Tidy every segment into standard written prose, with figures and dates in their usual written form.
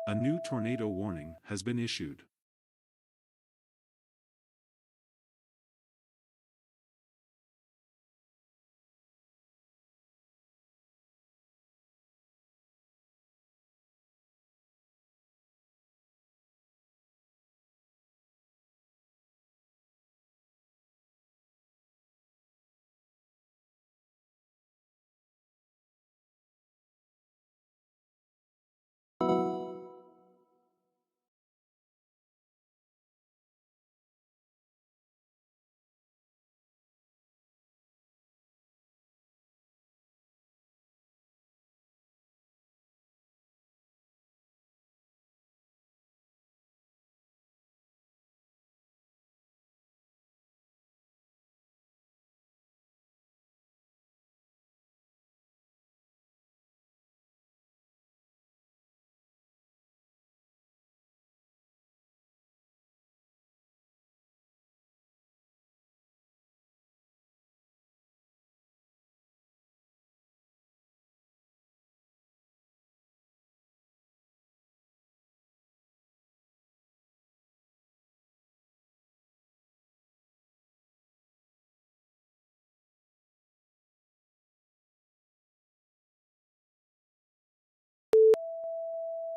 A new tornado warning has been issued.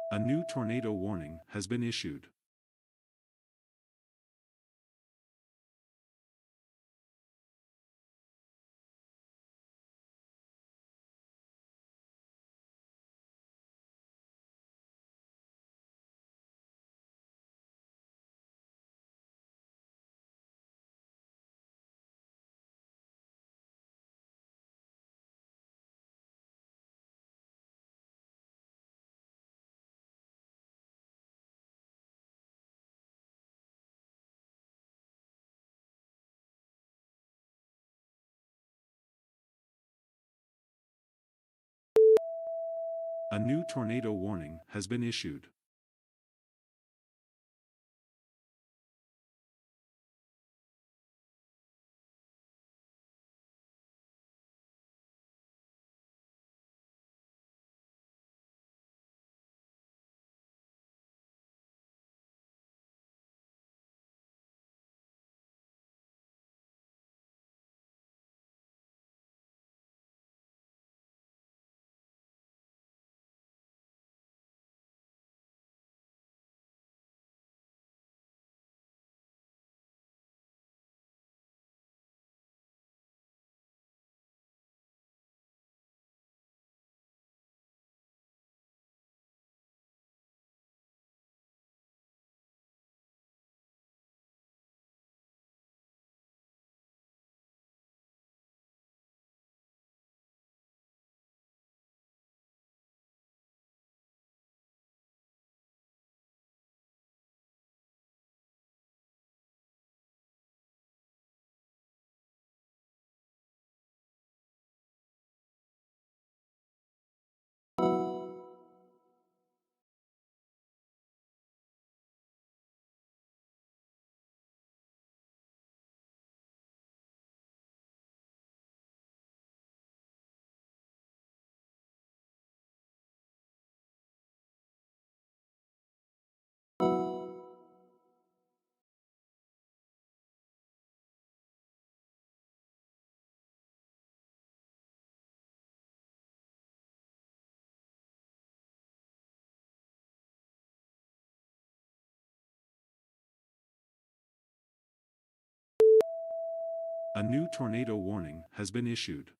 A new tornado warning has been issued. A new tornado warning has been issued. A new tornado warning has been issued.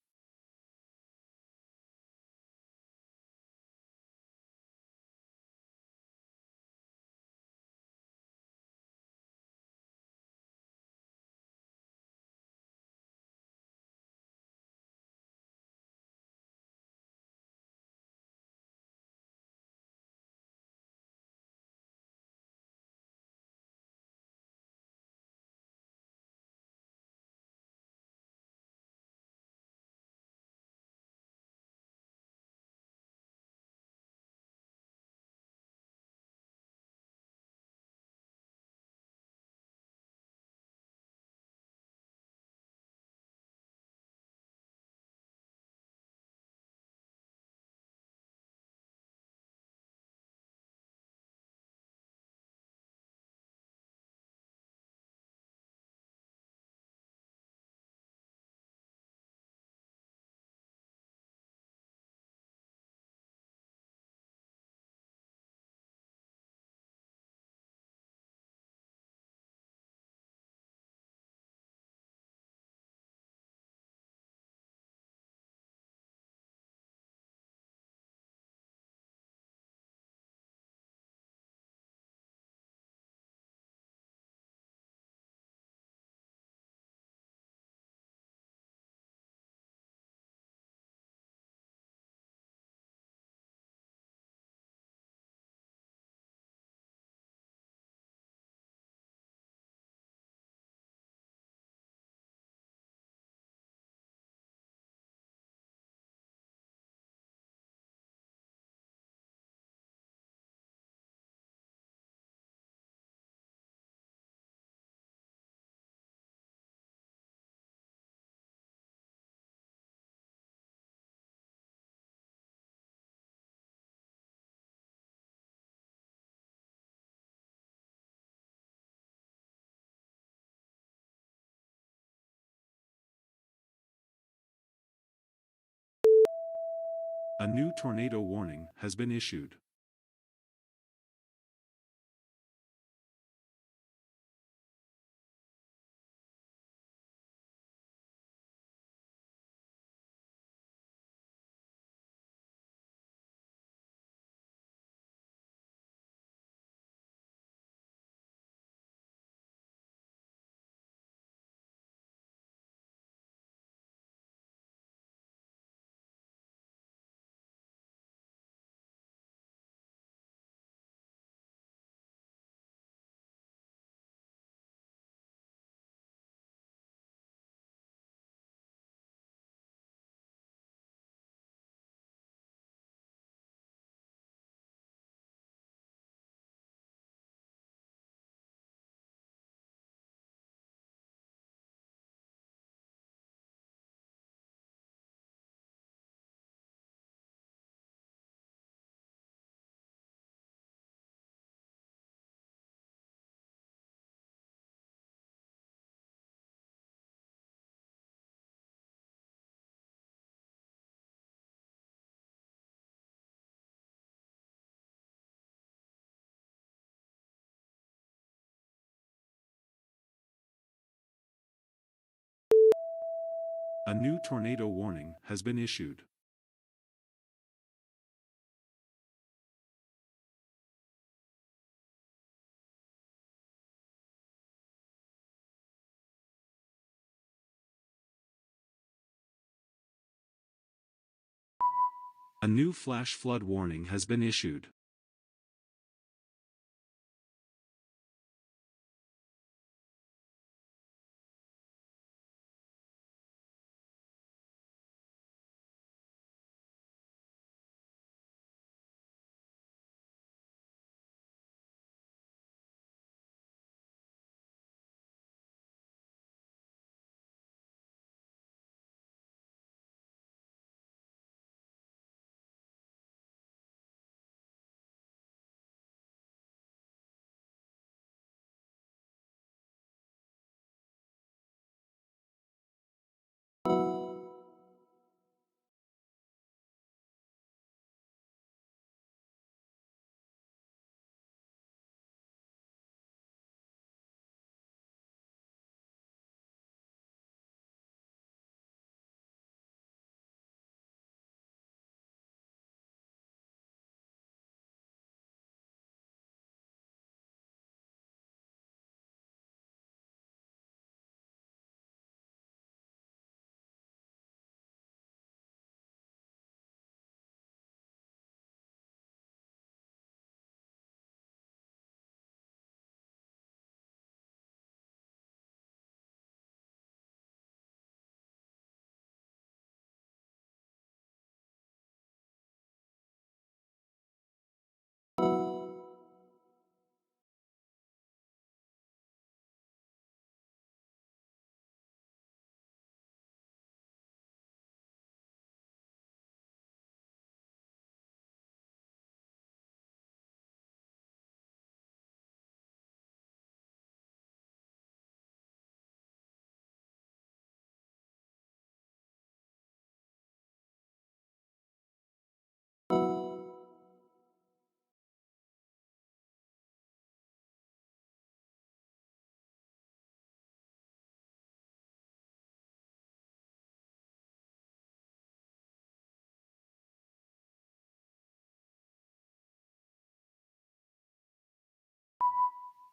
A new tornado warning has been issued. A new tornado warning has been issued. A new flash flood warning has been issued.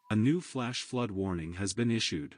A new flash flood warning has been issued.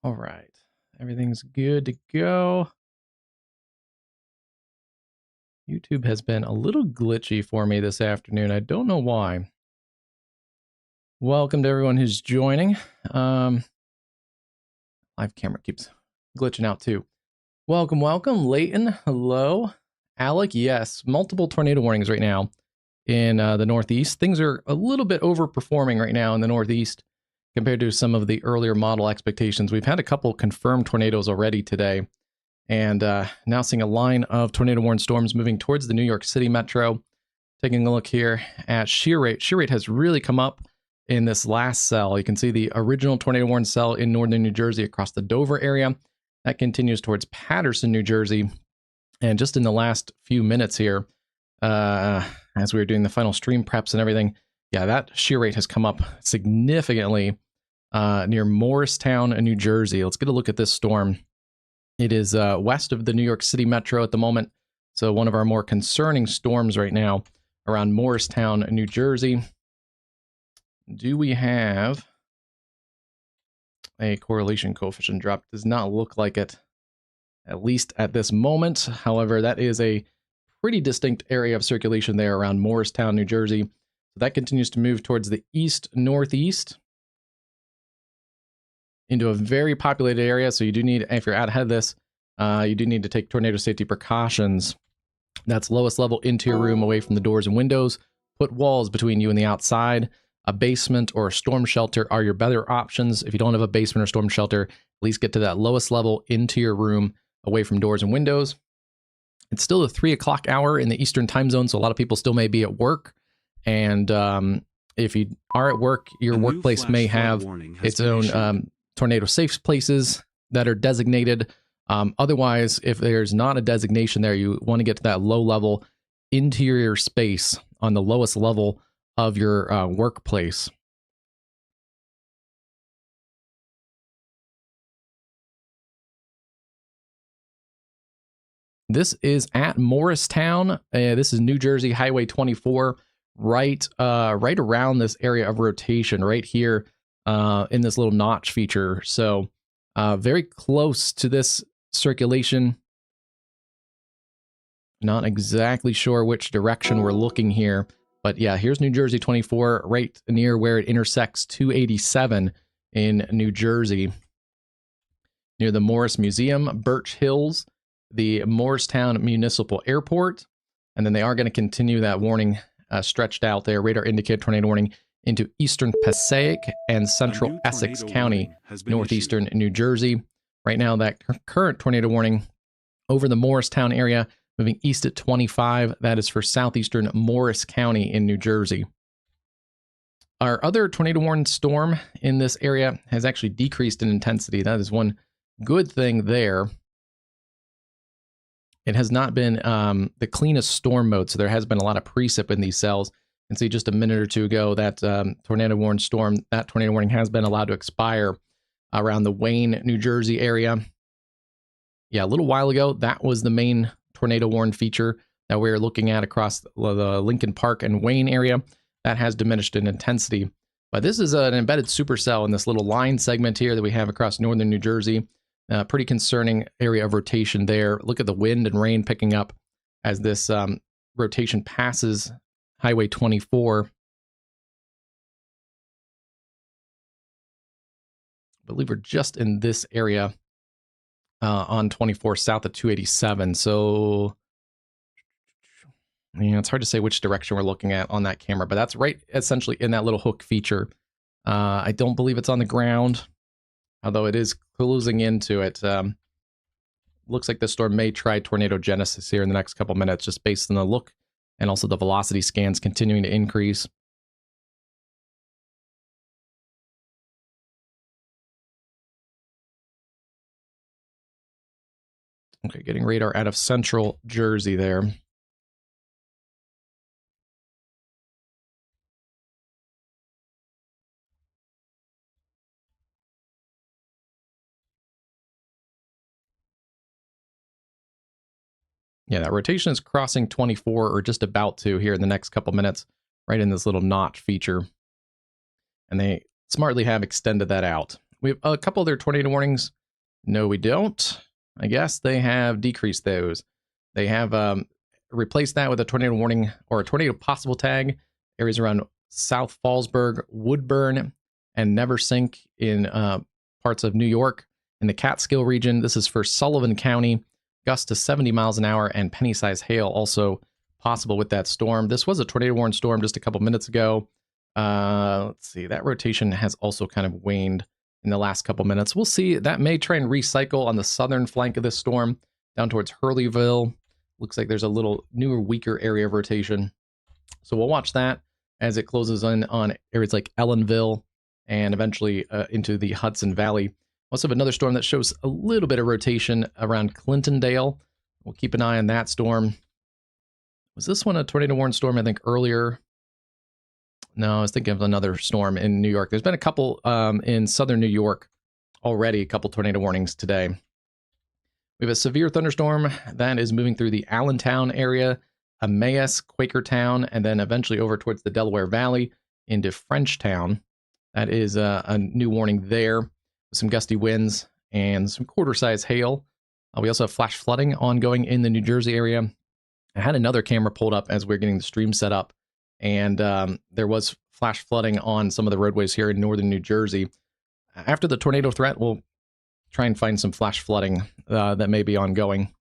All right. Everything's good to go. YouTube has been a little glitchy for me this afternoon. I don't know why. Welcome to everyone who's joining. Live camera keeps glitching out too. Welcome. Leighton, hello. Alec, yes. Multiple tornado warnings right now in the Northeast. Things are a little bit overperforming right now in the Northeast compared to some of the earlier model expectations. We've had a couple confirmed tornadoes already today, and now seeing a line of tornado-warned storms moving towards the New York City metro. Taking a look here at shear rate. Shear rate has really come up in this last cell. You can see the original tornado-warned cell in northern New Jersey across the Dover area. That continues towards Paterson, New Jersey. And just in the last few minutes here, as we were doing the final stream preps and everything, yeah, that shear rate has come up significantly near Morristown, New Jersey. Let's get a look at this storm. It is west of the New York City metro at the moment, so one of our more concerning storms right now around Morristown, New Jersey. Do we have a correlation coefficient drop? Does not look like it, at least at this moment. However, that is a pretty distinct area of circulation there around Morristown, New Jersey. So that continues to move towards the east-northeast into a very populated area. So you do need, if you're out ahead of this, you do need to take tornado safety precautions. That's lowest level into your room, away from the doors and windows. Put walls between you and the outside. A basement or a storm shelter are your better options. If you don't have a basement or storm shelter, at least get to that lowest level into your room, away from doors and windows. It's still the 3 o'clock hour in the Eastern time zone, so a lot of people still may be at work. And if you are at work, your workplace may have its own tornado safe places that are designated. Otherwise, if there's not a designation there, you want to get to that low level interior space on the lowest level of your workplace. This is at Morristown. This is New Jersey Highway 24, right around this area of rotation, right here in this little notch feature. So very close to this circulation. Not exactly sure which direction we're looking here, but yeah, here's New Jersey 24, right near where it intersects 287 in New Jersey, near the Morris Museum, Birch Hills, the Morristown Municipal Airport, and then they are going to continue that warning stretched out there, radar indicated tornado warning, into eastern Passaic and central Essex County, northeastern New Jersey. Right now, that current tornado warning over the Morristown area, moving east at 25. That is for southeastern Morris County in New Jersey. Our other tornado warned storm in this area has actually decreased in intensity. That is one good thing there. It has not been the cleanest storm mode, so there has been a lot of precip in these cells. And see, just a minute or two ago, that tornado warned storm, that tornado warning has been allowed to expire around the Wayne, New Jersey area. Yeah, a little while ago, that was the main tornado warned feature that we're looking at across the Lincoln Park and Wayne area. That has diminished in intensity. But this is an embedded supercell in this little line segment here that we have across northern New Jersey. Pretty concerning area of rotation there. Look at the wind and rain picking up as this rotation passes Highway 24. I believe we're just in this area on 24 south of 287. So, you know, it's hard to say which direction we're looking at on that camera, but that's right essentially in that little hook feature. I don't believe it's on the ground, although it is closing into it. Looks like the storm may try tornado genesis here in the next couple minutes, just based on the look and also the velocity scans continuing to increase. Okay, getting radar out of central Jersey there. Yeah, that rotation is crossing 24 or just about to here in the next couple minutes, right in this little notch feature. And they smartly have extended that out. We have a couple other tornado warnings. No, we don't. I guess they have decreased those. They have replaced that with a tornado warning or a tornado possible tag. Areas around South Fallsburg, Woodburn, and Neversink in parts of New York. In the Catskill region, this is for Sullivan County. Gusts to 70 miles an hour and penny-sized hail also possible with that storm. This was a tornado-warned storm just a couple minutes ago. Let's see. That rotation has also kind of waned in the last couple minutes. We'll see. That may try and recycle on the southern flank of this storm down towards Hurleyville. Looks like there's a little newer, weaker area of rotation. So we'll watch that as it closes in on areas like Ellenville and eventually into the Hudson Valley. Also have another storm that shows a little bit of rotation around Clintondale. We'll keep an eye on that storm. Was this one a tornado-warned storm, I think, earlier? No, I was thinking of another storm in New York. There's been a couple in southern New York already, a couple tornado warnings today. We have a severe thunderstorm that is moving through the Allentown area, Emmaus, Quakertown, and then eventually over towards the Delaware Valley into Frenchtown. That is a new warning there. Some gusty winds and some quarter-size hail. We also have flash flooding ongoing in the New Jersey area. I had another camera pulled up as we we're getting the stream set up, and there was flash flooding on some of the roadways here in northern New Jersey. After the tornado threat, we'll try and find some flash flooding that may be ongoing.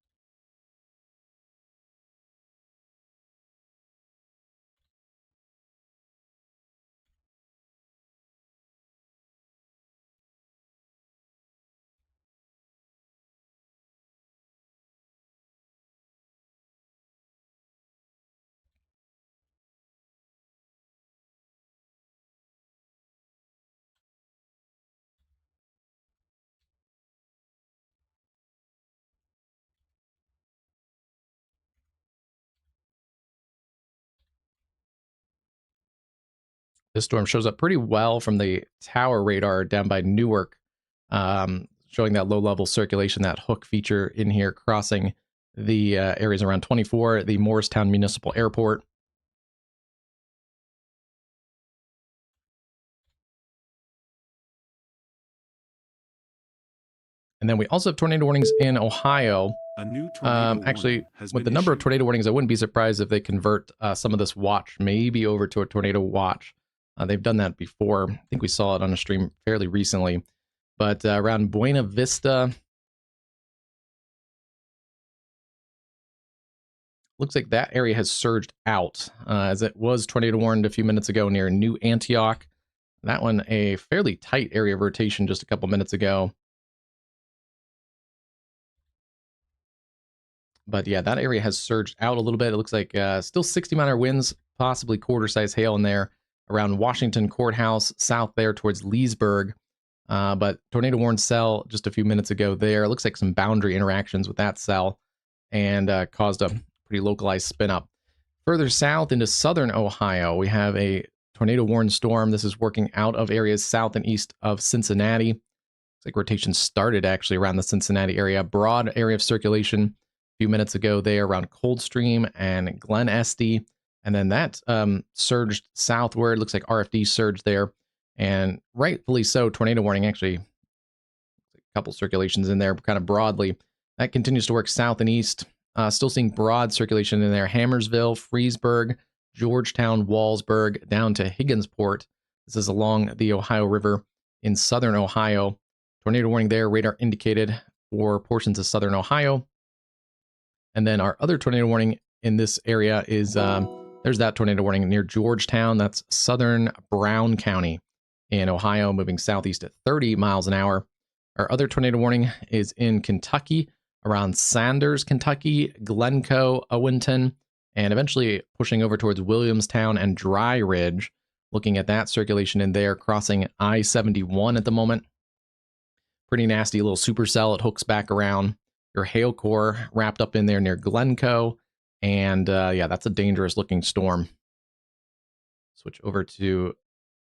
This storm shows up pretty well from the tower radar down by Newark, showing that low-level circulation, that hook feature in here crossing the areas around 24, the Morristown Municipal Airport. And then we also have tornado warnings in Ohio. A new tornado Actually, warning has with been the number of issued. tornado warnings, I wouldn't be surprised if they convert some of this watch maybe over to a tornado watch. They've done that before. I think we saw it on a stream fairly recently. But around Buena Vista, looks like that area has surged out, as it was tornado warned a few minutes ago near New Antioch. That one, a fairly tight area of rotation just a couple minutes ago. But yeah, that area has surged out a little bit. It looks like still 60-mile winds, possibly quarter-size hail in there around Washington Courthouse, south there towards Leesburg. But tornado warned cell just a few minutes ago there. It looks like some boundary interactions with that cell and caused a pretty localized spin up. Further south into southern Ohio, we have a tornado warned storm. This is working out of areas south and east of Cincinnati. Looks like rotation started actually around the Cincinnati area. Broad area of circulation few minutes ago there around Coldstream and Glen Estee. And then that surged southward. Looks like RFD surged there. And rightfully so, tornado warning, actually, a couple circulations in there kind of broadly. That continues to work south and east. Still seeing broad circulation in there. Hammersville, Freesburg, Georgetown, Wallsburg, down to Higginsport. This is along the Ohio River in southern Ohio. Tornado warning there, radar indicated for portions of southern Ohio. And then our other tornado warning in this area is, there's that tornado warning near Georgetown. That's southern Brown County in Ohio, moving southeast at 30 miles an hour. Our other tornado warning is in Kentucky, around Sanders, Kentucky, Glencoe, Owenton, and eventually pushing over towards Williamstown and Dry Ridge. Looking at that circulation in there, crossing I-71 at the moment. Pretty nasty little supercell. It hooks back around. Your hail core wrapped up in there near Glencoe. And yeah, that's a dangerous looking storm. Switch over to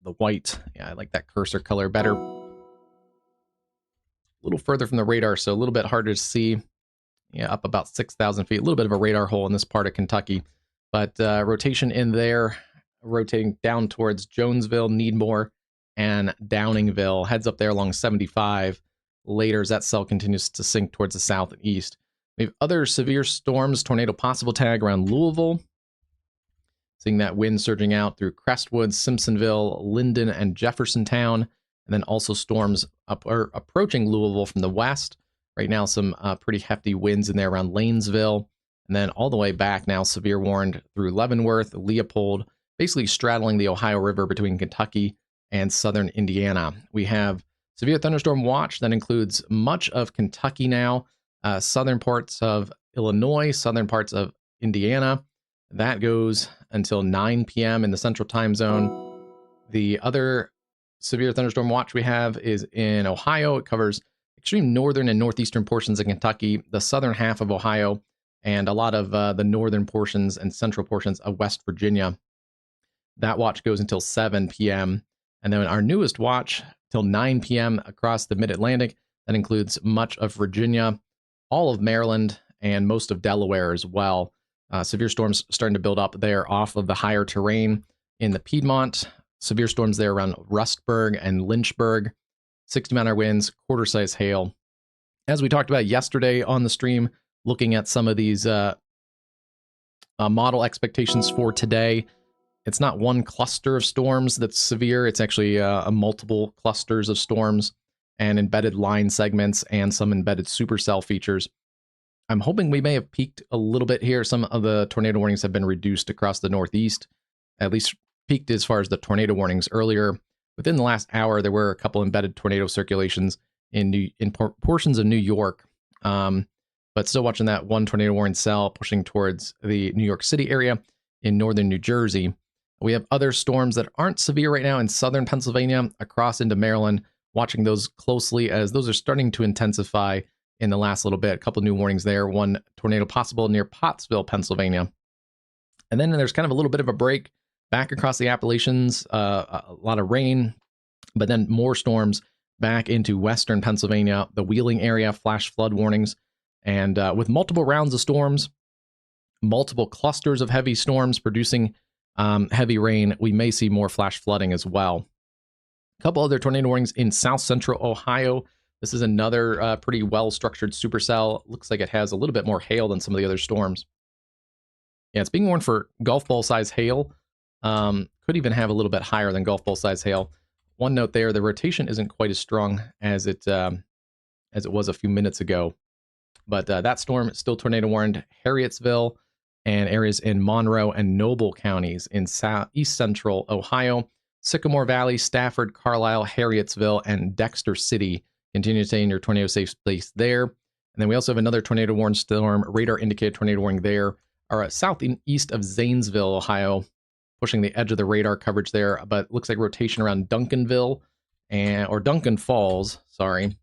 the white. Yeah, I like that cursor color better. A little further from the radar, so a little bit harder to see. Yeah, up about 6,000 feet. A little bit of a radar hole in this part of Kentucky. But rotation in there, rotating down towards Jonesville, Needmore, and Downingville. Heads up there along 75. Later, as that cell continues to sink towards the south and east. We have other severe storms, tornado possible tag around Louisville. Seeing that wind surging out through Crestwood, Simpsonville, Linden, and Jeffersontown. And then also storms approaching Louisville from the west. Right now, some pretty hefty winds in there around Lanesville. And then all the way back now, severe warned through Leavenworth, Leopold, basically straddling the Ohio River between Kentucky and southern Indiana. We have severe thunderstorm watch that includes much of Kentucky now, southern parts of Illinois, southern parts of Indiana. That goes until 9 p.m. in the central time zone. The other severe thunderstorm watch we have is in Ohio. It covers extreme northern and northeastern portions of Kentucky, the southern half of Ohio, and a lot of the northern portions and central portions of West Virginia. That watch goes until 7 p.m. And then our newest watch till 9 p.m. across the mid-Atlantic. That includes much of Virginia, all of Maryland, and most of Delaware as well. Severe storms starting to build up there off of the higher terrain in the Piedmont. Severe storms there around Rustburg and Lynchburg. 60-mile-an-hour winds, quarter-size hail. As we talked about yesterday on the stream, looking at some of these model expectations for today, it's not one cluster of storms that's severe. It's actually a multiple clusters of storms and embedded line segments and some embedded supercell features. I'm hoping we may have peaked a little bit here. Some of the tornado warnings have been reduced across the Northeast, at least peaked as far as the tornado warnings earlier. Within the last hour, there were a couple embedded tornado circulations in portions of New York, but still watching that one tornado warning cell pushing towards the New York City area in northern New Jersey. We have other storms that aren't severe right now in southern Pennsylvania across into Maryland, watching those closely as those are starting to intensify in the last little bit. A couple new warnings there. One tornado possible near Pottsville, Pennsylvania. And then there's kind of a little bit of a break back across the Appalachians, a lot of rain, but then more storms back into western Pennsylvania, the Wheeling area, flash flood warnings, and with multiple rounds of storms, multiple clusters of heavy storms producing heavy rain, we may see more flash flooding as well. A couple other tornado warnings in south central Ohio. This is another pretty well-structured supercell. Looks like it has a little bit more hail than some of the other storms. Yeah, it's being warned for golf ball size hail. Could even have a little bit higher than golf ball size hail. One note there, the rotation isn't quite as strong as it was a few minutes ago. But that storm is still tornado warned Harrietsville and areas in Monroe and Noble counties in east central Ohio. Sycamore Valley, Stafford, Carlisle, Harrietsville, and Dexter City. Continue to stay in your tornado safe space there. And then we also have another tornado warned storm, radar indicated tornado warning there, are south and east of Zanesville, Ohio, pushing the edge of the radar coverage there, but looks like rotation around Duncanville or Duncan Falls, sorry.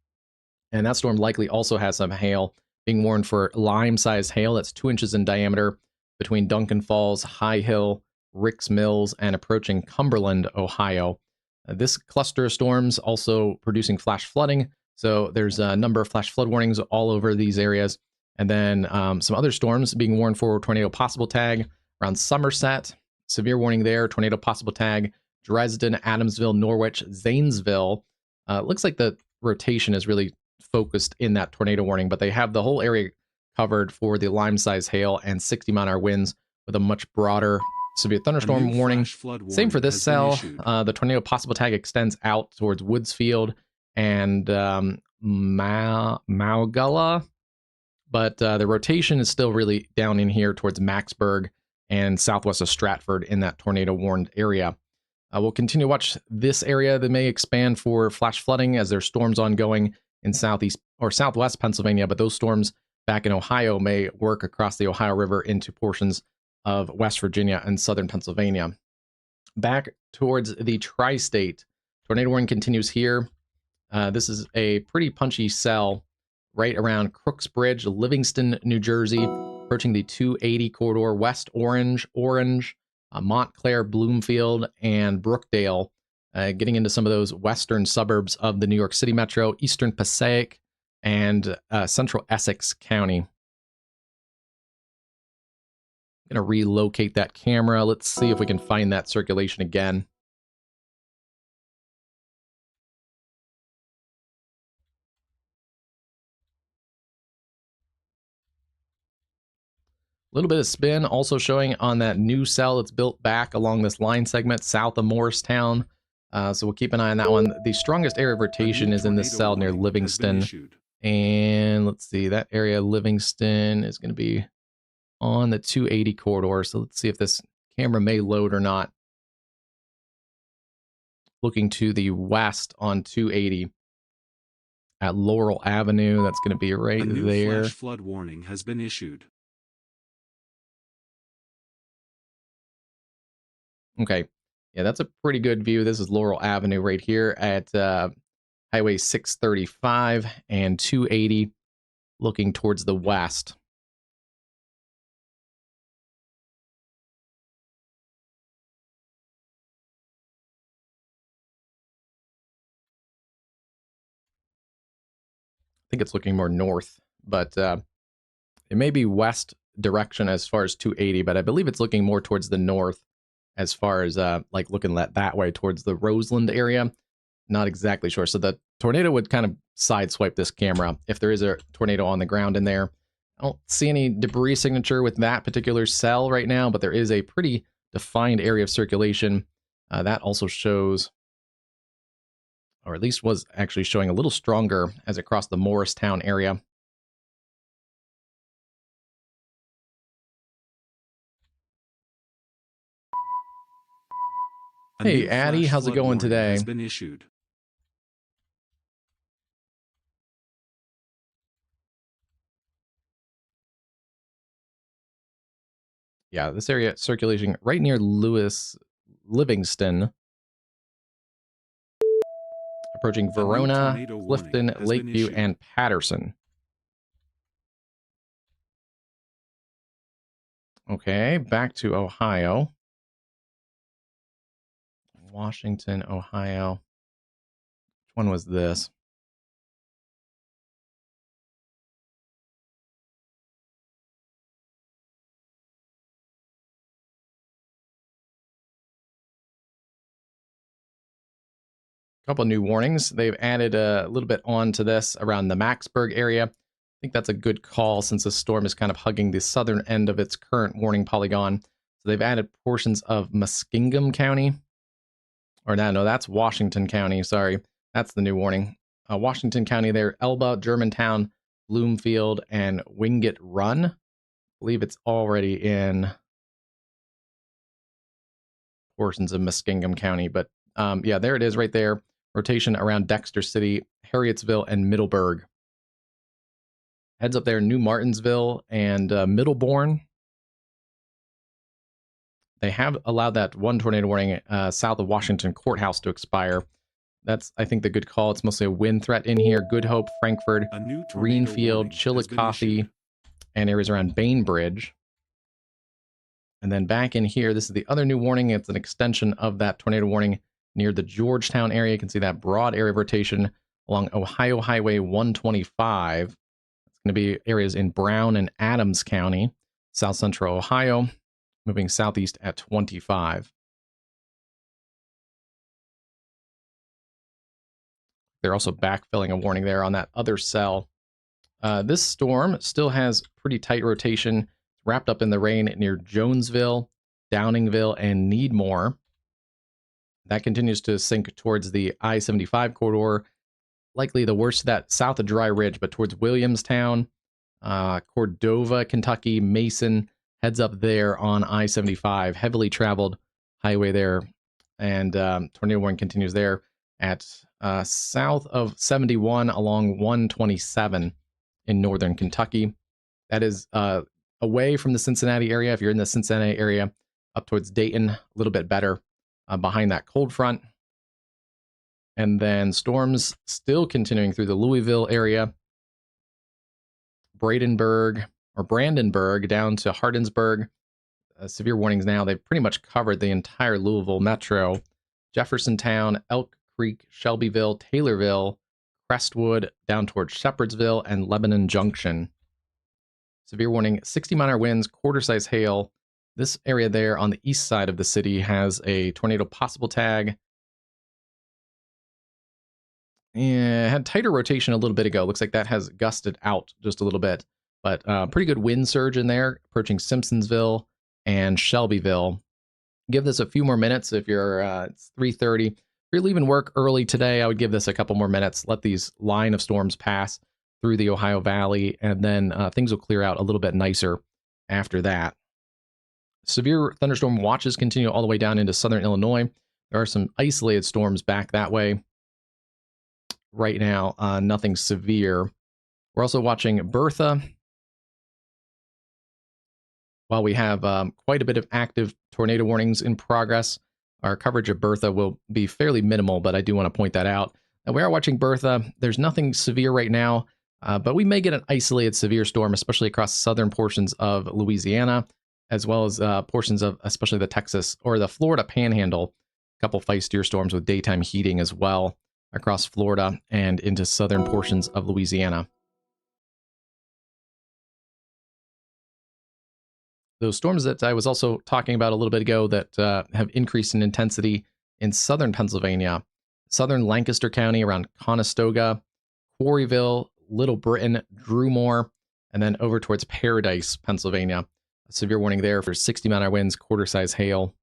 And that storm likely also has some hail, being warned for lime-sized hail that's 2 inches in diameter between Duncan Falls, High Hill, Ricks Mills, and approaching Cumberland, Ohio. This cluster of storms also producing flash flooding. So there's a number of flash flood warnings all over these areas. And then some other storms being warned for tornado possible tag around Somerset. Severe warning there, tornado possible tag, Dresden, Adamsville, Norwich, Zanesville. Looks like the rotation is really focused in that tornado warning, but they have the whole area covered for the lime-size hail and 60-mile-an-hour winds with a much broader severe thunderstorm warning. Same for this cell. The tornado possible tag extends out towards Woodsfield and Maugalla, but the rotation is still really down in here towards Maxburg and southwest of Stratford in that tornado warned area. We'll continue to watch this area that may expand for flash flooding as there's storms ongoing in southeast or southwest Pennsylvania, but those storms back in Ohio may work across the Ohio River into portions of West Virginia and southern Pennsylvania. Back towards the tri-state, tornado warning continues here. This is a pretty punchy cell right around Crooks Bridge, Livingston, New Jersey, approaching the 280 corridor, West Orange, Montclair, Bloomfield, and Brookdale, getting into some of those western suburbs of the New York City metro, eastern Passaic, and central Essex County. I'm going to relocate that camera. Let's see if we can find that circulation again. little bit of spin also showing on that new cell that's built back along this line segment south of Morristown. So we'll keep an eye on that one. The strongest area of rotation is in this cell near Livingston. And let's see, that area Livingston is going to be on the 280 corridor. So let's see if this camera may load or not. Looking to the west on 280 at Laurel Avenue. That's going to be right A new there. flash flood warning has been issued. Okay. Yeah, that's a pretty good view. This is Laurel Avenue right here at Highway 635 and 280 looking towards the west. I think it's looking more north, but it may be west direction as far as 280, but I believe it's looking more towards the north as far as like looking that way towards the Roseland area. Not exactly sure. So the tornado would kind of sideswipe this camera if there is a tornado on the ground in there. I don't see any debris signature with that particular cell right now, but there is a pretty defined area of circulation. That also shows, or at least was actually showing a little stronger as it crossed the Morristown area. Hey, Addie, how's it going today? Has been issued. Yeah, this area circulating right near Livingston. Approaching Verona, Clifton, Lakeview, and Patterson. Okay, back to Ohio. Washington, Ohio. Which one was this? Couple new warnings. They've added a little bit on to this around the Macksburg area. I think that's a good call since the storm is kind of hugging the southern end of its current warning polygon. So they've added portions of Muskingum County. Or no, that's Washington County. Sorry, that's the new warning. Washington County there, Elba, Germantown, Bloomfield, and Wingate Run. I believe it's already in portions of Muskingum County. But yeah, there it is right there. Rotation around Dexter City, Harrietsville, and Middleburg. Heads up there, New Martinsville and Middlebourne. They have allowed that one tornado warning south of Washington Courthouse to expire. That's, I think, the good call. It's mostly a wind threat in here. Good Hope, Frankfort, Greenfield, Chillicothe, and areas around Bainbridge. And then back in here, this is the other new warning. It's an extension of that tornado warning near the Georgetown area. You can see that broad area of rotation along Ohio Highway 125. It's going to be areas in Brown and Adams County, south central Ohio, moving southeast at 25. They're also backfilling a warning there on that other cell. This storm still has pretty tight rotation, wrapped up in the rain near Jonesville, Downingville, and Needmore. That continues to sink towards the I-75 corridor, likely the worst of that south of Dry Ridge, but towards Williamstown, Cordova, Kentucky, Mason, heads up there on I-75, heavily traveled highway there, and tornado warning continues there at south of 71 along 127 in northern Kentucky. That is away from the Cincinnati area. If you're in the Cincinnati area, up towards Dayton, a little bit better behind that cold front. And then storms still continuing through the Louisville area, Brandenburg down to Hardinsburg. Severe warnings now. They've pretty much covered the entire Louisville metro. Jeffersontown, Elk Creek, Shelbyville, Taylorville, Crestwood, down towards Shepherdsville, and Lebanon Junction. Severe warning, 60-mile-an-hour winds, quarter-size hail. This area there on the east side of the city has a tornado possible tag. Yeah, it had tighter rotation a little bit ago. Looks like that has gusted out just a little bit. but pretty good wind surge in there, approaching Simpsonsville and Shelbyville. Give this a few more minutes if you're, it's 3:30. If you're leaving work early today, I would give this a couple more minutes, let these line of storms pass through the Ohio Valley, and then things will clear out a little bit nicer after that. Severe thunderstorm watches continue all the way down into southern Illinois. There are some isolated storms back that way. Right now, nothing severe. We're also watching Bertha. While we have quite a bit of active tornado warnings in progress, our coverage of Bertha will be fairly minimal, but I do want to point that out. Now, we are watching Bertha. There's nothing severe right now, but we may get an isolated severe storm, especially across southern portions of Louisiana, as well as portions of especially the Texas or the Florida Panhandle. A couple feistier storms with daytime heating as well across Florida and into southern portions of Louisiana. Those storms that I was also talking about a little bit ago that have increased in intensity in southern Pennsylvania, southern Lancaster County around Conestoga, Quarryville, Little Britain, Drumore, and then over towards Paradise, Pennsylvania. A severe warning there for 60-mile-an-hour winds, quarter-size hail.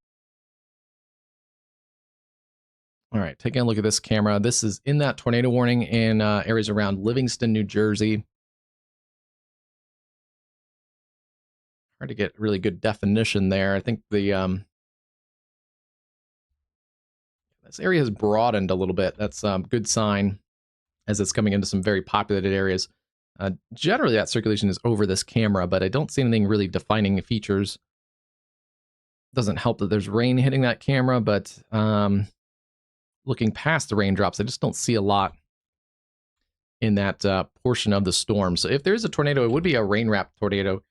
All right, taking a look at this camera. This is in that tornado warning in areas around Livingston, New Jersey. Hard to get really good definition there. I think the this area has broadened a little bit. That's a good sign as it's coming into some very populated areas. Generally, that circulation is over this camera, but I don't see anything really defining features. Doesn't help that there's rain hitting that camera, but looking past the raindrops, I just don't see a lot in that portion of the storm. So if there is a tornado, it would be a rain-wrapped tornado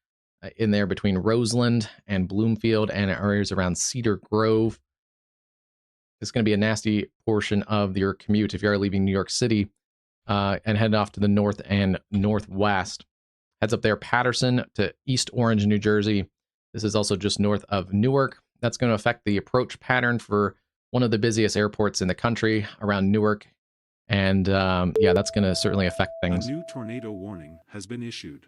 in there between Roseland and Bloomfield and areas around Cedar Grove. It's going to be a nasty portion of your commute if you are leaving New York City and heading off to the north and northwest. Heads up there, Patterson to East Orange, New Jersey. This is also just north of Newark. That's going to affect the approach pattern for one of the busiest airports in the country around Newark. And yeah, that's going to certainly affect things. A new tornado warning has been issued.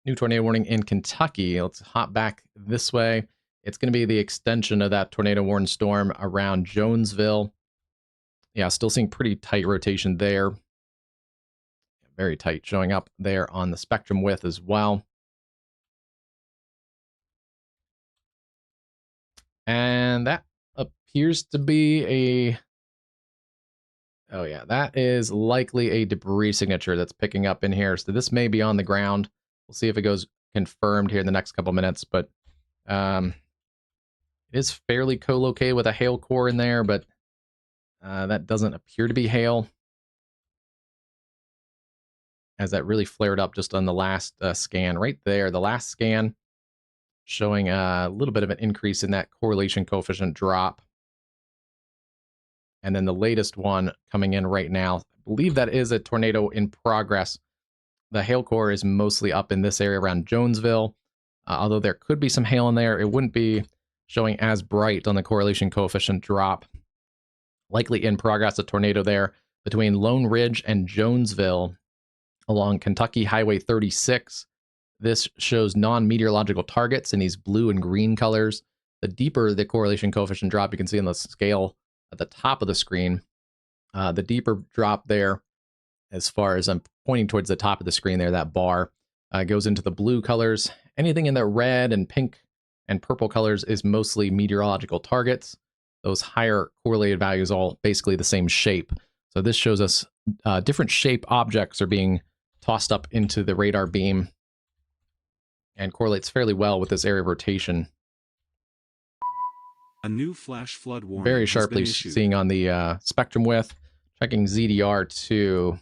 New tornado warning in Kentucky. Let's hop back this way. It's going to be the extension of that tornado warning storm around Jonesville. Yeah, still seeing pretty tight rotation there. Very tight, showing up there on the spectrum width as well. And that appears to be a... Oh yeah, that is likely a debris signature that's picking up in here. So this may be on the ground. We'll see if it goes confirmed here in the next couple minutes, but it is fairly co-located with a hail core in there, but that doesn't appear to be hail, as that really flared up just on the last scan right there. The last scan showing a little bit of an increase in that correlation coefficient drop. And then the latest one coming in right now, I believe that is a tornado in progress. The hail core is mostly up in this area around Jonesville. Although there could be some hail in there, it wouldn't be showing as bright on the correlation coefficient drop. Likely in progress, a tornado there between Lone Ridge and Jonesville along Kentucky Highway 36. This shows non-meteorological targets in these blue and green colors. The deeper the correlation coefficient drop, you can see on the scale at the top of the screen, the deeper drop there, as far as I'm pointing towards the top of the screen there, that bar goes into the blue colors. Anything in the red and pink and purple colors is mostly meteorological targets. Those higher correlated values all basically the same shape. So this shows us different shape objects are being tossed up into the radar beam and correlates fairly well with this area of rotation. A new flash flood warning Very has sharply been issued. seeing on the spectrum width, checking ZDR too,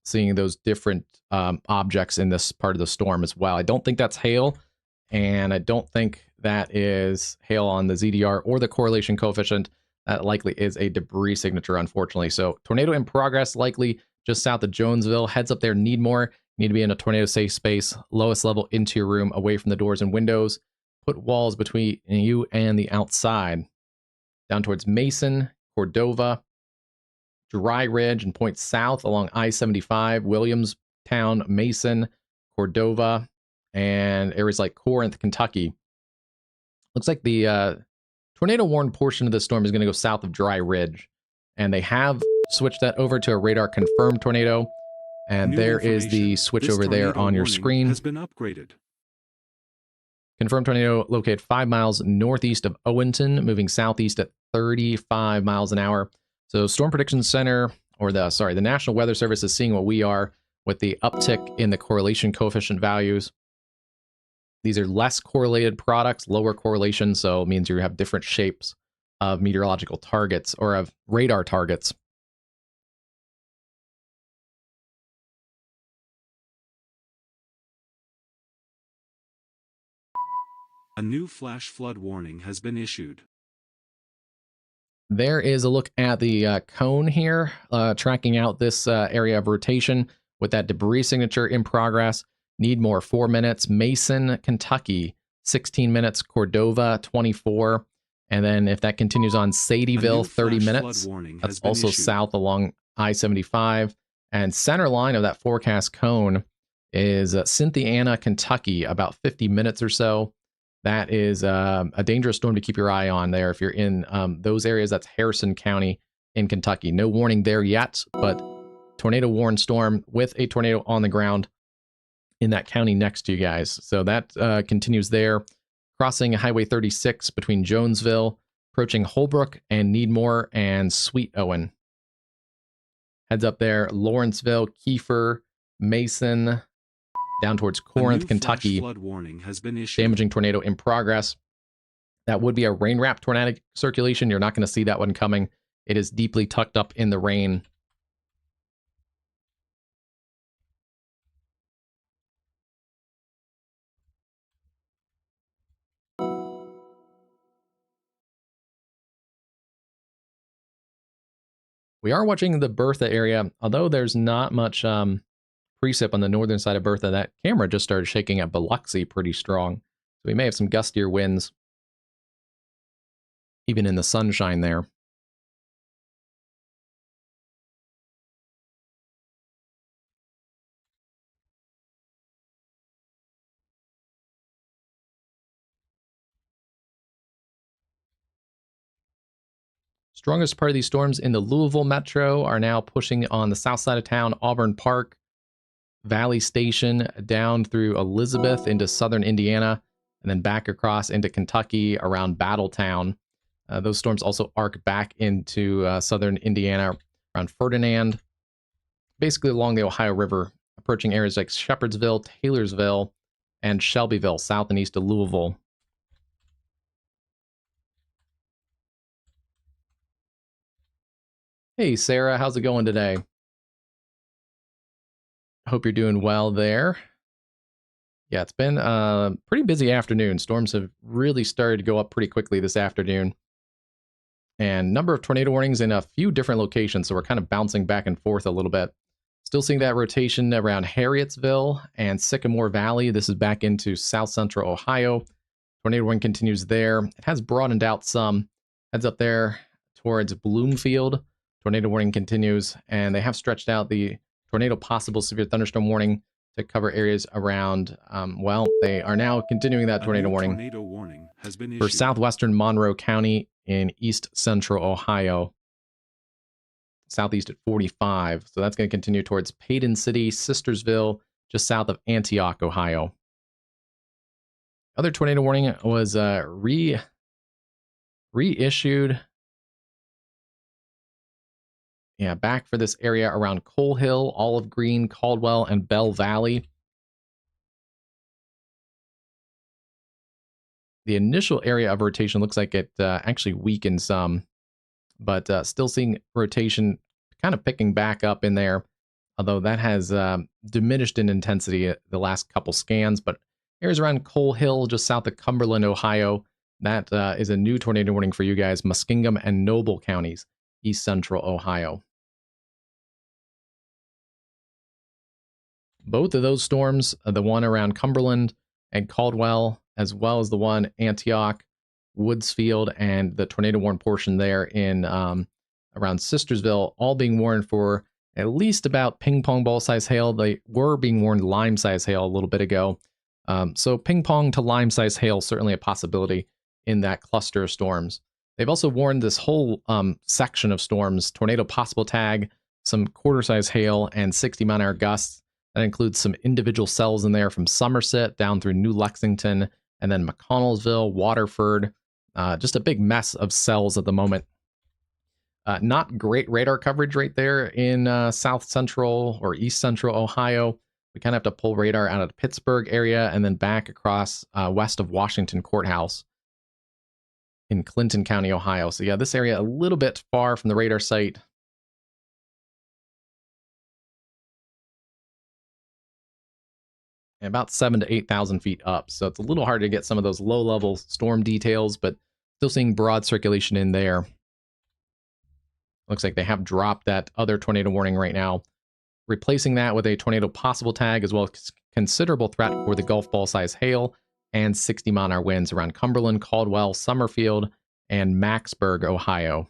seeing those different objects in this part of the storm as well. I don't think that's hail, and I don't think that is hail on the ZDR or the correlation coefficient. That likely is a debris signature, unfortunately. So tornado in progress, likely just south of Jonesville. Heads up there, need more. Need to be in a tornado safe space. Lowest level into your room, away from the doors and windows. Put walls between you and the outside. Down towards Mason, Cordova, Dry Ridge, and point south along I-75, Williamstown, Mason, Cordova, and areas like Corinth, Kentucky. Looks like the tornado warned portion of the storm is going to go south of Dry Ridge, and they have switched that over to a radar confirmed tornado. And there is the switch over there on your screen. Has been upgraded. Confirmed tornado located 5 miles northeast of Owenton, moving southeast at 35 miles an hour. So Storm Prediction Center, or the National Weather Service is seeing what we are with the uptick in the correlation coefficient values. These are less correlated products, lower correlation, so it means you have different shapes of meteorological targets or of radar targets. A new flash flood warning has been issued. There is a look at the cone here, tracking out this area of rotation with that debris signature in progress. Needmore, 4 minutes. Mason, Kentucky, 16 minutes. Cordova, 24. And then if that continues on, Sadieville, 30 minutes. That's also south along I-75. And center line of that forecast cone is Cynthiana, Kentucky, about 50 minutes or so. That is a dangerous storm to keep your eye on there. If you're in those areas, that's Harrison County in Kentucky. No warning there yet, but tornado warned storm with a tornado on the ground in that county next to you guys. So that continues there. Crossing Highway 36 between Jonesville, approaching Holbrook and Needmore and Sweet Owen. Heads up there, Lawrenceville, Kiefer, Mason, down towards Corinth, Kentucky. Flood warning has been issued. Damaging tornado in progress. That would be a rain-wrapped tornadic circulation. You're not going to see that one coming. It is deeply tucked up in the rain. We are watching the Bertha area, although there's not much precip on the northern side of Bertha. That camera just started shaking at Biloxi pretty strong. So we may have some gustier winds, even in the sunshine there. Strongest part of these storms in the Louisville metro are now pushing on the south side of town, Auburn Park, Valley Station, down through Elizabeth into southern Indiana, and then back across into Kentucky around Battletown. Those storms also arc back into southern Indiana around Ferdinand, basically along the Ohio River, approaching areas like Shepherdsville, Taylorsville, and Shelbyville, south and east of Louisville. Hey, Sarah, how's it going today? Hope you're doing well there. Yeah, it's been a pretty busy afternoon. Storms have really started to go up pretty quickly this afternoon. And number of tornado warnings in a few different locations, so we're kind of bouncing back and forth a little bit. Still seeing that rotation around Harrietsville and Sycamore Valley. This is back into south central Ohio. Tornado warning continues there. It has broadened out some. Heads up there towards Bloomfield. Tornado warning continues, and they have stretched out the tornado possible severe thunderstorm warning to cover areas around, well, they are now continuing that tornado warning has been for issued. southwestern Monroe County in east central Ohio, southeast at 45. So that's going to continue towards Paden City, Sistersville, just south of Antioch, Ohio. Other tornado warning was reissued. Yeah, back for this area around Coal Hill, Olive Green, Caldwell, and Bell Valley. The initial area of rotation looks like it actually weakened some, but still seeing rotation kind of picking back up in there, although that has diminished in intensity the last couple scans. But areas around Coal Hill, just south of Cumberland, Ohio, that is a new tornado warning for you guys, Muskingum and Noble counties, east central Ohio. Both of those storms, the one around Cumberland and Caldwell, as well as the one Antioch, Woodsfield, and the tornado warned portion there in around Sistersville, all being warned for at least about ping pong ball size hail. They were being warned lime size hail a little bit ago. So ping pong to lime size hail, certainly a possibility in that cluster of storms. They've also warned this whole section of storms, tornado possible tag, some quarter size hail, and 60-mile-an-hour gusts. That includes some individual cells in there from Somerset down through New Lexington, and then McConnellsville, Waterford. Just a big mess of cells at the moment. Not great radar coverage right there in south central or east central Ohio. We kind of have to pull radar out of the Pittsburgh area and then back across west of Washington Courthouse in Clinton County, Ohio. So yeah, this area a little bit far from the radar site. And about 7,000 to 8,000 feet up. So it's a little hard to get some of those low-level storm details, but still seeing broad circulation in there. Looks like they have dropped that other tornado warning right now, replacing that with a tornado possible tag, as well as considerable threat for the golf ball size hail and 60-mile-an-hour winds around Cumberland, Caldwell, Summerfield, and Macksburg, Ohio.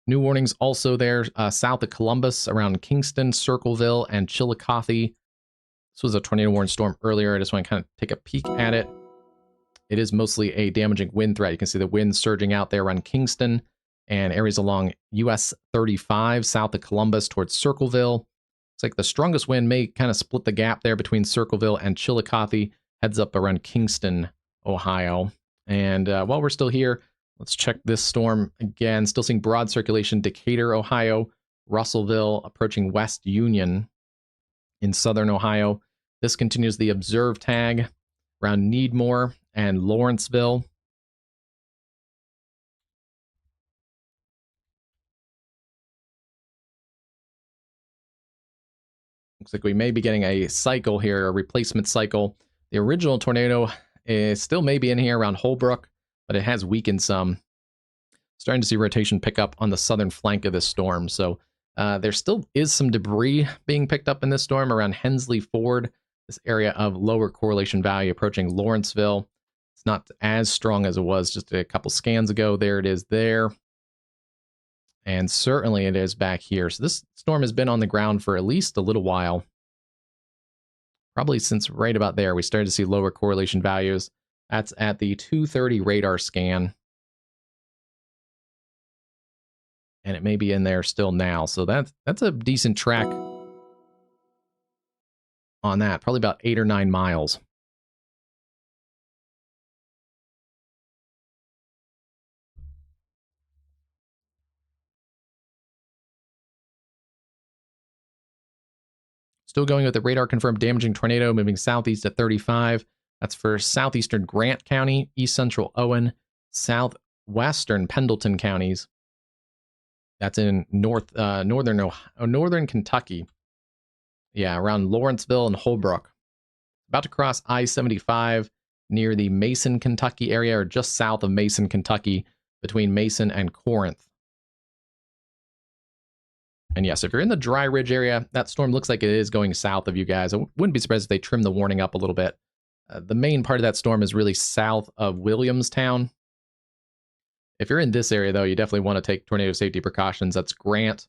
New warnings also there south of Columbus, around Kingston, Circleville, and Chillicothe. This was a tornado warning storm earlier. I just want to kind of take a peek at it. It is mostly a damaging wind threat. You can see the wind surging out there around Kingston and areas along US 35 south of Columbus towards Circleville. It's like the strongest wind may kind of split the gap there between Circleville and Chillicothe, heads up around Kingston, Ohio. And while we're still here, let's check this storm again. Still seeing broad circulation, Decatur, Ohio, Russellville, approaching West Union in southern Ohio. This continues the observed tag around Needmore and Lawrenceville. Looks like we may be getting a cycle here, a replacement cycle. The original tornado is still maybe in here around Holbrook, but it has weakened some. Starting to see rotation pick up on the southern flank of this storm. So there still is some debris being picked up in this storm around Hensley Ford, this area of lower correlation value approaching Lawrenceville. It's not as strong as it was just a couple scans ago. There it is there. And certainly it is back here. So this storm has been on the ground for at least a little while. Probably since right about there, we started to see lower correlation values. That's at the 230 radar scan. And it may be in there still now. So that's a decent track on that. Probably about 8 or 9 miles. Still going with the radar confirmed damaging tornado moving southeast at 35. That's for southeastern Grant County, east central Owen, southwestern Pendleton counties. That's in northern Kentucky. Yeah, around Lawrenceville and Holbrook. About to cross I-75 near the Mason, Kentucky area, or just south of Mason, Kentucky, between Mason and Corinth. And yes, if you're in the Dry Ridge area, that storm looks like it is going south of you guys. I wouldn't be surprised if they trim the warning up a little bit. The main part of that storm is really south of Williamstown. If you're in this area, though, you definitely want to take tornado safety precautions. That's Grant.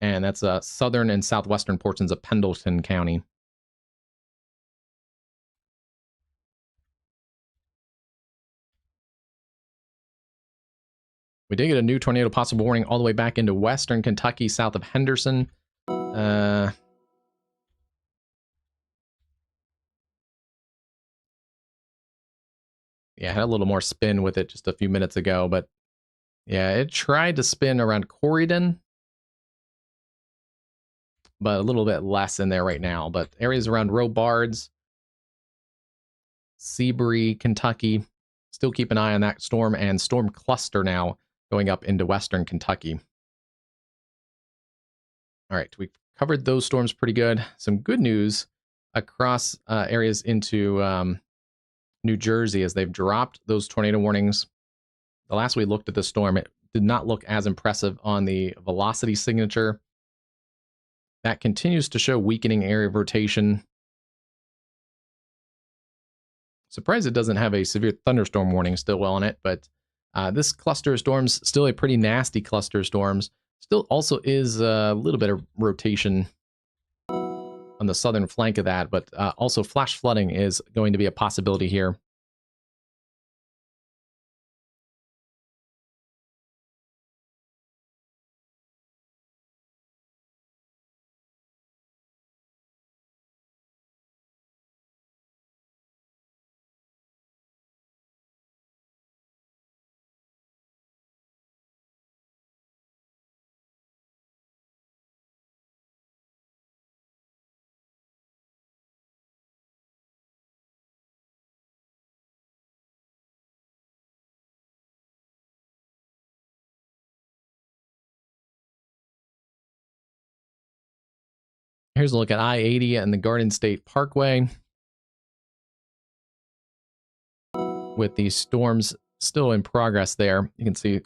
And that's southern and southwestern portions of Pendleton County. We did get a new tornado possible warning all the way back into western Kentucky, south of Henderson. Yeah, I had a little more spin with it just a few minutes ago, but yeah, it tried to spin around Corydon, but a little bit less in there right now. But areas around Robards, Seabury, Kentucky, still keep an eye on that storm and storm cluster now going up into western Kentucky. All right, we've covered those storms pretty good. Some good news across areas into New Jersey as they've dropped those tornado warnings. The last we looked at the storm, it did not look as impressive on the velocity signature. That continues to show weakening area of rotation. Surprised it doesn't have a severe thunderstorm warning still well in it, but this cluster of storms, still a pretty nasty cluster of storms. Still also is a little bit of rotation on the southern flank of that, but also flash flooding is going to be a possibility here. Here's a look at I-80 and the Garden State Parkway. With these storms still in progress there, you can see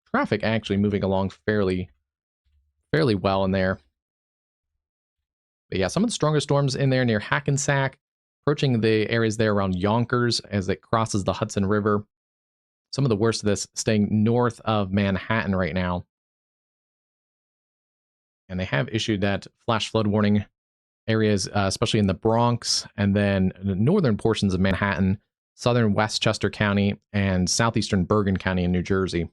traffic actually moving along fairly well in there. But yeah, some of the strongest storms in there near Hackensack, approaching the areas there around Yonkers as it crosses the Hudson River. Some of the worst of this staying north of Manhattan right now. And they have issued that flash flood warning areas, especially in the Bronx, and then the northern portions of Manhattan, southern Westchester County, and southeastern Bergen County in New Jersey.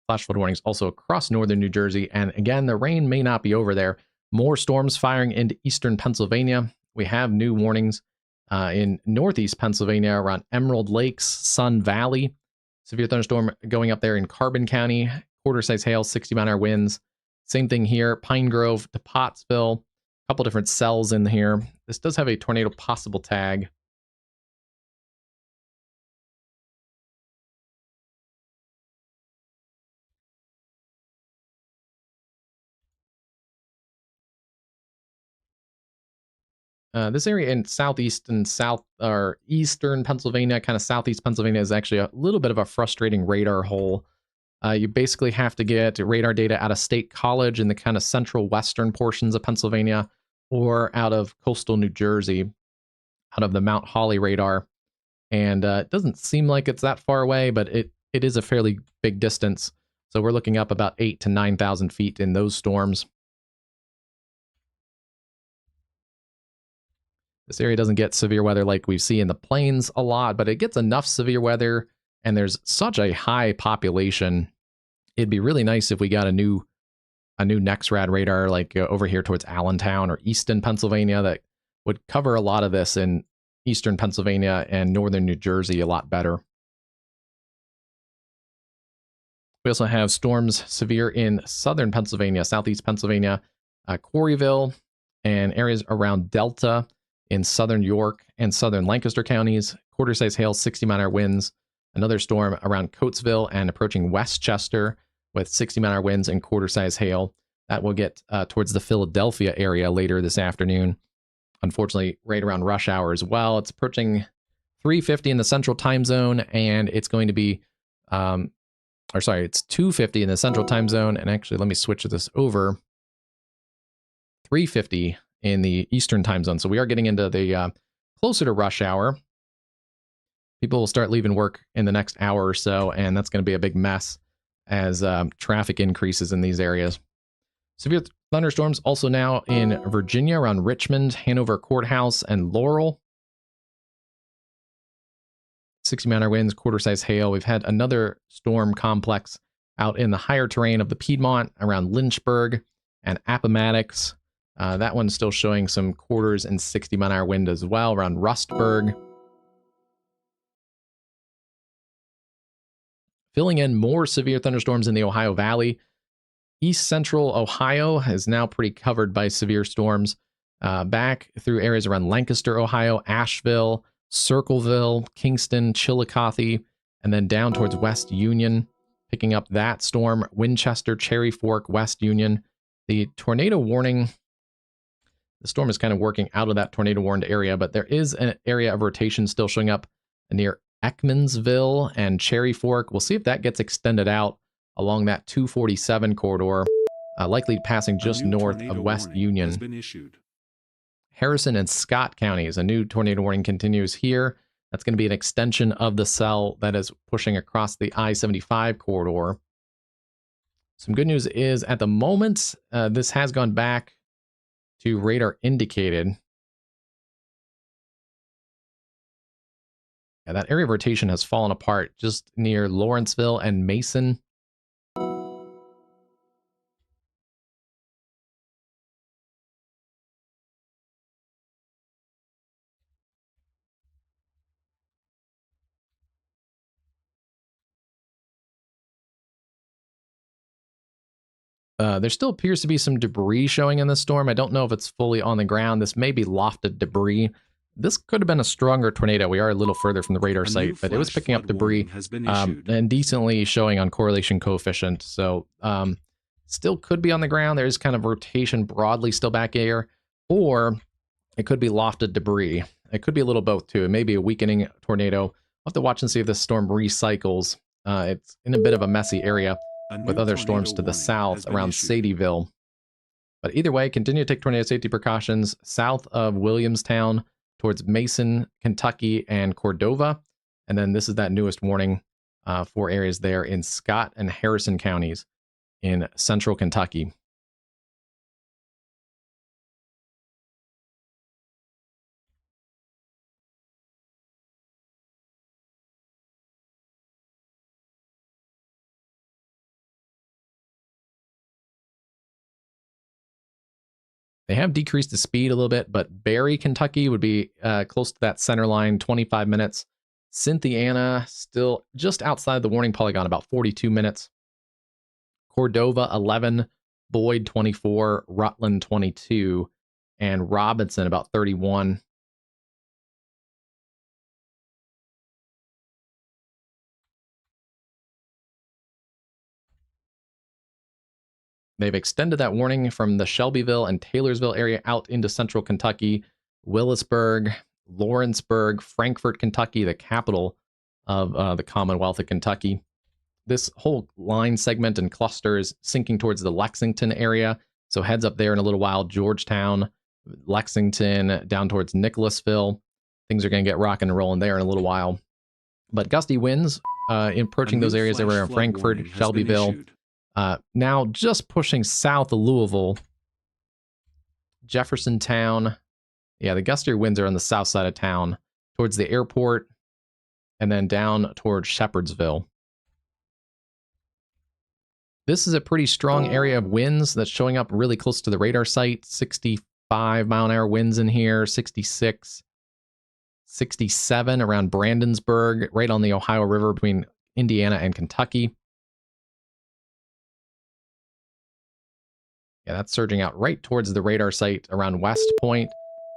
Flash flood warnings also across northern New Jersey, and again, the rain may not be over there. More storms firing into eastern Pennsylvania. We have new warnings in northeast Pennsylvania around Emerald Lakes, Sun Valley. Severe thunderstorm going up there in Carbon County, quarter-size hail, 60-mile-an-hour winds. Same thing here, Pine Grove to Pottsville. A couple different cells in here. This does have a tornado possible tag. This area in southeast and south or eastern Pennsylvania, kind of southeast Pennsylvania, is actually a little bit of a frustrating radar hole. You basically have to get radar data out of State College in the kind of central western portions of Pennsylvania, or out of coastal New Jersey, out of the Mount Holly radar. And it doesn't seem like it's that far away, but it is a fairly big distance. So we're looking up about 8,000 to 9,000 feet in those storms. This area doesn't get severe weather like we see in the plains a lot, but it gets enough severe weather, and there's such a high population. It'd be really nice if we got a new NEXRAD radar like over here towards Allentown or Easton, Pennsylvania, that would cover a lot of this in eastern Pennsylvania and northern New Jersey a lot better. We also have storms severe in southern Pennsylvania, southeast Pennsylvania, Quarryville, and areas around Delta in southern York and southern Lancaster counties. Quarter-size hail, 60-mile-an-hour winds. Another storm around Coatesville and approaching Westchester with 60-mile-an-hour winds and quarter-size hail. That will get towards the Philadelphia area later this afternoon. Unfortunately, right around rush hour as well. It's approaching 3:50 in the central time zone, and it's going to be, it's 2:50 in the central time zone. And actually, let me switch this over. 3:50 in the eastern time zone. So we are getting into the closer to rush hour. People will start leaving work in the next hour or so, and that's going to be a big mess as traffic increases in these areas. Severe thunderstorms also now in Virginia around Richmond, Hanover Courthouse, and Laurel. 60-mile-an-hour winds, quarter-size hail. We've had another storm complex out in the higher terrain of the Piedmont around Lynchburg and Appomattox. That one's still showing some quarters and 60-mile-an-hour wind as well around Rustburg. Filling in more severe thunderstorms in the Ohio Valley. East central Ohio is now pretty covered by severe storms. Back through areas around Lancaster, Ohio, Asheville, Circleville, Kingston, Chillicothe, and then down towards West Union, picking up that storm. Winchester, Cherry Fork, West Union. The tornado warning, the storm is kind of working out of that tornado warned area, but there is an area of rotation still showing up near Ekmansville and Cherry Fork. We'll see if that gets extended out along that 247 corridor. likely passing A just new north of tornado West warning has Union. been issued. Harrison and Scott counties, a new tornado warning continues here. That's going to be an extension of the cell that is pushing across the I-75 corridor. Some good news is, at the moment, this has gone back to radar indicated. Yeah, that area of rotation has fallen apart just near Lawrenceville and Mason. There still appears to be some debris showing in this storm. I don't know if it's fully on the ground. This may be lofted debris. This could have been a stronger tornado. We are a little further from the radar A new site, but it was flash picking up flood debris warning has been issued. and decently showing on correlation coefficient. So still could be on the ground. There's kind of rotation broadly still back air, or it could be lofted debris. It could be a little both too. It may be a weakening tornado. We'll have to watch and see if this storm recycles. It's in a bit of a messy area A with new other tornado storms to the warning south has been around issued. Sadieville. But either way, continue to take tornado safety precautions south of Williamstown towards Mason, Kentucky, and Cordova. And then this is that newest warning for areas there in Scott and Harrison counties in central Kentucky. They have decreased the speed a little bit, but Barry, Kentucky would be close to that center line, 25 minutes. Cynthiana, still just outside the warning polygon, about 42 minutes. Cordova, 11. Boyd, 24. Rutland, 22. And Robinson, about 31. They've extended that warning from the Shelbyville and Taylorsville area out into central Kentucky, Willisburg, Lawrenceburg, Frankfort, Kentucky, the capital of the Commonwealth of Kentucky. This whole line segment and cluster is sinking towards the Lexington area. So heads up there in a little while, Georgetown, Lexington, down towards Nicholasville. Things are going to get rocking and rolling there in a little while. But gusty winds approaching those areas everywhere in Frankfort, Shelbyville. Now just pushing south of Louisville, Jeffersontown. Yeah, the gustier winds are on the south side of town towards the airport and then down towards Shepherdsville. This is a pretty strong area of winds that's showing up really close to the radar site. 65-mile-an-hour winds in here, 66, 67 around Brandonsburg, right on the Ohio River between Indiana and Kentucky. Yeah, that's surging out right towards the radar site around West Point.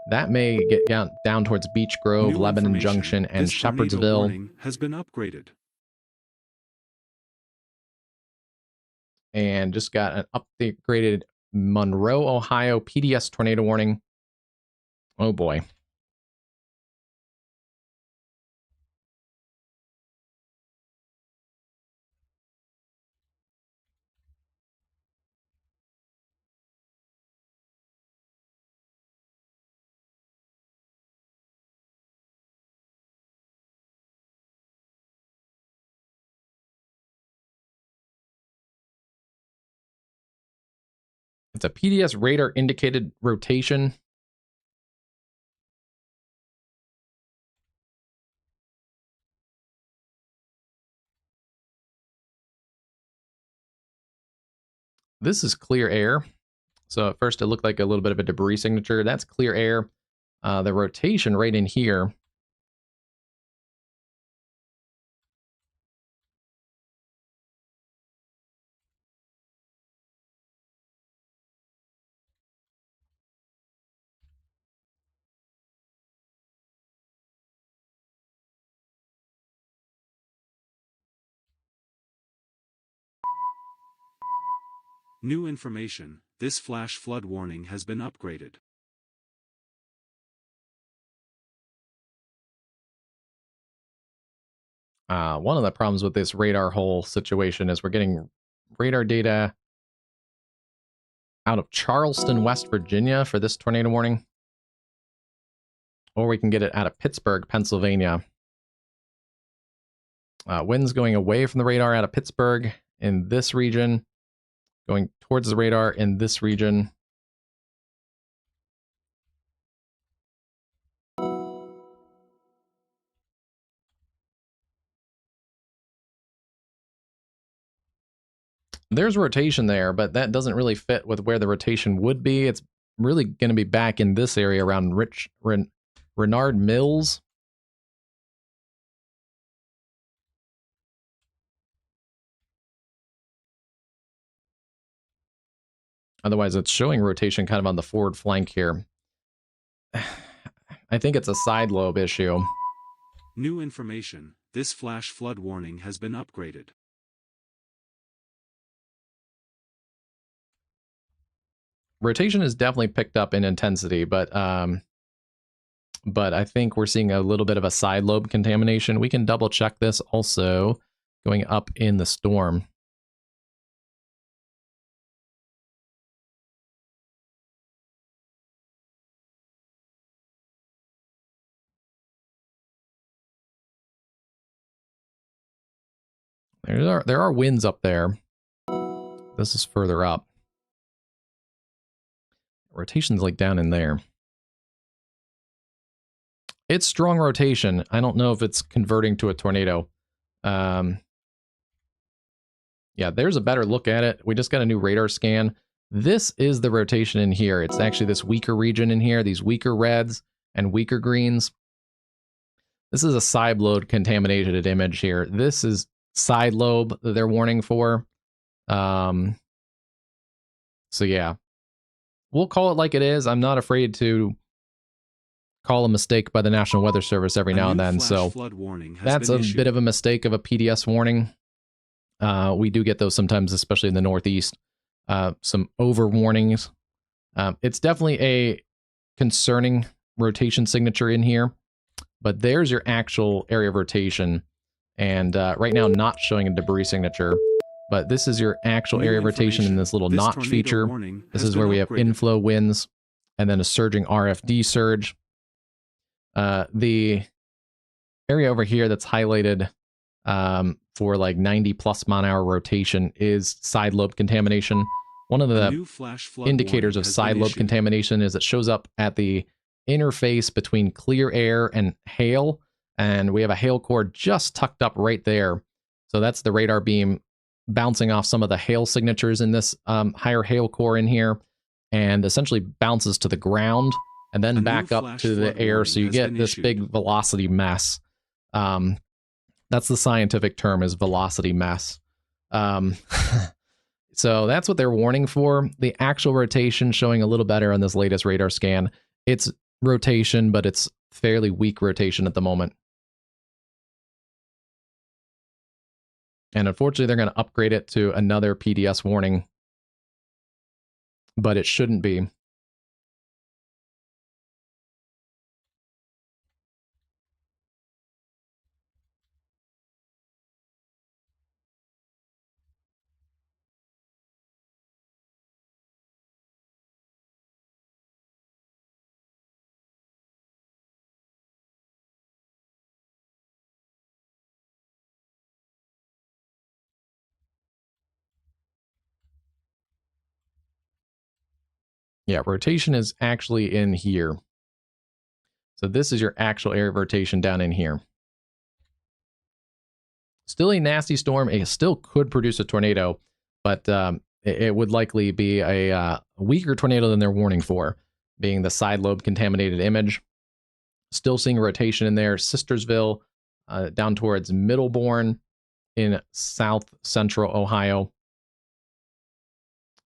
That may get down towards Beech Grove, New Lebanon information. Junction, and This tornado Shepherdsville. warning has been upgraded. And just got an upgraded Monroe, Ohio PDS tornado warning. Oh boy. It's a PDS radar indicated rotation. This is clear air. So at first it looked like a little bit of a debris signature. That's clear air. The rotation right in here. New information. This flash flood warning has been upgraded. One of the problems with this radar hole situation is we're getting radar data out of Charleston, West Virginia for this tornado warning. Or we can get it out of Pittsburgh, Pennsylvania. Winds going away from the radar out of Pittsburgh in this region, going towards the radar in this region. There's rotation there, but that doesn't really fit with where the rotation would be. It's really going to be back in this area around Renard Mills. Otherwise, it's showing rotation kind of on the forward flank here. I think it's a side lobe issue. New information. This flash flood warning has been upgraded. Rotation is definitely picked up in intensity, but I think we're seeing a little bit of a side lobe contamination. We can double check this also going up in the storm. There are winds up there. This is further up. Rotation's like down in there. It's strong rotation. I don't know if it's converting to a tornado. Yeah, there's a better look at it. We just got a new radar scan. This is the rotation in here. It's actually this weaker region in here, these weaker reds and weaker greens. This is a side lobe contaminated image here. This is side lobe that they're warning for. So yeah, we'll call it like it is. I'm not afraid to call a mistake by the National Weather Service every now and then. So that's a bit of a mistake of a PDS warning. We do get those sometimes, especially in the Northeast. Some over warnings. It's definitely a concerning rotation signature in here, but there's your actual area of rotation. And right now, not showing a debris signature, but this is your actual area of rotation in this little notch feature. This is where we have inflow winds and then a surging RFD surge. The area over here that's highlighted for like 90 plus mile-an-hour rotation is side lobe contamination. One of the indicators of side lobe contamination is it shows up at the interface between clear air and hail, and we have a hail core just tucked up right there. So that's the radar beam bouncing off some of the hail signatures in this higher hail core in here, and essentially bounces to the ground and then back up to the air, so you get this big velocity mess. That's the scientific term, is velocity mess. So that's what they're warning for. The actual rotation showing a little better on this latest radar scan. It's rotation, but it's fairly weak rotation at the moment. And unfortunately, they're going to upgrade it to another PDS warning, but it shouldn't be. Yeah, rotation is actually in here. So this is your actual area of rotation down in here. Still a nasty storm. It still could produce a tornado, but it would likely be a weaker tornado than they're warning for, being the side lobe contaminated image. Still seeing rotation in there. Sistersville down towards Middlebourne in south central Ohio.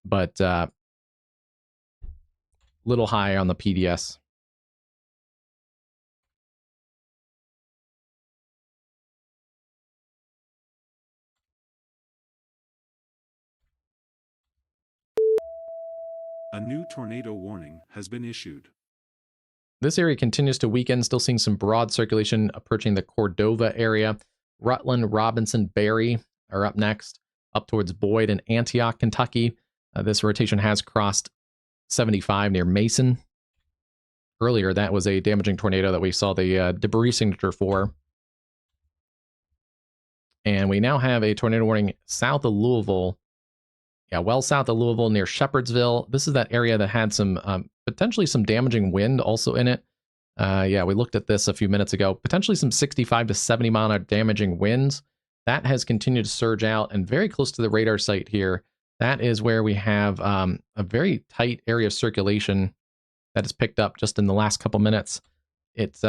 But little high on the PDS. A new tornado warning has been issued. This area continues to weaken, still seeing some broad circulation approaching the Cordova area. Rutland, Robinson, Berry are up next, up towards Boyd and Antioch, Kentucky. This rotation has crossed 75 near Mason. Earlier, that was a damaging tornado that we saw the debris signature for. And we now have a tornado warning south of Louisville. Yeah, well south of Louisville near Shepherdsville. This is that area that had some potentially some damaging wind also in it. Yeah, we looked at this a few minutes ago. Potentially some 65 to 70 mile an hour damaging winds. That has continued to surge out and very close to the radar site here. That is where we have a very tight area of circulation that is picked up just in the last couple minutes. It's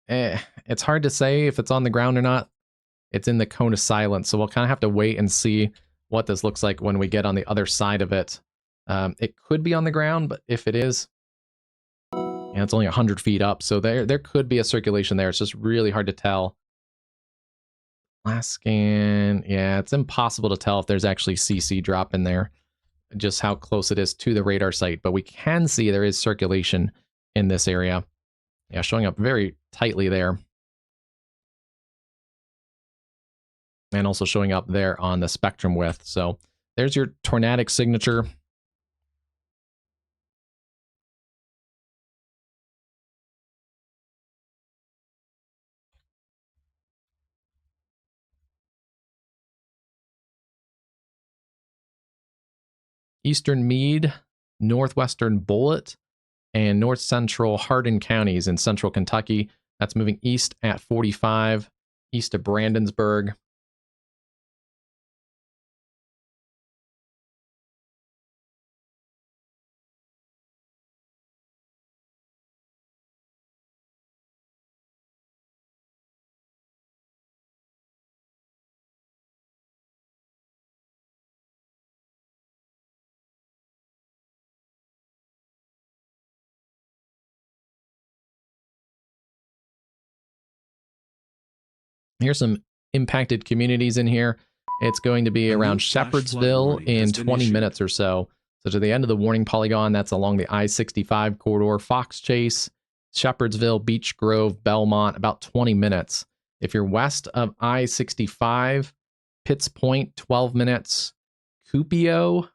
it's hard to say if it's on the ground or not. It's in the cone of silence, so we'll kind of have to wait and see what this looks like when we get on the other side of it. It could be on the ground, but if it is, yeah, it's only 100 feet up, so there could be a circulation there. It's just really hard to tell. Last scan, yeah, it's impossible to tell if there's actually CC drop in there, just how close it is to the radar site, but we can see there is circulation in this area. Yeah, showing up very tightly there. And also showing up there on the spectrum width. So there's your tornadic signature. Eastern Meade, northwestern Bullitt, and north central Hardin counties in central Kentucky. That's moving east at 45, east of Brandonsburg. Here's some impacted communities in here. It's going to be around Shepherdsville in 20 minutes or so. So to the end of the warning polygon, that's along the I-65 corridor, Fox Chase, Shepherdsville, Beech Grove, Belmont, about 20 minutes. If you're west of I-65, Pitts Point, 12 minutes, Cupio,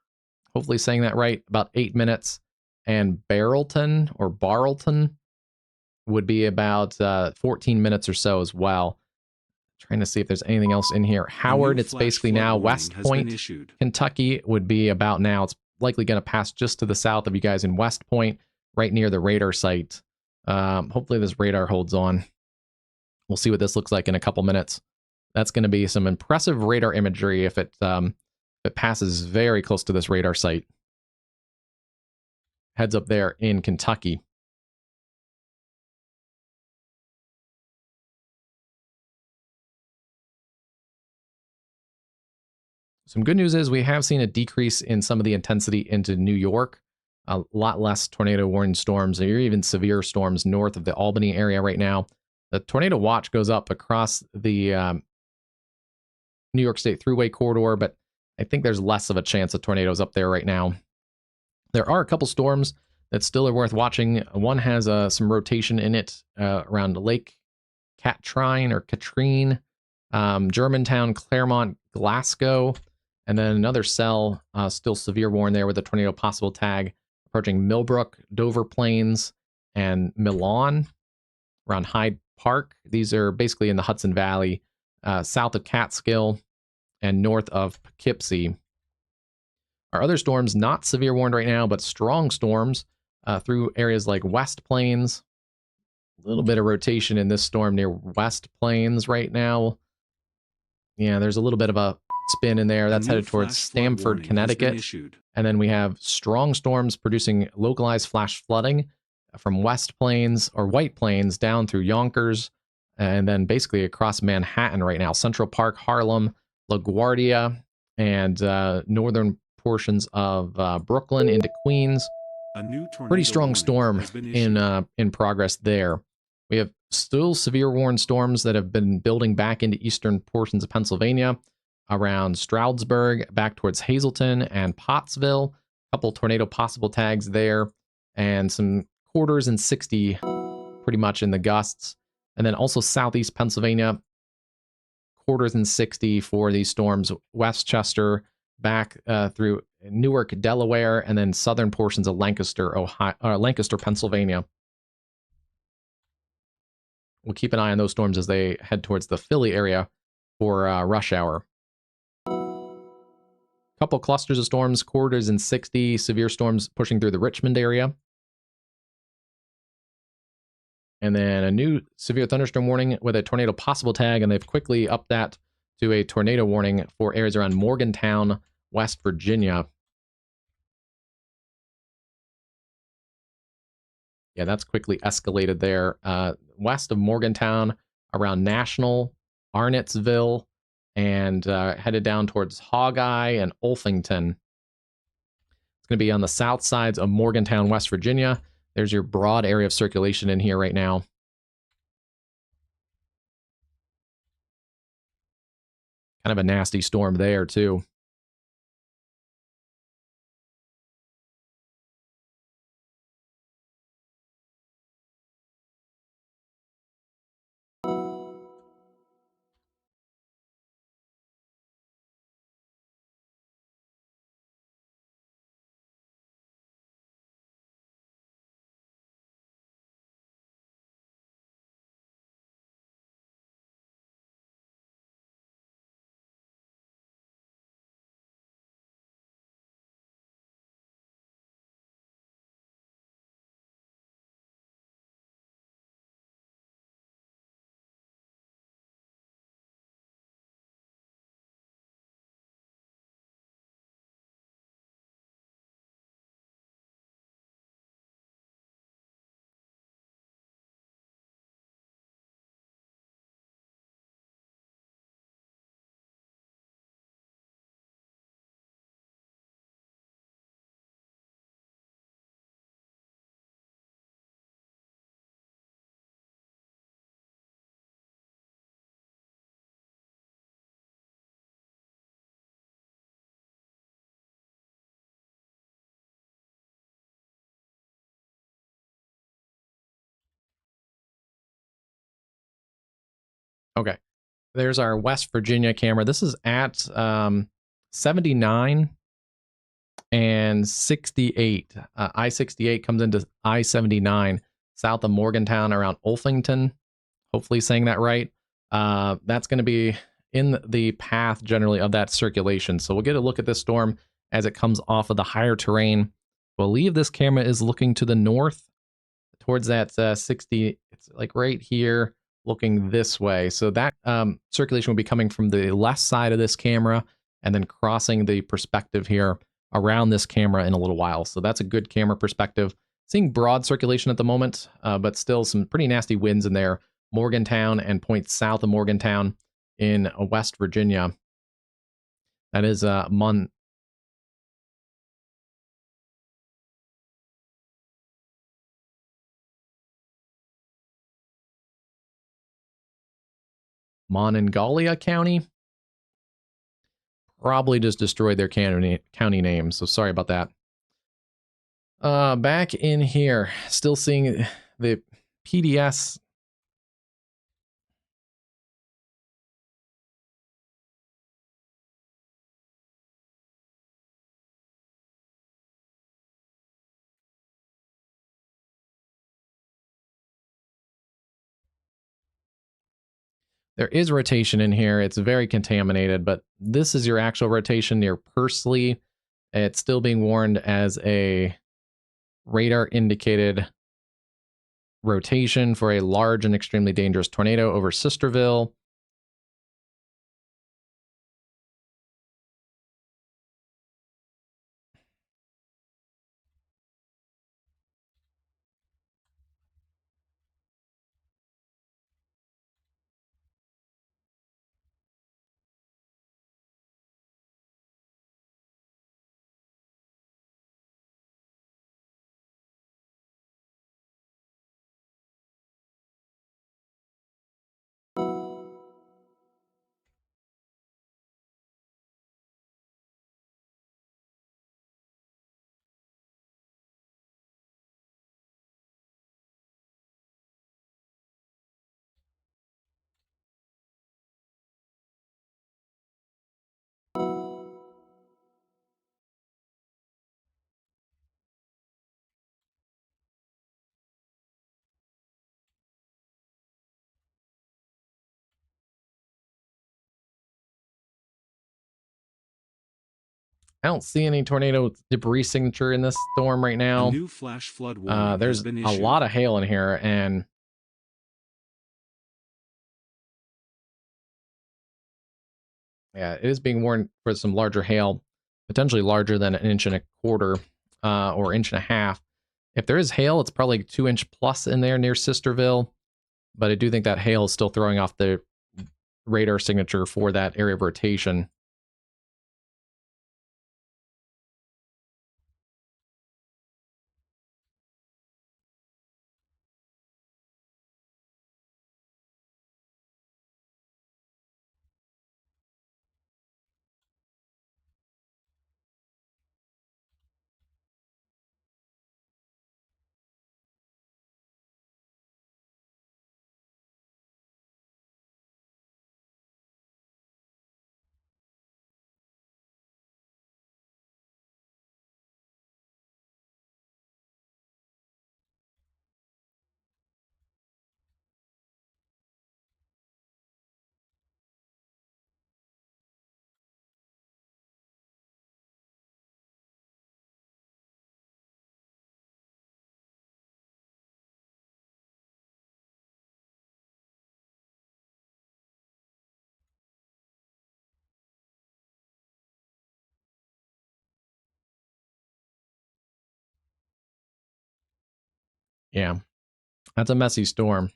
hopefully saying that right, about 8 minutes, and Barrelton or Barleton would be about 14 minutes or so as well. Trying to see if there's anything else in here. Howard, it's basically now West Point, Kentucky would be about now. It's likely going to pass just to the south of you guys in West Point, right near the radar site. Hopefully this radar holds on. We'll see what this looks like in a couple minutes. That's going to be some impressive radar imagery if it passes very close to this radar site. Heads up there in Kentucky. Some good news is we have seen a decrease in some of the intensity into New York. A lot less tornado warning storms, or even severe storms north of the Albany area right now. The tornado watch goes up across the New York State Thruway corridor, but I think there's less of a chance of tornadoes up there right now. There are a couple storms that still are worth watching. One has some rotation in it around Lake Katrine or Katrine, Germantown, Claremont, Glasgow. And then another cell, still severe warn there with a tornado possible tag approaching Millbrook, Dover Plains, and Milan around Hyde Park. These are basically in the Hudson Valley, south of Catskill and north of Poughkeepsie. Our other storms, not severe warned right now, but strong storms through areas like West Plains. A little bit of rotation in this storm near West Plains right now. Yeah, there's a little bit of a spin in there. That's headed towards Stamford, Connecticut. And then we have strong storms producing localized flash flooding from West Plains or White Plains down through Yonkers, and then basically across Manhattan right now. Central Park, Harlem, LaGuardia, and northern portions of Brooklyn into Queens. Pretty strong storm in progress there. We have still severe warned storms that have been building back into eastern portions of Pennsylvania, around Stroudsburg, back towards Hazleton and Pottsville. A couple tornado possible tags there, and some quarters and 60 pretty much in the gusts. And then also southeast Pennsylvania, quarters and 60 for these storms. Westchester back through Newark, Delaware, and then southern portions of Lancaster, Lancaster, Pennsylvania. We'll keep an eye on those storms as they head towards the Philly area for rush hour. Couple clusters of storms, quarters and 60, severe storms pushing through the Richmond area. And then a new severe thunderstorm warning with a tornado possible tag, and they've quickly upped that to a tornado warning for areas around Morgantown, West Virginia. Yeah, that's quickly escalated there. West of Morgantown, around National, Arnottsville, and headed down towards Hawkeye and Olfington. It's going to be on the south sides of Morgantown, West Virginia. There's your broad area of circulation in here right now. Kind of a nasty storm there, too. Okay, there's our West Virginia camera. This is at 79 and 68. I-68 comes into I-79 south of Morgantown around Olfington. Hopefully saying that right. That's going to be in the path generally of that circulation. So we'll get a look at this storm as it comes off of the higher terrain. I believe this camera is looking to the north towards that 60. It's like right here looking this way. So that circulation will be coming from the left side of this camera and then crossing the perspective here around this camera in a little while. So that's a good camera perspective. Seeing broad circulation at the moment, but still some pretty nasty winds in there. Morgantown and points south of Morgantown in West Virginia. That is Monongalia County. Probably just destroyed their county name, so sorry about that. Back in here, still seeing the PDS. There is rotation in here. It's very contaminated, but this is your actual rotation near Pursley. It's still being warned as a radar indicated rotation for a large and extremely dangerous tornado over Sisterville. I don't see any tornado debris signature in this storm right A now. new flash flood warning There's has been a issued. lot of hail in here, and yeah, it is being warned for some larger hail, potentially larger than an inch and a quarter or inch and a half. If there is hail, it's probably 2-inch plus in there near Sisterville, but I do think that hail is still throwing off the radar signature for that area of rotation. Yeah, that's a messy storm.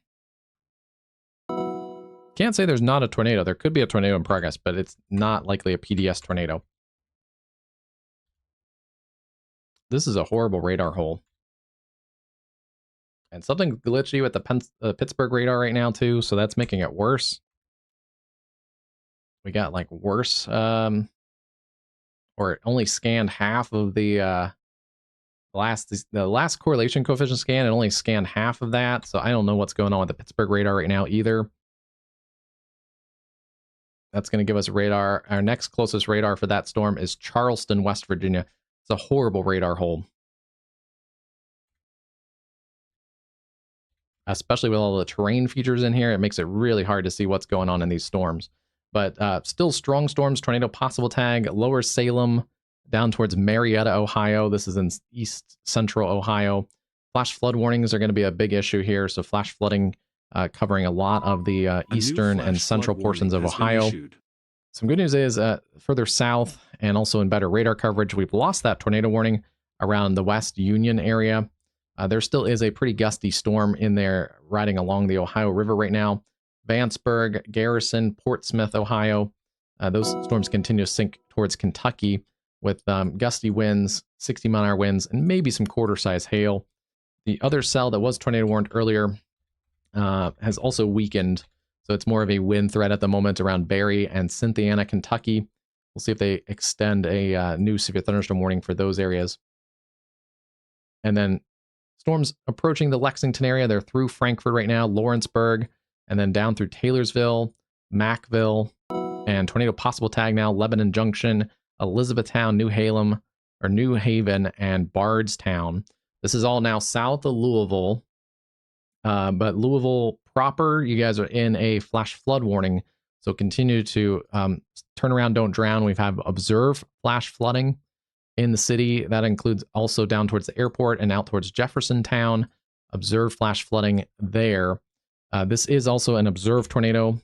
Can't say there's not a tornado. There could be a tornado in progress, but it's not likely a PDS tornado. This is a horrible radar hole. And something glitchy with the Pittsburgh radar right now, too, so that's making it worse. We got, like, worse, or it only scanned half of the last correlation coefficient scan. It only scanned half of that, so I don't know what's going on with the Pittsburgh radar right now, either. That's going to give us radar. Our next closest radar for that storm is Charleston, West Virginia. It's a horrible radar hole, especially with all the terrain features in here. It makes it really hard to see what's going on in these storms. But still strong storms, tornado possible tag, Lower Salem, down towards Marietta, Ohio. This is in east central Ohio. Flash flood warnings are going to be a big issue here. So flash flooding covering a lot of the eastern and central portions of Ohio. Some good news is further south and also in better radar coverage, we've lost that tornado warning around the West Union area. There still is a pretty gusty storm in there riding along the Ohio River right now. Vanceburg, Garrison, Portsmouth, Ohio. Those storms continue to sink towards Kentucky with gusty winds, 60-mile-an-hour winds, and maybe some quarter-size hail. The other cell that was tornado warned earlier has also weakened, so it's more of a wind threat at the moment around Barry and Cynthiana, Kentucky. We'll see if they extend a new severe thunderstorm warning for those areas. And then storms approaching the Lexington area. They're through Frankfort right now, Lawrenceburg, and then down through Taylorsville, Mackville, and tornado possible tag now, Lebanon Junction, Elizabethtown, New Haven, and Bardstown. This is all now south of Louisville. But Louisville proper, you guys are in a flash flood warning. So continue to turn around, don't drown. We've had observed flash flooding in the city. That includes also down towards the airport and out towards Jeffersontown. Observed flash flooding there. This is also an observed tornado.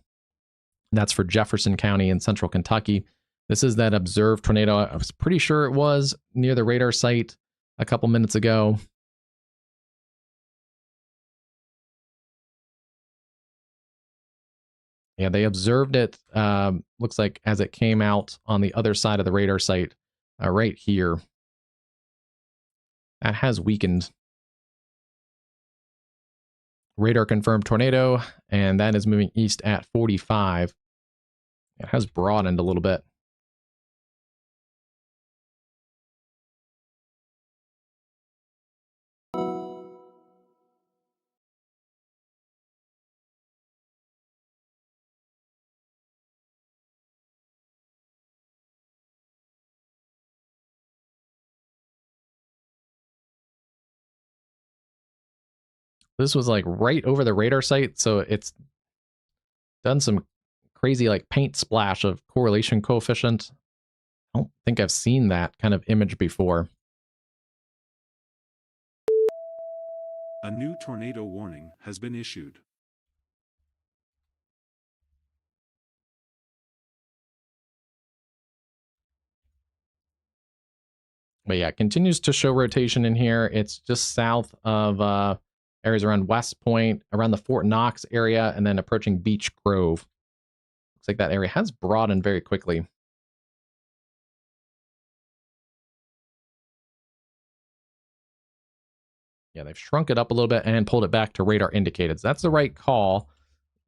That's for Jefferson County in central Kentucky. This is that observed tornado. I was pretty sure it was near the radar site a couple minutes ago. Yeah, they observed it, looks like, as it came out on the other side of the radar site, right here. That has weakened. Radar confirmed tornado, and that is moving east at 45. It has broadened a little bit. This was like right over the radar site, so it's done some crazy like paint splash of correlation coefficient I don't think I've seen that kind of image before. A new tornado warning has been issued. But yeah, it continues to show rotation in here. It's just south of areas around West Point, around the Fort Knox area, and then approaching Beech Grove. Looks like that area has broadened very quickly. Yeah, they've shrunk it up a little bit and pulled it back to radar indicated. So that's the right call.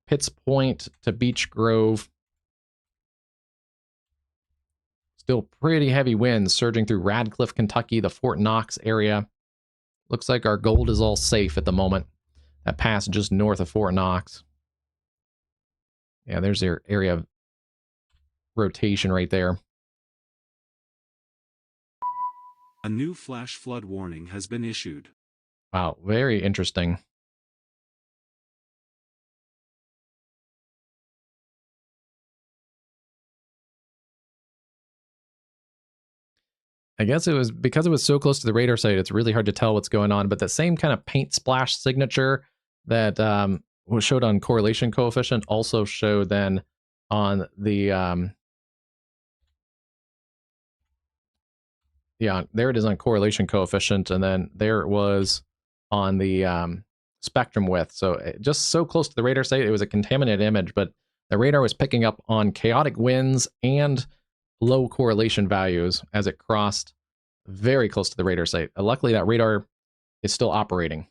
Pitts Point to Beech Grove. Still pretty heavy winds surging through Radcliffe, Kentucky, the Fort Knox area. Looks like our gold is all safe at the moment. That pass just north of Fort Knox. Yeah, there's their area of rotation right there. A new flash flood warning has been issued. Wow, very interesting. I guess it was because it was so close to the radar site, it's really hard to tell what's going on, but the same kind of paint splash signature that was showed on correlation coefficient also showed then on the yeah, there it is on correlation coefficient, and then there it was on the spectrum width. So just so close to the radar site, it was a contaminated image, but the radar was picking up on chaotic winds and low correlation values as it crossed very close to the radar site. Luckily, that radar is still operating.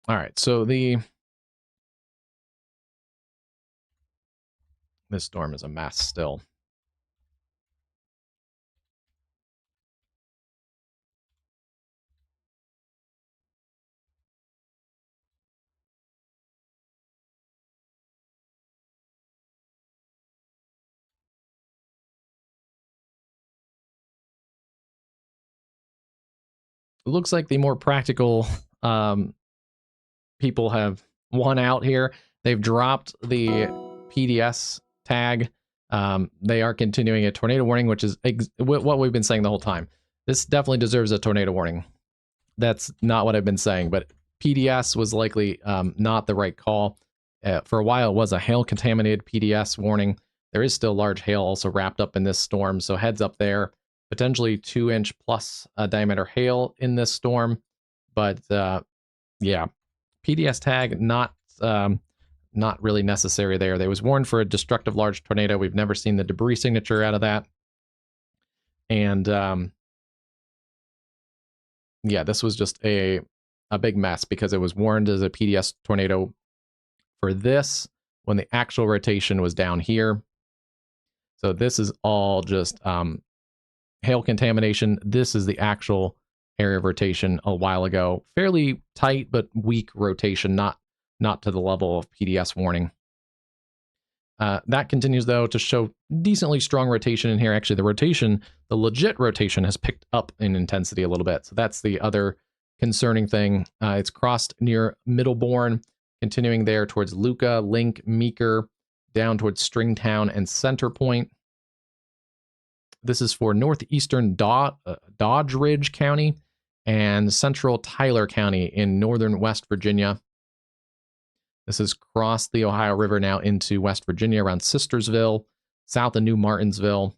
All right, so this storm is a mess still. It looks like the more practical people have won out here. They've dropped the PDS tag. They are continuing a tornado warning, which is what we've been saying the whole time. This definitely deserves a tornado warning. That's not what I've been saying, but PDS was likely not the right call. For a while, it was a hail-contaminated PDS warning. There is still large hail also wrapped up in this storm, so heads up there. Potentially 2-inch plus diameter hail in this storm, but yeah, PDS tag not really necessary there. They was warned for a destructive large tornado. We've never seen the debris signature out of that, and yeah, this was just a big mess because it was warned as a PDS tornado for this when the actual rotation was down here. So this is all just hail contamination. This is the actual area of rotation a while ago. Fairly tight but weak rotation, not to the level of PDS warning. That continues, though, to show decently strong rotation in here. Actually, the legit rotation has picked up in intensity a little bit. So that's the other concerning thing. It's crossed near Middlebourne, continuing there towards Luca, Link, Meeker, down towards Stringtown and Center Point. This is for northeastern Dodge Ridge County and central Tyler County in northern West Virginia. This has crossed the Ohio River now into West Virginia around Sistersville, south of New Martinsville,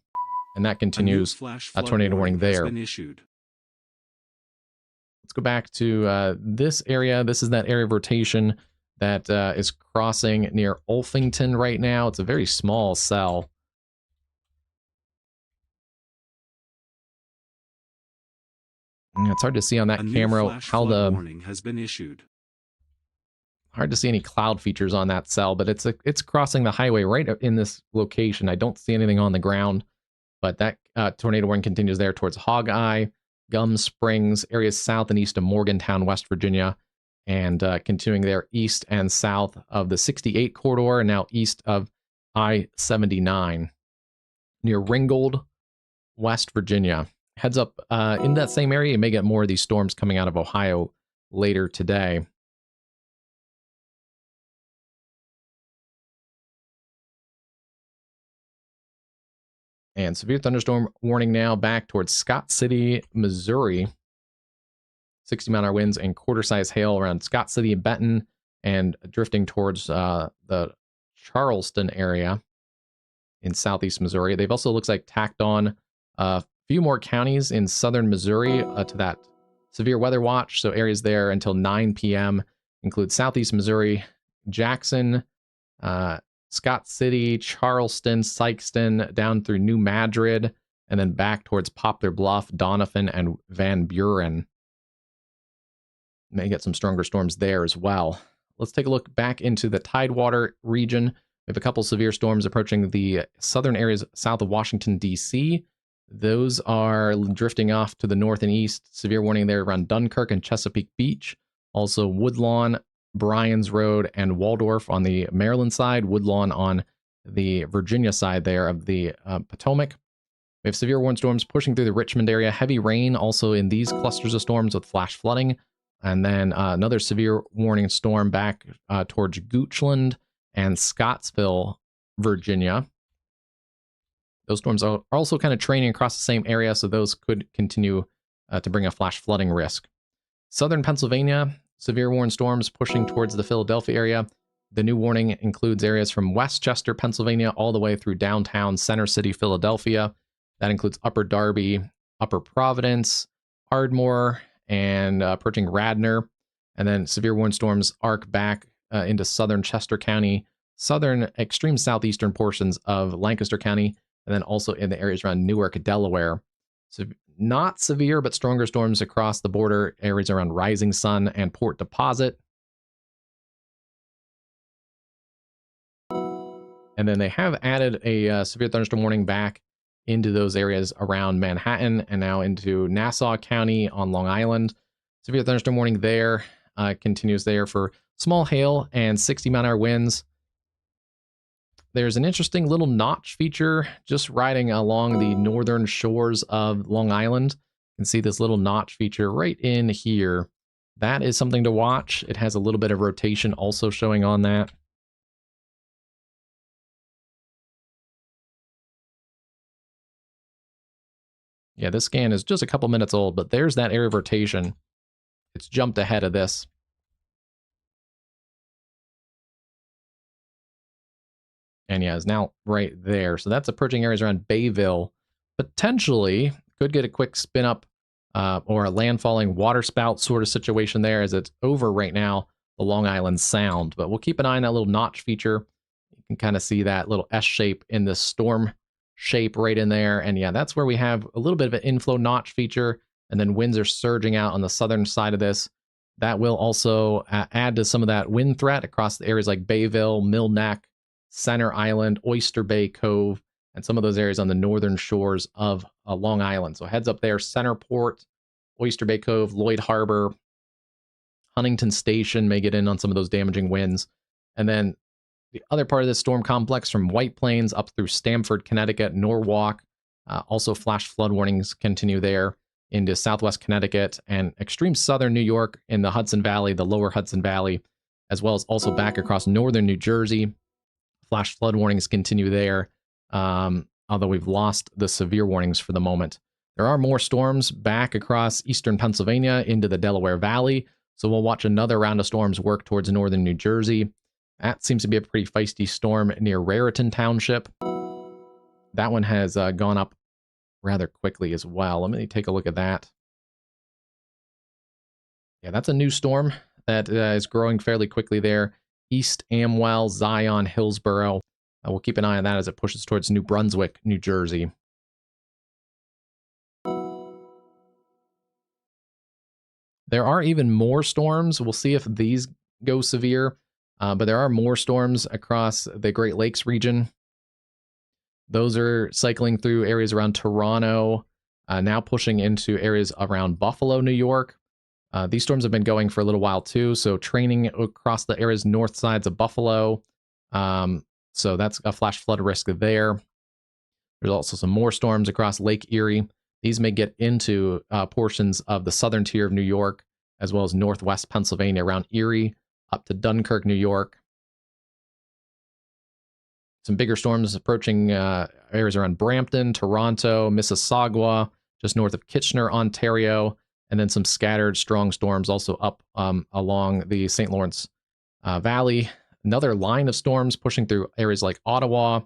and that continues a tornado warning there. Let's go back to this area. This is that area of rotation that is crossing near Olfington right now. It's a very small cell. It's hard to see on that A new camera flash how flood warning has been issued. hard to see any cloud features on that cell, but it's crossing the highway right in this location. I don't see anything on the ground, but that tornado warning continues there towards Hog Eye, Gum Springs, areas south and east of Morgantown, West Virginia, and continuing there east and south of the 68 corridor, and now east of I-79 near Ringgold, West Virginia. Heads up, in that same area, you may get more of these storms coming out of Ohio later today. And severe thunderstorm warning now back towards Scott City, Missouri. 60-mile-an-hour winds and quarter-size hail around Scott City and Benton, and drifting towards the Charleston area in southeast Missouri. They've also, looks like, tacked on a few more counties in southern Missouri to that severe weather watch. So areas there until 9 p.m. include southeast Missouri, Jackson, Scott City, Charleston, Sykeston, down through New Madrid, and then back towards Poplar Bluff, Doniphan, and Van Buren. May get some stronger storms there as well. Let's take a look back into the Tidewater region. We have a couple severe storms approaching the southern areas south of Washington, D.C. Those are drifting off to the north and east. Severe warning there around Dunkirk and Chesapeake Beach. Also Woodlawn, Bryan's Road, and Waldorf on the Maryland side. Woodlawn on the Virginia side there of the Potomac. We have severe warning storms pushing through the Richmond area. Heavy rain also in these clusters of storms with flash flooding. And then another severe warning storm back towards Goochland and Scottsville, Virginia. Those storms are also kind of training across the same area, so those could continue to bring a flash flooding risk. Southern Pennsylvania, severe warning storms pushing towards the Philadelphia area. The new warning includes areas from Westchester, Pennsylvania, all the way through downtown Center City, Philadelphia. That includes Upper Darby, Upper Providence, Ardmore, and approaching Radnor. And then severe warning storms arc back into southern Chester County, southern extreme southeastern portions of Lancaster County, and then also in the areas around Newark, Delaware. So not severe, but stronger storms across the border areas around Rising Sun and Port Deposit. And then they have added a severe thunderstorm warning back into those areas around Manhattan and now into Nassau County on Long Island. Severe thunderstorm warning there continues there for small hail and 60-mile-an-hour winds. There's an interesting little notch feature just riding along the northern shores of Long Island. You can see this little notch feature right in here. That is something to watch. It has a little bit of rotation also showing on that. Yeah, this scan is just a couple minutes old, but there's that area of rotation. It's jumped ahead of this. And yeah, it's now right there. So that's approaching areas around Bayville. Potentially could get a quick spin up or a landfalling waterspout sort of situation there as it's over right now, the Long Island Sound. But we'll keep an eye on that little notch feature. You can kind of see that little S shape in the storm shape right in there. And yeah, that's where we have a little bit of an inflow notch feature. And then winds are surging out on the southern side of this. That will also add to some of that wind threat across the areas like Bayville, Mill Neck, Center Island, Oyster Bay Cove, and some of those areas on the northern shores of Long Island. So heads up there, Centerport, Oyster Bay Cove, Lloyd Harbor, Huntington Station may get in on some of those damaging winds. And then the other part of this storm complex from White Plains up through Stamford, Connecticut, Norwalk. Also flash flood warnings continue there into southwest Connecticut and extreme southern New York in the Hudson Valley, the lower Hudson Valley, as well as also back across northern New Jersey. Flash flood warnings continue there, although we've lost the severe warnings for the moment. There are more storms back across eastern Pennsylvania into the Delaware Valley, so we'll watch another round of storms work towards northern New Jersey. That seems to be a pretty feisty storm near Raritan Township. That one has gone up rather quickly as well. Let me take a look at that. Yeah, that's a new storm that is growing fairly quickly there. East Amwell, Zion, Hillsborough. We'll keep an eye on that as it pushes towards New Brunswick, New Jersey. There are even more storms. We'll see if these go severe, but there are more storms across the Great Lakes region. Those are cycling through areas around Toronto, now pushing into areas around Buffalo, New York. These storms have been going for a little while too, so training across the areas north sides of Buffalo. So that's a flash flood risk there. There's also some more storms across Lake Erie. These may get into portions of the southern tier of New York, as well as northwest Pennsylvania around Erie, up to Dunkirk, New York. Some bigger storms approaching areas around Brampton, Toronto, Mississauga, just north of Kitchener, Ontario, and then some scattered strong storms also up along the St. Lawrence Valley. Another line of storms pushing through areas like Ottawa,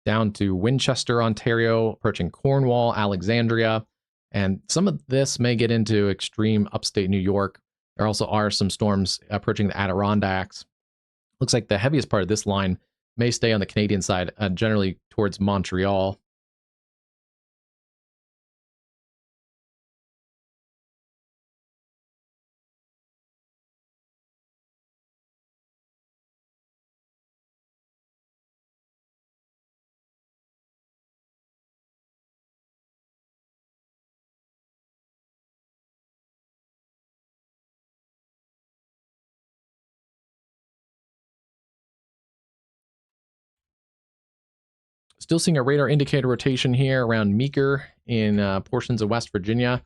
down to Winchester, Ontario, approaching Cornwall, Alexandria, and some of this may get into extreme upstate New York. There also are some storms approaching the Adirondacks. Looks like the heaviest part of this line may stay on the Canadian side, generally towards Montreal. Still seeing a radar indicator rotation here around Meeker in portions of West Virginia.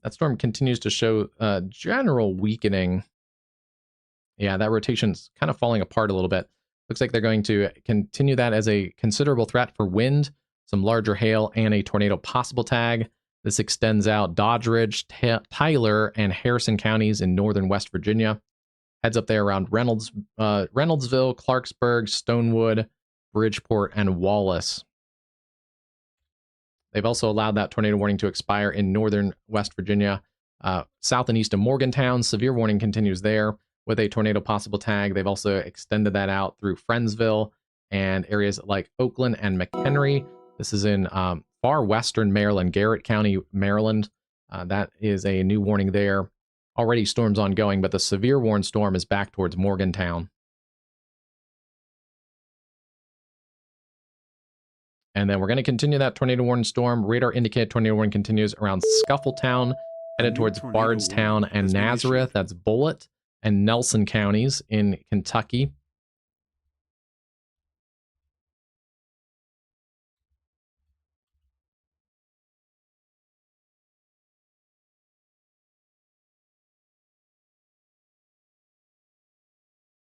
That storm continues to show general weakening. Yeah, that rotation's kind of falling apart a little bit. Looks like they're going to continue that as a considerable threat for wind, some larger hail, and a tornado possible tag. This extends out Doddridge, Tyler, and Harrison counties in northern West Virginia. Heads up there around Reynoldsville, Clarksburg, Stonewood, Bridgeport, and Wallace. They've also allowed that tornado warning to expire in northern West Virginia. South and east of Morgantown, severe warning continues there with a tornado possible tag. They've also extended that out through Friendsville and areas like Oakland and McHenry. This is in far western Maryland, Garrett County, Maryland. That is a new warning there. Already storms ongoing, but the severe warned storm is back towards Morgantown. And then we're going to continue that tornado warning storm. Radar indicated tornado warning continues around Scuffletown, headed towards Bardstown and Nazareth. That's Bullitt and Nelson counties in Kentucky.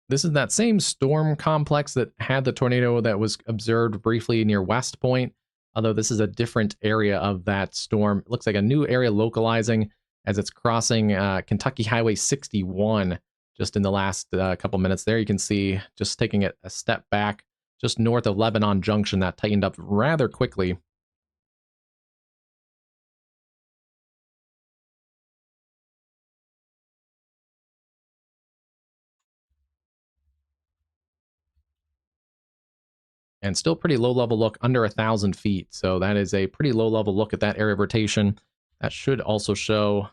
This is that same storm complex that had the tornado that was observed briefly near West Point, although this is a different area of that storm. It looks like a new area localizing as it's crossing Kentucky Highway 61 just in the last couple minutes there. You can see just taking it a step back just north of Lebanon Junction. That tightened up rather quickly. And still pretty low level look, under 1,000 feet. So that is a pretty low level look at that area of rotation. That should also show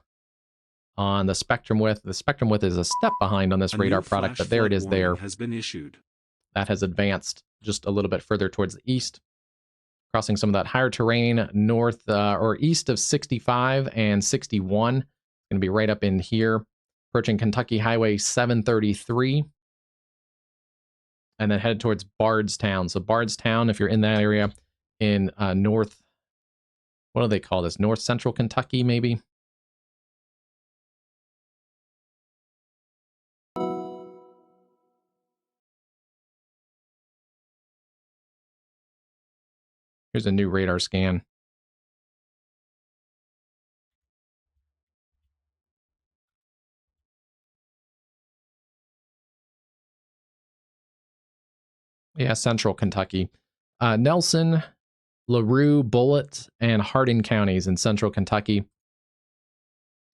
on the spectrum width. The spectrum width is a step behind on this radar product, but there it is there. Has been issued. That has advanced just a little bit further towards the east, crossing some of that higher terrain north or east of 65 and 61. It's going to be right up in here, approaching Kentucky Highway 733. And then headed towards Bardstown. So Bardstown, if you're in that area in north, what do they call this? North central Kentucky, maybe? Here's a new radar scan. Yeah, central Kentucky. Nelson, LaRue, Bullitt, and Hardin counties in central Kentucky.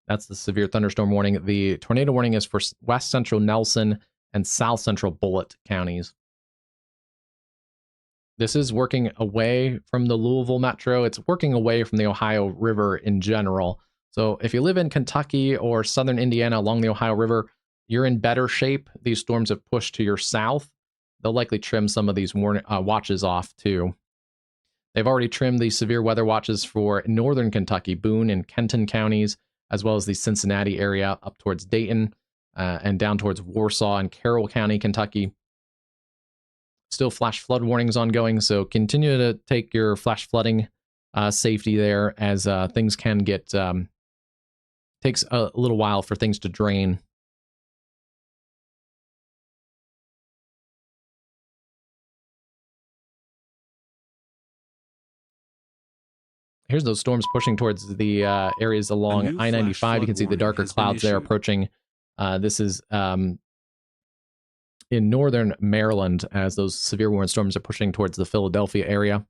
That's the severe thunderstorm warning. The tornado warning is for west central Nelson and south central Bullitt counties. This is working away from the Louisville metro. It's working away from the Ohio River in general. So if you live in Kentucky or southern Indiana along the Ohio River, you're in better shape. These storms have pushed to your south. They'll likely trim some of these watches off too. They've already trimmed the severe weather watches for northern Kentucky, Boone and Kenton counties, as well as the Cincinnati area up towards Dayton and down towards Warsaw and Carroll County, Kentucky. Still flash flood warnings ongoing, so continue to take your flash flooding safety there, as things can get takes a little while for things to drain. Here's those storms pushing towards the areas along I-95. You can see the darker clouds there approaching. This is in northern Maryland, as those severe warning storms are pushing towards the Philadelphia area.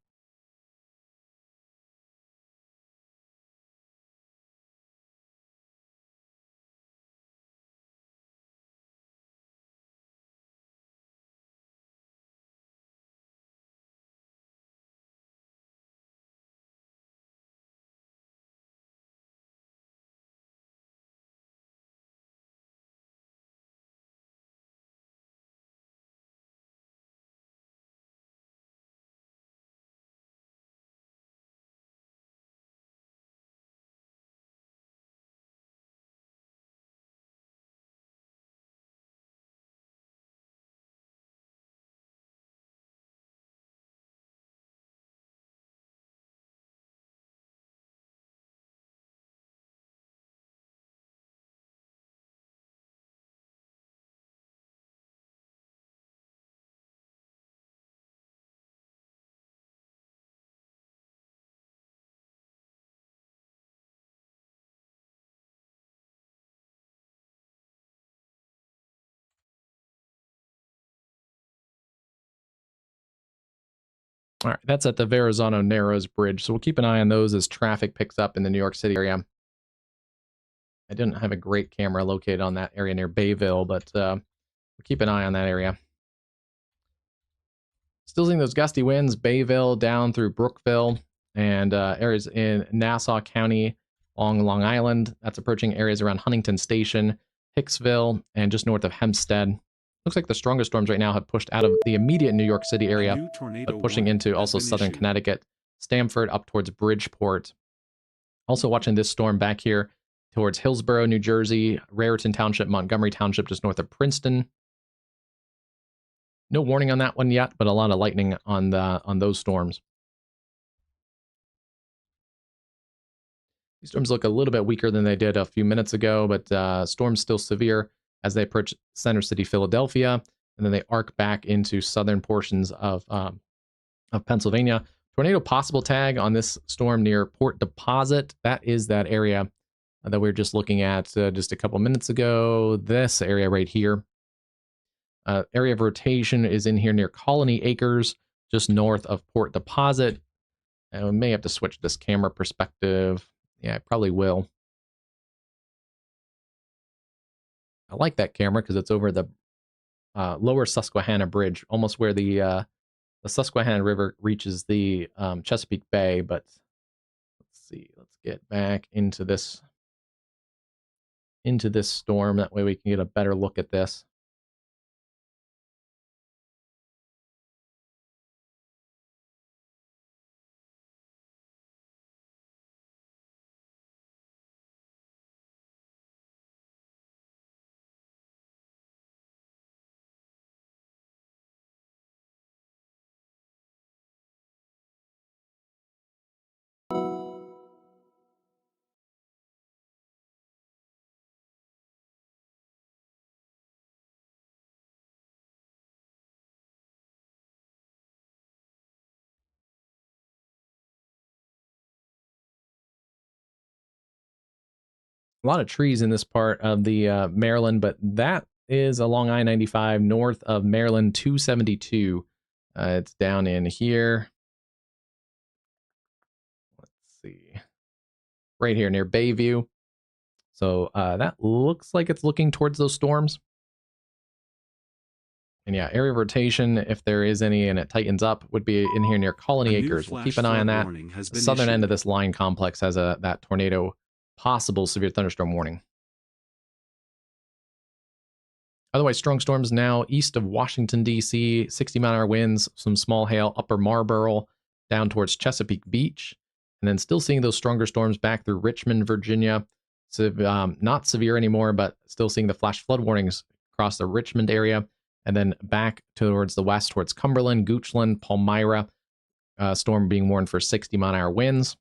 All right, that's at the Verrazano Narrows Bridge, so we'll keep an eye on those as traffic picks up in the New York City area. I didn't have a great camera located on that area near Bayville, but we'll keep an eye on that area. Still seeing those gusty winds, Bayville down through Brookville, and areas in Nassau County along Long Island. That's approaching areas around Huntington Station, Hicksville, and just north of Hempstead. Looks like the strongest storms right now have pushed out of the immediate New York City area, but pushing into also southern Connecticut, Stamford up towards Bridgeport. Also watching this storm back here towards Hillsborough, New Jersey, Raritan Township, Montgomery Township, just north of Princeton. No warning on that one yet, but a lot of lightning on those storms. These storms look a little bit weaker than they did a few minutes ago, but storms still severe as they approach Center City, Philadelphia, and then they arc back into southern portions of Pennsylvania. Tornado possible tag on this storm near Port Deposit. That is that area that we were just looking at just a couple minutes ago. This area right here. Area of rotation is in here near Colony Acres, just north of Port Deposit. And we may have to switch this camera perspective. Yeah, I probably will. I like that camera because it's over the lower Susquehanna Bridge, almost where the Susquehanna River reaches the Chesapeake Bay. But let's see, let's get back into this storm. That way we can get a better look at this. A lot of trees in this part of the Maryland, but that is along I-95 north of Maryland 272. It's down in here. Let's see. Right here near Bayview. So that looks like it's looking towards those storms. And yeah, area of rotation, if there is any and it tightens up, would be in here near Colony Acres. We'll keep an eye on that. The southern end of this line complex has that tornado possible severe thunderstorm warning. Otherwise, strong storms now east of Washington, D.C., 60-mile-an-hour winds, some small hail upper Marlboro, down towards Chesapeake Beach, and then still seeing those stronger storms back through Richmond, Virginia. So, not severe anymore, but still seeing the flash flood warnings across the Richmond area, and then back towards the west, towards Cumberland, Goochland, Palmyra, storm being warned for 60-mile-an-hour winds.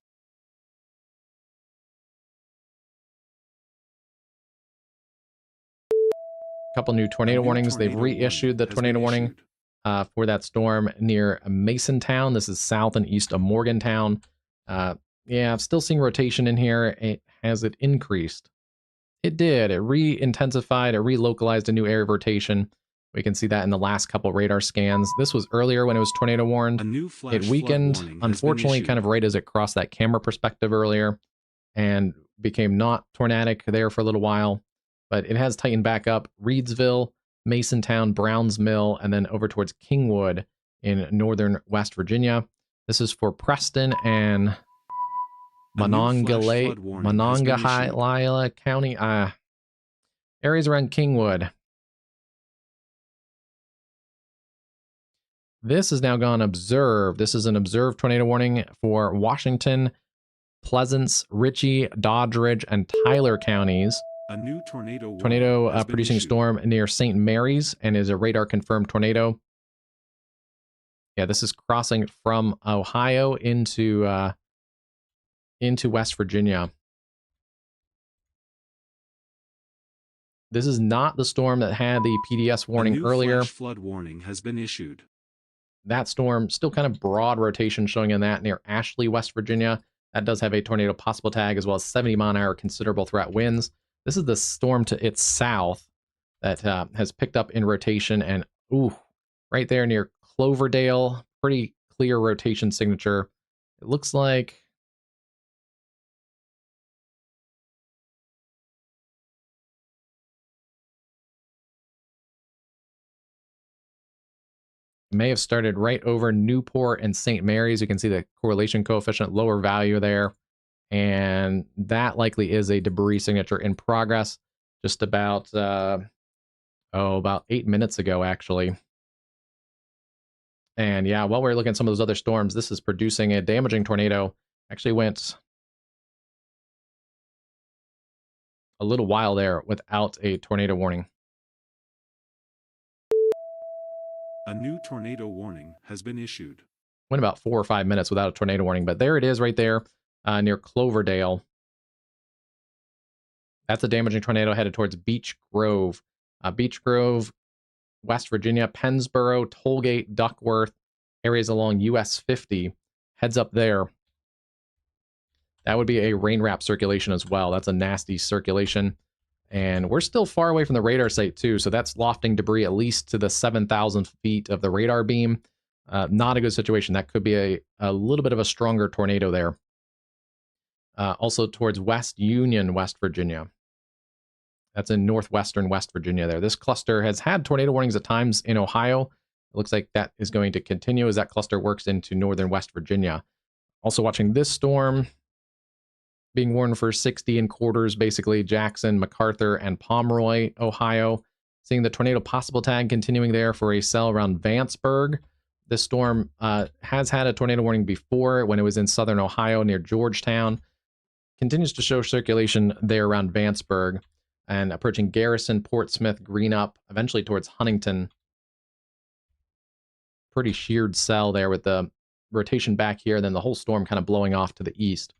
Couple new tornado warnings. They've reissued the tornado warning for that storm near Masontown. This is south and east of Morgantown. Yeah, I'm still seeing rotation in here. Has it increased? It did. It re-intensified. It relocalized a new area of rotation. We can see that in the last couple radar scans. This was earlier when it was tornado warned. It weakened, unfortunately, kind of right as it crossed that camera perspective earlier, and became not tornadic there for a little while. But it has tightened back up. Reedsville, Masontown, Browns Mill, and then over towards Kingwood in northern West Virginia. This is for Preston and Monongahela County. Areas around Kingwood. This has now gone observed. This is an observed tornado warning for Washington, Pleasance, Ritchie, Doddridge, and Tyler counties. A new tornado producing storm near St. Mary's and is a radar confirmed tornado. Yeah, this is crossing from Ohio into West Virginia. This is not the storm that had the PDS warning earlier. Flash flood warning has been issued. That storm still kind of broad rotation showing in that near Ashley, West Virginia. That does have a tornado possible tag as well as 70-mile-an-hour considerable threat winds. This is the storm to its south that has picked up in rotation, and right there near Cloverdale, pretty clear rotation signature. It looks like it may have started right over Newport and St. Mary's. You can see the correlation coefficient, lower value there. And that likely is a debris signature in progress just about, about 8 minutes ago, actually. And yeah, while we're looking at some of those other storms, this is producing a damaging tornado. Actually went a little while there without a tornado warning. A new tornado warning has been issued. Went about 4 or 5 minutes without a tornado warning, but there it is right there. Near Cloverdale. That's a damaging tornado headed towards Beech Grove. Beech Grove, West Virginia, Pennsboro, Tollgate, Duckworth, areas along US 50. Heads up there. That would be a rain wrap circulation as well. That's a nasty circulation. And we're still far away from the radar site too, so that's lofting debris at least to the 7,000 feet of the radar beam. Not a good situation. That could be a little bit of a stronger tornado there. Also towards West Union, West Virginia. That's in northwestern West Virginia there. This cluster has had tornado warnings at times in Ohio. It looks like that is going to continue as that cluster works into northern West Virginia. Also watching this storm being warned for 60 and quarters, basically Jackson, MacArthur, and Pomeroy, Ohio. Seeing the tornado possible tag continuing there for a cell around Vanceburg. This storm has had a tornado warning before when it was in southern Ohio near Georgetown. Continues to show circulation there around Vanceburg and approaching Garrison, Portsmouth, Greenup, eventually towards Huntington. Pretty sheared cell there with the rotation back here, then the whole storm kind of blowing off to the east.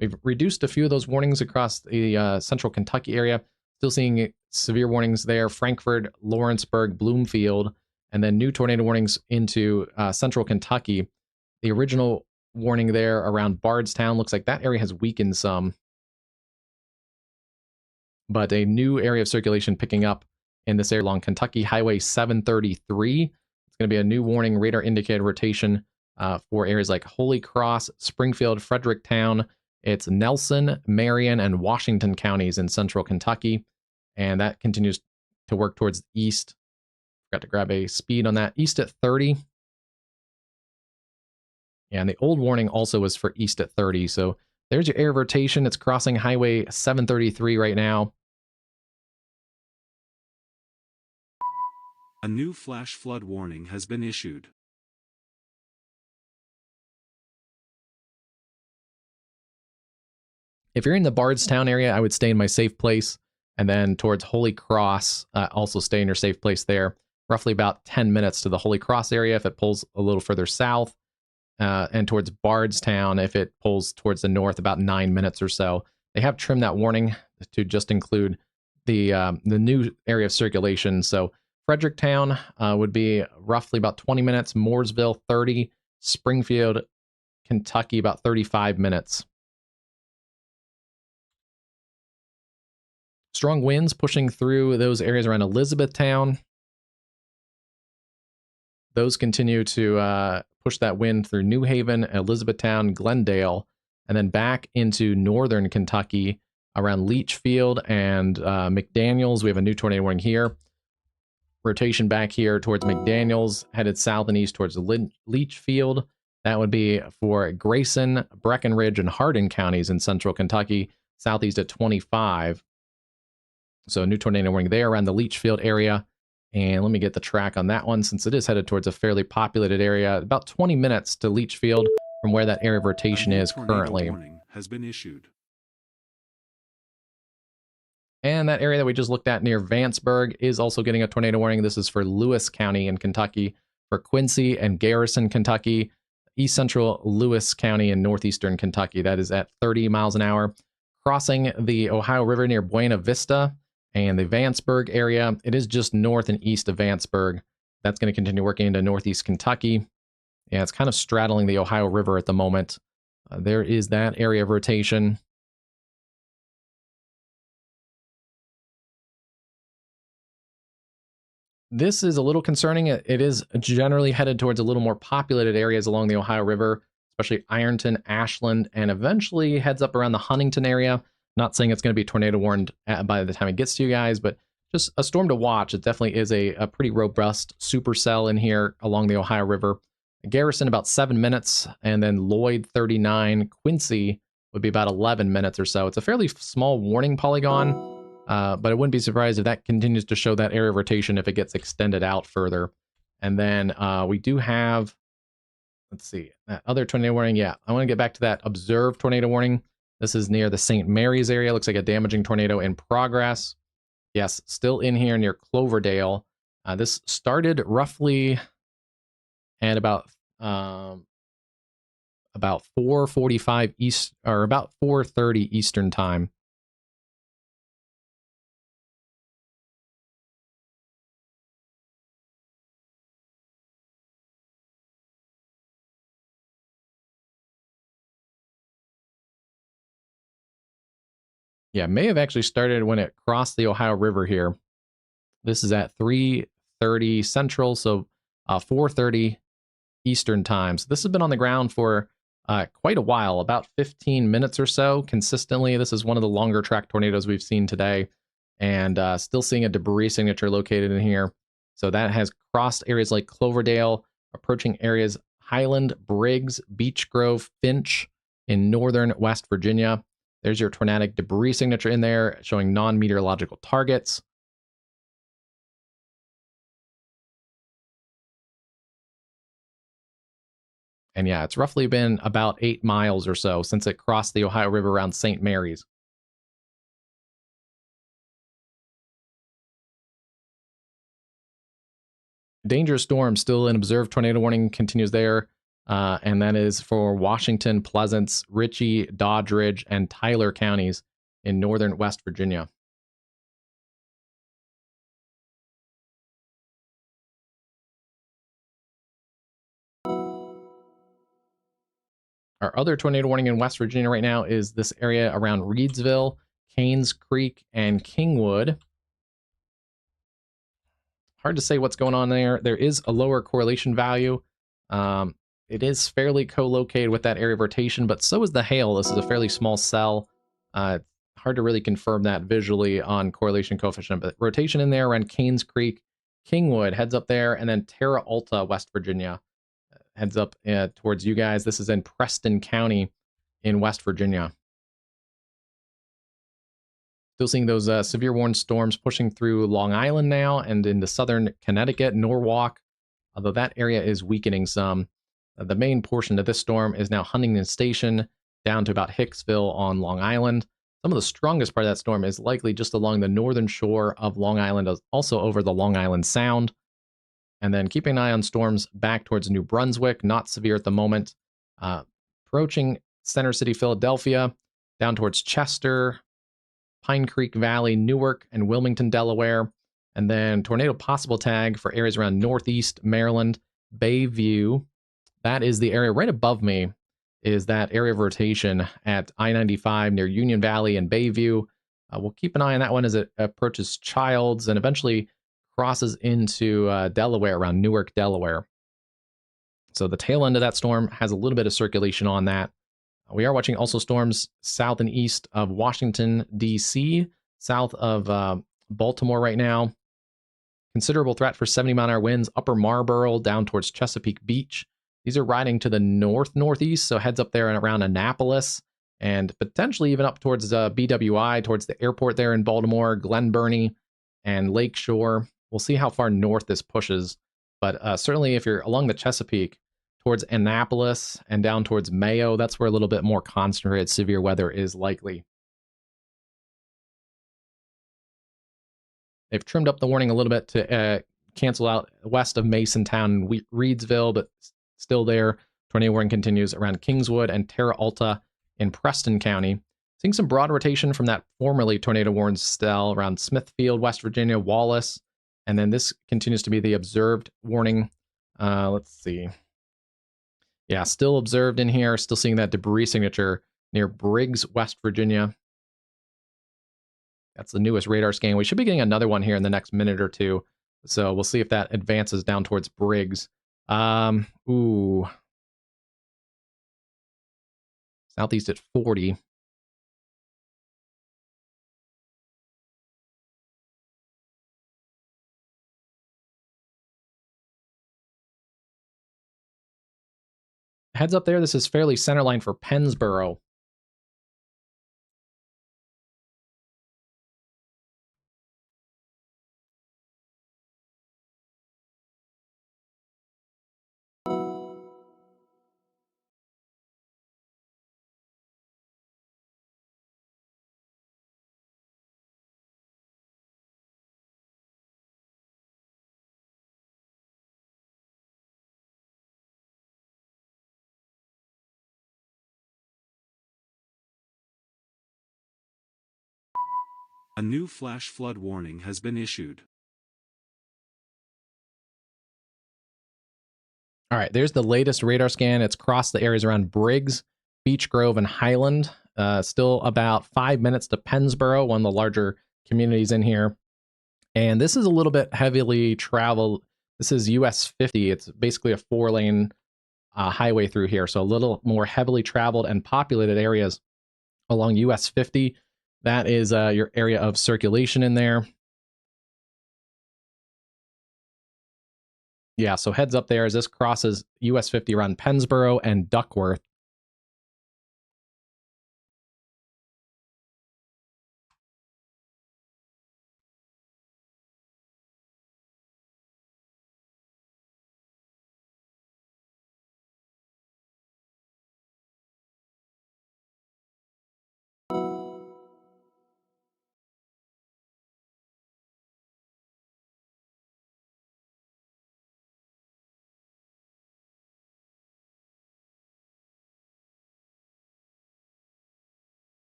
We've reduced a few of those warnings across the central Kentucky area. Still seeing severe warnings there, Frankfort, Lawrenceburg, Bloomfield, and then new tornado warnings into central Kentucky. The original warning there around Bardstown looks like that area has weakened some. But a new area of circulation picking up in this area along Kentucky Highway 733. It's going to be a new warning radar indicated rotation for areas like Holy Cross, Springfield, Fredericktown. It's Nelson, Marion, and Washington counties in central Kentucky. And that continues to work towards the east. Forgot to grab a speed on that. East at 30. Yeah, and the old warning also was for east at 30. So There's your area of rotation. It's crossing Highway 733 right now. A new flash flood warning has been issued. If you're in the Bardstown area, I would stay in my safe place. And then towards Holy Cross, also stay in your safe place there. Roughly about 10 minutes to the Holy Cross area if it pulls a little further south. And towards Bardstown, if it pulls towards the north, about 9 minutes or so. They have trimmed that warning to just include the new area of circulation. So Fredericktown would be roughly about 20 minutes. Mooresville, 30. Springfield, Kentucky, about 35 minutes. Strong winds pushing through those areas around Elizabethtown. Those continue to push that wind through New Haven, Elizabethtown, Glendale, and then back into northern Kentucky around Leachfield and McDaniels. We have a new tornado warning here. Rotation back here towards McDaniels, headed south and east towards Leachfield. That would be for Grayson, Breckenridge, and Hardin counties in central Kentucky, southeast at 25. So a new tornado warning there around the Leachfield area. And let me get the track on that one since it is headed towards a fairly populated area. About 20 minutes to Leachfield from where that area of rotation is currently. Warning has been issued. And that area that we just looked at near Vanceburg is also getting a tornado warning. This is for Lewis County in Kentucky, for Quincy and Garrison, Kentucky, east central Lewis County in northeastern Kentucky. That is at 30 miles an hour. Crossing the Ohio River near Buena Vista and the Vanceburg area. It is just north and east of Vanceburg. That's going to continue working into northeast Kentucky. Yeah, it's kind of straddling the Ohio River at the moment. There is that area of rotation. This is a little concerning. It is generally headed towards a little more populated areas along the Ohio River, especially Ironton, Ashland, and eventually heads up around the Huntington area. Not saying it's going to be tornado warned by the time it gets to you guys, but just a storm to watch. It definitely is a pretty robust supercell in here along the Ohio River. Garrison about 7 minutes, and then Lloyd 39. Quincy would be about 11 minutes or so. It's a fairly small warning polygon, but I wouldn't be surprised if that continues to show that area of rotation if it gets extended out further. And then we do have, let's see, that other tornado warning. Yeah, I want to get back to that observed tornado warning. This is near the St. Mary's area. Looks like a damaging tornado in progress. Yes, still in here near Cloverdale. This started roughly at about 4:45 East, or about 4:30 Eastern time. Yeah, may have actually started when it crossed the Ohio River here. This is at 3:30 Central, so 4:30 Eastern time. So this has been on the ground for quite a while, about 15 minutes or so consistently. This is one of the longer track tornadoes we've seen today, and still seeing a debris signature located in here. So that has crossed areas like Cloverdale, approaching areas Highland, Briggs, Beech Grove, Finch in northern West Virginia. There's your tornadic debris signature in there, showing non-meteorological targets. And yeah, it's roughly been about 8 miles or so since it crossed the Ohio River around St. Mary's. Dangerous storm, still an observed tornado warning continues there. And that is for Washington, Pleasants, Ritchie, Doddridge, and Tyler counties in northern West Virginia. Our other tornado warning in West Virginia right now is this area around Reedsville, Canes Creek, and Kingwood. Hard to say what's going on there. There is a lower correlation value. It is fairly co-located with that area of rotation, but so is the hail. This is a fairly small cell. Hard to really confirm that visually on correlation coefficient, but rotation in there around Canes Creek, Kingwood heads up there, and then Terra Alta, West Virginia heads up towards you guys. This is in Preston County. in West Virginia. Still seeing those severe warning storms pushing through Long Island now and into southern Connecticut, Norwalk, although that area is weakening some. The main portion of this storm is now Huntington Station down to about Hicksville on Long Island. Some of the strongest part of that storm is likely just along the northern shore of Long Island, also over the Long Island Sound. And then keeping an eye on storms back towards New Brunswick, not severe at the moment. Approaching Center City, Philadelphia, down towards Chester, Pine Creek Valley, Newark, and Wilmington, Delaware. And then tornado possible tag for areas around Northeast Maryland, Bayview. That is the area right above me, is that area of rotation at I-95 near Union Valley and Bayview. We'll keep an eye on that one as it approaches Childs and eventually crosses into Delaware, around Newark, Delaware. So the tail end of that storm has a little bit of circulation on that. We are watching also storms south and east of Washington, D.C., south of Baltimore right now. Considerable threat for 70-mile-an-hour winds, upper Marlboro down towards Chesapeake Beach. These are riding to the north-northeast, so heads up there and around Annapolis, and potentially even up towards BWI, towards the airport there in Baltimore, Glen Burnie, and Lakeshore. We'll see how far north this pushes, but certainly if you're along the Chesapeake, towards Annapolis and down towards Mayo, that's where a little bit more concentrated severe weather is likely. They've trimmed up the warning a little bit to cancel out west of Masontown and Reedsville, but still there. Tornado warning continues around Kingswood and Terra Alta in Preston County. Seeing some broad rotation from that formerly tornado warned cell around Smithfield, West Virginia, Wallace. And then this continues to be the observed warning. Let's see. Yeah, still observed in here. Still seeing that debris signature near Briggs, West Virginia. That's the newest radar scan. We should be getting another one here in the next minute or two. So we'll see if that advances down towards Briggs. Ooh. Southeast at 40. Heads up there, this is fairly centerline for Pennsboro. A new flash flood warning has been issued. All right, there's the latest radar scan. It's crossed the areas around Briggs, Beech Grove, and Highland. Still about 5 minutes to Pennsboro, one of the larger communities in here. And this is a little bit heavily traveled. This is US 50. It's basically a 4-lane highway through here. So a little more heavily traveled and populated areas along US 50. That is your area of circulation in there. Yeah, so heads up there as this crosses US 50 around Pennsboro and Duckworth.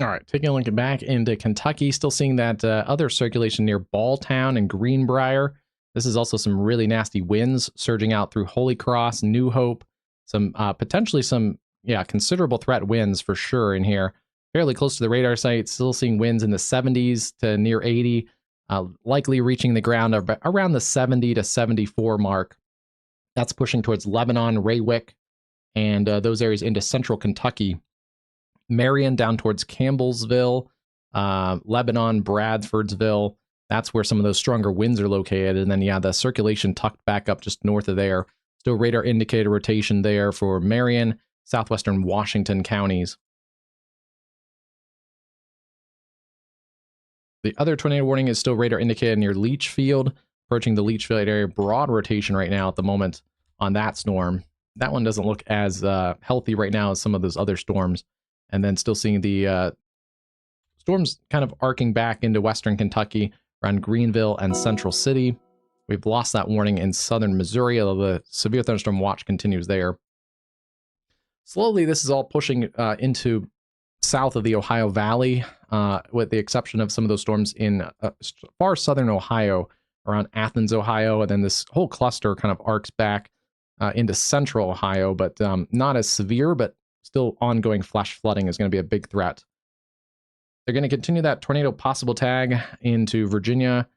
All right, taking a look back into Kentucky, still seeing that other circulation near Balltown and Greenbrier. This is also some really nasty winds surging out through Holy Cross, New Hope, some potentially some considerable threat winds for sure in here. Fairly close to the radar site, still seeing winds in the 70s to near 80, likely reaching the ground around the 70 to 74 mark. That's pushing towards Lebanon, Raywick, and those areas into central Kentucky. Marion down towards Campbellsville, Lebanon, Bradfordsville. That's where some of those stronger winds are located. And then, the circulation tucked back up just north of there. Still radar indicator rotation there for Marion, southwestern Washington counties. The other tornado warning is still radar indicated near Leachfield, approaching the Leachfield area. Broad rotation right now at the moment on that storm. That one doesn't look as healthy right now as some of those other storms. And then still seeing the storms kind of arcing back into western Kentucky around Greenville and Central City. We've lost that warning in southern Missouri, although the severe thunderstorm watch continues there. Slowly, this is all pushing into south of the Ohio Valley, with the exception of some of those storms in far southern Ohio, around Athens, Ohio, and then this whole cluster kind of arcs back into central Ohio, but not as severe, but still ongoing flash flooding is going to be a big threat. They're going to continue that tornado possible tag into Virginia,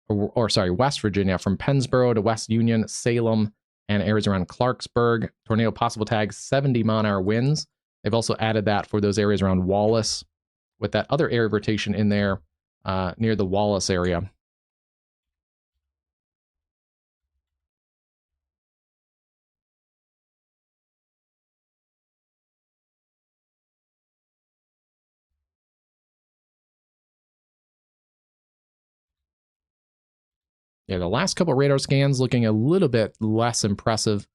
West Virginia, from Pennsboro to West Union, Salem, and areas around Clarksburg. Tornado possible tag, 70 mile-an-hour winds. They've also added that for those areas around Wallace, with that other area of rotation in there near the Wallace area. Yeah, the last couple radar scans looking a little bit less impressive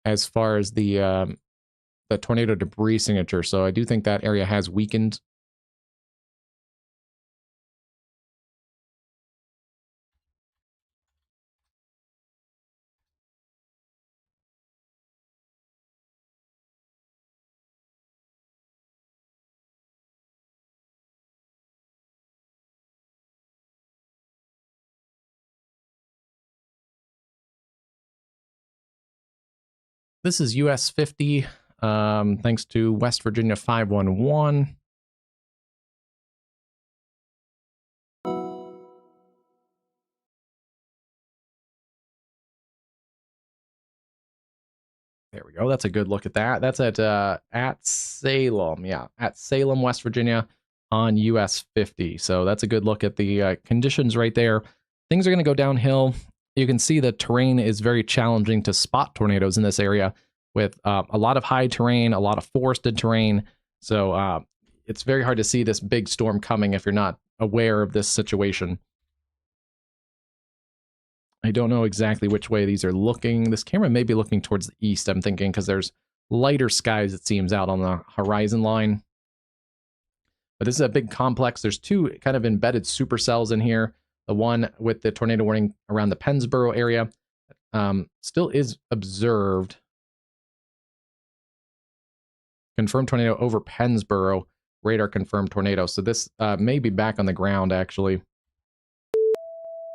as far as the tornado debris signature. So I do think that area has weakened. This is US 50, thanks to West Virginia 511. There we go. That's a good look at that. That's at Salem. Yeah, at Salem, West Virginia on US 50. So that's a good look at the conditions right there. Things are going to go downhill. You can see the terrain is very challenging to spot tornadoes in this area, with a lot of high terrain, a lot of forested terrain. So it's very hard to see this big storm coming if you're not aware of this situation. I don't know exactly which way these are looking. This camera may be looking towards the east, I'm thinking, because there's lighter skies, it seems, out on the horizon line. But this is a big complex. There's two kind of embedded supercells in here. The one with the tornado warning around the Pennsboro area still is observed. Confirmed tornado over Pennsboro. Radar confirmed tornado. So this may be back on the ground, actually.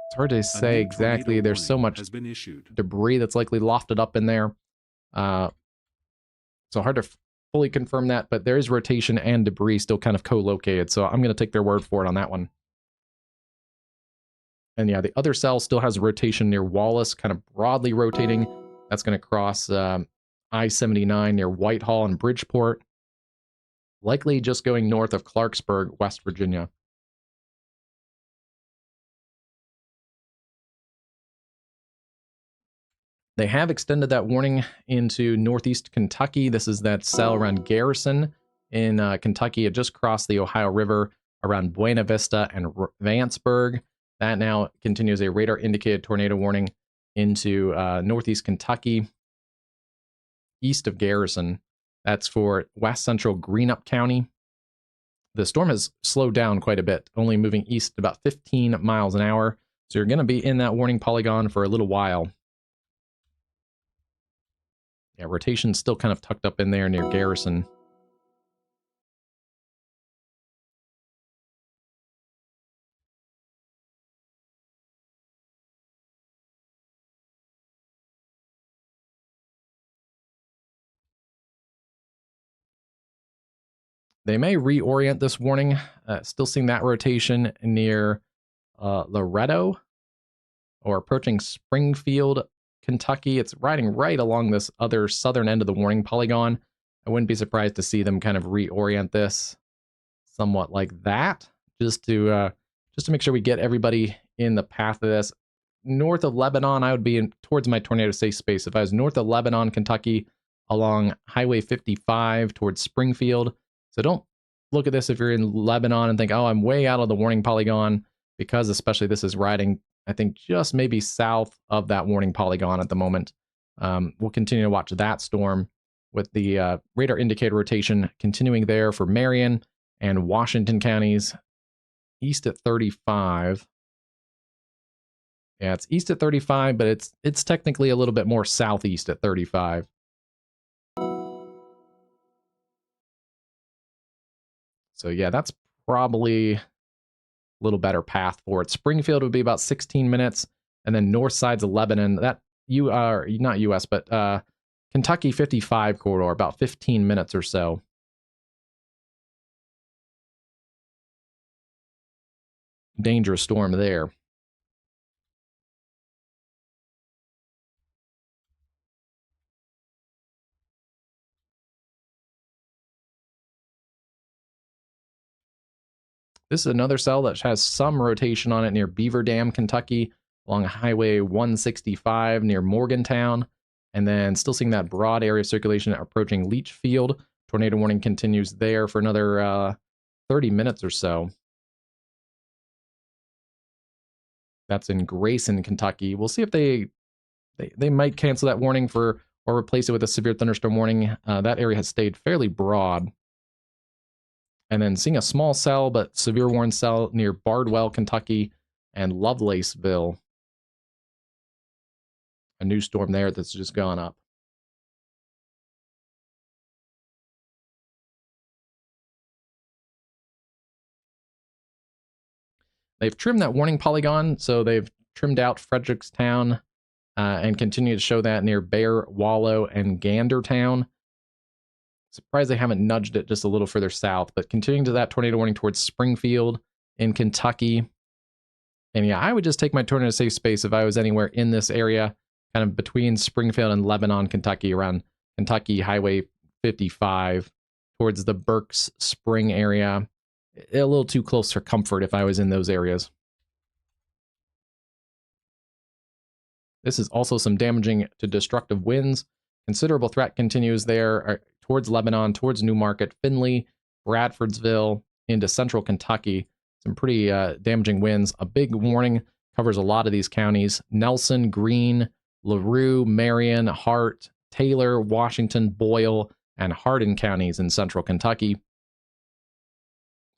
It's hard to say exactly. There's so much debris that's likely lofted up in there. So hard to fully confirm that, but there is rotation and debris still kind of co-located. So I'm going to take their word for it on that one. And yeah, the other cell still has rotation near Wallace, kind of broadly rotating. That's going to cross I-79 near Whitehall and Bridgeport. Likely just going north of Clarksburg, West Virginia. They have extended that warning into northeast Kentucky. This is that cell around Garrison in Kentucky. It just crossed the Ohio River around Buena Vista and Vanceburg. That now continues a radar indicated tornado warning into northeast Kentucky, east of Garrison. That's for west central Greenup County. The storm has slowed down quite a bit, only moving east about 15 miles an hour. So you're going to be in that warning polygon for a little while. Yeah, rotation's still kind of tucked up in there near Garrison. They may reorient this warning. Still seeing that rotation near Loretto or approaching Springfield, Kentucky. It's riding right along this other southern end of the warning polygon. I wouldn't be surprised to see them kind of reorient this somewhat like that, just to make sure we get everybody in the path of this. North of Lebanon, I would be towards my tornado safe space. If I was north of Lebanon, Kentucky, along Highway 55 towards Springfield. So don't look at this if you're in Lebanon and think, oh, I'm way out of the warning polygon, because especially this is riding, I think, just maybe south of that warning polygon at the moment. We'll continue to watch that storm with the radar indicator rotation continuing there for Marion and Washington counties, east at 35. Yeah, it's east at 35, but it's technically a little bit more southeast at 35. So yeah, that's probably a little better path for it. Springfield would be about 16 minutes, and then north sides of Lebanon, that you are not US, but Kentucky 55 corridor, about 15 minutes or so. Dangerous storm there. This is another cell that has some rotation on it near Beaver Dam, Kentucky, along Highway 165 near Morgantown. And then still seeing that broad area of circulation approaching Leachfield. Tornado warning continues there for another 30 minutes or so. That's in Grayson, Kentucky. We'll see if they might cancel that warning or replace it with a severe thunderstorm warning. That area has stayed fairly broad. And then seeing a small cell, but severe warning cell near Bardwell, Kentucky, and Lovelaceville. A new storm there that's just gone up. They've trimmed that warning polygon, so they've trimmed out Frederickstown and continue to show that near Bear, Wallow, and Gandertown. Surprised they haven't nudged it just a little further south, but continuing to that tornado warning towards Springfield in Kentucky. And yeah, I would just take my tornado safe space if I was anywhere in this area, kind of between Springfield and Lebanon, Kentucky, around Kentucky Highway 55, towards the Berks Spring area. A little too close for comfort if I was in those areas. This is also some damaging to destructive winds. Considerable threat continues there towards Lebanon, towards Newmarket, Findlay, Bradfordsville, into central Kentucky. Some pretty damaging winds. A big warning covers a lot of these counties. Nelson, Greene, LaRue, Marion, Hart, Taylor, Washington, Boyle, and Hardin counties in central Kentucky.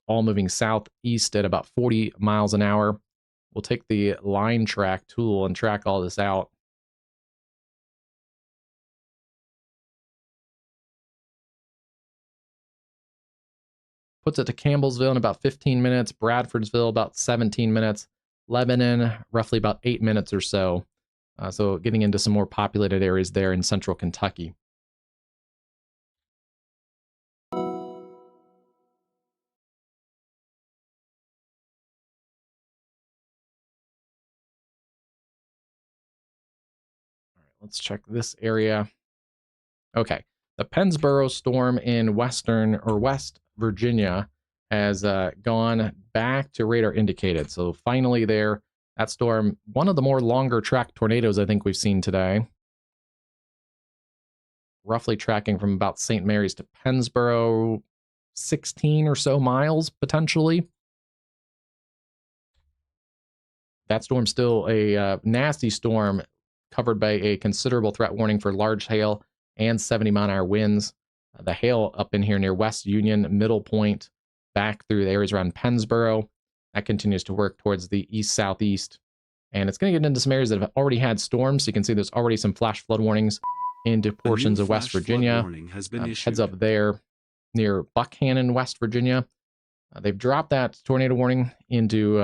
All moving southeast at about 40 miles an hour. We'll take the line track tool and track all this out. Puts it to Campbellsville in about 15 minutes, Bradfordsville about 17 minutes, Lebanon roughly about 8 minutes or so. So getting into some more populated areas there in central Kentucky. Let's check this area. Okay, the Pennsboro storm in West Virginia has gone back to radar indicated. So finally there, that storm, one of the more longer track tornadoes I think we've seen today. Roughly tracking from about St. Mary's to Pennsboro, 16 or so miles potentially. That storm's still a nasty storm, covered by a considerable threat warning for large hail and 70-mile-an-hour winds. The hail up in here near West Union, Middle Point, back through the areas around Pennsboro. That continues to work towards the east-southeast. And it's going to get into some areas that have already had storms. So you can see there's already some flash flood warnings into portions of West Virginia. Heads up there near Buckhannon, West Virginia. They've dropped that tornado warning into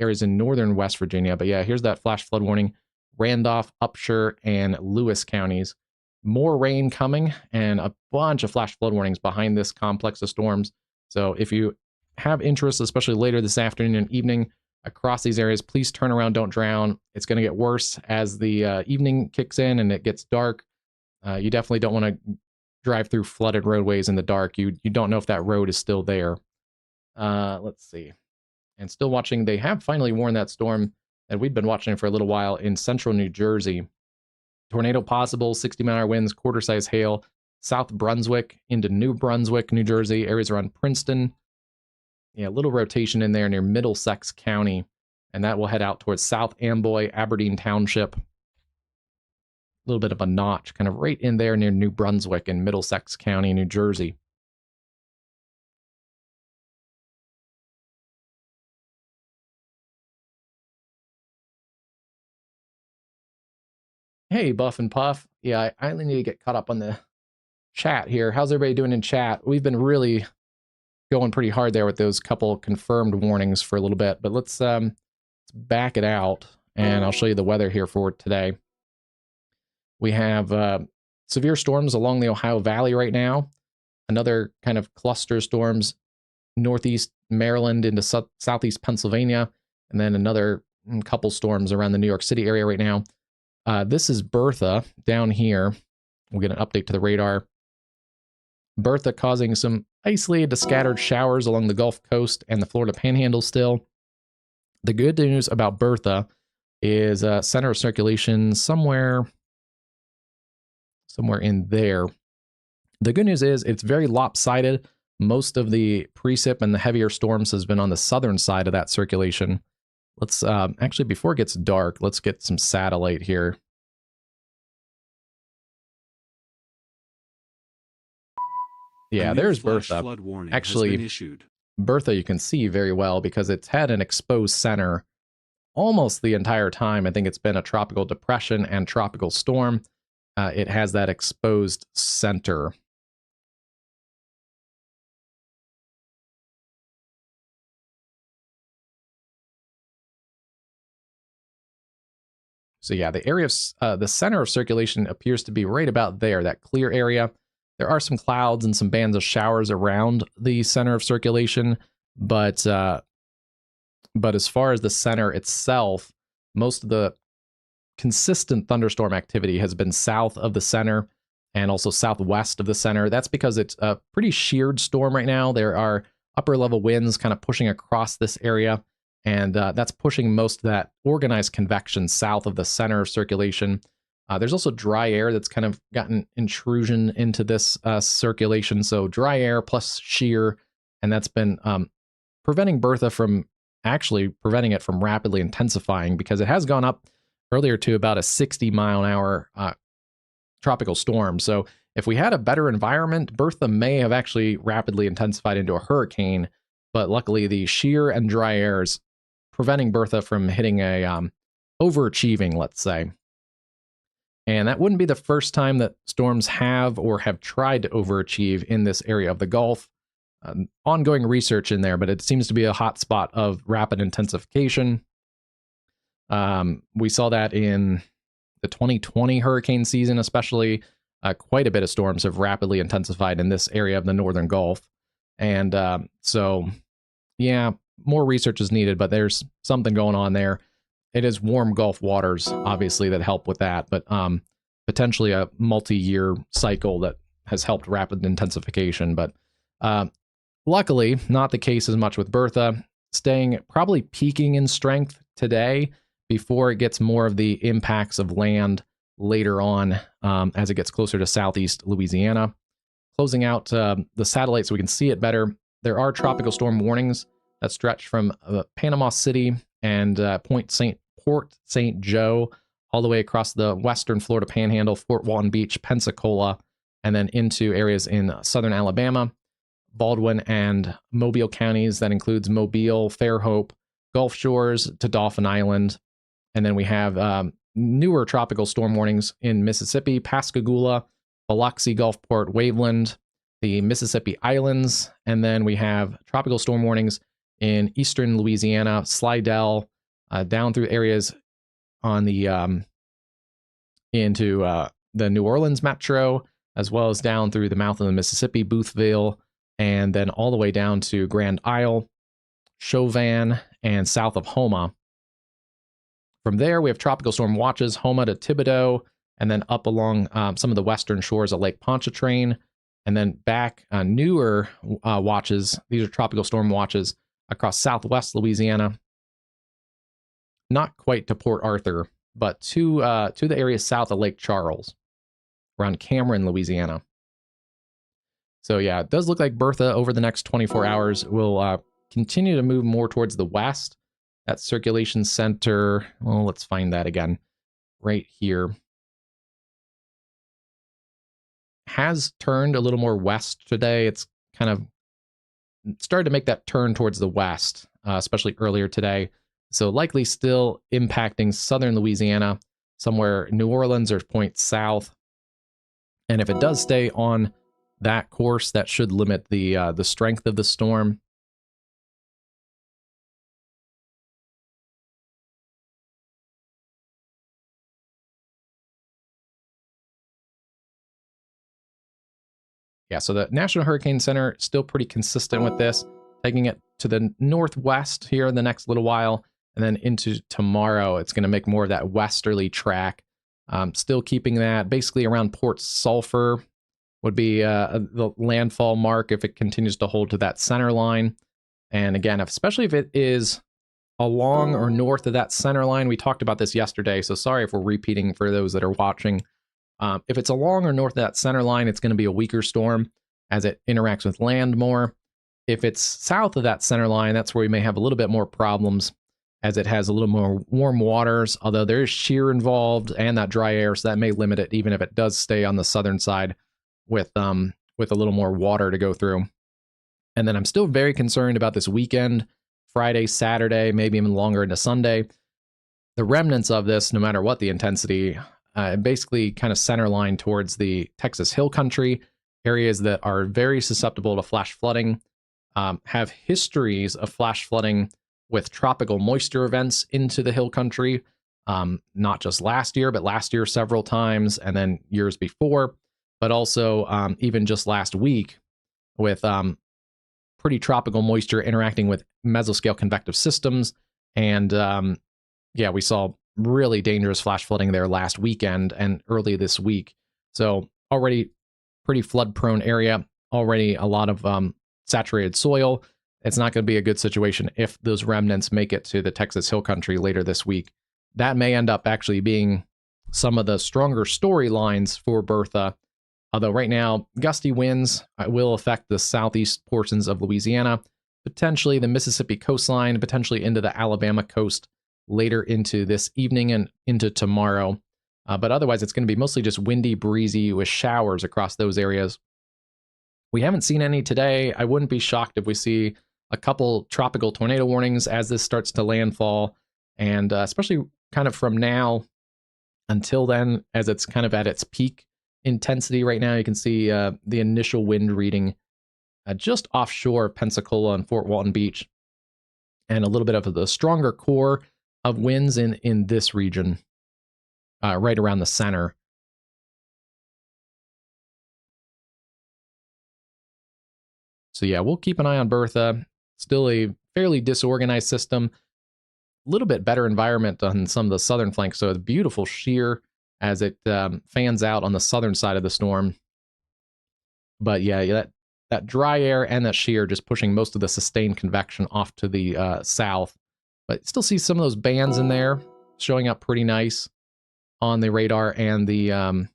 areas in northern West Virginia. But yeah, here's that flash flood warning. Randolph, Upshur, and Lewis counties. More rain coming and a bunch of flash flood warnings behind this complex of storms. So if you have interest, especially later this afternoon and evening across these areas, please turn around, don't drown. It's going to get worse as the evening kicks in and it gets dark. You definitely don't want to drive through flooded roadways in the dark. You don't know if that road is still there. Let's see. And still watching, they have finally warned that storm that we've been watching for a little while in central New Jersey. Tornado possible, 60-mile-an-hour winds, quarter-size hail, South Brunswick into New Brunswick, New Jersey, areas around Princeton. Yeah, a little rotation in there near Middlesex County, and that will head out towards South Amboy, Aberdeen Township. A little bit of a notch, kind of right in there near New Brunswick in Middlesex County, New Jersey. Hey, Buff and Puff. Yeah, I need to get caught up on the chat here. How's everybody doing in chat? We've been really going pretty hard there with those couple confirmed warnings for a little bit, but let's back it out, and I'll show you the weather here for today. We have severe storms along the Ohio Valley right now. Another kind of cluster storms northeast Maryland into southeast Pennsylvania, and then another couple storms around the New York City area right now. This is Bertha down here. We'll get an update to the radar. Bertha causing some isolated to scattered showers along the Gulf Coast and the Florida Panhandle still. The good news about Bertha is center of circulation somewhere in there. The good news is it's very lopsided. Most of the precip and the heavier storms has been on the southern side of that circulation. Let's actually, before it gets dark, let's get some satellite here. Yeah, there's Bertha. Actually, Bertha you can see very well because it's had an exposed center almost the entire time. I think it's been a tropical depression and tropical storm. It has that exposed center. So yeah, the area of the center of circulation appears to be right about there, that clear area. There are some clouds and some bands of showers around the center of circulation, but as far as the center itself, most of the consistent thunderstorm activity has been south of the center and also southwest of the center. That's because it's a pretty sheared storm right now. There are upper level winds kind of pushing across this area, and that's pushing most of that organized convection south of the center of circulation. There's also dry air that's kind of gotten intrusion into this circulation. So dry air plus shear, and that's been preventing Bertha from preventing it from rapidly intensifying, because it has gone up earlier to about a 60-mile-an-hour tropical storm. So if we had a better environment, Bertha may have actually rapidly intensified into a hurricane, but luckily the shear and dry air is preventing Bertha from hitting a overachieving, let's say. And that wouldn't be the first time that storms have or have tried to overachieve in this area of the Gulf. Ongoing research in there, but it seems to be a hot spot of rapid intensification. We saw that in the 2020 hurricane season, especially. Quite a bit of storms have rapidly intensified in this area of the northern Gulf. And so, yeah, more research is needed, but there's something going on there. It is warm Gulf waters, obviously, that help with that, but potentially a multi-year cycle that has helped rapid intensification. But luckily, not the case as much with Bertha, probably peaking in strength today before it gets more of the impacts of land later on as it gets closer to southeast Louisiana. Closing out the satellite so we can see it better, there are tropical storm warnings that stretch from Panama City and Port St. Joe all the way across the western Florida Panhandle, Fort Walton Beach, Pensacola, and then into areas in southern Alabama, Baldwin and Mobile counties. That includes Mobile, Fairhope, Gulf Shores to Dauphin Island. And then we have newer tropical storm warnings in Mississippi, Pascagoula, Biloxi, Gulfport, Waveland, the Mississippi Islands. And then we have tropical storm warnings in eastern Louisiana, Slidell, down through areas on the into the New Orleans metro, as well as down through the mouth of the Mississippi, Boothville, and then all the way down to Grand Isle, Chauvin, and south of Homa. From there, we have tropical storm watches, Homa to Thibodeau, and then up along some of the western shores of Lake Pontchartrain, and then back newer watches. These are tropical storm watches across southwest Louisiana, not quite to Port Arthur, but to the area south of Lake Charles, around Cameron, Louisiana. So yeah, it does look like Bertha over the next 24 hours will continue to move more towards the west. That circulation center, well, let's find that again, right here, has turned a little more west today. It's kind of started to make that turn towards the west, especially earlier today. So likely still impacting southern Louisiana, somewhere New Orleans or points south. And if it does stay on that course, that should limit the strength of the storm. Yeah, so the National Hurricane Center still pretty consistent with this, taking it to the northwest here in the next little while, and then into tomorrow, it's going to make more of that westerly track. Still keeping that basically around Port Sulphur would be the landfall mark if it continues to hold to that center line. And again, especially if it is along or north of that center line, we talked about this yesterday, so sorry if we're repeating for those that are watching. If it's along or north of that center line, it's going to be a weaker storm as it interacts with land more. If it's south of that center line, that's where we may have a little bit more problems as it has a little more warm waters, although there is shear involved and that dry air, so that may limit it even if it does stay on the southern side with a little more water to go through. And then I'm still very concerned about this weekend, Friday, Saturday, maybe even longer into Sunday. The remnants of this, no matter what the intensity, basically kind of center line towards the Texas Hill Country, areas that are very susceptible to flash flooding, have histories of flash flooding with tropical moisture events into the Hill Country, not just last year, but last year several times, and then years before, but also even just last week with pretty tropical moisture interacting with mesoscale convective systems. And yeah, we saw really dangerous flash flooding there last weekend and early this week. So already pretty flood prone area, already a lot of saturated soil. It's not going to be a good situation if those remnants make it to the Texas Hill Country later this week. That may end up actually being some of the stronger storylines for Bertha. Although right now, gusty winds will affect the southeast portions of Louisiana, potentially the Mississippi coastline, potentially into the Alabama coast later into this evening and into tomorrow. But otherwise, it's going to be mostly just windy, breezy with showers across those areas. We haven't seen any today. I wouldn't be shocked if we see a couple tropical tornado warnings as this starts to landfall. And especially kind of from now until then, as it's kind of at its peak intensity right now, you can see the initial wind reading just offshore of Pensacola and Fort Walton Beach, and a little bit of the stronger core of winds in this region, right around the center. So yeah, we'll keep an eye on Bertha. Still a fairly disorganized system. A little bit better environment on some of the southern flanks, so it's beautiful shear as it fans out on the southern side of the storm. But yeah, that dry air and that shear just pushing most of the sustained convection off to the south. But still see some of those bands in there showing up pretty nice on the radar and the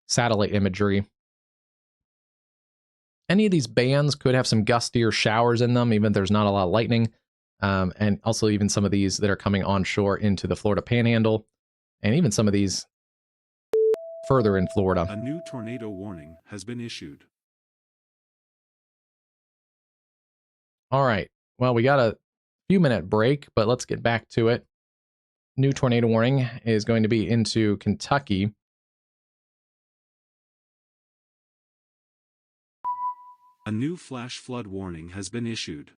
satellite imagery. Any of these bands could have some gustier showers in them, even if there's not a lot of lightning. And also even some of these that are coming onshore into the Florida Panhandle, and even some of these further in Florida. A new tornado warning has been issued. All right. Well, we got a few-minute break, but let's get back to it. New tornado warning is going to be into Kentucky. A new flash flood warning has been issued.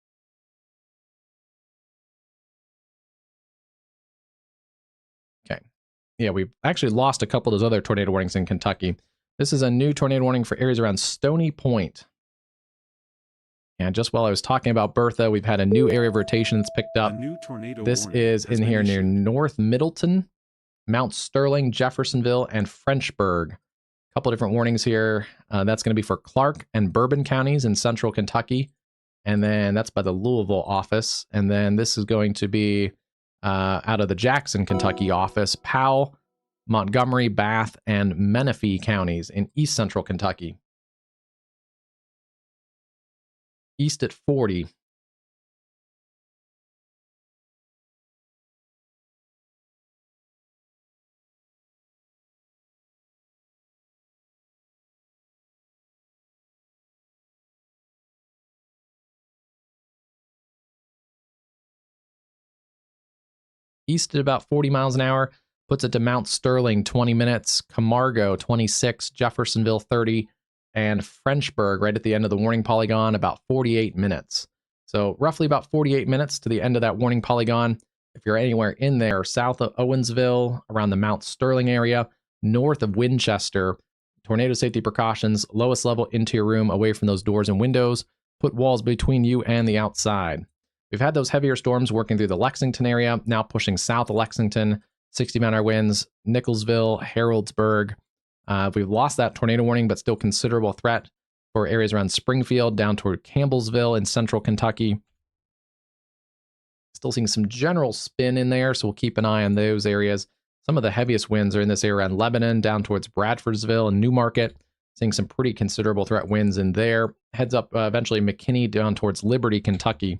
Okay. Yeah, we've actually lost a couple of those other tornado warnings in Kentucky. This is a new tornado warning for areas around Stony Point. And just while I was talking about Bertha, we've had a new area of rotation that's picked up. A new tornado This warning is has in been here near issued. North Middleton, Mount Sterling, Jeffersonville, and Frenchburg. A couple different warnings here. That's going to be for Clark and Bourbon counties in central Kentucky. And then that's by the Louisville office. And then this is going to be out of the Jackson, Kentucky office, Powell, Montgomery, Bath, and Menifee counties in east central Kentucky. East at 40. East at about 40 miles an hour, puts it to Mount Sterling 20 minutes, Camargo 26, Jeffersonville 30, and Frenchburg right at the end of the warning polygon about 48 minutes. So roughly about 48 minutes to the end of that warning polygon. If you're anywhere in there, south of Owensville, around the Mount Sterling area, north of Winchester, tornado safety precautions, lowest level into your room, away from those doors and windows, put walls between you and the outside. We've had those heavier storms working through the Lexington area, now pushing south of Lexington, 60-mile-an-hour winds, Nicholsville, Harrodsburg. We've lost that tornado warning, but still considerable threat for areas around Springfield, down toward Campbellsville in central Kentucky. Still seeing some general spin in there, so we'll keep an eye on those areas. Some of the heaviest winds are in this area around Lebanon, down towards Bradfordsville and Newmarket. Seeing some pretty considerable threat winds in there. Heads up eventually McKinney down towards Liberty, Kentucky.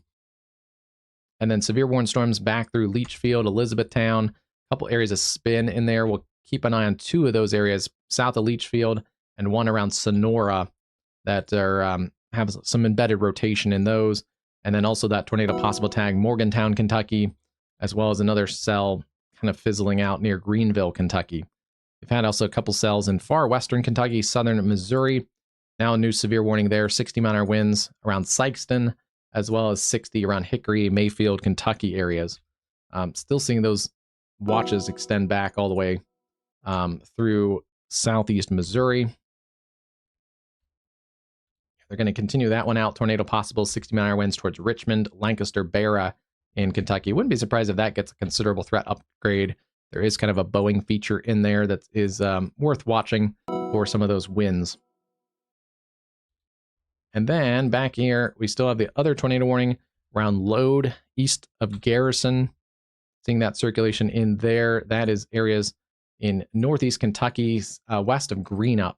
And then severe warning storms back through Leachfield, Elizabethtown. A couple areas of spin in there. We'll keep an eye on two of those areas, south of Leachfield and one around Sonora, that are have some embedded rotation in those. And then also that tornado possible tag, Morgantown, Kentucky, as well as another cell kind of fizzling out near Greenville, Kentucky. We've had also a couple cells in far western Kentucky, southern Missouri. Now a new severe warning there, 60-mile-an-hour winds around Sykeston, as well as 60 around Hickory, Mayfield, Kentucky areas. Still seeing those watches extend back all the way through southeast Missouri. They're going to continue that one out. Tornado possible, 60-mile-an-hour winds towards Richmond, Lancaster, Barra in Kentucky. Wouldn't be surprised if that gets a considerable threat upgrade. There is kind of a Boeing feature in there that is worth watching for some of those winds. And then back here, we still have the other tornado warning around Lode, east of Garrison. Seeing that circulation in there. That is areas in northeast Kentucky, west of Greenup.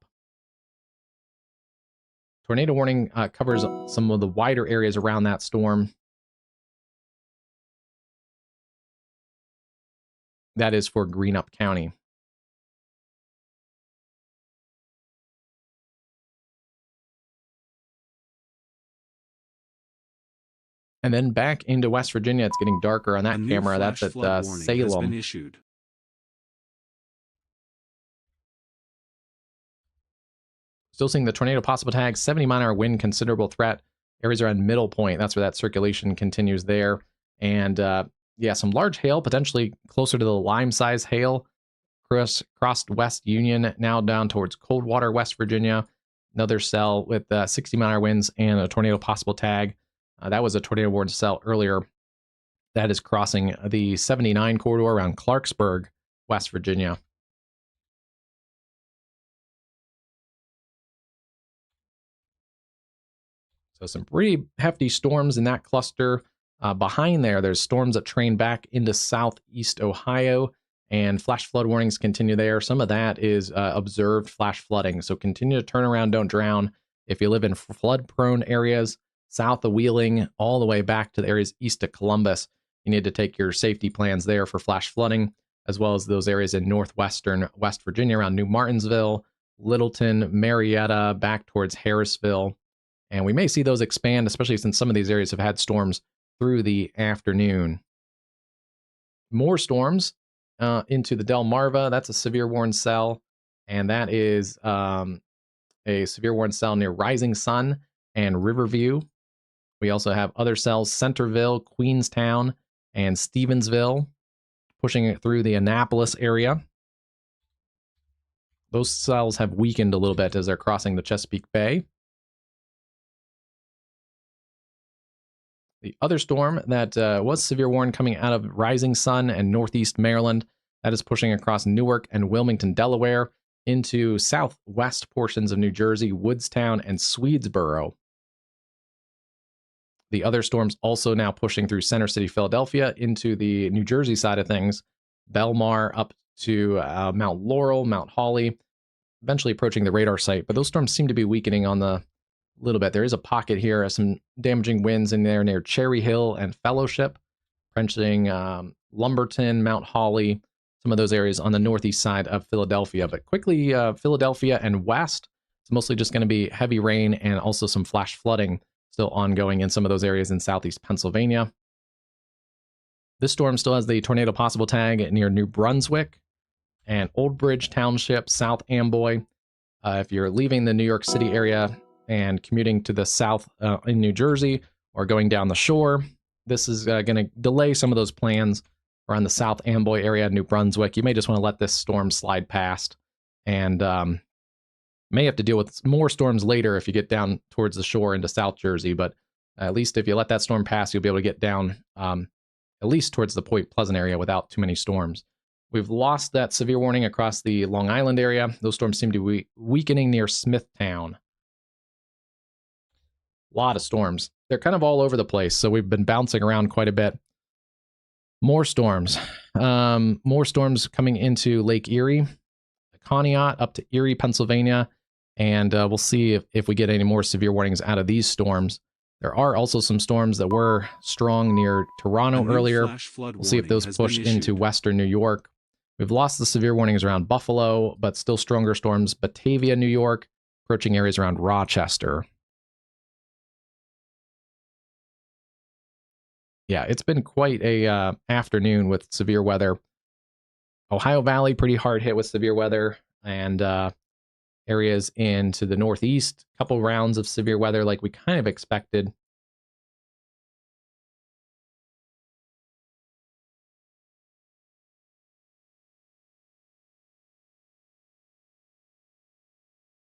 Tornado warning covers some of the wider areas around that storm. That is for Greenup County. And then back into West Virginia, it's getting darker on that camera. That's at Salem. Been issued. Still seeing the tornado possible tag, 70-mile-an-hour wind, considerable threat. Areas around Middle Point, that's where that circulation continues there. And yeah, some large hail, potentially closer to the lime-size hail. Crossed West Union, now down towards Coldwater, West Virginia. Another cell with 60-mile-an-hour winds and a tornado possible tag. That was a tornado warning cell earlier. That is crossing the 79 corridor around Clarksburg, West Virginia. So some pretty hefty storms in that cluster. Behind there, there's storms that train back into southeast Ohio, and flash flood warnings continue there. Some of that is observed flash flooding. So continue to turn around, don't drown. If you live in flood-prone areas, south of Wheeling, all the way back to the areas east of Columbus, you need to take your safety plans there for flash flooding, as well as those areas in northwestern West Virginia around New Martinsville, Littleton, Marietta, back towards Harrisville. And we may see those expand, especially since some of these areas have had storms through the afternoon. More storms into the Delmarva. That's a severe warning cell, and that is a severe warning cell near Rising Sun and Riverview. We also have other cells, Centerville, Queenstown, and Stevensville, pushing it through the Annapolis area. Those cells have weakened a little bit as they're crossing the Chesapeake Bay. The other storm that was severe warning coming out of Rising Sun and Northeast Maryland, that is pushing across Newark and Wilmington, Delaware, into southwest portions of New Jersey, Woodstown, and Swedesboro. The other storms also now pushing through Center City, Philadelphia, into the New Jersey side of things, Belmar up to Mount Laurel, Mount Holly, eventually approaching the radar site. But those storms seem to be weakening on the little bit. There is a pocket here, some damaging winds in there near Cherry Hill and Fellowship, quenching Lumberton, Mount Holly, some of those areas on the northeast side of Philadelphia. But quickly, Philadelphia and west, it's mostly just going to be heavy rain and also some flash flooding still ongoing in some of those areas in southeast Pennsylvania. This storm still has the tornado possible tag near New Brunswick and Old Bridge Township, South Amboy. If you're leaving the New York City area and commuting to the south in New Jersey or going down the shore, this is going to delay some of those plans around the South Amboy area, New Brunswick. You may just want to let this storm slide past, and may have to deal with more storms later if you get down towards the shore into South Jersey. But at least if you let that storm pass, you'll be able to get down at least towards the Point Pleasant area without too many storms. We've lost that severe warning across the Long Island area. Those storms seem to be weakening near Smithtown. A lot of storms. They're kind of all over the place, so we've been bouncing around quite a bit. More storms. More storms coming into Lake Erie, Conneaut up to Erie, Pennsylvania, and we'll see if we get any more severe warnings out of these storms. There are also some storms that were strong near Toronto earlier. We'll see if those push into western New York. We've lost the severe warnings around Buffalo, but still stronger storms. Batavia, New York, approaching areas around Rochester. Yeah, it's been quite a afternoon with severe weather. Ohio Valley, pretty hard hit with severe weather, and areas into the Northeast, a couple rounds of severe weather like we kind of expected.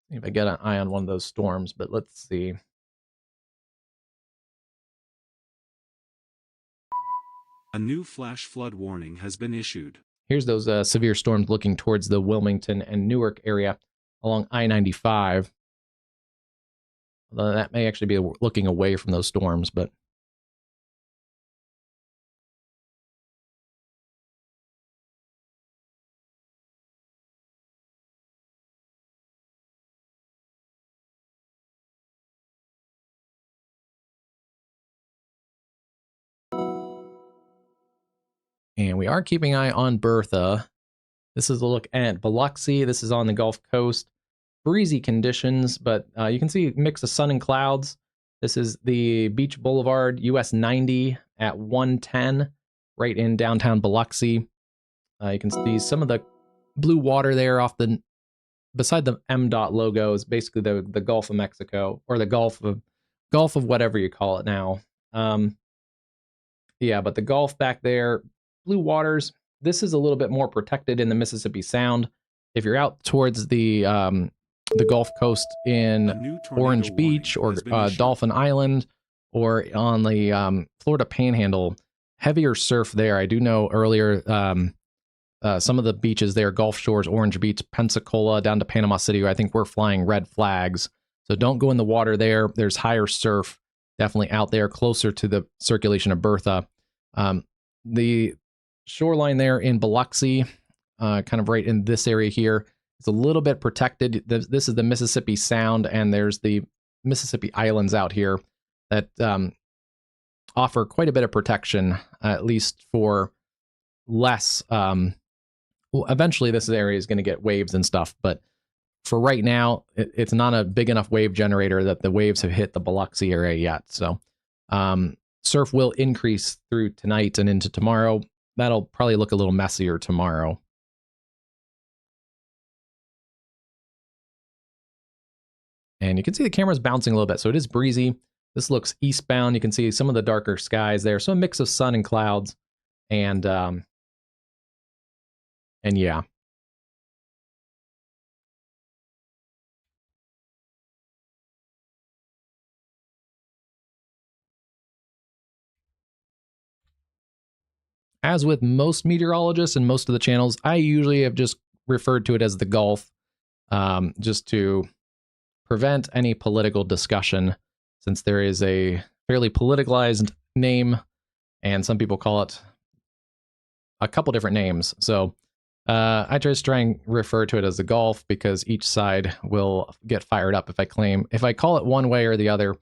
See if I get an eye on one of those storms, but let's see. A new flash flood warning has been issued. Here's those severe storms looking towards the Wilmington and Newark area along I-95. Although that may actually be looking away from those storms, but and we are keeping an eye on Bertha. This is a look at Biloxi. This is on the Gulf Coast. Breezy conditions, but you can see a mix of sun and clouds. This is the Beach Boulevard, US 90 at 110, right in downtown Biloxi. You can see some of the blue water there off the, beside the MDOT logo is basically the Gulf of Mexico, or the Gulf of whatever you call it now. Yeah, but the Gulf back there, blue waters. This is a little bit more protected in the Mississippi Sound. If you're out towards the Gulf Coast in Orange Beach or Dolphin Island, or on the Florida Panhandle, heavier surf there. I do know earlier some of the beaches there, Gulf Shores, Orange Beach, Pensacola, down to Panama City, I think we're flying red flags. So don't go in the water there. There's higher surf definitely out there closer to the circulation of Bertha. The shoreline there in Biloxi, kind of right in this area here, it's a little bit protected. This is the Mississippi Sound, and there's the Mississippi Islands out here that offer quite a bit of protection, at least for less. Eventually, this area is going to get waves and stuff, but for right now, it's not a big enough wave generator that the waves have hit the Biloxi area yet. So surf will increase through tonight and into tomorrow. That'll probably look a little messier tomorrow. And you can see the camera's bouncing a little bit, so it is breezy. This looks eastbound. You can see some of the darker skies there. So a mix of sun and clouds. And yeah. as with most meteorologists and most of the channels, I usually have just referred to it as the Gulf, just to prevent any political discussion, since there is a fairly politicalized name, and some people call it a couple different names. So I just try and refer to it as the Gulf because each side will get fired up if I call it one way or the other,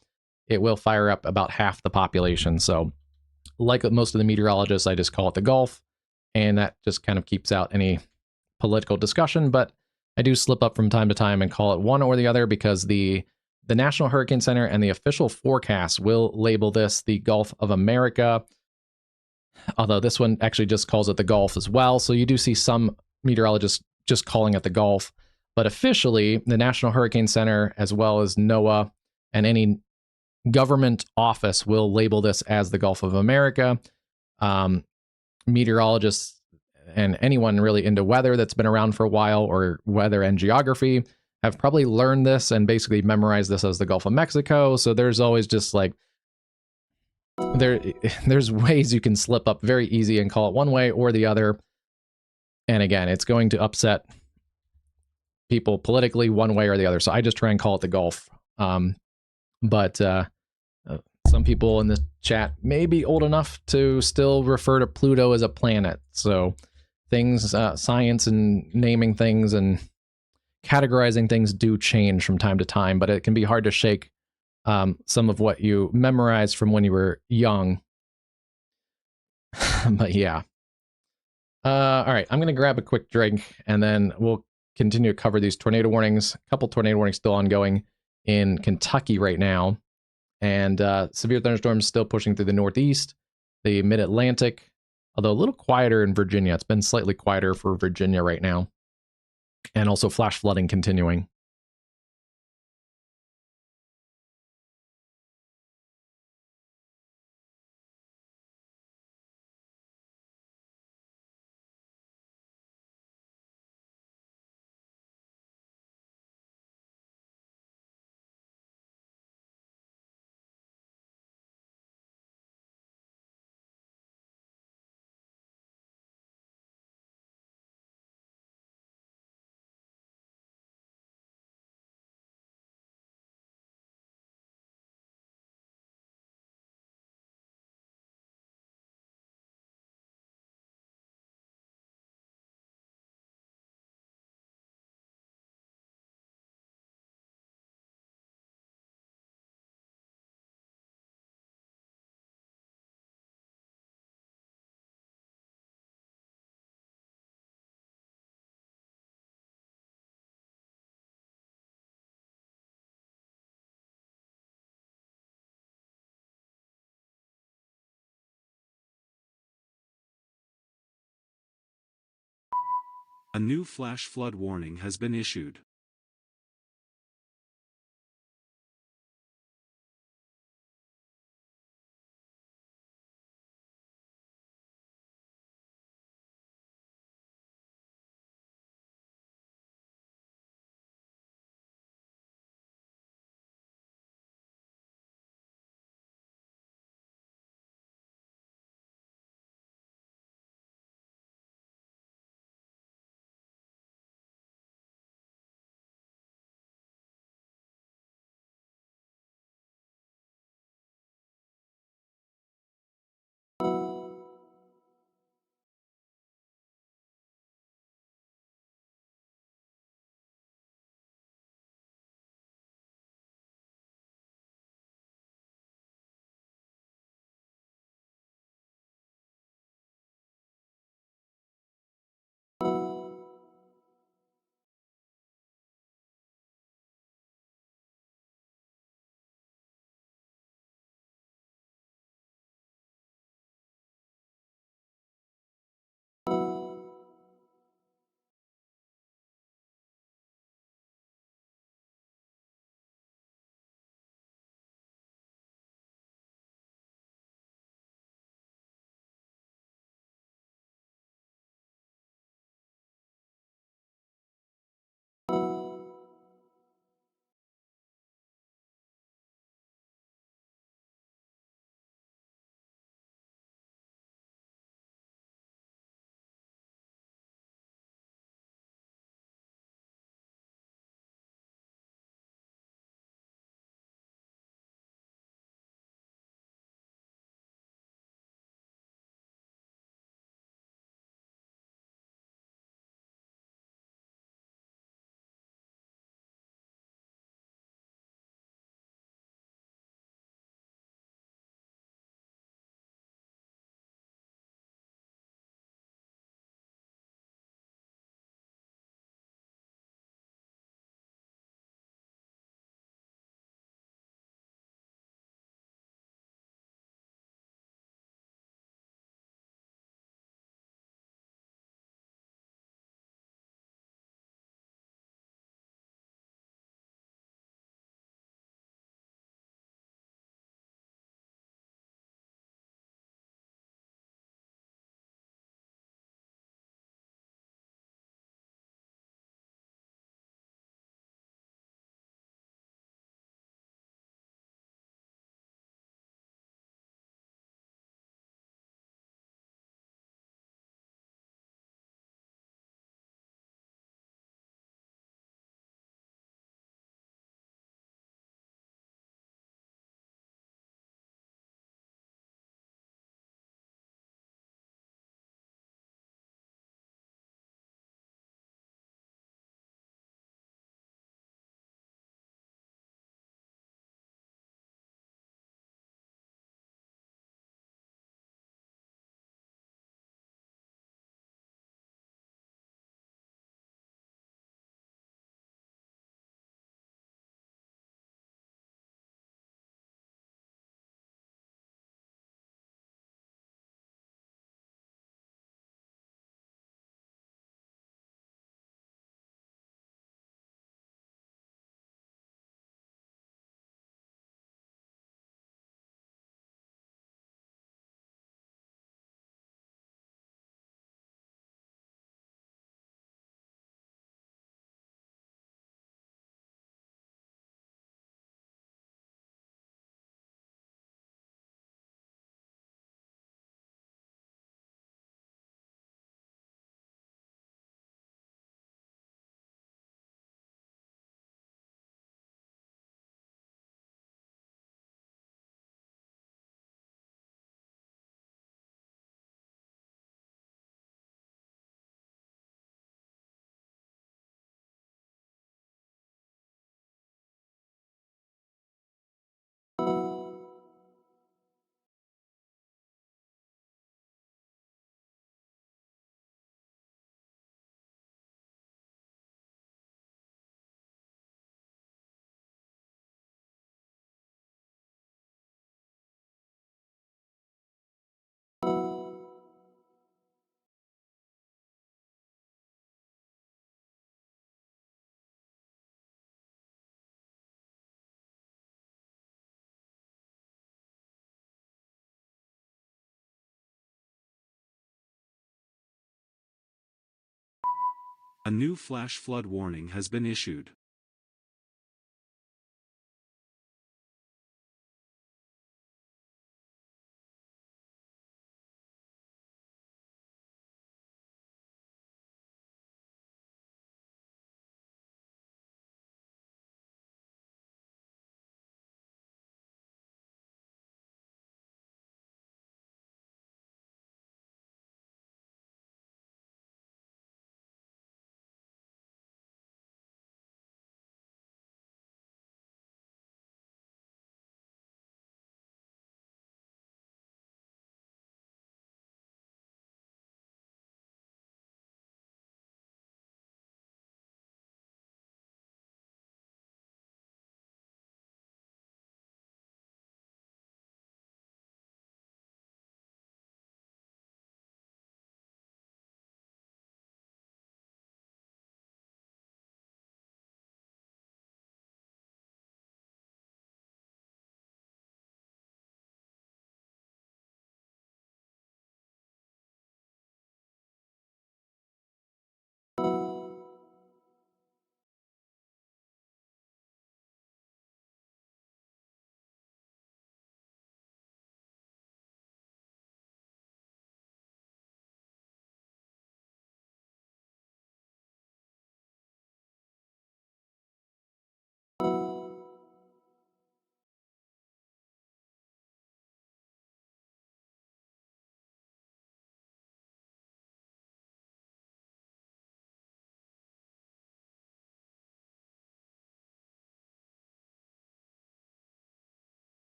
it will fire up about half the population. So like most of the meteorologists, I just call it the Gulf, and that just kind of keeps out any political discussion. But I do slip up from time to time and call it one or the other because the National Hurricane Center and the official forecast will label this the Gulf of America, although this one actually just calls it the Gulf as well. So you do see some meteorologists just calling it the Gulf, but officially the National Hurricane Center, as well as NOAA and any government office, will label this as the Gulf of America. Meteorologists and anyone really into weather that's been around for a while, or weather and geography, have probably learned this and basically memorized this as the Gulf of Mexico. So there's always just like, there's ways you can slip up very easy and call it one way or the other. And again, it's going to upset people politically one way or the other. So I just try and call it the Gulf. But some people in the chat may be old enough to still refer to Pluto as a planet. So things, science and naming things and categorizing things do change from time to time, but it can be hard to shake some of what you memorized from when you were young. But yeah. All right, I'm going to grab a quick drink and then we'll continue to cover these tornado warnings. A couple tornado warnings still ongoing in Kentucky right now. And severe thunderstorms still pushing through the Northeast, the Mid-Atlantic, although a little quieter in Virginia. It's been slightly quieter for Virginia right now. And also flash flooding continuing. A new flash flood warning has been issued. A new flash flood warning has been issued.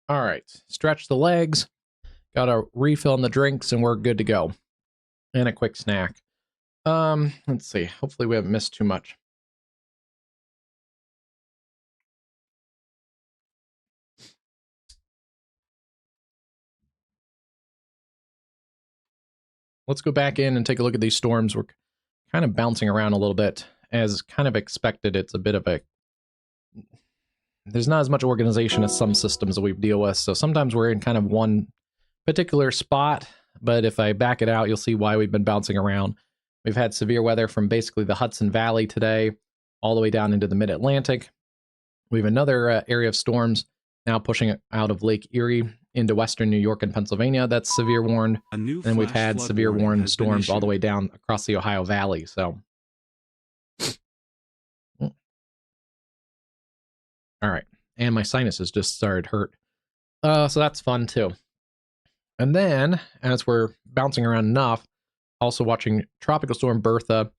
All right, stretch the legs, got a refill in the drinks, and we're good to go. And a quick snack. Let's see. Hopefully we haven't missed too much. Let's go back in and take a look at these storms. We're kind of bouncing around a little bit. As kind of expected, it's a bit of a... There's not as much organization as some systems that we deal with, so sometimes we're in kind of one particular spot, but if I back it out, you'll see why we've been bouncing around. We've had severe weather from basically the Hudson Valley today, all the way down into the mid-Atlantic. We have another area of storms now pushing out of Lake Erie into western New York and Pennsylvania. That's severe warned. And we've had severe warned storms all the way down across the Ohio Valley. So, all right. And my sinuses just started hurt. So that's fun too. And then, as we're bouncing around enough, also watching Tropical Storm Bertha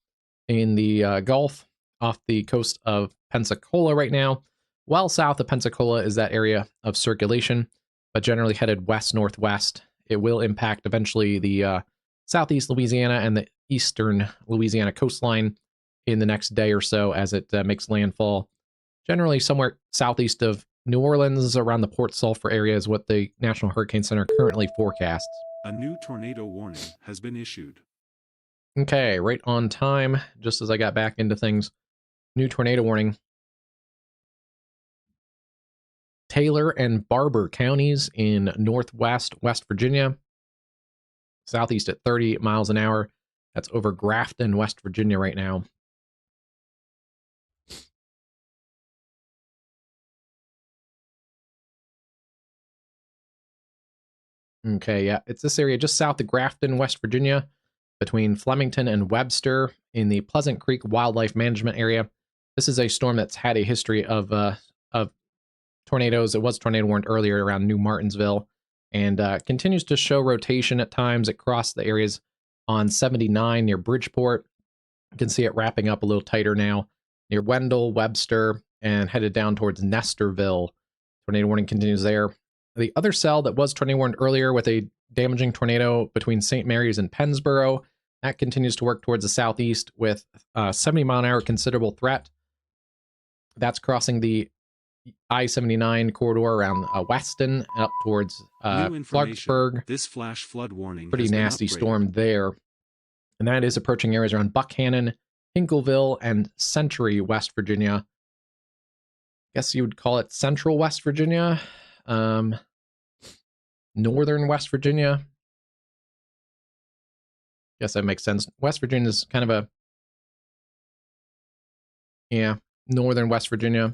in the Gulf off the coast of Pensacola right now. Well south of Pensacola is that area of circulation, but generally headed west-northwest. It will impact eventually the southeast Louisiana and the eastern Louisiana coastline in the next day or so as it makes landfall. Generally somewhere southeast of New Orleans, around the Port Sulphur area is what the National Hurricane Center currently forecasts. A new tornado warning has been issued. Okay, right on time, just as I got back into things. New tornado warning. Taylor and Barber counties in northwest West Virginia. Southeast at 30 miles an hour. That's over Grafton, West Virginia right now. Okay, yeah, it's this area just south of Grafton, West Virginia, between Flemington and Webster in the Pleasant Creek Wildlife Management Area. This is a storm that's had a history of tornadoes. It was tornado warned earlier around New Martinsville and continues to show rotation at times across the areas on 79 near Bridgeport. You can see it wrapping up a little tighter now near Wendell, Webster, and headed down towards Nestorville Tornado warning continues there. The other cell that was tornado warned earlier with a damaging tornado between St. Mary's and Pennsboro, that continues to work towards the southeast with 70-mile-an-hour considerable threat. That's crossing the I-79 corridor around Weston up towards Clarksburg. This flash flood warning pretty nasty storm there. And that is approaching areas around Buckhannon, Hinkleville, and Century, West Virginia. Guess you would call it Central West Virginia. Northern West Virginia. Guess that makes sense. West Virginia is kind of Northern West Virginia.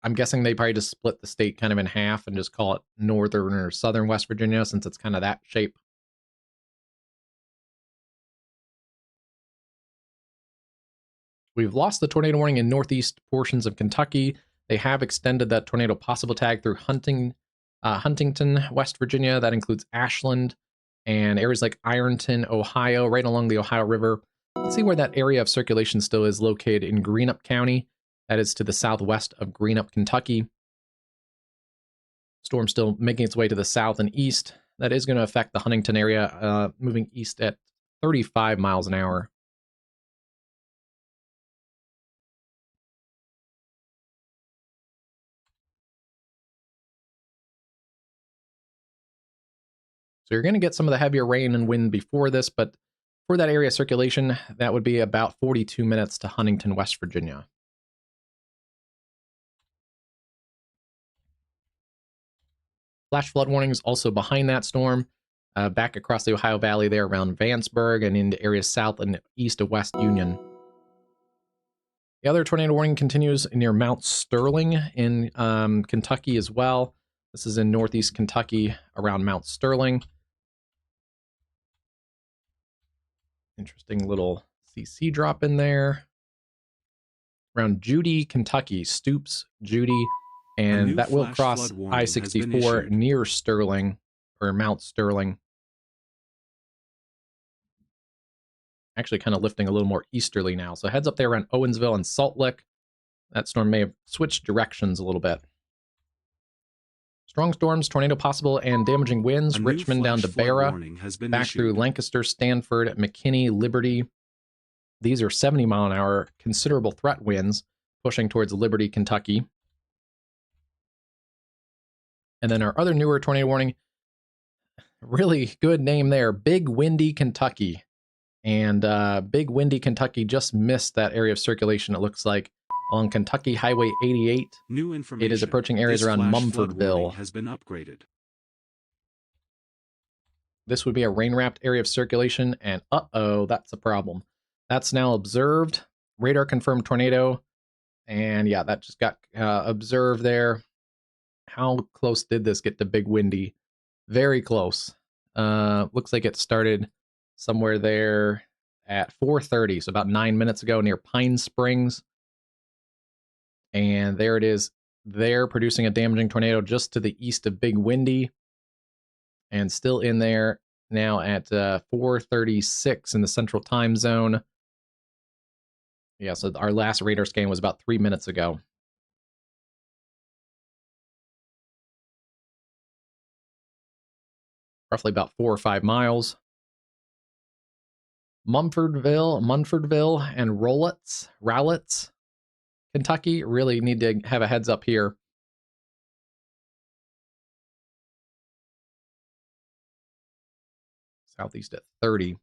I'm guessing they probably just split the state kind of in half and just call it Northern or Southern West Virginia since it's kind of that shape. We've lost the tornado warning in northeast portions of Kentucky. They have extended that tornado possible tag through Huntington, West Virginia. That includes Ashland and areas like Ironton, Ohio, right along the Ohio River. Let's see where that area of circulation still is located in Greenup County. That is to the southwest of Greenup, Kentucky. Storm still making its way to the south and east. That is going to affect the Huntington area, moving east at 35 miles an hour. So you're going to get some of the heavier rain and wind before this, but for that area of circulation, that would be about 42 minutes to Huntington, West Virginia. Flash flood warnings also behind that storm, back across the Ohio Valley there around Vanceburg and into areas south and east of West Union. The other tornado warning continues near Mount Sterling in Kentucky as well. This is in northeast Kentucky around Mount Sterling. Interesting little CC drop in there. Around Judy, Kentucky, Stoops, Judy, and that will cross I-64 near Sterling, or Mount Sterling. Actually kind of lifting a little more easterly now. So heads up there around Owensville and Salt Lick. That storm may have switched directions a little bit. Strong storms, tornado possible, and damaging winds. Richmond down to Barra, back through Lancaster, Stanford, McKinney, Liberty. These are 70-mile-an-hour considerable threat winds pushing towards Liberty, Kentucky. And then our other newer tornado warning, really good name there, Big Windy, Kentucky. And Big Windy, Kentucky just missed that area of circulation, it looks like, on Kentucky Highway 88. New information. It is approaching areas around Mumfordville. Has been upgraded. This would be a rain-wrapped area of circulation, and uh-oh, that's a problem. That's now observed. Radar confirmed tornado. And yeah, that just got observed there. How close did this get to Big Windy? Very close. Looks like it started somewhere there at 4:30, so about 9 minutes ago near Pine Springs. And there it is there, producing a damaging tornado just to the east of Big Windy. And still in there now at 4:36 in the central time zone. Yeah, so our last radar scan was about 3 minutes ago. Roughly about 4 or 5 miles. Munfordville, and Rowlett, Kentucky, really need to have a heads up here. Southeast at 30.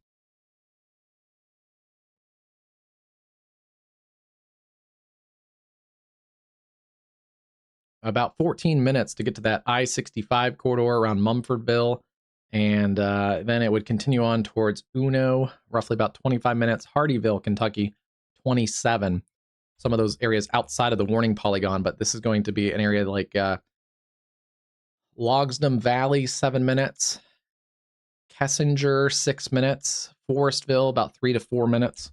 About 14 minutes to get to that I-65 corridor around Mumfordville. And then it would continue on towards Uno, roughly about 25 minutes. Hardyville, Kentucky, 27. Some of those areas outside of the warning polygon, but this is going to be an area like Logsdon Valley, 7 minutes. Kessinger, 6 minutes. Forestville, about 3 to 4 minutes.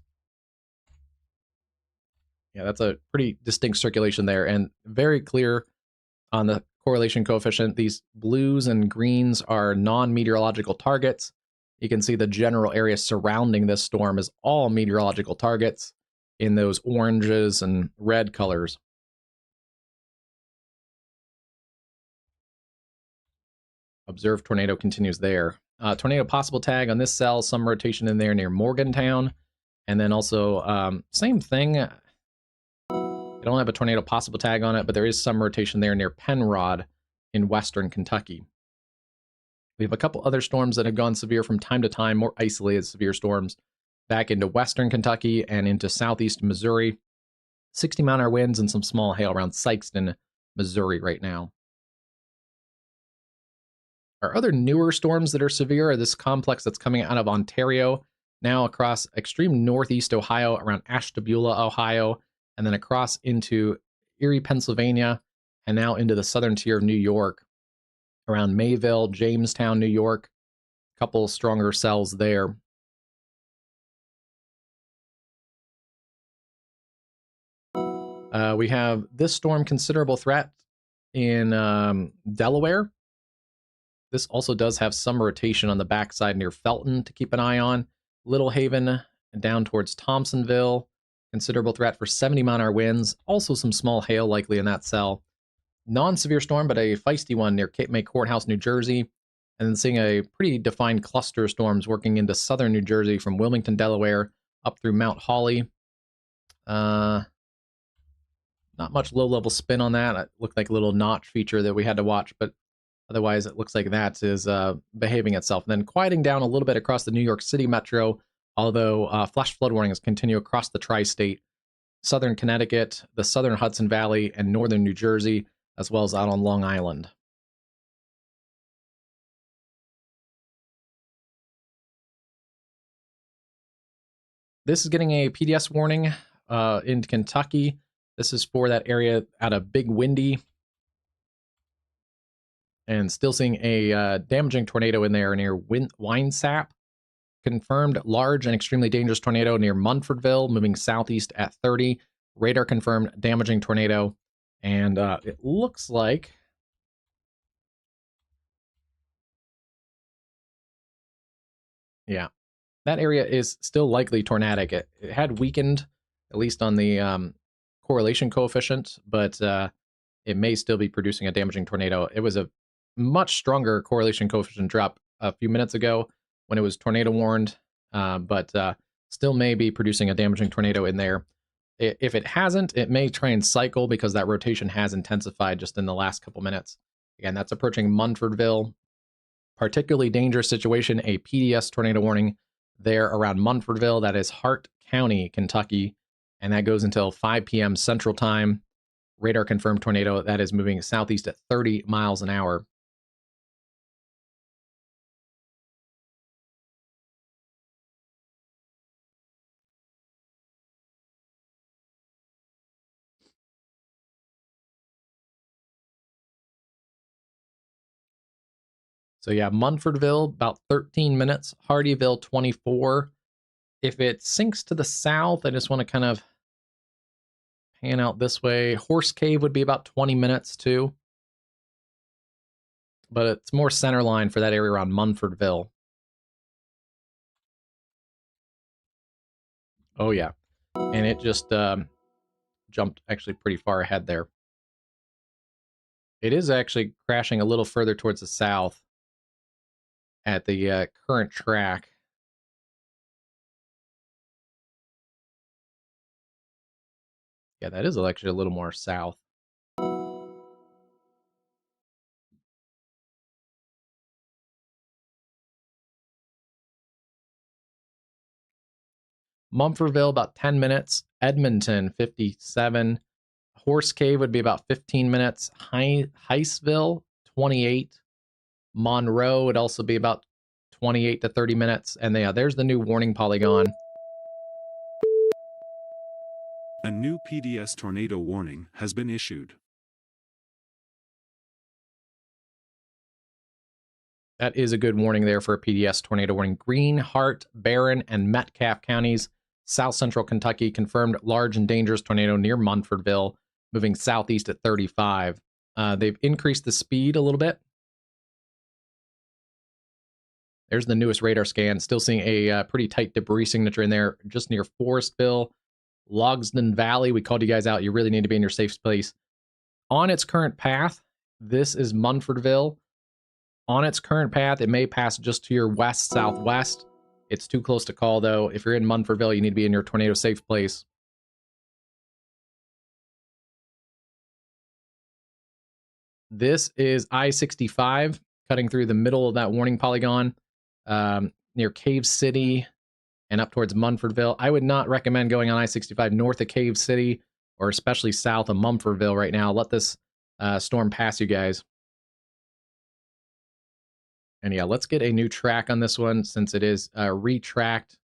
Yeah, that's a pretty distinct circulation there, and very clear on the correlation coefficient. These blues and greens are non-meteorological targets. You can see the general area surrounding this storm is all meteorological targets in those oranges and red colors. Observed tornado continues there. Tornado possible tag on this cell, some rotation in there near Morgantown. And then also, same thing. I don't have a tornado possible tag on it, but there is some rotation there near Penrod in western Kentucky. We have a couple other storms that have gone severe from time to time, more isolated severe storms, back into western Kentucky and into southeast Missouri. 60-mile-an-hour winds and some small hail around Sikeston, Missouri right now. Our other newer storms that are severe are this complex that's coming out of Ontario, now across extreme northeast Ohio, around Ashtabula, Ohio, and then across into Erie, Pennsylvania, and now into the southern tier of New York, around Mayville, Jamestown, New York. A couple stronger cells there. We have this storm, considerable threat in Delaware. This also does have some rotation on the backside near Felton to keep an eye on. Little Haven down towards Thompsonville. Considerable threat for 70-mile-an-hour winds. Also some small hail likely in that cell. Non-severe storm, but a feisty one near Cape May Courthouse, New Jersey. And then seeing a pretty defined cluster of storms working into southern New Jersey from Wilmington, Delaware, up through Mount Holly. Not much low-level spin on that. It looked like a little notch feature that we had to watch, but otherwise it looks like that is behaving itself. And then quieting down a little bit across the New York City metro, although flash flood warnings continue across the tri-state, southern Connecticut, the southern Hudson Valley, and northern New Jersey, as well as out on Long Island. This is getting a PDS warning in Kentucky. This is for that area out of Big Windy. And still seeing a damaging tornado in there near Winesap. Confirmed large and extremely dangerous tornado near Munfordville, moving southeast at 30. Radar confirmed damaging tornado. And it looks like... yeah, that area is still likely tornadic. It had weakened, at least on the correlation coefficient, but it may still be producing a damaging tornado. It was a much stronger correlation coefficient drop a few minutes ago when it was tornado warned, but still may be producing a damaging tornado in there. If it hasn't, it may try and cycle because that rotation has intensified just in the last couple minutes. Again, that's approaching Munfordville. Particularly dangerous situation, a PDS tornado warning there around Munfordville. That is Hart County, Kentucky, and that goes until 5 p.m. Central Time. Radar confirmed tornado that is moving southeast at 30 miles an hour. So yeah, Munfordville, about 13 minutes. Hardyville, 24. If it sinks to the south, I just want to kind of pan out this way. Horse Cave would be about 20 minutes too. But it's more center line for that area around Munfordville. Oh yeah. And it just jumped actually pretty far ahead there. It is actually crashing a little further towards the south at the current track. Yeah, that is actually a little more south. Mumfordville, about 10 minutes. Edmonton, 57. Horse Cave would be about 15 minutes. Heistville, 28. Monroe would also be about 28 to 30 minutes. And there's the new warning polygon. A new PDS tornado warning has been issued. That is a good warning there for a PDS tornado warning. Greene, Hart, Barron, and Metcalfe counties, south central Kentucky, confirmed large and dangerous tornado near Munfordville, moving southeast at 35. They've increased the speed a little bit. There's the newest radar scan. Still seeing a pretty tight debris signature in there, just near Forestville, Logsdon Valley. We called you guys out. You really need to be in your safe place. On its current path, this is Munfordville. on its current path. It may pass just to your west-southwest. It's too close to call, though. If you're in Munfordville, you need to be in your tornado-safe place. This is I-65, cutting through the middle of that warning polygon, near Cave City and up towards Munfordville. I would not recommend going on I-65 north of Cave City, or especially south of Munfordville right now. Let this storm pass you guys. And yeah, let's get a new track on this one, since it is retracked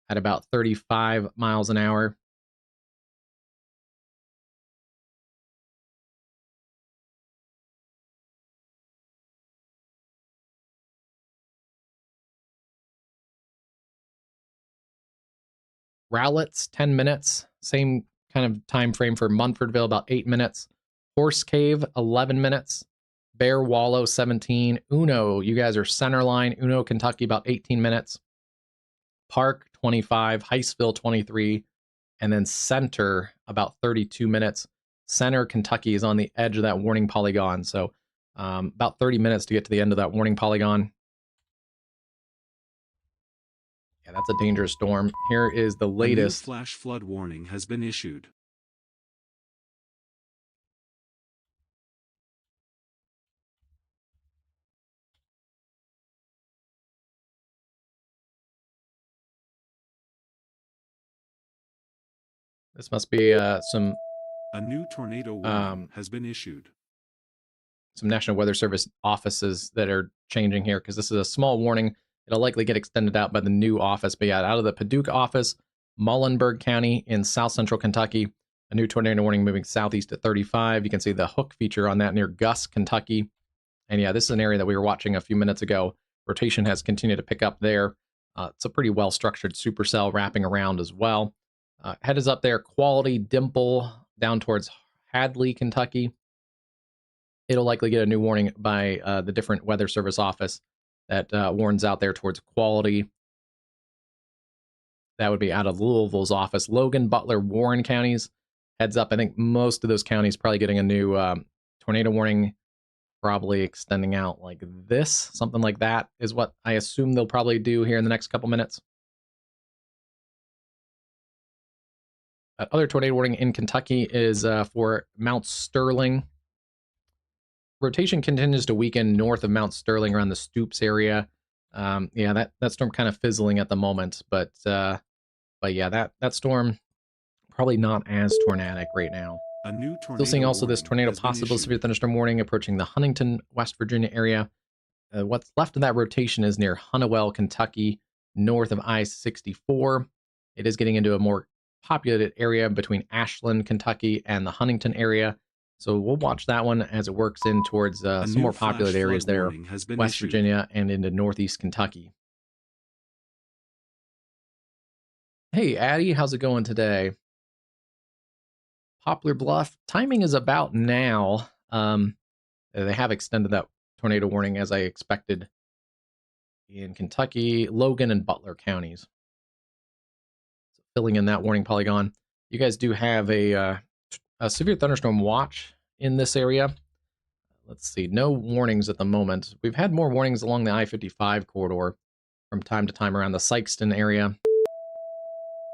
at about 35 miles an hour. Rowlett's 10 minutes, same kind of time frame for Munfordville, about 8 minutes. Horse Cave, 11 minutes. Bear Wallow, 17. Uno, you guys are center line. Uno, Kentucky, about 18 minutes. Park, 25. Heistville, 23. And then Center, about 32 minutes. Center, Kentucky, is on the edge of that warning polygon, so about 30 minutes to get to the end of that warning polygon. Yeah, that's a dangerous storm. Here is the latest. A new flash flood warning has been issued. This must be A new tornado warning has been issued. Some National Weather Service offices that are changing here, because this is a small warning. It'll likely get extended out by the new office. But yeah, out of the Paducah office, Muhlenberg County in south central Kentucky, a new tornado warning moving southeast at 35. You can see the hook feature on that near Gus, Kentucky. And yeah, this is an area that we were watching a few minutes ago. Rotation has continued to pick up there. It's a pretty well-structured supercell wrapping around as well. Head is up there, Quality, Dimple, down towards Hadley, Kentucky. It'll likely get a new warning by the different weather service office that warns out there towards Quality. That would be out of Louisville's office. Logan, Butler, Warren counties. Heads up, I think most of those counties probably getting a new tornado warning, probably extending out like this. Something like that is what I assume they'll probably do here in the next couple minutes. Other tornado warning in Kentucky is for Mount Sterling. Rotation continues to weaken north of Mount Sterling around the Stoops area. Yeah, that storm kind of fizzling at the moment, but yeah, that storm probably not as tornadic right now. A new tornado Still seeing also this tornado has been possible issued. severe thunderstorm warning approaching the Huntington, West Virginia area. What's left of that rotation is near Hunnewell, Kentucky, north of I-64. It is getting into a more populated area between Ashland, Kentucky, and the Huntington area. So we'll watch that one as it works in towards some more populated areas there, West Virginia and into northeast Kentucky. Hey, Addie, how's it going today? Poplar Bluff, timing is about now. They have extended that tornado warning as I expected in Kentucky, Logan, and Butler counties. So filling in that warning polygon. You guys do have a severe thunderstorm watch in this area. Let's see, no warnings at the moment. We've had more warnings along the I-55 corridor from time to time around the Sykeston area.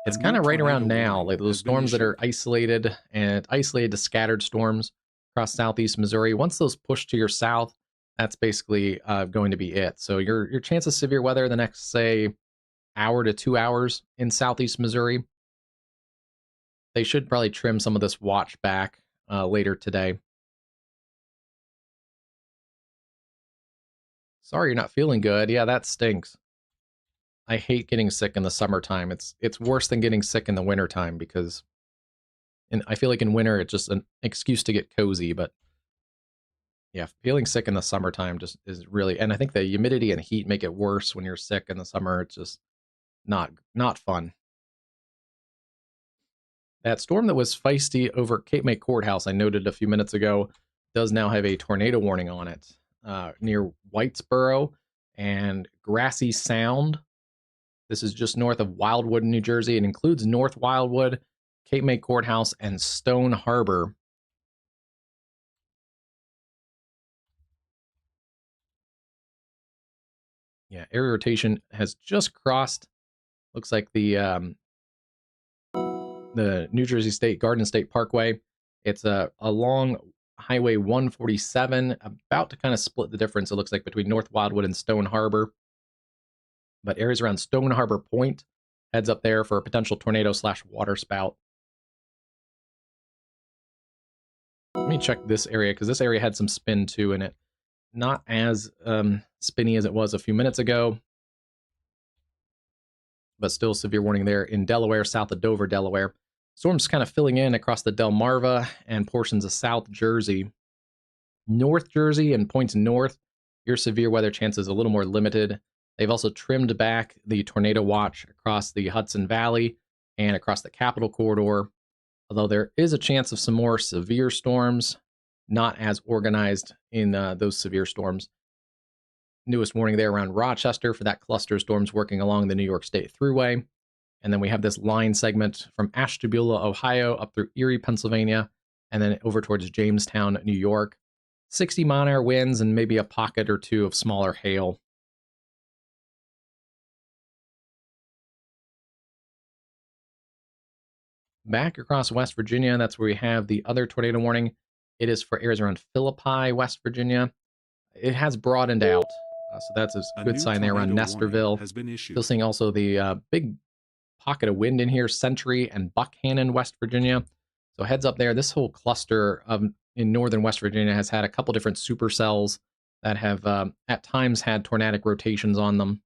It's kind of right around now, like those storms that are isolated and isolated to scattered storms across southeast Missouri. Once those push to your south, that's basically going to be it. So your chance of severe weather the next, say, hour to 2 hours in southeast Missouri, they should probably trim some of this watch back later today. Sorry you're not feeling good. Yeah, that stinks. I hate getting sick in the summertime. It's worse than getting sick in the wintertime, because I feel like in winter it's just an excuse to get cozy, but yeah, feeling sick in the summertime just is really, and I think the humidity and heat make it worse when you're sick in the summer. It's just not fun. That storm that was feisty over Cape May Courthouse, I noted a few minutes ago, does now have a tornado warning on it near Whitesboro and Grassy Sound. This is just north of Wildwood, New Jersey. It includes North Wildwood, Cape May Courthouse, and Stone Harbor. Yeah, area rotation has just crossed. Looks like the New Jersey State Garden State Parkway. It's along Highway 147, about to kind of split the difference, it looks like, between North Wildwood and Stone Harbor. But areas around Stone Harbor Point heads up there for a potential tornado / water spout. Let me check this area, because this area had some spin too in it. Not as spinny as it was a few minutes ago, but still severe warning there in Delaware, south of Dover, Delaware. Storms kind of filling in across the Delmarva and portions of South Jersey. North Jersey and points north, your severe weather chance is a little more limited. They've also trimmed back the tornado watch across the Hudson Valley and across the Capital Corridor, although there is a chance of some more severe storms, not as organized in those severe storms. Newest warning there around Rochester for that cluster of storms working along the New York State Thruway. And then we have this line segment from Ashtabula, Ohio, up through Erie, Pennsylvania, and then over towards Jamestown, New York. 60-mile-an-hour winds and maybe a pocket or two of smaller hail. Back across West Virginia, that's where we have the other tornado warning. It is for areas around Philippi, West Virginia. It has broadened out, so that's a good sign there around Nestorville. Has been issued. Still seeing also the big pocket of wind in here, Century and Buckhannon, West Virginia. So heads up there. This whole cluster in northern West Virginia has had a couple different supercells that have at times had tornadic rotations on them.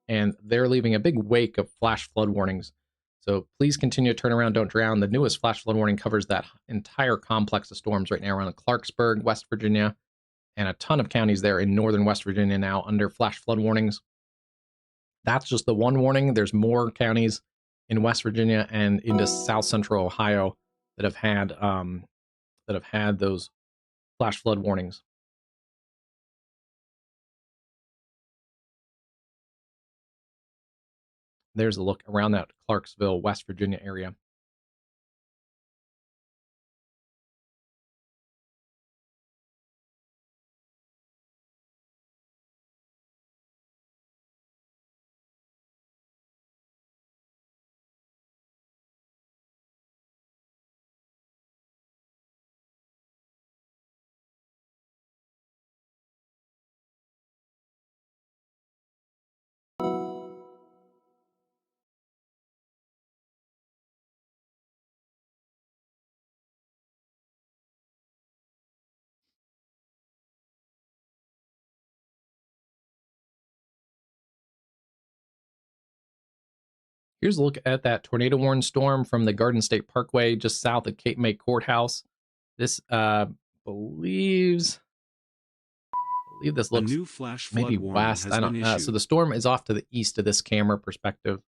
And they're leaving a big wake of flash flood warnings. So please continue to turn around, don't drown. The newest flash flood warning covers that entire complex of storms right now around Clarksburg, West Virginia, and a ton of counties there in northern West Virginia now under flash flood warnings. That's just the one warning. There's more counties in West Virginia and into south central Ohio that have had those flash flood warnings. There's a look around that Clarksville, West Virginia area. Here's a look at that tornado warning storm from the Garden State Parkway just south of Cape May Courthouse. This believe this looks a new flash flood maybe warning west. has been issued. So the storm is off to the east of this camera perspective,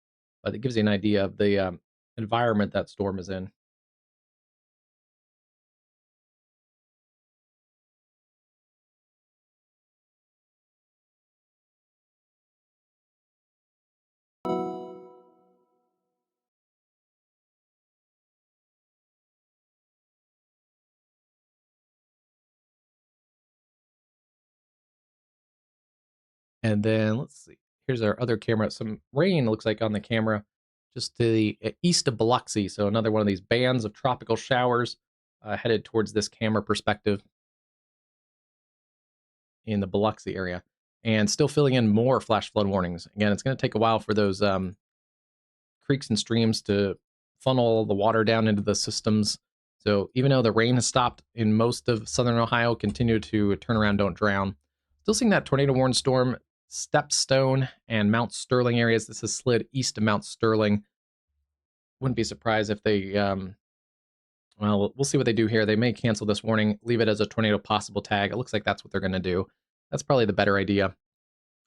but it gives you an idea of the environment that storm is in. And then let's see. Here's our other camera. Some rain looks like on the camera just to the east of Biloxi. So another one of these bands of tropical showers headed towards this camera perspective in the Biloxi area. And still filling in more flash flood warnings. Again, it's going to take a while for those creeks and streams to funnel the water down into the systems. So even though the rain has stopped in most of southern Ohio, continue to turn around, don't drown. Still seeing that tornado warning storm, Stepstone and Mount Sterling areas. This has slid east of Mount Sterling. Wouldn't be surprised if they, well, we'll see what they do here. They may cancel this warning, leave it as a tornado possible tag. It looks like that's what they're going to do. That's probably the better idea.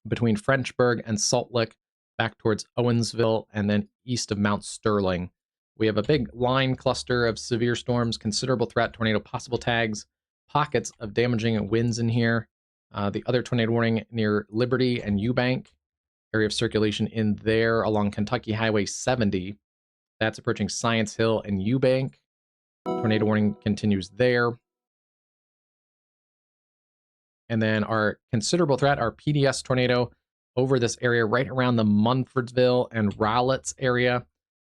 Between Frenchburg and Salt Lick, back towards Owensville, and then east of Mount Sterling. We have a big line cluster of severe storms, considerable threat, tornado possible tags, pockets of damaging winds in here. The other tornado warning near Liberty and Eubank, area of circulation in there along Kentucky Highway 70. That's approaching Science Hill and Eubank. Tornado warning continues there. And then our considerable threat, our PDS tornado over this area right around the Munfordsville and Rowletts area.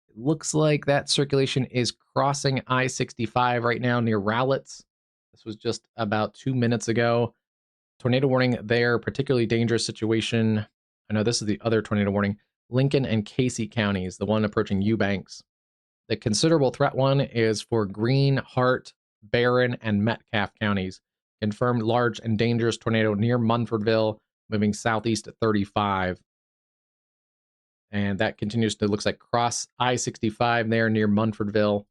It looks like that circulation is crossing I-65 right now near Rowletts. This was just about 2 minutes ago. Tornado warning there, particularly dangerous situation. I know this is the other tornado warning. Lincoln and Casey counties, the one approaching Eubanks. The considerable threat one is for Greene, Hart, Barron, and Metcalfe counties. Confirmed large and dangerous tornado near Munfordville, moving southeast at 35. And that continues to, looks like, cross I-65 there near Munfordville.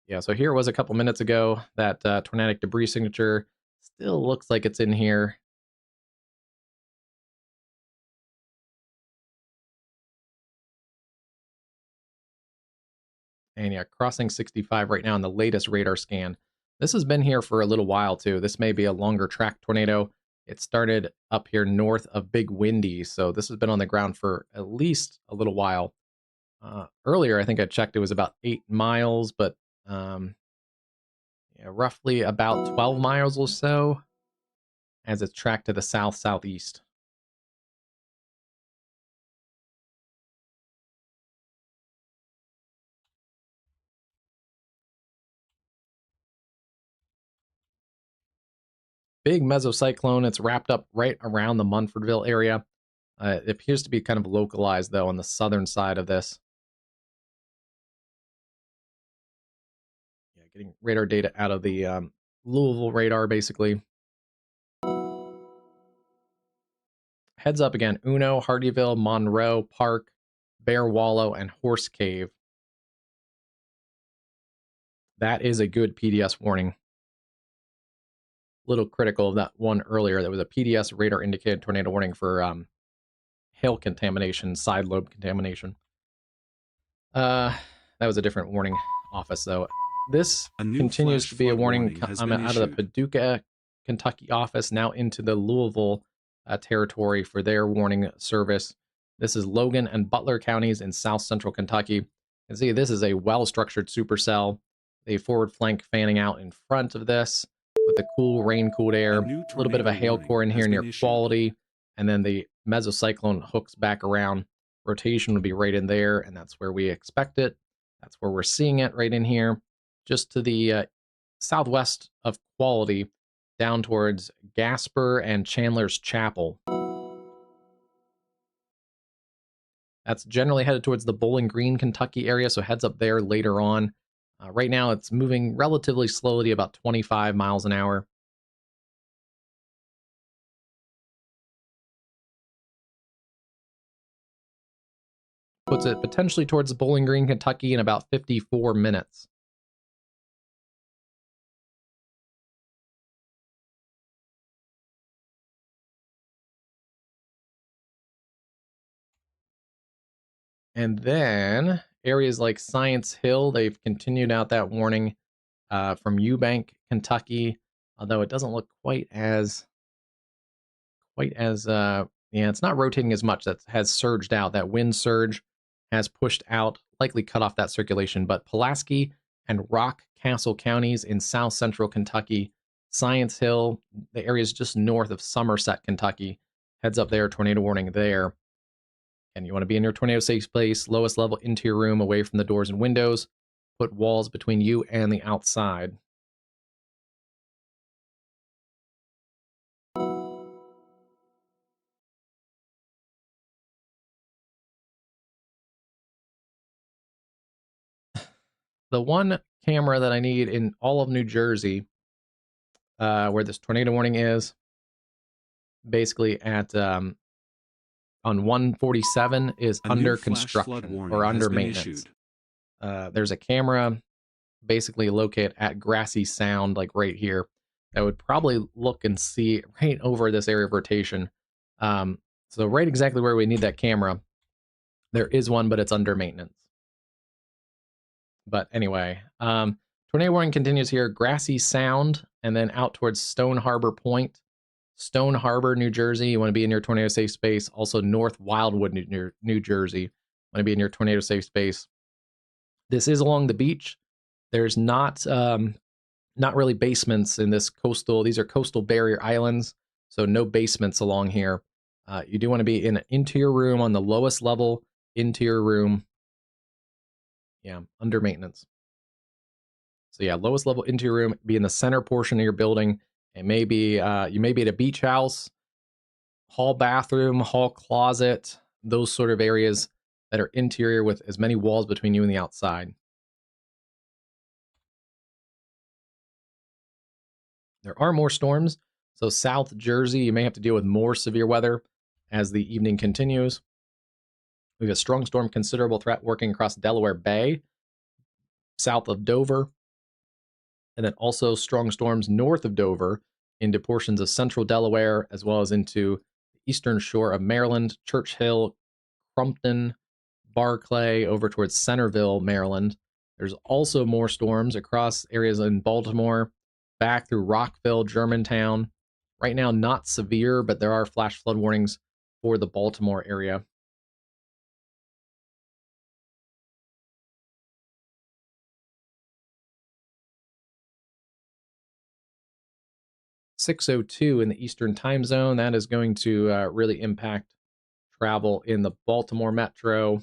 Yeah, so here it was a couple minutes ago. That tornadic debris signature still looks like it's in here. And yeah, crossing 65 right now in the latest radar scan. This has been here for a little while too. This may be a longer track tornado. It started up here north of Big Windy, so this has been on the ground for at least a little while. Earlier, I think I checked, it was about 8 miles, but yeah, roughly about 12 miles or so as it's tracked to the south-southeast. Big mesocyclone. It's wrapped up right around the Munfordville area. It appears to be kind of localized, though, on the southern side of this. Yeah, getting radar data out of the Louisville radar, basically. Heads up again. Uno, Hardyville, Monroe, Park, Bear Wallow, and Horse Cave. That is a good PDS warning. Little critical of that one earlier. That was a PDS radar indicated tornado warning for hail contamination, side lobe contamination. That was a different warning office, though. This continues to be a warning out of the Paducah, Kentucky office, now into the Louisville territory for their warning service. This is Logan and Butler counties in south central Kentucky. You can see this is a well-structured supercell. The forward flank fanning out in front of this with the cool, rain-cooled air. A little bit of a hail core in here near Quality. And then the mesocyclone hooks back around. Rotation would be right in there, and that's where we expect it. That's where we're seeing it, right in here. Just to the southwest of Quality, down towards Gasper and Chandler's Chapel. That's generally headed towards the Bowling Green, Kentucky area, so heads up there later on. Right now, it's moving relatively slowly, about 25 miles an hour. Puts it potentially towards Bowling Green, Kentucky in about 54 minutes. And then areas like Science Hill, they've continued out that warning from Eubank, Kentucky, although it doesn't look quite as yeah, it's not rotating as much. That has surged out. That wind surge has pushed out, likely cut off that circulation. But Pulaski and Rock Castle counties in south central Kentucky, Science Hill, the areas just north of Somerset, Kentucky, heads up there, tornado warning there. And you want to be in your tornado safe place, lowest level into your room, away from the doors and windows. Put walls between you and the outside. The one camera that I need in all of New Jersey, where this tornado warning is, basically at on 147, is under construction or under maintenance. There's a camera basically located at Grassy Sound, like right here, that would probably look and see right over this area of rotation. So right exactly where we need that camera, there is one, but it's under maintenance. But anyway, tornado warning continues here, Grassy Sound, and then out towards Stone Harbor Point. Stone Harbor, New Jersey, you want to be in your tornado safe space. Also North Wildwood, New Jersey, you want to be in your tornado safe space. This is along the beach. There's not really basements in this coastal. These are coastal barrier islands, so no basements along here. You do want to be in an interior room on the lowest level, interior room. Yeah, under maintenance. So yeah, lowest level interior room, be in the center portion of your building. It may be you may be at a beach house, hall bathroom, hall closet, those sort of areas that are interior with as many walls between you and the outside. There are more storms. So South Jersey, you may have to deal with more severe weather as the evening continues. We have a strong storm, considerable threat working across Delaware Bay, south of Dover, and then also strong storms north of Dover into portions of central Delaware, as well as into the eastern shore of Maryland, Church Hill, Crumpton, Barclay, over towards Centerville, Maryland. There's also more storms across areas in Baltimore, back through Rockville, Germantown. Right now, not severe, but there are flash flood warnings for the Baltimore area. .602 in the Eastern time zone. That is going to really impact travel in the Baltimore metro.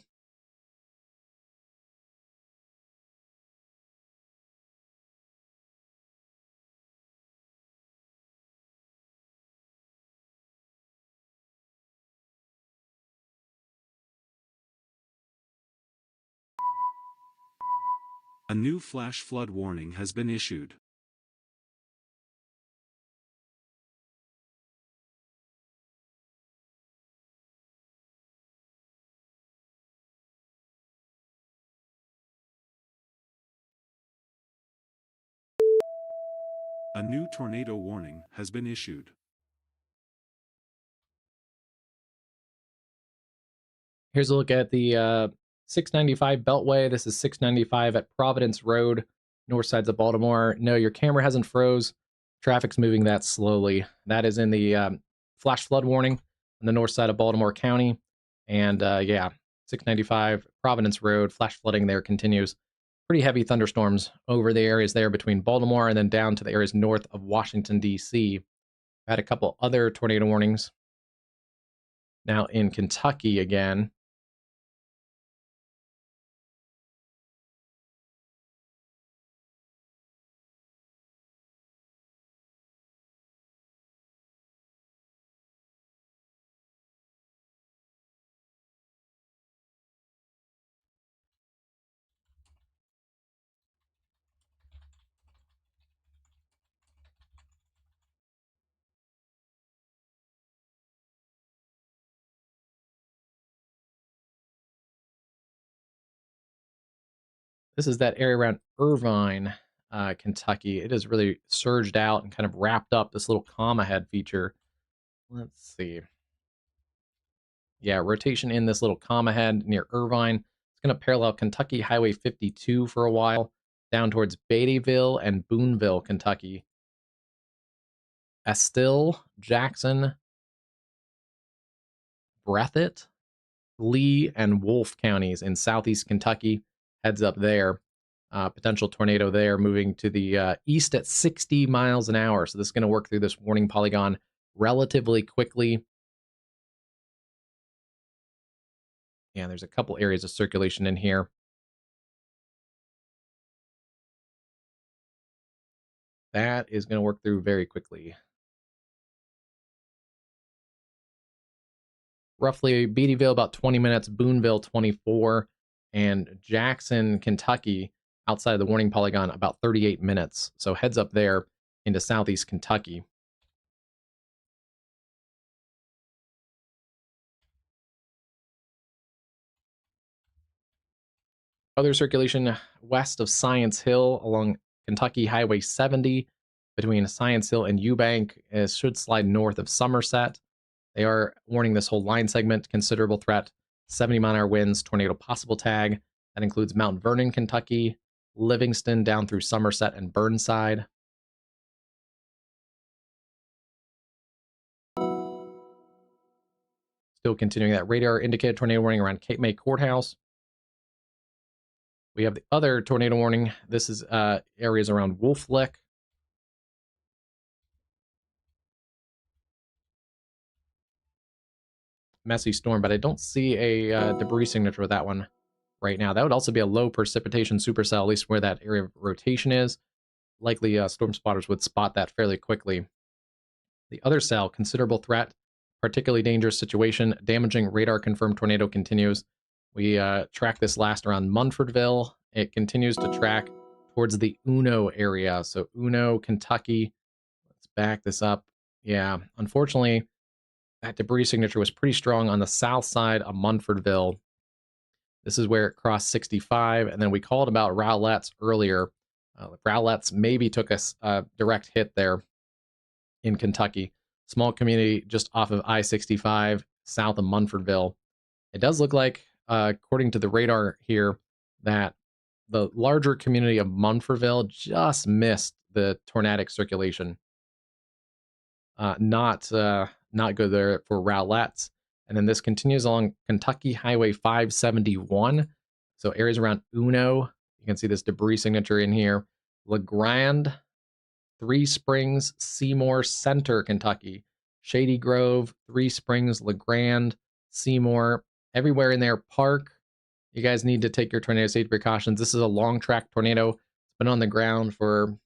A new flash flood warning has been issued. A new tornado warning has been issued. Here's a look at the 695 Beltway. This is 695 at Providence Road, north sides of Baltimore. No, your camera hasn't froze. Traffic's moving that slowly. That is in the flash flood warning on the north side of Baltimore County. And yeah, 695 Providence Road, flash flooding there continues. Pretty heavy thunderstorms over the areas there between Baltimore and then down to the areas north of Washington, D.C. Had a couple other tornado warnings. Now in Kentucky again. This is that area around Irvine, Kentucky. It has really surged out and kind of wrapped up this little comma head feature. Let's see. Yeah, rotation in this little comma head near Irvine. It's going to parallel Kentucky Highway 52 for a while, down towards Beattyville and Boonville, Kentucky. Estill, Jackson, Breathitt, Lee, and Wolfe counties in southeast Kentucky. Heads up there. Potential tornado there moving to the east at 60 miles an hour. So this is going to work through this warning polygon relatively quickly. Yeah, there's a couple areas of circulation in here. That is going to work through very quickly. Roughly Beattyville, about 20 minutes, Boonville, 24, and Jackson, Kentucky, outside of the warning polygon, about 38 minutes. So heads up there into southeast Kentucky. Other circulation west of Science Hill along Kentucky Highway 70 between Science Hill and Eubank should slide north of Somerset. They are warning this whole line segment, considerable threat, 70-mile-an-hour winds, tornado possible tag. That includes Mount Vernon, Kentucky, Livingston down through Somerset and Burnside. Still continuing that radar indicated tornado warning around Cape May Courthouse. We have the other tornado warning. This is areas around Wolf Lick. Messy storm, but I don't see a debris signature with that one right now. That would also be a low precipitation supercell, at least where that area of rotation is. Likely storm spotters would spot that fairly quickly. The other cell, considerable threat, particularly dangerous situation, damaging radar confirmed tornado continues. We tracked this last around Munfordville. It continues to track towards the Uno area. So Uno, Kentucky. Let's back this up. Yeah, unfortunately, that debris signature was pretty strong on the south side of Munfordville. This is where it crossed 65, and then we called about Rowlettes earlier. Rowlettes maybe took a direct hit there in Kentucky. Small community just off of I-65, south of Munfordville. It does look like, according to the radar here, that the larger community of Munfordville just missed the tornadic circulation. Not good there for Rowlettes. And then this continues along Kentucky Highway 571. So areas around Uno, you can see this debris signature in here. LeGrand, Three Springs, Seymour, Center, Kentucky. Shady Grove, Three Springs, LeGrand, Seymour, everywhere in there. Park. You guys need to take your tornado safety precautions. This is a long track tornado. It's been on the ground for,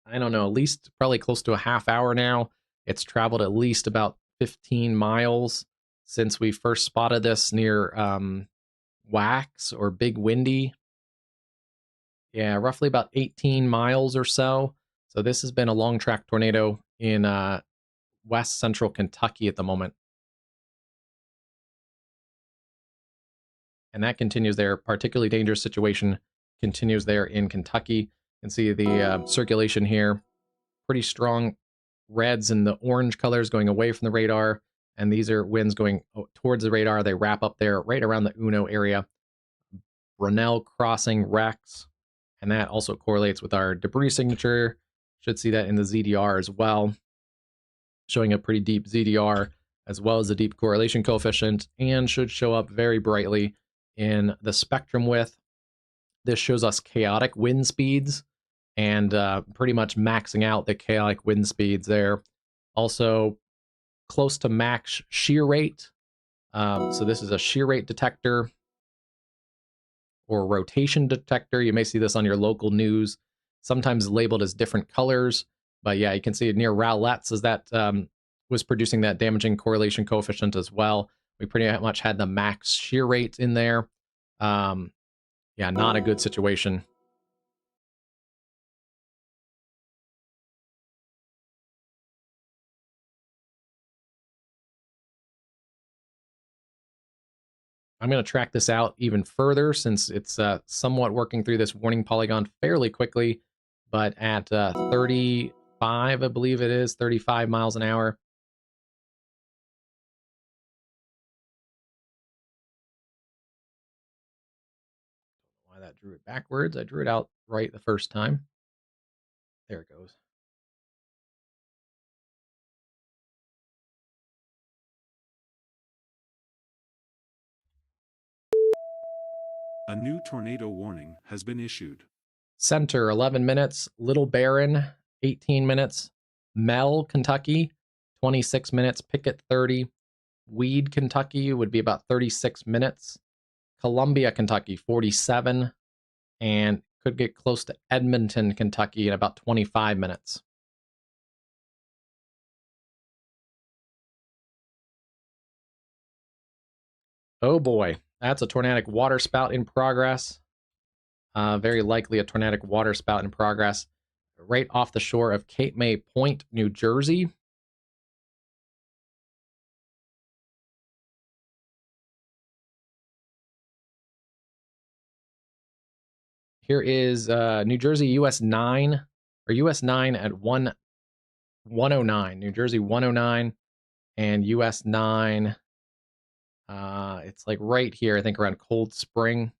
I don't know, at least probably close to a half hour now. It's traveled at least about 15 miles since we first spotted this near Wax or Big Windy. Yeah, roughly about 18 miles or so. So this has been a long track tornado in west central Kentucky at the moment. And that continues there. Particularly dangerous situation continues there in Kentucky. You can see the circulation here. Pretty strong reds and the orange colors going away from the radar. And these are winds going towards the radar. They wrap up there right around the Uno area. Brunel Crossing, Rex. And that also correlates with our debris signature. Should see that in the ZDR as well. Showing a pretty deep ZDR as well as a deep correlation coefficient, and should show up very brightly in the spectrum width. This shows us chaotic wind speeds and pretty much maxing out the chaotic wind speeds there. Also close to max shear rate. So this is a shear rate detector or rotation detector. You may see this on your local news, sometimes labeled as different colors. But yeah, you can see it near Rowlettes as that was producing that damaging correlation coefficient as well. We pretty much had the max shear rate in there. Yeah, not a good situation. I'm going to track this out even further since it's somewhat working through this warning polygon fairly quickly, but at 35, I believe it is, 35 miles an hour. Why that drew it backwards. I drew it out right the first time. There it goes. A new tornado warning has been issued. Center, 11 minutes. Little Barron, 18 minutes. Mel, Kentucky, 26 minutes. Pickett, 30. Weed, Kentucky would be about 36 minutes. Columbia, Kentucky, 47. And could get close to Edmonton, Kentucky in about 25 minutes. Oh boy, that's a tornadic waterspout in progress. Very likely a tornadic waterspout in progress right off the shore of Cape May Point, New Jersey. Here is New Jersey US 9, or US 9 at 109. New Jersey 109 and US 9. It's like right here, I think around Cold Spring.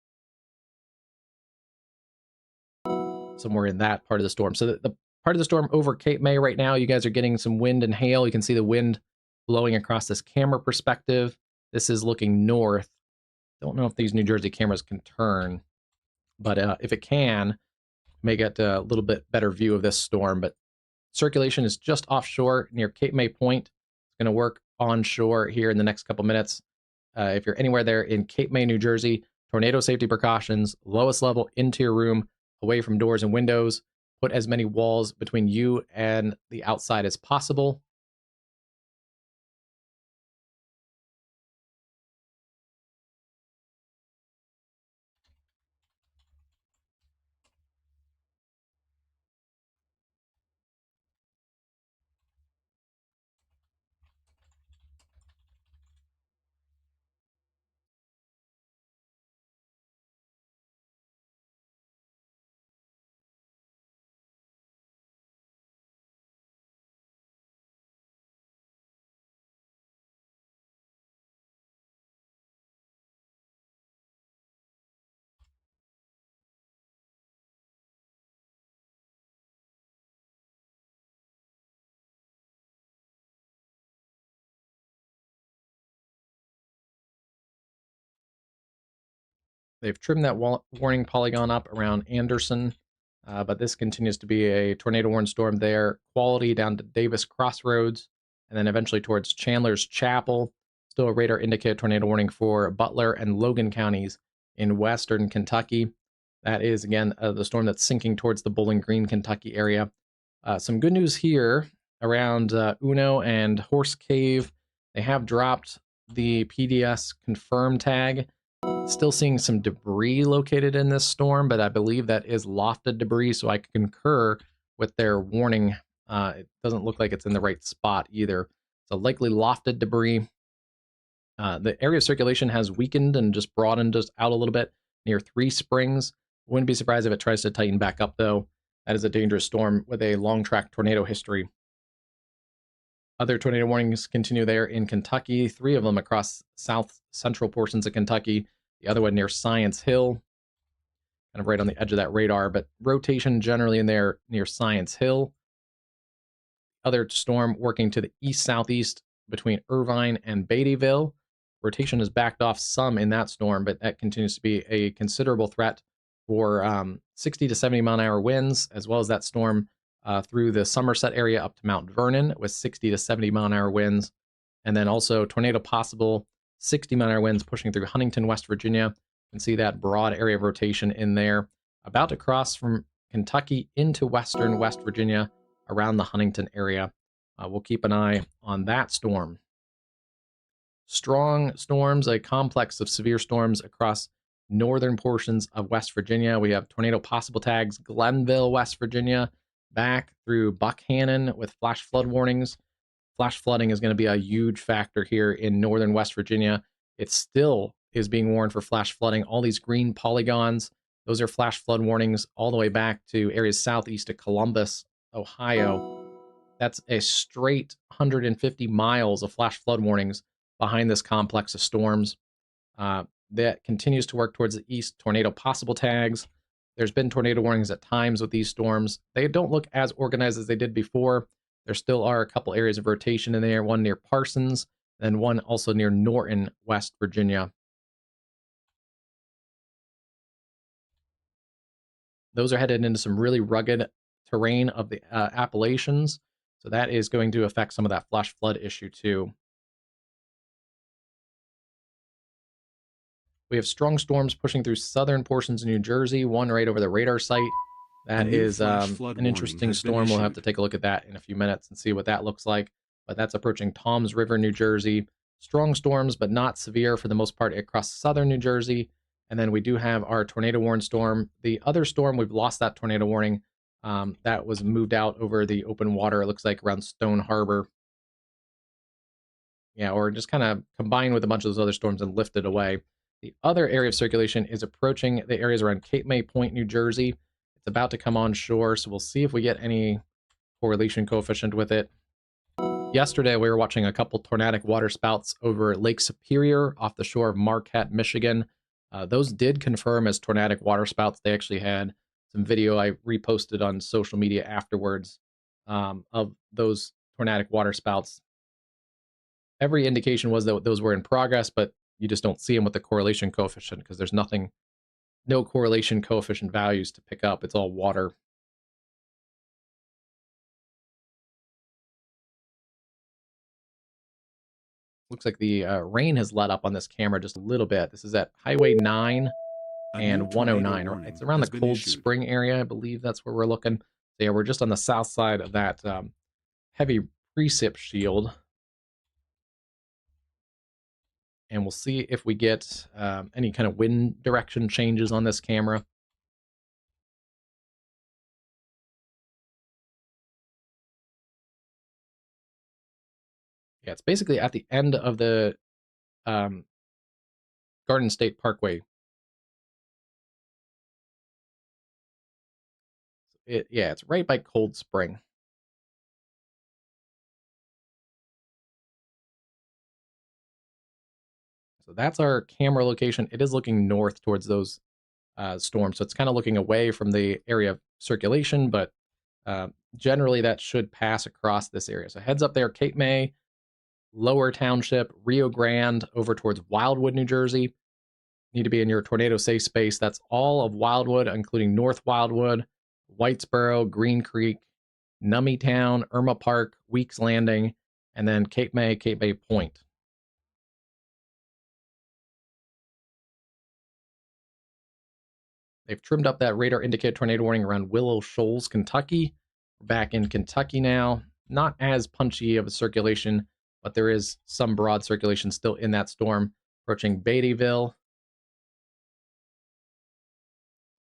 Somewhere in that part of the storm. So the part of the storm over Cape May right now, you guys are getting some wind and hail. You can see the wind blowing across this camera perspective. This is looking north. Don't know if these New Jersey cameras can turn. But if it can, may get a little bit better view of this storm. But circulation is just offshore near Cape May Point. It's going to work onshore here in the next couple minutes. If you're anywhere there in Cape May, New Jersey, tornado safety precautions, lowest level into your room, away from doors and windows. Put as many walls between you and the outside as possible. They've trimmed that warning polygon up around Anderson, but this continues to be a tornado warning storm there. Quality down to Davis Crossroads, and then eventually towards Chandler's Chapel. Still a radar indicated tornado warning for Butler and Logan counties in western Kentucky. That is, again, the storm that's sinking towards the Bowling Green, Kentucky area. Some good news here around Uno and Horse Cave. They have dropped the PDS confirm tag. Still seeing some debris located in this storm, but I believe that is lofted debris, so I concur with their warning. It doesn't look like it's in the right spot either. So likely lofted debris. The area of circulation has weakened and just broadened just out a little bit near Three Springs. Wouldn't be surprised if it tries to tighten back up, though. That is a dangerous storm with a long track tornado history. Other tornado warnings continue there in Kentucky, 3 of them across south central portions of Kentucky. The other one near Science Hill, kind of right on the edge of that radar, but rotation generally in there near Science Hill. Other storm working to the east-southeast between Irvine and Beattyville. Rotation has backed off some in that storm, but that continues to be a considerable threat for 60 to 70 mile an hour winds, as well as that storm through the Somerset area up to Mount Vernon with 60 to 70 mile an hour winds. And then also tornado possible, 60 mile an hour winds pushing through Huntington, West Virginia. You can see that broad area of rotation in there. About to cross from Kentucky into western West Virginia around the Huntington area. We'll keep an eye on that storm. Strong storms, a complex of severe storms across northern portions of West Virginia. We have tornado possible tags, Glenville, West Virginia, back through Buckhannon with flash flood warnings. Flash flooding is going to be a huge factor here in northern West Virginia. It still is being warned for flash flooding. All these green polygons, those are flash flood warnings all the way back to areas southeast of Columbus, Ohio. That's a straight 150 miles of flash flood warnings behind this complex of storms. That continues to work towards the east. Tornado possible tags. There's been tornado warnings at times with these storms. They don't look as organized as they did before. There still are a couple areas of rotation in there, one near Parsons, and one also near Norton, West Virginia. Those are headed into some really rugged terrain of the Appalachians, so that is going to affect some of that flash flood issue too. We have strong storms pushing through southern portions of New Jersey, one right over the radar site. That is an interesting storm. We'll have to take a look at that in a few minutes and see what that looks like. But that's approaching Toms River, New Jersey. Strong storms, but not severe for the most part across southern New Jersey. And then we do have our tornado warning storm. The other storm, we've lost that tornado warning. That was moved out over the open water, it looks like, around Stone Harbor. Yeah, or just kind of combined with a bunch of those other storms and lifted away. The other area of circulation is approaching the areas around Cape May Point, New Jersey. It's about to come on shore, so we'll see if we get any correlation coefficient with it. Yesterday, we were watching a couple tornadic waterspouts over Lake Superior off the shore of Marquette, Michigan. Those did confirm as tornadic waterspouts. They actually had some video I reposted on social media afterwards of those tornadic waterspouts. Every indication was that those were in progress, but you just don't see them with the correlation coefficient because there's nothing no correlation coefficient values to pick up. It's all water. Looks like the rain has let up on this camera just a little bit. This is at Highway 9 A new and tornado 109. warning It's around the has been Cold issued. Spring area. I believe that's where we're looking. So yeah, we're just on the south side of that heavy precip shield. And we'll see if we get any kind of wind direction changes on this camera. Yeah, it's basically at the end of the Garden State Parkway. Yeah, it's right by Cold Spring. So that's our camera location. It is looking north towards those storms. So it's kind of looking away from the area of circulation, but generally that should pass across this area. So heads up there, Cape May, Lower Township, Rio Grande, over towards Wildwood, New Jersey. Need to be in your tornado safe space. That's all of Wildwood, including North Wildwood, Whitesboro, Green Creek, Nummitown, Irma Park, Weeks Landing, and then Cape May Point. They've trimmed up that radar indicated tornado warning around Willow Shoals, Kentucky. We're back in Kentucky now. Not as punchy of a circulation, but there is some broad circulation still in that storm, approaching Beattyville.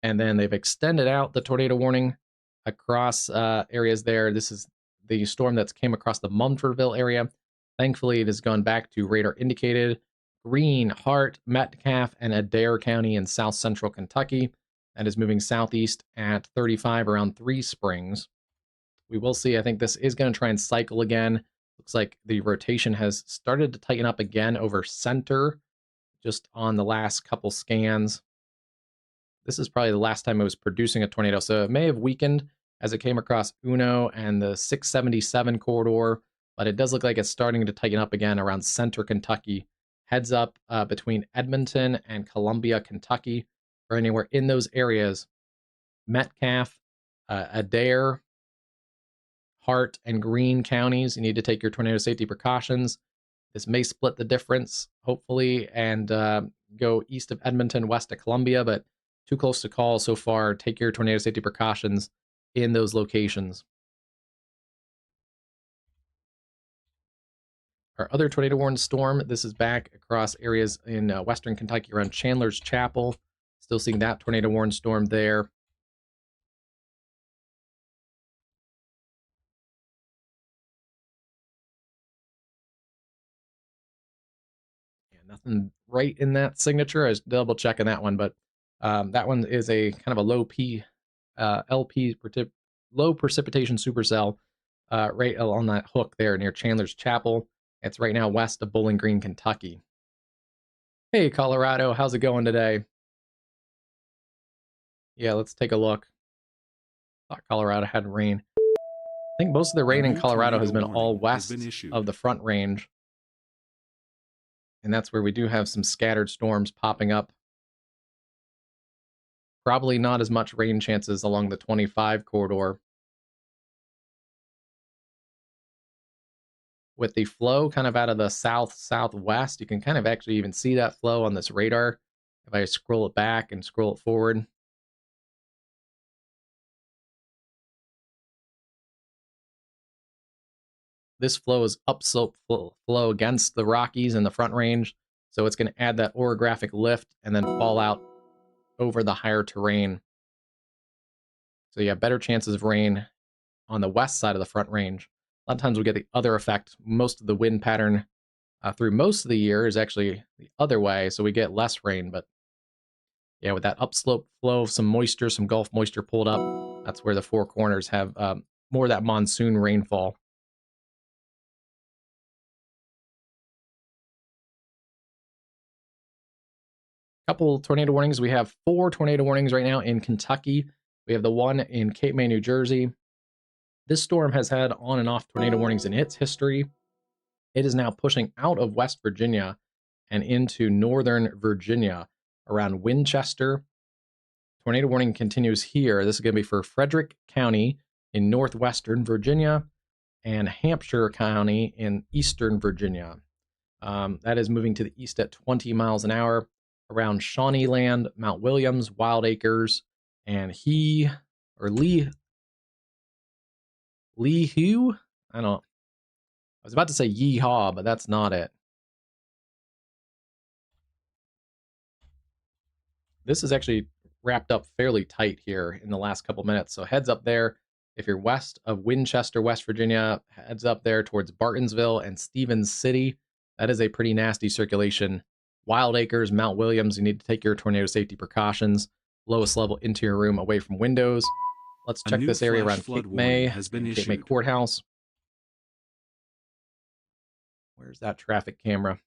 And then they've extended out the tornado warning across areas there. This is the storm that's came across the Mumfordville area. Thankfully, it has gone back to radar indicated Greene, Hart, Metcalfe, and Adair County in south central Kentucky. That is moving southeast at 35 around Three Springs. We will see. I think this is going to try and cycle again. Looks like the rotation has started to tighten up again over center just on the last couple scans. This is probably the last time it was producing a tornado, so it may have weakened as it came across Uno and the 677 corridor, but it does look like it's starting to tighten up again around center Kentucky. Heads up between Edmonton and Columbia, Kentucky, or anywhere in those areas. Metcalfe, Adair, Hart, and Greene counties, you need to take your tornado safety precautions. This may split the difference, hopefully, and go east of Edmonton, west of Columbia, but too close to call so far. Take your tornado safety precautions in those locations. Our other tornado warned storm, this is back across areas in western Kentucky around Chandler's Chapel. Still seeing that tornado warned storm there. Yeah, nothing right in that signature. I was double checking that one, but that one is a kind of a low P, low precipitation supercell right on that hook there near Chandler's Chapel. It's right now west of Bowling Green, Kentucky. Hey, Colorado, how's it going today? Yeah, let's take a look. Thought Colorado had rain. I think most of the rain in Colorado has been all west of the Front Range. And that's where we do have some scattered storms popping up. Probably not as much rain chances along the 25 corridor. With the flow kind of out of the south-southwest, you can kind of actually even see that flow on this radar. If I scroll it back and scroll it forward. This flow is upslope flow against the Rockies and the Front Range, so it's going to add that orographic lift and then fall out over the higher terrain. So you have better chances of rain on the west side of the Front Range. A lot of times we get the other effect. Most of the wind pattern through most of the year is actually the other way, so we get less rain. But yeah, with that upslope flow of some moisture, some Gulf moisture pulled up, that's where the Four Corners have more of that monsoon rainfall. Couple tornado warnings. We have 4 tornado warnings right now in Kentucky. We have the one in Cape May, New Jersey. This storm has had on and off tornado warnings in its history. It is now pushing out of West Virginia and into northern Virginia around Winchester. tornado warning continues here. This is going to be for Frederick County in northwestern Virginia and Hampshire County in eastern Virginia. That is moving to the east at 20 miles an hour around Shawneeland, Mount Williams, Wild Acres, and Leehu. I was about to say Yeehaw, but that's not it. This is actually wrapped up fairly tight here in the last couple minutes. So heads up there. If you're west of Winchester, West Virginia, heads up there towards Bartonsville and Stevens City. That is a pretty nasty circulation. Wild Acres, Mount Williams, you need to take your tornado safety precautions. Lowest level interior room away from windows. Let's check this area around Cape May, Cape May Courthouse. Where's that traffic camera?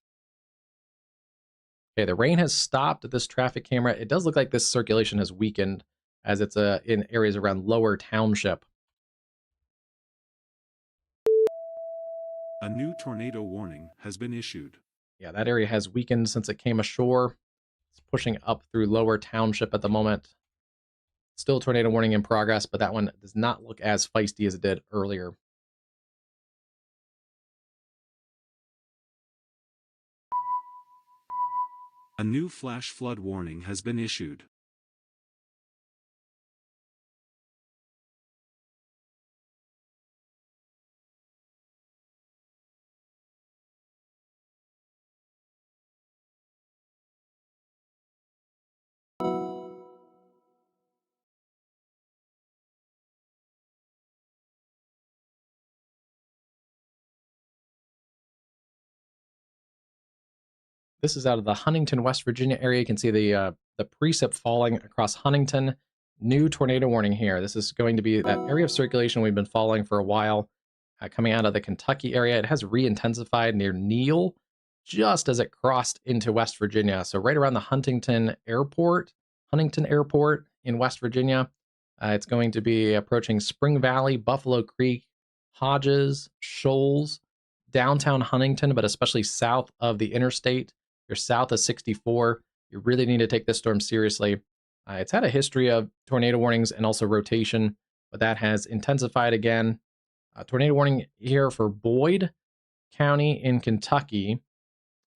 Okay, the rain has stopped at this traffic camera. It does look like this circulation has weakened as it's in areas around Lower Township. A new tornado warning has been issued. Yeah, that area has weakened since it came ashore. It's pushing up through Lower Township at the moment. Still tornado warning in progress, but that one does not look as feisty as it did earlier. A new flash flood warning has been issued. This is out of the Huntington, West Virginia area. You can see the precip falling across Huntington. New tornado warning here. This is going to be that area of circulation we've been following for a while, coming out of the Kentucky area. It has re-intensified near Neal, just as it crossed into West Virginia. So right around the Huntington Airport in West Virginia. It's going to be approaching Spring Valley, Buffalo Creek, Hodges, Shoals, downtown Huntington, but especially south of the interstate. You're south of 64. You really need to take this storm seriously. It's had a history of tornado warnings and also rotation, but that has intensified again. Tornado warning here for Boyd County in Kentucky,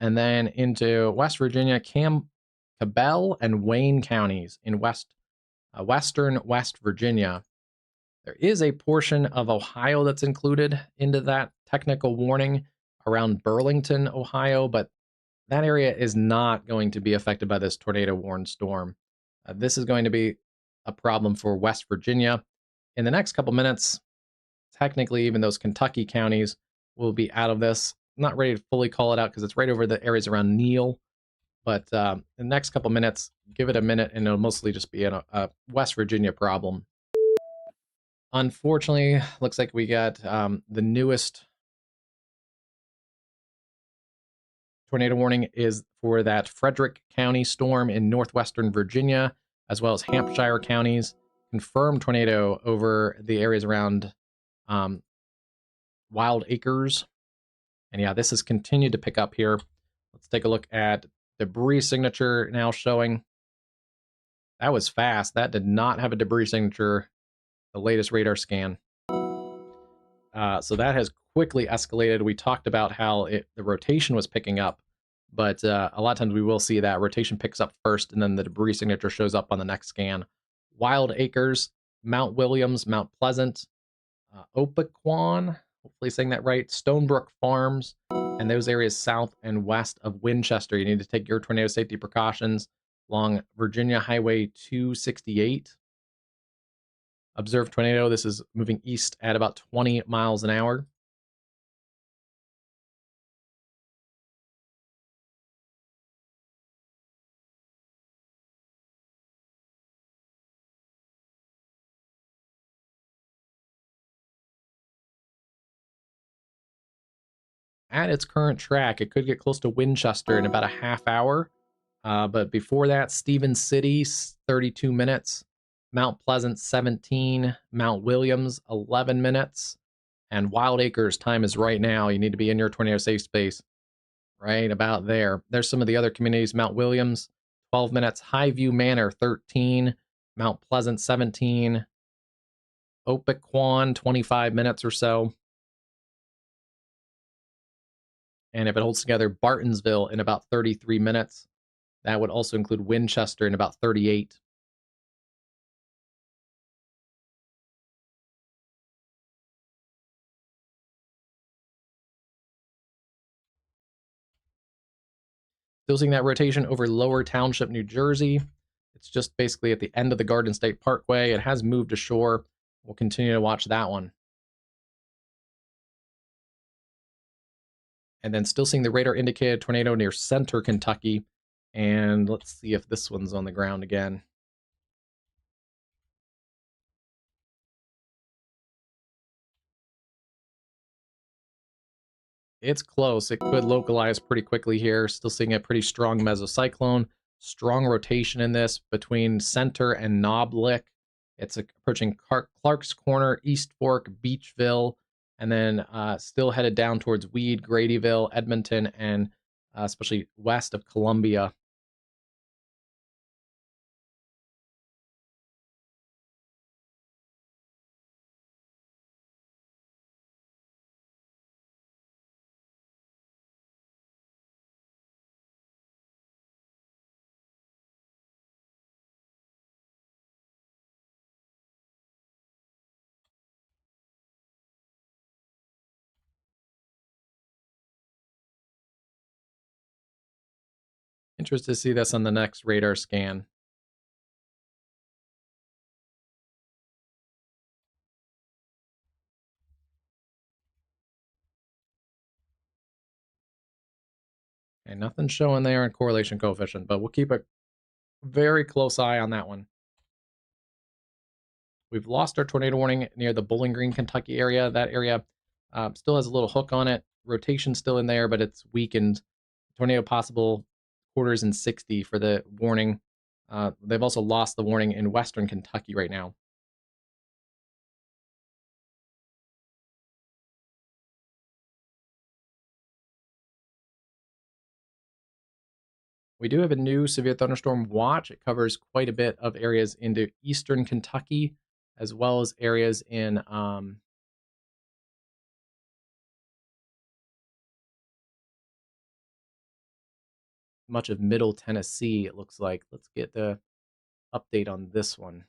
and then into West Virginia, Cabell and Wayne counties in western West Virginia. There is a portion of Ohio that's included into that technical warning around Burlington, Ohio, but that area is not going to be affected by this tornado warned storm. This is going to be a problem for West Virginia. In the next couple minutes, technically, even those Kentucky counties will be out of this. I'm not ready to fully call it out because it's right over the areas around Neal. But in the next couple minutes, give it a minute, and it'll mostly just be a West Virginia problem. Unfortunately, looks like we got the newest tornado warning is for that Frederick County storm in northwestern Virginia, as well as Hampshire counties. Confirmed tornado over the areas around Wild Acres. And yeah, this has continued to pick up here. Let's take a look at debris signature now showing. That was fast. That did not have a debris signature, the latest radar scan. So that has quickly escalated. We talked about how the rotation was picking up, but a lot of times we will see that rotation picks up first and then the debris signature shows up on the next scan. Wild Acres, Mount Williams, Mount Pleasant, Opequon, hopefully saying that right, Stonebrook Farms, and those areas south and west of Winchester. You need to take your tornado safety precautions along Virginia Highway 268. Observed tornado. This is moving east at about 20 miles an hour. At its current track, it could get close to Winchester in about a half hour. But before that, Stevens City, 32 minutes. Mount Pleasant, 17. Mount Williams, 11 minutes. And Wild Acres, time is right now. You need to be in your tornado safe space. Right about there. There's some of the other communities. Mount Williams, 12 minutes. Highview Manor, 13. Mount Pleasant 17, Opequon 25 minutes or so. And if it holds together, Bartonsville in about 33 minutes. That would also include Winchester in about 38. Still seeing that rotation over Lower Township, New Jersey. It's just basically at the end of the Garden State Parkway. It has moved ashore. We'll continue to watch that one. And then still seeing the radar indicated tornado near Center, Kentucky. And let's see if this one's on the ground again. It's close. It could localize pretty quickly here. Still seeing a pretty strong mesocyclone. Strong rotation in this between Center and Knob Lick. It's approaching Clark's Corner, East Fork, Beachville, and then still headed down towards Weed, Gradyville, Edmonton, and especially west of Columbia. Interested to see this on the next radar scan. And nothing showing there in correlation coefficient, but we'll keep a very close eye on that one. We've lost our tornado warning near the Bowling Green, Kentucky area. That area still has a little hook on it. Rotation still in there, but it's weakened. Tornado possible quarters in 60 for the warning. They've also lost the warning in Western Kentucky right now. We do have a new severe thunderstorm watch. It covers quite a bit of areas into Eastern Kentucky, as well as areas in much of Middle Tennessee, it looks like. Let's get the update on this one.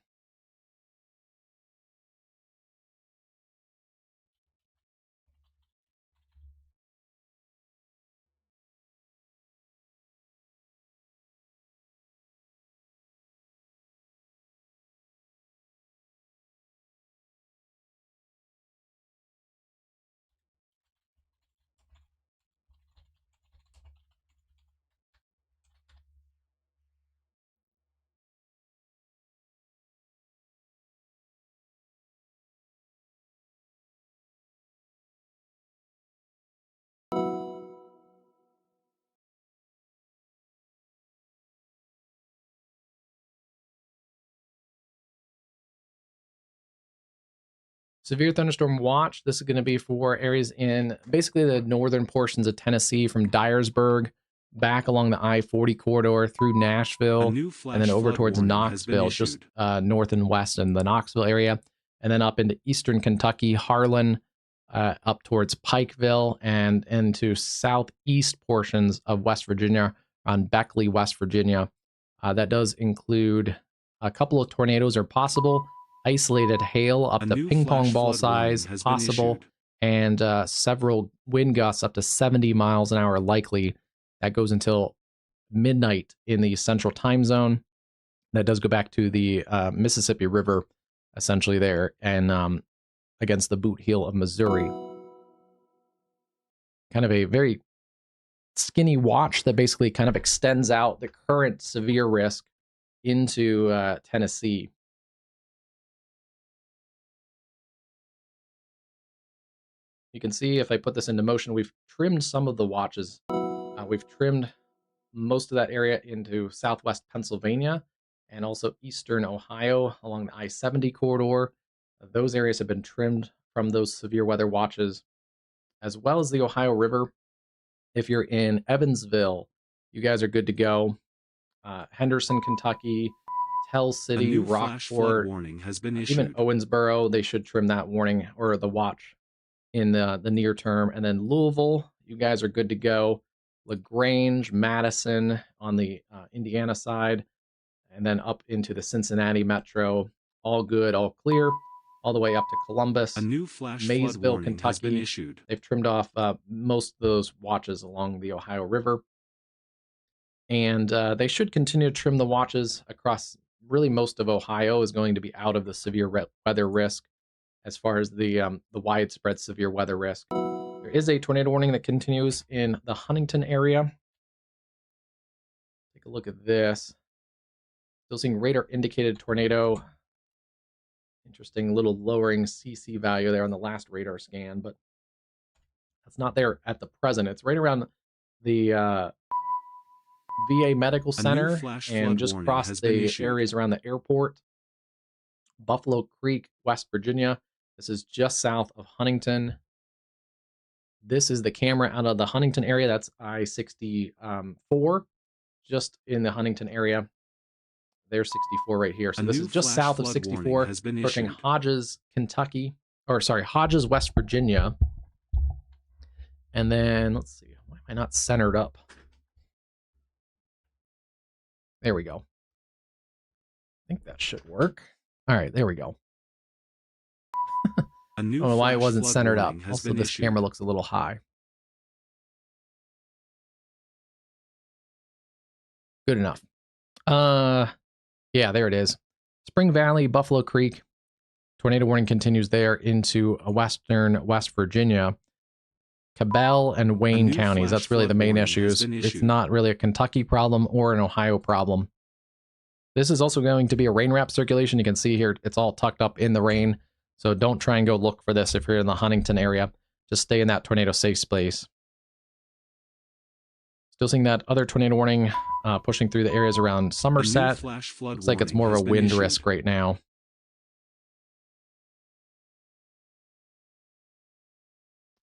Severe thunderstorm watch. This is going to be for areas in basically the northern portions of Tennessee from Dyersburg back along the I-40 corridor through Nashville and then over towards Knoxville, just north and west in the Knoxville area, and then up into eastern Kentucky, Harlan, up towards Pikeville, and into southeast portions of West Virginia on Beckley, West Virginia. That does include a couple of tornadoes are possible. Isolated hail up to ping pong ball size possible, and several wind gusts up to 70 miles an hour likely. That goes until midnight in the central time zone. That does go back to the Mississippi River, essentially there, and against the boot heel of Missouri. Kind of a very skinny watch that basically kind of extends out the current severe risk into Tennessee. You can see if I put this into motion, we've trimmed some of the watches. We've trimmed most of that area into southwest Pennsylvania and also eastern Ohio along the I-70 corridor. Those areas have been trimmed from those severe weather watches, as well as the Ohio River. If you're in Evansville, you guys are good to go. Henderson, Kentucky, Tell A City, new flash flood Rockport, warning has been even issued. Owensboro, they should trim that warning or the watch in the near term. And then Louisville, you guys are good to go. LaGrange, Madison on the Indiana side, and then up into the Cincinnati metro. All good, all clear, all the way up to Columbus, A new flash flood Maysville, warning has been Kentucky. issued. They've trimmed off most of those watches along the Ohio River. And they should continue to trim the watches across really most of Ohio is going to be out of the severe weather risk as far as the widespread severe weather risk. There is a tornado warning that continues in the Huntington area. Take a look at this. Still seeing radar indicated tornado. Interesting little lowering CC value there on the last radar scan, but that's not there at the present. It's right around the VA Medical Center and just across the areas around the airport. Buffalo Creek, West Virginia. This is just south of Huntington. This is the camera out of the Huntington area. That's I-64, just in the Huntington area. There's 64 right here. So this is just south of 64, approaching Hodges, Kentucky, or sorry, Hodges, West Virginia. And then, let's see, why am I not centered up? There we go. I think that should work. All right, there we go. I don't know why it wasn't centered up. Also, this camera looks a little high. Good enough. Yeah, there it is. Spring Valley, Buffalo Creek. Tornado warning continues there into western West Virginia. Cabell and Wayne counties. That's really the main issues. It's not really a Kentucky problem or an Ohio problem. This is also going to be a rain wrap circulation. You can see here it's all tucked up in the rain. So don't try and go look for this if you're in the Huntington area. Just stay in that tornado safe space. Still seeing that other tornado warning pushing through the areas around Somerset. Looks like it's more of a wind risk right now.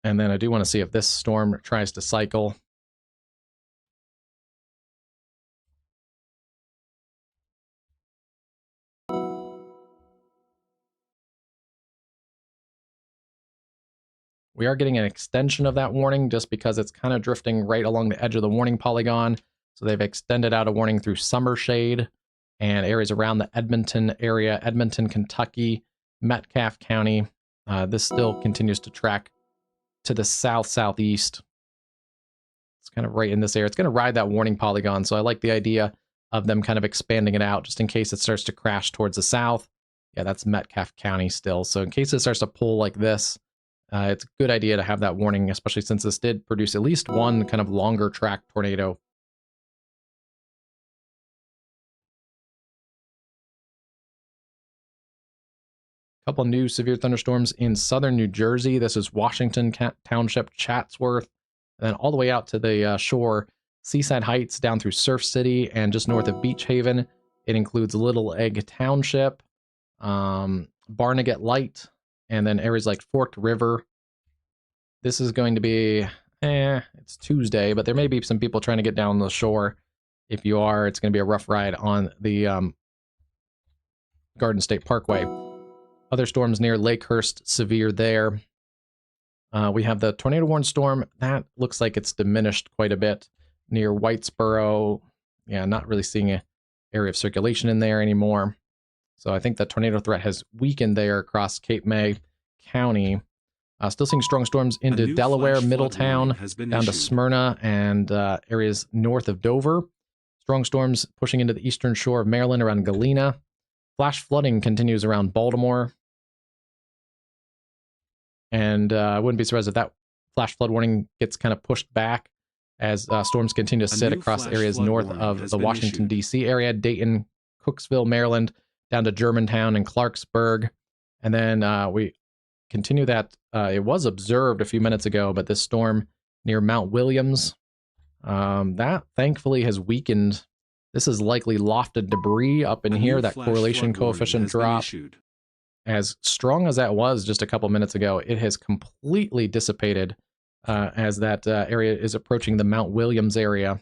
And then I do want to see if this storm tries to cycle. We are getting an extension of that warning just because it's kind of drifting right along the edge of the warning polygon. So they've extended out a warning through Summershade and areas around the Edmonton area, Edmonton, Kentucky, Metcalfe County. This still continues to track to the south-southeast. It's kind of right in this area. It's going to ride that warning polygon. So I like the idea of them kind of expanding it out just in case it starts to crash towards the south. Yeah, that's Metcalfe County still. So in case it starts to pull like this, it's a good idea to have that warning, especially since this did produce at least one kind of longer track tornado. A couple new severe thunderstorms in southern New Jersey. This is Washington Township, Chatsworth, and then all the way out to the shore, Seaside Heights down through Surf City and just north of Beach Haven. It includes Little Egg Township, Barnegat Light, and then areas like Forked River. This is going to be, it's Tuesday, but there may be some people trying to get down the shore. If you are, it's going to be a rough ride on the Garden State Parkway. Other storms near Lakehurst, severe there. We have the tornado warning storm. That looks like it's diminished quite a bit near Whitesboro. Yeah, not really seeing an area of circulation in there anymore. So I think the tornado threat has weakened there across Cape May County. Still seeing strong storms into Delaware, Middletown, down to Smyrna, and areas north of Dover. Strong storms pushing into the eastern shore of Maryland around Galena. Flash flooding continues around Baltimore. And I wouldn't be surprised if that flash flood warning gets kind of pushed back as storms continue to sit across areas north of the Washington, D.C. area, Dayton, Cooksville, Maryland, down to Germantown and Clarksburg. And then we continue that. It was observed a few minutes ago, but this storm near Mount Williams, that thankfully has weakened. This is likely lofted debris up in here. That correlation coefficient drop. As strong as that was just a couple minutes ago, it has completely dissipated as that area is approaching the Mount Williams area.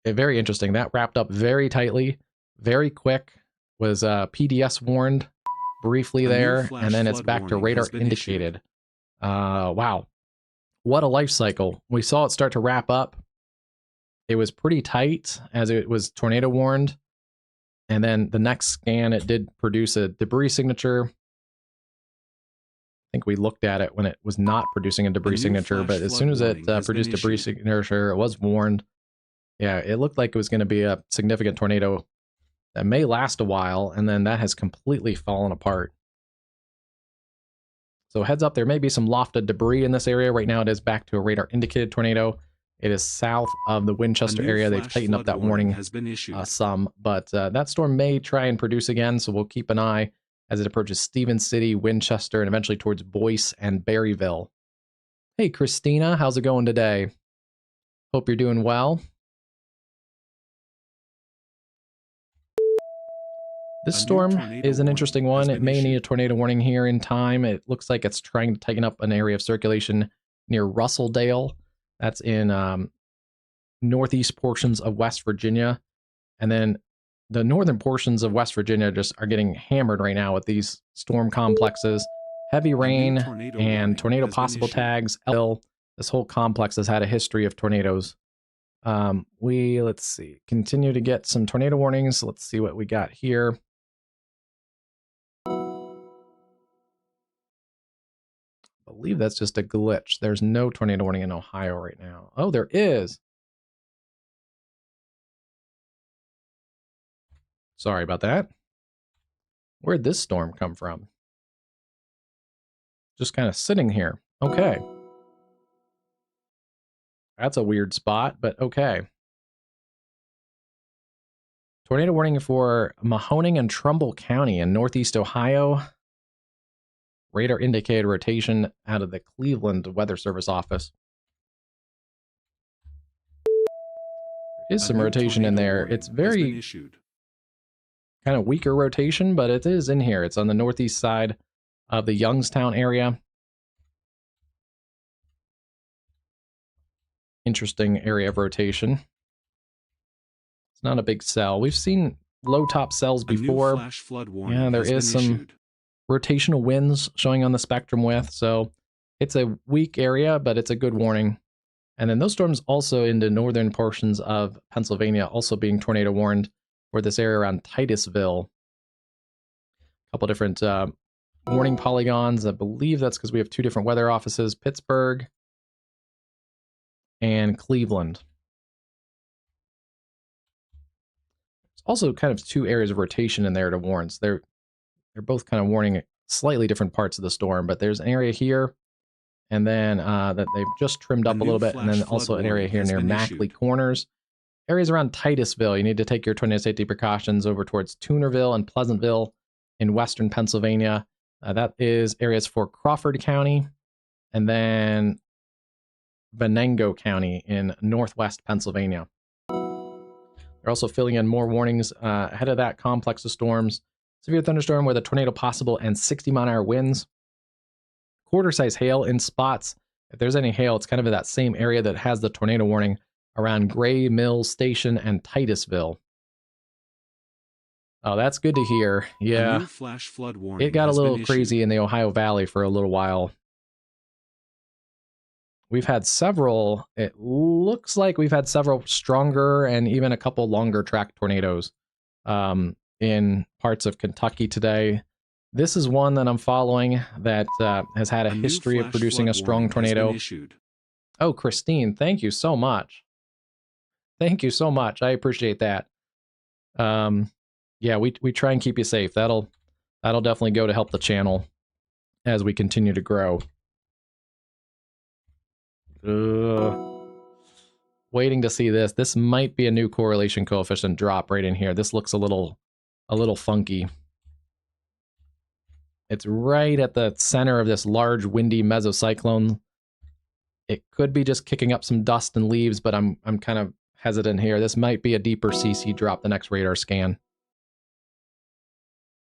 Very interesting. That wrapped up very tightly. very quick. Was PDS warned briefly there, and then it's back to radar indicated. Wow. What a life cycle. We saw it start to wrap up. It was pretty tight as it was tornado warned. And then the next scan, it did produce a debris signature. I think we looked at it when it was not producing a debris signature, but as soon as it produced debris signature, it was warned. Yeah, it looked like it was going to be a significant tornado that may last a while, and then that has completely fallen apart. So heads up, there may be some lofted debris in this area. Right now it is back to a radar indicated tornado. It is south of the Winchester area. They've tightened up that warning some, but that storm may try and produce again, so we'll keep an eye as it approaches Stevens City, Winchester, and eventually towards Boyce and Berryville. Hey, Christina, how's it going today? Hope you're doing well. This storm is an interesting one. It may need a tornado warning here in time. It looks like it's trying to tighten up an area of circulation near Russelldale. That's in northeast portions of West Virginia. And then the northern portions of West Virginia just are getting hammered right now with these storm complexes. Heavy rain and tornado possible tags. This whole complex has had a history of tornadoes. Let's see, continue to get some tornado warnings. Let's see what we got here. I believe that's just a glitch. There's no tornado warning in Ohio right now. Oh, there is. Sorry about that. Where'd this storm come from? Just kind of sitting here. Okay. That's a weird spot, but okay. Tornado warning for Mahoning and Trumbull County in northeast Ohio. Radar indicated rotation out of the Cleveland Weather Service office. There is some rotation in there. It's very kind of weaker rotation, but it is in here. It's on the northeast side of the Youngstown area. Interesting area of rotation. It's not a big cell. We've seen low top cells before. Yeah, there is some rotational winds showing on the spectrum with, so it's a weak area, but it's a good warning. And then those storms also into northern portions of Pennsylvania, also being tornado warned for this area around Titusville. A couple different warning polygons. I believe that's because we have two different weather offices, Pittsburgh and Cleveland. There's also kind of two areas of rotation in there to warn. So they're both kind of warning slightly different parts of the storm, but there's an area here, and then that they've just trimmed up a little bit, and then also an area here near Mackley Corners. Areas around Titusville, you need to take your tornado safety precautions over towards Toonerville and Pleasantville in western Pennsylvania. That is areas for Crawford County, and then Venango County in northwest Pennsylvania. They're also filling in more warnings ahead of that complex of storms. Severe thunderstorm with a tornado possible and 60-mile-an-hour winds. Quarter-size hail in spots. If there's any hail, it's kind of in that same area that has the tornado warning around Gray Mills Station and Titusville. Oh, that's good to hear. Yeah, it got a little crazy in the Ohio Valley for a little while. We've had several, it looks like we've had several stronger and even a couple longer track tornadoes in parts of Kentucky today. This is one that I'm following that has had a history of producing a strong tornado. Oh, Christine, thank you so much. Thank you so much. I appreciate that. Yeah, we try and keep you safe. That'll definitely go to help the channel as we continue to grow. Waiting to see this. This might be a new correlation coefficient drop right in here. This looks a little funky. It's right at the center of this large windy mesocyclone. It could be just kicking up some dust and leaves, but I'm kind of hesitant here. This might be a deeper CC drop the next radar scan.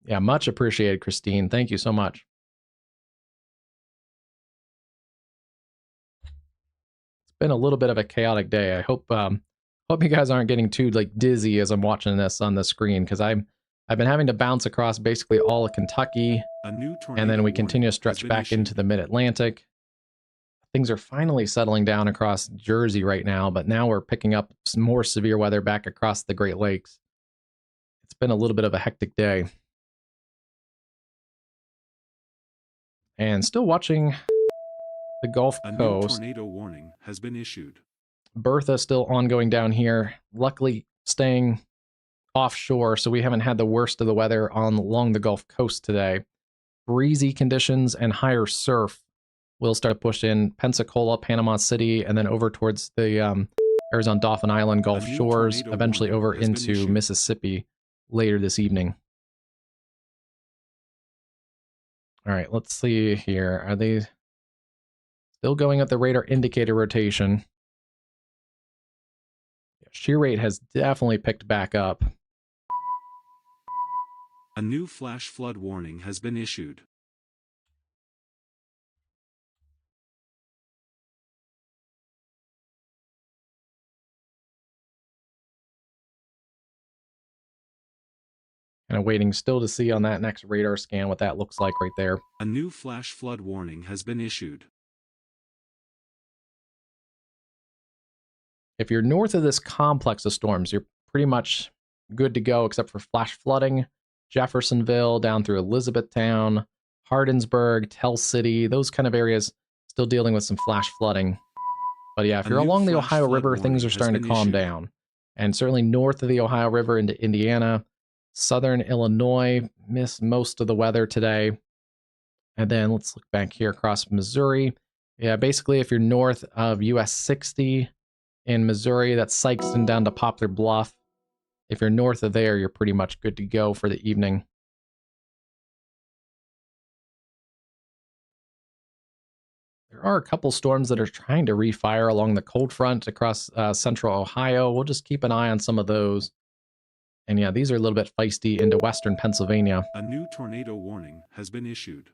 Yeah, much appreciated, Christine. Thank you so much. It's been a little bit of a chaotic day. I hope Hope you guys aren't getting too like dizzy as I'm watching this on the screen, because I've been having to bounce across basically all of Kentucky, and then we continue to stretch back into the mid-Atlantic. Things are finally settling down across Jersey right now, but now we're picking up some more severe weather back across the Great Lakes. It's been a little bit of a hectic day. And still watching the Gulf Coast. A new tornado warning has been issued. Bertha still ongoing down here. Luckily staying offshore, so we haven't had the worst of the weather along the Gulf Coast today. Breezy conditions and higher surf will start to push in Pensacola, Panama City, and then over towards the Arizona Dauphin Island Gulf shores, eventually over into Mississippi later this evening. All right, let's see here. Are they still going at the radar indicator rotation? Shear rate has definitely picked back up. A new flash flood warning has been issued. Kind of waiting still to see on that next radar scan what that looks like right there. A new flash flood warning has been issued. If you're north of this complex of storms, you're pretty much good to go, except for flash flooding, Jeffersonville, down through Elizabethtown, Hardinsburg, Tell City, those kind of areas still dealing with some flash flooding. But yeah, if you're along the Ohio River, things are starting to calm down. And certainly north of the Ohio River into Indiana, southern Illinois, missed most of the weather today. And then let's look back here across Missouri. Yeah, basically if you're north of US 60 in Missouri, that's Sikeston down to Poplar Bluff. If you're north of there, you're pretty much good to go for the evening. There are a couple storms that are trying to refire along the cold front across central Ohio. We'll just keep an eye on some of those. And yeah, these are a little bit feisty into western Pennsylvania. A new tornado warning has been issued.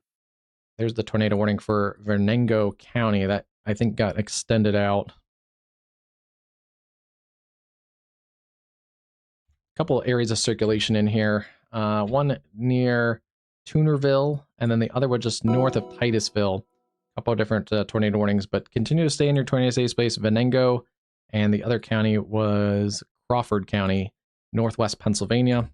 There's the tornado warning for Venango County that I think got extended out. A couple of areas of circulation in here. One near Toonerville, and then the other one just north of Titusville. A couple of different tornado warnings, but continue to stay in your tornado safe space. Venango, and the other county was Crawford County, northwest Pennsylvania.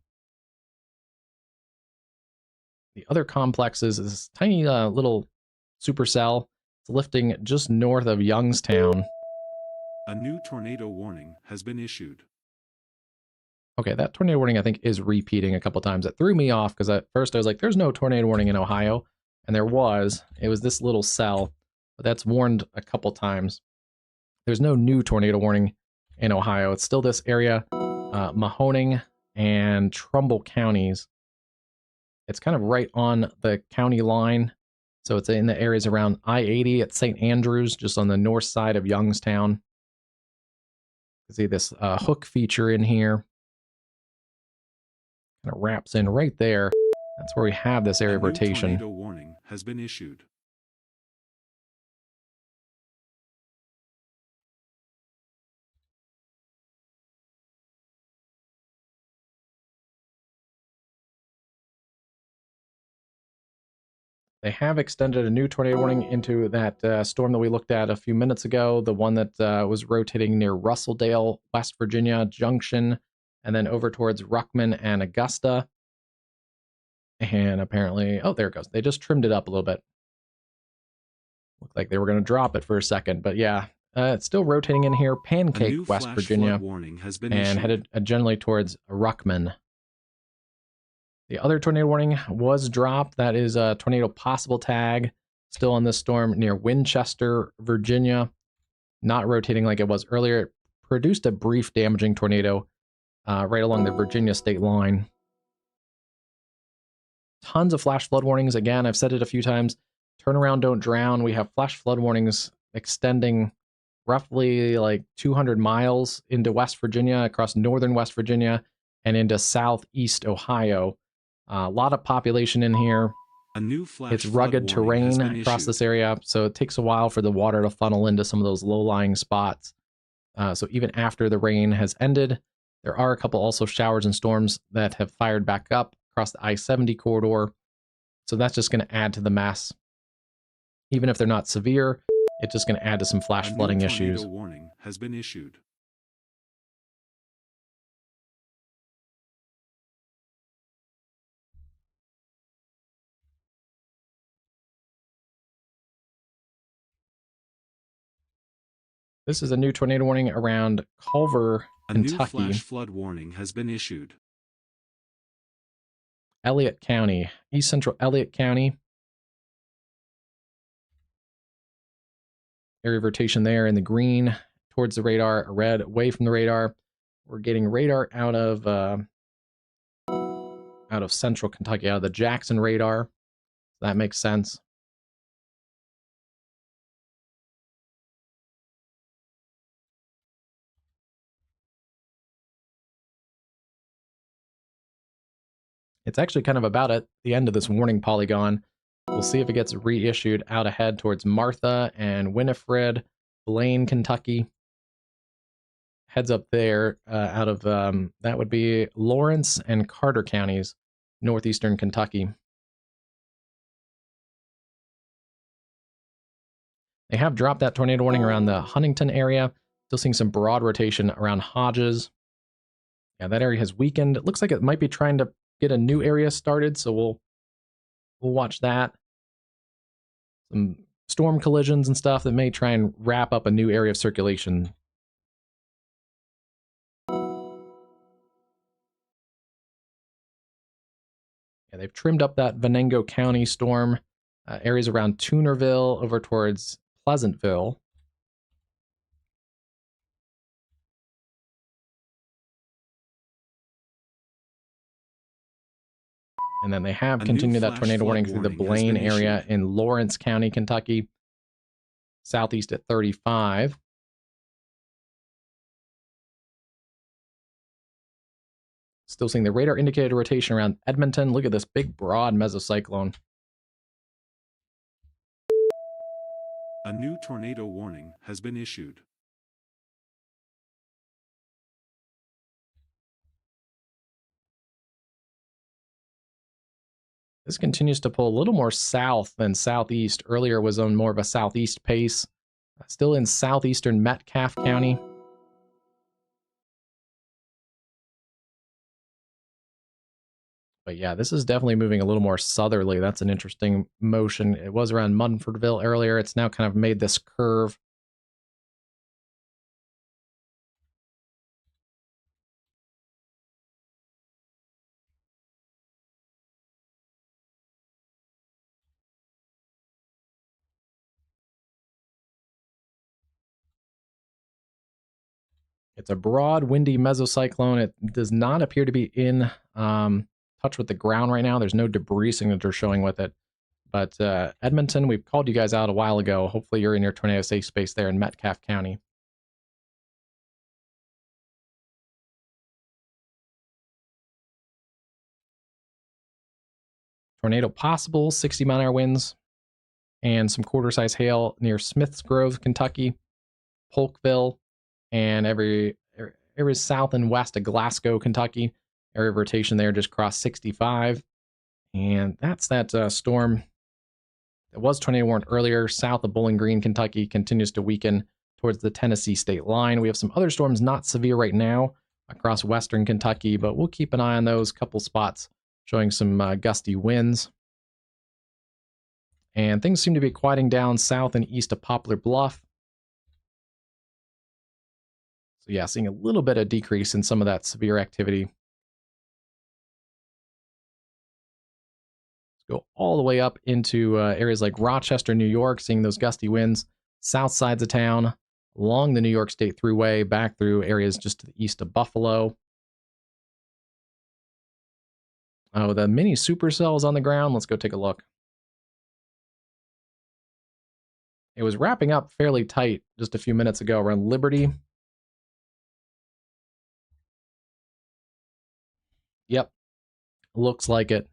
The other complex is this tiny little supercell. It's lifting just north of Youngstown. A new tornado warning has been issued. Okay, that tornado warning I think is repeating a couple times. It threw me off because at first I was like, there's no tornado warning in Ohio. And there was. It was this little cell, but that's warned a couple times. There's no new tornado warning in Ohio. It's still this area, Mahoning and Trumbull counties. It's kind of right on the county line. So it's in the areas around I-80 at St. Andrews, just on the north side of Youngstown. You see this hook feature in here. Kind of wraps in right there. That's where we have this area of rotation. A tornado warning has been issued. They have extended a new tornado warning into that storm that we looked at a few minutes ago, the one that was rotating near Russelldale, West Virginia Junction, and then over towards Ruckman and Augusta. And apparently, oh, there it goes. They just trimmed it up a little bit. Looked like they were going to drop it for a second, but yeah, it's still rotating in here. Pancake, West Virginia, warning has been and issued. headed generally towards Ruckman. The other tornado warning was dropped. That is a tornado possible tag. Still on this storm near Winchester, Virginia. Not rotating like it was earlier. It produced a brief damaging tornado right along the Virginia state line. Tons of flash flood warnings. Again, I've said it a few times. Turn around, don't drown. We have flash flood warnings extending roughly like 200 miles into West Virginia, across northern West Virginia, and into southeast Ohio. A lot of population in here. A new flash it's rugged terrain across this area, so it takes a while for the water to funnel into some of those low-lying spots. So even after the rain has ended, there are a couple also showers and storms that have fired back up across the I-70 corridor. So that's just going to add to the mess. Even if they're not severe, it's just going to add to some flash flooding issues. A new tornado warning has been issued. This is a new tornado warning around Culver, Kentucky. A new flash flood warning has been issued. Elliott County, East Central Elliott County. Area of rotation there in the green towards the radar, red away from the radar. We're getting radar out of central Kentucky, out of the Jackson radar. That makes sense. It's actually kind of about at the end of this warning polygon. We'll see if it gets reissued out ahead towards Martha and Winifred, Blaine, Kentucky. Heads up there out of, that would be Lawrence and Carter counties, northeastern Kentucky. They have dropped that tornado warning around the Huntington area. Still seeing some broad rotation around Hodges. Yeah, that area has weakened. It looks like it might be trying to get a new area started, so we'll watch that. Some storm collisions and stuff that may try and wrap up a new area of circulation. Yeah, they've trimmed up that Venango County storm, areas around Toonerville over towards Pleasantville. And then they have continued that tornado warning through the Blaine area in Lawrence County, Kentucky, southeast at 35. Still seeing the radar indicated rotation around Edmonton. Look at this big, broad mesocyclone. A new tornado warning has been issued. This continues to pull a little more south than southeast. Earlier was on more of a southeast pace. Still in southeastern Metcalfe County. But yeah, this is definitely moving a little more southerly. That's an interesting motion. It was around Munfordville earlier. It's now kind of made this curve. It's a broad, windy mesocyclone. It does not appear to be in touch with the ground right now. There's no debris signature showing with it. But Edmonton, we've called you guys out a while ago. Hopefully you're in your tornado safe space there in Metcalfe County. Tornado possible, 60-mile-an-hour winds, and some quarter-size hail near Smiths Grove, Kentucky, Polkville, and areas south and west of Glasgow, Kentucky. Area of rotation there just crossed 65. And that's that storm that was tornado warned earlier, south of Bowling Green, Kentucky, continues to weaken towards the Tennessee state line. We have some other storms not severe right now across western Kentucky, but we'll keep an eye on those couple spots showing some gusty winds. And things seem to be quieting down south and east of Poplar Bluff. So yeah, seeing a little bit of decrease in some of that severe activity. Let's go all the way up into areas like Rochester, New York, seeing those gusty winds. South sides of town, along the New York State Thruway, back through areas just to the east of Buffalo. Oh, the mini supercell is on the ground. Let's go take a look. It was wrapping up fairly tight just a few minutes ago around Liberty. Yep, looks like it.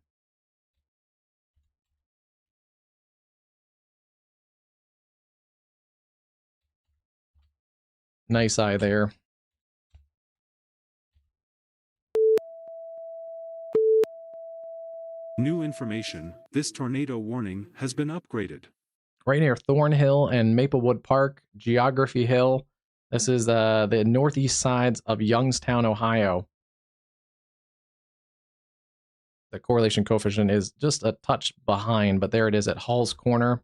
Nice eye there. New information, this tornado warning has been upgraded. Right near Thornhill and Maplewood Park, Geography Hill. This is the northeast sides of Youngstown, Ohio. The correlation coefficient is just a touch behind, but there it is at Hall's Corner.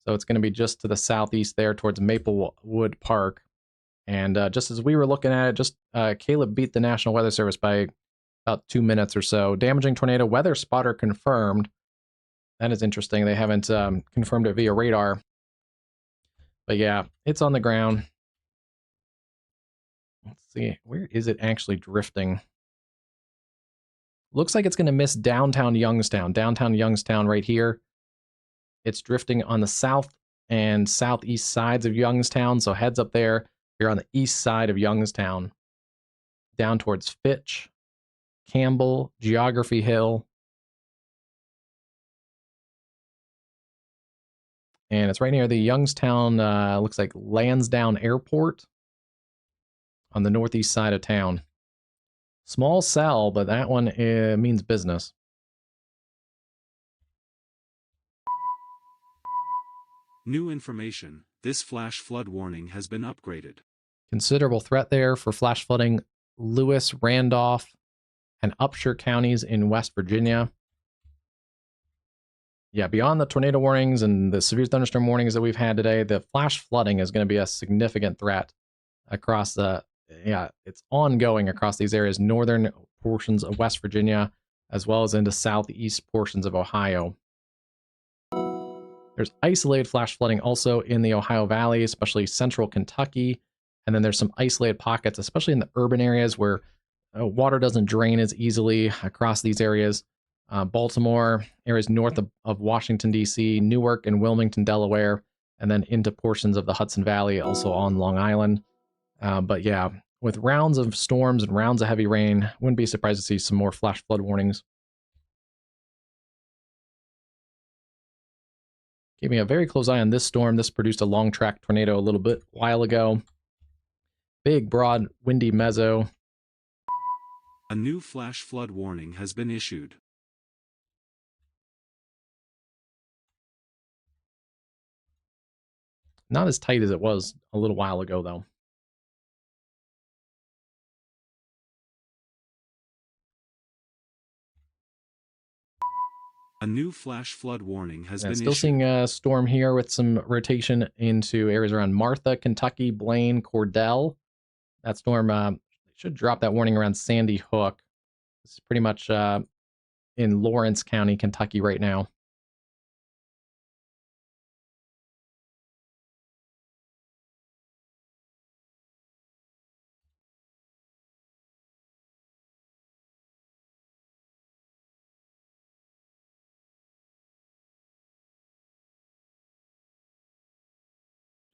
So it's going to be just to the southeast there towards Maplewood Park. And just as we were looking at it, just Caleb beat the National Weather Service by about 2 minutes or so. Damaging tornado weather spotter confirmed. That is interesting. They haven't confirmed it via radar. But yeah, it's on the ground. Let's see. Where is it actually drifting? Looks like it's going to miss downtown Youngstown. Downtown Youngstown right here. It's drifting on the south and southeast sides of Youngstown. So heads up there. You're on the east side of Youngstown. Down towards Fitch, Campbell, Geography Hill. And it's right near the Youngstown, looks like Lansdowne Airport on the northeast side of town. Small cell, but that one means business. New information, this flash flood warning has been upgraded. Considerable threat there for flash flooding Lewis, Randolph, and Upshur counties in West Virginia. Yeah, beyond the tornado warnings and the severe thunderstorm warnings that we've had today, the flash flooding is going to be a significant threat across it's ongoing across these areas, northern portions of West Virginia, as well as into southeast portions of Ohio. There's isolated flash flooding also in the Ohio Valley, especially central Kentucky. And then there's some isolated pockets, especially in the urban areas where water doesn't drain as easily across these areas. Baltimore, areas north of Washington, D.C., Newark and Wilmington, Delaware, and then into portions of the Hudson Valley, also on Long Island. But yeah, with rounds of storms and rounds of heavy rain, wouldn't be surprised to see some more flash flood warnings. Keeping a very close eye on this storm. This produced a long track tornado a little bit while ago. Big, broad, windy mezzo. A new flash flood warning has been issued. Not as tight as it was a little while ago, though. A new flash flood warning has been still issued. Seeing a storm here with some rotation into areas around Martha, Kentucky, Blaine, Cordell. That storm should drop that warning around Sandy Hook. It's pretty much in Lawrence County, Kentucky right now.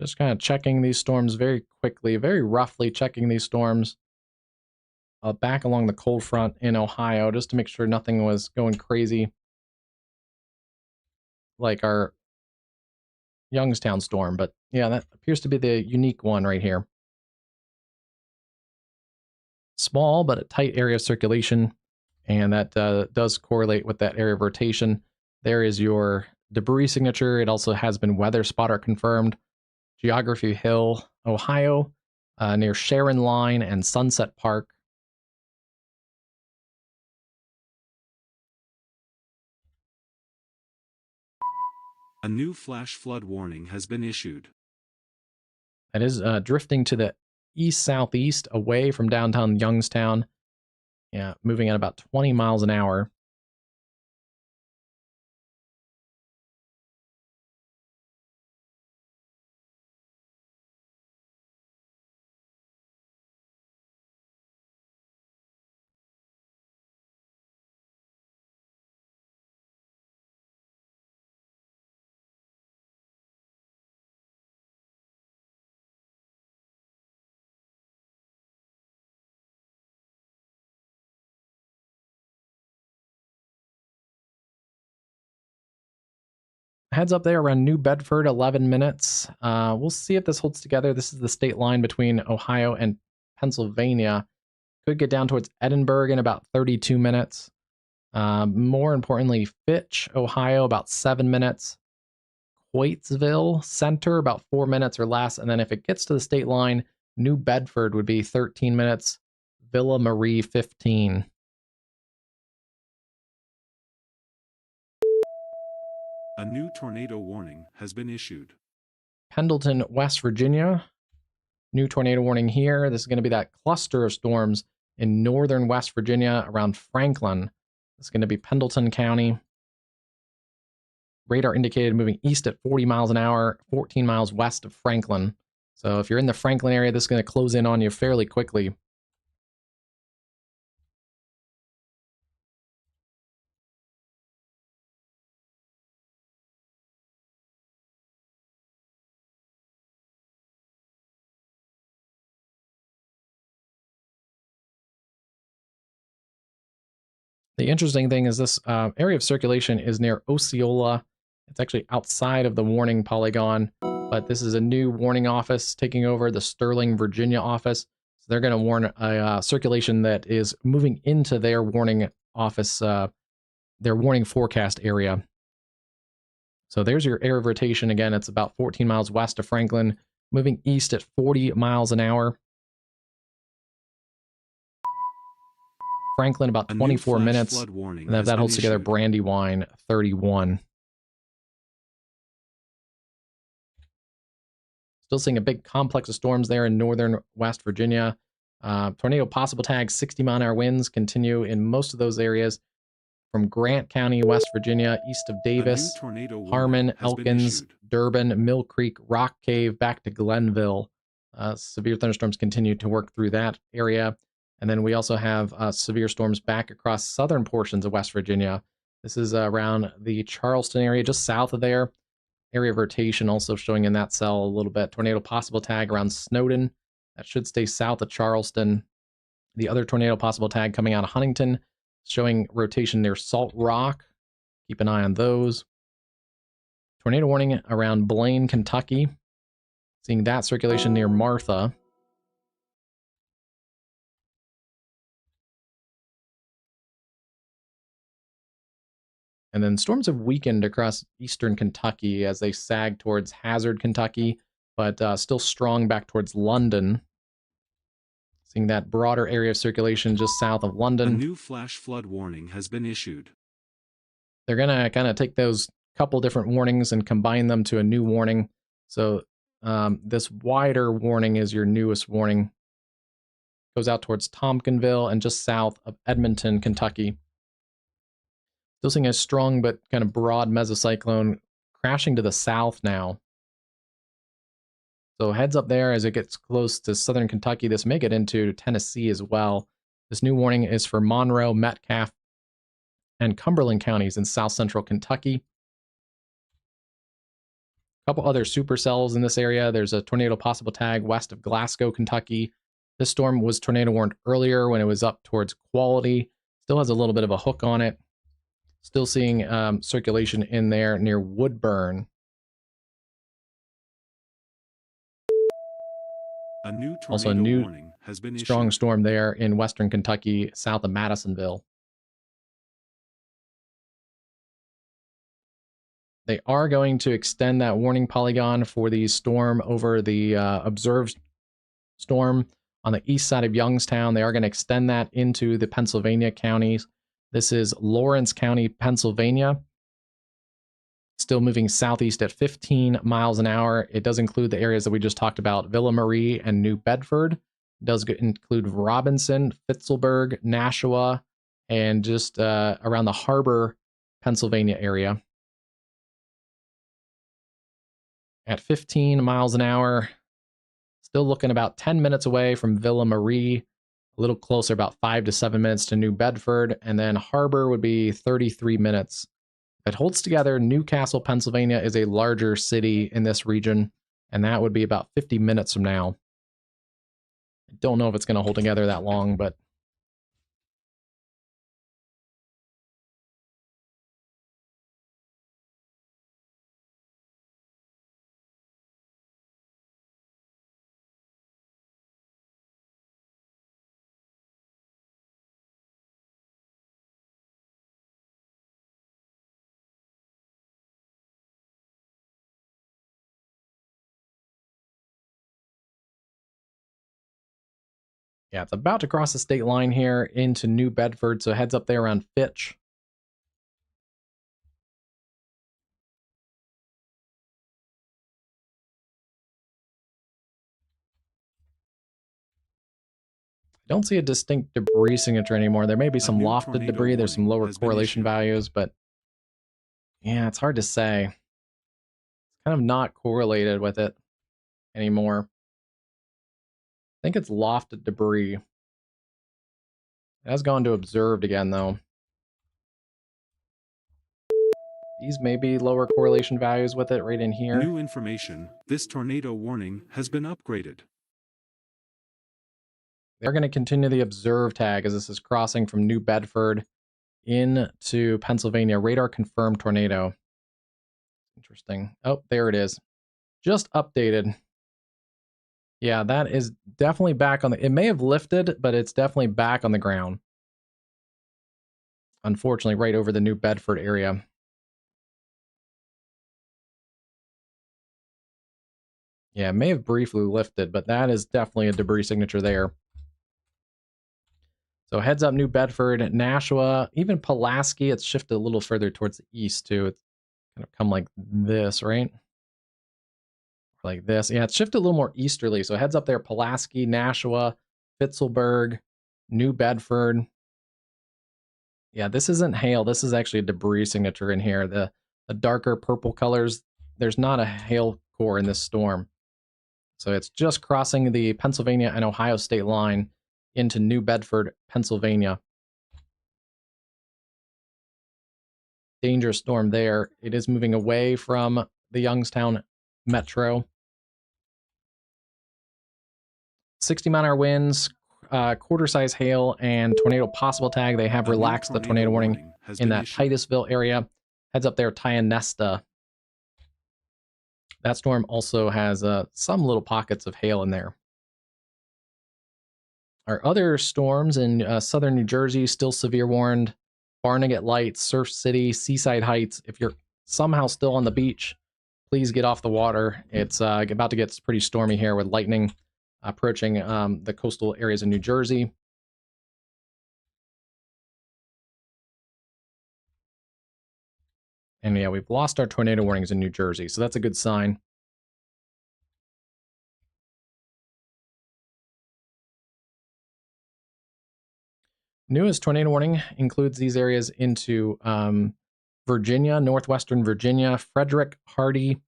Just kind of checking these storms very quickly, very roughly checking these storms back along the cold front in Ohio, just to make sure nothing was going crazy like our Youngstown storm. But yeah, that appears to be the unique one right here. Small, but a tight area of circulation, and that does correlate with that area of rotation. There is your debris signature. It also has been weather spotter confirmed. Geography Hill, Ohio, near Sharon Line and Sunset Park. A new flash flood warning has been issued. It is drifting to the east-southeast away from downtown Youngstown. Yeah, moving at about 20 miles an hour. Heads up there around New Bedford, 11 minutes. We'll see if this holds together. This is the state line between Ohio and Pennsylvania. Could get down towards Edinburgh in about 32 minutes. More importantly, Fitch, Ohio, about 7 minutes. Waitsville Center, about 4 minutes or less. And then if it gets to the state line, New Bedford would be 13 minutes. Villa Marie, 15. A new tornado warning has been issued. Pendleton, West Virginia. New tornado warning here. This is going to be that cluster of storms in northern West Virginia around Franklin. It's going to be Pendleton County. Radar indicated moving east at 40 miles an hour, 14 miles west of Franklin. So if you're in the Franklin area, this is going to close in on you fairly quickly. The interesting thing is this area of circulation is near Osceola. It's actually outside of the warning polygon, but this is a new warning office taking over the Sterling, Virginia office. So they're going to warn a circulation that is moving into their warning office, their warning forecast area. So there's your area of rotation. Again, it's about 14 miles west of Franklin, moving east at 40 miles an hour. Franklin, about 24 minutes. And if that holds together, Brandywine, 31. Still seeing a big complex of storms there in northern West Virginia. Tornado possible tag, 60-mile-an-hour winds continue in most of those areas from Grant County, West Virginia, east of Davis, Harmon, Elkins, Durbin, Mill Creek, Rock Cave, back to Glenville. Severe thunderstorms continue to work through that area. And then we also have severe storms back across southern portions of West Virginia. This is around the Charleston area, just south of there. Area of rotation also showing in that cell a little bit. Tornado possible tag around Snowden. That should stay south of Charleston. The other tornado possible tag coming out of Huntington, showing rotation near Salt Rock. Keep an eye on those. Tornado warning around Blaine, Kentucky. Seeing that circulation near Martha. And then storms have weakened across eastern Kentucky as they sag towards Hazard, Kentucky, but still strong back towards London. Seeing that broader area of circulation just south of London. A new flash flood warning has been issued. They're going to kind of take those couple different warnings and combine them to a new warning. So this wider warning is your newest warning. Goes out towards Tompkinville and just south of Edmonton, Kentucky. Still seeing a strong but kind of broad mesocyclone crashing to the south now. So heads up there as it gets close to southern Kentucky. This may get into Tennessee as well. This new warning is for Monroe, Metcalfe, and Cumberland counties in south central Kentucky. A couple other supercells in this area. There's a tornado possible tag west of Glasgow, Kentucky. This storm was tornado warned earlier when it was up towards Quality. Still has a little bit of a hook on it. Still seeing circulation in there near Woodburn. A new also a new warning has been strong issued. Storm there in western Kentucky, south of Madisonville. They are going to extend that warning polygon for the storm over the observed storm on the east side of Youngstown. They are going to extend that into the Pennsylvania counties. This is Lawrence County, Pennsylvania. Still moving southeast at 15 miles an hour. It does include the areas that we just talked about, Villa Marie and New Bedford. It does include Robinson, Fitzelburg, Nashua, and just around the Harbor, Pennsylvania area. At 15 miles an hour, still looking about 10 minutes away from Villa Marie. A little closer, about 5 to 7 minutes to New Bedford, and then Harbor would be 33 minutes. If it holds together, Newcastle, Pennsylvania is a larger city in this region, and that would be about 50 minutes from now. I don't know if it's going to hold together that long, but Yeah, it's about to cross the state line here into New Bedford, so heads up there around Fitch. I don't see a distinct debris signature anymore. There may be some lofted debris. There's some lower correlation values, but yeah, it's hard to say. It's kind of not correlated with it anymore. I think it's lofted debris. It has gone to observed again, though. These may be lower correlation values with it right in here. New information. This tornado warning has been upgraded. They're going to continue the observe tag as this is crossing from New Bedford into Pennsylvania. Radar confirmed tornado. Interesting. Oh, there it is. Just updated. Yeah, that is definitely back on the... It may have lifted, but it's definitely back on the ground. Unfortunately, right over the New Bedford area. Yeah, it may have briefly lifted, but that is definitely a debris signature there. So heads up New Bedford, Nashua, even Pulaski. It's shifted a little further towards the east, too. It's kind of come like this, right? Like this. Yeah, it's shifted a little more easterly. So heads up there, Pulaski, Nashua, Fitzelberg, New Bedford. Yeah, this isn't hail. This is actually a debris signature in here. The darker purple colors, there's not a hail core in this storm. So it's just crossing the Pennsylvania and Ohio state line into New Bedford, Pennsylvania. Dangerous storm there. It is moving away from the Youngstown metro. 60-mile-an-hour winds, quarter-size hail, and tornado possible tag. They have relaxed the tornado warning in that Titusville area. Heads up there, Tionesta. That storm also has some little pockets of hail in there. Our other storms in southern New Jersey, still severe warned. Barnegat Lights, Surf City, Seaside Heights. If you're somehow still on the beach, please get off the water. It's about to get pretty stormy here with lightning approaching the coastal areas of New Jersey. And yeah, we've lost our tornado warnings in New Jersey, so that's a good sign. Newest tornado warning includes these areas into Virginia, northwestern Virginia, Frederick, Hardy,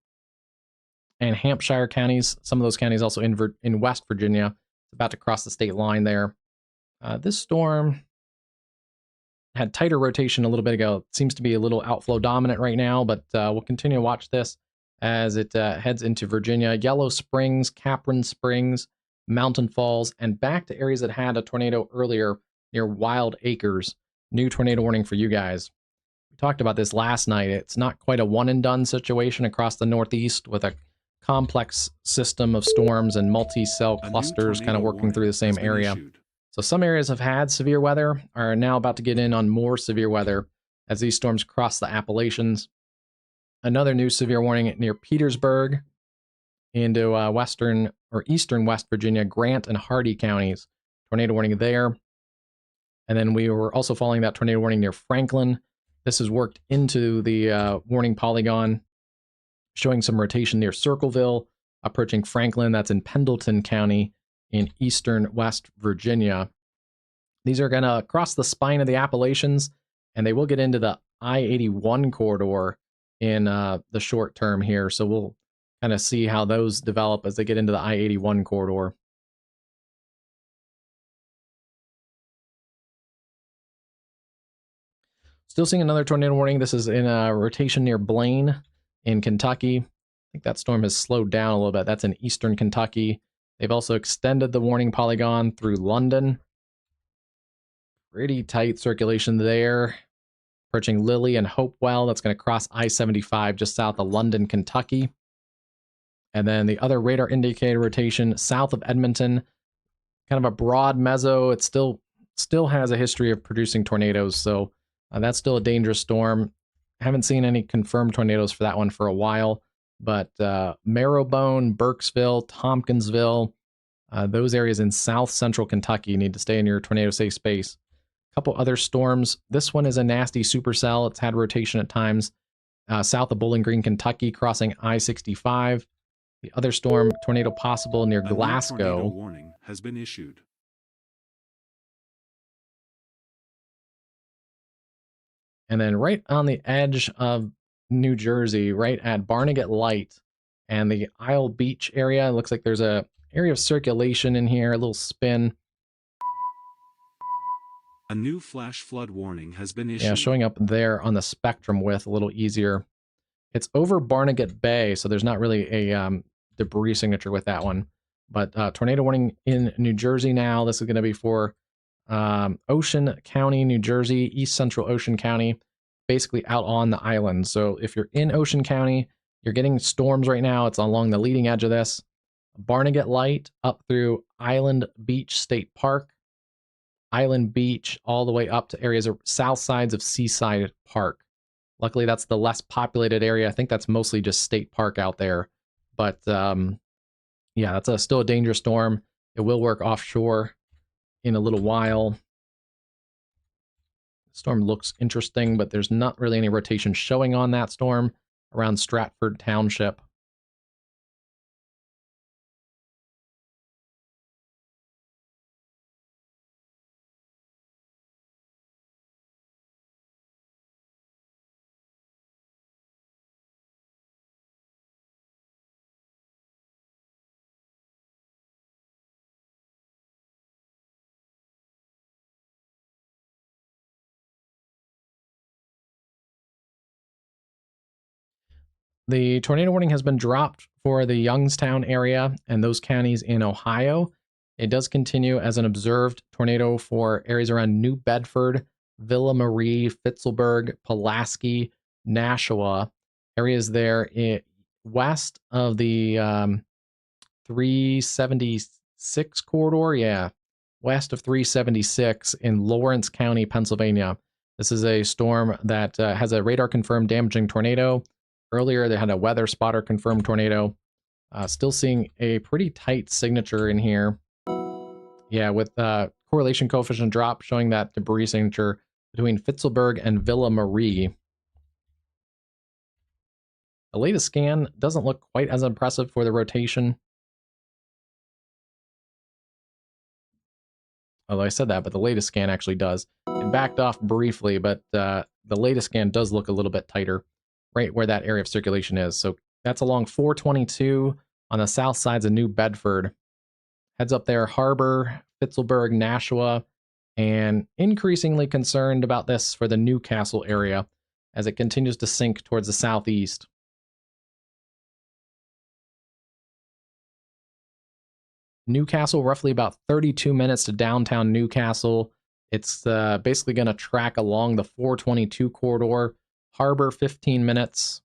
and Hampshire counties. Some of those counties also in West Virginia. It's about to cross the state line there. This storm had tighter rotation a little bit ago. It seems to be a little outflow dominant right now, but we'll continue to watch this as it heads into Virginia, Yellow Springs, Capron Springs, Mountain Falls, and back to areas that had a tornado earlier near Wild Acres. New tornado warning for you guys. We talked about this last night. It's not quite a one-and-done situation across the Northeast with a complex system of storms and multi-cell clusters kind of working through the same area. So some areas have had severe weather, are now about to get in on more severe weather as these storms cross the Appalachians. Another new severe warning near Petersburg into western or eastern West Virginia, Grant and Hardy counties. Tornado warning there. And then we were also following that tornado warning near Franklin. This is worked into the warning polygon, showing some rotation near Circleville, approaching Franklin. That's in Pendleton County in eastern West Virginia. These are going to cross the spine of the Appalachians, and they will get into the I-81 corridor in the short term here. So we'll kind of see how those develop as they get into the I-81 corridor. Still seeing another tornado warning. This is in a rotation near Blaine in Kentucky. I think that storm has slowed down a little bit. That's in eastern Kentucky. They've also extended the warning polygon through London. Pretty tight circulation there. Approaching Lilly and Hopewell. That's going to cross I-75 just south of London, Kentucky. And then the other radar indicator rotation south of Edmonton. Kind of a broad mezzo. It still has a history of producing tornadoes, so that's still a dangerous storm. Haven't seen any confirmed tornadoes for that one for a while, but Marrowbone, Burkesville, Tompkinsville, Those areas in south central Kentucky need to stay in your tornado safe space. A couple other storms. This one is a nasty supercell. It's had rotation at times. South of Bowling Green, Kentucky, crossing I-65. The other storm, tornado possible near A new tornado Glasgow. warning has been issued. And then right on the edge of New Jersey, right at Barnegat Light and the Isle Beach area, it looks like there's a area of circulation in here, a little spin. A new flash flood warning has been issued. Yeah, showing up there on the spectrum with a little easier. It's over Barnegat Bay, so there's not really a debris signature with that one. But tornado warning in New Jersey now. This is going to be for Ocean County, New Jersey, East Central Ocean County, basically out on the island. So if you're in Ocean County, you're getting storms right now. It's along the leading edge of this. Barnegat Light up through Island Beach State Park, Island Beach, all the way up to areas of south sides of Seaside Park. Luckily, that's the less populated area. I think that's mostly just state park out there. But yeah, that's still a dangerous storm. It will work offshore in a little while. The storm looks interesting, but there's not really any rotation showing on that storm around Stratford Township. The tornado warning has been dropped for the Youngstown area and those counties in Ohio. It does continue as an observed tornado for areas around New Bedford, Villa Marie, Fitzelburg, Pulaski, Nashua, areas there west of the 376 corridor. Yeah, west of 376 in Lawrence County, Pennsylvania. This is a storm that has a radar confirmed damaging tornado. Earlier, they had a weather spotter confirmed tornado. Still seeing a pretty tight signature in here. Yeah, with correlation coefficient drop showing that debris signature between Fitzelburg and Villa Marie. The latest scan doesn't look quite as impressive for the rotation. Although I said that, but the latest scan actually does. It backed off briefly, but the latest scan does look a little bit tighter, right where that area of circulation is. So that's along 422 on the south sides of New Bedford. Heads up there, Harbor, Fitzelburg, Nashua, and increasingly concerned about this for the Newcastle area as it continues to sink towards the southeast. Newcastle, roughly about 32 minutes to downtown Newcastle. It's basically going to track along the 422 corridor. Harbor, 15 minutes.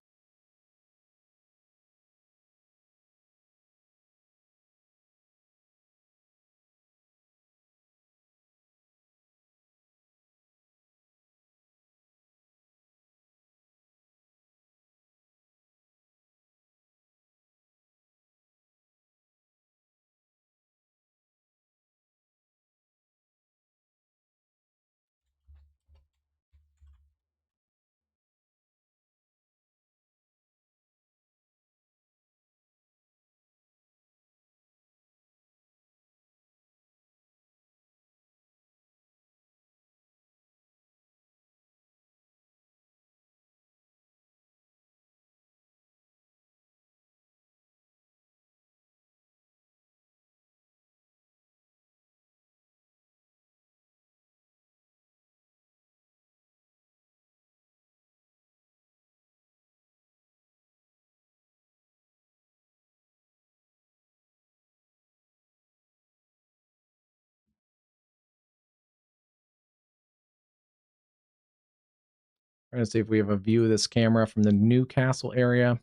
Trying to see if we have a view of this camera from the Newcastle area.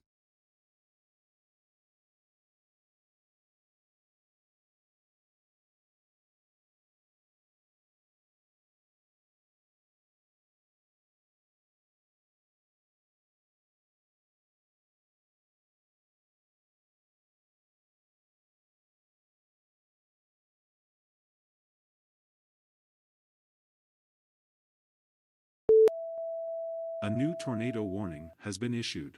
A new tornado warning has been issued.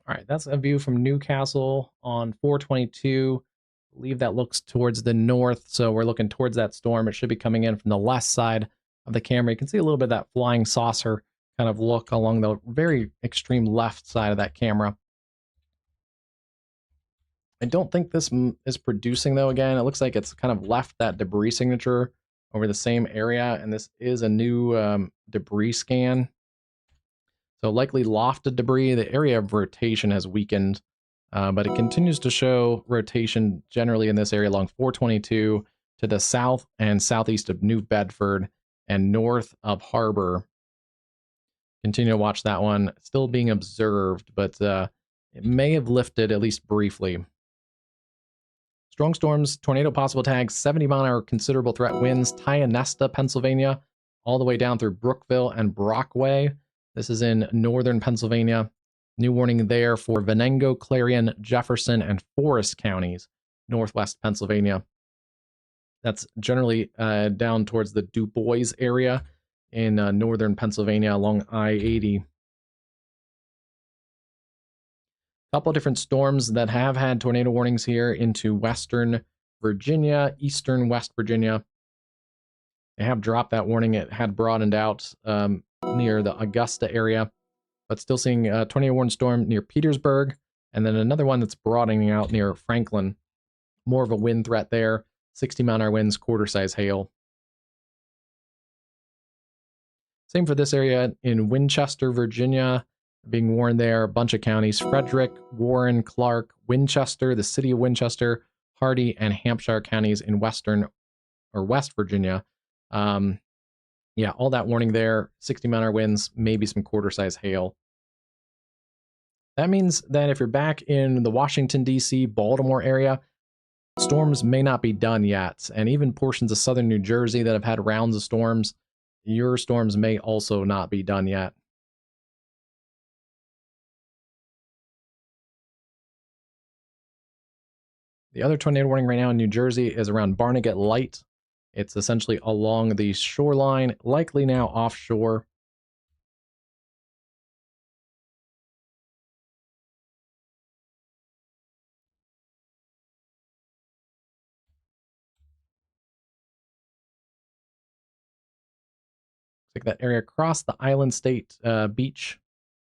All right, that's a view from Newcastle on 422. I believe that looks towards the north, so we're looking towards that storm. It should be coming in from the left side of the camera. You can see a little bit of that flying saucer kind of look along the very extreme left side of that camera. I don't think this is producing, though. Again, it looks like it's kind of left that debris signature over the same area, and this is a new debris scan. So likely lofted debris. The area of rotation has weakened, but it continues to show rotation generally in this area along 422 to the south and southeast of New Bedford and north of Harbor. Continue to watch that one. Still being observed, but it may have lifted at least briefly. Strong storms, tornado possible tags, 70-mile-an-hour considerable threat winds, Tionesta, Pennsylvania, all the way down through Brookville and Brockway. This is in northern Pennsylvania. New warning there for Venango, Clarion, Jefferson, and Forest counties, northwest Pennsylvania. That's generally down towards the Du Bois area in northern Pennsylvania along I-80. Couple different storms that have had tornado warnings here into western Virginia, eastern West Virginia. They have dropped that warning. It had broadened out near the Augusta area, but still seeing a tornado warning storm near Petersburg, and then another one that's broadening out near Franklin. More of a wind threat there, 60-mile-an-hour winds, quarter-size hail. Same for this area in Winchester, Virginia. Being warned there, a bunch of counties, Frederick, Warren, Clark, Winchester, the city of Winchester, Hardy, and Hampshire counties in western or West Virginia. Yeah, all that warning there, 60-mile-an-hour winds, maybe some quarter-size hail. That means that if you're back in the Washington, D.C., Baltimore area, storms may not be done yet. And even portions of southern New Jersey that have had rounds of storms, your storms may also not be done yet. The other tornado warning right now in New Jersey is around Barnegat Light. It's essentially along the shoreline, likely now offshore. Looks like that area crossed the Island State beach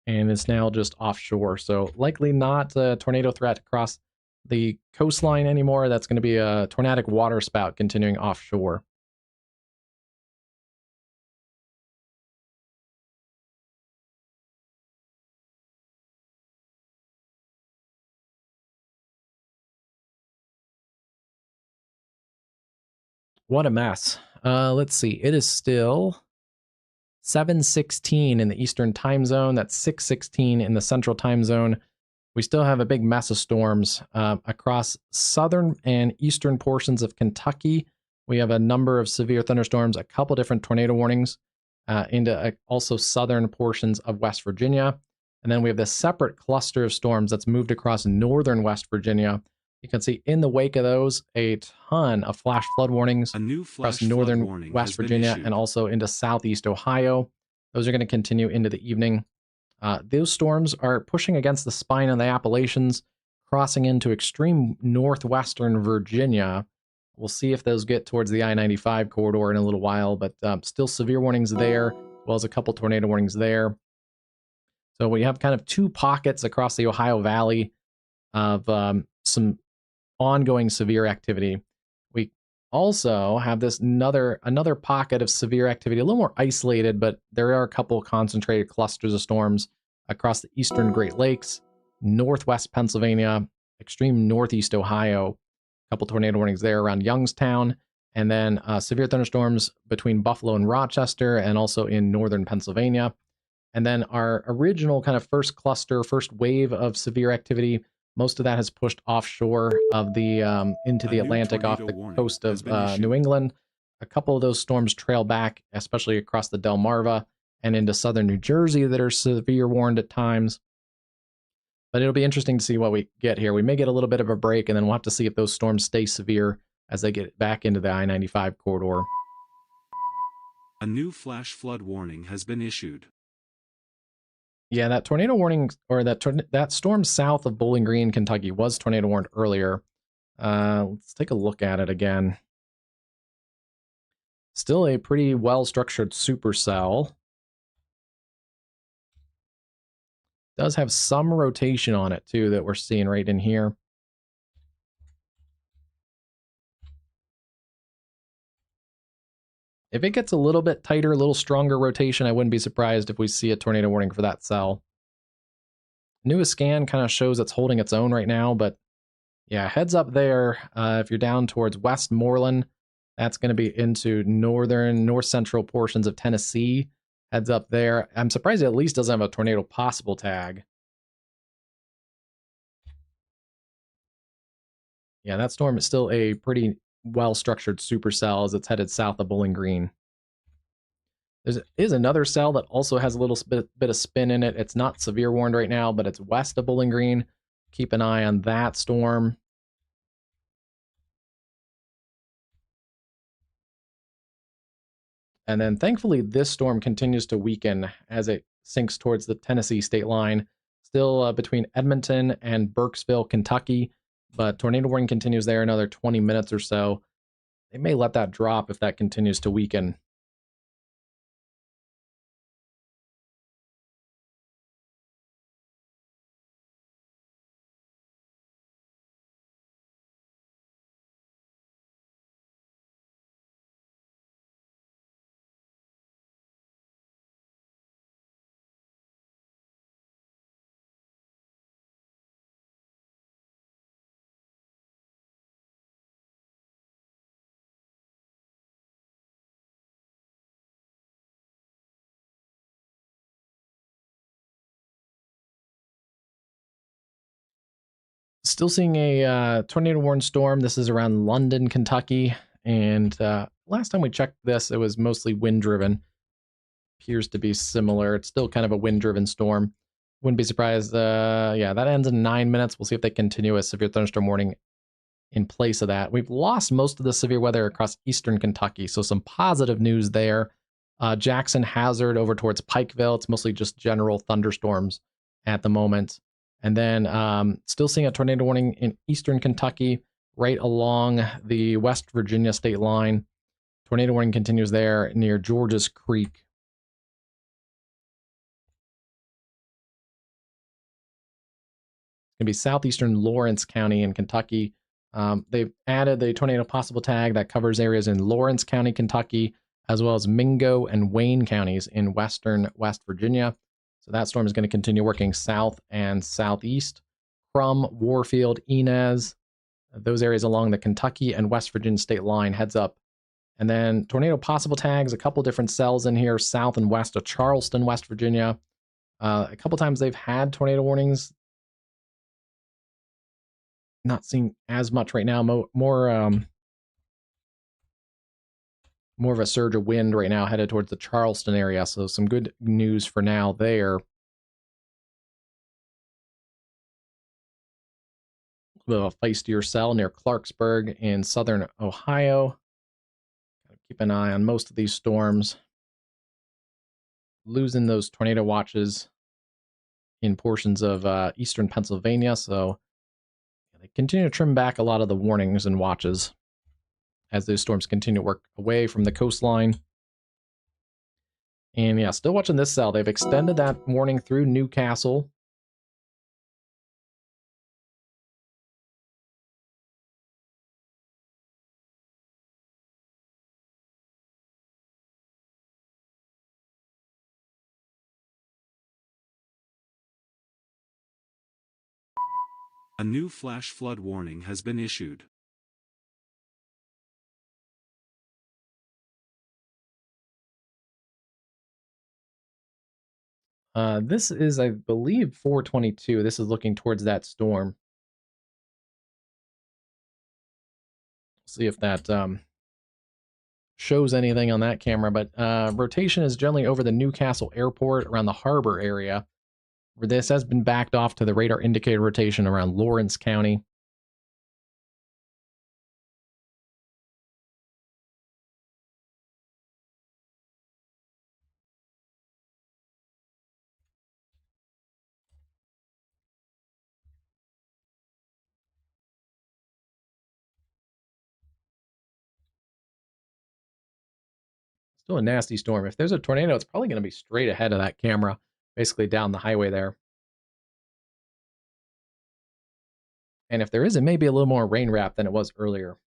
and is now just offshore. So likely not a tornado threat across the coastline anymore. That's going to be a tornadic waterspout continuing offshore. What a mess. Let's see. It is still 7:16 in the Eastern time zone. That's 6:16 in the Central time zone. We still have a big mess of storms across southern and eastern portions of Kentucky. We have a number of severe thunderstorms, a couple different tornado warnings into also southern portions of West Virginia. And then we have this separate cluster of storms that's moved across northern West Virginia. You can see in the wake of those, a ton of flash flood warnings across northern West Virginia and also into southeast Ohio. Those are going to continue into the evening. Those storms are pushing against the spine of the Appalachians, crossing into extreme northwestern Virginia, We'll see if those get towards the I-95 corridor in a little while, but still severe warnings there, as well as a couple tornado warnings there. So we have kind of two pockets across the Ohio Valley of some ongoing severe activity. We also have this another pocket of severe activity, a little more isolated, but there are a couple concentrated clusters of storms across the eastern Great Lakes, northwest Pennsylvania, extreme northeast Ohio. A couple tornado warnings there around Youngstown, and then severe thunderstorms between Buffalo and Rochester, and also in northern Pennsylvania. And then our original kind of first wave of severe activity, most of that has pushed offshore of the into the Atlantic off the coast of New England. A couple of those storms trail back, especially across the Delmarva and into southern New Jersey that are severe warned at times. But it'll be interesting to see what we get here. We may get a little bit of a break, and then we'll have to see if those storms stay severe as they get back into the I-95 corridor. A new flash flood warning has been issued. Yeah, that tornado warning, or that storm south of Bowling Green, Kentucky, was tornado warned earlier. Let's take a look at it again. Still a pretty well-structured supercell. Does have some rotation on it, too, that we're seeing right in here. If it gets a little bit tighter, a little stronger rotation, I wouldn't be surprised if we see a tornado warning for that cell. Newest scan kind of shows it's holding its own right now, but yeah, heads up there. If you're down towards Westmoreland, that's going to be into north central portions of Tennessee. Heads up there. I'm surprised it at least doesn't have a tornado possible tag. Yeah, that storm is still a pretty well-structured supercell as it's headed south of Bowling Green. There is another cell that also has a little bit of spin in it. It's not severe warned right now, but it's west of Bowling Green. Keep an eye on that storm. And then thankfully, this storm continues to weaken as it sinks towards the Tennessee state line. Still between Edmonton and Burkesville, Kentucky, but tornado warning continues there another 20 minutes or so. They may let that drop if that continues to weaken. Still seeing a tornado warned storm. This is around London, Kentucky. And last time we checked this, it was mostly wind driven. Appears to be similar. It's still kind of a wind driven storm. Wouldn't be surprised. Yeah, that ends in 9 minutes. We'll see if they continue a severe thunderstorm warning in place of that. We've lost most of the severe weather across eastern Kentucky. So some positive news there. Jackson Hazard over towards Pikeville. It's mostly just general thunderstorms at the moment. And then still seeing a tornado warning in eastern Kentucky, right along the West Virginia state line. Tornado warning continues there near Georges Creek. It's going to be southeastern Lawrence County in Kentucky. They've added the tornado possible tag that covers areas in Lawrence County, Kentucky, as well as Mingo and Wayne counties in western West Virginia. So that storm is going to continue working south and southeast. Crum, Warfield, Inez, those areas along the Kentucky and West Virginia state line, heads up. And then tornado possible tags, a couple different cells in here, south and west of Charleston, West Virginia. A couple times they've had tornado warnings. Not seeing as much right now. More of a surge of wind right now headed towards the Charleston area. So some good news for now there. A bit of a feistier cell near Clarksburg in southern Ohio. Keep an eye on most of these storms. Losing those tornado watches in portions of eastern Pennsylvania. So they continue to trim back a lot of the warnings and watches. as those storms continue to work away from the coastline. And yeah, still watching this cell. They've extended that warning through Newcastle. A new flash flood warning has been issued. This is, I believe, 422. This is looking towards that storm. See if that shows anything on that camera, but rotation is generally over the Newcastle airport around the harbor area, where this has been backed off to the radar indicator rotation around Lawrence County. Still a nasty storm. If there's a tornado, it's probably going to be straight ahead of that camera, basically down the highway there. And if there is, it may be a little more rain wrap than it was earlier.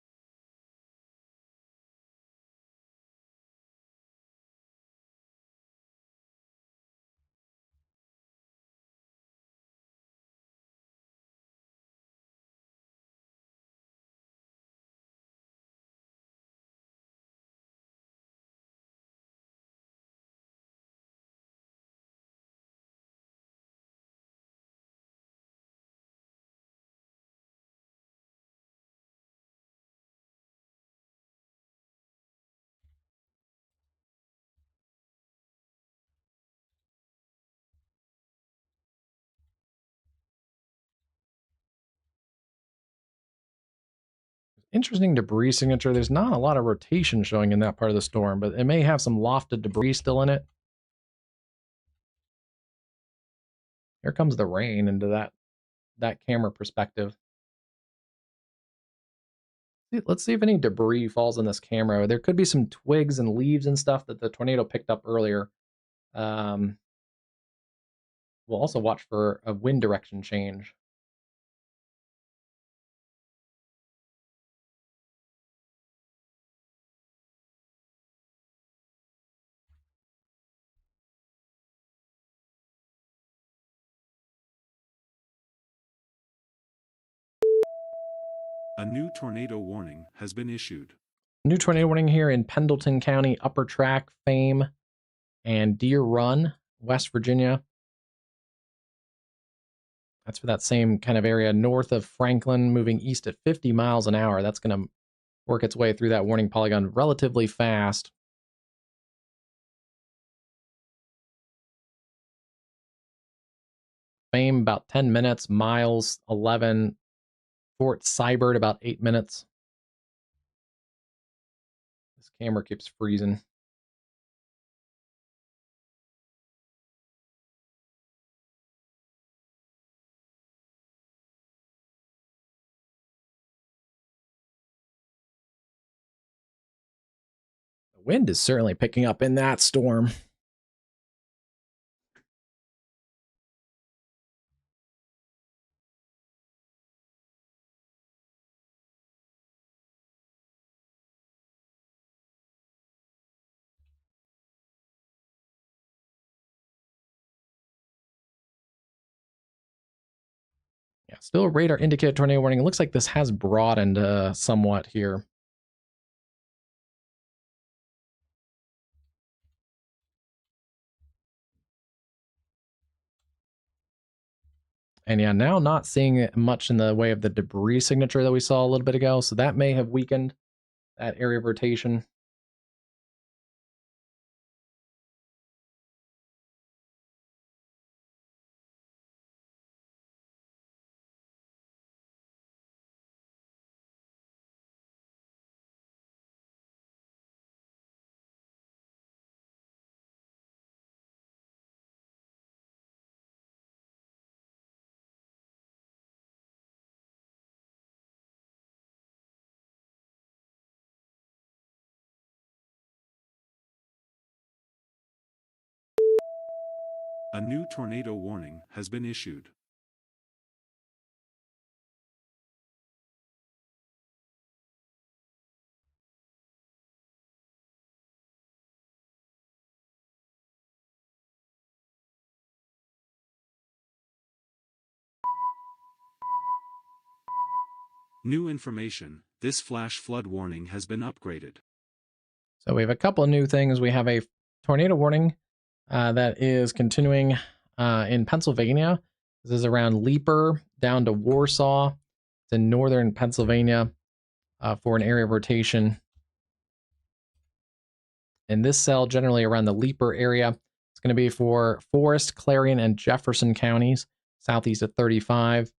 Interesting debris signature. There's not a lot of rotation showing in that part of the storm, but it may have some lofted debris still in it. Here comes the rain into that camera perspective. Let's see if any debris falls on this camera. There could be some twigs and leaves and stuff that the tornado picked up earlier. We'll also watch for a wind direction change. A new tornado warning has been issued. New tornado warning here in Pendleton County, Upper Track, Fame, and Deer Run, West Virginia. That's for that same kind of area north of Franklin, moving east at 50 miles an hour. That's going to work its way through that warning polygon relatively fast. Fame, about 10 minutes. Miles, 11. Fort Seibert, about 8 minutes. This camera keeps freezing. The wind is certainly picking up in that storm. Yeah, still a radar indicator tornado warning. It looks like this has broadened somewhat here. And yeah, now not seeing much in the way of the debris signature that we saw a little bit ago. So that may have weakened that area of rotation. A new tornado warning has been issued. New information, this flash flood warning has been upgraded. So we have a couple of new things. We have a tornado warning that is continuing in Pennsylvania. This is around Leaper down to Warsaw. It's in northern Pennsylvania for an area of rotation. In this cell, generally around the Leaper area, it's going to be for Forest, Clarion, and Jefferson counties, southeast of 35.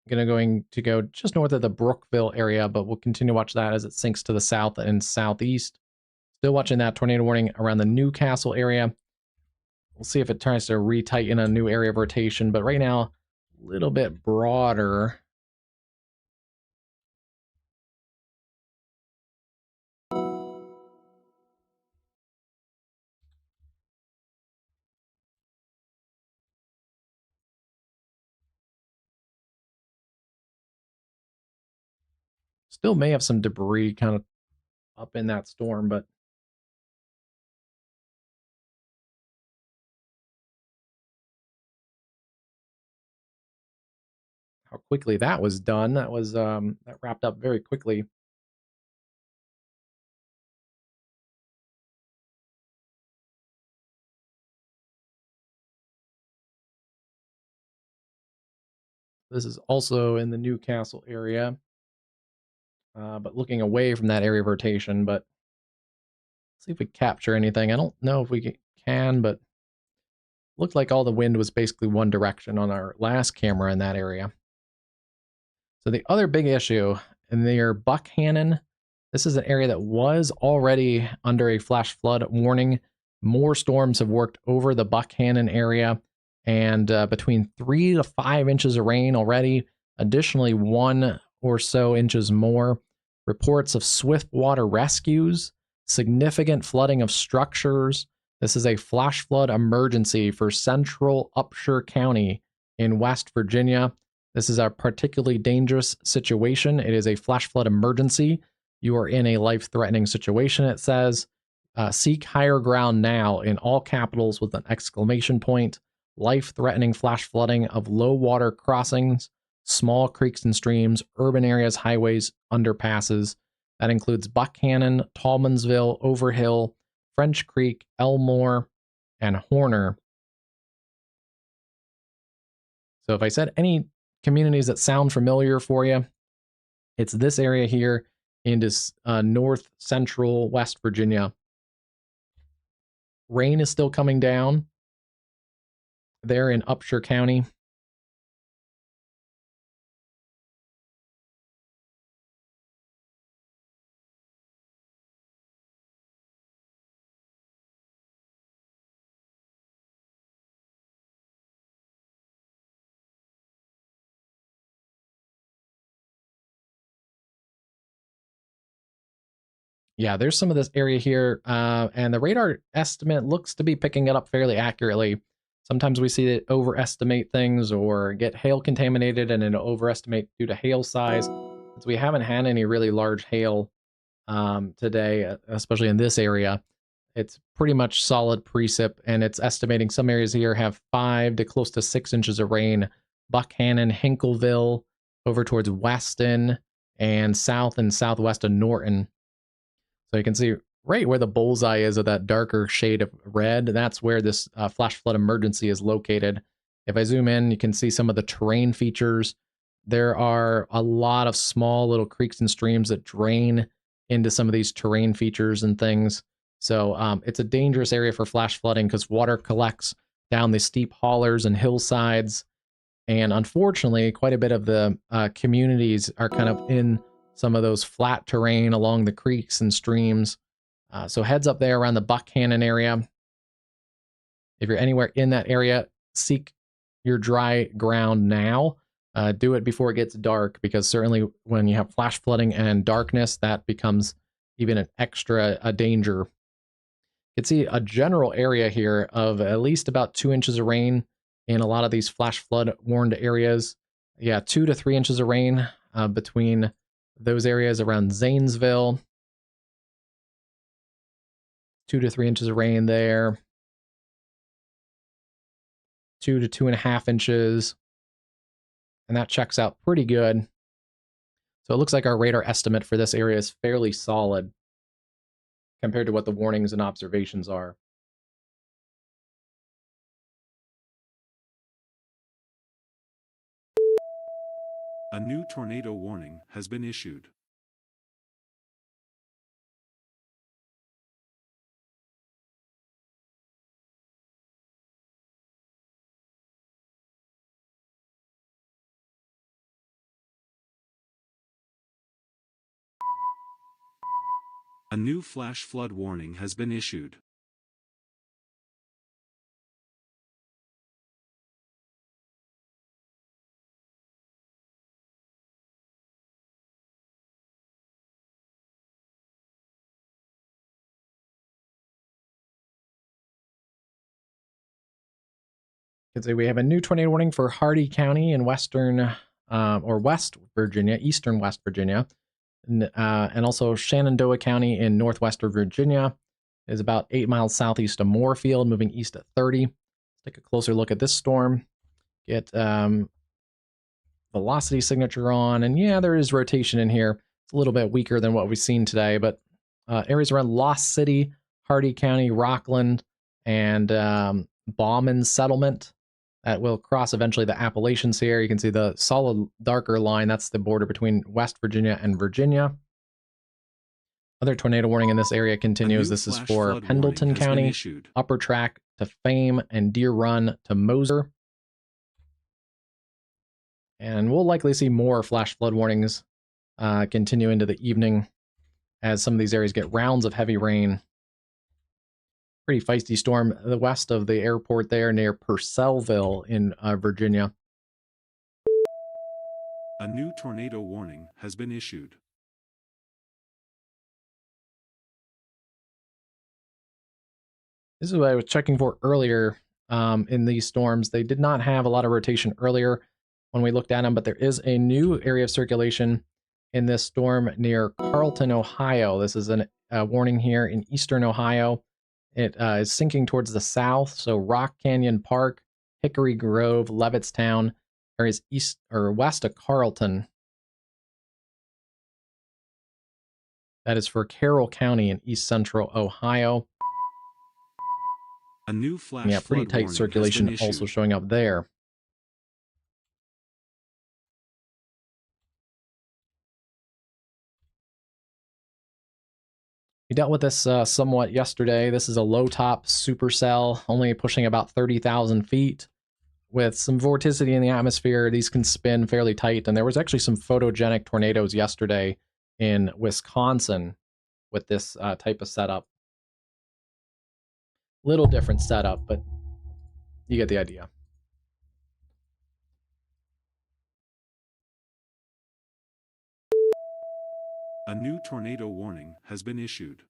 Going to go just north of the Brookville area, but we'll continue to watch that as it sinks to the south and southeast. Still watching that tornado warning around the Newcastle area. We'll see if it tries to retighten a new area of rotation, but right now, a little bit broader. Still may have some debris kind of up in that storm, but how quickly that was done. That was that wrapped up very quickly. This is also in the Newcastle area, but looking away from that area of rotation. But let's see if we capture anything. I don't know if we can, but looked like all the wind was basically one direction on our last camera in that area. So the other big issue near Buckhannon, this is an area that was already under a flash flood warning. More storms have worked over the Buckhannon area, and between 3 to 5 inches of rain already. Additionally, 1 or so inches more. Reports of swift water rescues, significant flooding of structures. This is a flash flood emergency for central Upshur County in West Virginia. This is a particularly dangerous situation. It is a flash flood emergency. You are in a life-threatening situation, it says. Seek higher ground now in all capitals with an exclamation point. Life-threatening flash flooding of low water crossings, small creeks and streams, urban areas, highways, underpasses. That includes Buckhannon, Tallmansville, Overhill, French Creek, Elmore, and Horner. So if I said any communities that sound familiar for you, it's this area here into north central West Virginia. Rain is still coming down there in Upshur County. Yeah, there's some of this area here, and the radar estimate looks to be picking it up fairly accurately. Sometimes we see it overestimate things or get hail contaminated and then overestimate due to hail size. Since we haven't had any really large hail today, especially in this area, it's pretty much solid precip, and it's estimating some areas here have 5 to close to 6 inches of rain. Buckhannon, Hinkleville, over towards Weston, and south and southwest of Norton. So you can see right where the bullseye is of that darker shade of red. That's where this flash flood emergency is located. If I zoom in, you can see some of the terrain features. There are a lot of small little creeks and streams that drain into some of these terrain features and things. So it's a dangerous area for flash flooding because water collects down the steep hollers and hillsides. And unfortunately, quite a bit of the communities are kind of in some of those flat terrain along the creeks and streams. So heads up there around the Buckhannon area. If you're anywhere in that area, seek your dry ground now. Do it before it gets dark, because certainly when you have flash flooding and darkness, that becomes even an extra danger. You can see a general area here of at least about 2 inches of rain in a lot of these flash flood warned areas. Yeah, 2 to 3 inches of rain between those areas around Zanesville. 2 to 3 inches of rain there. 2 to 2.5 inches. And that checks out pretty good. So it looks like our radar estimate for this area is fairly solid compared to what the warnings and observations are. A new tornado warning has been issued. A new flash flood warning has been issued. You can see we have a new tornado warning for Hardee County in western or West Virginia, eastern West Virginia, and also Shenandoah County in northwestern Virginia. Is about 8 miles southeast of Moorefield, moving east at 30. Let's take a closer look at this storm. Get velocity signature on, and yeah, there is rotation in here. It's a little bit weaker than what we've seen today, but areas around Lost City, Hardee County, Rockland, and Bauman Settlement that will cross eventually the Appalachians here. You can see the solid darker line. That's the border between West Virginia and Virginia. Other tornado warning in this area continues. This is for Pendleton County, Upper Track to Fame, and Deer Run to Moser. And we'll likely see more flash flood warnings continue into the evening as some of these areas get rounds of heavy rain. Pretty feisty storm the west of the airport there near Purcellville in Virginia. A new tornado warning has been issued. This is what I was checking for earlier in these storms. They did not have a lot of rotation earlier when we looked at them, but there is a new area of circulation in this storm near Carlton, Ohio. This is a warning here in eastern Ohio. It is sinking towards the south, so Rock Canyon Park, Hickory Grove, Levittstown, areas east or west of Carlton. That is for Carroll County in east central Ohio. A new flash pretty flood tight warning circulation has been also issued. showing up there. We dealt with this somewhat yesterday. This is a low top supercell, only pushing about 30,000 feet. With some vorticity in the atmosphere, these can spin fairly tight. And there was actually some photogenic tornadoes yesterday in Wisconsin with this type of setup. Little different setup, but you get the idea. A new tornado warning has been issued.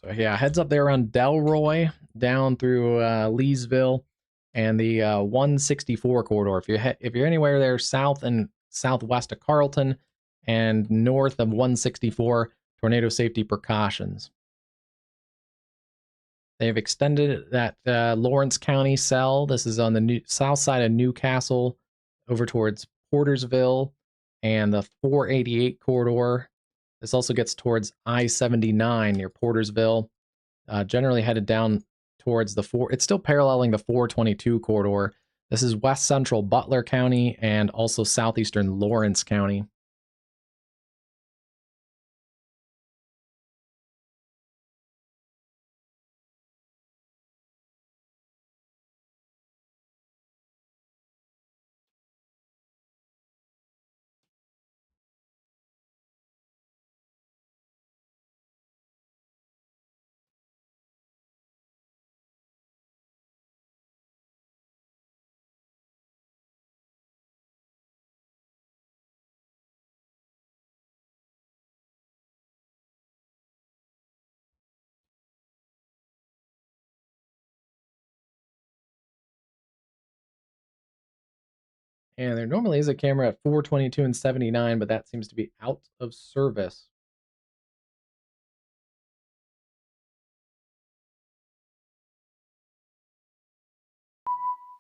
So yeah, heads up there around Delroy, down through Leesville, and the 164 corridor. If you're anywhere there south and southwest of Carlton, and north of 164, tornado safety precautions. They've extended that Lawrence County cell. This is on the south side of Newcastle, over towards Portersville, and the 488 corridor. This also gets towards I-79 near Portersville. Generally headed down towards it's still paralleling the 422 corridor. This is west central Butler County and also southeastern Lawrence County. And there normally is a camera at 422 and 79, but that seems to be out of service.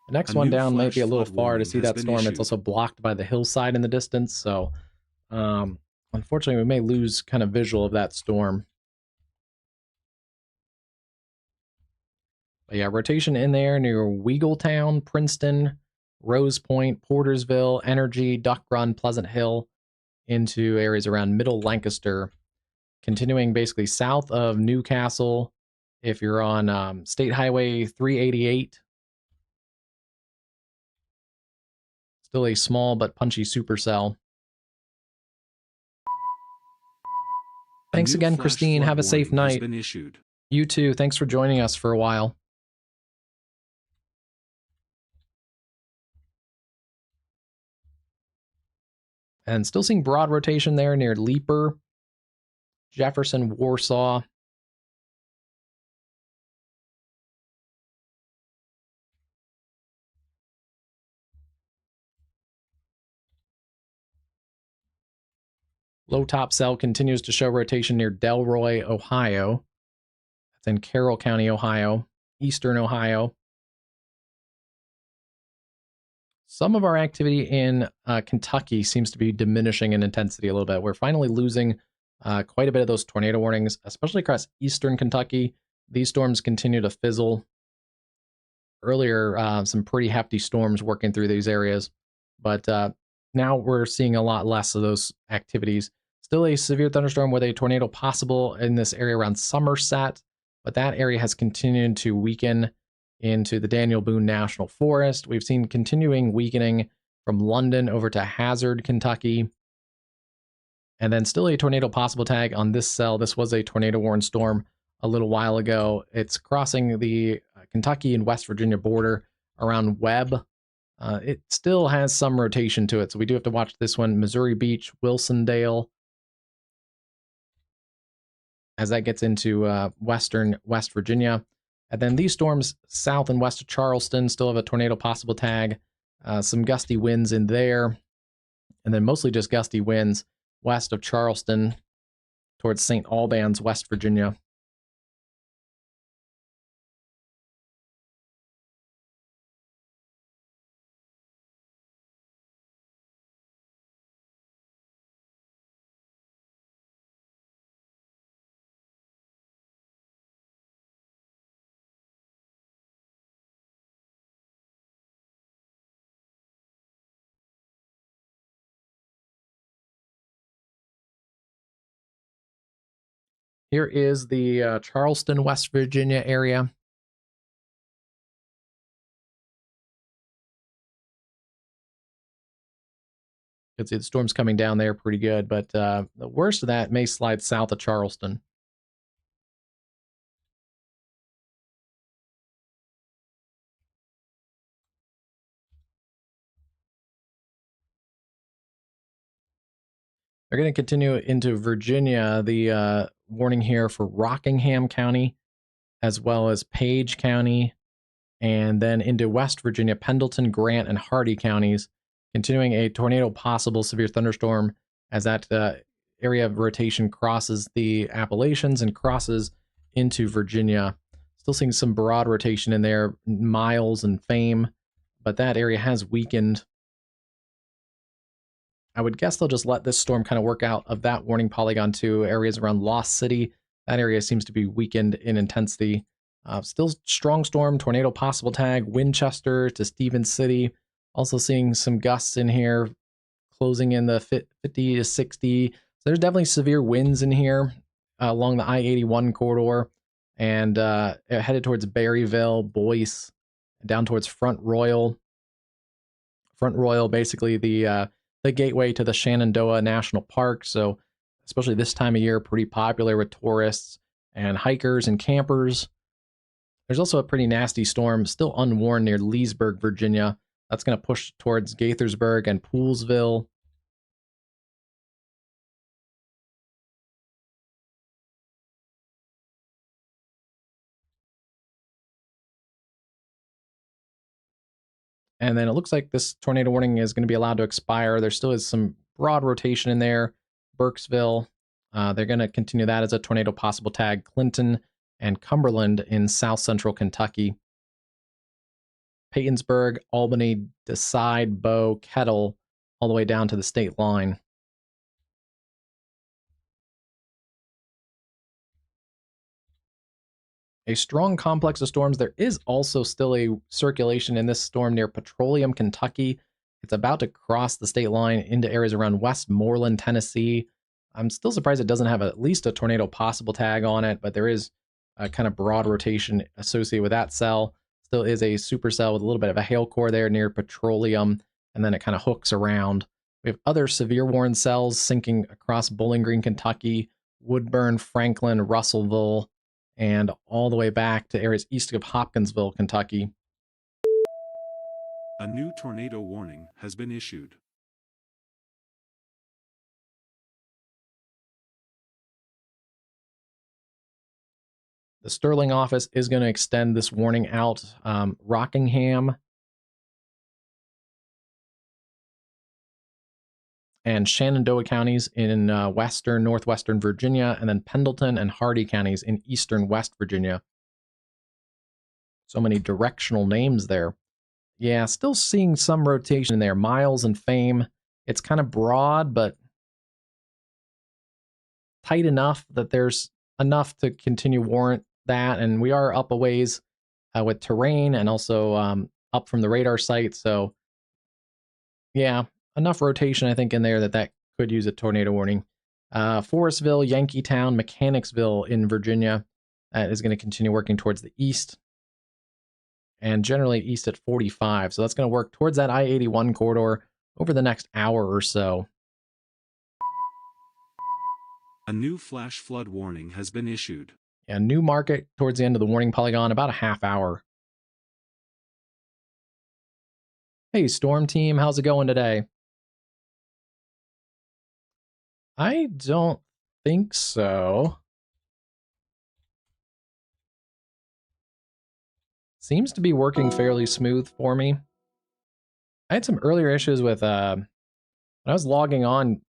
The next A one new down might be flash a little flood far to warning see has that been storm. It's issued. also blocked by the hillside in the distance, so unfortunately we may lose kind of visual of that storm. But yeah, rotation in there near Weagletown, Princeton, Rose Point, Portersville, Energy, Duck Run, Pleasant Hill, into areas around Middle Lancaster, continuing basically south of Newcastle. If you're on State Highway 388, still a small but punchy supercell. Thanks A new again, flash Christine. flood Have a safe warning has night. been issued. You too. Thanks for joining us for a while. And still seeing broad rotation there near Leaper, Jefferson, Warsaw. Low top cell continues to show rotation near Delroy, Ohio. That's in Carroll County, Ohio, eastern Ohio. Some of our activity in Kentucky seems to be diminishing in intensity a little bit. We're finally losing quite a bit of those tornado warnings, especially across eastern Kentucky. These storms continue to fizzle. Earlier, some pretty hefty storms working through these areas, but now we're seeing a lot less of those activities. Still a severe thunderstorm with a tornado possible in this area around Somerset, but that area has continued to weaken into the Daniel Boone National Forest. We've seen continuing weakening from London over to Hazard, Kentucky. And then still a tornado possible tag on this cell. This was a tornado warned storm a little while ago. It's crossing the Kentucky and West Virginia border around Webb. It still has some rotation to it, so we do have to watch this one. Missouri Beach, Wilsondale, as that gets into western West Virginia. And then these storms south and west of Charleston still have a tornado possible tag. Some gusty winds in there. And then mostly just gusty winds west of Charleston towards St. Albans, West Virginia. Here is the Charleston, West Virginia area. You can see the storm's coming down there pretty good, but the worst of that may slide south of Charleston. They're going to continue into Virginia. The warning here for Rockingham County, as well as Page County, and then into West Virginia, Pendleton, Grant, and Hardy counties, continuing a tornado possible severe thunderstorm as that area of rotation crosses the Appalachians and crosses into Virginia. Still seeing some broad rotation in there, Miles and Fame, but that area has weakened. I would guess they'll just let this storm kind of work out of that warning polygon to areas around Lost City. That area seems to be weakened in intensity. Still strong storm, tornado possible tag, Winchester to Stevens City. Also seeing some gusts in here, closing in the 50 to 60. So there's definitely severe winds in here along the I-81 corridor and headed towards Berryville, Boyce, down towards Front Royal. Front Royal, basically the gateway to the Shenandoah National Park. So especially this time of year, pretty popular with tourists and hikers and campers. There's also a pretty nasty storm still unwarned near Leesburg, Virginia. That's going to push towards Gaithersburg and Poolesville. And then it looks like this tornado warning is going to be allowed to expire. There still is some broad rotation in there. Burkesville, they're going to continue that as a tornado possible tag. Clinton and Cumberland in south central Kentucky. Paytonsburg, Albany, Decide, Bow, Kettle, all the way down to the state line. A strong complex of storms. There is also still a circulation in this storm near Petroleum, Kentucky. It's about to cross the state line into areas around Westmoreland, Tennessee. I'm still surprised it doesn't have at least a tornado possible tag on it, but there is a kind of broad rotation associated with that cell. Still is a supercell with a little bit of a hail core there near Petroleum, and then it kind of hooks around. We have other severe warning cells sinking across Bowling Green, Kentucky, Woodburn, Franklin, Russellville, and all the way back to areas east of Hopkinsville, Kentucky. A new tornado warning has been issued. The Sterling office is going to extend this warning out. Rockingham and Shenandoah counties in northwestern Virginia, and then Pendleton and Hardy counties in eastern West Virginia. So many directional names there. Yeah, still seeing some rotation there. Miles and Fame. It's kind of broad, but tight enough that there's enough to continue warrant that. And we are up a ways with terrain and also up from the radar site. So yeah, enough rotation, I think, in there that could use a tornado warning. Forestville, Yankeetown, Mechanicsville in Virginia is going to continue working towards the east, and generally east at 45. So that's going to work towards that I-81 corridor over the next hour or so. A new flash flood warning has been issued. Yeah, New Market towards the end of the warning polygon, about a half hour. Hey, Storm Team, how's it going today? I don't think so. Seems to be working fairly smooth for me. I had some earlier issues with, when I was logging on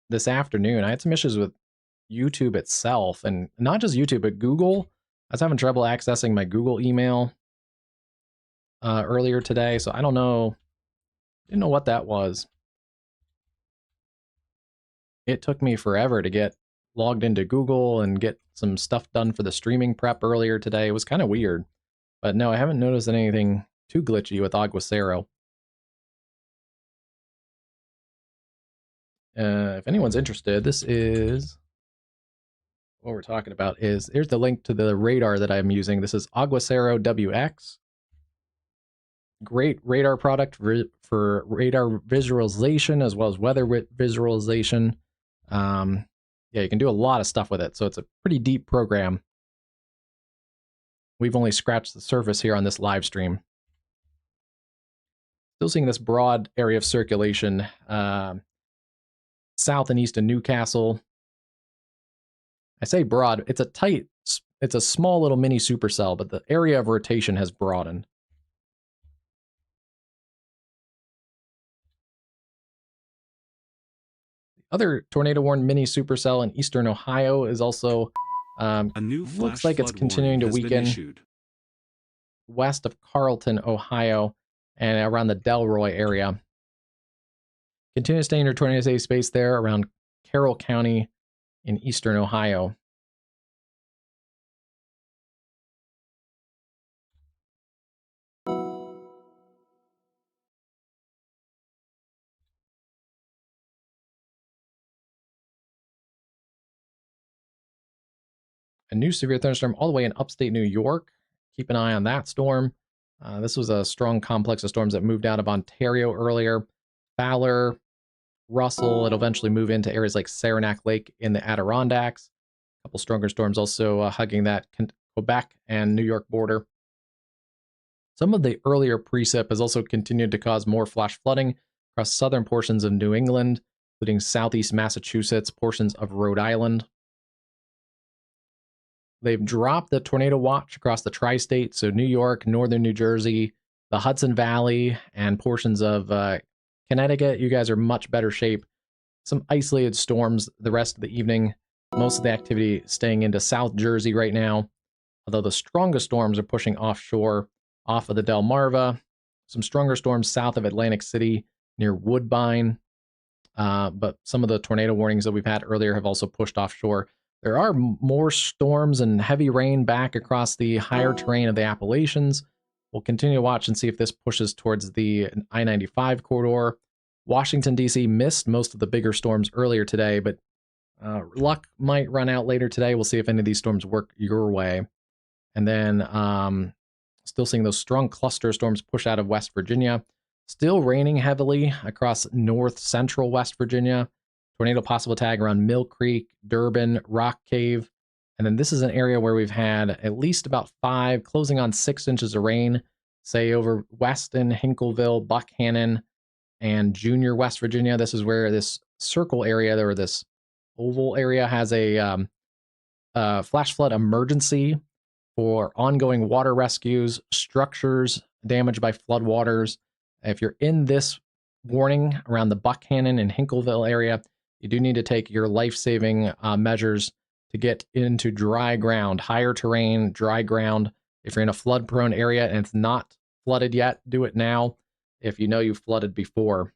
this afternoon, I had some issues with YouTube itself, and not just YouTube, but Google. I was having trouble accessing my Google email earlier today, so I don't know. Didn't know what that was. It took me forever to get logged into Google and get some stuff done for the streaming prep earlier today. It was kind of weird. But no, I haven't noticed anything too glitchy with Aguacero. If anyone's interested, this is what we're talking about. Here's the link to the radar that I'm using. This is Aguacero WX. Great radar product for radar visualization as well as weather visualization. Yeah, you can do a lot of stuff with it. So it's a pretty deep program. We've only scratched the surface here on this live stream. Still seeing this broad area of circulation south and east of Newcastle. I say broad, it's a small little mini supercell, but the area of rotation has broadened. The other tornado warned mini supercell in eastern Ohio is also a new looks like it's continuing to weaken west of Carlton, Ohio, and around the Delroy area. Continue to stay in your tornado safe space there around Carroll County in eastern Ohio. A new severe thunderstorm all the way in upstate New York. Keep an eye on that storm. This was a strong complex of storms that moved out of Ontario earlier. Fowler, Russell, it'll eventually move into areas like Saranac Lake in the Adirondacks. A couple stronger storms also hugging that Quebec and New York border. Some of the earlier precip has also continued to cause more flash flooding across southern portions of New England, including southeast Massachusetts, portions of Rhode Island. They've dropped the tornado watch across the tri-state, so New York, northern New Jersey, The Hudson Valley and portions of Connecticut, you guys are much better shape. Some isolated storms the rest of the evening. Most of the activity staying into South Jersey right now, although the strongest storms are pushing offshore off of the Delmarva. Some stronger storms south of Atlantic City near Woodbine. But some of the tornado warnings that we've had earlier have also pushed offshore. There are more storms and heavy rain back across the higher terrain of the Appalachians. We'll continue to watch and see if this pushes towards the I-95 corridor. Washington, D.C. missed most of the bigger storms earlier today, but luck might run out later today. We'll see if any of these storms work your way. And then still seeing those strong cluster storms push out of West Virginia. Still raining heavily across north central West Virginia. Tornado possible tag around Mill Creek, Durbin, Rock Cave. And then this is an area where we've had at least about 5, closing on 6 inches of rain, say over Weston, Hinkleville, Buckhannon, and Junior, West Virginia. This is where this circle area, or this oval area, has a flash flood emergency for ongoing water rescues, structures damaged by floodwaters. If you're in this warning around the Buckhannon and Hinkleville area, you do need to take your life-saving measures to get into dry ground, higher terrain, dry ground. If you're in a flood-prone area and it's not flooded yet, do it now. If you know you've flooded before.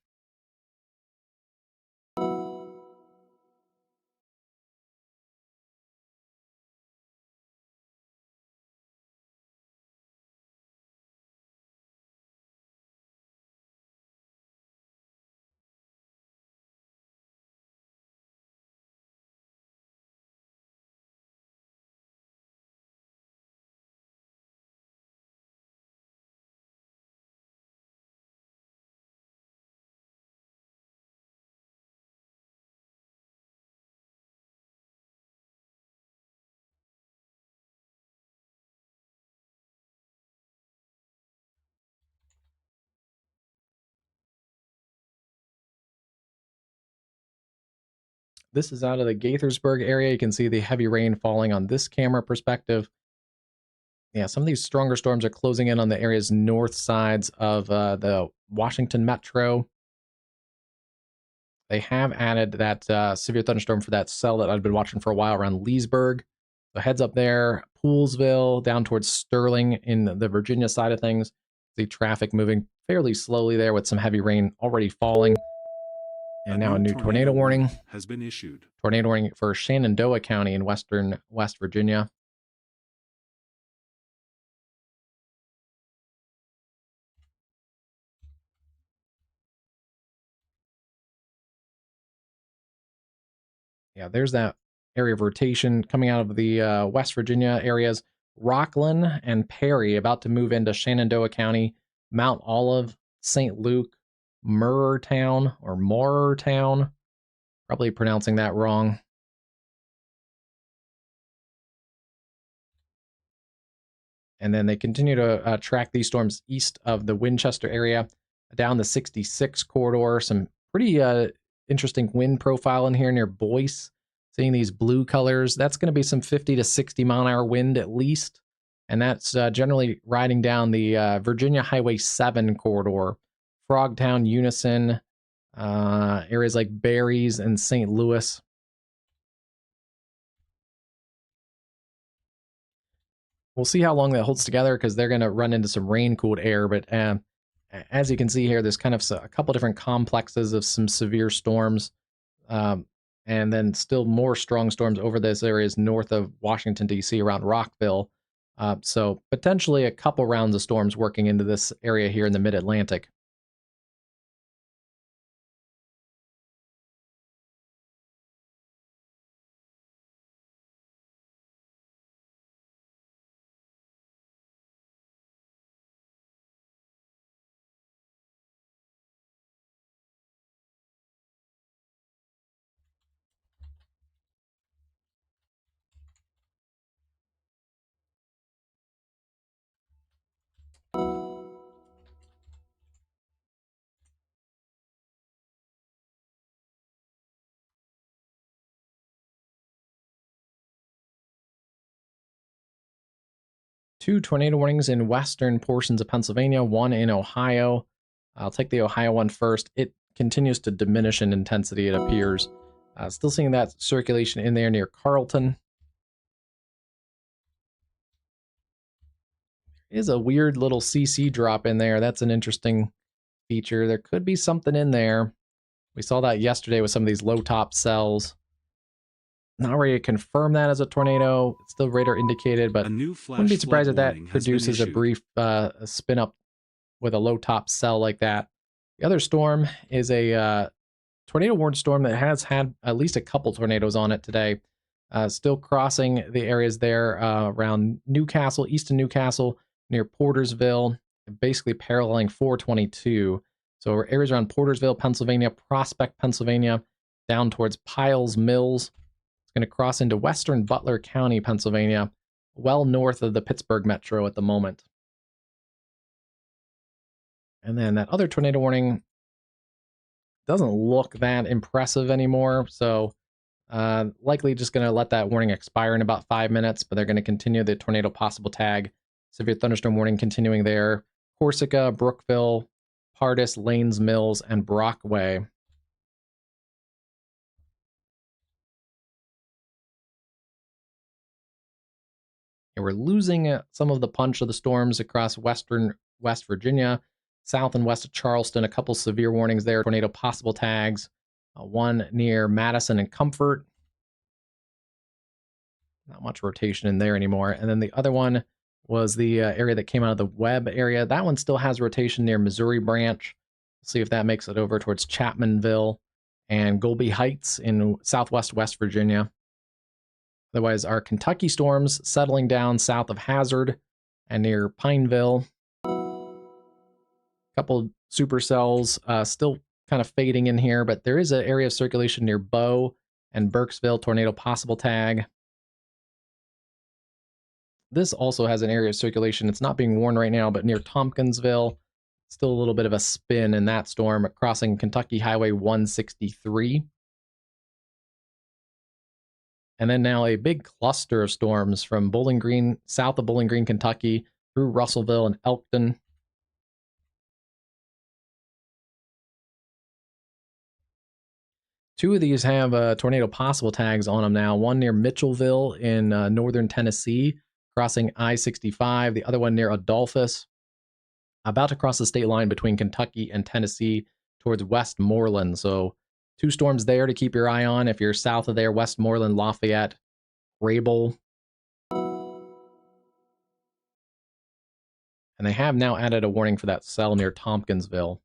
This is out of the Gaithersburg area. You can see the heavy rain falling on this camera perspective. Yeah, some of these stronger storms are closing in on the area's north sides of the Washington Metro. They have added that severe thunderstorm for that cell that I've been watching for a while around Leesburg. So heads up there, Poolesville, down towards Sterling in the Virginia side of things. See traffic moving fairly slowly there with some heavy rain already falling. And now a new tornado warning has been issued. Tornado warning for Shenandoah County in western West Virginia. Yeah, there's that area of rotation coming out of the West Virginia areas. Rockland and Perry about to move into Shenandoah County, Mount Olive, St. Luke, Murrtown or Morrtown. Probably pronouncing that wrong. And then they continue to track these storms east of the Winchester area, down the 66 corridor. Some pretty interesting wind profile in here near Boyce. Seeing these blue colors, that's going to be some 50 to 60 mile an hour wind at least. And that's generally riding down the Virginia Highway 7 corridor, Frogtown, Unison, areas like Berries and St. Louis. We'll see how long that holds together because they're going to run into some rain-cooled air. But as you can see here, there's kind of a couple different complexes of some severe storms. And then still more strong storms over those areas north of Washington, D.C., around Rockville. So potentially a couple rounds of storms working into this area here in the mid-Atlantic. 2 tornado warnings in western portions of Pennsylvania, 1 in Ohio. I'll take the Ohio one first. It continues to diminish in intensity, it appears. Still seeing that circulation in there near Carlton. Is a weird little CC drop in there. That's an interesting feature. There could be something in there. We saw that yesterday with some of these low top cells. Not ready to confirm that as a tornado. It's still radar indicated, but wouldn't be surprised if that produces a brief spin up with a low top cell like that. The other storm is a tornado warned storm that has had at least a couple tornadoes on it today. Still crossing the areas there around Newcastle, east of Newcastle, near Portersville, basically paralleling 422. So areas around Portersville, Pennsylvania, Prospect, Pennsylvania, down towards Piles Mills. It's going to cross into western Butler County, Pennsylvania, well north of the Pittsburgh metro at the moment. And then that other tornado warning doesn't look that impressive anymore, so likely just going to let that warning expire in about 5 minutes, but they're going to continue the tornado possible tag. Severe thunderstorm warning continuing there. Corsica, Brookville, Pardis, Lanes Mills, and Brockway. And we're losing some of the punch of the storms across western West Virginia, south and west of Charleston. A couple severe warnings there. Tornado possible tags. One near Madison and Comfort. Not much rotation in there anymore. And then the other one was the area that came out of the Webb area. That one still has rotation near Missouri Branch. See if that makes it over towards Chapmanville and Golby Heights in southwest West Virginia. Otherwise, our Kentucky storms settling down south of Hazard and near Pineville. A couple supercells still kind of fading in here, but there is an area of circulation near Bow and Burkesville, tornado possible tag. This also has an area of circulation. It's not being warned right now, but near Tompkinsville, still a little bit of a spin in that storm, crossing Kentucky Highway 163. And then now a big cluster of storms from Bowling Green, south of Bowling Green, Kentucky, through Russellville and Elkton. Two of these have tornado possible tags on them now. One near Mitchellville in northern Tennessee, crossing I-65. The other one near Adolphus, about to cross the state line between Kentucky and Tennessee towards Westmoreland. So 2 storms there to keep your eye on if you're south of there, Westmoreland, Lafayette, Rabel. And they have now added a warning for that cell near Tompkinsville.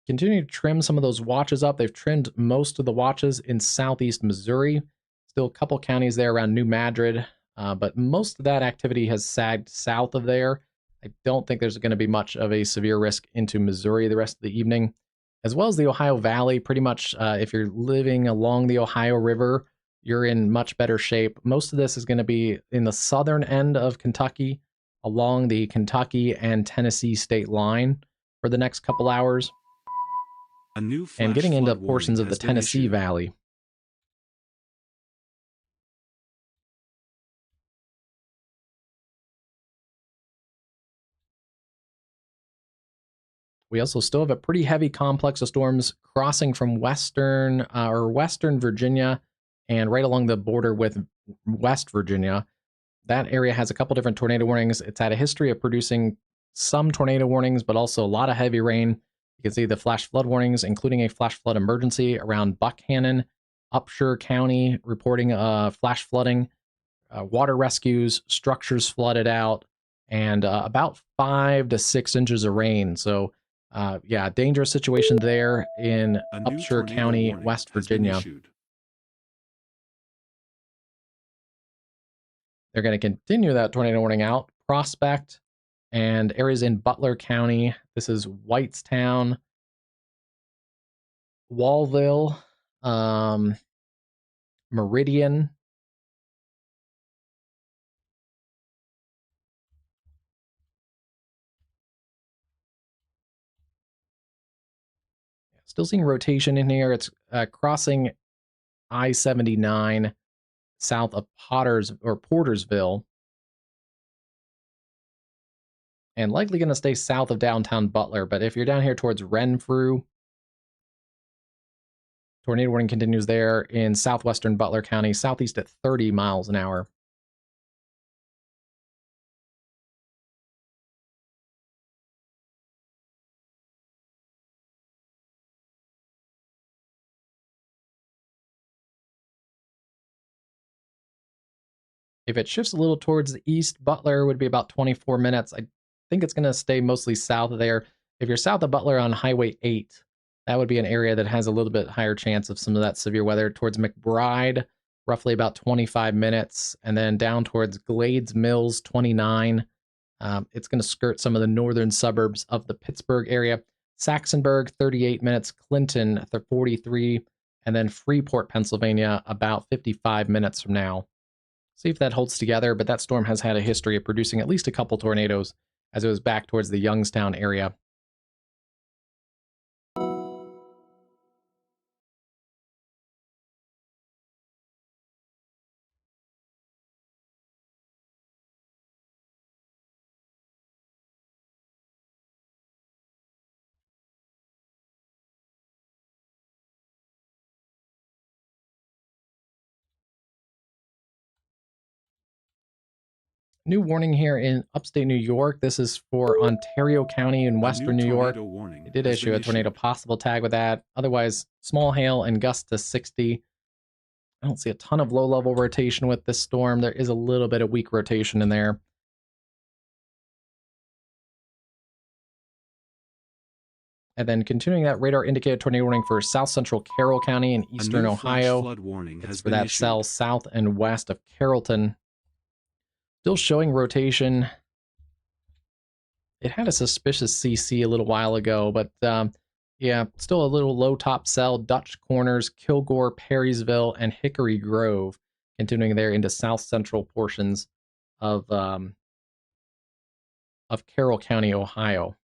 Continue to trim some of those watches up. They've trimmed most of the watches in southeast Missouri. Still a couple counties there around New Madrid, but most of that activity has sagged south of there. I don't think there's going to be much of a severe risk into Missouri the rest of the evening, as well as the Ohio Valley. Pretty much, if you're living along the Ohio River, you're in much better shape. Most of this is going to be in the southern end of Kentucky, along the Kentucky and Tennessee state line for the next couple hours. And getting into portions of the Tennessee Valley. We also still have a pretty heavy complex of storms crossing from western Virginia and right along the border with West Virginia. That area has a couple different tornado warnings. It's had a history of producing some tornado warnings, but also a lot of heavy rain. You can see the flash flood warnings, including a flash flood emergency around Buckhannon, Upshur County, reporting flash flooding, water rescues, structures flooded out, and about 5 to 6 inches of rain. So, yeah, dangerous situation there in Upshur County, West Virginia. They're going to continue that tornado warning out. Prospect and areas in Butler County. This is Whitestown, Wallville, Meridian. Still seeing rotation in here. It's crossing I-79 south of Portersville, and likely going to stay south of downtown Butler. But if you're down here towards Renfrew, tornado warning continues there in southwestern Butler County, southeast at 30 miles an hour. If it shifts a little towards the east, Butler would be about 24 minutes. I think it's going to stay mostly south of there. If you're south of Butler on Highway 8, that would be an area that has a little bit higher chance of some of that severe weather. Towards McBride, roughly about 25 minutes. And then down towards Glades Mills, 29. It's going to skirt some of the northern suburbs of the Pittsburgh area. Saxonburg, 38 minutes. Clinton, 43. And then Freeport, Pennsylvania, about 55 minutes from now. See if that holds together, but that storm has had a history of producing at least a couple tornadoes as it was back towards the Youngstown area. New warning here in upstate New York. This is for Ontario County in western New York. It did issue a tornado possible tag with that. Otherwise, small hail and gusts to 60. I don't see a ton of low-level rotation with this storm. There is a little bit of weak rotation in there. And then continuing that radar indicated tornado warning for south central Carroll County in eastern Ohio. Flood warning it's for that cell south and west of Carrollton. Still showing rotation. It had a suspicious CC a little while ago, but yeah, still a little low top cell. Dutch Corners, Kilgore, Perrysville, and Hickory Grove, continuing there into south central portions of Carroll County, Ohio.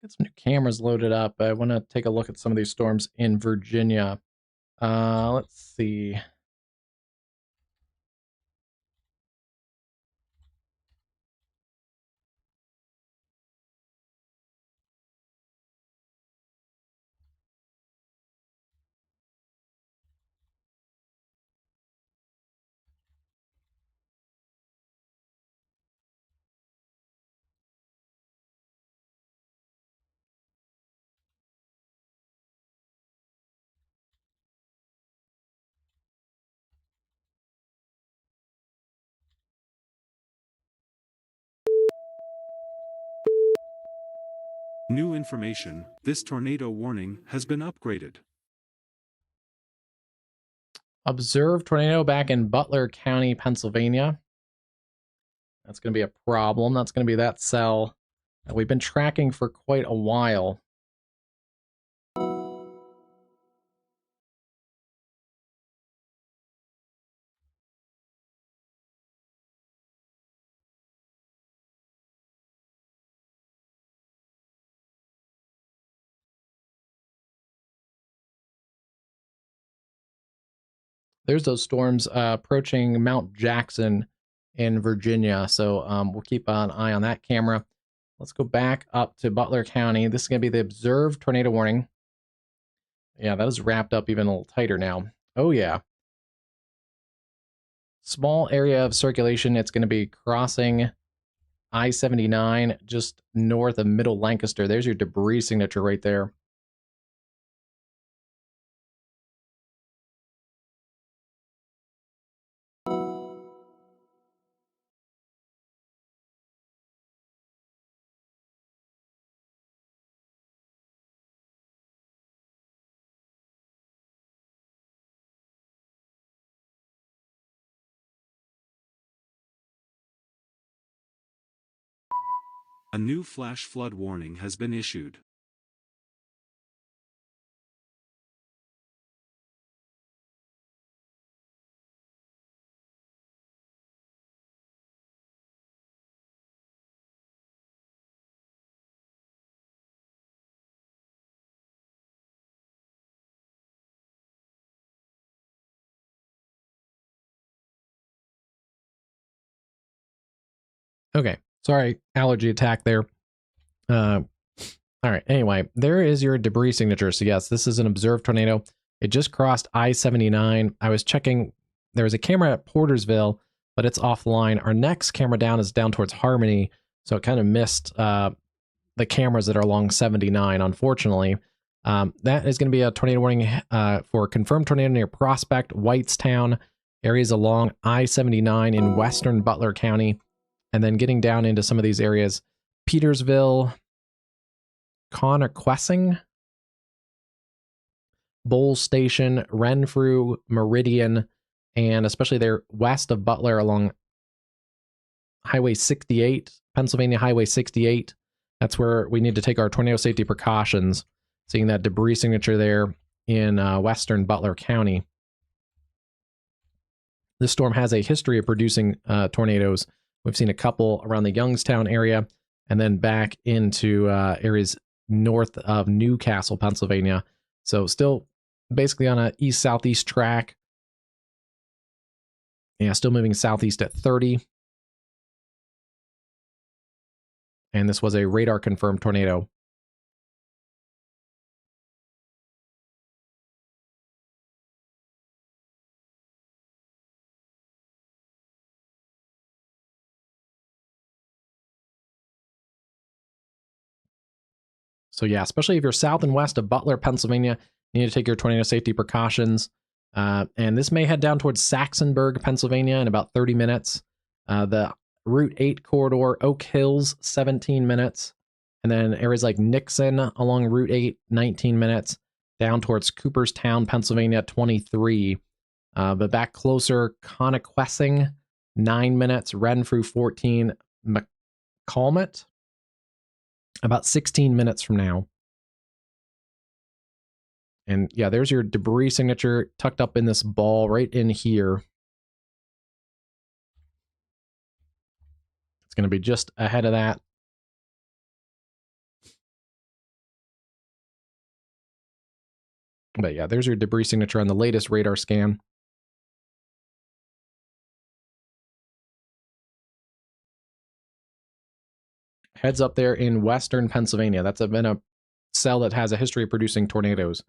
Get some new cameras loaded up. I want to take a look at some of these storms in Virginia. Let's see. New information, this tornado warning has been upgraded. Observed tornado back in Butler County, Pennsylvania. That's going to be a problem. That's going to be that cell that we've been tracking for quite a while. There's those storms approaching Mount Jackson in Virginia. So we'll keep an eye on that camera. Let's go back up to Butler County. This is going to be the observed tornado warning. Yeah, that is wrapped up even a little tighter now. Oh, yeah. Small area of circulation. It's going to be crossing I-79 just north of Middle Lancaster. There's your debris signature right there. A new flash flood warning has been issued. Okay, sorry, allergy attack there. All right, anyway, there is your debris signature. So yes, this is an observed tornado. It just crossed I-79. I was checking, there was a camera at Portersville, but it's offline. Our next camera down is down towards Harmony, so it kind of missed the cameras that are along 79, unfortunately. That is going to be a tornado warning for confirmed tornado near Prospect, Whitestown, areas along I-79 in western Butler County, and then getting down into some of these areas, Petersville, Connequessing, Bowles Station, Renfrew, Meridian, and especially there west of Butler along Highway 68, Pennsylvania Highway 68. That's where we need to take our tornado safety precautions, seeing that debris signature there in western Butler County. This storm has a history of producing tornadoes. We've seen a couple around the Youngstown area and then back into areas north of Newcastle, Pennsylvania. So still basically on a east-southeast track. Yeah, still moving southeast at 30. And this was a radar-confirmed tornado. So yeah, especially if you're south and west of Butler, Pennsylvania, you need to take your tornado safety precautions. And this may head down towards Saxonburg, Pennsylvania in about 30 minutes. The Route 8 corridor, Oak Hills, 17 minutes. And then areas like Nixon along Route 8, 19 minutes. Down towards Cooperstown, Pennsylvania, 23. But back closer, Connequessing, 9 minutes. Renfrew, 14. McCalmont, about 16 minutes from now. And yeah, there's your debris signature tucked up in this ball right in here. It's going to be just ahead of that. But yeah, there's your debris signature on the latest radar scan. Heads up there in western Pennsylvania. That's been a cell that has a history of producing tornadoes.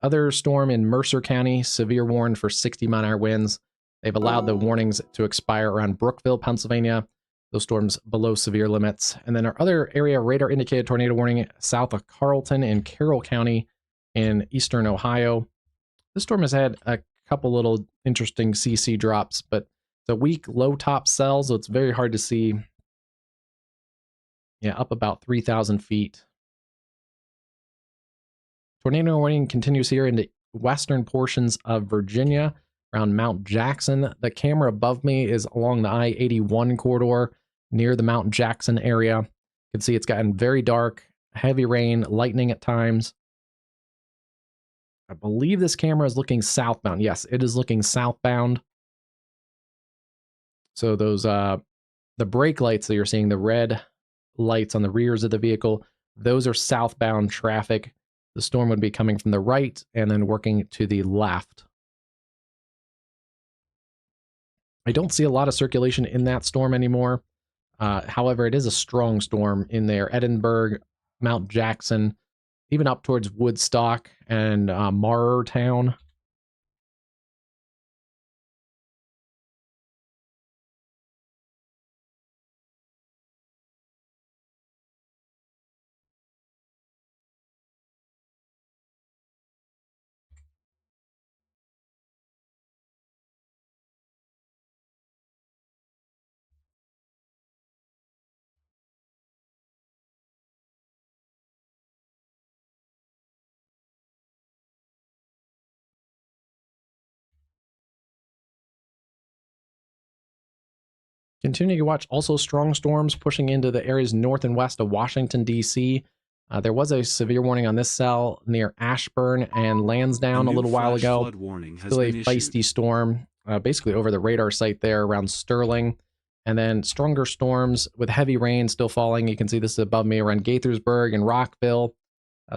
Other storm in Mercer County, severe warned for 60-mile-an-hour winds. They've allowed the warnings to expire around Brookville, Pennsylvania. Those storms below severe limits. And then our other area radar indicated tornado warning south of Carlton in Carroll County in eastern Ohio. This storm has had a couple little interesting CC drops, but it's a weak low top cell, so it's very hard to see. Yeah, up about 3,000 feet. Tornado warning continues here in the western portions of Virginia around Mount Jackson. The camera above me is along the I-81 corridor. near the Mount Jackson area. You can see it's gotten very dark, heavy rain, lightning at times. I believe this camera is looking southbound. Yes, it is looking southbound. So those the brake lights that you're seeing, the red lights on the rears of the vehicle, those are southbound traffic. The storm would be coming from the right and then working to the left. I don't see a lot of circulation in that storm anymore. However, it is a strong storm in there. Edinburgh, Mount Jackson, even up towards Woodstock and Marrtown. Continuing to watch also strong storms pushing into the areas north and west of Washington, D.C. There was a severe warning on this cell near Ashburn and Lansdowne a little while ago. Flood warning has Still a been feisty issued. storm, basically over the radar site there around Sterling. And then stronger storms with heavy rain still falling. You can see this above me around Gaithersburg and Rockville.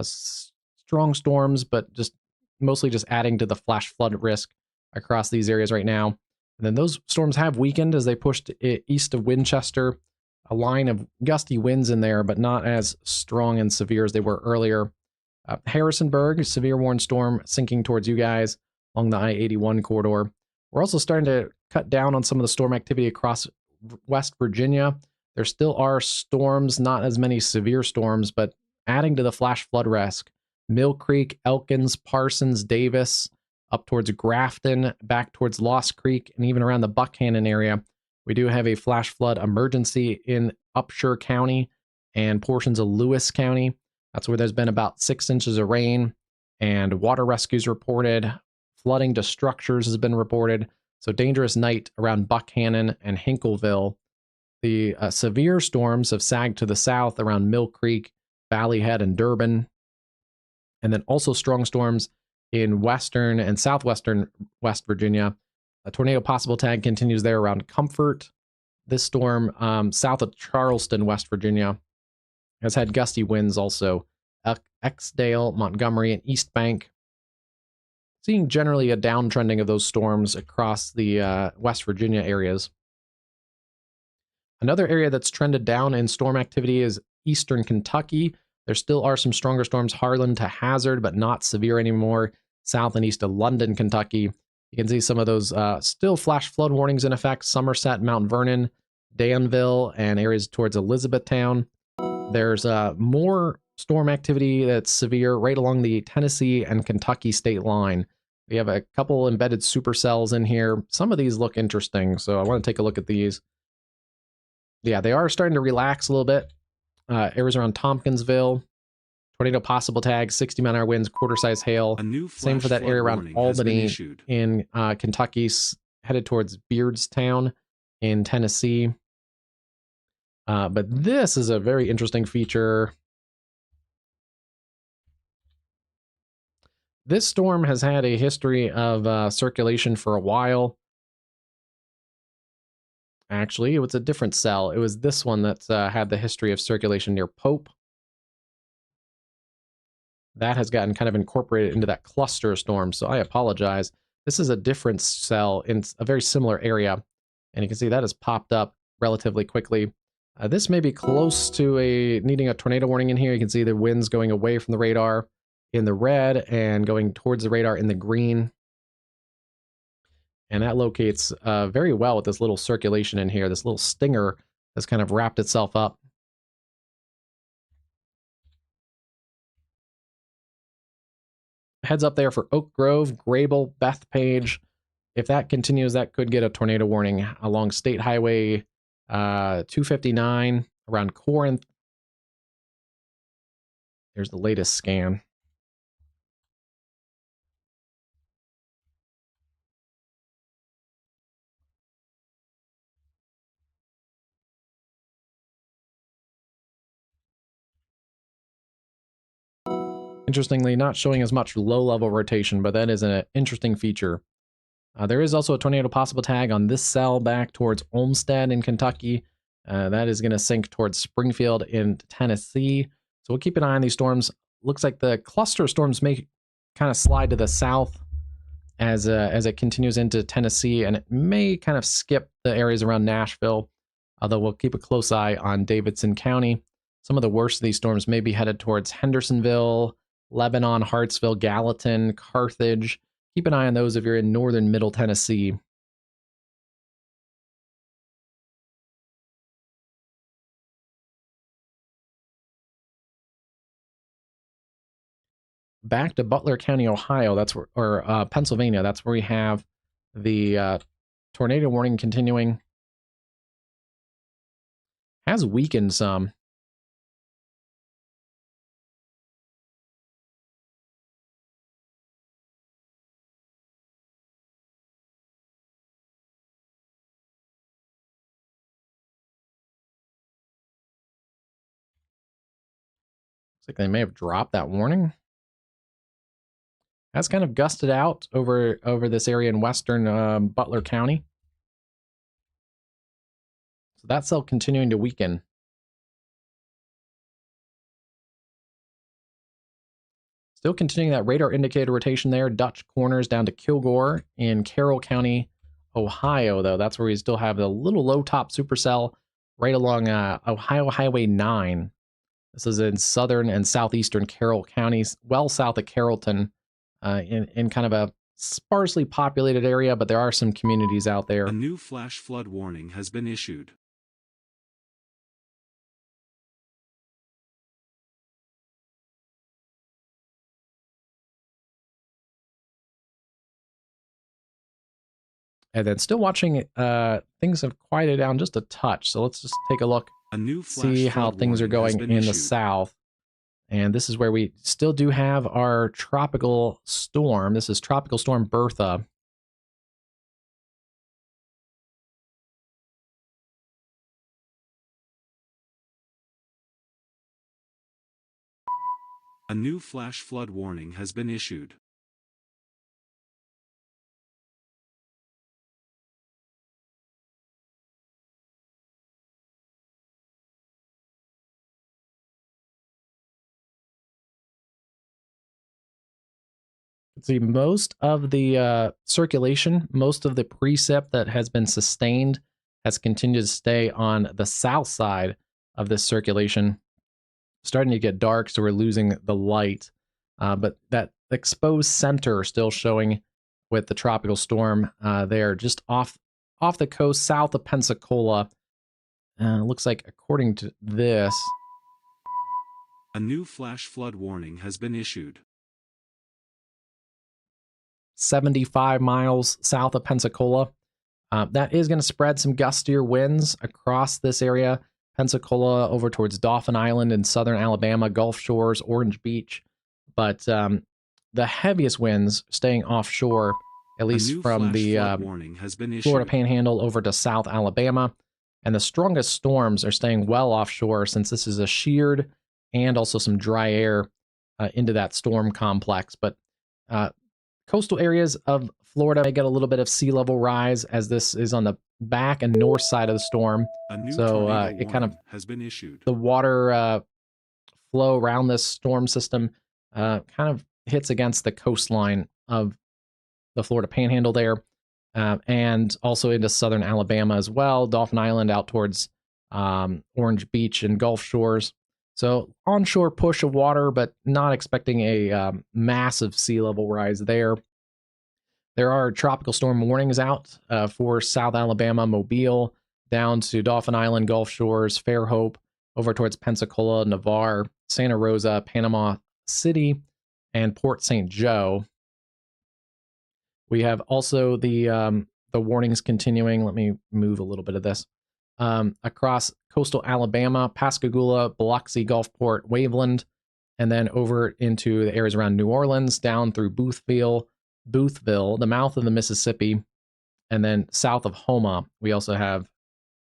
Strong storms, but just mostly just adding to the flash flood risk across these areas right now. And then those storms have weakened as they pushed east of Winchester. A line of gusty winds in there, but not as strong and severe as they were earlier. Harrisonburg, severe warning storm sinking towards you guys along the I-81 corridor. We're also starting to cut down on some of the storm activity across West Virginia. There still are storms, not as many severe storms, but adding to the flash flood risk. Mill Creek, Elkins, Parsons, Davis, up towards Grafton, back towards Lost Creek, and even around the Buckhannon area. We do have a flash flood emergency in Upshur County and portions of Lewis County. That's where there's been about 6 inches of rain, and water rescues reported. Flooding to structures has been reported. So dangerous night around Buckhannon and Hinkleville. The severe storms have sagged to the south around Mill Creek, Valley Head, and Durbin. And then also strong storms in western and southwestern West Virginia. A tornado possible tag continues there around Comfort. This storm south of Charleston, West Virginia, has had gusty winds also. Exdale, Montgomery, and East Bank. Seeing generally a downtrending of those storms across the West Virginia areas. Another area that's trended down in storm activity is eastern Kentucky. There still are some stronger storms, Harlan to Hazard, but not severe anymore. South and east of London, Kentucky. You can see some of those still flash flood warnings in effect. Somerset, Mount Vernon, Danville, and areas towards Elizabethtown. There's more storm activity that's severe right along the Tennessee and Kentucky state line. We have a couple embedded supercells in here. Some of these look interesting, so I want to take a look at these. Yeah, they are starting to relax a little bit. Areas around Tompkinsville. Tornado possible tag, 60-mile-an-hour winds, quarter-size hail. Same for that area around Albany in Kentucky, headed towards Beardstown in Tennessee. But this is a very interesting feature. This storm has had a history of circulation for a while. Actually, it was a different cell. It was this one that had the history of circulation near Pope. That has gotten kind of incorporated into that cluster storm, so I apologize. This is a different cell in a very similar area, and you can see that has popped up relatively quickly. This may be close to needing a tornado warning in here. You can see the winds going away from the radar in the red and going towards the radar in the green. And that locates very well with this little circulation in here. This little stinger has kind of wrapped itself up. Heads up there for Oak Grove, Grable, Bethpage. If that continues, that could get a tornado warning along State Highway 259 around Corinth. There's the latest scan. Interestingly, not showing as much low-level rotation, but that is an interesting feature. There is also a tornado possible tag on this cell back towards Olmsted in Kentucky. That is going to sink towards Springfield in Tennessee. So we'll keep an eye on these storms. Looks like the cluster of storms may kind of slide to the south as it continues into Tennessee, and it may kind of skip the areas around Nashville, although we'll keep a close eye on Davidson County. Some of the worst of these storms may be headed towards Hendersonville, Lebanon, Hartsville, Gallatin, Carthage. Keep an eye on those if you're in northern Middle Tennessee. Back to Butler County, Ohio, that's where, or Pennsylvania, that's where we have the tornado warning continuing. Has weakened some. Looks like they may have dropped that warning. That's kind of gusted out over this area in western Butler County. So that cell continuing to weaken. Still continuing that radar indicator rotation there. Dutch Corners down to Kilgore in Carroll County, Ohio, though. That's where we still have the little low top supercell right along Ohio Highway 9. This is in southern and southeastern Carroll counties, well south of Carrollton, in kind of a sparsely populated area, but there are some communities out there. A new flash flood warning has been issued. And then still watching, things have quieted down just a touch. So let's just take a look, see how things are going in the south. And this is where we still do have our tropical storm. This is Tropical Storm Bertha. A new flash flood warning has been issued. See, most of the circulation, most of the precip that has been sustained has continued to stay on the south side of this circulation. Starting to get dark, so we're losing the light. But that exposed center still showing with the tropical storm there, just off the coast, south of Pensacola. Looks like, according to this, a new flash flood warning has been issued. 75 miles south of Pensacola. That is going to spread some gustier winds across this area. Pensacola over towards Dauphin Island in southern Alabama, Gulf Shores, Orange Beach. But the heaviest winds staying offshore, at least from the Florida Panhandle over to South Alabama. And the strongest storms are staying well offshore, since this is a sheared and also some dry air into that storm complex. But coastal areas of Florida may get a little bit of sea level rise, as this is on the back and north side of the storm. So it kind of has been issued. The water flow around this storm system kind of hits against the coastline of the Florida Panhandle there, and also into southern Alabama as well, Dauphin Island out towards Orange Beach and Gulf Shores. So onshore push of water, but not expecting a massive sea level rise there. There are tropical storm warnings out for South Alabama, Mobile, down to Dauphin Island, Gulf Shores, Fairhope, over towards Pensacola, Navarre, Santa Rosa, Panama City, and Port St. Joe. We have also the warnings continuing. Let me move a little bit of this. Across coastal Alabama, Pascagoula, Biloxi, Gulfport, Waveland, and then over into the areas around New Orleans, down through Boothville, the mouth of the Mississippi, and then south of Homa. We also have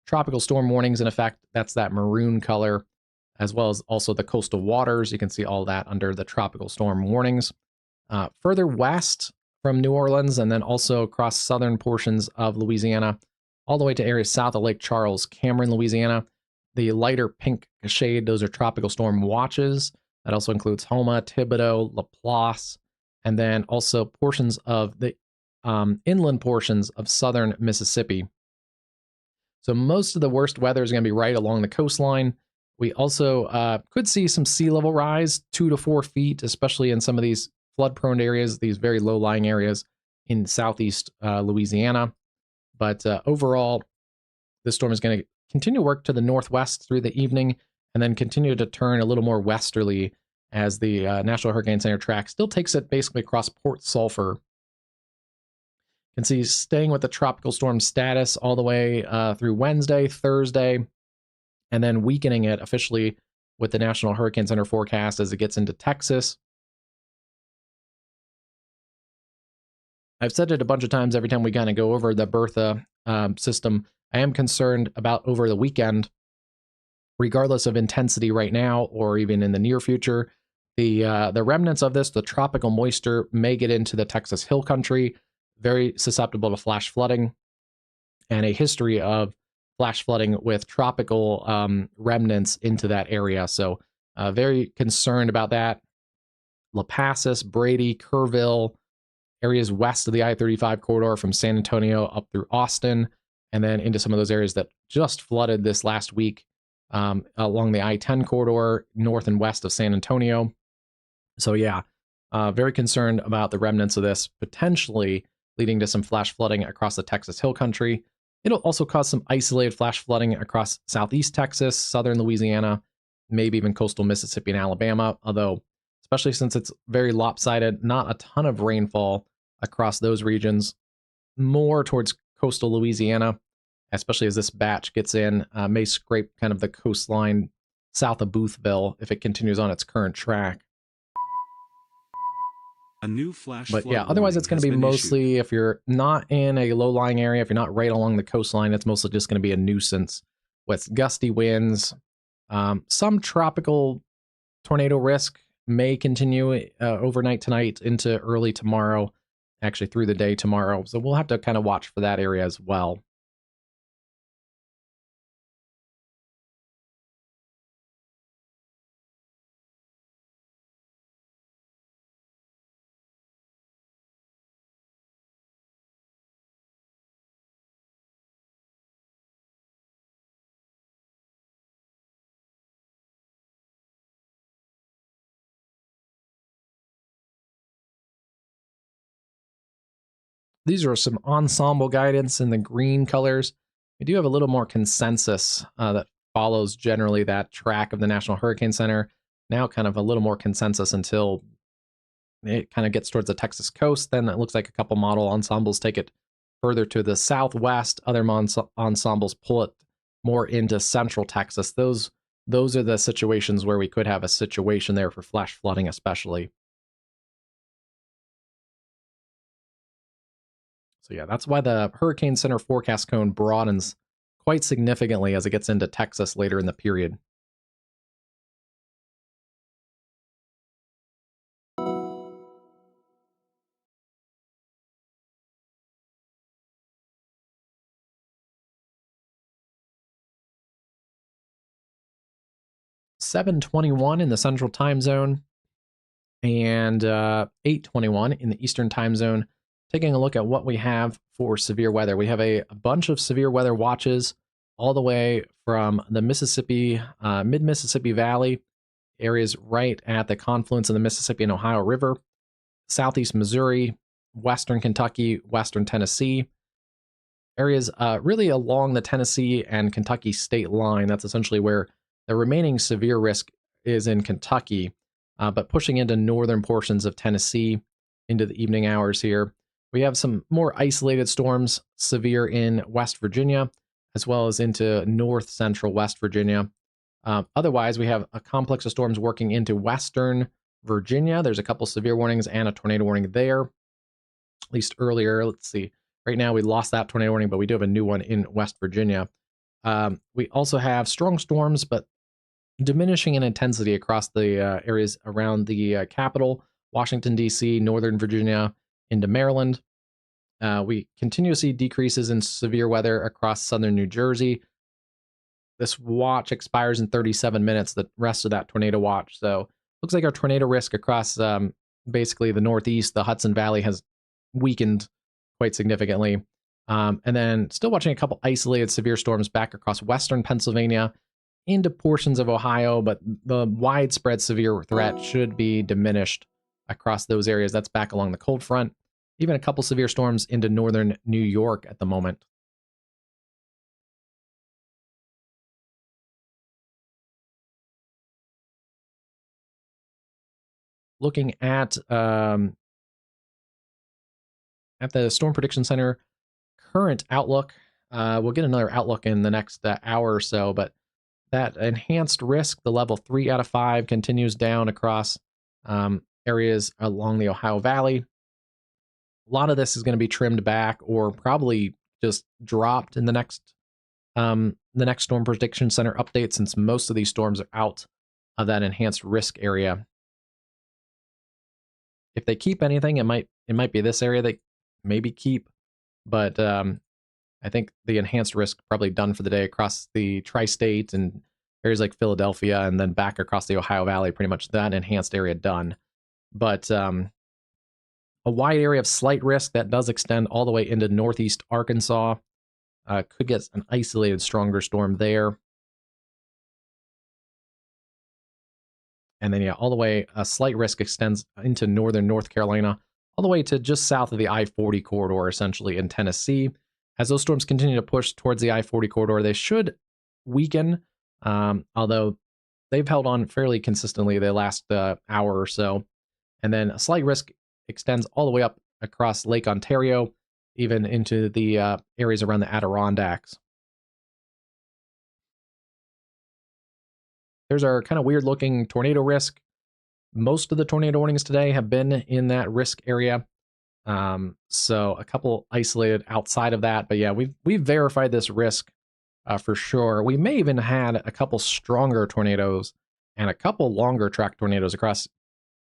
tropical storm warnings in effect. That's that maroon color as well as also the coastal waters. You can see all that under the tropical storm warnings. Further west from New Orleans, and then also across southern portions of Louisiana, all the way to areas south of Lake Charles, Cameron, Louisiana. The lighter pink shade, those are tropical storm watches. That also includes Houma, Thibodaux, Laplace, and then also portions of the inland portions of southern Mississippi. So most of the worst weather is going to be right along the coastline. We also could see some sea level rise, 2 to 4 feet, especially in some of these flood-prone areas, these very low-lying areas in southeast Louisiana. But overall, this storm is going to continue to work to the northwest through the evening and then continue to turn a little more westerly as the National Hurricane Center track still takes it basically across Port Sulphur. You can see staying with the tropical storm status all the way through Wednesday, Thursday, and then weakening it officially with the National Hurricane Center forecast as it gets into Texas. I've said it a bunch of times every time we kind of go over the Bertha system. I am concerned about over the weekend, regardless of intensity right now or even in the near future, the remnants of this, the tropical moisture, may get into the Texas Hill Country, very susceptible to flash flooding, and a history of flash flooding with tropical remnants into that area. So very concerned about that. Lampasas, Brady, Kerrville, areas west of the I-35 corridor from San Antonio up through Austin, and then into some of those areas that just flooded this last week along the I-10 corridor, north and west of San Antonio. So yeah, very concerned about the remnants of this potentially leading to some flash flooding across the Texas Hill Country. It'll also cause some isolated flash flooding across southeast Texas, southern Louisiana, maybe even coastal Mississippi and Alabama, although especially since it's very lopsided, not a ton of rainfall across those regions, more towards coastal Louisiana, especially as this batch gets in, may scrape kind of the coastline south of Boothville if it continues on its current track. A new flash But flood yeah, otherwise it's going to be warning has been mostly, issued. if you're not in a low-lying area, if you're not right along the coastline, it's mostly just going to be a nuisance with gusty winds. Some tropical tornado risk may continue overnight tonight into early tomorrow, actually through the day tomorrow. So we'll have to kind of watch for that area as well. These are some ensemble guidance in the green colors. We do have a little more consensus that follows generally that track of the National Hurricane Center. Now kind of a little more consensus until it kind of gets towards the Texas coast. Then it looks like a couple model ensembles take it further to the southwest. Other ensembles pull it more into central Texas. Those are the situations where we could have a situation there for flash flooding especially. So yeah, that's why the Hurricane Center forecast cone broadens quite significantly as it gets into Texas later in the period. (7:21) in the Central Time Zone and 8:21 in the Eastern Time Zone. Taking a look at what we have for severe weather. We have a bunch of severe weather watches all the way from the Mississippi, mid-Mississippi Valley, areas right at the confluence of the Mississippi and Ohio River, southeast Missouri, western Kentucky, western Tennessee, areas really along the Tennessee and Kentucky state line. That's essentially where the remaining severe risk is in Kentucky, but pushing into northern portions of Tennessee into the evening hours here. We have some more isolated storms, severe in West Virginia, as well as into north central West Virginia. Otherwise, we have a complex of storms working into western Virginia. There's a couple severe warnings and a tornado warning there, at least earlier. Let's see. Right now, we lost that tornado warning, but we do have a new one in West Virginia. We also have strong storms, but diminishing in intensity across the areas around the capital, Washington, D.C., Northern Virginia, into Maryland. We continue to see decreases in severe weather across southern New Jersey. This watch expires in 37 minutes, the rest of that tornado watch. So looks like our tornado risk across basically the Northeast, the Hudson Valley, has weakened quite significantly. And then still watching a couple isolated severe storms back across western Pennsylvania into portions of Ohio, but the widespread severe threat should be diminished across those areas. That's back along the cold front. Even a couple severe storms into northern New York at the moment. Looking at the Storm Prediction Center current outlook, we'll get another outlook in the next hour or so, but that enhanced risk, the level 3 out of 5, continues down across areas along the Ohio Valley. A lot of this is going to be trimmed back or probably just dropped in the next Storm Prediction Center update, since most of these storms are out of that enhanced risk area. If they keep anything, it might be this area they maybe keep, but I think the enhanced risk probably done for the day across the tri-state and areas like Philadelphia, and then back across the Ohio Valley, pretty much that enhanced area done. But a wide area of slight risk that does extend all the way into northeast Arkansas. Could get an isolated stronger storm there. And then, yeah, all the way, a slight risk extends into northern North Carolina, all the way to just south of the I-40 corridor, essentially in Tennessee. As those storms continue to push towards the I-40 corridor, they should weaken, although they've held on fairly consistently the last hour or so. And then a slight risk extends all the way up across Lake Ontario, even into the areas around the Adirondacks. There's our kind of weird looking tornado risk. Most of the tornado warnings today have been in that risk area. So a couple isolated outside of that, but yeah, we've verified this risk for sure. We may even had a couple stronger tornadoes and a couple longer track tornadoes across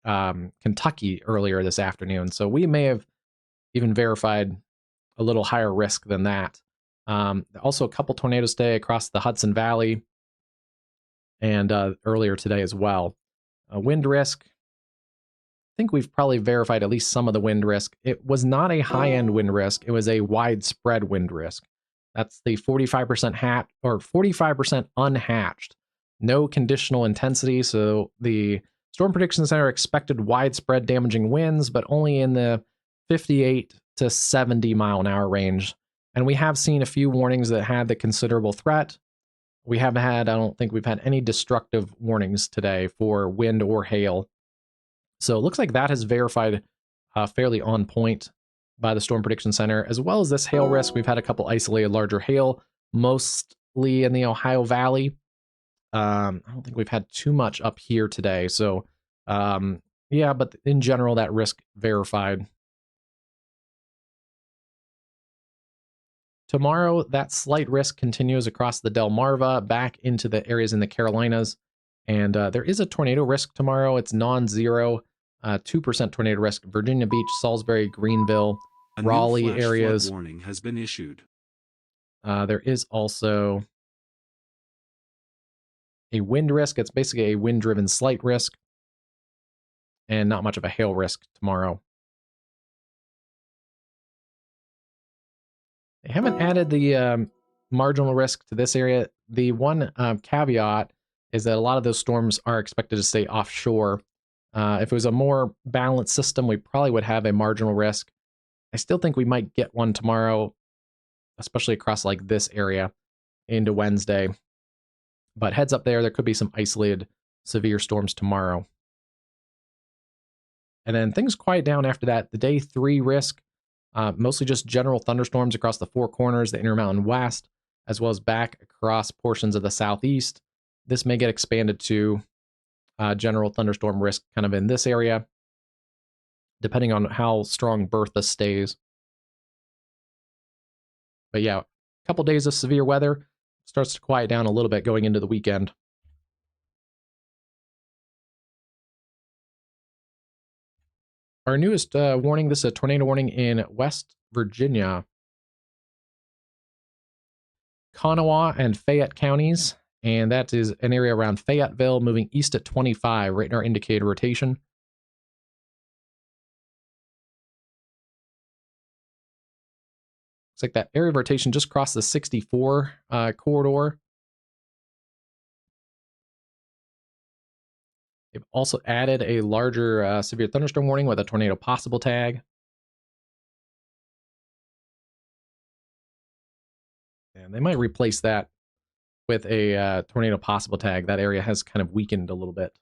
Kentucky earlier this afternoon. So we may have even verified a little higher risk than that. Also a couple tornadoes today across the Hudson Valley and earlier today as well. Wind risk, I think we've probably verified at least some of the wind risk. It was not a high-end wind risk. It was a widespread wind risk. That's the 45% hat or 45% unhatched. No conditional intensity. So the Storm Prediction Center expected widespread damaging winds, but only in the 58 to 70 mile an hour range. And we have seen a few warnings that had the considerable threat. We haven't had, I don't think we've had any destructive warnings today for wind or hail. So it looks like that has verified fairly on point by the Storm Prediction Center, as well as this hail risk. We've had a couple isolated larger hail, mostly in the Ohio Valley. I don't think we've had too much up here today. So yeah, but in general, that risk verified. Tomorrow, that slight risk continues across the Delmarva back into the areas in the Carolinas. And there is a tornado risk tomorrow. It's non-zero, 2% tornado risk. Virginia Beach, Salisbury, Greenville, Raleigh areas. Flood warning has been issued. There is also a wind risk. It's basically a wind-driven slight risk. And not much of a hail risk tomorrow. They haven't added the marginal risk to this area. The one caveat is that a lot of those storms are expected to stay offshore. If it was a more balanced system, we probably would have a marginal risk. I still think we might get one tomorrow, especially across like this area into Wednesday. But heads up there could be some isolated severe storms tomorrow. And then things quiet down after that. The day 3 risk, mostly just general thunderstorms across the Four Corners, the Intermountain West, as well as back across portions of the Southeast. This may get expanded to general thunderstorm risk kind of in this area, depending on how strong Bertha stays. But yeah, a couple days of severe weather starts to quiet down a little bit going into the weekend. our newest warning, this is a tornado warning in West Virginia. Kanawha and Fayette counties, and that is an area around Fayetteville, moving east at 25, right in our indicated rotation. Looks like that area of rotation just crossed the 64 corridor. They've also added a larger severe thunderstorm warning with a tornado possible tag. And they might replace that with a tornado possible tag. That area has kind of weakened a little bit.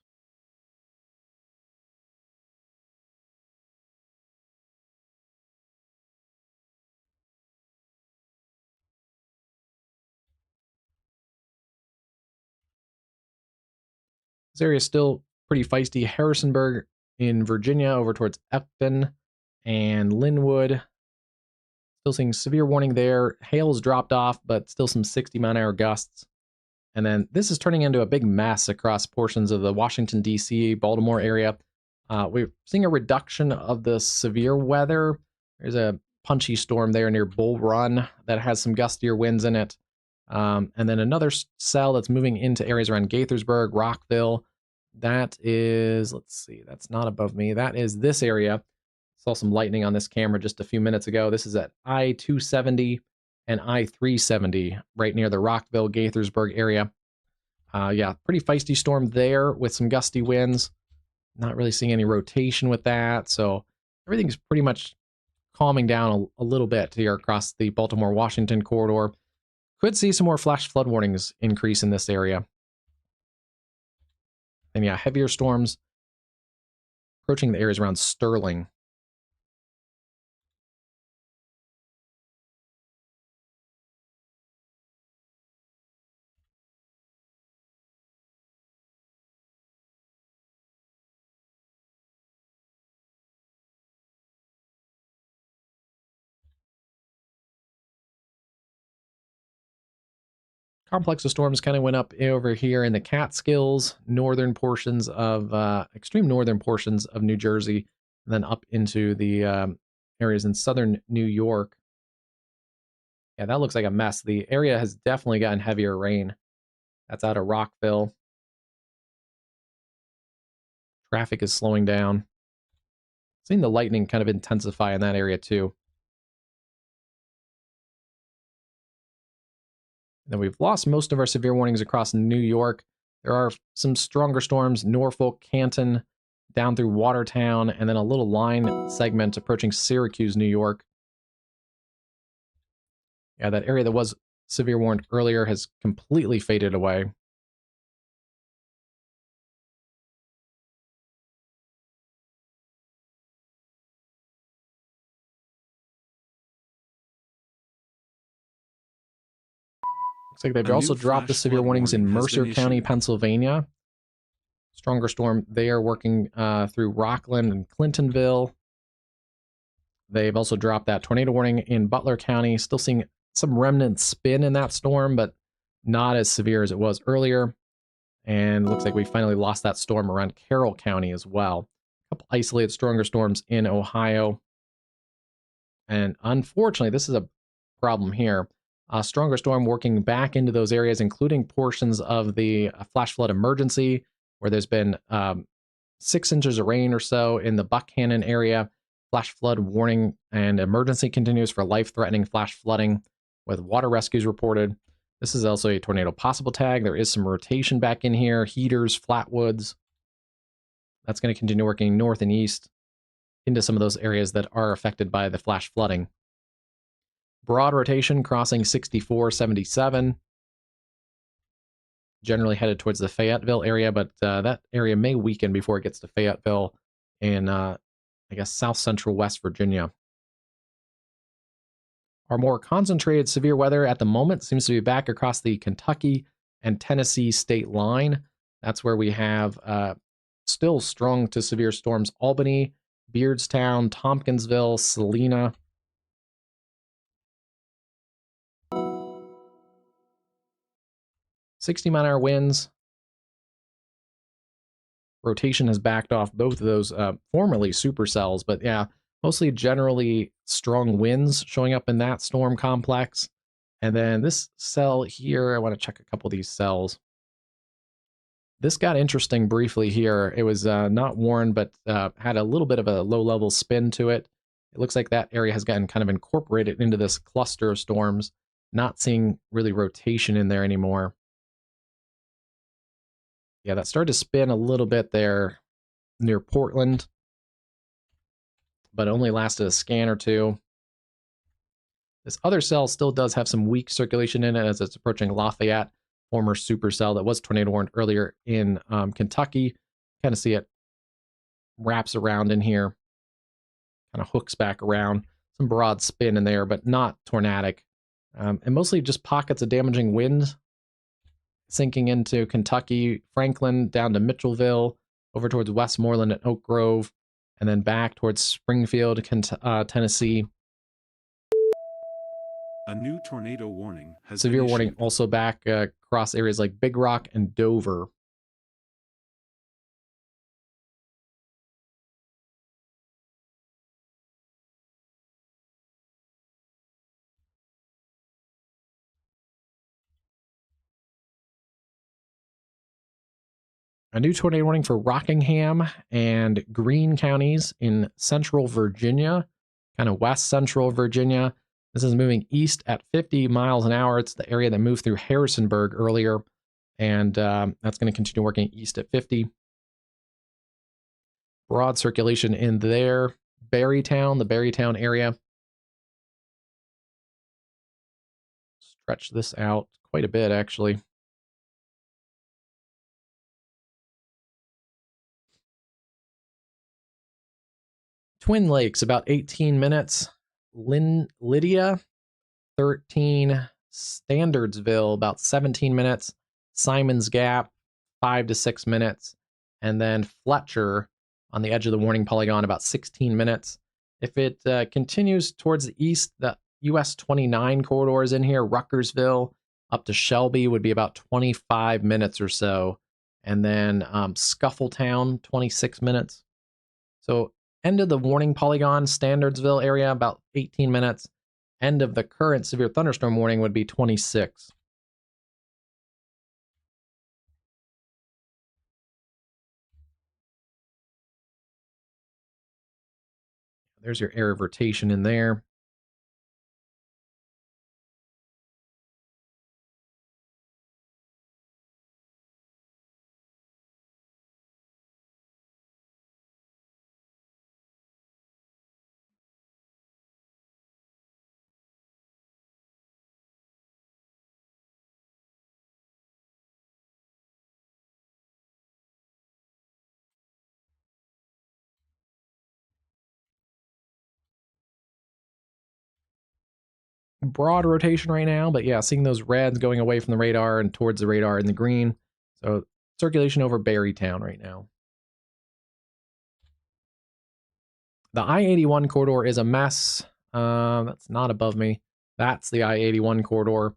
This area is still pretty feisty. Harrisonburg in Virginia over towards Epton and Linwood. Still seeing severe warning there. Hail's dropped off, but still some 60-mile-an-hour gusts. And then this is turning into a big mess across portions of the Washington, D.C., Baltimore area. We're seeing a reduction of the severe weather. There's a punchy storm there near Bull Run that has some gustier winds in it. And then another cell that's moving into areas around Gaithersburg, Rockville. That is, let's see, that's not above me. That is this area. Saw some lightning on this camera just a few minutes ago. This is at I-270 and I-370, right near the Rockville, Gaithersburg area. Yeah, pretty feisty storm there with some gusty winds. Not really seeing any rotation with that, so everything's pretty much calming down a little bit here across the Baltimore-Washington corridor. Could see some more flash flood warnings increase in this area. And yeah, heavier storms approaching the areas around Sterling. Complex of storms kind of went up over here in the Catskills, northern portions of, extreme northern portions of New Jersey, and then up into the areas in southern New York. Yeah, that looks like a mess. The area has definitely gotten heavier rain. That's out of Rockville. Traffic is slowing down. Seeing the lightning kind of intensify in that area too. Then we've lost most of our severe warnings across New York. There are some stronger storms, Norfolk, Canton, down through Watertown, and then a little line segment approaching Syracuse, New York. Yeah, that area that was severe warned earlier has completely faded away. Looks like they've also dropped the severe warnings in Mercer County, Pennsylvania. Stronger storm there working through Rockland and Clintonville. They've also dropped that tornado warning in Butler County. Still seeing some remnant spin in that storm, but not as severe as it was earlier. And it looks like we finally lost that storm around Carroll County as well. A couple isolated stronger storms in Ohio. And unfortunately, this is a problem here. A stronger storm working back into those areas, including portions of the flash flood emergency, where there's been 6 inches of rain or so in the Buckhannon area. Flash flood warning and emergency continues for life-threatening flash flooding with water rescues reported. This is also a tornado possible tag. There is some rotation back in here. Heaters, flatwoods. That's going to continue working north and east into some of those areas that are affected by the flash flooding. Broad rotation crossing 6477. Generally headed towards the Fayetteville area, but that area may weaken before it gets to Fayetteville in, I guess, south central West Virginia. Our more concentrated severe weather at the moment seems to be back across the Kentucky and Tennessee state line. That's where we have still strong to severe storms: Albany, Beardstown, Tompkinsville, Salina. "60-mile-an-hour winds rotation has backed off both of those formerly supercells, but yeah, mostly generally strong winds showing up in that storm complex. And then this cell here, I want to check a couple of these cells. This got interesting briefly here. It was not warned, but had a little bit of a low-level spin to it. It looks like that area has gotten kind of incorporated into this cluster of storms, not seeing really rotation in there anymore. Yeah, that started to spin a little bit there near Portland, but only lasted a scan or two. This other cell still does have some weak circulation in it as it's approaching Lafayette, former supercell that was tornado warned earlier in Kentucky. Kind of see it wraps around in here, kind of hooks back around. Some broad spin in there, but not tornadic. And mostly just pockets of damaging wind sinking into Kentucky, Franklin, down to Mitchellville, over towards Westmoreland and Oak Grove, and then back towards Springfield, Tennessee. A new tornado warning has Severe been warning issued. also back across areas like Big Rock and Dover. A new tornado warning for Rockingham and Greene counties in central Virginia, kind of west central Virginia. This is moving east at 50 miles an hour. It's the area that moved through Harrisonburg earlier, and that's going to continue working east at 50. Broad circulation in there. Barrytown, the Barrytown area. Stretch this out quite a bit, actually. Twin Lakes, about 18 minutes. Lydia, 13. Standardsville, about 17 minutes. Simon's Gap, 5 to 6 minutes. And then Fletcher, on the edge of the warning polygon, about 16 minutes. If it continues towards the east, the US 29 corridor is in here. Ruckersville up to Shelby would be about 25 minutes or so. And then Scuffletown, 26 minutes. So end of the warning polygon, Standardsville area, about 18 minutes. End of the current severe thunderstorm warning would be 26. There's your area of rotation in there. Broad rotation right now, but yeah, seeing those reds going away from the radar and towards the radar in the green. So circulation over Barrytown right now. The I-81 corridor is a mess. That's not above me. That's the I-81 corridor.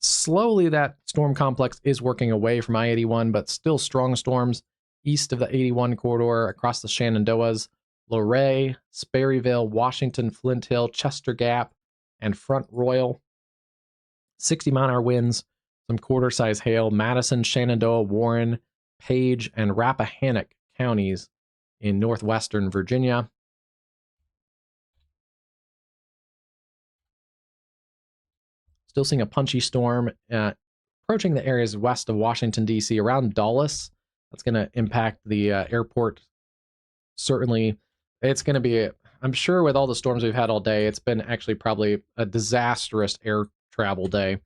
Slowly, that storm complex is working away from I-81, but still strong storms east of the 81 corridor across the Shenandoahs, Luray, Sperryville, Washington, Flint Hill, Chester Gap, and Front Royal. 60-mile-an-hour winds, some quarter-size hail, Madison, Shenandoah, Warren, Page, and Rappahannock counties in northwestern Virginia. Still seeing a punchy storm approaching the areas west of Washington, D.C., around Dulles. That's going to impact the airport. Certainly, it's going to be, I'm sure with all the storms we've had all day, it's been actually probably a disastrous air travel day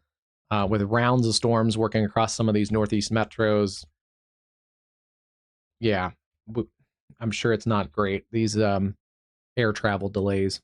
with rounds of storms working across some of these northeast metros. Yeah, I'm sure it's not great, these air travel delays.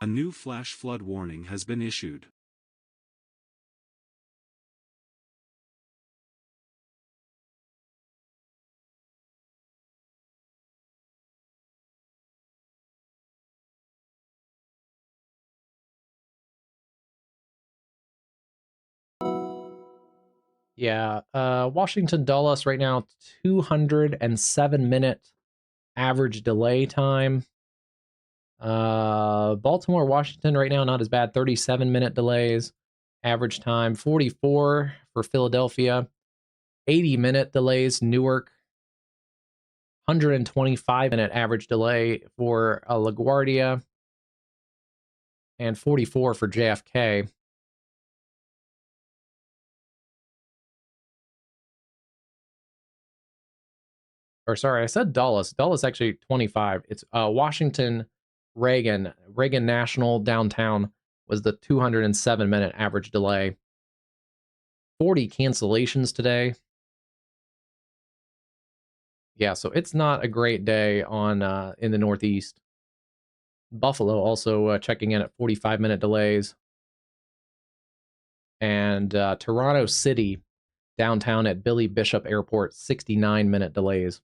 A new flash flood warning has been issued. Yeah, Washington Dulles right now, 207-minute average delay time. Baltimore, Washington right now, not as bad, 37-minute delays. Average time, 44 for Philadelphia. 80-minute delays, Newark. 125-minute average delay for LaGuardia. And 44 for JFK. Or sorry, I said Dulles. Dulles actually 25. It's Washington, Reagan National downtown was the 207-minute average delay. 40 cancellations today. Yeah, so it's not a great day on in the Northeast. Buffalo also checking in at 45-minute delays. And Toronto City, downtown at Billy Bishop Airport, 69-minute delays.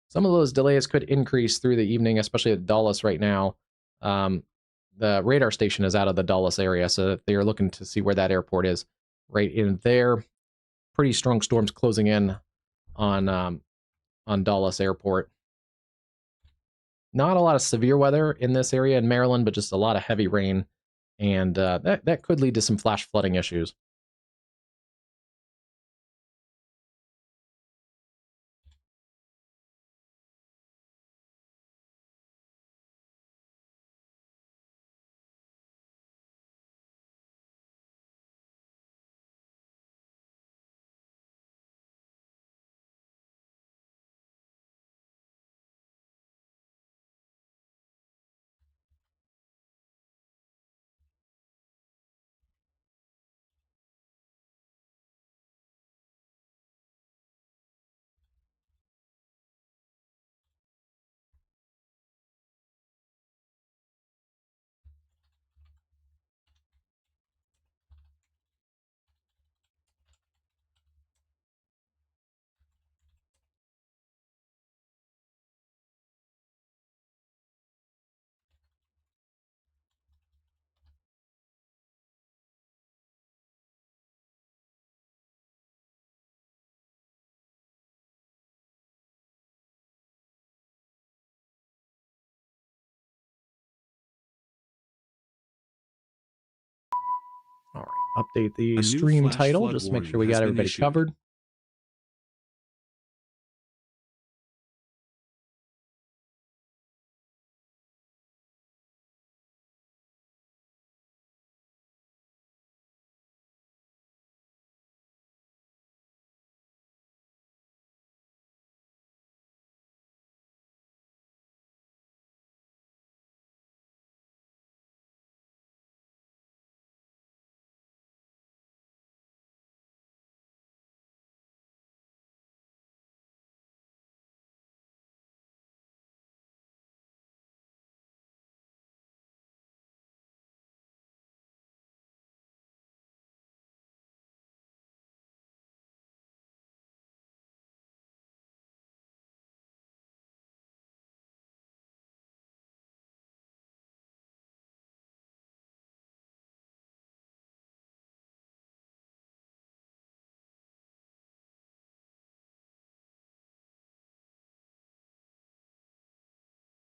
Some of those delays could increase through the evening, especially at Dulles right now. The radar station is out of the Dulles area, so they are looking to see where that airport is. Right in there, pretty strong storms closing in on Dulles Airport. Not a lot of severe weather in this area in Maryland, but just a lot of heavy rain, and that could lead to some flash flooding issues. All right, update the A new stream flash title flood just to make sure warning we has got been everybody issued. covered.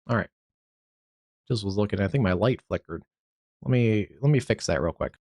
All right, just was looking. I think my light flickered. Let me fix that real quick.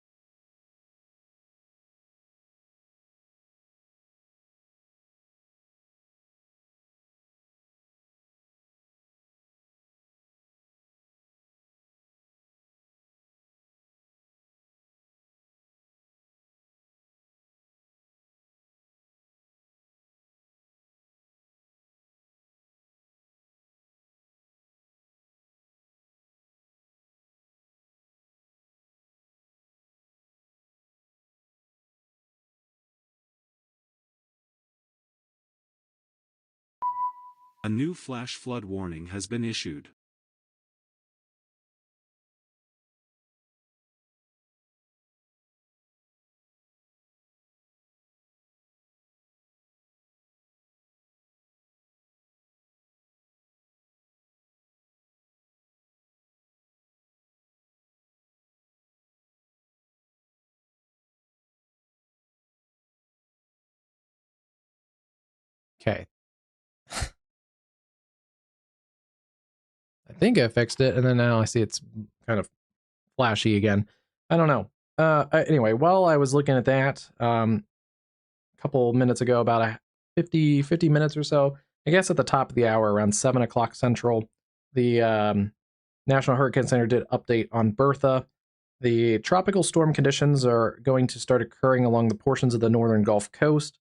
A new flash flood warning has been issued. Okay. I think I fixed it, and then now I see it's kind of flashy again. I don't know. Anyway, while I was looking at that, a couple minutes ago, about 50 minutes or so, I guess at the top of the hour, around 7 o'clock Central, the National Hurricane Center did update on Bertha. The tropical storm conditions are going to start occurring along the portions of the northern Gulf Coast.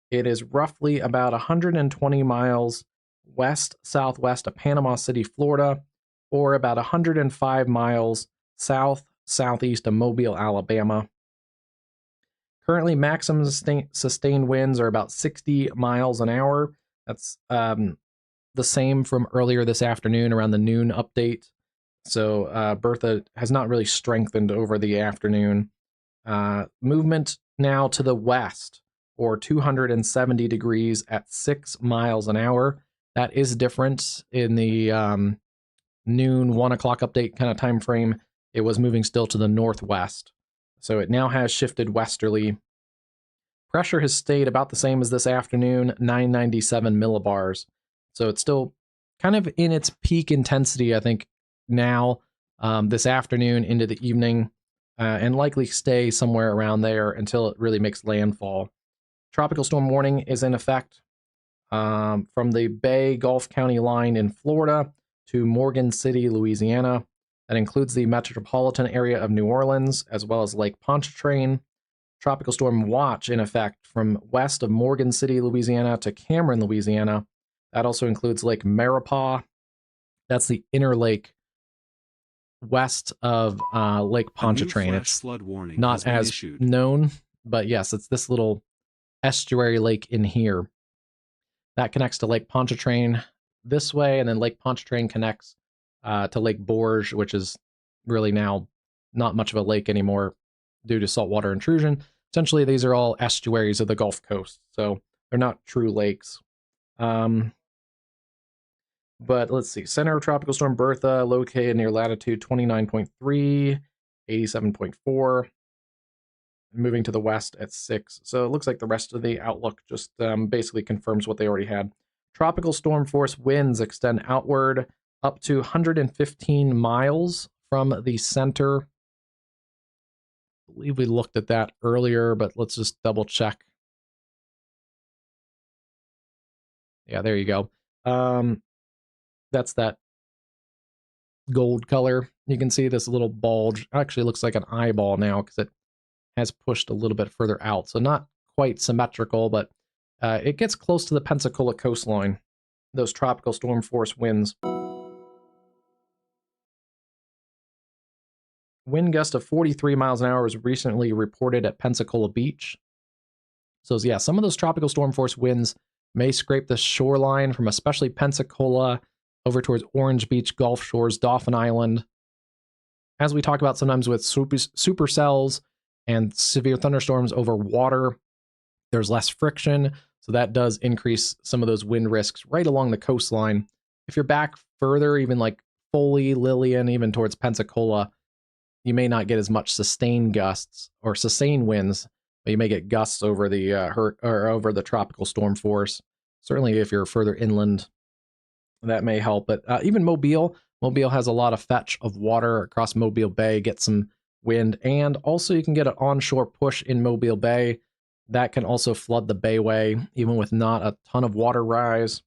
It is roughly about 120 miles west-southwest of Panama City, Florida, or about 105 miles south-southeast of Mobile, Alabama. Currently, maximum sustained winds are about 60 miles an hour. That's the same from earlier this afternoon around the noon update. So Bertha has not really strengthened over the afternoon. Movement now to the west, or 270 degrees at 6 miles an hour. That is different in the noon, 1 o'clock update kind of time frame. It was moving still to the northwest. So it now has shifted westerly. Pressure has stayed about the same as this afternoon, 997 millibars. So it's still kind of in its peak intensity, I think, now, this afternoon into the evening, and likely stay somewhere around there until it really makes landfall. Tropical storm warning is in effect from the Bay Gulf County line in Florida to Morgan City, Louisiana. That includes the metropolitan area of New Orleans, as well as Lake Pontchartrain. Tropical storm watch in effect from west of Morgan City, Louisiana to Cameron, Louisiana. That also includes Lake Maurepas. That's the inner lake west of Lake Pontchartrain. It's flood warning not as known, but yes, it's this little estuary lake in here that connects to Lake Pontchartrain this way, and then Lake Pontchartrain connects to Lake Bourges, which is really now not much of a lake anymore due to saltwater intrusion. Essentially, these are all estuaries of the Gulf Coast, so they're not true lakes. But let's see, center of Tropical Storm Bertha, located near latitude 29.3, 87.4, moving to the west at 6. So it looks like the rest of the outlook just basically confirms what they already had. Tropical storm force winds extend outward up to 115 miles from the center. I believe we looked at that earlier, but let's just double check. Yeah, there you go. That's that gold color. You can see this little bulge. Actually looks like an eyeball now because it has pushed a little bit further out. So not quite symmetrical, but it gets close to the Pensacola coastline, those tropical storm force winds. Wind gust of 43 miles an hour was recently reported at Pensacola Beach. So yeah, some of those tropical storm force winds may scrape the shoreline from especially Pensacola over towards Orange Beach, Gulf Shores, Dauphin Island. As we talk about sometimes with supercells and severe thunderstorms over water, there's less friction, so that does increase some of those wind risks right along the coastline. If you're back further, even like Foley, Lillian, even towards Pensacola, you may not get as much sustained gusts or sustained winds, but you may get gusts over the over the tropical storm force. Certainly, if you're further inland, that may help. But even Mobile has a lot of fetch of water across Mobile Bay, get some wind, and also you can get an onshore push in Mobile Bay. That can also flood the bayway, even with not a ton of water rise.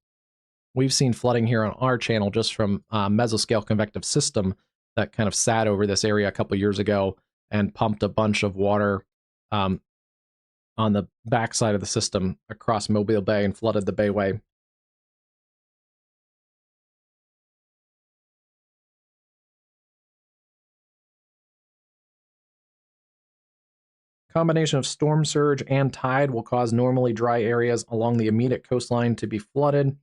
We've seen flooding here on our channel just from mesoscale convective system that kind of sat over this area a couple years ago and pumped a bunch of water on the backside of the system across Mobile Bay and flooded the bayway. Combination of storm surge and tide will cause normally dry areas along the immediate coastline to be flooded.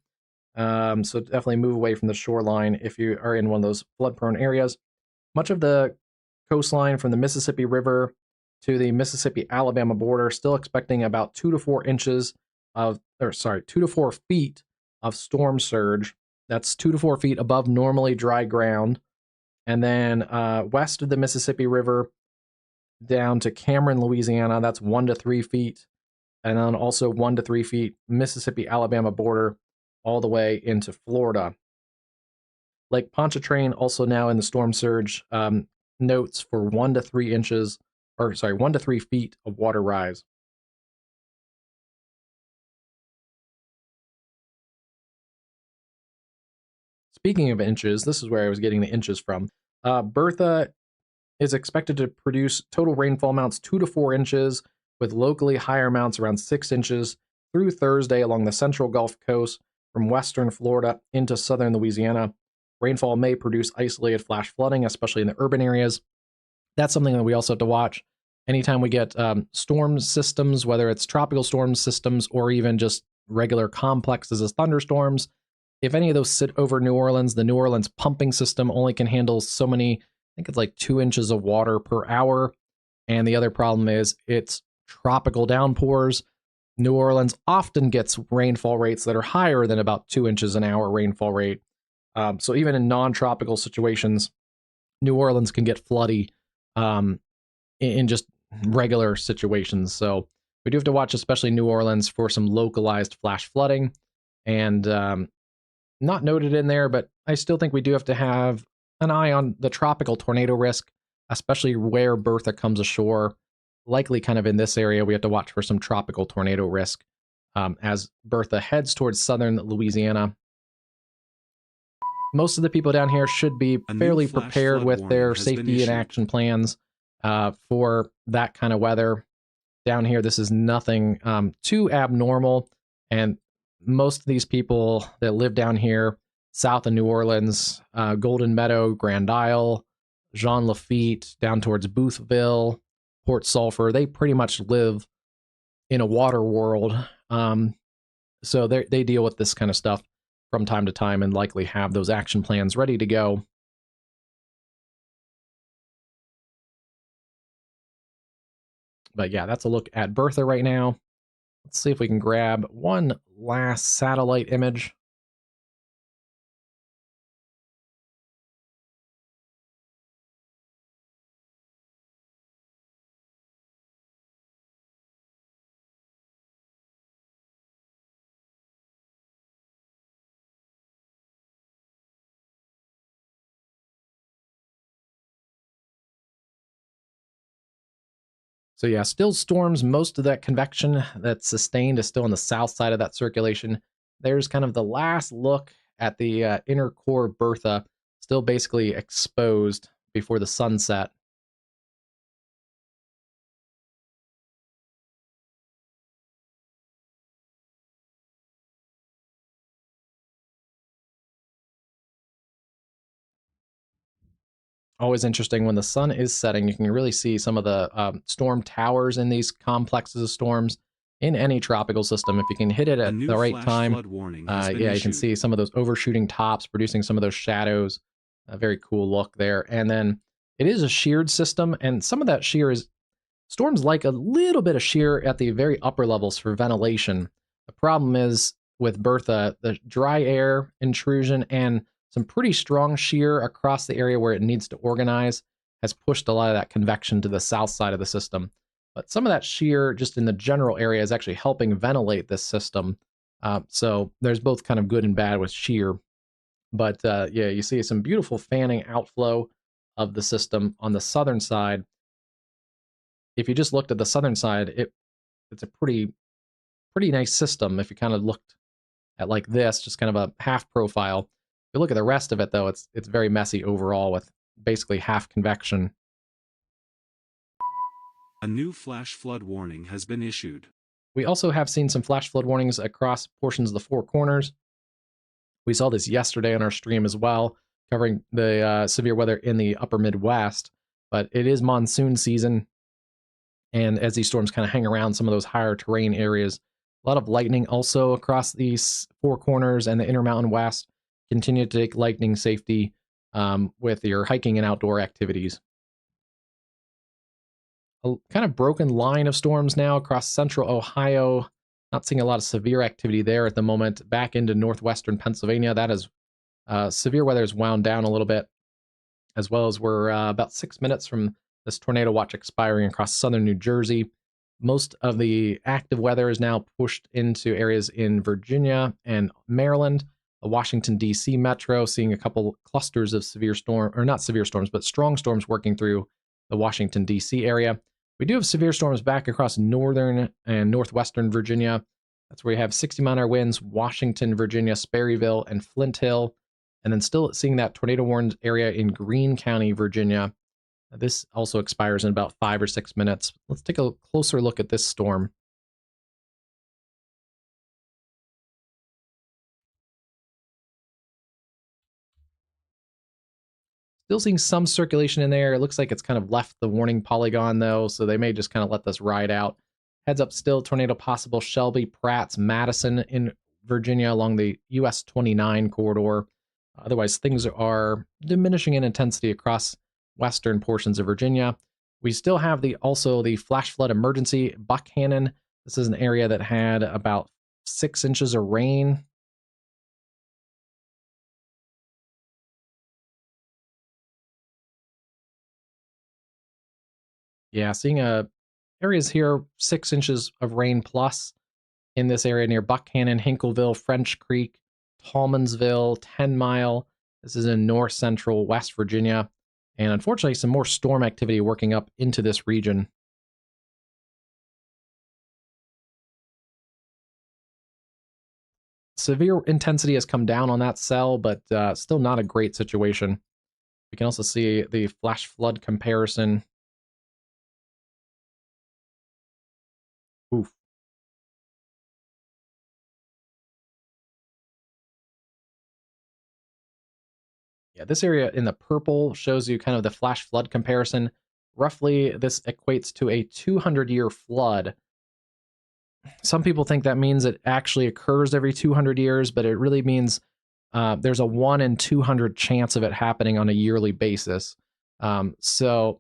So definitely move away from the shoreline if you are in one of those flood-prone areas. Much of the coastline from the Mississippi River to the Mississippi-Alabama border, still expecting about 2 to 4 feet of storm surge. That's 2 to 4 feet above normally dry ground. And then west of the Mississippi River down to Cameron, Louisiana, that's 1 to 3 feet. And then also 1 to 3 feet Mississippi-Alabama border all the way into Florida. Lake Pontchartrain also now in the storm surge notes for 1 to 3 feet of water rise. Speaking of inches, this is where I was getting the inches from. Bertha is expected to produce total rainfall amounts 2 to 4 inches, with locally higher amounts around 6 inches through Thursday along the central Gulf Coast from western Florida into southern Louisiana. Rainfall may produce isolated flash flooding, especially in the urban areas. That's something that we also have to watch. Anytime we get storm systems, whether it's tropical storm systems or even just regular complexes as thunderstorms, if any of those sit over New Orleans, the New Orleans pumping system only can handle so many, I think it's like 2 inches of water per hour. And the other problem is it's tropical downpours. New Orleans often gets rainfall rates that are higher than about 2 inches an hour rainfall rate. So even in non-tropical situations, New Orleans can get floody in just regular situations. So we do have to watch, especially New Orleans, for some localized flash flooding. And not noted in there, but I still think we do have to have an eye on the tropical tornado risk, especially where Bertha comes ashore. Likely kind of in this area, we have to watch for some tropical tornado risk as Bertha heads towards southern Louisiana. Most of the people down here should be fairly prepared with their safety and action plans for that kind of weather. Down here, this is nothing too abnormal, and most of these people that live down here south of New Orleans, Golden Meadow, Grand Isle, Jean Lafitte, down towards Boothville, Port Sulphur, they pretty much live in a water world. So they deal with this kind of stuff from time to time and likely have those action plans ready to go. But yeah, that's a look at Bertha right now. Let's see if we can grab one last satellite image. So yeah, still storms. Most of that convection that's sustained is still on the south side of that circulation. There's kind of the last look at the inner core Bertha, still basically exposed before the sunset. Always interesting when the sun is setting. You can really see some of the storm towers in these complexes of storms in any tropical system. If you can hit it at the right time, you can see some of those overshooting tops, producing some of those shadows. A very cool look there. And then it is a sheared system, and some of that shear is storms like a little bit of shear at the very upper levels for ventilation. The problem is with Bertha, the dry air intrusion and some pretty strong shear across the area where it needs to organize has pushed a lot of that convection to the south side of the system. But some of that shear just in the general area is actually helping ventilate this system. So there's both kind of good and bad with shear. But yeah, you see some beautiful fanning outflow of the system on the southern side. If you just looked at the southern side, it's a pretty nice system. If you kind of looked at like this, just kind of a half profile. If you look at the rest of it, though, it's very messy overall with basically half convection. A new flash flood warning has been issued. We also have seen some flash flood warnings across portions of the Four Corners. We saw this yesterday on our stream as well, covering the severe weather in the upper Midwest. But it is monsoon season, and as these storms kind of hang around some of those higher terrain areas, A lot of lightning also across these four corners and the Intermountain West. Continue to take lightning safety with your hiking and outdoor activities. A kind of broken line of storms now across central Ohio. Not seeing a lot of severe activity there at the moment. Back into northwestern Pennsylvania, that is severe weather has wound down a little bit, as well as we're about 6 minutes from this tornado watch expiring across southern New Jersey. Most of the active weather is now pushed into areas in Virginia and Maryland. The Washington, D.C. metro, seeing a couple clusters of severe storm, or not severe storms, but strong storms working through the Washington, D.C. area. We do have severe storms back across northern and northwestern Virginia. That's where we have 60-mile-an-hour winds, Washington, Virginia, Sperryville, and Flint Hill. And then still seeing that tornado-warned area in Greene County, Virginia. This also expires in about 5 or 6 minutes. Let's take a closer look at this storm. Still seeing some circulation in there. It looks like it's kind of left the warning polygon, though, so they may just kind of let this ride out. Heads up still, tornado possible Shelby, Pratt's, Madison in Virginia along the US 29 corridor. Otherwise, things are diminishing in intensity across western portions of Virginia. We still have also the flash flood emergency, Buckhannon. This is an area that had about 6 inches of rain. Yeah, seeing areas here, 6 inches of rain plus in this area near Buckhannon, Hinkleville, French Creek, Tallmansville, 10 Mile. This is in north central West Virginia. And unfortunately, some more storm activity working up into this region. Severe intensity has come down on that cell, but still not a great situation. We can also see the flash flood comparison. Oof. Yeah, this area in the purple shows you kind of the flash flood comparison. Roughly, this equates to a 200-year flood. Some people think that means it actually occurs every 200 years, but it really means there's a 1 in 200 chance of it happening on a yearly basis. So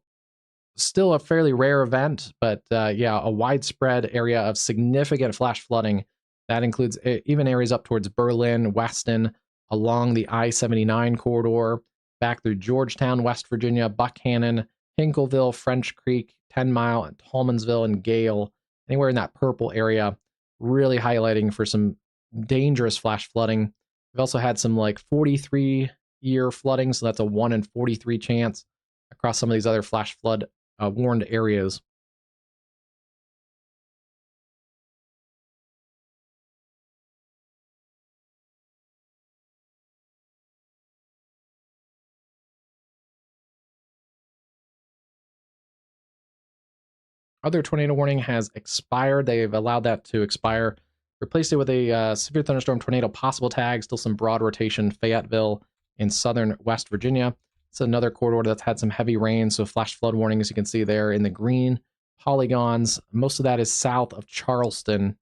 still a fairly rare event, but yeah, a widespread area of significant flash flooding. That includes even areas up towards Berlin, Weston, along the I-79 corridor, back through Georgetown, West Virginia, Buckhannon, Hinkleville, French Creek, 10 Mile, and Tallmansville, and Gale. Anywhere in that purple area, really highlighting for some dangerous flash flooding. We've also had some like 43-year flooding, so that's a 1 in 43 chance across some of these other flash flood warned areas. Other tornado warning has expired. They've allowed that to expire. Replaced it with a severe thunderstorm tornado possible tag. Still some broad rotation, Fayetteville in southern West Virginia. It's another corridor that's had some heavy rain, so flash flood warnings you can see there in the green polygons. Most of that is south of Charleston.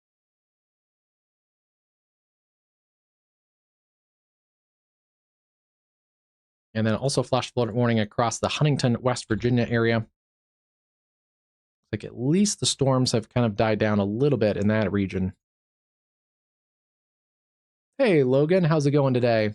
And then also flash flood warning across the Huntington, West Virginia area. Like at least the storms have kind of died down a little bit in that region. Hey, Logan, how's it going today?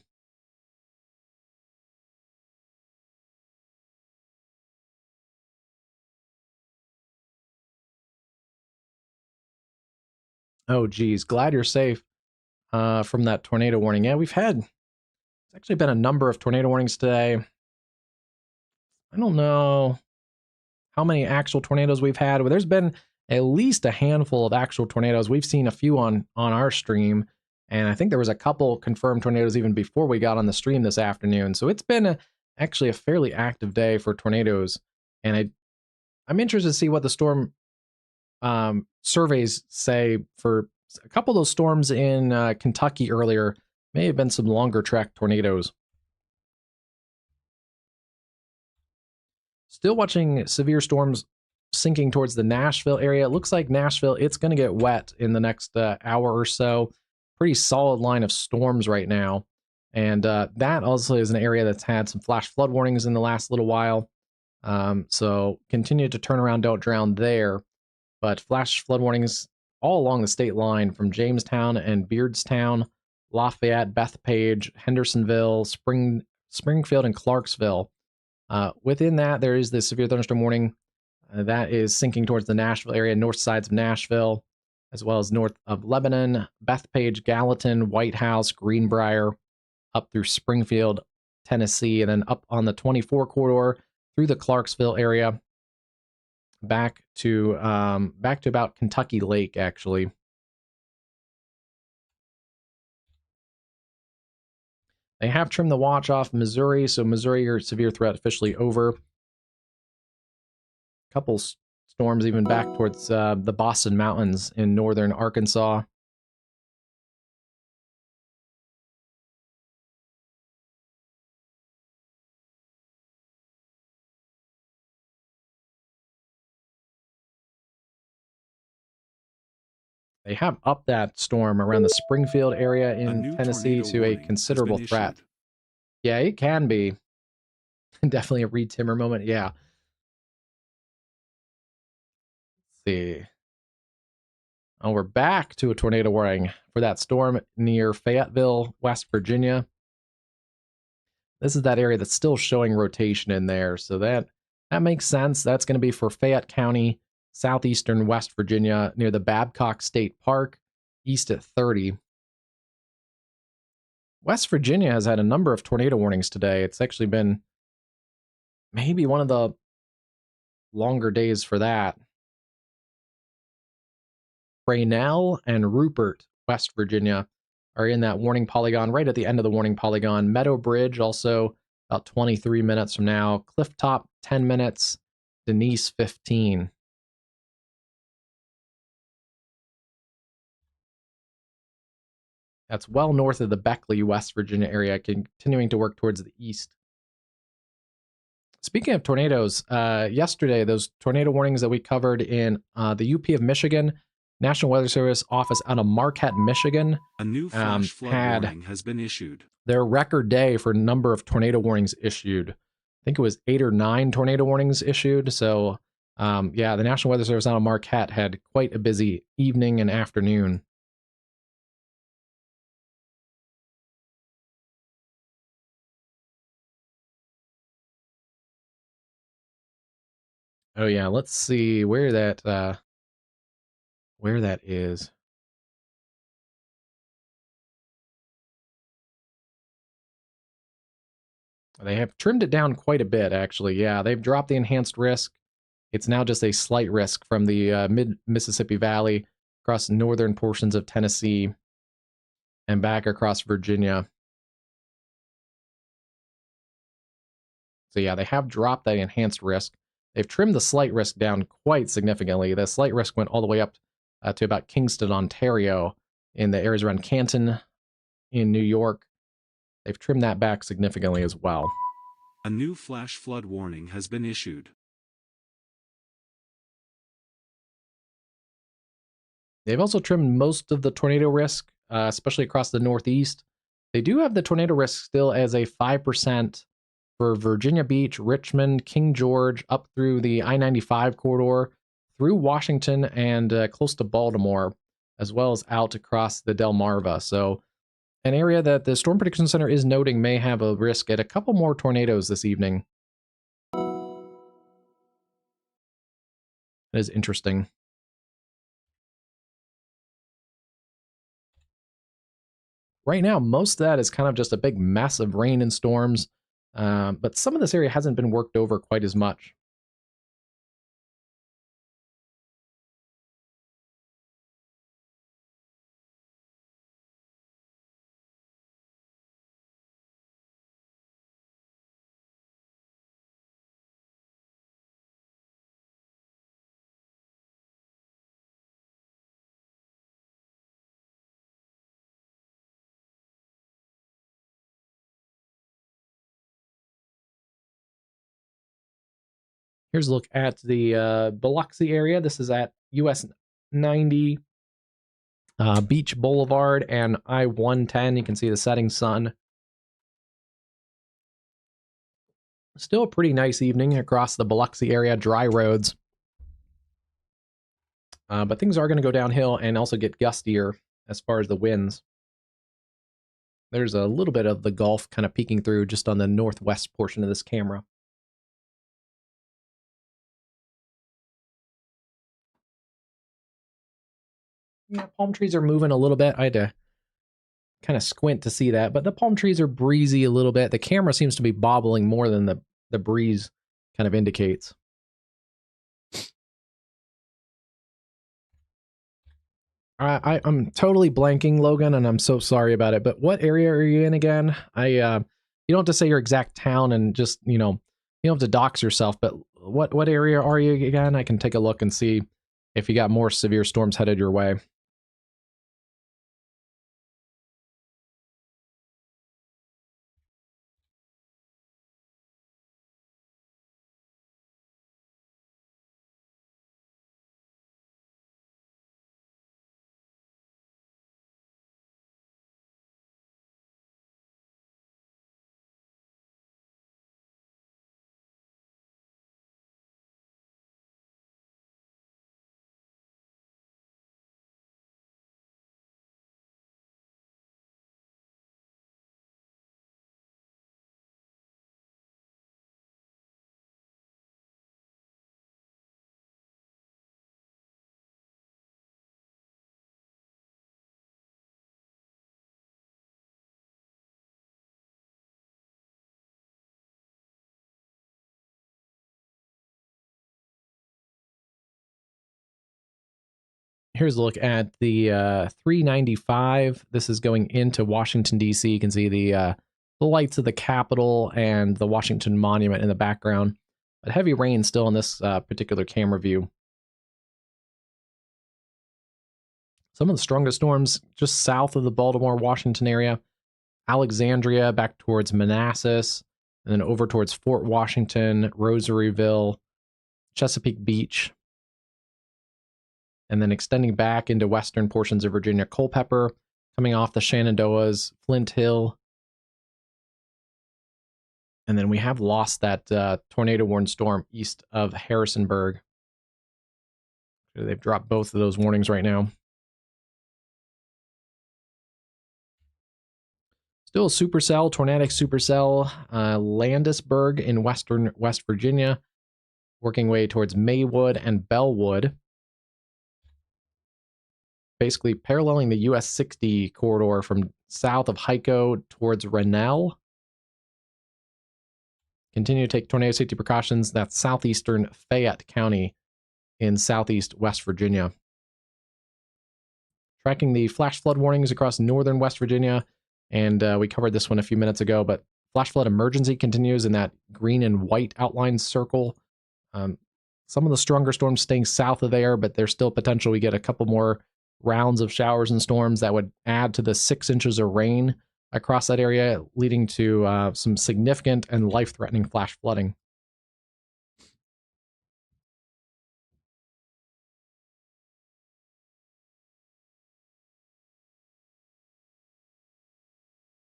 Oh, geez. Glad you're safe from that tornado warning. Yeah, it's actually been a number of tornado warnings today. I don't know how many actual tornadoes we've had, but there's been at least a handful of actual tornadoes. We've seen a few on our stream, and I think there was a couple confirmed tornadoes even before we got on the stream this afternoon. So it's been actually a fairly active day for tornadoes, and I'm interested to see what the storm surveys say for a couple of those storms in Kentucky earlier. May have been some longer track tornadoes. Still watching severe storms sinking towards the Nashville area. It looks like Nashville, it's going to get wet in the next hour or so. Pretty solid line of storms right now. And that also is an area that's had some flash flood warnings in the last little while. So continue to turn around, don't drown there. But flash flood warnings all along the state line from Jamestown and Beardstown, Lafayette, Bethpage, Hendersonville, Springfield, and Clarksville. Within that, there is the severe thunderstorm warning that is sinking towards the Nashville area, north sides of Nashville, as well as north of Lebanon, Bethpage, Gallatin, White House, Greenbrier, up through Springfield, Tennessee, and then up on the 24 corridor through the Clarksville area, back to about Kentucky Lake, actually. They have trimmed the watch off Missouri, so Missouri, your severe threat officially over. Couple storms even back towards the Boston Mountains in northern Arkansas. They have upped that storm around the Springfield area in Tennessee to a considerable threat. Yeah, it can be. Definitely a Reed Timmer moment, yeah. Let's see. Oh, we're back to a tornado warning for that storm near Fayetteville, West Virginia. This is that area that's still showing rotation in there, so that makes sense. That's going to be for Fayette County, southeastern West Virginia, near the Babcock State Park, east at 30. West Virginia has had a number of tornado warnings today. It's actually been maybe one of the longer days for that. Raynell and Rupert, West Virginia, are in that warning polygon right at the end of the warning polygon. Meadow Bridge, also about 23 minutes from now. Clifftop, 10 minutes. Denise, 15. That's well north of the Beckley, West Virginia area, continuing to work towards the east. Speaking of tornadoes, yesterday, those tornado warnings that we covered in the UP of Michigan, National Weather Service office out of Marquette, Michigan, A new flash flood warning has been issued. Their record day for number of tornado warnings issued. I think it was 8 or 9 tornado warnings issued. So, yeah, the National Weather Service out of Marquette had quite a busy evening and afternoon. Oh yeah, let's see where that is. They have trimmed it down quite a bit, actually. Yeah, they've dropped the enhanced risk. It's now just a slight risk from the mid-Mississippi Valley across northern portions of Tennessee and back across Virginia. So yeah, they have dropped that enhanced risk. They've trimmed the slight risk down quite significantly. The slight risk went all the way up to about Kingston, Ontario, in the areas around Canton, in New York. They've trimmed that back significantly as well. A new flash flood warning has been issued. They've also trimmed most of the tornado risk, especially across the Northeast. They do have the tornado risk still as a 5% for Virginia Beach, Richmond, King George, up through the I-95 corridor, through Washington, and close to Baltimore, as well as out across the Delmarva. So an area that the Storm Prediction Center is noting may have a risk at a couple more tornadoes this evening. That is interesting. Right now, most of that is kind of just a big mess of rain and storms, but some of this area hasn't been worked over quite as much. Here's a look at the Biloxi area. This is at US 90, Beach Boulevard, and I-110. You can see the setting sun. Still a pretty nice evening across the Biloxi area, dry roads. But things are going to go downhill and also get gustier as far as the winds. There's a little bit of the Gulf kind of peeking through just on the northwest portion of this camera. Yeah, palm trees are moving a little bit. I had to kind of squint to see that, but the palm trees are breezy a little bit. The camera seems to be bobbling more than the breeze kind of indicates. I'm totally blanking, Logan, and I'm so sorry about it. But what area are you in again? You don't have to say your exact town, and just you don't have to dox yourself. But what area are you again? I can take a look and see if you got more severe storms headed your way. Here's a look at the 395. This is going into Washington, D.C. You can see the lights of the Capitol and the Washington Monument in the background. But heavy rain still in this particular camera view. Some of the strongest storms just south of the Baltimore, Washington area. Alexandria back towards Manassas, and then over towards Fort Washington, Rosaryville, Chesapeake Beach, and then extending back into western portions of Virginia, Culpeper, coming off the Shenandoahs, Flint Hill. And then we have lost that tornado-warned storm east of Harrisonburg. They've dropped both of those warnings right now. Still a supercell, tornadic supercell, Landisburg in western West Virginia, working way towards Maywood and Bellwood. Basically paralleling the US 60 corridor from south of Hyco towards Rennell. Continue to take tornado safety precautions. That's southeastern Fayette County in southeast West Virginia. Tracking the flash flood warnings across northern West Virginia, and we covered this one a few minutes ago, but flash flood emergency continues in that green and white outlined circle. Some of the stronger storms staying south of there, but there's still potential we get a couple more rounds of showers and storms that would add to the 6 inches of rain across that area, leading to some significant and life-threatening flash flooding.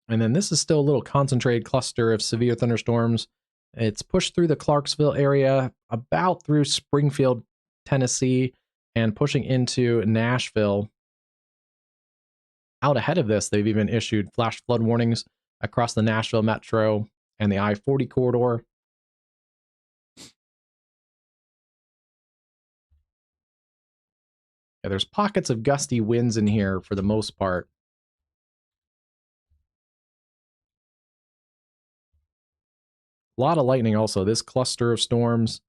And then this is still a little concentrated cluster of severe thunderstorms. It's pushed through the Clarksville area, about through Springfield, Tennessee, and pushing into Nashville. Out ahead of this, they've even issued flash flood warnings across the Nashville Metro and the I-40 corridor. Yeah, there's pockets of gusty winds in here for the most part. A lot of lightning also. This cluster of storms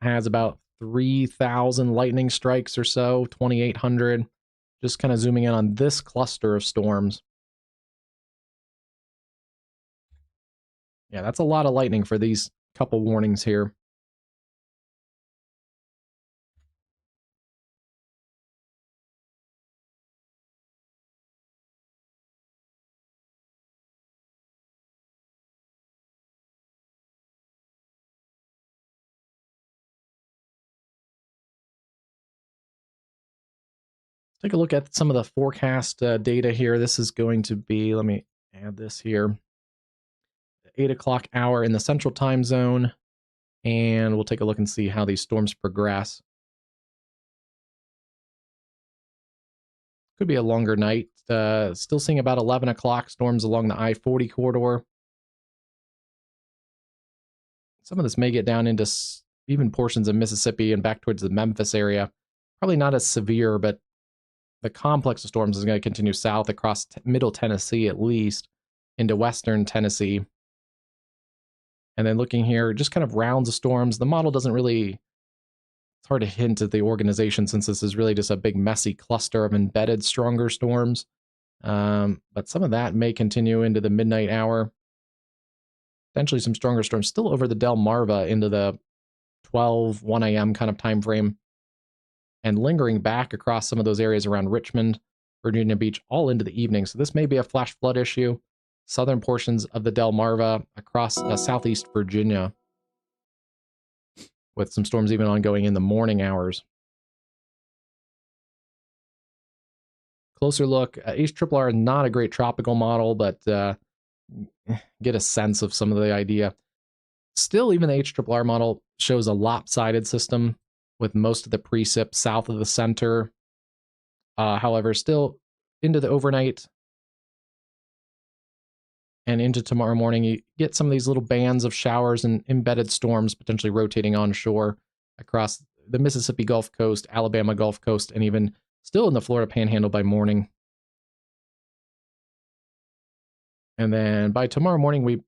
has about 3,000 lightning strikes or so, 2,800. Just kind of zooming in on this cluster of storms. Yeah, that's a lot of lightning for these couple warnings here. Take a look at some of the forecast data here. This is going to be, let me add this here, 8 o'clock hour in the central time zone. And we'll take a look and see how these storms progress. Could be a longer night. Still seeing about 11 o'clock storms along the I-40 corridor. Some of this may get down into even portions of Mississippi and back towards the Memphis area. Probably not as severe, but the complex of storms is going to continue south across middle Tennessee at least into western Tennessee. And then looking here, just kind of rounds of storms. The model doesn't really, it's hard to hint at the organization since this is really just a big messy cluster of embedded stronger storms. But some of that may continue into the midnight hour. Potentially some stronger storms still over the Delmarva into the 12, 1 a.m. kind of time frame. And lingering back across some of those areas around Richmond, Virginia Beach, all into the evening. So this may be a flash flood issue. Southern portions of the Delmarva across southeast Virginia, with some storms even ongoing in the morning hours. Closer look, HRRR is not a great tropical model, but get a sense of some of the idea. Still, even the HRRR model shows a lopsided system with most of the precip south of the center. However, still into the overnight and into tomorrow morning, you get some of these little bands of showers and embedded storms potentially rotating onshore across the Mississippi Gulf Coast, Alabama Gulf Coast, and even still in the Florida Panhandle by morning. And then by tomorrow morning, we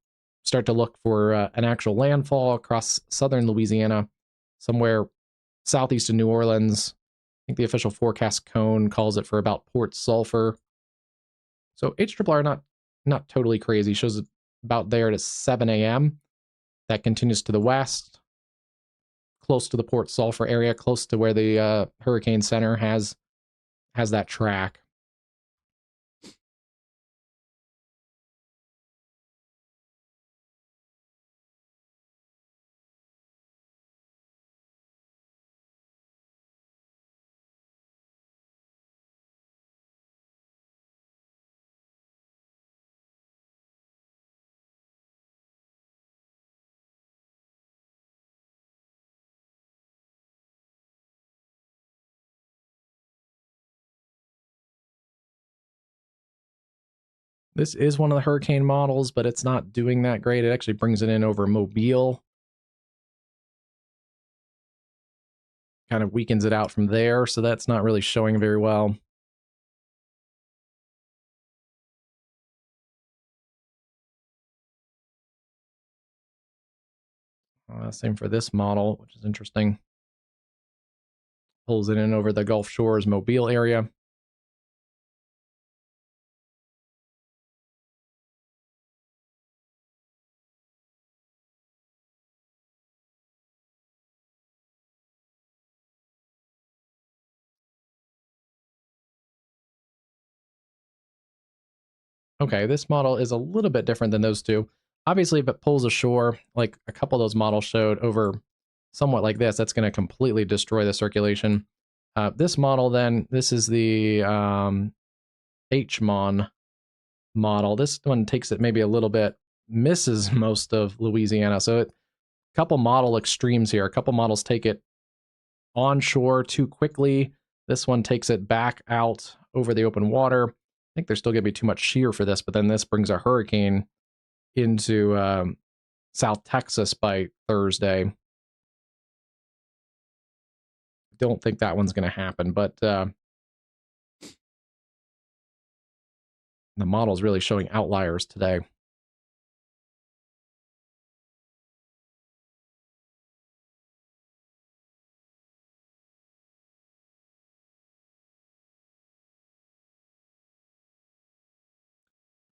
start to look for an actual landfall across southern Louisiana, somewhere southeast of New Orleans. I think the official forecast cone calls it for about Port Sulphur. So HRRR not totally crazy. Shows about there at 7 a.m. That continues to the west, close to the Port Sulphur area, close to where the Hurricane Center has that track. This is one of the hurricane models, but it's not doing that great. It actually brings it in over Mobile. Kind of weakens it out from there, so that's not really showing very well. Same for this model, which is interesting. Pulls it in over the Gulf Shores, Mobile area. Okay, this model is a little bit different than those two. Obviously, if it pulls ashore, like a couple of those models showed over somewhat like this, that's going to completely destroy the circulation. This model then, this is the HMON model. This one takes it maybe a little bit, misses most of Louisiana. So a couple model extremes here. A couple models take it onshore too quickly. This one takes it back out over the open water. I think there's still going to be too much shear for this, but then this brings a hurricane into South Texas by Thursday. Don't think that one's going to happen, but the model's really showing outliers today.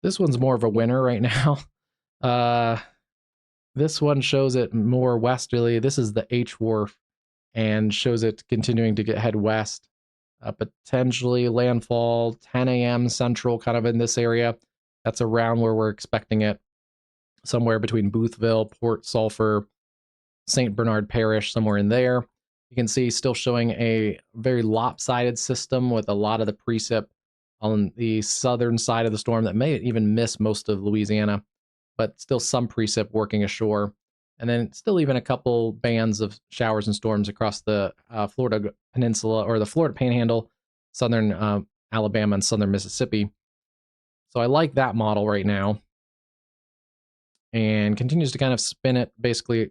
This one's more of a winner right now. This one shows it more westerly. This is the H Wharf and shows it continuing to head west. Potentially landfall 10 a.m. central, kind of in this area. That's around where we're expecting it. Somewhere between Boothville, Port Sulphur, St. Bernard Parish, somewhere in there. You can see still showing a very lopsided system with a lot of the precip on the southern side of the storm that may even miss most of Louisiana, but still some precip working ashore. And then still even a couple bands of showers and storms across the Florida Peninsula or the Florida Panhandle, southern Alabama, and southern Mississippi. So I like that model right now. And continues to kind of spin it, basically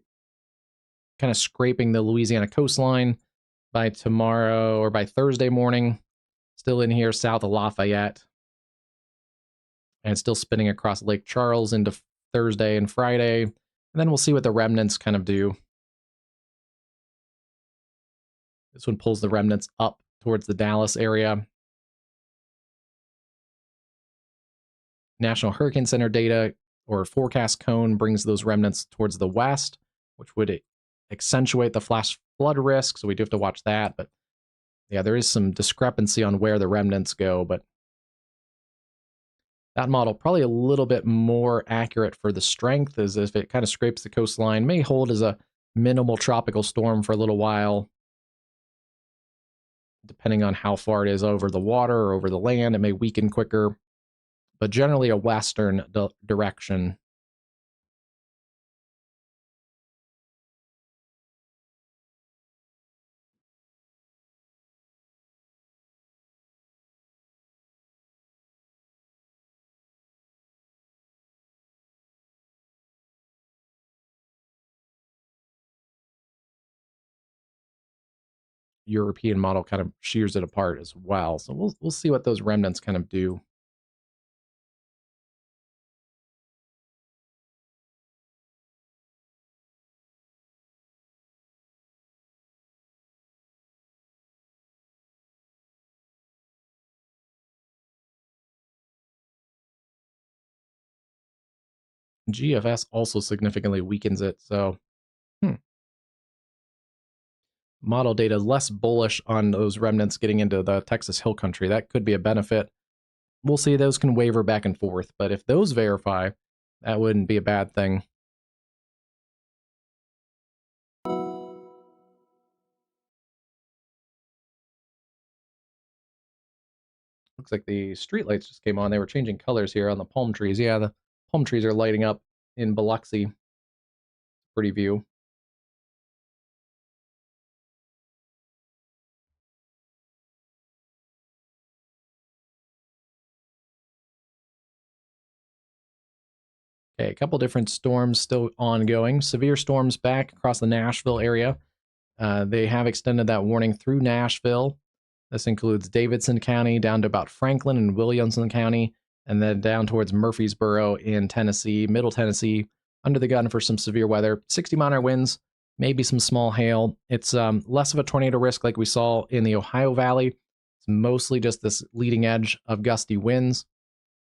kind of scraping the Louisiana coastline by tomorrow or by Thursday morning. Still in here south of Lafayette. And still spinning across Lake Charles into Thursday and Friday. And then we'll see what the remnants kind of do. This one pulls the remnants up towards the Dallas area. National Hurricane Center data or forecast cone brings those remnants towards the west, which would accentuate the flash flood risk. So we do have to watch that. But yeah, there is some discrepancy on where the remnants go. But that model probably a little bit more accurate for the strength, as if it kind of scrapes the coastline, may hold as a minimal tropical storm for a little while. Depending on how far it is over the water or over the land, it may weaken quicker. But generally a western direction. European model kind of shears it apart as well. So we'll see what those remnants kind of do. GFS also significantly weakens it, so model data less bullish on those remnants getting into the Texas Hill Country. That could be a benefit. We'll see. Those can waver back and forth, but if those verify, that wouldn't be a bad thing. Looks like the streetlights just came on. They were changing colors here on the palm trees. Yeah, the palm trees are lighting up in Biloxi. Pretty view. Okay, a couple different storms still ongoing. Severe storms back across the Nashville area. They have extended that warning through Nashville. This includes Davidson County down to about Franklin and Williamson County, and then down towards Murfreesboro in Tennessee, Middle Tennessee, under the gun for some severe weather. 60-mile-an-hour winds, maybe some small hail. It's less of a tornado risk like we saw in the Ohio Valley. It's mostly just this leading edge of gusty winds.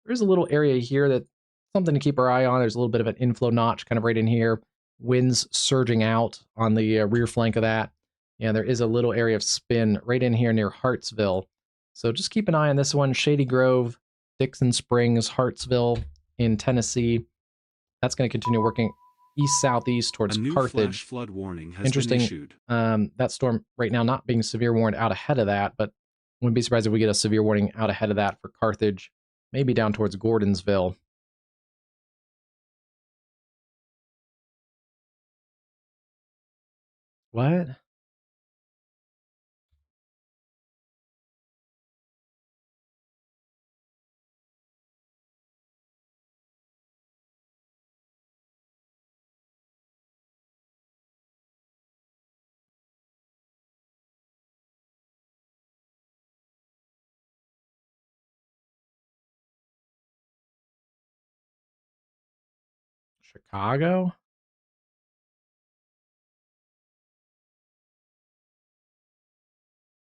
There's a little area here that something to keep our eye on. There's a little bit of an inflow notch kind of right in here. Winds surging out on the rear flank of that. Yeah, there is a little area of spin right in here near Hartsville. So just keep an eye on this one. Shady Grove, Dixon Springs, Hartsville in Tennessee. That's going to continue working east-southeast towards A new Carthage. flash flood warning has Interesting. been issued. That storm right now not being severe warned out ahead of that, but wouldn't be surprised if we get a severe warning out ahead of that for Carthage, maybe down towards Gordonsville. What? Chicago?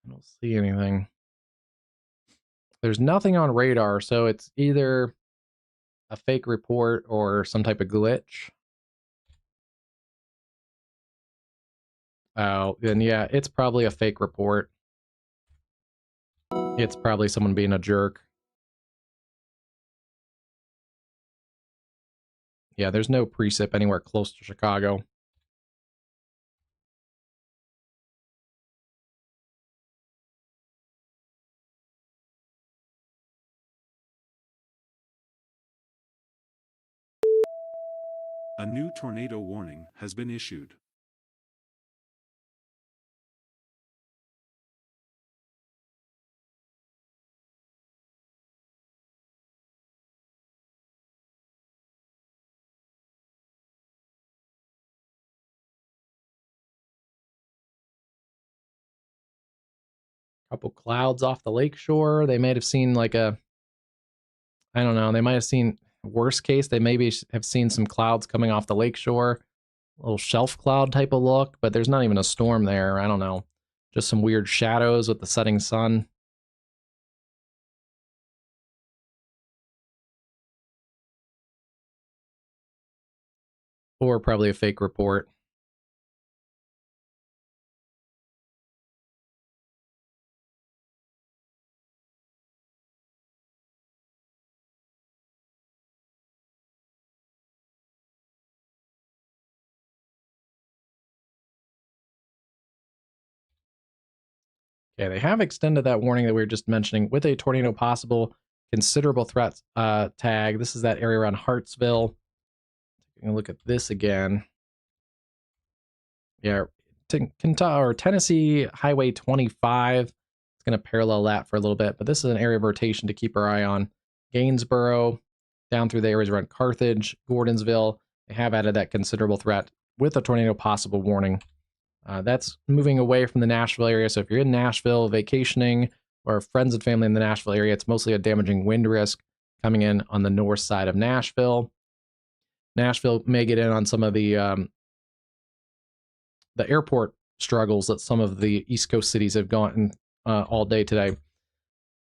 I don't see anything. There's nothing on radar, so it's either a fake report or some type of glitch. Oh, then yeah, it's probably a fake report. It's probably someone being a jerk. Yeah, there's no precip anywhere close to Chicago. A new tornado warning has been issued. Couple clouds off the lakeshore. They might have seen like a, I don't know, they might have seen, worst case, they maybe have seen some clouds coming off the lakeshore. A little shelf cloud type of look, but there's not even a storm there. I don't know. Just some weird shadows with the setting sun. Or probably a fake report. Okay, they have extended that warning that we were just mentioning with a tornado possible, considerable threat tag. This is that area around Hartsville. Taking a look at this again. Yeah, Tennessee Highway 25. It's going to parallel that for a little bit, but this is an area of rotation to keep our eye on. Gainsboro, down through the areas around Carthage, Gordonsville. They have added that considerable threat with a tornado possible warning. That's moving away from the Nashville area. So if you're in Nashville vacationing or friends and family in the Nashville area, it's mostly a damaging wind risk coming in on the north side of Nashville. Nashville may get in on some of the airport struggles that some of the East Coast cities have gotten all day today.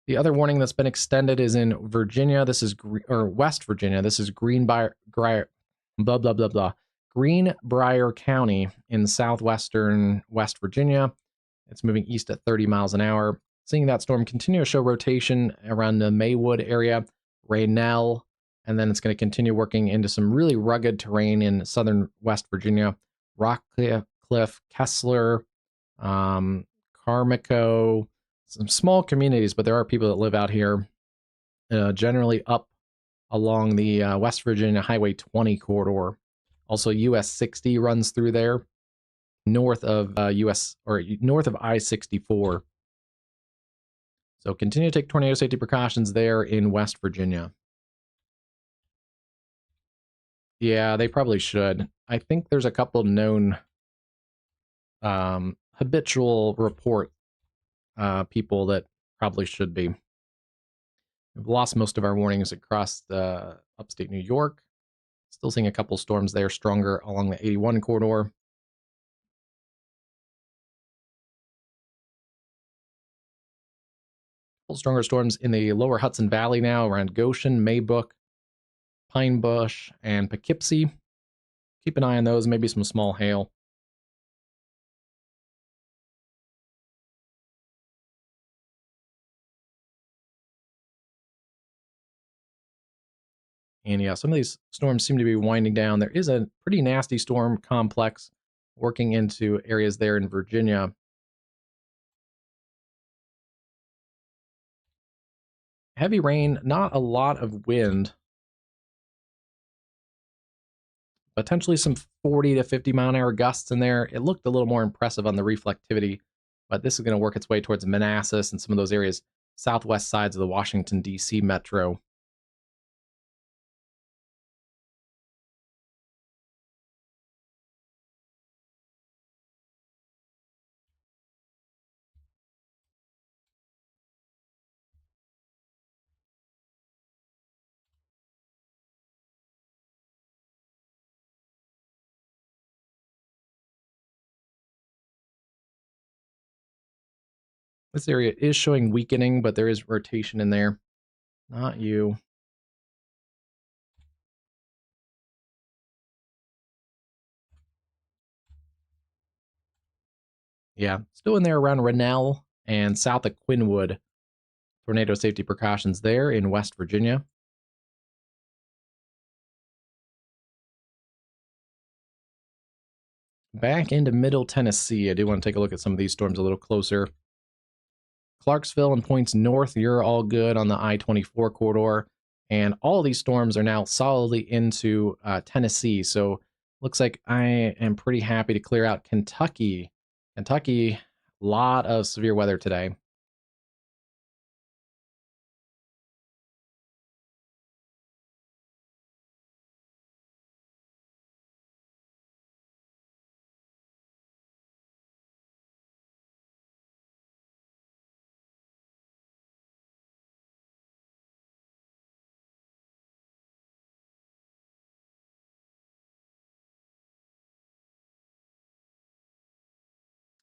The other warning that's been extended is in Virginia. This is West Virginia. This is Greenbrier County in southwestern West Virginia. It's moving east at 30 miles an hour. Seeing that storm continue to show rotation around the Maywood area, Raynell, and then it's going to continue working into some really rugged terrain in southern West Virginia. Rockcliffe, Kessler, Carmichael, some small communities, but there are people that live out here, generally up along the West Virginia Highway 20 corridor. Also, US 60 runs through there, north of north of I-64. So continue to take tornado safety precautions there in West Virginia. Yeah, they probably should. I think there's a couple of known habitual report people that probably should be. We've lost most of our warnings across the upstate New York. Still seeing a couple storms there, stronger along the 81 corridor. Couple stronger storms in the lower Hudson Valley now around Goshen, Maybrook, Pine Bush, and Poughkeepsie. Keep an eye on those, maybe some small hail. And yeah, some of these storms seem to be winding down. There is a pretty nasty storm complex working into areas there in Virginia. Heavy rain, not a lot of wind. Potentially some 40 to 50 mile an hour gusts in there. It looked a little more impressive on the reflectivity, but this is going to work its way towards Manassas and some of those areas, southwest sides of the Washington, D.C. metro. This area is showing weakening, but there is rotation in there. Not you. Yeah, still in there around Rennell and south of Quinwood. Tornado safety precautions there in West Virginia. Back into Middle Tennessee. I do want to take a look at some of these storms a little closer. Clarksville and points north, you're all good on the I-24 corridor. And all of these storms are now solidly into Tennessee. So looks like I am pretty happy to clear out Kentucky. Kentucky, a lot of severe weather today.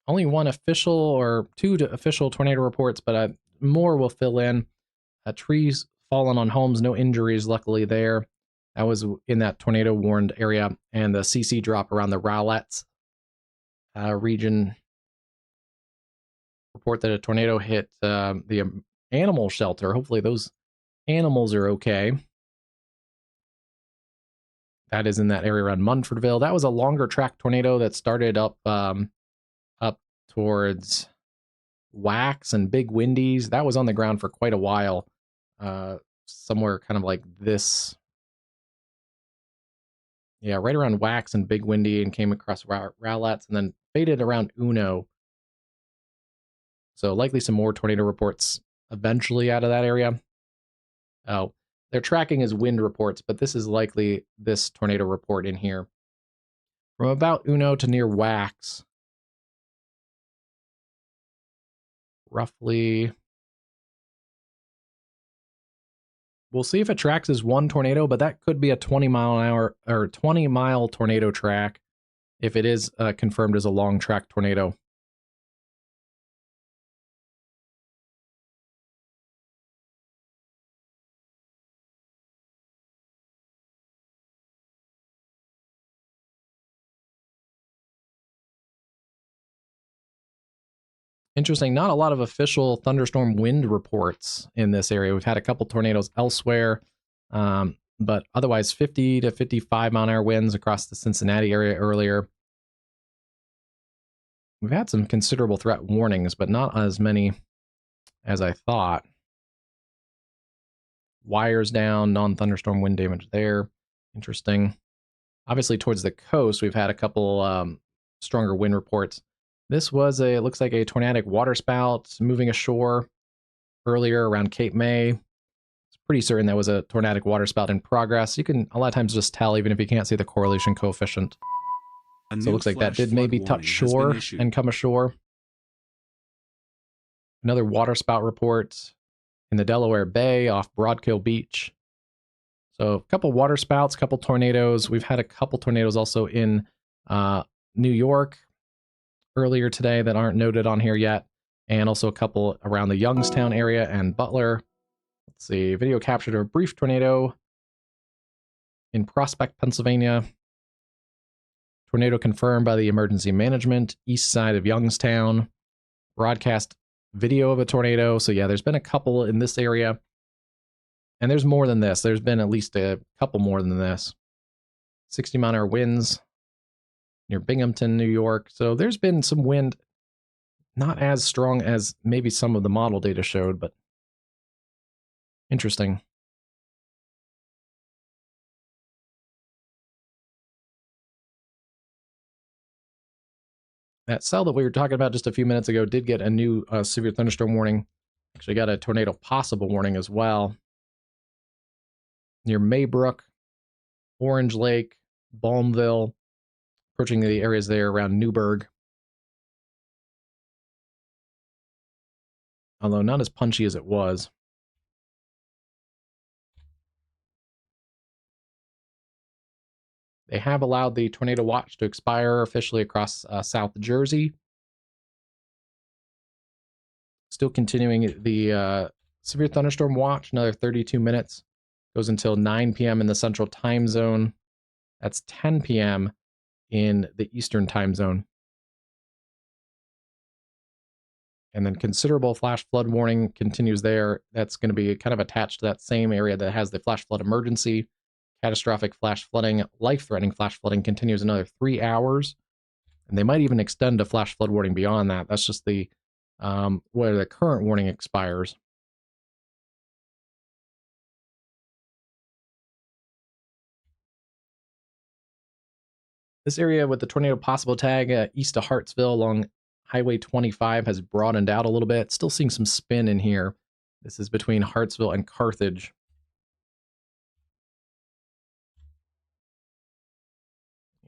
Only one official or two official tornado reports, but more will fill in. Trees fallen on homes, no injuries, luckily there. That was in that tornado warned area, and the CC drop around the Rowletts region. Report that a tornado hit the animal shelter. Hopefully those animals are okay. That is in that area around Munfordville. That was a longer track tornado that started up towards Wax and Big Windies. That was on the ground for quite a while. Somewhere kind of like this. Yeah, right around Wax and Big Windy, and came across Rowletts and then faded around Uno. So likely some more tornado reports eventually out of that area. Oh, they're tracking as wind reports, but this is likely this tornado report in here. From about Uno to near Wax. Roughly. We'll see if it tracks as one tornado, but that could be a 20-mile-an-hour or 20-mile tornado track if it is confirmed as a long track tornado. Interesting. Not a lot of official thunderstorm wind reports in this area. We've had a couple tornadoes elsewhere, but otherwise 50 to 55 mile an hour winds across the Cincinnati area earlier. We've had some considerable threat warnings, but not as many as I thought. Wires down, non-thunderstorm wind damage there. Interesting. Obviously, towards the coast, we've had a couple stronger wind reports. This was it looks like a tornadic waterspout moving ashore earlier around Cape May. It's pretty certain that was a tornadic waterspout in progress. You can a lot of times just tell even if you can't see the correlation coefficient. So it looks like that did maybe touch shore and come ashore. Another waterspout report in the Delaware Bay off Broadkill Beach. So a couple waterspouts, a couple tornadoes. We've had a couple tornadoes also in New York earlier today that aren't noted on here yet, and also a couple around the Youngstown area and Butler. Let's see, video captured a brief tornado in Prospect, Pennsylvania. Tornado confirmed by the emergency management, east side of Youngstown. Broadcast video of a tornado. So yeah, there's been a couple in this area. And there's more than this. There's been at least a couple more than this. 60-mile-an-hour winds near Binghamton, New York. So there's been some wind, not as strong as maybe some of the model data showed, but interesting. That cell that we were talking about just a few minutes ago did get a new severe thunderstorm warning. Actually got a tornado possible warning as well. Near Maybrook, Orange Lake, Balmville, approaching the areas there around Newburgh. Although not as punchy as it was. They have allowed the tornado watch to expire officially across South Jersey. Still continuing the severe thunderstorm watch, another 32 minutes. Goes until 9 p.m. in the central time zone. That's 10 p.m. in the eastern time zone. And then considerable flash flood warning continues there. That's going to be kind of attached to that same area that has the flash flood emergency. Catastrophic flash flooding, life-threatening flash flooding continues another 3 hours. And they might even extend a flash flood warning beyond that. That's just the where the current warning expires. This area with the tornado possible tag east of Hartsville along Highway 25 has broadened out a little bit. Still seeing some spin in here. This is between Hartsville and Carthage.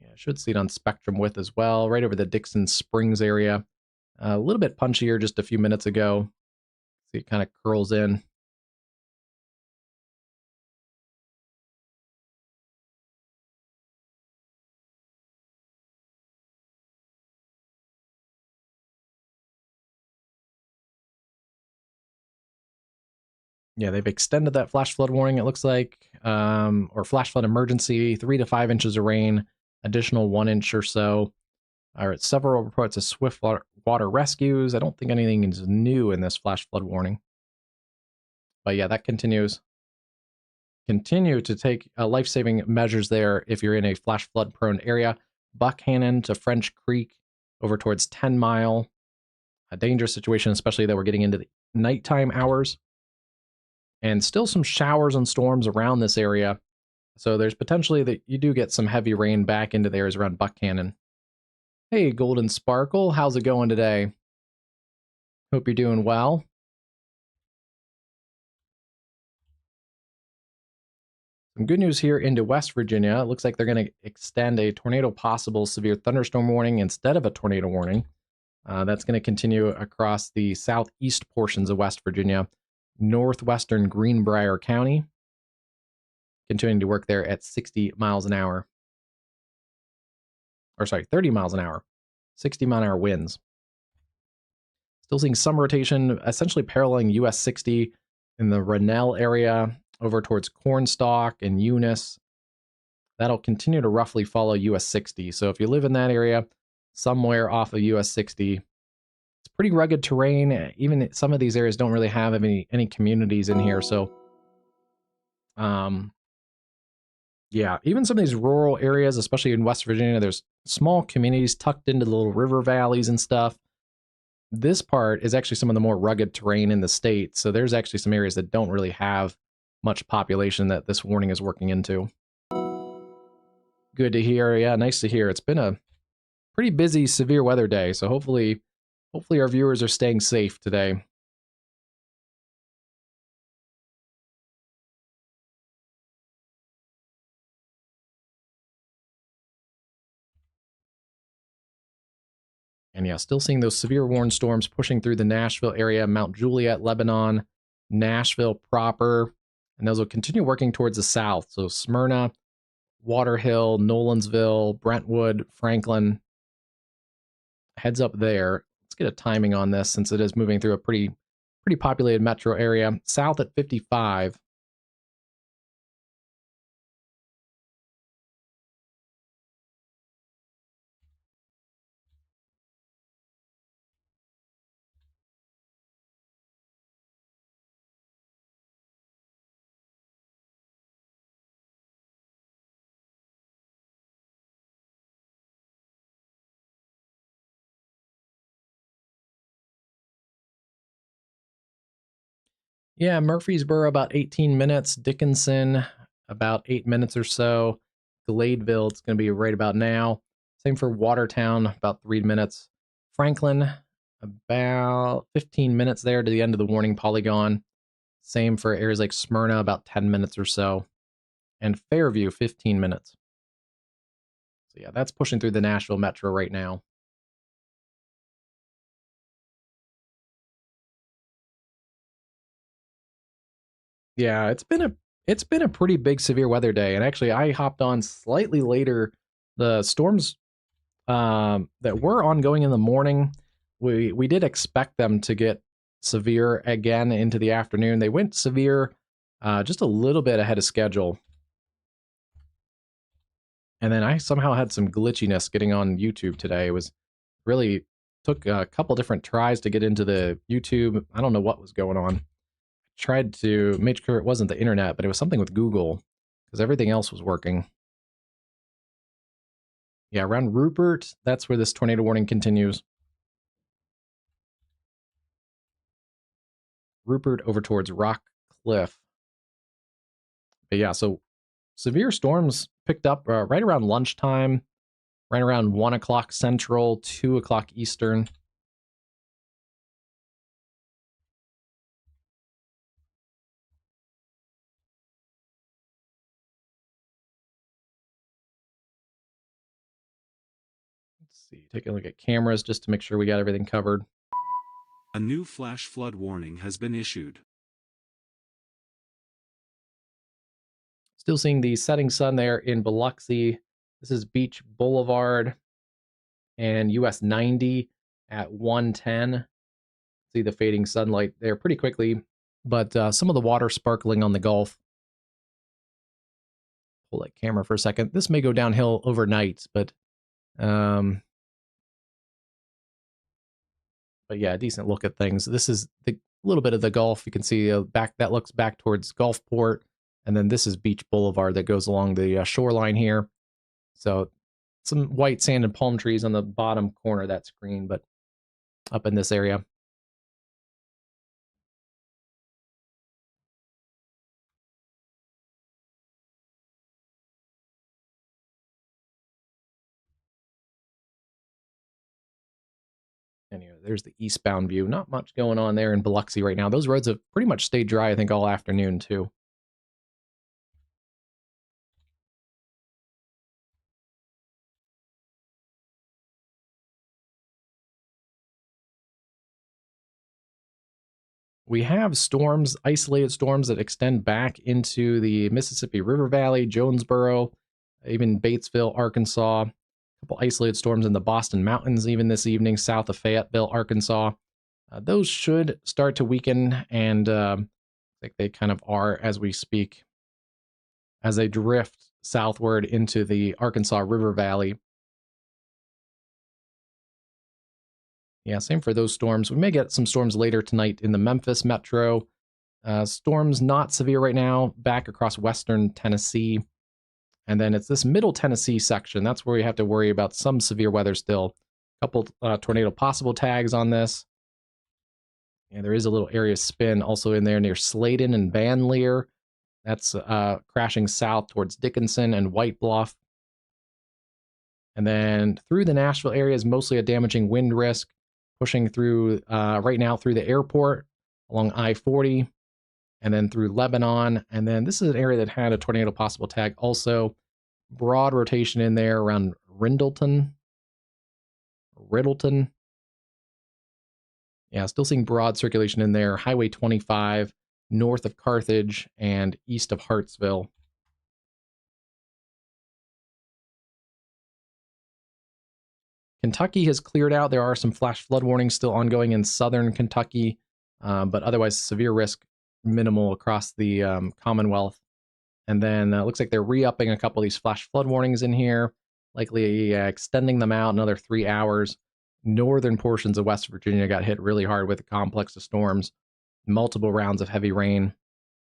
Yeah, should see it on spectrum width as well, right over the Dixon Springs area. A little bit punchier just a few minutes ago. See, it kind of curls in. Yeah, they've extended that flash flood warning, it looks like, or flash flood emergency, 3 to 5 inches of rain, additional 1 inch or so. All right, several reports of swift water rescues. I don't think anything is new in this flash flood warning. But yeah, that continues. Continue to take life-saving measures there if you're in a flash flood prone area. Buckhannon to French Creek over towards 10 Mile. A dangerous situation, especially that we're getting into the nighttime hours. And still some showers and storms around this area. So there's potentially that you do get some heavy rain back into the areas around Buckhannon. Hey, Golden Sparkle, how's it going today? Hope you're doing well. Some good news here into West Virginia. It looks like they're going to extend a tornado possible severe thunderstorm warning instead of a tornado warning. That's going to continue across the southeast portions of West Virginia, northwestern Greenbrier County, continuing to work there at 60 miles an hour. Or sorry, 30 miles an hour, 60-mile-an-hour winds. Still seeing some rotation, essentially paralleling US 60 in the Rennell area over towards Cornstalk and Eunice. That'll continue to roughly follow US 60. So if you live in that area, somewhere off of US 60, it's pretty rugged terrain. Even some of these areas don't really have any communities in here. So, yeah, even some of these rural areas, especially in West Virginia, there's small communities tucked into the little river valleys and stuff. This part is actually some of the more rugged terrain in the state. So there's actually some areas that don't really have much population that this warning is working into. Good to hear. Yeah, nice to hear. It's been a pretty busy severe weather day. So hopefully our viewers are staying safe today. And yeah, still seeing those severe warn storms pushing through the Nashville area, Mount Juliet, Lebanon, Nashville proper, and those will continue working towards the south. So Smyrna, Waterhill, Nolensville, Brentwood, Franklin, heads up there. Let's get a timing on this since it is moving through a pretty populated metro area. South at 55. Yeah, Murfreesboro about 18 minutes. Dickinson about 8 minutes or so. Gladeville, it's going to be right about now. Same for Watertown, about 3 minutes. Franklin, about 15 minutes there to the end of the warning polygon. Same for areas like Smyrna, about 10 minutes or so. And Fairview, 15 minutes. So yeah, that's pushing through the Nashville metro right now. Yeah, it's been a pretty big severe weather day, and actually I hopped on slightly later. The storms that were ongoing in the morning, we did expect them to get severe again into the afternoon. They went severe just a little bit ahead of schedule. And then I somehow had some glitchiness getting on YouTube today. It was really took a couple different tries to get into the YouTube. I don't know what was going on. Tried to make sure it wasn't the internet, but it was something with Google because everything else was working. Yeah, around Rupert, that's where this tornado warning continues. Rupert over towards Rock Cliff. But yeah, so severe storms picked up right around lunchtime. right around 1 o'clock Central, 2 o'clock Eastern. Let's see, take a look at cameras just to make sure we got everything covered. A new flash flood warning has been issued. Still seeing the setting sun there in Biloxi. This is Beach Boulevard and US 90 at 110. See the fading sunlight there pretty quickly, but some of the water sparkling on the Gulf. Pull that camera for a second. This may go downhill overnight, um, but yeah, a decent look at things. This is the little bit of the Gulf. You can see back that looks back towards Gulfport, and then this is Beach Boulevard that goes along the shoreline here. So some white sand and palm trees on the bottom corner of that screen, but up in this area. Anyway, there's the eastbound view. Not much going on there in Biloxi right now. Those roads have pretty much stayed dry, I think, all afternoon, too. We have storms, isolated storms that extend back into the Mississippi River Valley, Jonesboro, even Batesville, Arkansas. A couple isolated storms in the Boston Mountains even this evening, south of Fayetteville, Arkansas. Those should start to weaken, and I think they kind of are as we speak, as they drift southward into the Arkansas River Valley. Yeah, same for those storms. We may get some storms later tonight in the Memphis metro. Storms not severe right now, back across western Tennessee. And then it's this middle Tennessee section. That's where we have to worry about some severe weather still. A couple tornado possible tags on this. And there is a little area spin also in there near Sladen and Van Leer. That's crashing south towards Dickinson and White Bluff. And then through the Nashville area is mostly a damaging wind risk, pushing through right now through the airport along I-40 and then through Lebanon. And then this is an area that had a tornado possible tag also. Broad rotation in there around Riddleton. Yeah, still seeing broad circulation in there. Highway 25, north of Carthage and east of Hartsville. Kentucky has cleared out. There are some flash flood warnings still ongoing in southern Kentucky, but otherwise severe risk minimal across the Commonwealth. And then it looks like they're re-upping a couple of these flash flood warnings in here, likely extending them out another 3 hours. Northern portions of West Virginia got hit really hard with a complex of storms, multiple rounds of heavy rain,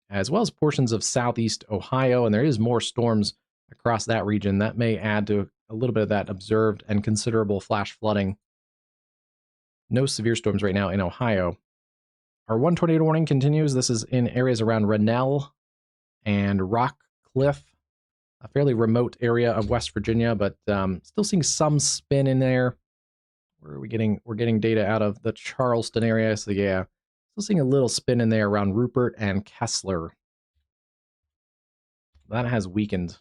as well as portions of southeast Ohio. And there is more storms across that region that may add to a little bit of that observed and considerable flash flooding. No severe storms right now in Ohio. Our one tornado warning continues. This is in areas around Rennell and Rock Cliff, a fairly remote area of West Virginia, but still seeing some spin in there. Where are we getting? We're getting data out of the Charleston area, so yeah, still seeing a little spin in there around Rupert and Kessler. That has weakened.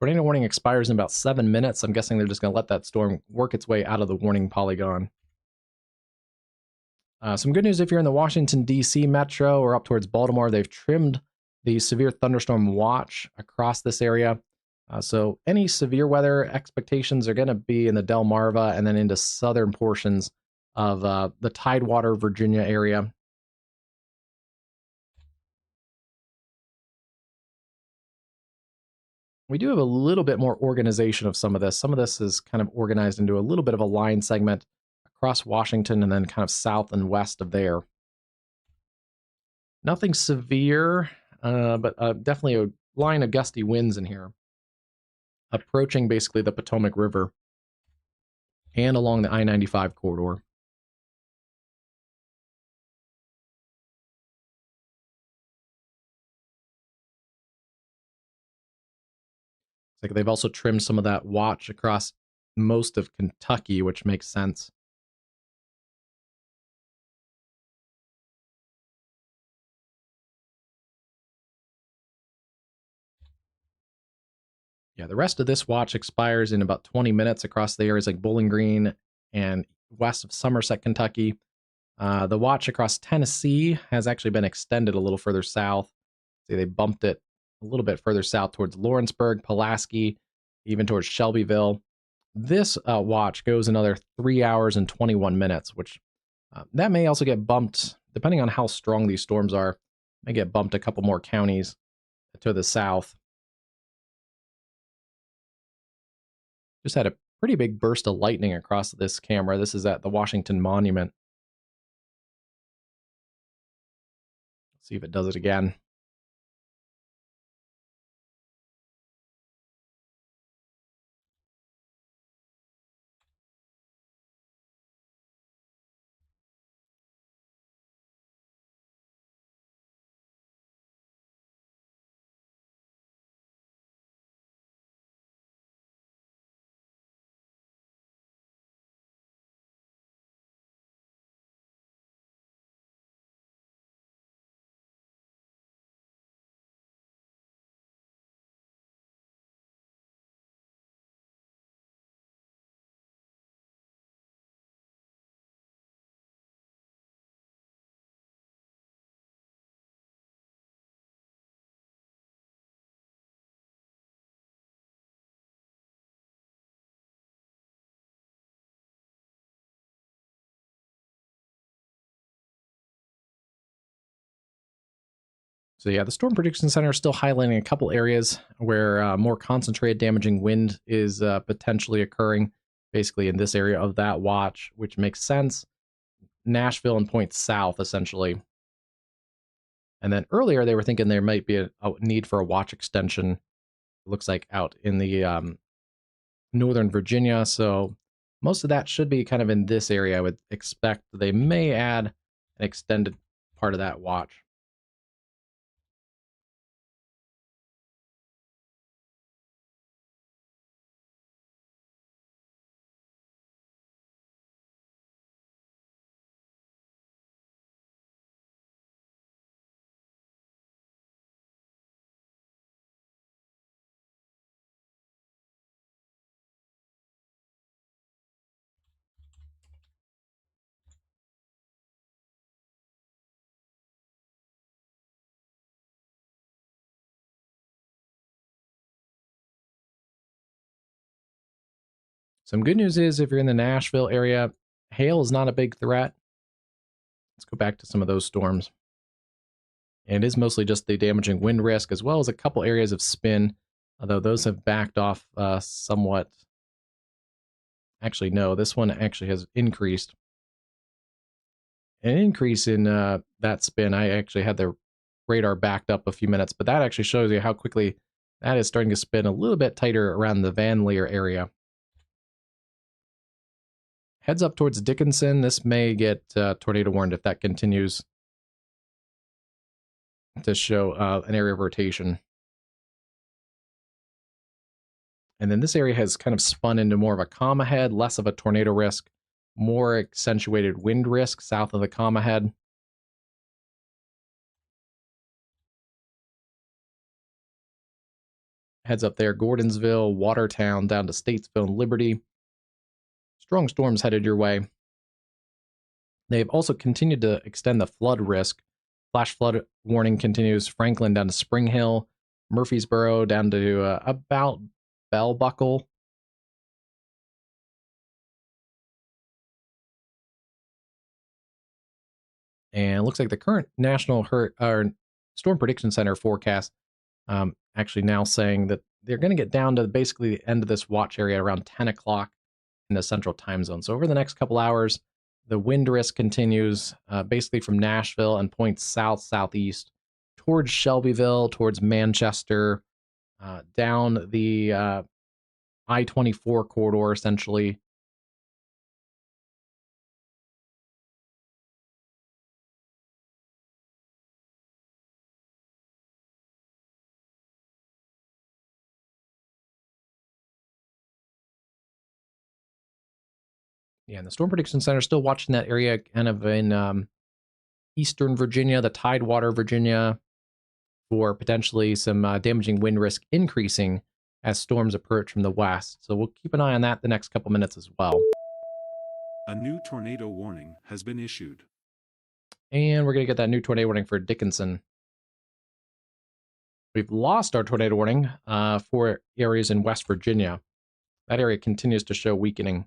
Tornado warning expires in about 7 minutes. I'm guessing they're just going to let that storm work its way out of the warning polygon. Some good news if you're in the Washington, D.C. metro or up towards Baltimore. They've trimmed the severe thunderstorm watch across this area. So any severe weather expectations are going to be in the Delmarva and then into southern portions of the Tidewater, Virginia area. We do have a little bit more organization of some of this. Some of this is kind of organized into a little bit of a line segment across Washington and then kind of south and west of there. Nothing severe, but definitely a line of gusty winds in here, approaching basically the Potomac River and along the I-95 corridor. It's like they've also trimmed some of that watch across most of Kentucky, which makes sense. Yeah, the rest of this watch expires in about 20 minutes across the areas like Bowling Green and west of Somerset, Kentucky. The watch across Tennessee has actually been extended a little further south. See, they bumped it a little bit further south towards Lawrenceburg, Pulaski, even towards Shelbyville. This watch goes another 3 hours and 21 minutes, which that may also get bumped, depending on how strong these storms are, may get bumped a couple more counties to the south. Just had a pretty big burst of lightning across this camera. This is at the Washington Monument. Let's see if it does it again. So yeah, the Storm Prediction Center is still highlighting a couple areas where more concentrated damaging wind is potentially occurring, basically in this area of that watch, which makes sense. Nashville and points south, essentially. And then earlier they were thinking there might be a need for a watch extension. It looks like out in the Northern Virginia. So most of that should be kind of in this area. I would expect they may add an extended part of that watch. Some good news is if you're in the Nashville area, hail is not a big threat. Let's go back to some of those storms. And it is mostly just the damaging wind risk, as well as a couple areas of spin, although those have backed off somewhat. Actually, no, this one actually has increased. An increase in that spin. I actually had the radar backed up a few minutes, but that actually shows you how quickly that is starting to spin a little bit tighter around the Van Leer area. Heads up towards Dickinson. This may get tornado warned if that continues to show an area of rotation. And then this area has kind of spun into more of a comma head, less of a tornado risk, more accentuated wind risk south of the comma head. Heads up there, Gordonsville, Watertown, down to Statesville and Liberty. Strong storms headed your way. They've also continued to extend the flood risk. Flash flood warning continues Franklin down to Spring Hill, Murfreesboro down to about Bell Buckle. And it looks like the current National Storm Prediction Center forecast actually now saying that they're going to get down to basically the end of this watch area around 10 o'clock in the central time zone. So over the next couple hours, the wind risk continues basically from Nashville and points south-southeast towards Shelbyville, towards Manchester, down the I-24 corridor, essentially. Yeah, and the Storm Prediction Center still watching that area kind of in eastern Virginia, the Tidewater, Virginia, for potentially some damaging wind risk increasing as storms approach from the west. So we'll keep an eye on that the next couple minutes as well. A new tornado warning has been issued. And we're going to get that new tornado warning for Dickinson. We've lost our tornado warning for areas in West Virginia. That area continues to show weakening.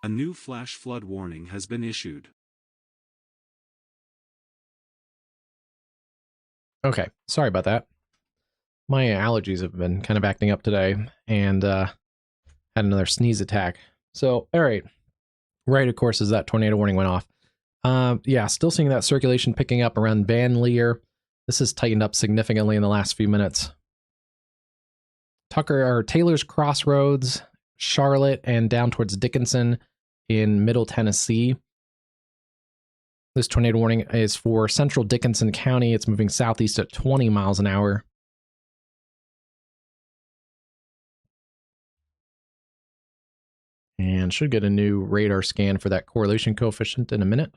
A new flash flood warning has been issued. Okay, sorry about that. My allergies have been kind of acting up today and had another sneeze attack. So, all right. Right, of course, as that tornado warning went off. Yeah, still seeing that circulation picking up around Van Leer. This has tightened up significantly in the last few minutes. Taylor's Crossroads, Charlotte, and down towards Dickinson in Middle Tennessee. This tornado warning is for central Dickinson County. It's moving southeast at 20 miles an hour. And should get a new radar scan for that correlation coefficient in a minute.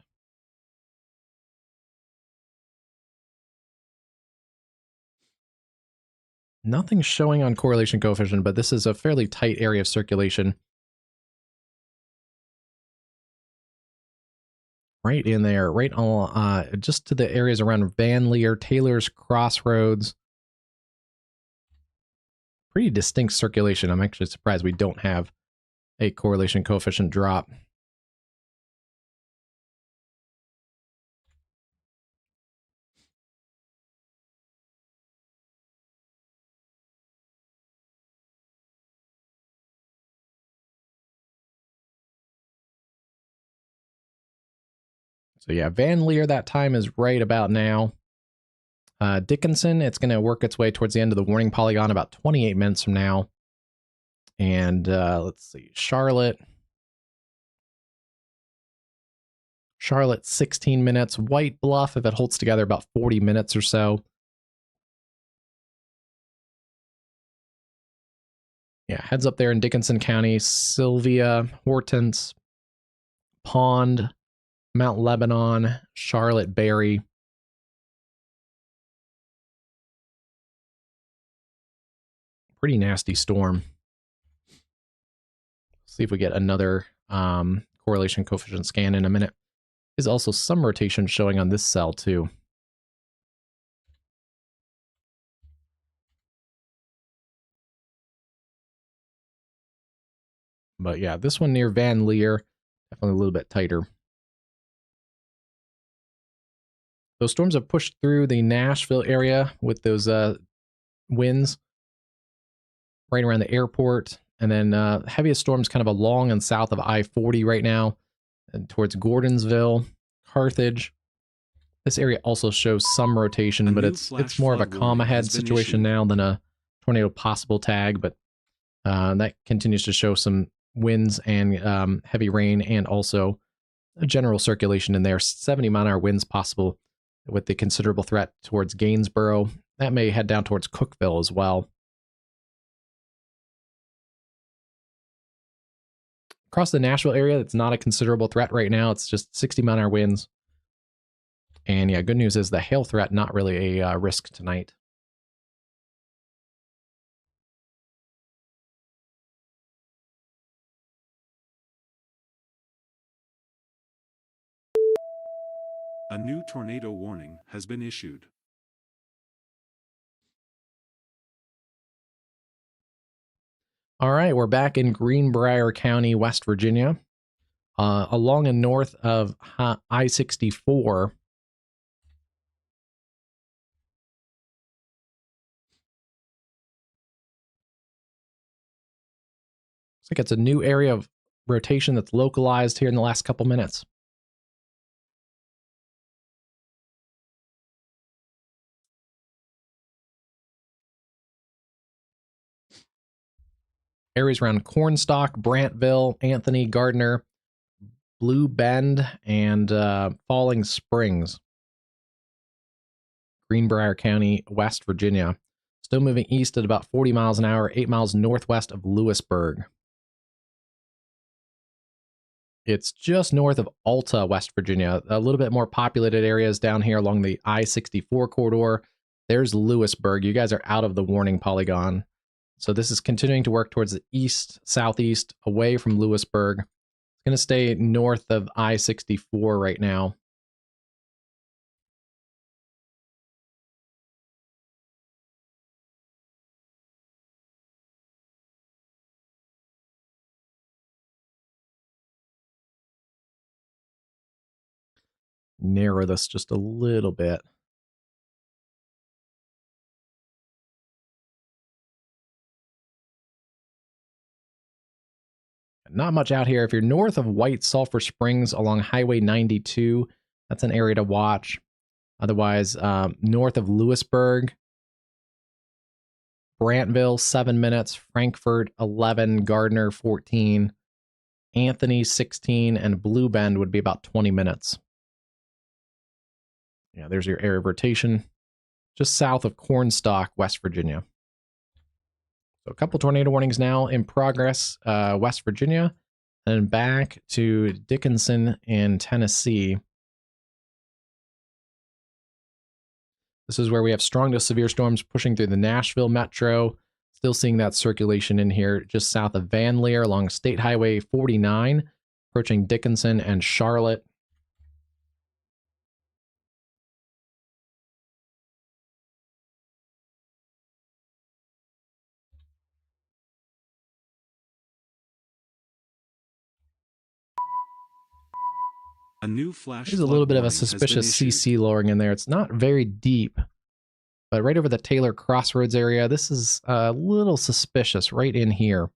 Nothing showing on correlation coefficient, but this is a fairly tight area of circulation. Right in there, right on, just to the areas around Van Leer, Taylor's Crossroads. Pretty distinct circulation. I'm actually surprised we don't have a correlation coefficient drop. So yeah, Van Leer that time is right about now. Dickinson, it's going to work its way towards the end of the warning polygon about 28 minutes from now. And let's see, Charlotte, 16 minutes. White Bluff, if it holds together, about 40 minutes or so. Yeah, heads up there in Dickinson County, Sylvia, Hortense, Pond, Mount Lebanon, Charlotte, Berry. Pretty nasty storm. See if we get another correlation coefficient scan in a minute. There's also some rotation showing on this cell too. But yeah, this one near Van Leer, definitely a little bit tighter. Those storms have pushed through the Nashville area with those winds right around the airport. And then heaviest storms kind of along and south of I-40 right now, and towards Gordonsville, Carthage. This area also shows some rotation, but it's more of a calm ahead situation now than a tornado possible tag. But that continues to show some winds and heavy rain, and also a general circulation in there. 70-mile-an-hour winds possible with the considerable threat towards Gainsborough. That may head down towards Cookeville as well. Across the Nashville area, it's not a considerable threat right now. It's just 60-mile-an-hour winds. And yeah, good news is the hail threat, not really a risk tonight. A new tornado warning has been issued. All right, we're back in Greenbrier County, West Virginia, along and north of I-64. Looks like it's a new area of rotation that's localized here in the last couple minutes. Areas around Cornstalk, Brantville, Anthony, Gardner, Blue Bend, and Falling Springs. Greenbrier County, West Virginia. Still moving east at about 40 miles an hour, 8 miles northwest of Lewisburg. It's just north of Alta, West Virginia. A little bit more populated areas down here along the I-64 corridor. There's Lewisburg. You guys are out of the warning polygon. So this is continuing to work towards the east, southeast, away from Lewisburg. It's going to stay north of I-64 right now. Narrow this just a little bit. Not much out here. If you're north of White Sulphur Springs along Highway 92, that's an area to watch. Otherwise, north of Lewisburg, Brantville, 7 minutes, Frankfort, 11, Gardner, 14, Anthony, 16, and Blue Bend would be about 20 minutes. Yeah, there's your area of rotation, just south of Cornstalk, West Virginia. So a couple tornado warnings now in progress, West Virginia, and then back to Dickinson in Tennessee. This is where we have strong to severe storms pushing through the Nashville metro. Still seeing that circulation in here just south of Van Leer along State Highway 49, approaching Dickinson and Charlotte. A new flash There's a little bit of a suspicious CC lowering in there. It's not very deep, but right over the Taylor Crossroads area, this is a little suspicious right in here.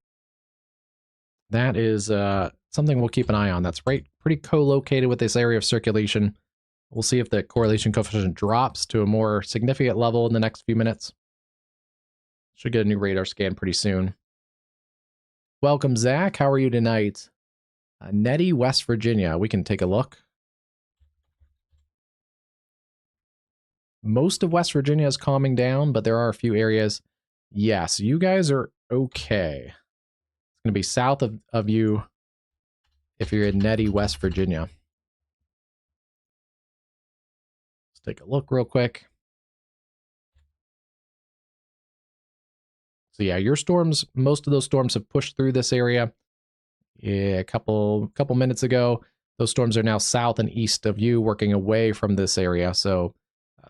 That is something we'll keep an eye on. That's right, pretty co-located with this area of circulation. We'll see if the correlation coefficient drops to a more significant level in the next few minutes. Should get a new radar scan pretty soon. Welcome, Zach. How are you tonight? Nettie, West Virginia. We can take a look. Most of West Virginia is calming down, but there are a few areas. Yes, you guys are okay. It's going to be south of you if you're in Nettie, West Virginia. Let's take a look real quick. So yeah, your storms, most of those storms have pushed through this area. Yeah, a couple minutes ago, those storms are now south and east of you, working away from this area. So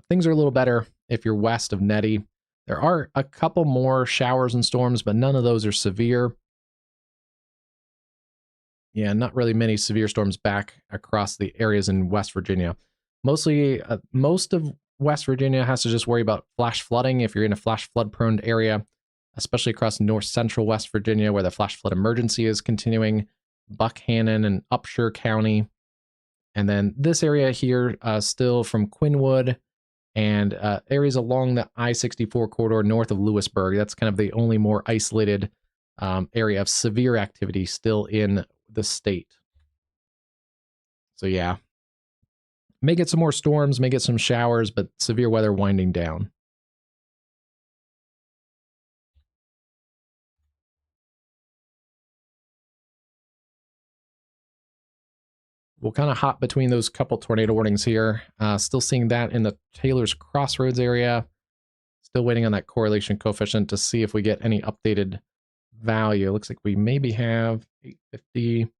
things are a little better if you're west of Nettie. There are a couple more showers and storms, but none of those are severe. Yeah, not really many severe storms back across the areas in West Virginia. Mostly, most of West Virginia has to just worry about flash flooding if you're in a flash flood prone area, especially across north central West Virginia where the flash flood emergency is continuing, Buckhannon and Upshur County. And then this area here, still from Quinwood and areas along the I-64 corridor north of Lewisburg. That's kind of the only more isolated area of severe activity still in the state. So yeah, may get some more storms, may get some showers, but severe weather winding down. We'll kind of hop between those couple tornado warnings here. Still seeing that in the Taylor's Crossroads area. Still waiting on that correlation coefficient to see if we get any updated value. Looks like we maybe have 850.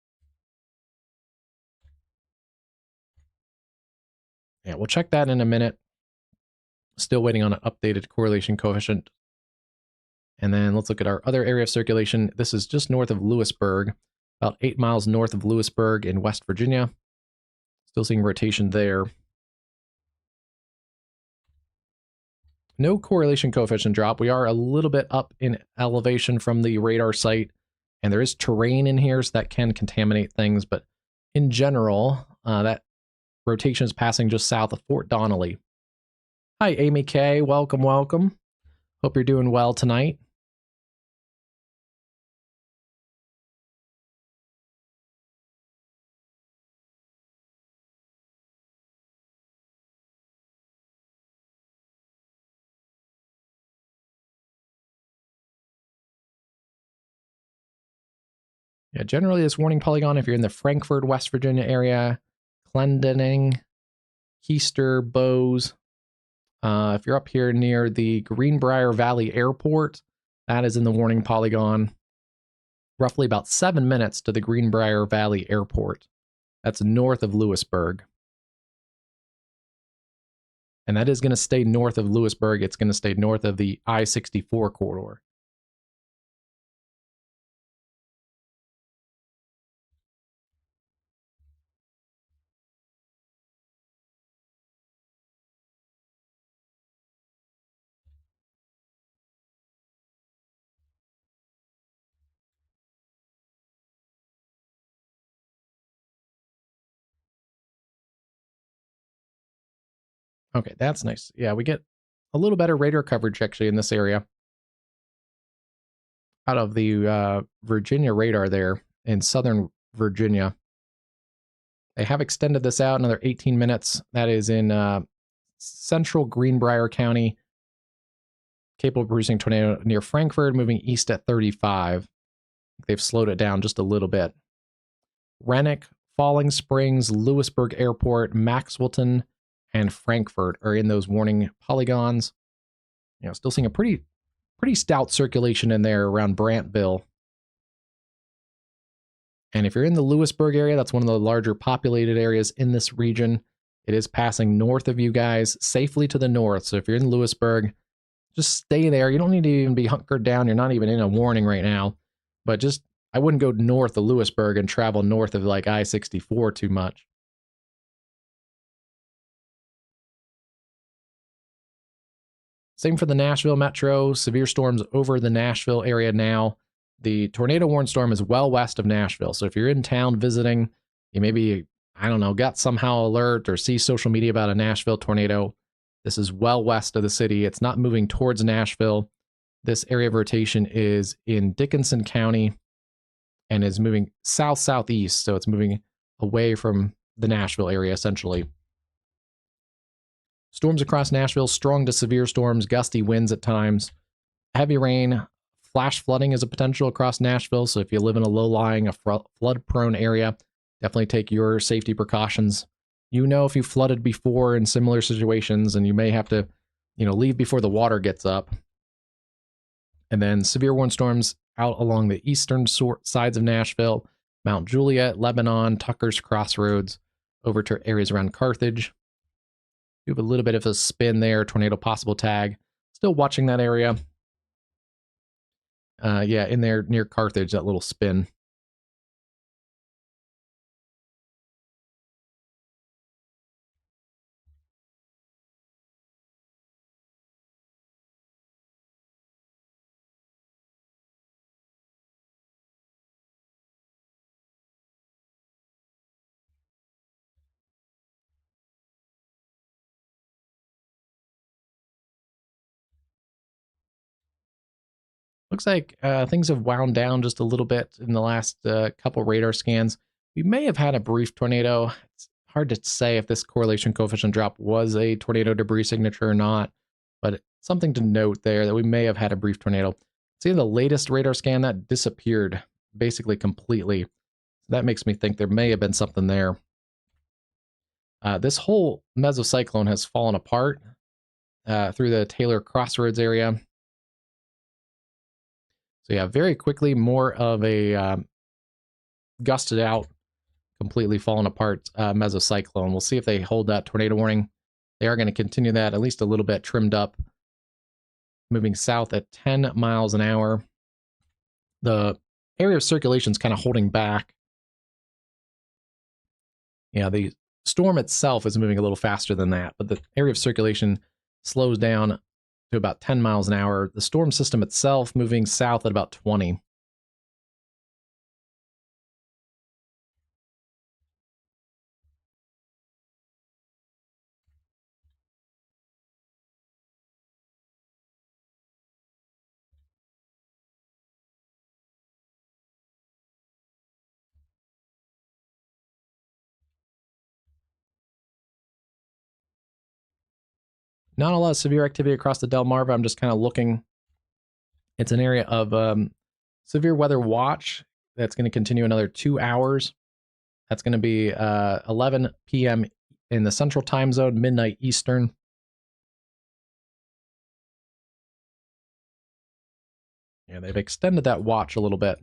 Yeah, we'll check that in a minute. Still waiting on an updated correlation coefficient. And then let's look at our other area of circulation. This is just north of Lewisburg, about 8 miles north of Lewisburg in West Virginia. Still seeing rotation there. No correlation coefficient drop. We are a little bit up in elevation from the radar site, and there is terrain in here, so that can contaminate things. But in general, that rotation is passing just south of Fort Donnelly. Hi, Amy K. Welcome, welcome. Hope you're doing well tonight. Yeah, generally this warning polygon, if you're in the Frankfort, West Virginia area, Clendening, Keister, Bowes. If you're up here near the Greenbrier Valley Airport, that is in the warning polygon. Roughly about 7 minutes to the Greenbrier Valley Airport. That's north of Lewisburg. And that is going to stay north of Lewisburg. It's going to stay north of the I-64 corridor. Okay, that's nice. Yeah, we get a little better radar coverage actually in this area. Out of the Virginia radar there in southern Virginia. They have extended this out another 18 minutes. That is in central Greenbrier County. Capable of producing tornado near Frankfort, moving east at 35. They've slowed it down just a little bit. Rennick, Falling Springs, Lewisburg Airport, Maxwellton, and Frankfort are in those warning polygons. You know, still seeing a pretty stout circulation in there around Brantville. And if you're in the Lewisburg area, that's one of the larger populated areas in this region. It is passing north of you guys, safely to the north. So if you're in Lewisburg, just stay there. You don't need to even be hunkered down. You're not even in a warning right now. But just, I wouldn't go north of Lewisburg and travel north of like I-64 too much. Same for the Nashville metro. Severe storms over the Nashville area now. The tornado warned storm is well west of Nashville. So if you're in town visiting, you maybe, I don't know, got somehow alert or see social media about a Nashville tornado. This is well west of the city. It's not moving towards Nashville. This area of rotation is in Dickinson County and is moving south-southeast. So it's moving away from the Nashville area, essentially. Storms across Nashville, strong to severe storms, gusty winds at times. Heavy rain, flash flooding is a potential across Nashville. So if you live in a low-lying, a flood-prone area, definitely take your safety precautions. You know if you flooded before in similar situations, and you may have to, leave before the water gets up. And then severe warned storms out along the eastern sides of Nashville, Mount Juliet, Lebanon, Tucker's Crossroads, over to areas around Carthage. We have a little bit of a spin there, tornado possible tag. Still watching that area. Yeah, in there near Carthage, that little spin. Looks like things have wound down just a little bit in the last couple radar scans. We may have had a brief tornado. It's hard to say if this correlation coefficient drop was a tornado debris signature or not, but something to note there that we may have had a brief tornado. See, the latest radar scan, that disappeared basically completely. So that makes me think there may have been something there. This whole mesocyclone has fallen apart through the Taylor Crossroads area. So yeah, very quickly, more of a gusted out, completely fallen apart mesocyclone. We'll see if they hold that tornado warning. They are going to continue that at least a little bit, trimmed up, moving south at 10 miles an hour. The area of circulation is kind of holding back. Yeah, the storm itself is moving a little faster than that, but the area of circulation slows down to about 10 miles an hour. The storm system itself moving south at about 20. Not a lot of severe activity across the Delmarva. I'm just kind of looking. It's an area of severe weather watch that's going to continue another 2 hours. That's going to be 11 p.m. in the Central Time Zone, midnight Eastern. Yeah, they've extended that watch a little bit.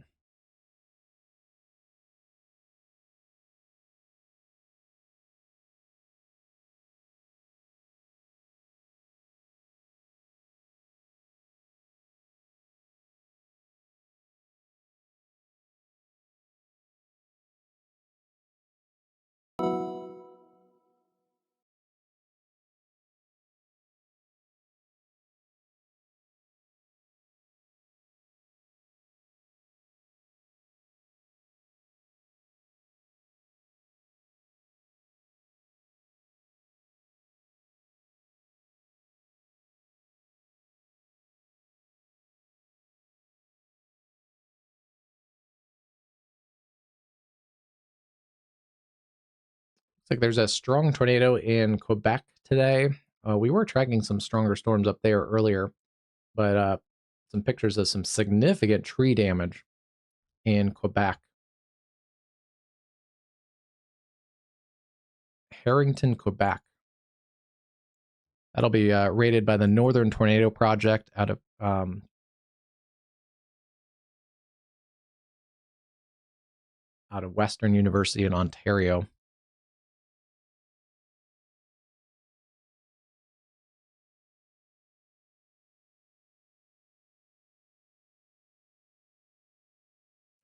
Looks like there's a strong tornado in Quebec today. We were tracking some stronger storms up there earlier, but some pictures of some significant tree damage in Quebec. Harrington, Quebec. That'll be rated by the Northern Tornado Project out of Western University in Ontario.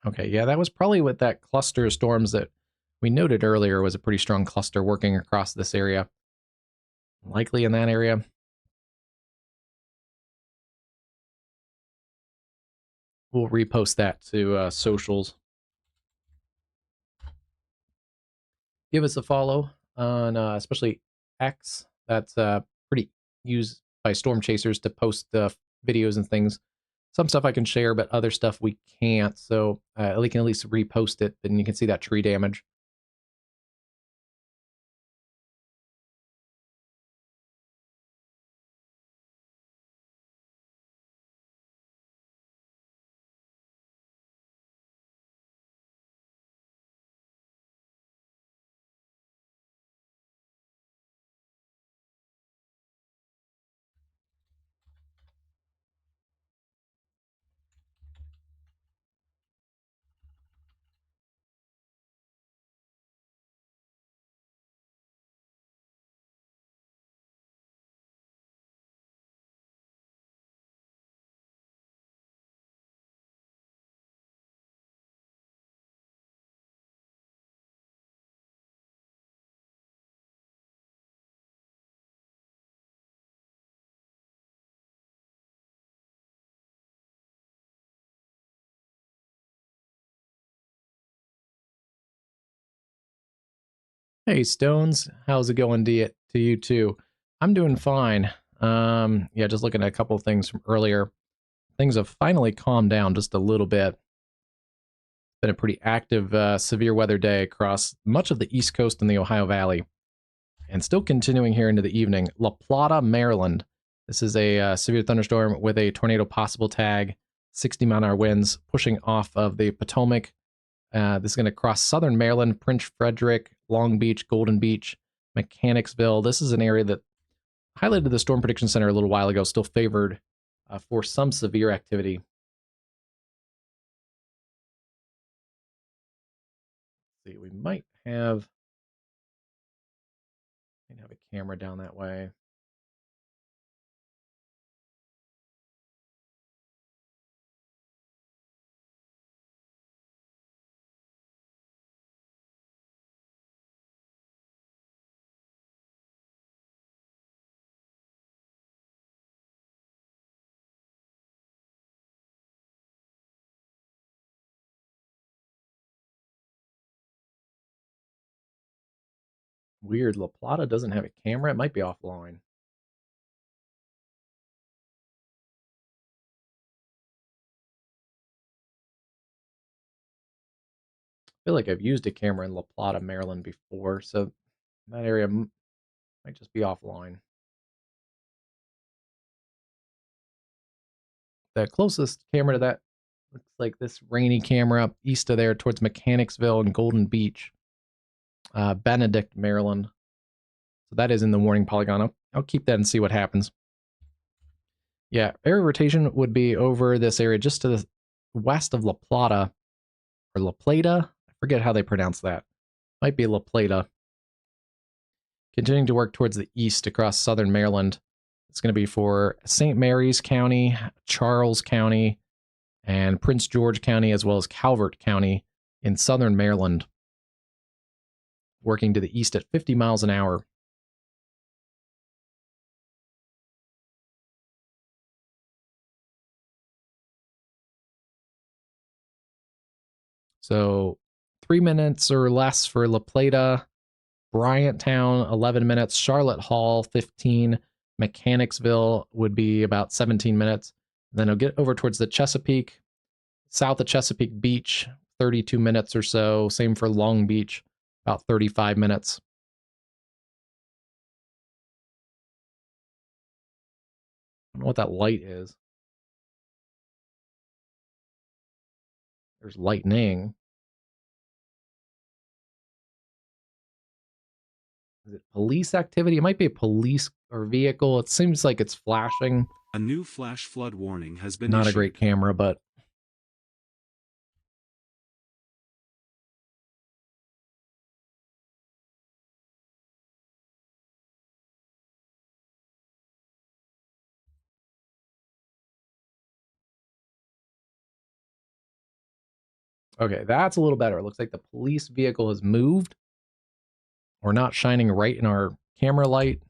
Okay, yeah, that was probably with that cluster of storms that we noted earlier was a pretty strong cluster working across this area. Likely in that area. We'll repost that to socials. Give us a follow on especially X. That's pretty used by storm chasers to post videos and things. Some stuff I can share, but other stuff we can't. So we can at least repost it, and you can see that tree damage. Hey Stones, how's it going to you too? I'm doing fine. Yeah, just looking at a couple of things from earlier. things have finally calmed down just a little bit. Been a pretty active, severe weather day across much of the East Coast and the Ohio Valley. And still continuing here into the evening. La Plata, Maryland. This is a severe thunderstorm with a tornado possible tag. 60-mile-an-hour winds pushing off of the Potomac. This is going to cross southern Maryland, Prince Frederick, Long Beach, Golden Beach, Mechanicsville. This is an area that highlighted the Storm Prediction Center a little while ago, still favored for some severe activity. Let's see, we might have a camera down that way. Weird, La Plata doesn't have a camera. It might be offline. I feel like I've used a camera in La Plata, Maryland before, so that area might just be offline. The closest camera to that looks like this rainy camera up east of there towards Mechanicsville and Golden Beach, Benedict, Maryland. So that is in the warning polygon. I'll keep that and see what happens. Yeah, area rotation would be over this area just to the west of La Plata, or La Plata. I forget how they pronounce that. Might be La Plata. Continuing to work towards the east across southern Maryland. It's going to be for St. Mary's County, Charles County, and Prince George County, as well as Calvert County in southern Maryland. Working to the east at 50 miles an hour. So 3 minutes or less for La Plata, Bryanttown, 11 minutes, Charlotte Hall, 15, Mechanicsville would be about 17 minutes. And then it'll get over towards the Chesapeake, south of Chesapeake Beach, 32 minutes or so. Same for Long Beach, about 35 minutes. I don't know what that light is. There's lightning. Is it police activity? It might be a police or vehicle. It seems like it's flashing. A new flash flood warning has been Not issued. a great camera, but okay, that's a little better. It looks like the police vehicle has moved. We're not shining right in our camera light.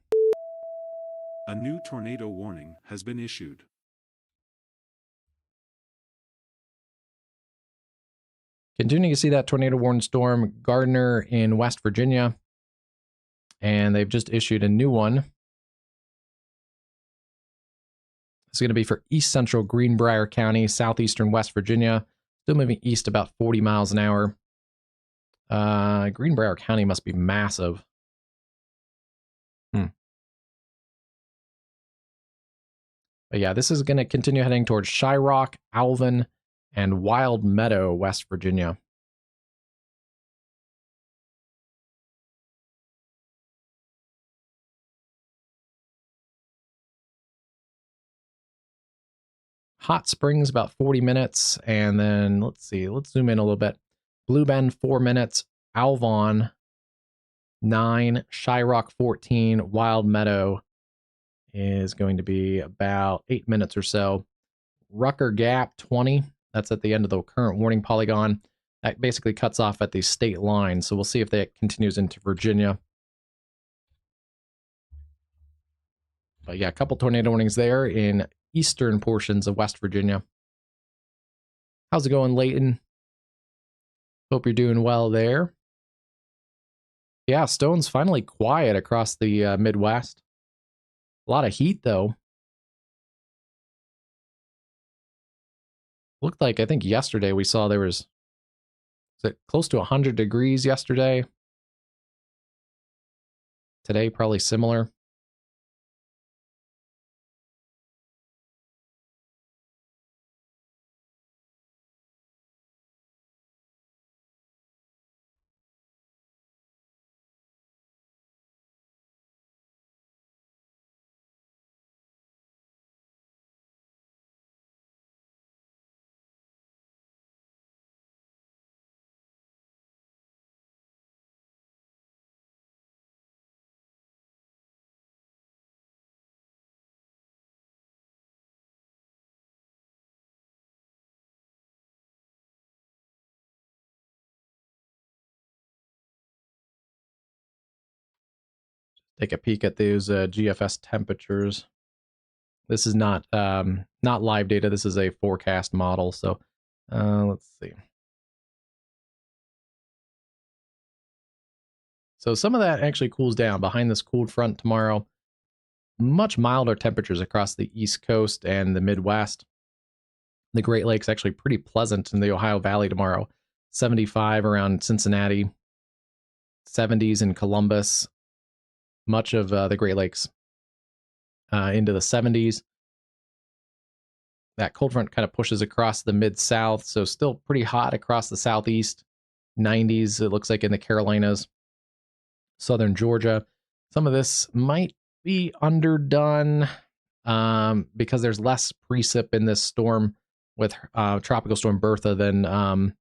A new tornado warning has been issued. Continuing to see that tornado warning storm, Gardner in West Virginia. And they've just issued a new one. It's going to be for east central Greenbrier County, southeastern West Virginia. Still moving east about 40 miles an hour. Greenbrier County must be massive. But yeah, this is going to continue heading towards Shyrock, Alvin, and Wild Meadow, West Virginia. Hot Springs, about 40 minutes. And then, let's see, let's zoom in a little bit. Blue Bend, 4 minutes. Alvon, 9. Shyrock, 14. Wild Meadow is going to be about 8 minutes or so. Rucker Gap, 20. That's at the end of the current warning polygon. That basically cuts off at the state line. So we'll see if that continues into Virginia. But yeah, a couple tornado warnings there in eastern portions of West Virginia. How's it going, Layton? Hope you're doing well there. Yeah, Stone's finally quiet across the Midwest. A lot of heat, though. Looked like, I think yesterday we saw there was it close to 100 degrees yesterday. Today, probably similar. Take a peek at those GFS temperatures. This is not live data. This is a forecast model. So let's see. So some of that actually cools down behind this cold front tomorrow. Much milder temperatures across the East Coast and the Midwest. The Great Lakes actually pretty pleasant in the Ohio Valley tomorrow. 75 around Cincinnati, 70s in Columbus, much of the Great Lakes into the 70s. That cold front kind of pushes across the Mid-South, so still pretty hot across the Southeast. 90s, it looks like in the Carolinas, Southern Georgia. Some of this might be underdone because there's less precip in this storm with Tropical Storm Bertha than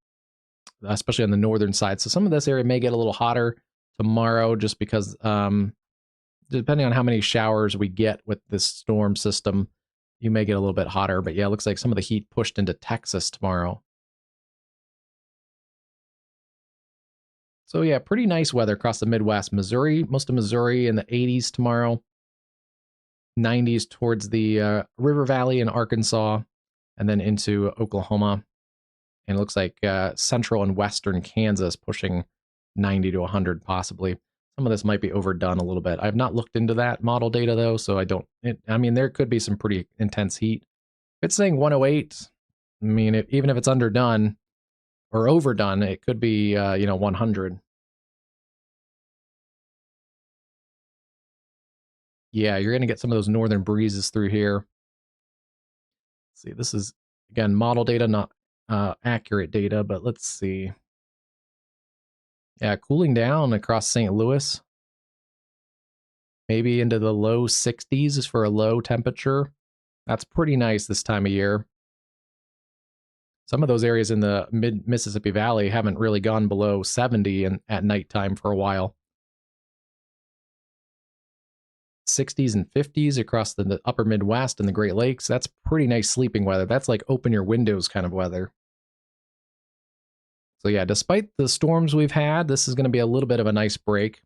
especially on the northern side. So some of this area may get a little hotter tomorrow just because depending on how many showers we get with this storm system, you may get a little bit hotter. But yeah, it looks like some of the heat pushed into Texas tomorrow. So yeah, pretty nice weather across the Midwest. Missouri, most of Missouri in the 80s tomorrow. 90s towards the River Valley in Arkansas, and then into Oklahoma. And it looks like central and western Kansas pushing 90 to 100 possibly. Some of this might be overdone a little bit. I've not looked into that model data though, so I don't. I mean, there could be some pretty intense heat. If it's saying 108, I mean, even if it's underdone or overdone, it could be 100. Yeah, you're going to get some of those northern breezes through here. Let's see, this is, again, model data, not accurate data, but let's see. Yeah, cooling down across St. Louis. Maybe into the low 60s for a low temperature. That's pretty nice this time of year. Some of those areas in the mid-Mississippi Valley haven't really gone below 70 at nighttime for a while. 60s and 50s across the upper Midwest and the Great Lakes. That's pretty nice sleeping weather. That's like open your windows kind of weather. So yeah, despite the storms we've had, this is going to be a little bit of a nice break.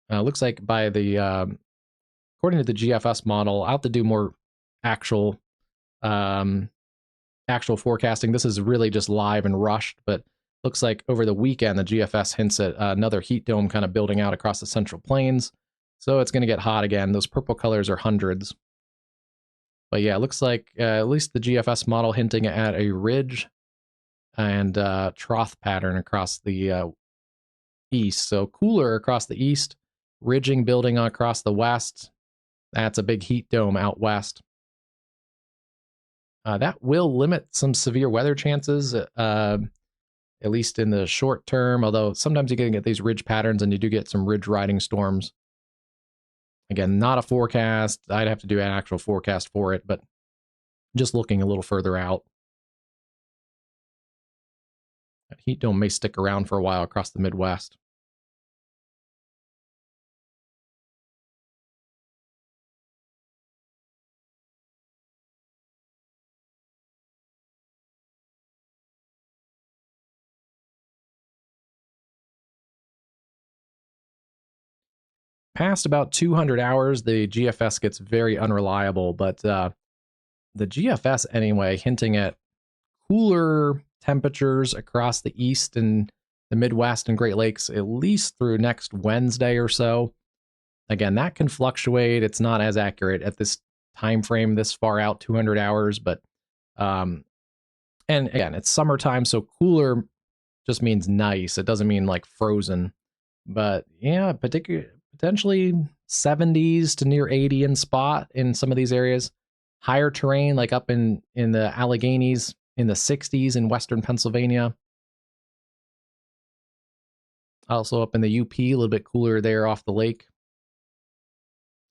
Looks like by the, according to the GFS model, I'll have to do more actual forecasting. This is really just live and rushed, but looks like over the weekend, the GFS hints at another heat dome kind of building out across the Central Plains. So it's going to get hot again. Those purple colors are hundreds. But yeah, it looks like at least the GFS model hinting at a ridge and trough pattern across the east. So cooler across the east, ridging building across the west. That's a big heat dome out west. That will limit some severe weather chances, at least in the short term, although sometimes you can get these ridge patterns and you do get some ridge riding storms. Again, not a forecast. I'd have to do an actual forecast for it, but just looking a little further out. That heat dome may stick around for a while across the Midwest. Past about 200 hours, the GFS gets very unreliable, but the GFS anyway, hinting at cooler temperatures across the east and the Midwest and Great Lakes, at least through next Wednesday or so. Again, that can fluctuate. It's not as accurate at this time frame this far out, 200 hours, but and again, it's summertime, so cooler just means nice. It doesn't mean like frozen. But yeah, potentially 70s to near 80 in spot in some of these areas. Higher terrain, like up in the Alleghenies, in the 60s in western Pennsylvania. Also up in the UP, a little bit cooler there off the lake.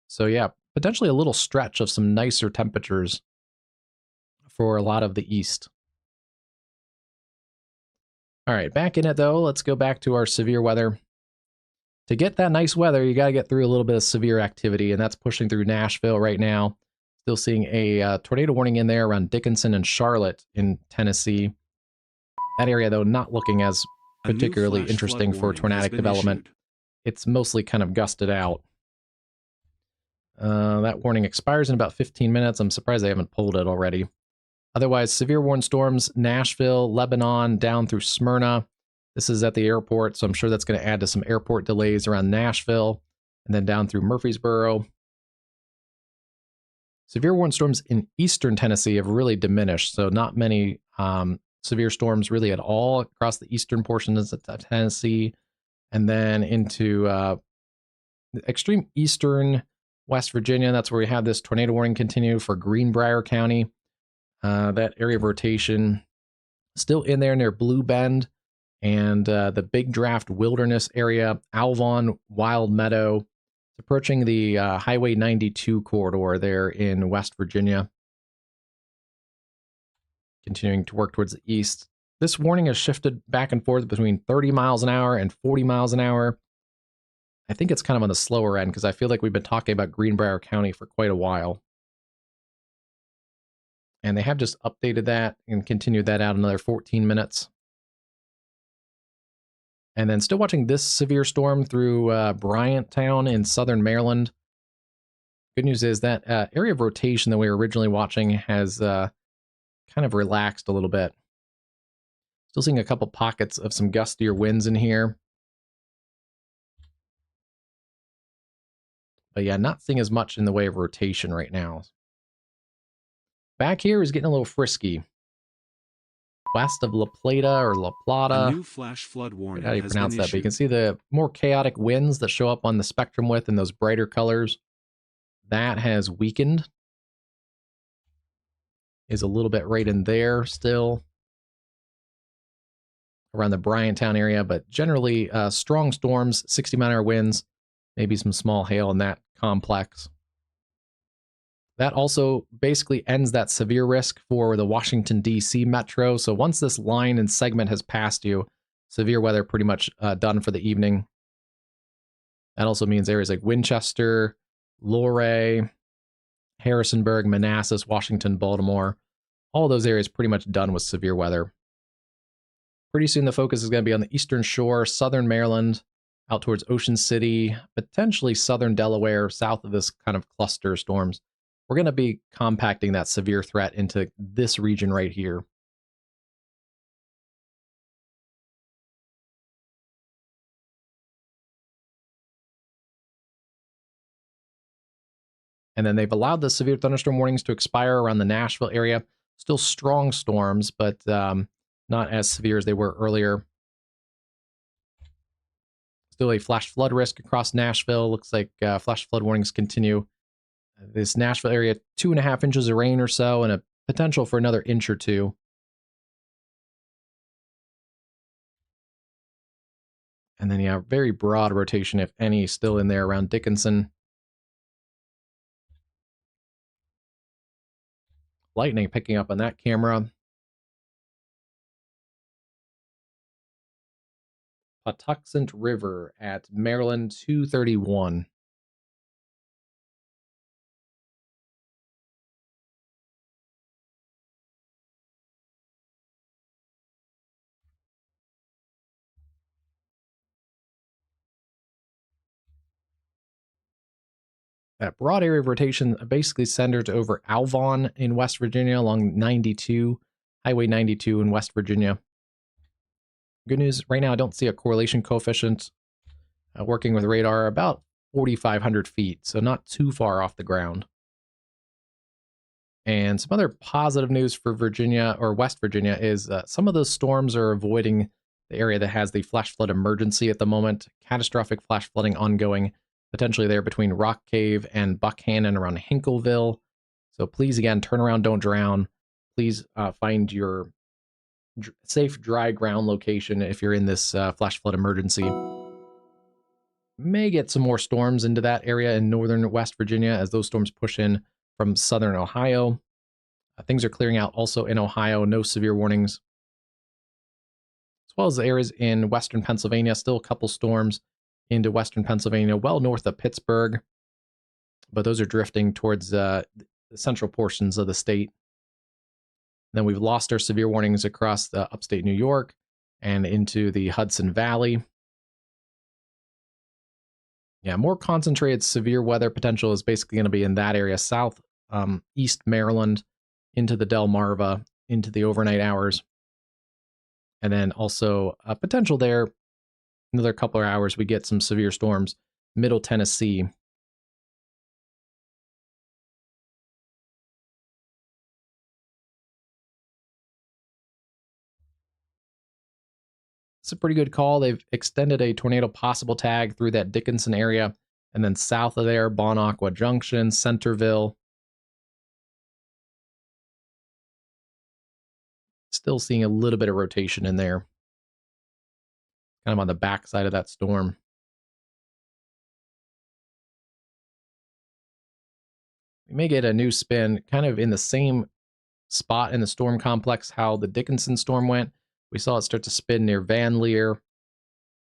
So yeah, potentially a little stretch of some nicer temperatures for a lot of the east. All right, back in it though, let's go back to our severe weather. To get that nice weather, you got to get through a little bit of severe activity, and that's pushing through Nashville right now. Still seeing a tornado warning in there around Dickinson and Charlotte in Tennessee. That area, though, not looking as particularly interesting for tornadic development. It's mostly kind of gusted out. That warning expires in about 15 minutes. I'm surprised they haven't pulled it already. Otherwise, severe warned storms, Nashville, Lebanon, down through Smyrna. This is at the airport, so I'm sure that's going to add to some airport delays around Nashville, and then down through Murfreesboro. Severe warned storms in eastern Tennessee have really diminished, so not many severe storms really at all across the eastern portions of Tennessee, and then into the extreme eastern West Virginia. That's where we have this tornado warning continue for Greenbrier County. That area of rotation still in there near Blue Bend and the Big Draft Wilderness area, Alvon, Wild Meadow. It's approaching the Highway 92 corridor there in West Virginia. Continuing to work towards the east. This warning has shifted back and forth between 30 miles an hour and 40 miles an hour. I think it's kind of on the slower end because I feel like we've been talking about Greenbrier County for quite a while. And they have just updated that and continued that out another 14 minutes. And then still watching this severe storm through Bryanttown in southern Maryland. Good news is that area of rotation that we were originally watching has kind of relaxed a little bit. Still seeing a couple pockets of some gustier winds in here. But yeah, not seeing as much in the way of rotation right now. Back here is getting a little frisky. West of La Plata or La Plata. A new flash flood warning. How do you pronounce that? But you can see the more chaotic winds that show up on the spectrum width in those brighter colors. That has weakened. Is a little bit right in there still. Around the Bryanttown area, but generally strong storms, 60-mile-an-hour winds, maybe some small hail in that complex. That also basically ends that severe risk for the Washington, D.C. metro. So once this line and segment has passed you, severe weather pretty much done for the evening. That also means areas like Winchester, Luray, Harrisonburg, Manassas, Washington, Baltimore, all those areas pretty much done with severe weather. Pretty soon the focus is going to be on the eastern shore, southern Maryland, out towards Ocean City, potentially southern Delaware, south of this kind of cluster storms. We're going to be compacting that severe threat into this region right here. And then they've allowed the severe thunderstorm warnings to expire around the Nashville area. Still strong storms, but not as severe as they were earlier. Still a flash flood risk across Nashville. Looks like flash flood warnings continue. This Nashville area, 2.5 inches of rain or so, and a potential for another inch or two. And then, yeah, very broad rotation, if any, still in there around Dickinson. Lightning picking up on that camera. Patuxent River at Maryland 231. That broad area of rotation basically centers over Alvon in West Virginia along 92, Highway 92 in West Virginia. Good news, right now I don't see a correlation coefficient working with radar. About 4,500 feet, so not too far off the ground. And some other positive news for Virginia or West Virginia is some of those storms are avoiding the area that has the flash flood emergency at the moment. Catastrophic flash flooding ongoing, potentially there between Rock Cave and Buckhannon around Hinkleville. So please, again, turn around, don't drown. Please find your safe, dry ground location if you're in this flash flood emergency. May get some more storms into that area in northern West Virginia as those storms push in from southern Ohio. Things are clearing out also in Ohio, no severe warnings. As well as the areas in western Pennsylvania, still a couple storms into western Pennsylvania, well north of Pittsburgh. But those are drifting towards the central portions of the state. Then we've lost our severe warnings across the upstate New York and into the Hudson Valley. Yeah, more concentrated severe weather potential is basically going to be in that area, south, east Maryland, into the Delmarva, into the overnight hours. And then also a potential there, another couple of hours, we get some severe storms, middle Tennessee. It's a pretty good call. They've extended a tornado possible tag through that Dickinson area. And then south of there, Bonaqua Junction, Centerville. Still seeing a little bit of rotation in there. Kind of on the backside of that storm. We may get a new spin kind of in the same spot in the storm complex how the Dickinson storm went. We saw it start to spin near Van Leer.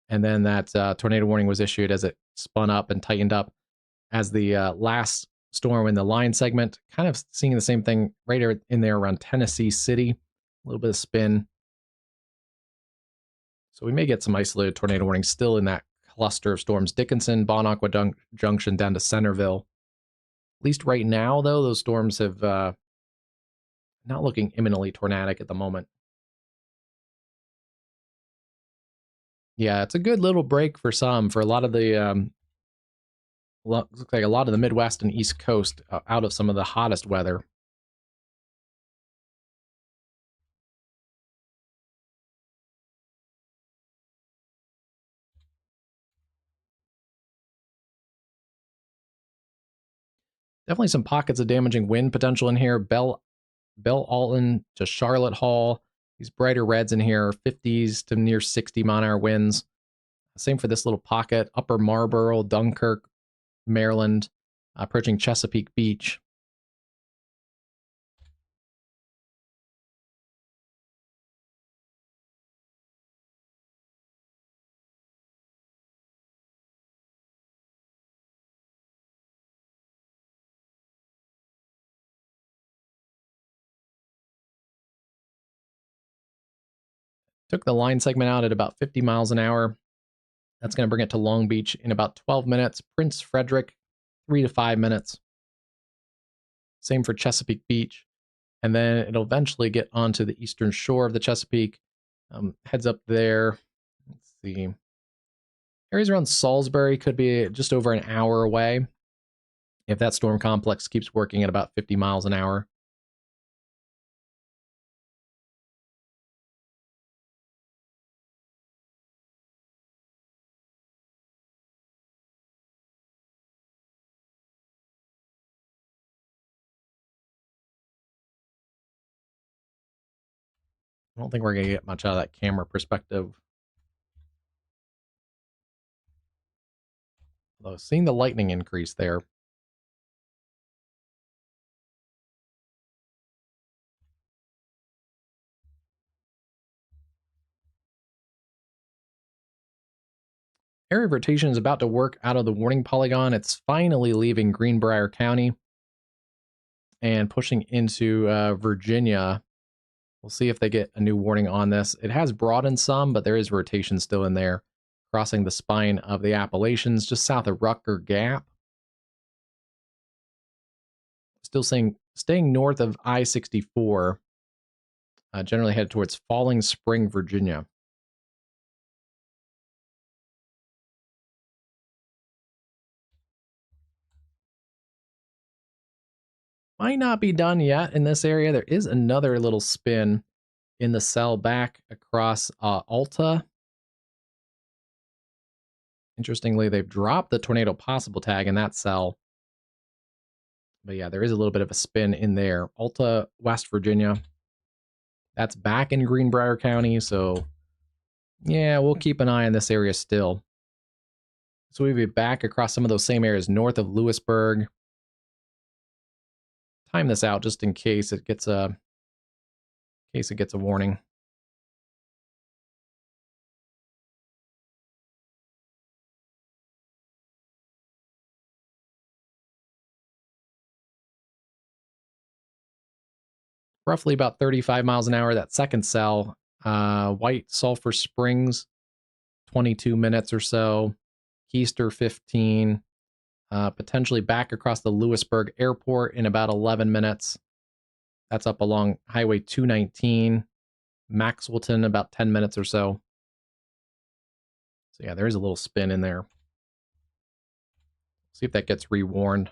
And then that tornado warning was issued as it spun up and tightened up as the last storm in the line segment. Kind of seeing the same thing right in there around Tennessee City. A little bit of spin. So we may get some isolated tornado warnings still in that cluster of storms. Dickinson, Bonaqua Junction down to Centerville. At least right now, though, those storms have not looking imminently tornadic at the moment. Yeah, it's a good little break for some. For a lot of the, looks like a lot of the Midwest and East Coast out of some of the hottest weather. Definitely some pockets of damaging wind potential in here. Bell Alton to Charlotte Hall. These brighter reds in here, 50s to near 60 mile-an-hour winds. Same for this little pocket. Upper Marlboro, Dunkirk, Maryland, approaching Chesapeake Beach. Took the line segment out at about 50 miles an hour. That's going to bring it to Long Beach in about 12 minutes. Prince Frederick, 3 to 5 minutes. Same for Chesapeake Beach. And then it'll eventually get onto the eastern shore of the Chesapeake. Heads up there. Let's see. Areas around Salisbury could be just over an hour away if that storm complex keeps working at about 50 miles an hour. I don't think we're going to get much out of that camera perspective. Although seeing the lightning increase there. Area of rotation is about to work out of the warning polygon. It's finally leaving Greenbrier County and pushing into Virginia. We'll see if they get a new warning on this. It has broadened some, but there is rotation still in there, crossing the spine of the Appalachians just south of Rucker Gap. Still staying north of I-64, generally headed towards Falling Spring, Virginia. Might not be done yet in this area. There is another little spin in the cell back across Alta. Interestingly, they've dropped the tornado possible tag in that cell. But yeah, there is a little bit of a spin in there. Alta, West Virginia. That's back in Greenbrier County, so yeah, we'll keep an eye on this area still. So we'll be back across some of those same areas north of Lewisburg. Time this out just in case it gets a warning. Roughly about 35 miles an hour. That second cell, White Sulphur Springs, 22 minutes or so. Keister, 15. Potentially back across the Lewisburg Airport in about 11 minutes. That's up along Highway 219. Maxwellton, about 10 minutes or so. So yeah, there is a little spin in there. See if that gets rewarned.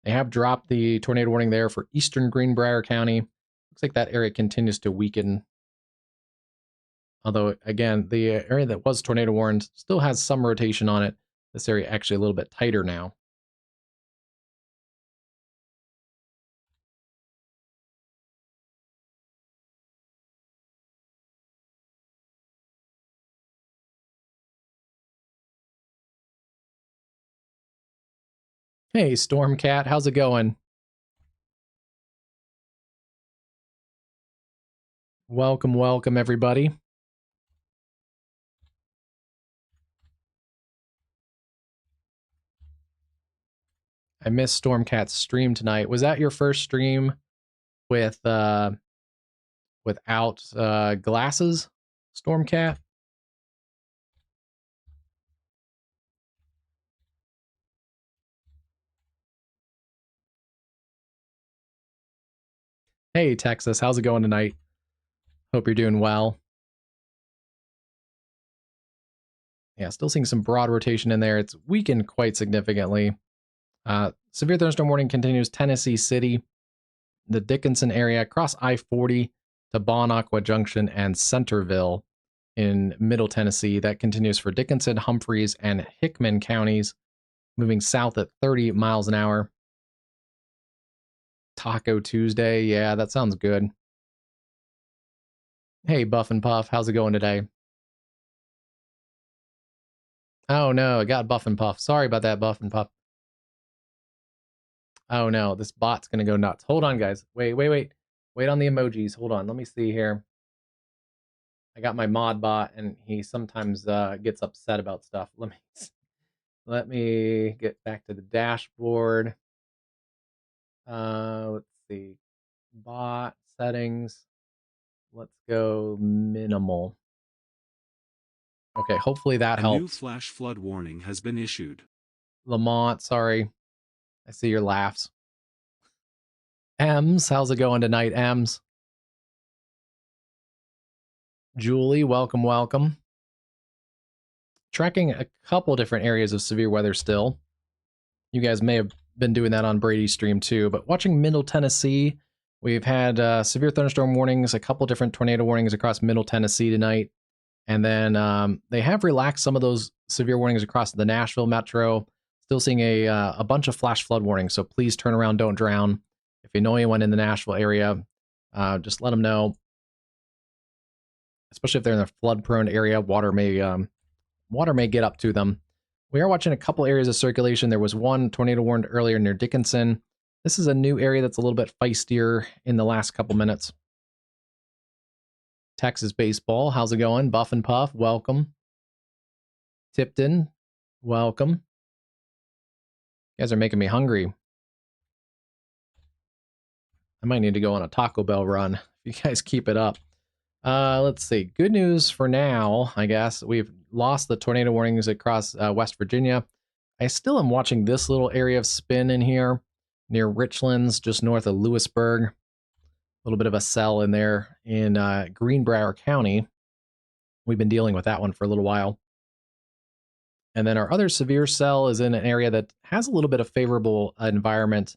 They have dropped the tornado warning there for eastern Greenbrier County. Looks like that area continues to weaken. Although, again, the area that was tornado warned still has some rotation on it. This area actually a little bit tighter now. Hey, Stormcat, how's it going? Welcome, welcome, everybody. I missed Stormcat's stream tonight. Was that your first stream with without glasses, Stormcat? Hey, Texas, how's it going tonight? Hope you're doing well. Yeah, still seeing some broad rotation in there. It's weakened quite significantly. Severe thunderstorm warning continues Tennessee City, the Dickinson area, across I-40 to Bon-Aqua Junction and Centerville in Middle Tennessee. That continues for Dickinson, Humphreys, and Hickman counties, moving south at 30 miles an hour. Taco Tuesday, yeah, that sounds good. Hey, Buff and Puff, how's it going today? Oh no, I got Buff and Puff. Sorry about that, Buff and Puff. Oh no, this bot's gonna go nuts. Hold on, guys. Wait. Wait on the emojis. Hold on, let me see here. I got my mod bot, and he sometimes gets upset about stuff. Let me get back to the dashboard. Let's see. Bot settings. Let's go minimal. Okay, hopefully that helps. A new flash flood warning has been issued. Lamont, sorry. I see your laughs. Ems, how's it going tonight, Ems? Julie, welcome, welcome. Tracking a couple different areas of severe weather still. You guys may have been doing that on Brady's stream too, but watching Middle Tennessee, we've had severe thunderstorm warnings, a couple different tornado warnings across Middle Tennessee tonight. And then they have relaxed some of those severe warnings across the Nashville metro. Still seeing a bunch of flash flood warnings, so please turn around, don't drown. If you know anyone in the Nashville area, just let them know. Especially if they're in a flood-prone area, water may get up to them. We are watching a couple areas of circulation. There was one tornado warned earlier near Dickinson. This is a new area that's a little bit feistier in the last couple minutes. Texas baseball, how's it going? Buff and Puff, welcome. Tipton, welcome. You guys are making me hungry. I might need to go on a Taco Bell run if you guys keep it up. Let's see. Good news for now, I guess. We've lost the tornado warnings across West Virginia. I still am watching this little area of spin in here near Richlands, just north of Lewisburg. A little bit of a cell in there in Greenbrier County. We've been dealing with that one for a little while. And then our other severe cell is in an area that has a little bit of favorable environment,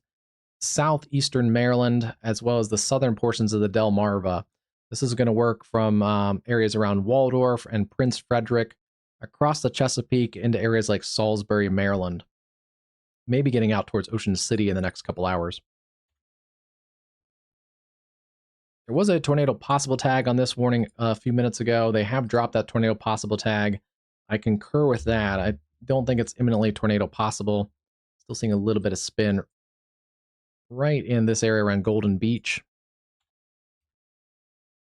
southeastern Maryland, as well as the southern portions of the Delmarva. This is going to work from areas around Waldorf and Prince Frederick, across the Chesapeake into areas like Salisbury, Maryland. Maybe getting out towards Ocean City in the next couple hours. There was a tornado possible tag on this warning a few minutes ago. They have dropped that tornado possible tag. I concur with that. I don't think it's imminently tornado possible. Still seeing a little bit of spin right in this area around Golden Beach.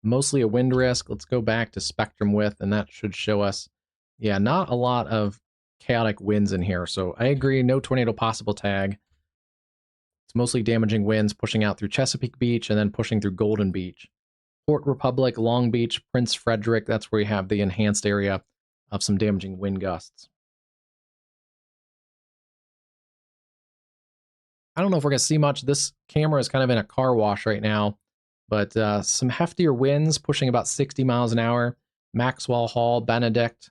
Mostly a wind risk. Let's go back to spectrum width, and that should show us, yeah, not a lot of chaotic winds in here. So I agree, no tornado possible tag. It's mostly damaging winds pushing out through Chesapeake Beach and then pushing through Golden Beach. Port Republic, Long Beach, Prince Frederick, that's where you have the enhanced area of some damaging wind gusts. I don't know if we're going to see much. This camera is kind of in a car wash right now, but some heftier winds pushing about 60 miles an hour. Maxwell Hall, Benedict.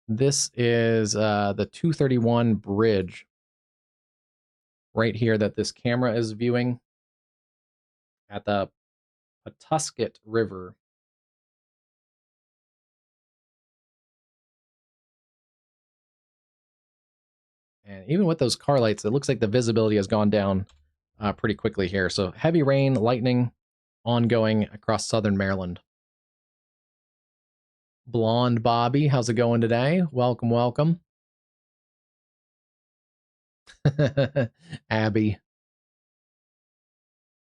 This is the 231 bridge right here that this camera is viewing at the Pawtucket River. And even with those car lights, it looks like the visibility has gone down pretty quickly here. So heavy rain, lightning, ongoing across southern Maryland. Blonde Bobby, how's it going today? Welcome, welcome. Abby.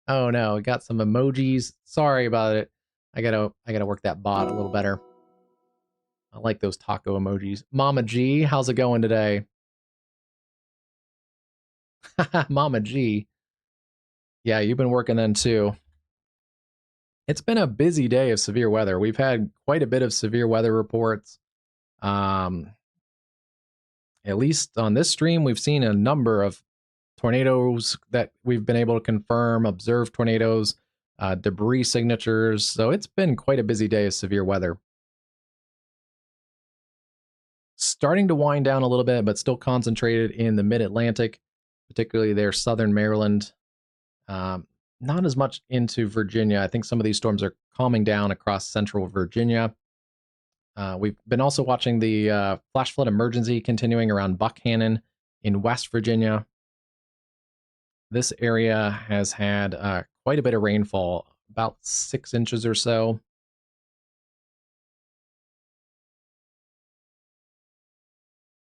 Oh no, got some emojis. Sorry about it. I gotta work that bot a little better. I like those taco emojis. Mama G, how's it going today? Mama G. Yeah, you've been working then too. It's been a busy day of severe weather. We've had quite a bit of severe weather reports. At least on this stream, we've seen a number of tornadoes that we've been able to confirm, observe tornadoes, debris signatures. So it's been quite a busy day of severe weather. Starting to wind down a little bit, but still concentrated in the mid-Atlantic, particularly there, southern Maryland. Not as much into Virginia. I think some of these storms are calming down across central Virginia. We've been also watching the flash flood emergency continuing around Buckhannon in West Virginia. This area has had quite a bit of rainfall, about 6 inches or so.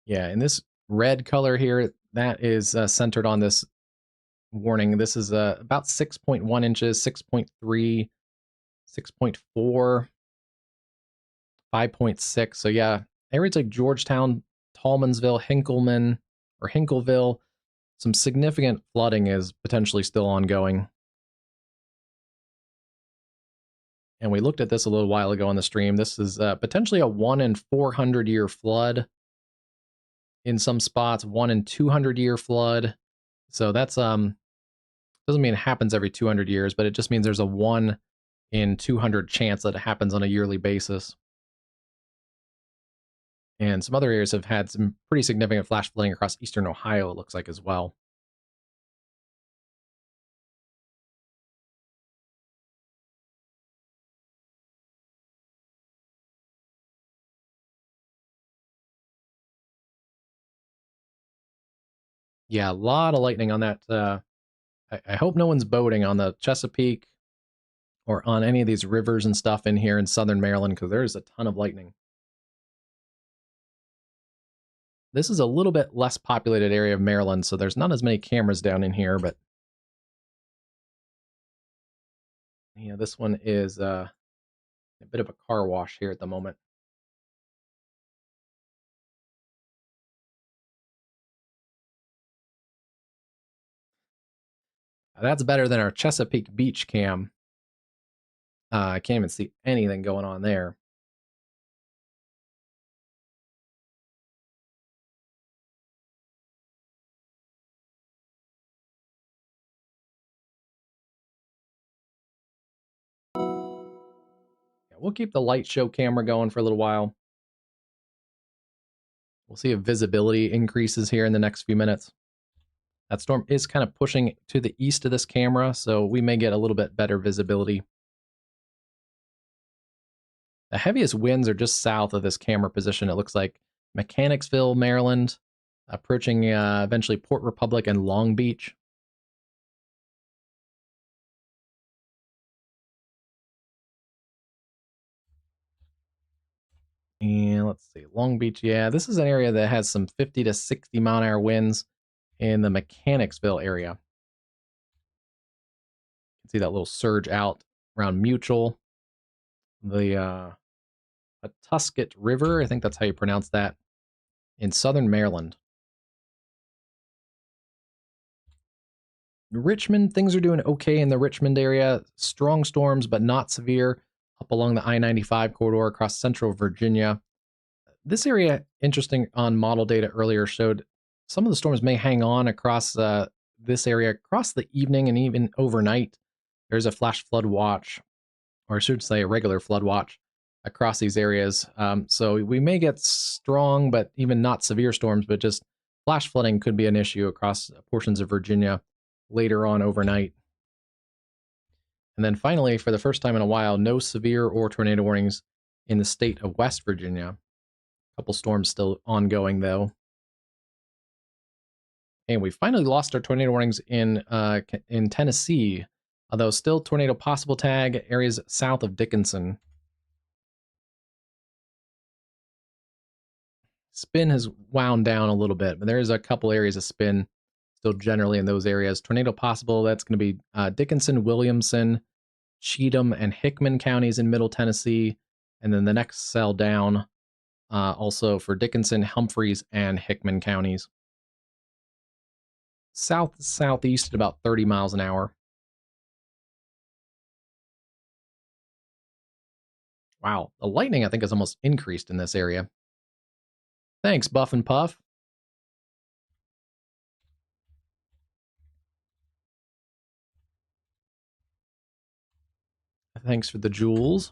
Yeah, and this red color here, that is centered on this warning. This is about 6.1 inches, 6.3, 6.4, 5.6. So yeah, areas like Georgetown, Tallmansville, Hinkleville, some significant flooding is potentially still ongoing. And we looked at this a little while ago on the stream. This is potentially a 1 in 400 year flood in some spots, 1 in 200 year flood. So that's doesn't mean it happens every 200 years, but it just means there's a 1 in 200 chance that it happens on a yearly basis. And some other areas have had some pretty significant flash flooding across eastern Ohio, it looks like, as well. Yeah, a lot of lightning on that. I hope no one's boating on the Chesapeake or on any of these rivers and stuff in here in southern Maryland, because there's a ton of lightning. This is a little bit less populated area of Maryland, so there's not as many cameras down in here, but yeah, this one is a bit of a car wash here at the moment. That's better than our Chesapeake Beach cam. I can't even see anything going on there. Yeah, we'll keep the light show camera going for a little while. We'll see if visibility increases here in the next few minutes. That storm is kind of pushing to the east of this camera, so we may get a little bit better visibility. The heaviest winds are just south of this camera position. It looks like Mechanicsville, Maryland, approaching eventually Port Republic and Long Beach. And let's see, Long Beach, yeah, this is an area that has some 50 to 60 mile an hour winds in the Mechanicsville area. You can see that little surge out around Mutual. The Pawtucket River, I think that's how you pronounce that, in southern Maryland. Richmond, things are doing okay in the Richmond area. Strong storms, but not severe, up along the I-95 corridor across central Virginia. This area, interesting on model data earlier, showed some of the storms may hang on across this area across the evening and even overnight. There's a flash flood watch, or I should say a regular flood watch, across these areas. So we may get strong, but even not severe storms, but just flash flooding could be an issue across portions of Virginia later on overnight. And then finally, for the first time in a while, no severe or tornado warnings in the state of West Virginia. A couple storms still ongoing, though. And we finally lost our tornado warnings in Tennessee, although still tornado possible tag areas south of Dickinson. Spin has wound down a little bit, but there is a couple areas of spin still generally in those areas. Tornado possible, that's going to be Dickinson, Williamson, Cheatham, and Hickman counties in Middle Tennessee. And then the next cell down also for Dickinson, Humphreys, and Hickman counties. Southeast at about 30 miles an hour. Wow, the lightning I think has almost increased in this area. Thanks, Buff and Puff. Thanks for the jewels.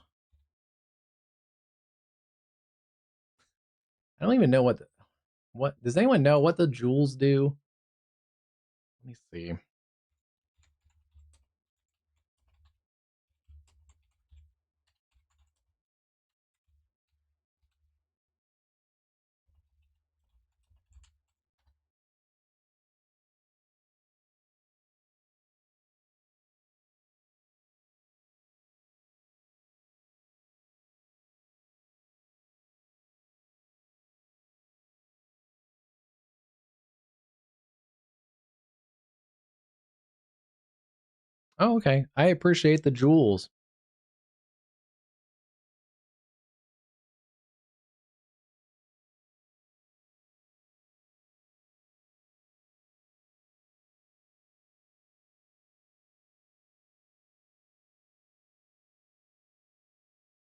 I don't even know what does anyone know what the jewels do? Let me see. Oh, okay. I appreciate the jewels.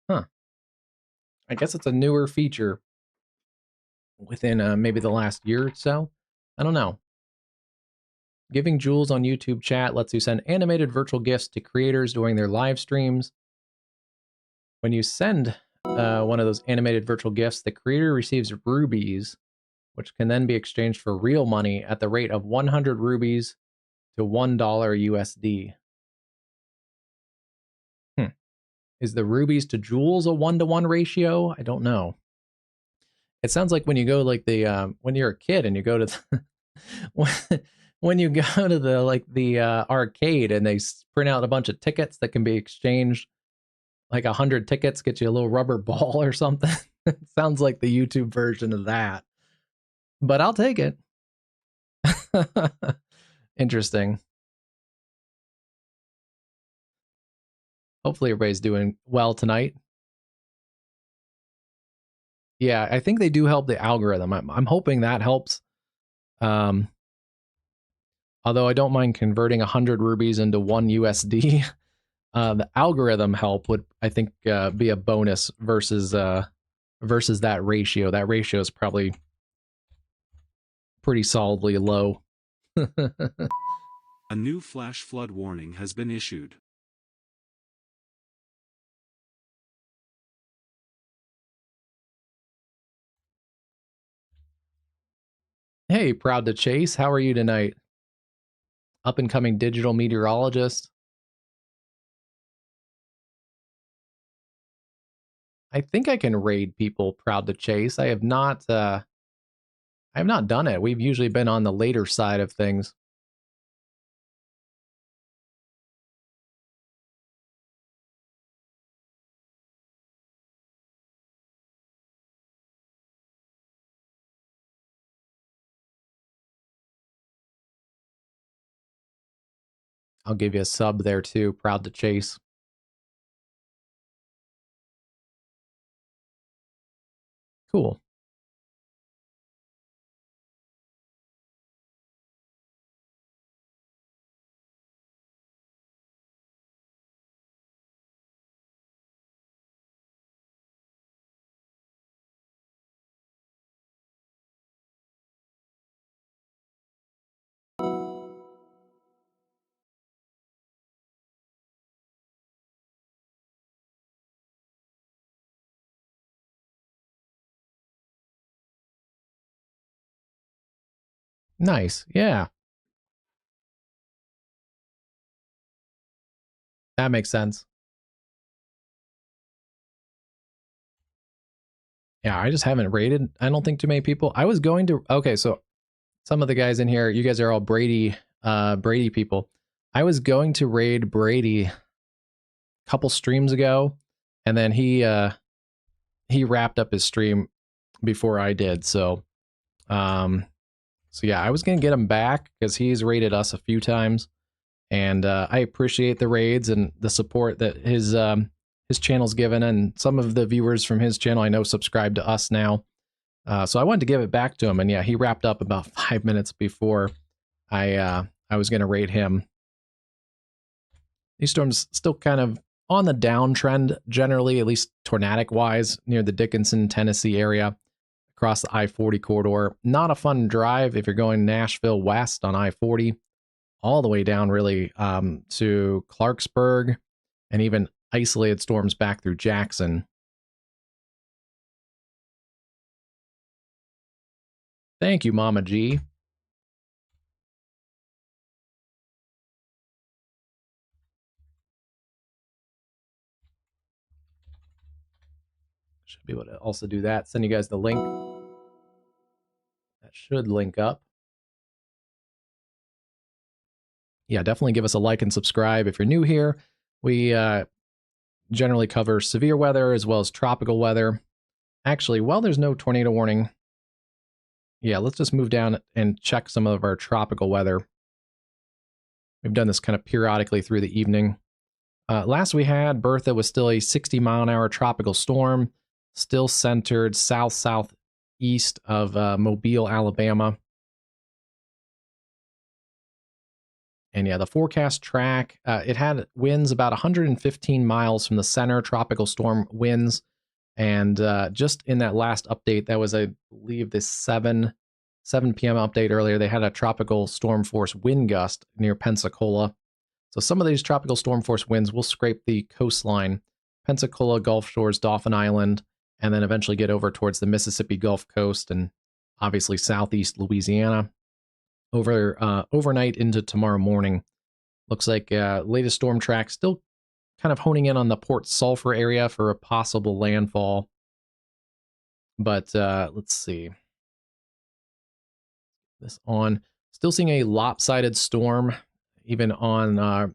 Huh. I guess it's a newer feature within maybe the last year or so. I don't know. Giving jewels on YouTube chat lets you send animated virtual gifts to creators during their live streams. When you send one of those animated virtual gifts, the creator receives rubies, which can then be exchanged for real money at the rate of 100 rubies to $1 USD. Is the rubies to jewels a 1-to-1 ratio? I don't know. It sounds like when you go like the when you're a kid and you go to the, when you go to the arcade and they print out a bunch of tickets that can be exchanged, like 100 tickets get you a little rubber ball or something. It sounds like the YouTube version of that, but I'll take it. Interesting. Hopefully everybody's doing well tonight. Yeah, I think they do help the algorithm. I'm hoping that helps. Although I don't mind converting 100 rubies into 1 USD. The algorithm help would, I think, be a bonus versus that ratio. That ratio is probably pretty solidly low. A new flash flood warning has been issued. Hey, proud to chase. How are you tonight? Up and coming digital meteorologist. I think I can raid people proud to chase. I have not done it. We've usually been on the later side of things. I'll give you a sub there too, proud to chase. Cool. Nice. Yeah, that makes sense. Yeah, I just haven't raided. I don't think too many people. I was going to. Okay, so some of the guys in here, you guys are all Brady people. I was going to raid Brady a couple streams ago, and then he wrapped up his stream before I did. So yeah, I was gonna get him back because he's raided us a few times, and I appreciate the raids and the support that his channel's given, and some of the viewers from his channel I know subscribe to us now. So I wanted to give it back to him, and yeah, he wrapped up about 5 minutes before I was gonna raid him. These storms still kind of on the downtrend generally, at least tornadic wise, near the Dickinson, Tennessee area, across the I-40 corridor. Not a fun drive if you're going Nashville west on I-40, all the way down really to Clarksburg, and even isolated storms back through Jackson. Thank you, Mama G. Should be able to also do that. Send you guys the link. That should link up. Yeah, definitely give us a like and subscribe if you're new here. We generally cover severe weather as well as tropical weather. Actually, while there's no tornado warning, yeah, let's just move down and check some of our tropical weather. We've done this kind of periodically through the evening. Last we had, Bertha was still a 60-mile-an-hour tropical storm, still centered south-southeast of Mobile, Alabama. And yeah, the forecast track, it had winds about 115 miles from the center, tropical storm winds. And just in that last update, that was, I believe, this 7 p.m. update earlier, they had a tropical storm force wind gust near Pensacola. So some of these tropical storm force winds will scrape the coastline, Pensacola, Gulf Shores, Dauphin Island, and then eventually get over towards the Mississippi Gulf Coast and obviously southeast Louisiana overnight into tomorrow morning. Looks like latest storm track still kind of honing in on the Port Sulphur area for a possible landfall. But let's see. This on. Still seeing a lopsided storm, even on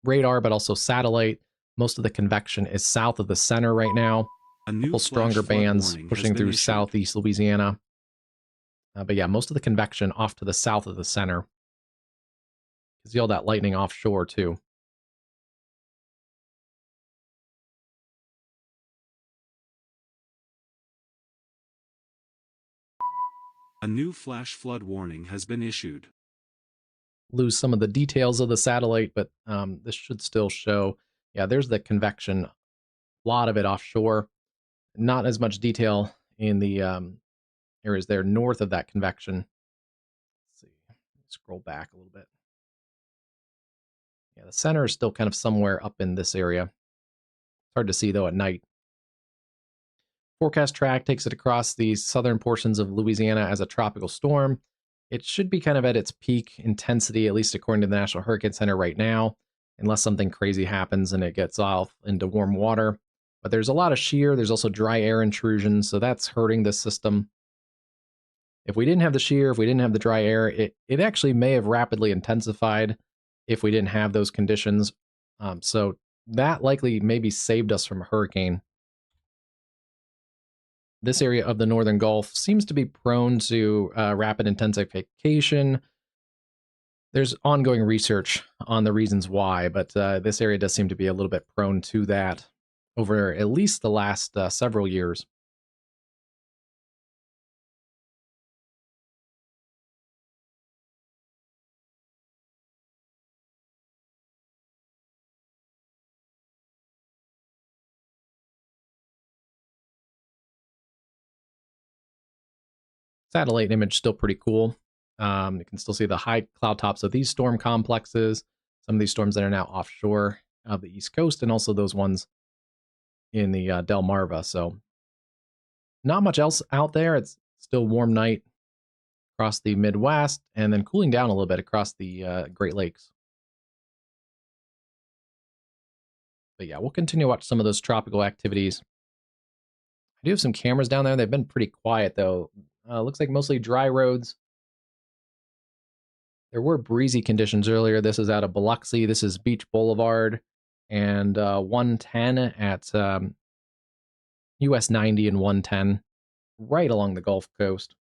radar, but also satellite. Most of the convection is south of the center right now. A couple stronger bands pushing through southeast Louisiana. But yeah, most of the convection off to the south of the center. You see all that lightning offshore too. A new flash flood warning has been issued. Lose some of the details of the satellite, but this should still show. Yeah, there's the convection. A lot of it offshore. Not as much detail in the areas there north of that convection. Let's see. Scroll back a little bit. Yeah, the center is still kind of somewhere up in this area. It's hard to see though at night. Forecast track takes it across the southern portions of Louisiana as a tropical storm. it should be kind of at its peak intensity, at least according to the National Hurricane Center right now, unless something crazy happens and it gets off into warm water. But there's a lot of shear. There's also dry air intrusion, so that's hurting this system. If we didn't have the shear, if we didn't have the dry air, it actually may have rapidly intensified if we didn't have those conditions. So that likely maybe saved us from a hurricane. This area of the Northern Gulf seems to be prone to rapid intensification. There's ongoing research on the reasons why, but this area does seem to be a little bit prone to that over at least the last several years. Satellite image still pretty cool. You can still see the high cloud tops of these storm complexes, some of these storms that are now offshore of the East Coast, and also those ones in the Delmarva. So not much else out there. It's still warm night across the Midwest, and then cooling down a little bit across the Great Lakes. But yeah, we'll continue to watch some of those tropical activities. I do have some cameras down there. They've been pretty quiet, though. Looks like mostly dry roads. There were breezy conditions earlier. This is out of Biloxi. This is Beach Boulevard and 110 at US 90 and 110, right along the Gulf Coast.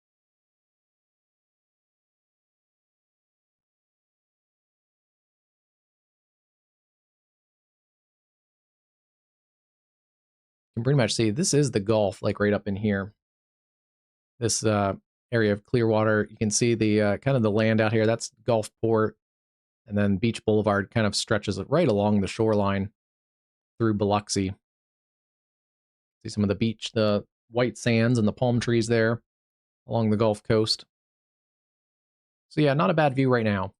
You can pretty much see this is the Gulf, like right up in here. This area of Clearwater, you can see the kind of the land out here. That's Gulfport, and then Beach Boulevard kind of stretches it right along the shoreline through Biloxi. See some of the beach, the white sands and the palm trees there along the Gulf Coast. So yeah, not a bad view right now.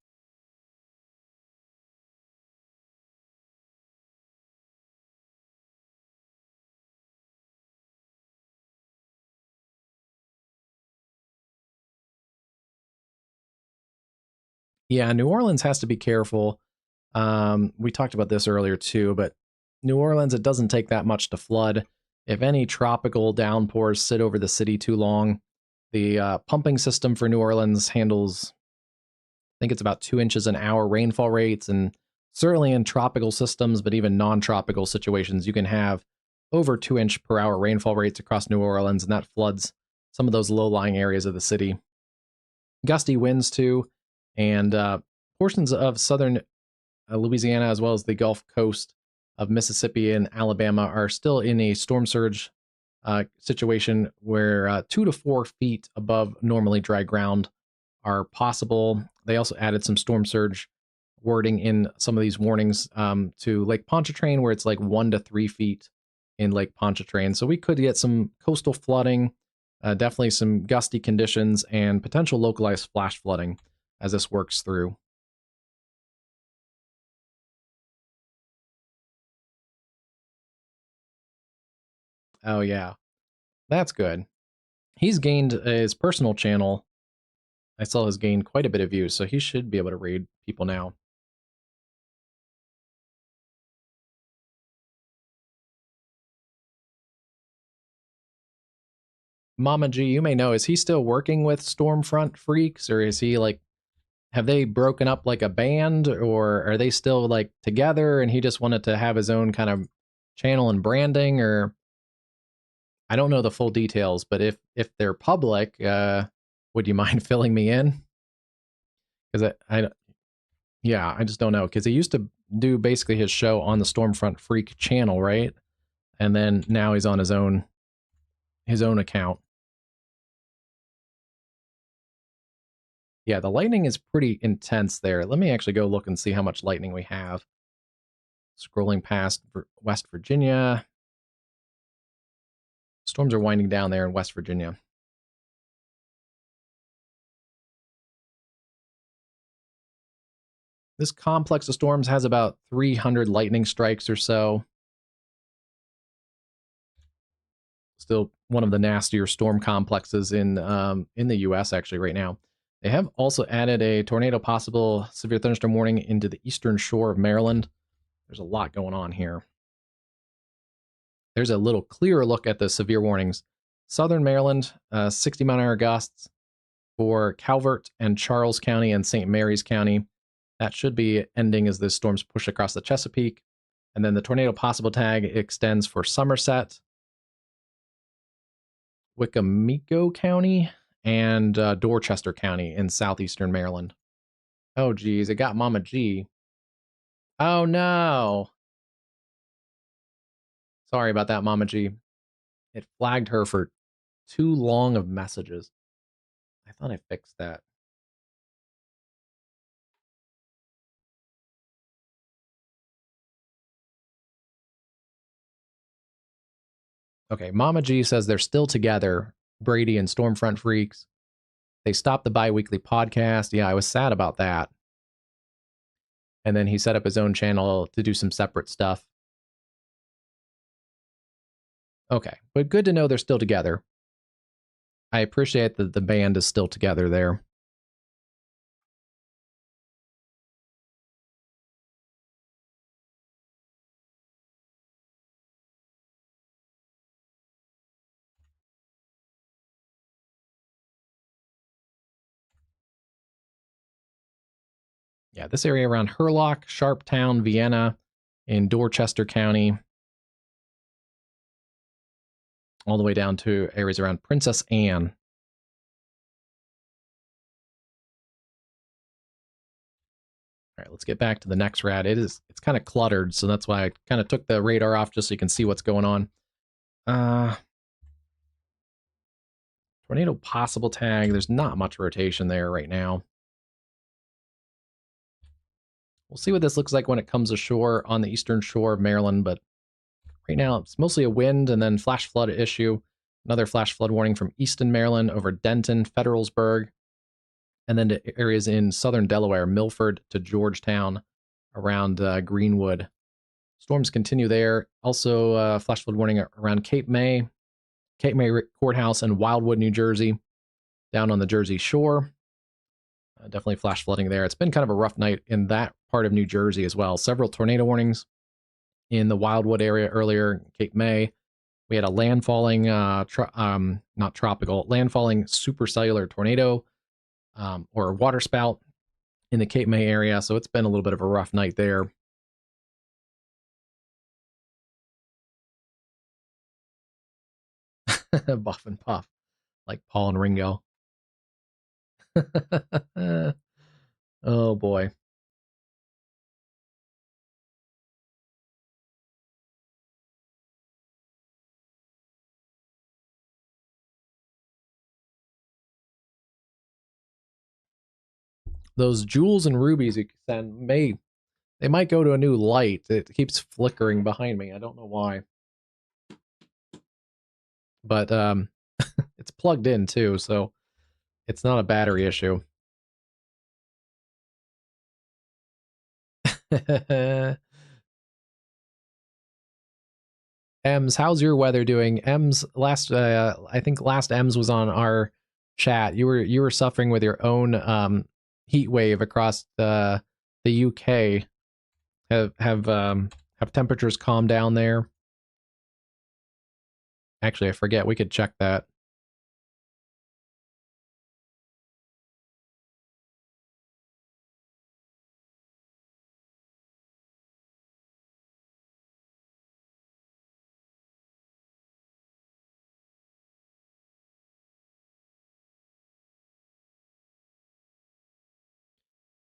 Yeah, New Orleans has to be careful. We talked about this earlier too, but New Orleans, it doesn't take that much to flood. If any tropical downpours sit over the city too long, the pumping system for New Orleans handles, I think it's about 2 inches an hour rainfall rates, and certainly in tropical systems, but even non-tropical situations, you can have over 2 inch per hour rainfall rates across New Orleans, and that floods some of those low-lying areas of the city. Gusty winds too, and portions of southern Louisiana, as well as the Gulf Coast of Mississippi and Alabama, are still in a storm surge situation where 2 to 4 feet above normally dry ground are possible. They also added some storm surge wording in some of these warnings to Lake Pontchartrain, where it's like 1 to 3 feet in Lake Pontchartrain. So we could get some coastal flooding, definitely some gusty conditions, and potential localized flash flooding as this works through. Oh yeah, that's good. He's gained his personal channel. I saw has gained quite a bit of views, so he should be able to raid people now. Mama G, you may know, is he still working with Stormfront Freaks, or is he like, have they broken up like a band, or are they still like together and he just wanted to have his own kind of channel and branding? Or I don't know the full details, but if they're public, would you mind filling me in? Because yeah, I just don't know, because he used to do basically his show on the Stormfront Freak channel, right? And then now he's on his own account. Yeah, the lightning is pretty intense there. Let me actually go look and see how much lightning we have. Scrolling past West Virginia. Storms are winding down there in West Virginia. This complex of storms has about 300 lightning strikes or so. Still one of the nastier storm complexes in the U.S. actually right now. They have also added a tornado possible severe thunderstorm warning into the eastern shore of Maryland. There's a lot going on here. There's a little clearer look at the severe warnings. Southern Maryland, 60-mile-an-hour gusts for Calvert and Charles County and St. Mary's County. That should be ending as the storms push across the Chesapeake. And then the tornado possible tag extends for Somerset, Wicomico County, and Dorchester County in southeastern Maryland. Oh, geez, it got Mama G. Oh, no. Sorry about that, Mama G. It flagged her for too long of messages. I thought I fixed that. Okay, Mama G says they're still together, Brady and Stormfront Freaks. They stopped the bi-weekly podcast. Yeah, I was sad about that. And then he set up his own channel to do some separate stuff. Okay, but good to know they're still together. I appreciate that the band is still together there. Yeah, this area around Hurlock, Sharptown, Vienna, in Dorchester County, all the way down to areas around Princess Anne. All right, let's get back to the next rad. It's kind of cluttered, so that's why I kind of took the radar off just so you can see what's going on. Tornado possible tag. There's not much rotation there right now. We'll see what this looks like when it comes ashore on the eastern shore of Maryland, but right now it's mostly a wind and then flash flood issue. Another flash flood warning from Easton, Maryland over Denton, Federalsburg, and then to areas in southern Delaware, Milford to Georgetown, around Greenwood. Storms continue there. Also, flash flood warning around Cape May Courthouse, and Wildwood, New Jersey, down on the Jersey Shore. Definitely flash flooding there. It's been kind of a rough night in that part of New Jersey as well. Several tornado warnings in the Wildwood area earlier, Cape May. We had a landfalling, not tropical, landfalling supercellular tornado or water spout in the Cape May area. So it's been a little bit of a rough night there. Buff and puff, like Paul and Ringo. Oh boy. Those jewels and rubies you send they might go to a new light. It keeps flickering behind me. I don't know why. But it's plugged in too, so it's not a battery issue. Ems, how's your weather doing? Ems, I think last Ems was on our chat. You were suffering with your own heat wave across the UK. Have temperatures calmed down there? Actually, I forget. We could check that.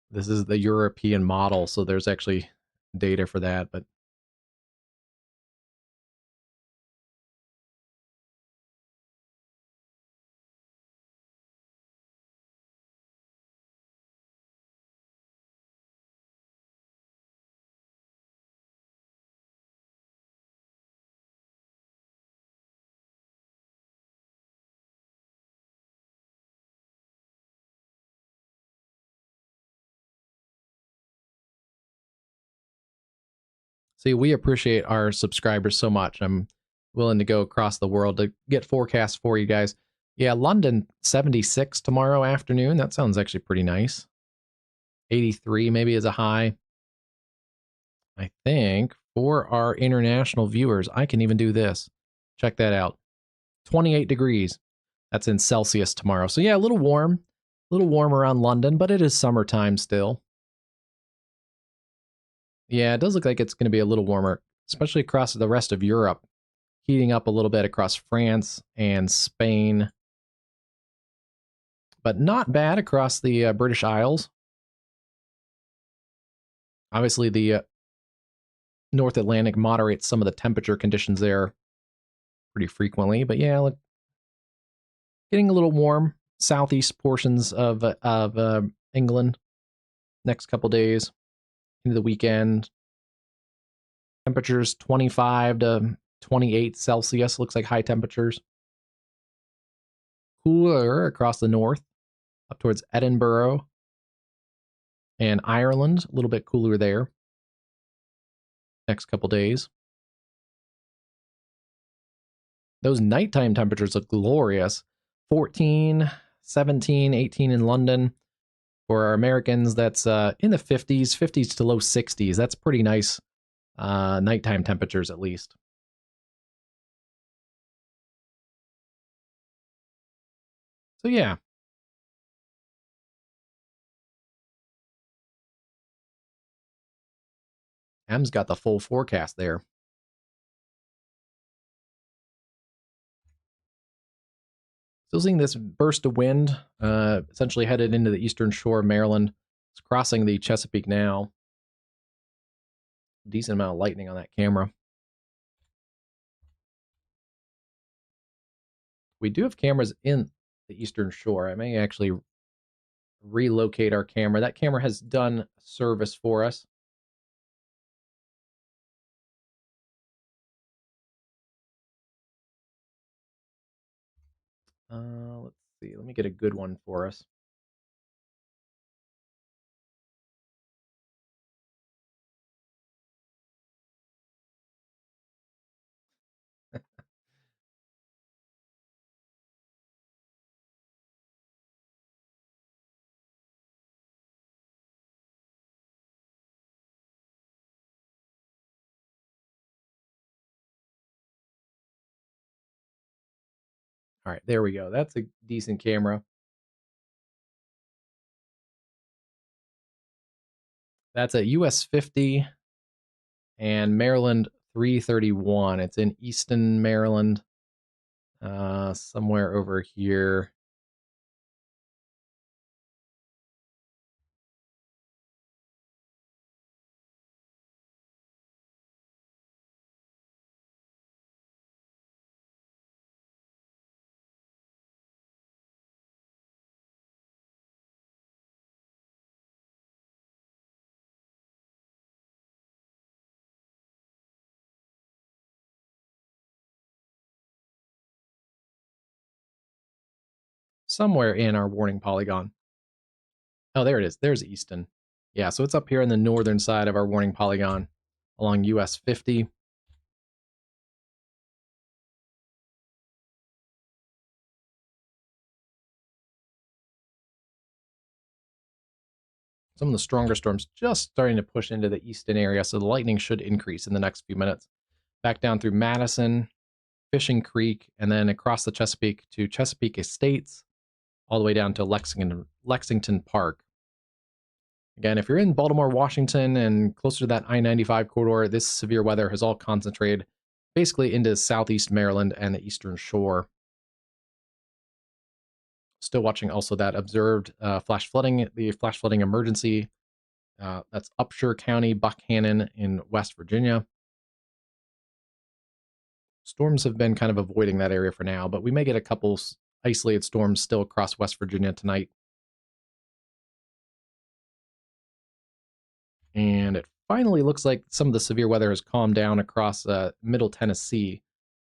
This is the European model, so there's actually data for that, but see, we appreciate our subscribers so much. I'm willing to go across the world to get forecasts for you guys. Yeah, London 76 tomorrow afternoon. That sounds actually pretty nice. 83 maybe is a high. I think for our international viewers, I can even do this. Check that out. 28 degrees. That's in Celsius tomorrow. So yeah, a little warm. A little warm around London, but it is summertime still. Yeah, it does look like it's going to be a little warmer, especially across the rest of Europe. Heating up a little bit across France and Spain. But not bad across the British Isles. Obviously, the North Atlantic moderates some of the temperature conditions there pretty frequently. But yeah, look, getting a little warm. Southeast portions of England next couple days into the weekend. Temperatures 25 to 28 Celsius. Looks like high temperatures. Cooler across the north, up towards Edinburgh and Ireland. A little bit cooler there next couple days. Those nighttime temperatures look glorious. 14, 17, 18 in London. For our Americans, that's in the 50s to low 60s. That's pretty nice nighttime temperatures, at least. So, yeah. M's got the full forecast there. Still seeing this burst of wind, essentially headed into the eastern shore of Maryland. It's crossing the Chesapeake now. Decent amount of lightning on that camera. We do have cameras in the eastern shore. I may actually relocate our camera. That camera has done service for us. Let's see. Let me get a good one for us. All right, there we go. That's a decent camera. That's a US 50 and Maryland 331. It's in Easton, Maryland, somewhere over here. Somewhere in our warning polygon. Oh, there it is. There's Easton. Yeah, so it's up here in the northern side of our warning polygon along US 50. Some of the stronger storms just starting to push into the Easton area, so the lightning should increase in the next few minutes. Back down through Madison, Fishing Creek, and then across the Chesapeake to Chesapeake Estates, all the way down to Lexington Park. Again, if you're in Baltimore, Washington, and closer to that I-95 corridor, this severe weather has all concentrated basically into southeast Maryland and the eastern shore. Still watching also that observed flash flooding, the flash flooding emergency. That's Upshur County, Buckhannon in West Virginia. Storms have been kind of avoiding that area for now, but we may get a couple isolated storms still across West Virginia tonight. And it finally looks like some of the severe weather has calmed down across middle Tennessee.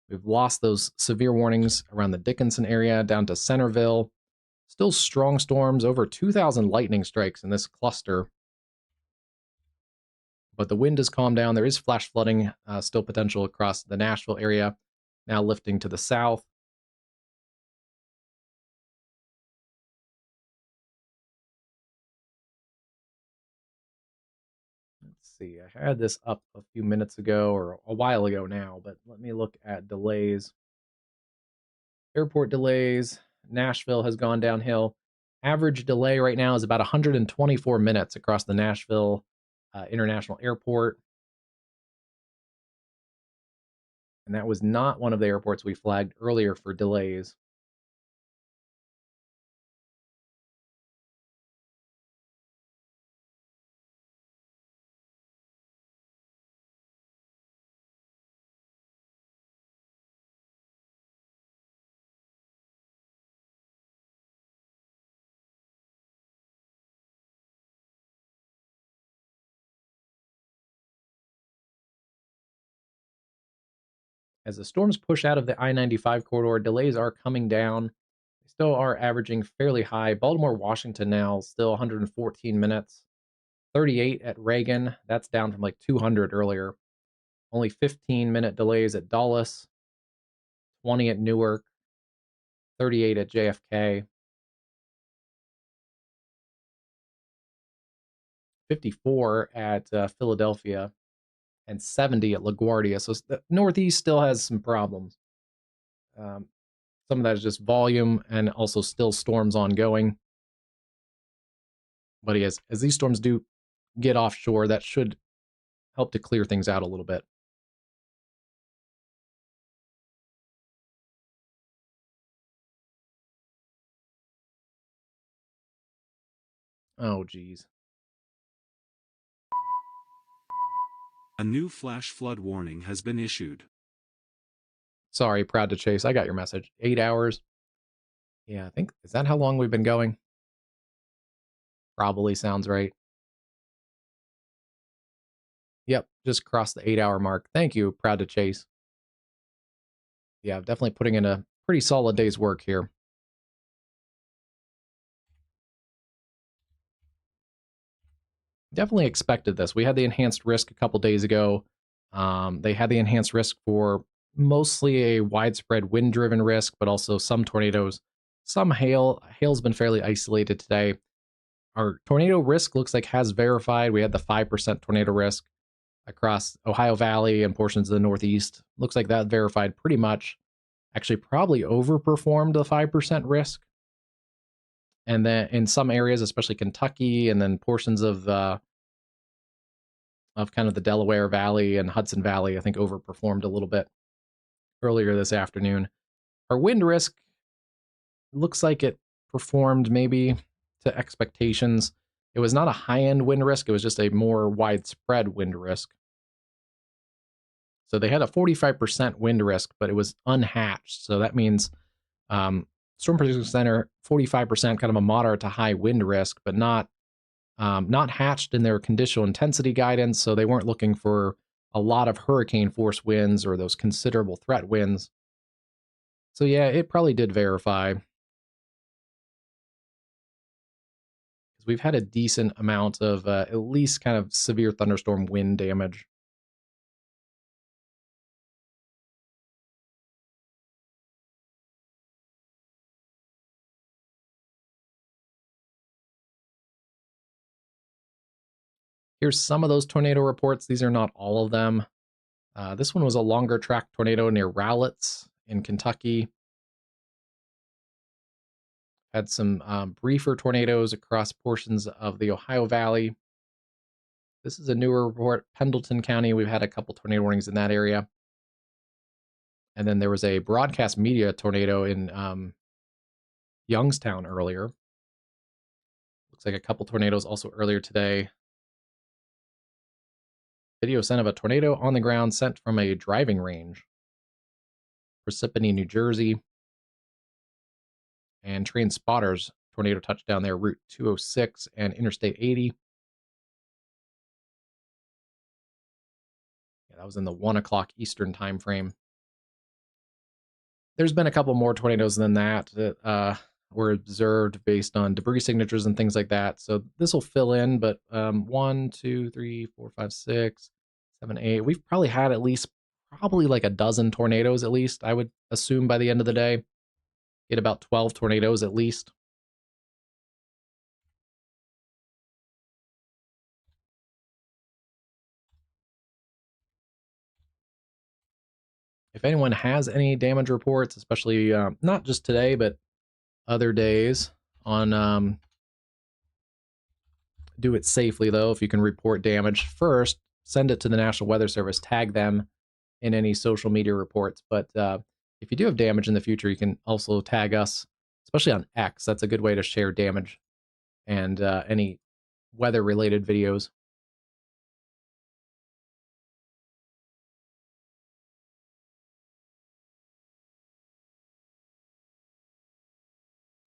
We've lost those severe warnings around the Dickinson area down to Centerville. Still strong storms, over 2,000 lightning strikes in this cluster. But the wind has calmed down. There is flash flooding still potential across the Nashville area, now lifting to the south. see. I had this up a few minutes ago or a while ago now, but let me look at delays. Airport delays. Nashville has gone downhill. Average delay right now is about 124 minutes across the Nashville International Airport. And that was not one of the airports we flagged earlier for delays. As the storms push out of the I-95 corridor, delays are coming down. They still are averaging fairly high. Baltimore, Washington now still 114 minutes. 38 at Reagan. That's down from like 200 earlier. Only 15-minute delays at Dulles. 20 at Newark. 38 at JFK. 54 at Philadelphia. And 70 at LaGuardia. So the Northeast still has some problems. Some of that is just volume and also still storms ongoing. But as these storms do get offshore, that should help to clear things out a little bit. Oh, geez. A new flash flood warning has been issued. Sorry, Proud to Chase. I got your message. 8 hours. Yeah, I think, is that how long we've been going? Probably sounds right. Yep, just crossed the 8-hour mark. Thank you, Proud to Chase. Yeah, definitely putting in a pretty solid day's work here. Definitely expected this. We had the enhanced risk a couple days ago. They had the enhanced risk for mostly a widespread wind-driven risk, but also some tornadoes, some hail. Hail's been fairly isolated today. Our tornado risk looks like has verified. We had the 5% tornado risk across Ohio Valley and portions of the Northeast. Looks like that verified pretty much. Actually, probably overperformed the 5% risk. And then in some areas, especially Kentucky, and then portions of kind of the Delaware Valley and Hudson Valley, I think overperformed a little bit earlier this afternoon. Our wind risk looks like it performed maybe to expectations. It was not a high-end wind risk. It was just a more widespread wind risk. So they had a 45% wind risk, but it was unhatched. So that means Storm Prediction Center, 45%, kind of a moderate to high wind risk, but not hatched in their conditional intensity guidance. So they weren't looking for a lot of hurricane force winds or those considerable threat winds. So yeah, it probably did verify. Because we've had a decent amount of at least kind of severe thunderstorm wind damage. Here's some of those tornado reports. These are not all of them. This one was a longer track tornado near Rowletts in Kentucky. Had some briefer tornadoes across portions of the Ohio Valley. This is a newer report, Pendleton County. We've had a couple tornado warnings in that area. And then there was a broadcast media tornado in Youngstown earlier. Looks like a couple tornadoes also earlier today. Video sent of a tornado on the ground sent from a driving range. Parsippany, New Jersey. And train spotters, tornado touchdown there, Route 206 and Interstate 80. Yeah, that was in the 1 o'clock Eastern time frame. There's been a couple more tornadoes than that that were observed based on debris signatures and things like that. So this will fill in, but 1, 2, 3, 4, 5, 6, 7, 8. We've probably had at least probably like a dozen tornadoes at least, I would assume by the end of the day. Get about 12 tornadoes at least. If anyone has any damage reports, especially not just today, but other days on do it safely, though. If you can report damage first, send it to the National Weather Service, tag them in any social media reports. But if you do have damage in the future, you can also tag us, especially on X. That's a good way to share damage and any weather-related videos.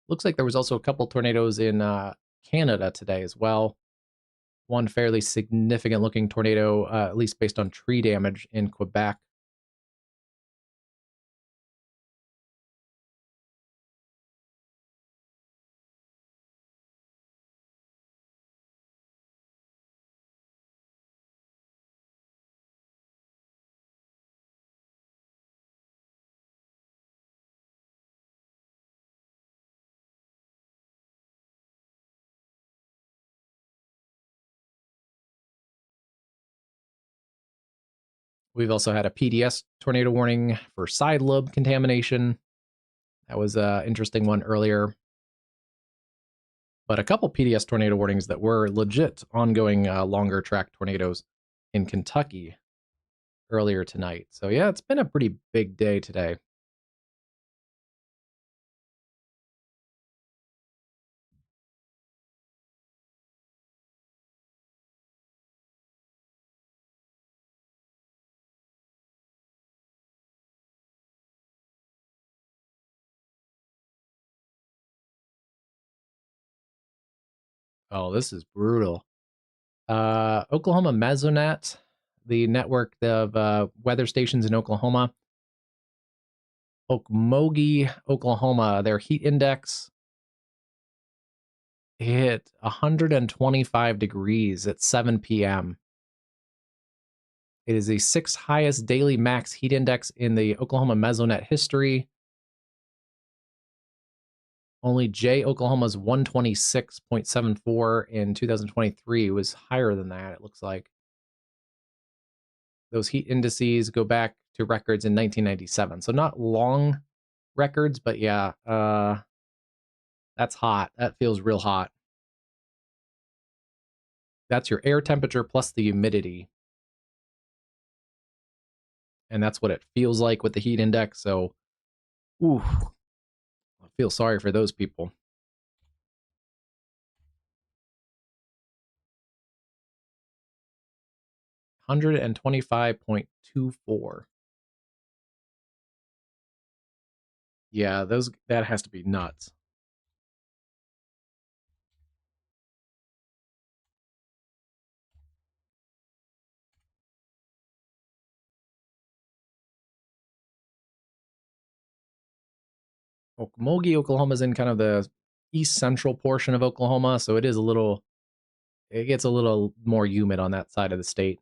Looks like there was also a couple tornadoes in Canada today as well. One fairly significant looking tornado, at least based on tree damage in Quebec. We've also had a PDS tornado warning for side lobe contamination. That was an interesting one earlier. But a couple PDS tornado warnings that were legit ongoing longer track tornadoes in Kentucky earlier tonight. So yeah, it's been a pretty big day today. Oh, this is brutal. Oklahoma Mesonet, the network of weather stations in Oklahoma. Okmulgee, Oklahoma, their heat index hit 125 degrees at 7 p.m. It is the sixth highest daily max heat index in the Oklahoma Mesonet history. Only J Oklahoma's 126.74 in 2023 was higher than that, it looks like. Those heat indices go back to records in 1997. So not long records, but yeah, that's hot. That feels real hot. That's your air temperature plus the humidity. And that's what it feels like with the heat index. So, ooh, I feel sorry for those people. $125.24. Yeah, that has to be nuts. Okmulgee, Oklahoma is in kind of the east central portion of Oklahoma, so it gets a little more humid on that side of the state.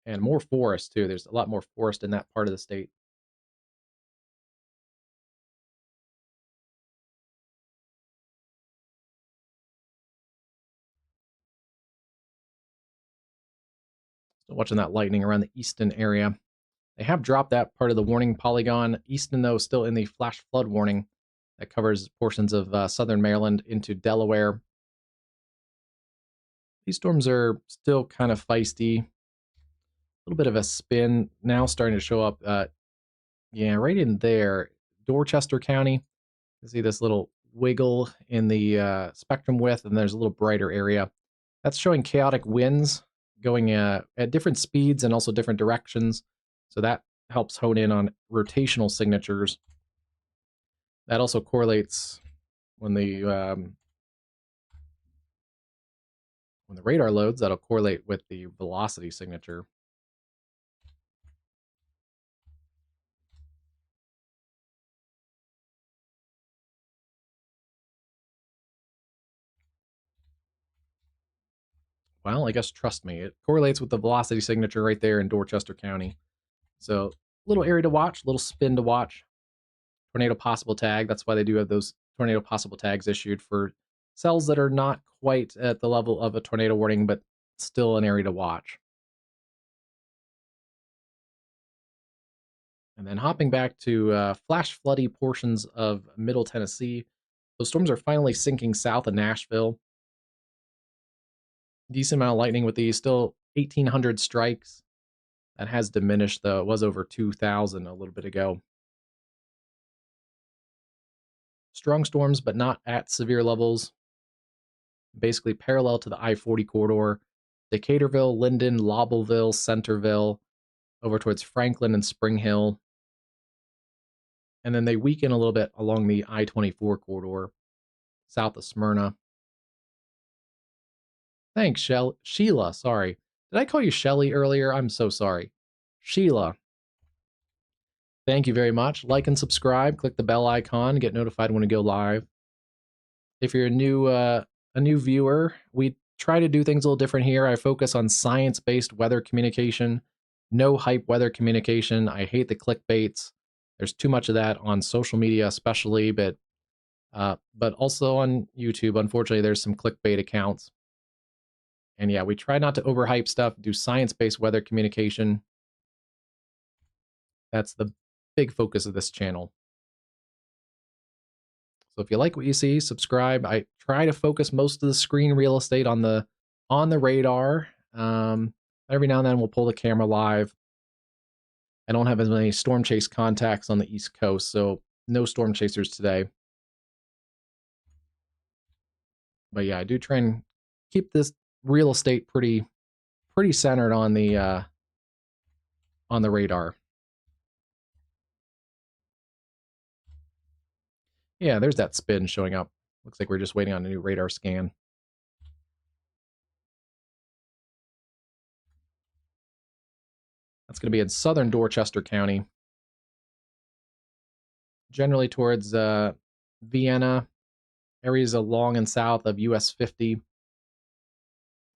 And more forest too. There's a lot more forest in that part of the state. Still watching that lightning around the Easton area. They have dropped that part of the warning polygon. Easton, though, is still in the flash flood warning that covers portions of southern Maryland into Delaware. These storms are still kind of feisty. A little bit of a spin now starting to show up. Yeah, right in there, Dorchester County. You see this little wiggle in the spectrum width, and there's a little brighter area. That's showing chaotic winds going at different speeds and also different directions. So that helps hone in on rotational signatures. That also correlates when the radar loads. That'll correlate with the velocity signature. Well, I guess trust me, it correlates with the velocity signature right there in Dorchester County. So, little area to watch, little spin to watch. Tornado possible tag. That's why they do have those tornado possible tags issued for cells that are not quite at the level of a tornado warning, but still an area to watch. And then hopping back to flash floody portions of Middle Tennessee, those storms are finally sinking south of Nashville. Decent amount of lightning with these, still 1,800 strikes. That has diminished, though. It was over 2,000 a little bit ago. Strong storms, but not at severe levels. Basically parallel to the I-40 corridor. Decaturville, Linden, Lobbleville, Centerville, over towards Franklin and Spring Hill. And then they weaken a little bit along the I-24 corridor, south of Smyrna. Thanks, Sheila, sorry. Did I call you Shelly earlier? I'm so sorry. Sheila. Thank you very much. Like and subscribe. Click the bell icon. Get notified when we go live. If you're a new viewer, we try to do things a little different here. I focus on science-based weather communication, no hype weather communication. I hate the clickbaits. There's too much of that on social media, especially, but also on YouTube. Unfortunately, there's some clickbait accounts. And yeah, we try not to overhype stuff, do science-based weather communication. That's the big focus of this channel. So if you like what you see, subscribe. I try to focus most of the screen real estate on the radar. Every now and then we'll pull the camera live. I don't have as many storm chase contacts on the East Coast, so no storm chasers today. But yeah, I do try and keep this real estate pretty centered on the radar. Yeah, there's that spin showing up. Looks like we're just waiting on a new radar scan. That's going to be in southern Dorchester County. Generally towards Vienna, areas along and south of US 50.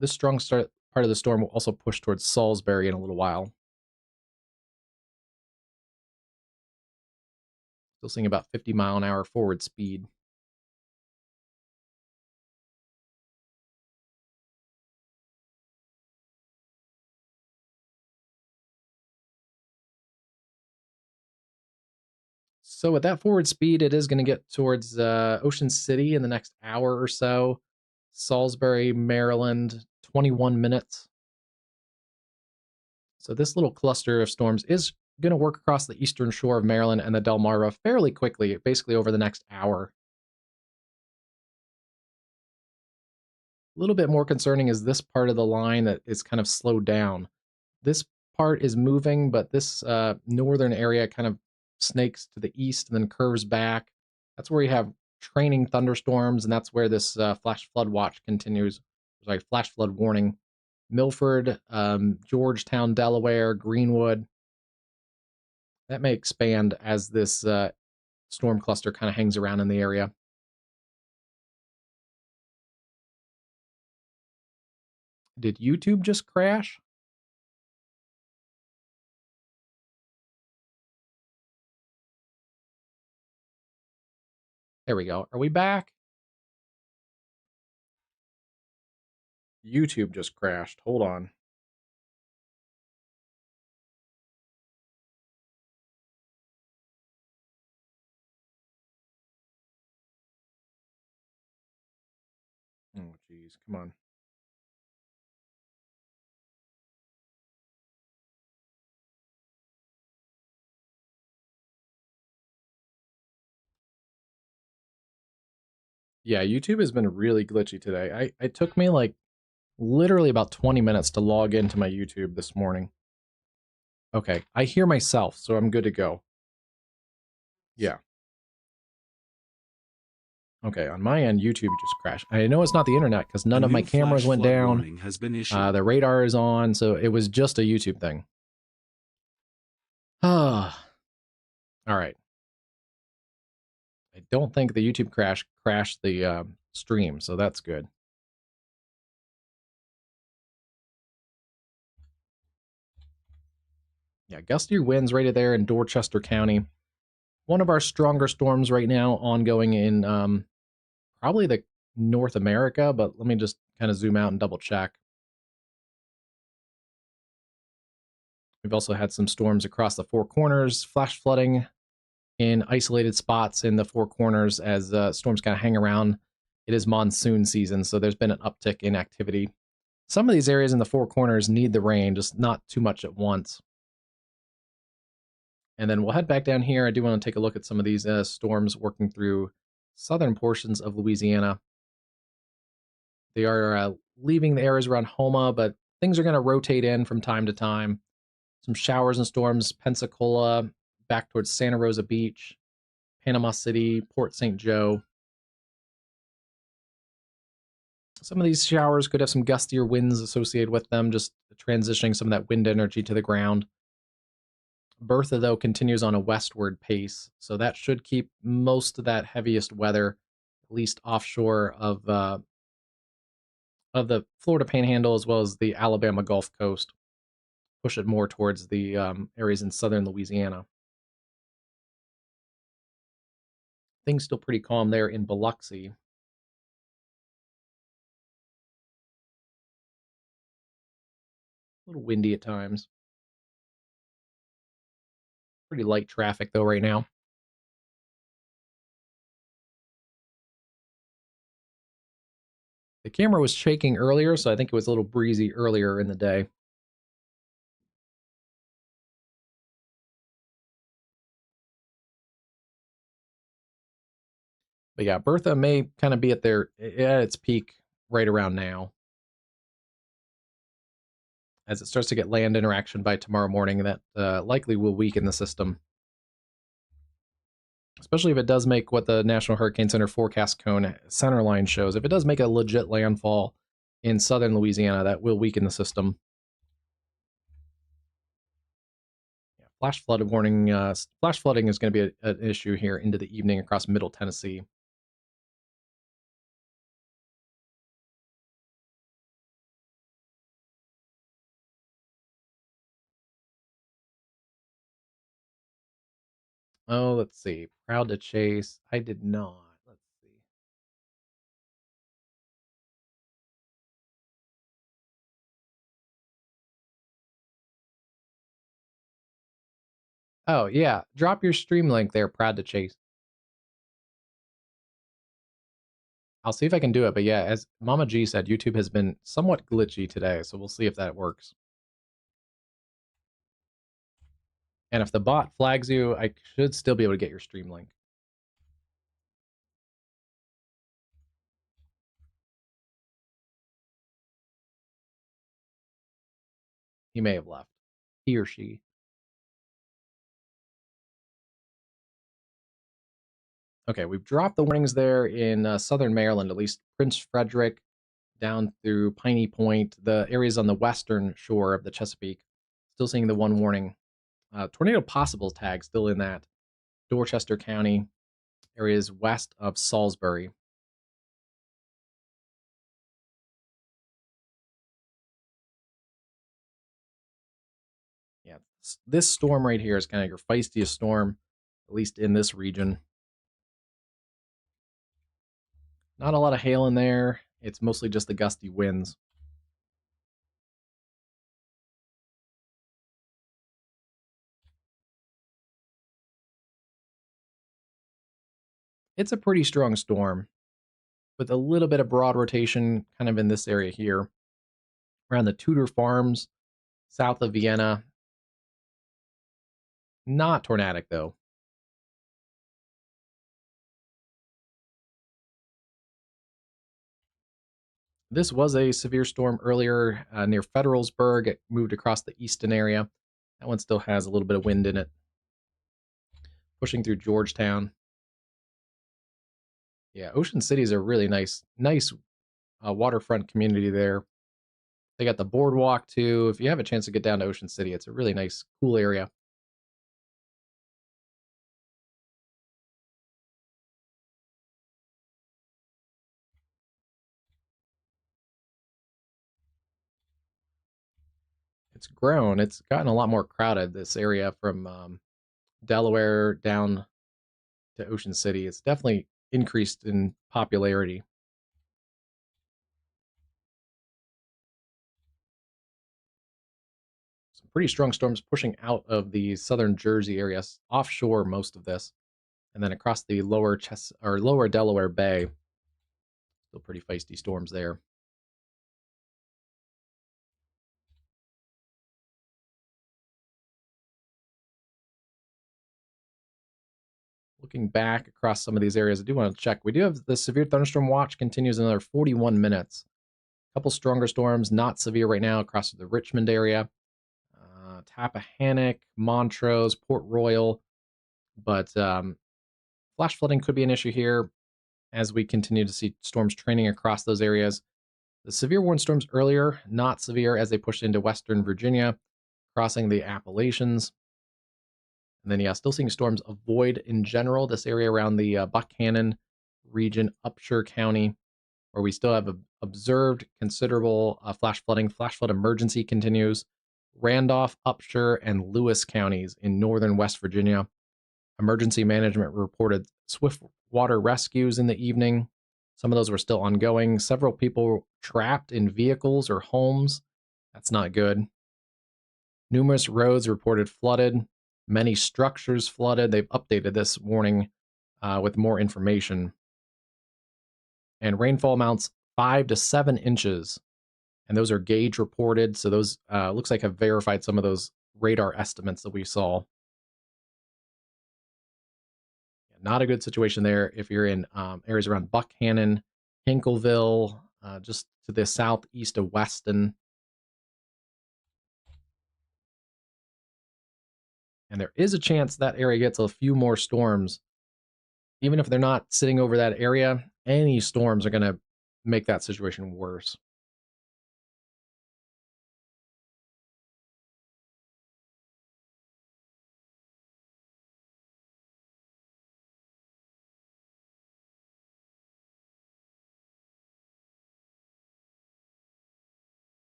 This strong part of the storm will also push towards Salisbury in a little while. Still seeing about 50-mile-an-hour forward speed. So at that forward speed, it is going to get towards Ocean City in the next hour or so. Salisbury, Maryland, 21 minutes. So this little cluster of storms is going to work across the eastern shore of Maryland and the Delmarva fairly quickly, basically over the next hour. A little bit more concerning is this part of the line that is kind of slowed down. This part is moving, but this northern area kind of snakes to the east and then curves back. That's where you have training thunderstorms, and that's where this flash flood watch continues. Sorry, flash flood warning. Milford, Georgetown, Delaware, Greenwood. That may expand as this storm cluster kind of hangs around in the area. Did YouTube just crash? There we go. Are we back? YouTube just crashed. Hold on. Oh, geez. Come on. Yeah, YouTube has been really glitchy today. It took me like literally about 20 minutes to log into my YouTube this morning. Okay, I hear myself, so I'm good to go. Yeah. Okay, on my end, YouTube just crashed. I know it's not the internet because none of my cameras went down. Has been issued. The radar is on, so it was just a YouTube thing. Ah. All right. I don't think the YouTube crash crashed the stream, so that's good. Yeah, gusty winds right there in Dorchester County. One of our stronger storms right now ongoing in probably the North America, but let me just kind of zoom out and double check. We've also had some storms across the Four Corners, flash flooding in isolated spots in the Four Corners as storms kind of hang around. It is monsoon season, so there's been an uptick in activity. Some of these areas in the Four Corners need the rain, just not too much at once. And then we'll head back down here. I do want to take a look at some of these storms working through southern portions of Louisiana. They are leaving the areas around Homa, but things are going to rotate in from time to time. Some showers and storms, Pensacola, back towards Santa Rosa Beach, Panama City, Port St. Joe. Some of these showers could have some gustier winds associated with them, just transitioning some of that wind energy to the ground. Bertha, though, continues on a westward pace, so that should keep most of that heaviest weather, at least offshore of the Florida Panhandle as well as the Alabama Gulf Coast. Push it more towards the areas in southern Louisiana. Things still pretty calm there in Biloxi. A little windy at times. Pretty light traffic, though, right now. The camera was shaking earlier, so I think it was a little breezy earlier in the day. But yeah, Bertha may kind of be at its peak right around now. As it starts to get land interaction by tomorrow morning, that likely will weaken the system. Especially if it does make what the National Hurricane Center forecast cone center line shows. If it does make a legit landfall in southern Louisiana, that will weaken the system. Yeah, flash flood warning. Flash flooding is going to be an issue here into the evening across Middle Tennessee. Oh, let's see. Proud to chase. I did not. Let's see. Oh, yeah. Drop your stream link there, Proud to Chase. I'll see if I can do it. But yeah, as Mama G said, YouTube has been somewhat glitchy today. So we'll see if that works. And if the bot flags you, I should still be able to get your stream link. He may have left. He or she. Okay, we've dropped the warnings there in southern Maryland, at least Prince Frederick, down through Piney Point, the areas on the western shore of the Chesapeake. Still seeing the one warning. Tornado possible tag still in that. Dorchester County, areas west of Salisbury. Yeah, this storm right here is kind of your feistiest storm, at least in this region. Not a lot of hail in there. It's mostly just the gusty winds. It's a pretty strong storm with a little bit of broad rotation kind of in this area here around the Tudor Farms, south of Vienna. Not tornadic, though. This was a severe storm earlier near Federalsburg. It moved across the eastern area. That one still has a little bit of wind in it. Pushing through Georgetown. Yeah, Ocean City is a really nice waterfront community there. They got the boardwalk, too. If you have a chance to get down to Ocean City, it's a really nice, cool area. It's grown. It's gotten a lot more crowded, this area from Delaware down to Ocean City. It's definitely increased in popularity. Some pretty strong storms pushing out of the southern Jersey areas, offshore most of this, and then across the lower Delaware Bay. Still pretty feisty storms there. Looking back across some of these areas, I do want to check. We do have the severe thunderstorm watch continues another 41 minutes. A couple stronger storms, not severe right now, across the Richmond area. Tappahannock, Montrose, Port Royal. But flash flooding could be an issue here as we continue to see storms training across those areas. The severe warned storms earlier, not severe as they pushed into western Virginia, crossing the Appalachians. And then, yeah, still seeing storms avoid in general this area around the Buckhannon region, Upshur County, where we still have observed considerable flash flooding. Flash flood emergency continues. Randolph, Upshur, and Lewis counties in northern West Virginia. Emergency management reported swift water rescues in the evening. Some of those were still ongoing. Several people trapped in vehicles or homes. That's not good. Numerous roads reported flooded. Many structures flooded. They've updated this warning with more information. And rainfall amounts 5 to 7 inches. And those are gauge reported. So those looks like have verified some of those radar estimates that we saw. Not a good situation there if you're in areas around Buckhannon, Hinkleville, just to the southeast of Weston. And there is a chance that area gets a few more storms. Even if they're not sitting over that area, any storms are going to make that situation worse.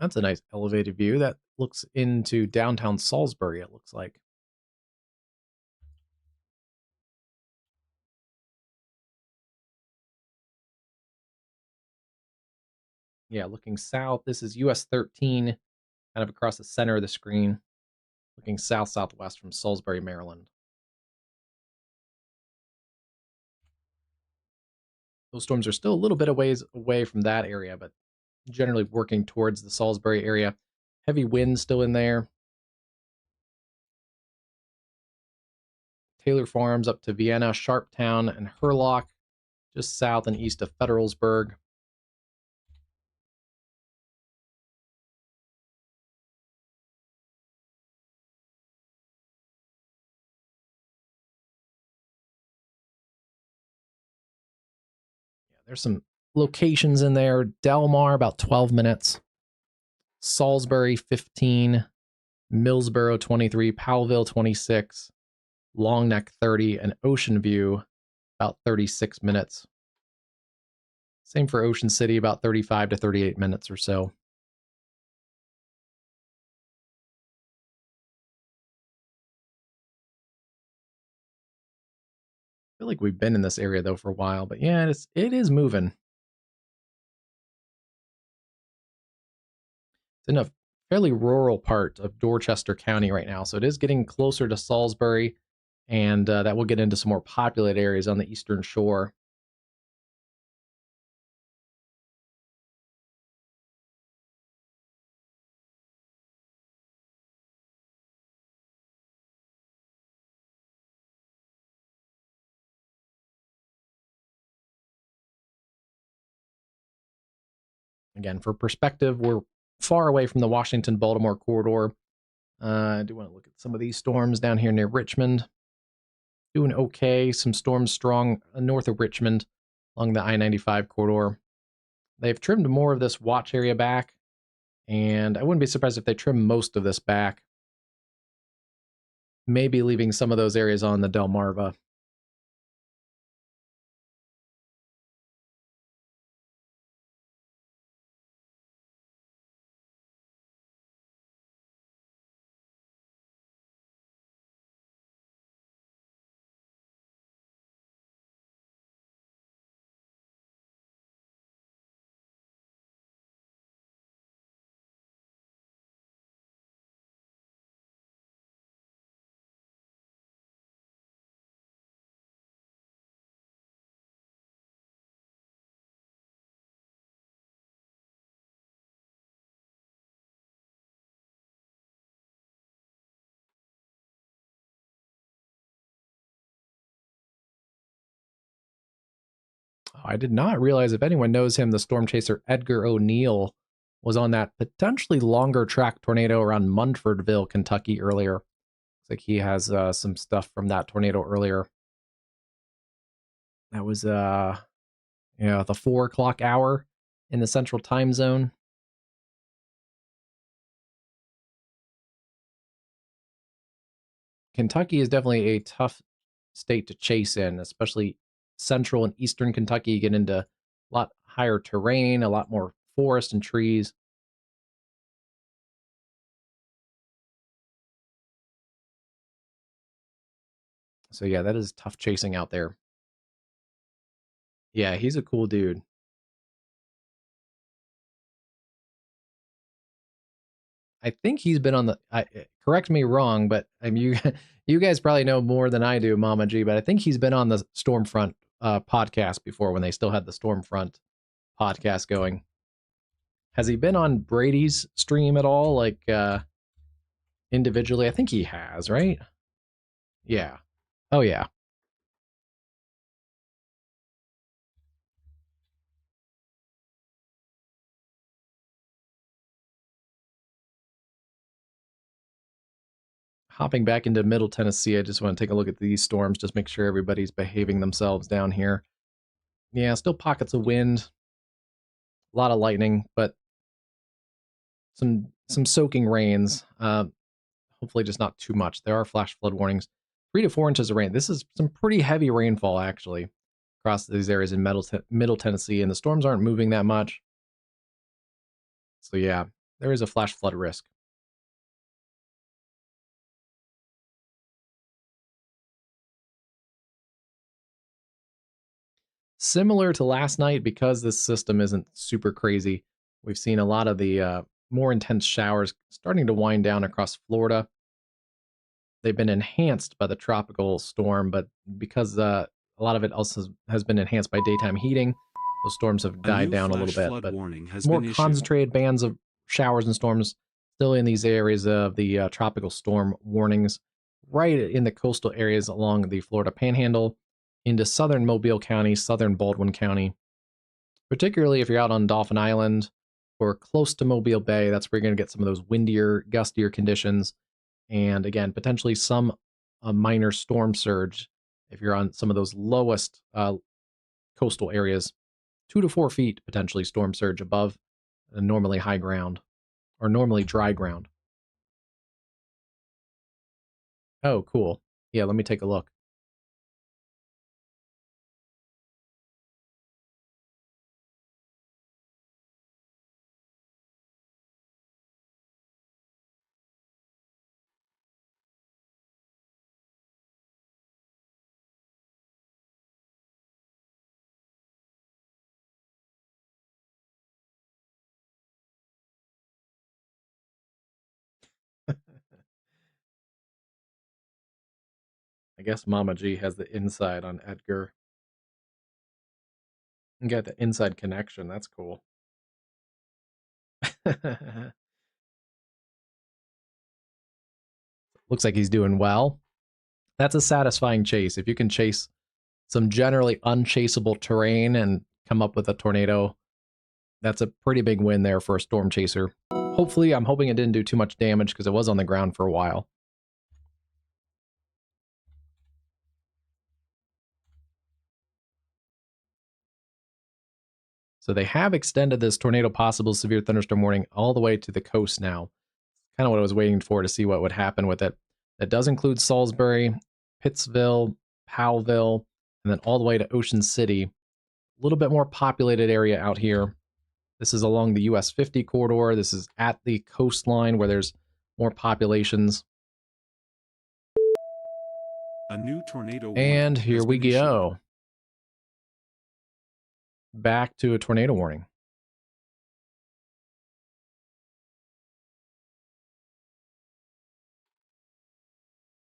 That's a nice elevated view that looks into downtown Salisbury, it looks like. Yeah, looking south, this is US 13, kind of across the center of the screen, looking south-southwest from Salisbury, Maryland. Those storms are still a little bit of ways away from that area, but generally working towards the Salisbury area. Heavy winds still in there. Taylor Farms up to Vienna, Sharptown, and Hurlock, just south and east of Federalsburg. Yeah, there's some locations in there. Delmar, about 12 minutes. Salisbury, 15. Millsboro, 23. Powellville, 26. Long Neck, 30. And Ocean View, about 36 minutes. Same for Ocean City, about 35 to 38 minutes or so. I feel like we've been in this area though for a while, but yeah, it is moving. It's in a fairly rural part of Dorchester County right now, so it is getting closer to Salisbury, and that will get into some more populated areas on the eastern shore. Again, for perspective, we're far away from the Washington-Baltimore corridor. I do want to look at some of these storms down here near Richmond. Doing okay. Some storms strong north of Richmond along the I-95 corridor. They've trimmed more of this watch area back. And I wouldn't be surprised if they trim most of this back. Maybe leaving some of those areas on the Delmarva. I did not realize, if anyone knows him, the storm chaser Edgar O'Neill was on that potentially longer track tornado around Munfordville, Kentucky earlier. Looks like he has some stuff from that tornado earlier. That was the 4 o'clock hour in the central time zone. Kentucky is definitely a tough state to chase in, especially central and eastern Kentucky. You get into a lot higher terrain, a lot more forest and trees. So yeah, that is tough chasing out there. Yeah, he's a cool dude. I think he's been on the. Correct me wrong, but you you guys probably know more than I do, Mama G. But I think he's been on the Stormfront podcast before, when they still had the Stormfront podcast going. Has he been on Brady's stream at all, like individually? I think he has, right? Yeah. Oh yeah. Hopping back into Middle Tennessee, I just want to take a look at these storms, just make sure everybody's behaving themselves down here. Yeah, still pockets of wind, a lot of lightning, but some soaking rains. Hopefully just not too much. There are flash flood warnings. 3 to 4 inches of rain. This is some pretty heavy rainfall, actually, across these areas in Middle Tennessee, and the storms aren't moving that much. So yeah, there is a flash flood risk. Similar to last night, because this system isn't super crazy, we've seen a lot of the more intense showers starting to wind down across Florida. They've been enhanced by the tropical storm, but because a lot of it also has been enhanced by daytime heating, those storms have died down a little bit. But more concentrated bands of showers and storms still in these areas of the tropical storm warnings, right in the coastal areas along the Florida Panhandle, into southern Mobile County, southern Baldwin County. Particularly if you're out on Dauphin Island or close to Mobile Bay, that's where you're going to get some of those windier, gustier conditions. And again, potentially some minor storm surge if you're on some of those lowest coastal areas. 2 to 4 feet potentially storm surge above normally high ground or normally dry ground. Oh, cool. Yeah, let me take a look. I guess Mama G has the inside on Edgar. And get the inside connection. That's cool. Looks like he's doing well. That's a satisfying chase. If you can chase some generally unchaseable terrain and come up with a tornado, that's a pretty big win there for a storm chaser. Hopefully, I'm hoping it didn't do too much damage because it was on the ground for a while. So they have extended this tornado possible severe thunderstorm warning all the way to the coast now. Kind of what I was waiting for to see what would happen with it. That does include Salisbury, Pittsville, Powellville, and then all the way to Ocean City. A little bit more populated area out here. This is along the US 50 corridor. This is at the coastline where there's more populations. A new tornado warning And here has we been issued. go. Back to a tornado warning.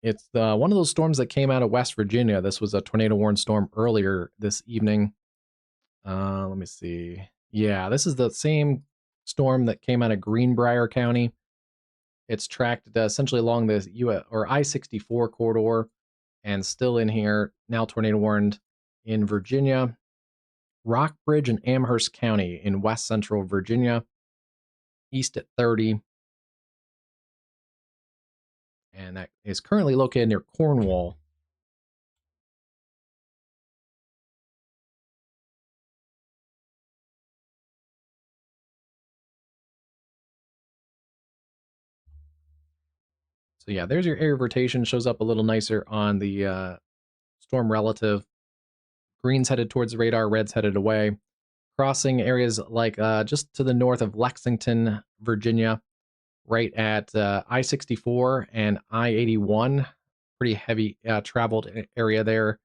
It's one of those storms that came out of West Virginia. This was a tornado warning storm earlier this evening. Let me see. Yeah, this is the same storm that came out of Greenbrier County. It's tracked essentially along the US or I-64 corridor and still in here. Now tornado warned in Virginia, Rockbridge and Amherst County in west central Virginia, east at 30. And that is currently located near Cornwall. So yeah, there's your area of rotation. Shows up a little nicer on the storm relative. Green's headed towards the radar, red's headed away. Crossing areas like just to the north of Lexington, Virginia, right at I-64 and I-81. Pretty heavy traveled area there,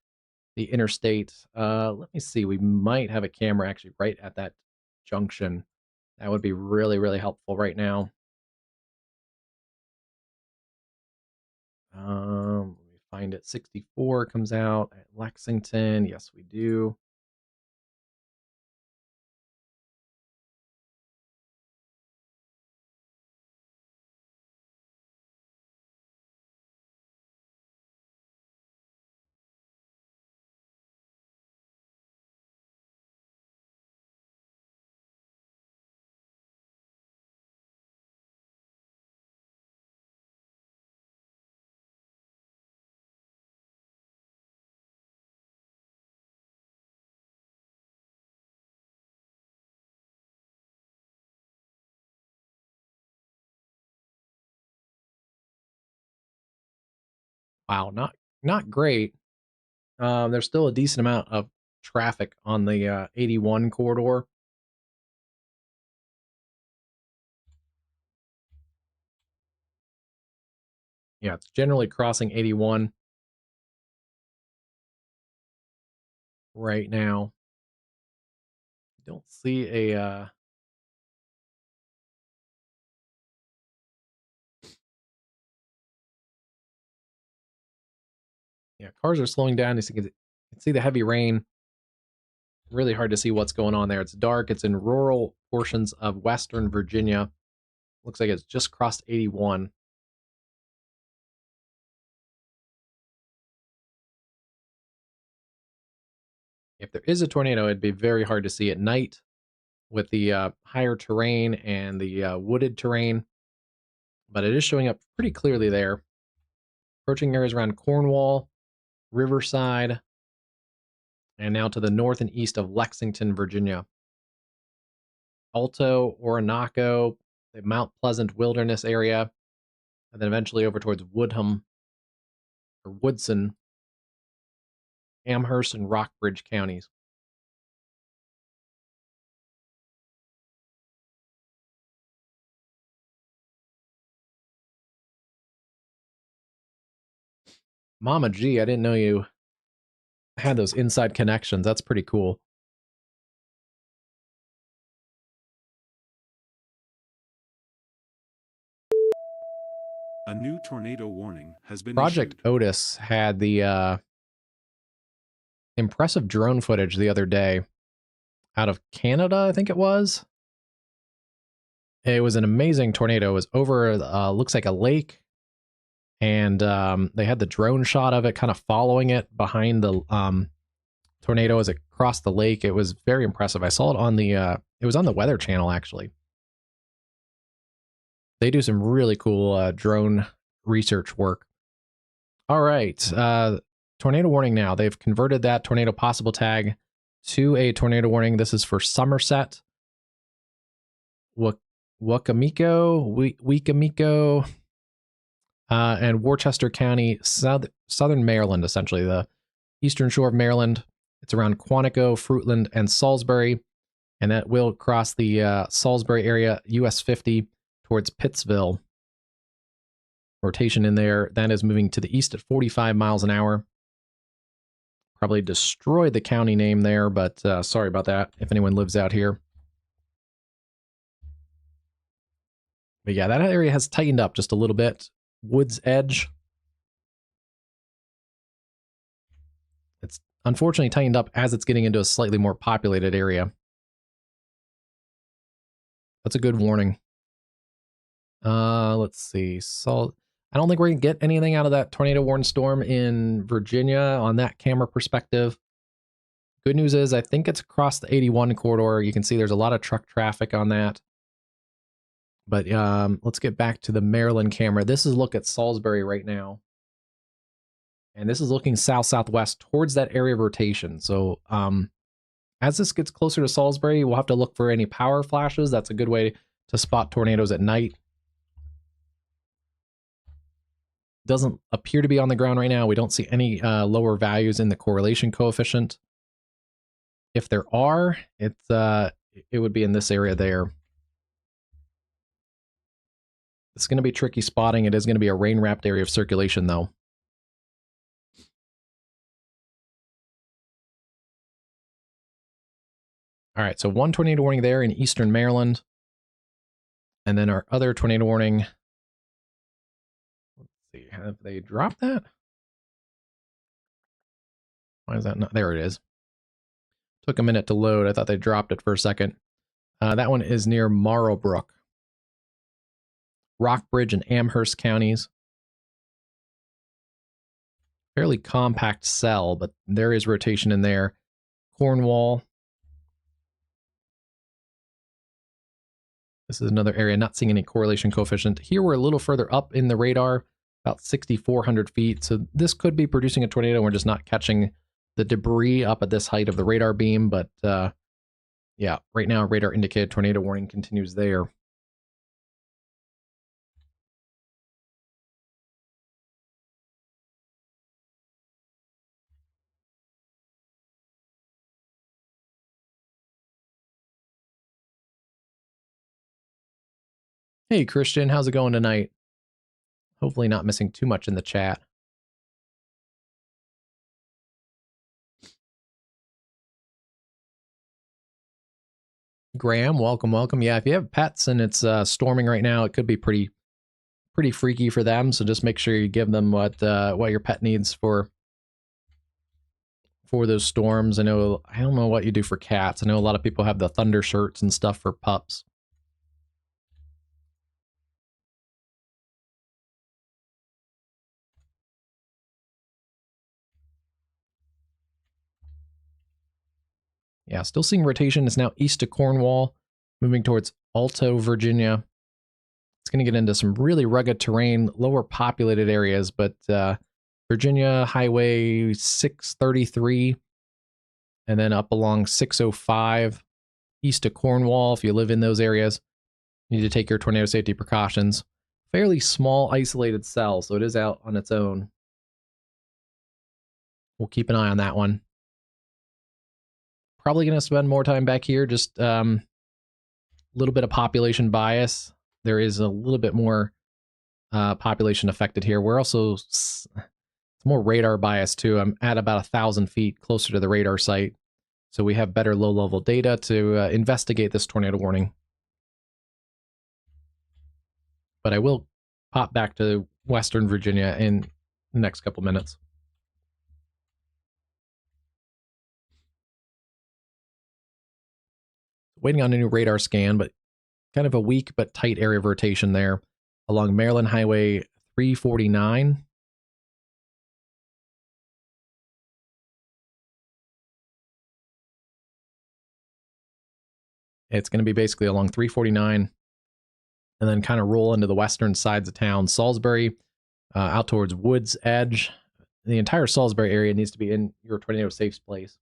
the interstate. Let me see, we might have a camera actually right at that junction. That would be really, really helpful right now. Let me find it. 64 comes out at Lexington. Yes, we do. Wow, not great. There's still a decent amount of traffic on the 81 corridor. Yeah, it's generally crossing 81 right now. Don't see a yeah, cars are slowing down. You can see the heavy rain. Really hard to see what's going on there. It's dark. It's in rural portions of western Virginia. Looks like it's just crossed 81. If there is a tornado, it'd be very hard to see at night with the higher terrain and the wooded terrain. But it is showing up pretty clearly there. Approaching areas around Cornwall, Riverside, and now to the north and east of Lexington, Virginia. Alto, Orinoco, the Mount Pleasant Wilderness area, and then eventually over towards Woodham or Woodson, Amherst, and Rockbridge counties. Mama G, I didn't know you had those inside connections. That's pretty cool. A new tornado warning has been Project issued. Otis had the impressive drone footage the other day out of Canada, I think it was. It was an amazing tornado. It was over, looks like a lake. And they had the drone shot of it kind of following it behind the tornado as it crossed the lake. It was very impressive. I saw it on the, it was on the Weather Channel, actually. They do some really cool drone research work. All right. Tornado warning now. They've converted that tornado possible tag to a tornado warning. This is for Somerset, Wicomico, and Worcester County, southern Maryland, essentially the eastern shore of Maryland. It's around Quantico, Fruitland, and Salisbury, and that will cross the Salisbury area, US 50, towards Pittsville. Rotation in there. That is moving to the east at 45 miles an hour. Probably destroyed the county name there, but sorry about that if anyone lives out here. But yeah, that area has tightened up just a little bit. Woods Edge. It's unfortunately tightened up as it's getting into a slightly more populated area. That's a good warning. Let's see. So I don't think we're going to get anything out of that tornado warning storm in Virginia on that camera perspective. Good news is I think it's across the 81 corridor. You can see there's a lot of truck traffic on that. But let's get back to the Maryland camera. This is a look at Salisbury right now. And this is looking south-southwest towards that area of rotation. So as this gets closer to Salisbury, we'll have to look for any power flashes. That's a good way to spot tornadoes at night. Doesn't appear to be on the ground right now. We don't see any lower values in the correlation coefficient. If there are, it would be in this area there. It's going to be tricky spotting. It is going to be a rain-wrapped area of circulation, though. All right, so one tornado warning there in eastern Maryland. And then our other tornado warning. Let's see, have they dropped that? Why is that not? There it is. Took a minute to load. I thought they dropped it for a second. That one is near Marlbrook. Rockbridge and Amherst counties. Fairly compact cell, but there is rotation in there. Cornwall. This is another area not seeing any correlation coefficient. Here we're a little further up in the radar, about 6,400 feet. So this could be producing a tornado. We're just not catching the debris up at this height of the radar beam. But yeah, right now radar indicated tornado warning continues there. Hey, Christian, how's it going tonight? Hopefully not missing too much in the chat. Graham, welcome, welcome. Yeah, if you have pets and it's storming right now, it could be pretty freaky for them. So just make sure you give them what your pet needs for those storms. I don't know what you do for cats. I know a lot of people have the thunder shirts and stuff for pups. Yeah, still seeing rotation. It's now east of Cornwall, moving towards Alto, Virginia. It's going to get into some really rugged terrain, lower populated areas, but Virginia Highway 633, and then up along 605, east of Cornwall. If you live in those areas, you need to take your tornado safety precautions. Fairly small, isolated cell, so it is out on its own. We'll keep an eye on that one. Probably going to spend more time back here, just a little bit of population bias. There is a little bit more population affected here. We're also, it's more radar bias too. I'm at about 1,000 feet closer to the radar site. So we have better low-level data to investigate this tornado warning. But I will pop back to Western Virginia in the next couple minutes. Waiting on a new radar scan, but kind of a weak but tight area of rotation there along Maryland Highway 349. It's going to be basically along 349 and then kind of roll into the western sides of town. Salisbury, out towards Woods Edge. The entire Salisbury area needs to be in your tornado safe place.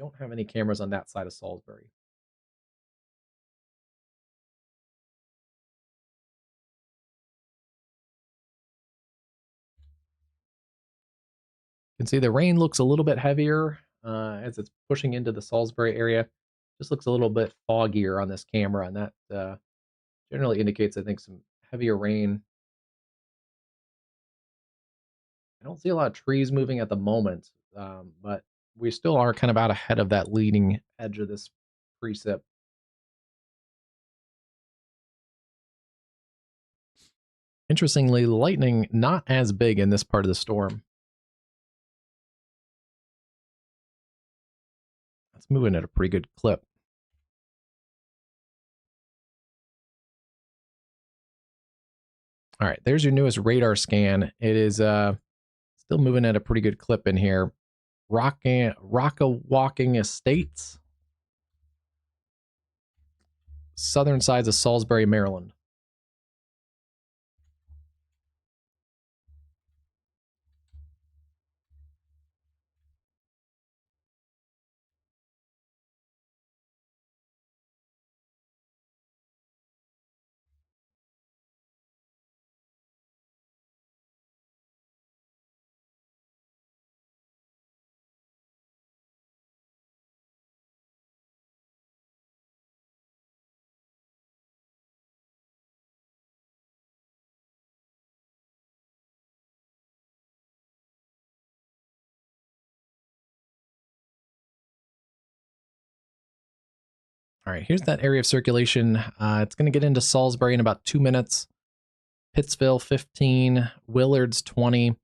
don't have any cameras on that side of Salisbury. You can see the rain looks a little bit heavier as it's pushing into the Salisbury area. Just looks a little bit foggier on this camera, and that generally indicates, I think, some heavier rain. I don't see a lot of trees moving at the moment, but we still are kind of out ahead of that leading edge of this precip. Interestingly, lightning not as big in this part of the storm. It's moving at a pretty good clip. All right, there's your newest radar scan. It is still moving at a pretty good clip in here. Walking Estates, southern sides of Salisbury, Maryland. All right, here's that area of circulation. It's going to get into Salisbury in about 2 minutes. Pittsville, 15. Willards, 20.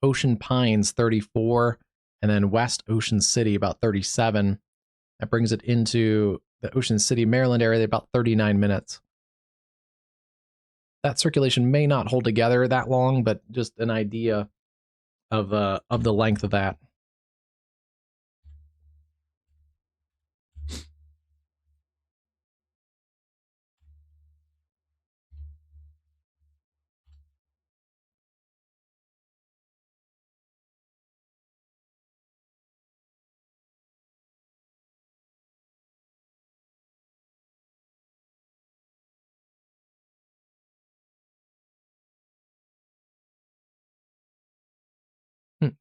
Ocean Pines, 34. And then West Ocean City, about 37. That brings it into the Ocean City, Maryland area, about 39 minutes. That circulation may not hold together that long, but just an idea of the length of that.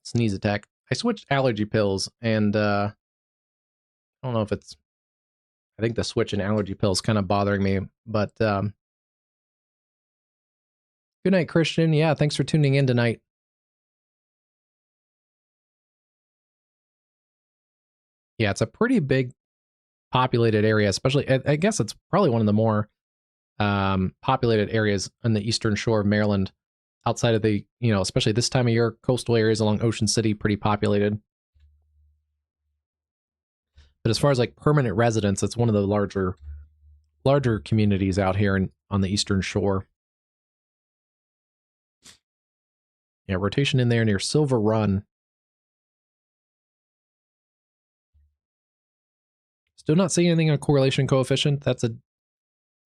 Sneeze attack. I switched allergy pills, and I don't know if it's. I think the switch in allergy pills kind of bothering me, but good night, Christian. Yeah, thanks for tuning in tonight. Yeah, it's a pretty big populated area, especially. I guess it's probably one of the more populated areas on the eastern shore of Maryland, outside of the, especially this time of year, coastal areas along Ocean City, pretty populated. But as far as like permanent residents, it's one of the larger communities out here on the eastern shore. Yeah, rotation in there near Silver Run. Still not seeing anything on correlation coefficient. That's a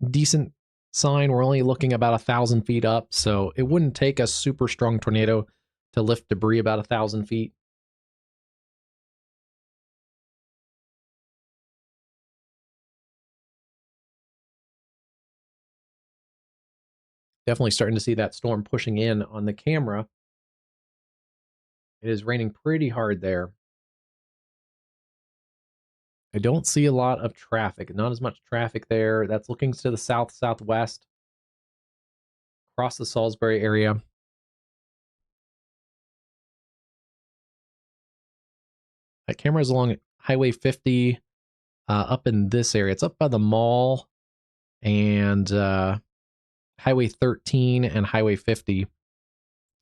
decent sign. We're only looking about 1,000 feet up, so it wouldn't take a super strong tornado to lift debris about 1,000 feet. Definitely starting to see that storm pushing in on the camera. It is raining pretty hard there. I don't see a lot of traffic, not as much traffic there. That's looking to the southwest, across the Salisbury area. That camera is along Highway 50, up in this area. It's up by the mall and Highway 13 and Highway 50.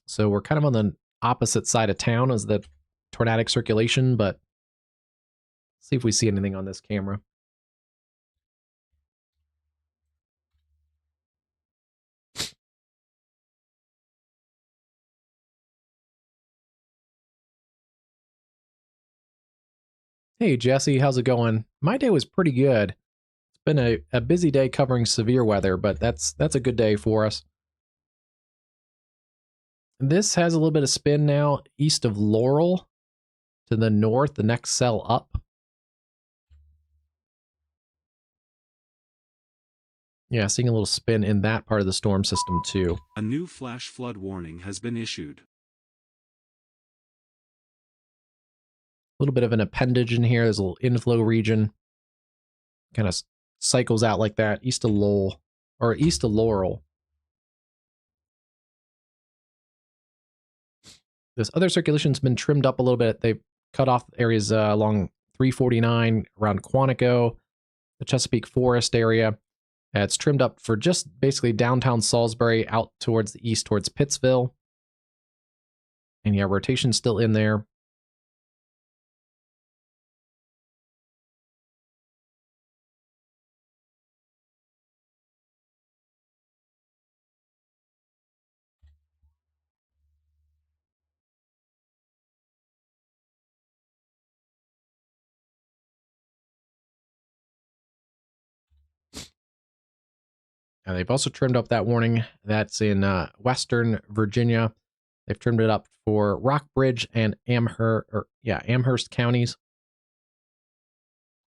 So we're kind of on the opposite side of town as the tornadic circulation, but see if we see anything on this camera. Hey, Jesse, how's it going? My day was pretty good. It's been a busy day covering severe weather, but that's a good day for us. This has a little bit of spin now east of Laurel to the north, the next cell up. Yeah, seeing a little spin in that part of the storm system too. A new flash flood warning has been issued. A little bit of an appendage in here. There's a little inflow region. Kind of cycles out like that, east of Lowell, or east of Laurel. This other circulation's been trimmed up a little bit. They've cut off areas along 349 around Quantico, the Chesapeake Forest area. It's trimmed up for just basically downtown Salisbury out towards the east towards Pittsville. And yeah, rotation's still in there. And they've also trimmed up that warning. That's in Western Virginia. They've trimmed it up for Rockbridge and Amherst counties.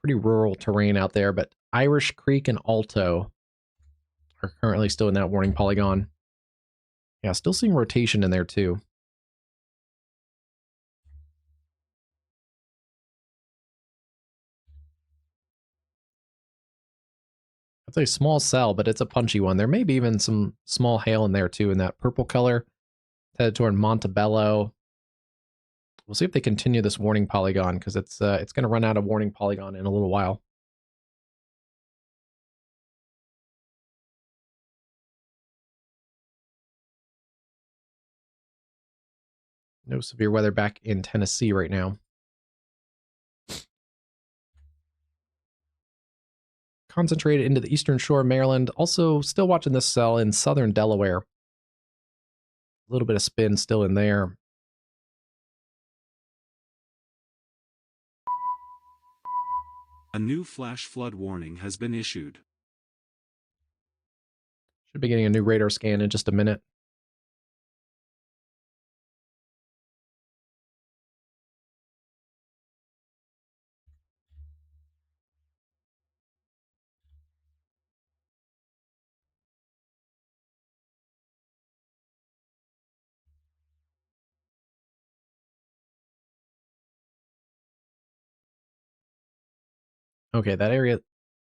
Pretty rural terrain out there, but Irish Creek and Alto are currently still in that warning polygon. Yeah, still seeing rotation in there too. That's a small cell, but it's a punchy one. There may be even some small hail in there too in that purple color. Headed toward Montebello. We'll see if they continue this warning polygon because it's going to run out of warning polygon in a little while. No severe weather back in Tennessee right now. Concentrated into the eastern shore of Maryland. Also, still watching this cell in southern Delaware. A little bit of spin still in there. A new flash flood warning has been issued. Should be getting a new radar scan in just a minute. Okay, that area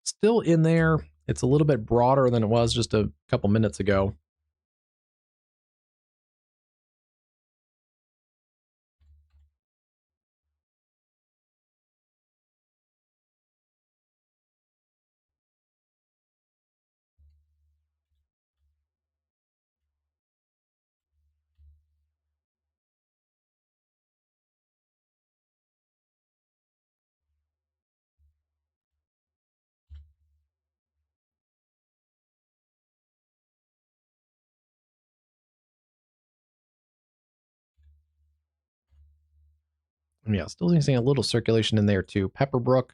still in there. It's a little bit broader than it was just a couple minutes ago. And yeah, still seeing a little circulation in there too. Pepperbrook,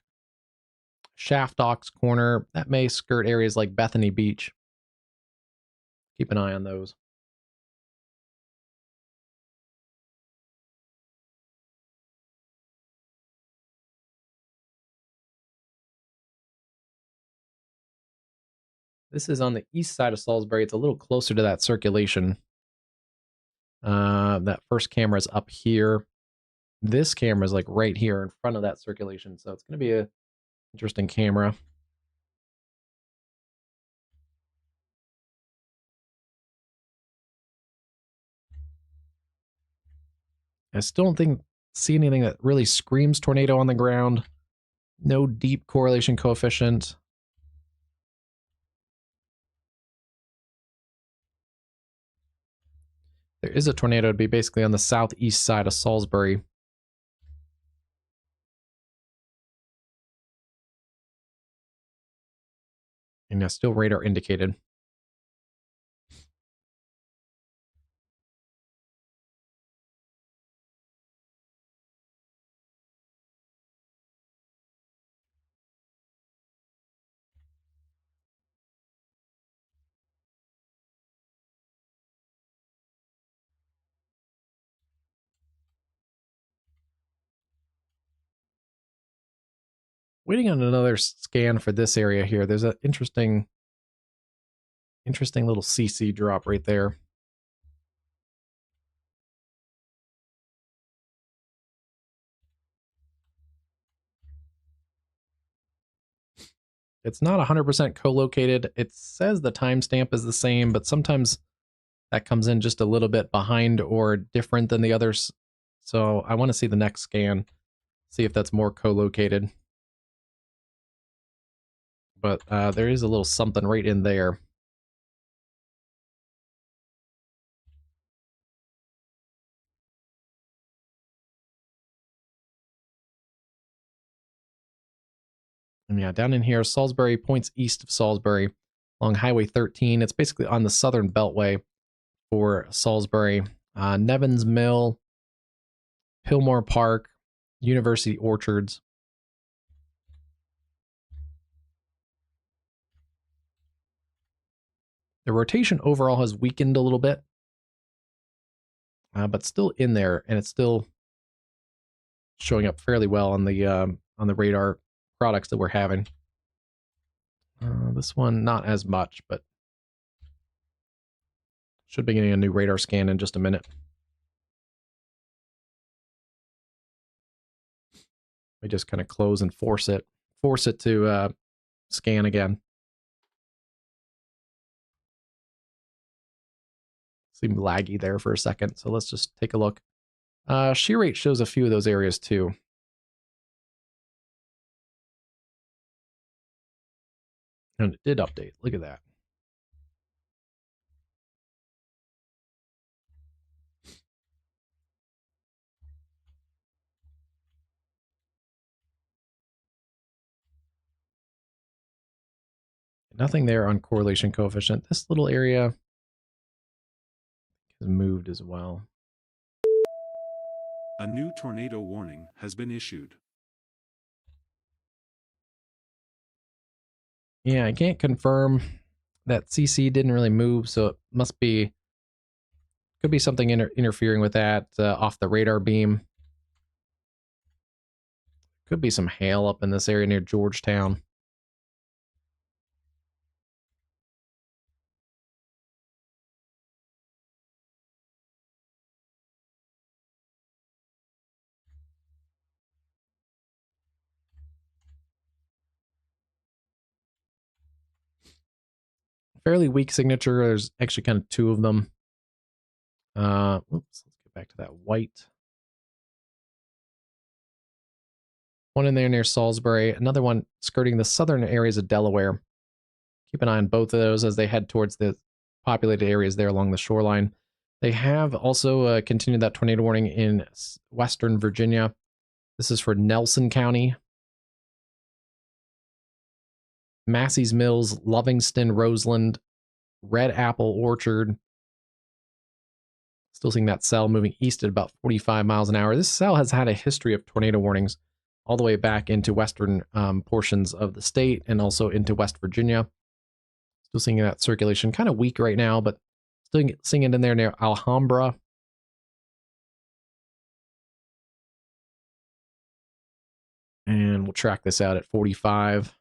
Shaft Ox Corner, that may skirt areas like Bethany Beach. Keep an eye on those. This is on the east side of Salisbury. It's a little closer to that circulation. That first camera's up here. This camera's like right here in front of that circulation. So it's going to be a interesting camera. I still don't see anything that really screams tornado on the ground. No deep correlation coefficient. There is a tornado. It'd be basically on the southeast side of Salisbury. And yeah, still radar indicated. Waiting on another scan for this area here. There's an interesting Interesting little CC drop right there. It's not 100% co-located. It says the timestamp is the same, but sometimes that comes in just a little bit behind or different than the others. So I want to see the next scan, see if that's more co-located. But there is a little something right in there. And yeah, down in here, Salisbury points east of Salisbury along Highway 13. It's basically on the southern beltway for Salisbury. Nevins Mill, Pillmore Park, University Orchards. The rotation overall has weakened a little bit, but still in there, and it's still showing up fairly well on the radar products that we're having. This one, not as much, but should be getting a new radar scan in just a minute. We just kind of close and force it to scan again. Seemed laggy there for a second, so let's just take a look. Shear rate shows a few of those areas too. And it did update. Look at that. Nothing there on correlation coefficient. This little area has moved as well. A new tornado warning has been issued. Yeah, I can't confirm that CC didn't really move, so it must be, could be something interfering with that off the radar beam. Could be some hail up in this area near Georgetown. Fairly weak signature. There's actually kind of two of them. Oops, let's get back to that white. One in there near Salisbury, another one skirting the southern areas of Delaware. Keep an eye on both of those as they head towards the populated areas there along the shoreline. They have also continued that tornado warning in western Virginia. This is for Nelson County, Massey's Mills, Lovingston, Roseland, Red Apple Orchard. Still seeing that cell moving east at about 45 miles an hour. This cell has had a history of tornado warnings all the way back into western portions of the state and also into West Virginia. Still seeing that circulation kind of weak right now, but still seeing it in there near Alhambra. And we'll track this out at 45.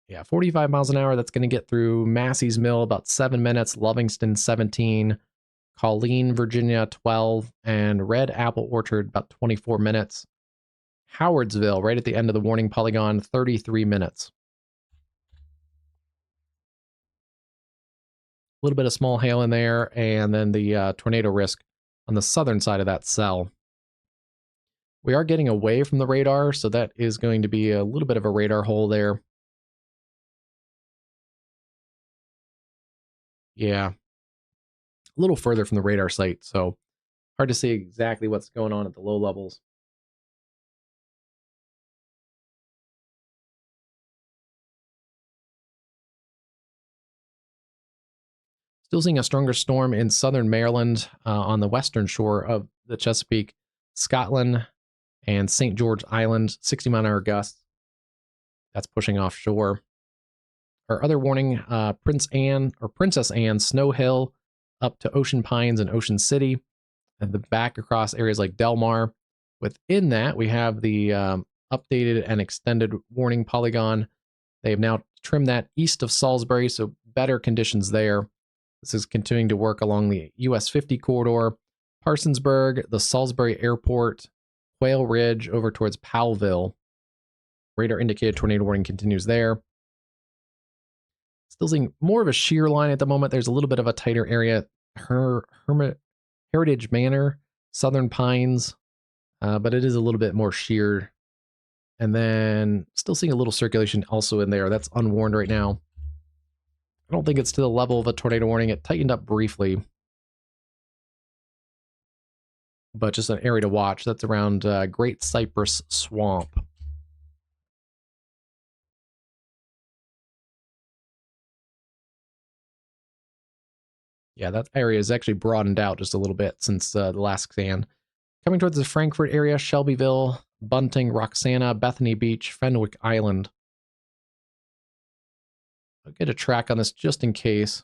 Yeah, 45 miles an hour. That's going to get through Massey's Mill, about 7 minutes. Lovingston, 17. Colleen, Virginia, 12. And Red Apple Orchard, about 24 minutes. Howardsville, right at the end of the warning polygon, 33 minutes. A little bit of small hail in there, and then the tornado risk on the southern side of that cell. We are getting away from the radar, so that is going to be a little bit of a radar hole there. Yeah, a little further from the radar site, so hard to see exactly what's going on at the low levels. Still seeing a stronger storm in southern Maryland on the western shore of the Chesapeake, Scotland, and St. George Island, 60-mile-an-hour gusts. That's pushing offshore. or other warning, Princess Anne, Snow Hill, up to Ocean Pines and Ocean City, and the back across areas like Del Mar. Within that, we have the updated and extended warning polygon. They've now trimmed that east of Salisbury, so better conditions there. This is continuing to work along the US 50 corridor, Parsonsburg, the Salisbury Airport, Quail Ridge over towards Powellville. Radar indicated tornado warning continues there. Still seeing more of a shear line at the moment. There's a little bit of a tighter area. Heritage Manor, Southern Pines, but it is a little bit more sheared. And then still seeing a little circulation also in there. That's unwarned right now. I don't think it's to the level of a tornado warning. It tightened up briefly, but just an area to watch. That's around Great Cypress Swamp. Yeah, that area is actually broadened out just a little bit since the last scan. Coming towards the Frankfurt area, Shelbyville, Bunting, Roxana, Bethany Beach, Fenwick Island. I'll get a track on this just in case.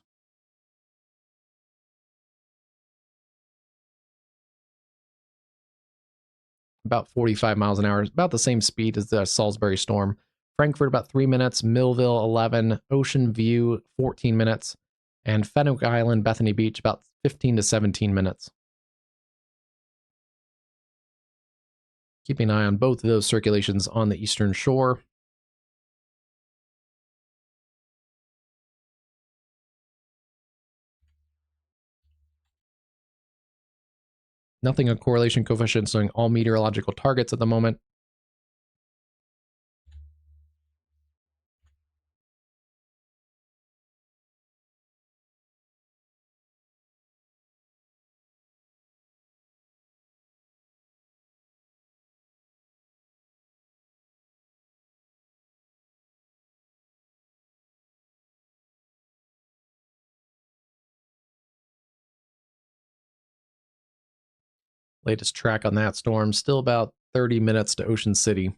About 45 miles an hour, about the same speed as the Salisbury storm. Frankfurt about 3 minutes, Millville 11, Ocean View 14 minutes, and Fenwick Island, Bethany Beach about 15 to 17 minutes. Keeping an eye on both of those circulations on the eastern shore. Nothing on correlation coefficient showing all meteorological targets at the moment. Latest track on that storm, still about 30 minutes to Ocean City.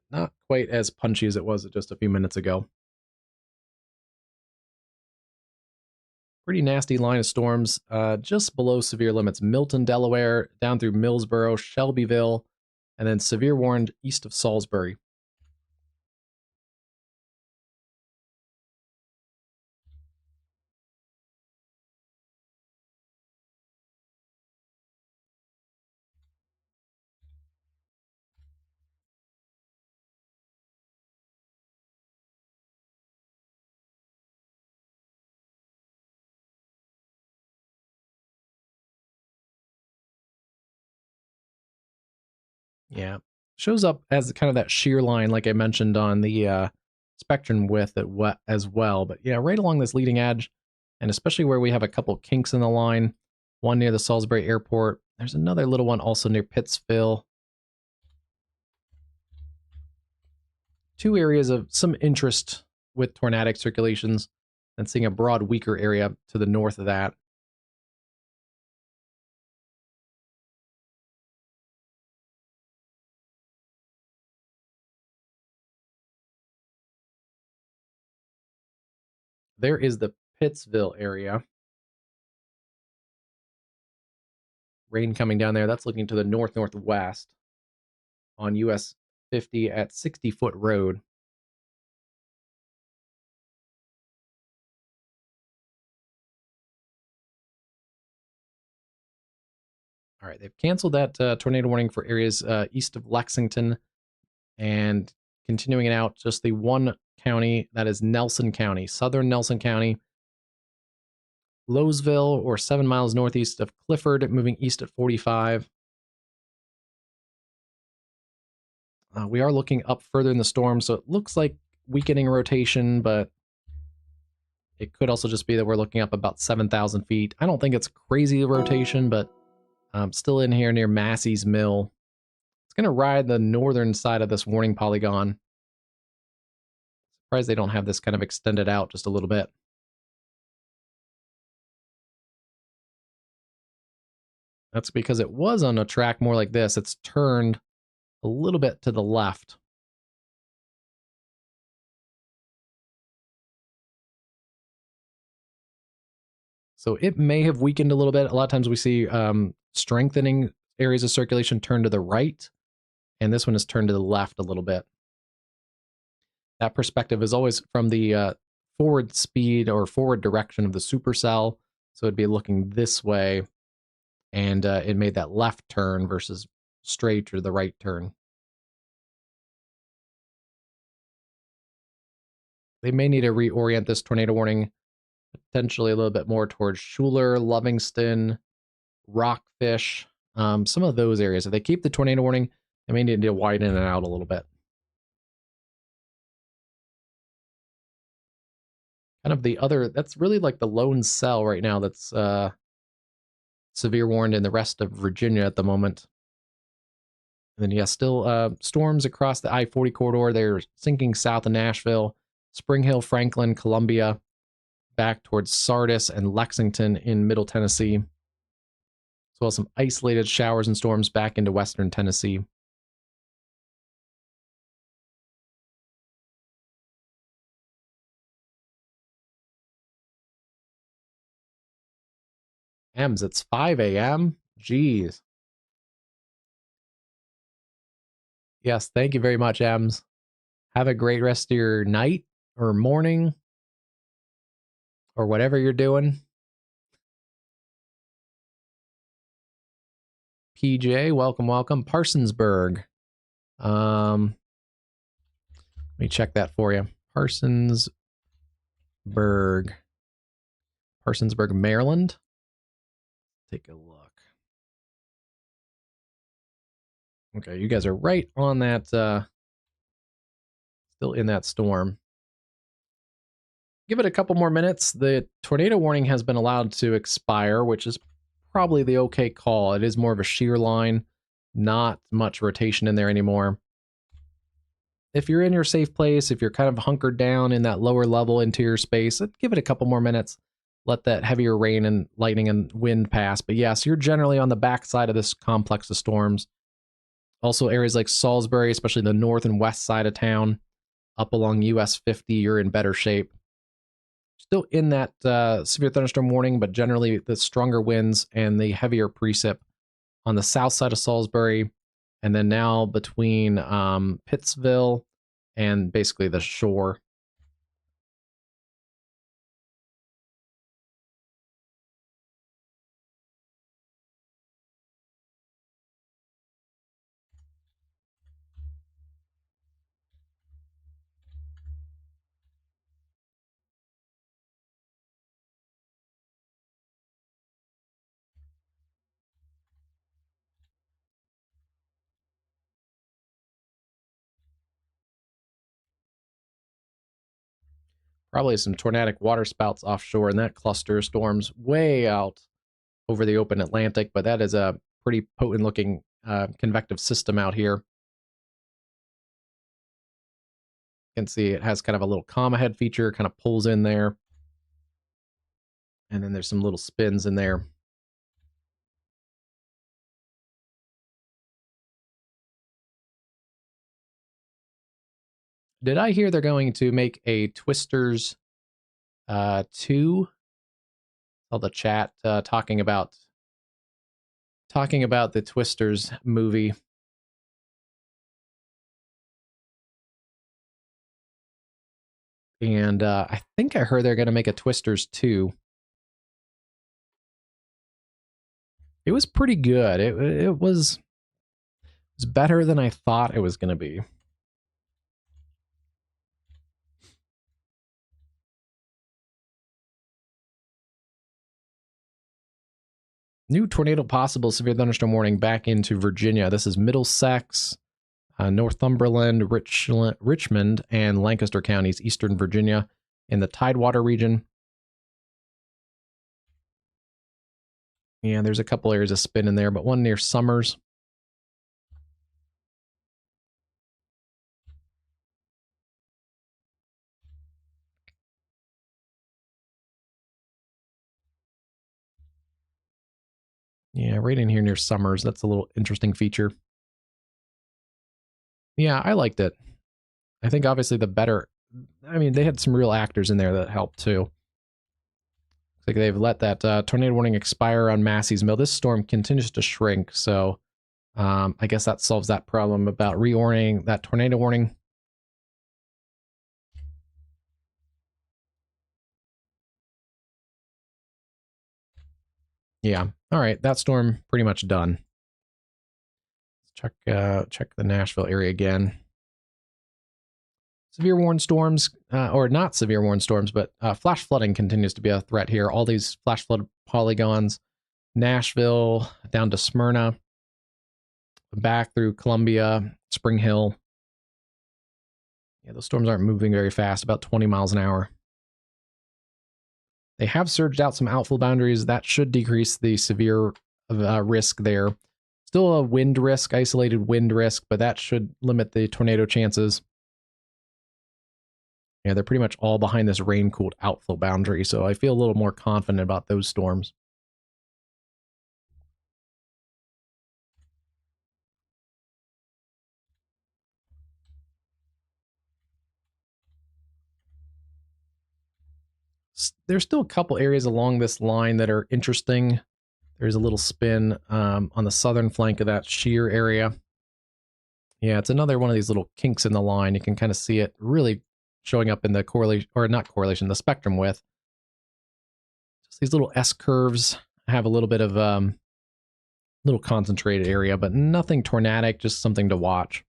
Not quite as punchy as it was just a few minutes ago. Pretty nasty line of storms, just below severe limits. Milton, Delaware, down through Millsboro, Shelbyville, and then severe warned east of Salisbury. Yeah, shows up as kind of that shear line, like I mentioned on the spectrum width as well. But yeah, right along this leading edge, and especially where we have a couple kinks in the line, one near the Salisbury Airport. There's another little one also near Pittsville. Two areas of some interest with tornadic circulations, and seeing a broad, weaker area to the north of that. There is the Pittsville area. Rain coming down there. That's looking to the north-northwest on US 50 at 60-foot road. All right, they've canceled that tornado warning for areas east of Lexington and continuing it out just the one county, that is Nelson County, southern Nelson County. Lowesville, or 7 miles northeast of Clifford, moving east at 45. We are looking up further in the storm, so it looks like weakening rotation, but it could also just be that we're looking up about 7,000 feet. I don't think it's crazy rotation, but still in here near Massey's Mill. It's going to ride the northern side of this warning polygon. Surprised they don't have this kind of extended out just a little bit. That's because it was on a track more like this. It's turned a little bit to the left. So it may have weakened a little bit. A lot of times we see strengthening areas of circulation turn to the right, and this one is turned to the left a little bit. That perspective is always from the forward speed or forward direction of the supercell. So it'd be looking this way, and it made that left turn versus straight or the right turn. They may need to reorient this tornado warning potentially a little bit more towards Schuler, Livingston, Rockfish, some of those areas. If they keep the tornado warning, they may need to widen it out a little bit. Kind of the other, that's really like the lone cell right now that's severe warned in the rest of Virginia at the moment. And then, yeah, still storms across the I-40 corridor. They're sinking south of Nashville, Spring Hill, Franklin, Columbia, back towards Sardis and Lexington in Middle Tennessee, as well as some isolated showers and storms back into Western Tennessee. Ems, it's 5 a.m. Jeez. Yes, thank you very much, Ems. Have a great rest of your night or morning or whatever you're doing. PJ, welcome, welcome. Parsonsburg. Let me check that for you. Parsonsburg, Maryland. Take a look. Okay, you guys are right on that, still in that storm. Give it a couple more minutes. The tornado warning has been allowed to expire, which is probably the okay call. It is more of a shear line, not much rotation in there anymore. If you're in your safe place, if you're kind of hunkered down in that lower level interior space, give it a couple more minutes. Let that heavier rain and lightning and wind pass. But yes, you're generally on the backside of this complex of storms. Also, areas like Salisbury, especially the north and west side of town, up along US 50, you're in better shape. Still in that severe thunderstorm warning, but generally the stronger winds and the heavier precip on the south side of Salisbury, and then now between Pittsville and basically the shore. Probably some tornadic waterspouts offshore in that cluster of storms way out over the open Atlantic, but that is a pretty potent looking convective system out here. You can see it has kind of a little comma head feature, kind of pulls in there. And then there's some little spins in there. Did I hear they're going to make a Twisters 2? All the chat talking about the Twisters movie. And I think I heard they're going to make a Twisters 2. It was pretty good. It was better than I thought it was going to be. New tornado possible, severe thunderstorm warning back into Virginia. This is Middlesex, Northumberland, Richmond, and Lancaster counties, eastern Virginia, in the Tidewater region. And there's a couple areas of spin in there, but one near Summers. Yeah, right in here near Summers. That's a little interesting feature. Yeah, I liked it. I think obviously the better... I mean, they had some real actors in there that helped too. Looks like they've let that tornado warning expire on Massey's Mill. This storm continues to shrink, so I guess that solves that problem about reorienting that tornado warning. Yeah. All right. That storm pretty much done. Check the Nashville area again. Severe warned storms, or not severe warned storms, but flash flooding continues to be a threat here. All these flash flood polygons, Nashville down to Smyrna, back through Columbia, Spring Hill. Yeah, those storms aren't moving very fast, about 20 miles an hour. They have surged out some outflow boundaries. That should decrease the severe risk there. Still a wind risk, isolated wind risk, but that should limit the tornado chances. Yeah, they're pretty much all behind this rain-cooled outflow boundary, so I feel a little more confident about those storms. There's still a couple areas along this line that are interesting. There's a little spin on the southern flank of that shear area. Yeah, it's another one of these little kinks in the line. You can kind of see it really showing up in the correlation, or not correlation, the spectrum width. Just these little S curves have a little bit of little concentrated area, but nothing tornadic, just something to watch.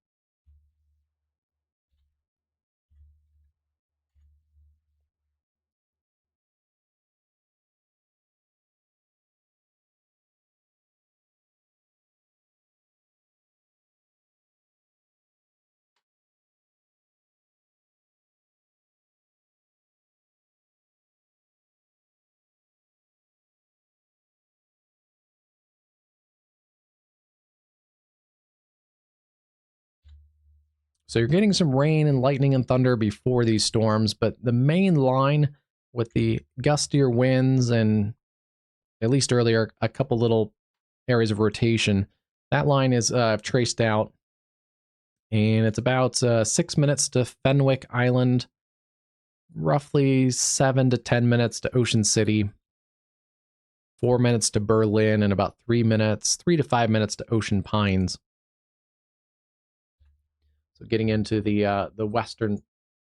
So you're getting some rain and lightning and thunder before these storms, but the main line with the gustier winds and at least earlier, a couple little areas of rotation, that line is traced out, and it's about 6 minutes to Fenwick Island, roughly 7 to 10 minutes to Ocean City, 4 minutes to Berlin, and about 3 to 5 minutes to Ocean Pines. So getting into the western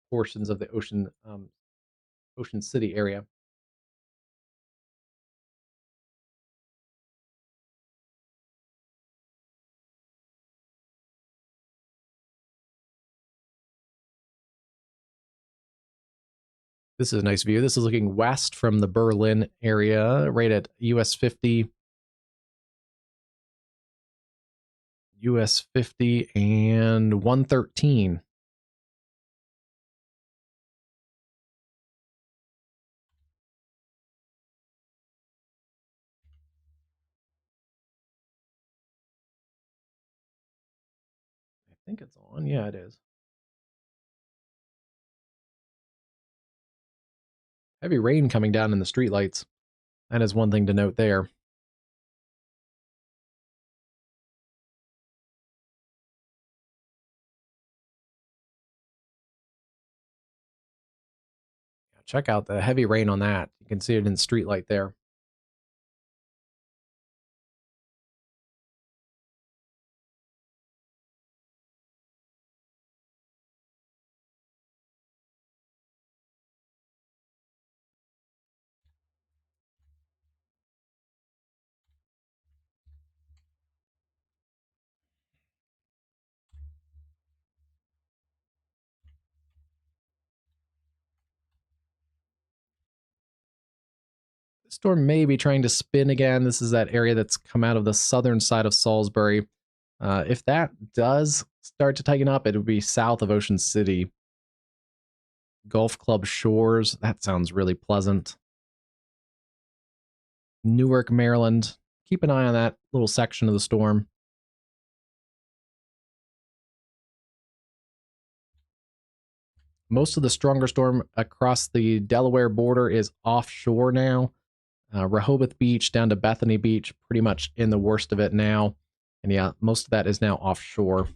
portions of the Ocean City area. This is a nice view. This is looking west from the Berlin area, right at US 50. US 50 and 113. I think it's on. Yeah, it is. Heavy rain coming down in the streetlights. That is one thing to note there. Check out the heavy rain on that. You can see it in the streetlight there. The storm may be trying to spin again. This is that area that's come out of the southern side of Salisbury. If that does start to tighten up, it would be south of Ocean City. Gulf Club Shores. That sounds really pleasant. Newark, Maryland. Keep an eye on that little section of the storm. Most of the stronger storm across the Delaware border is offshore now. Rehoboth Beach down to Bethany Beach, pretty much in the worst of it now. And yeah, most of that is now offshore.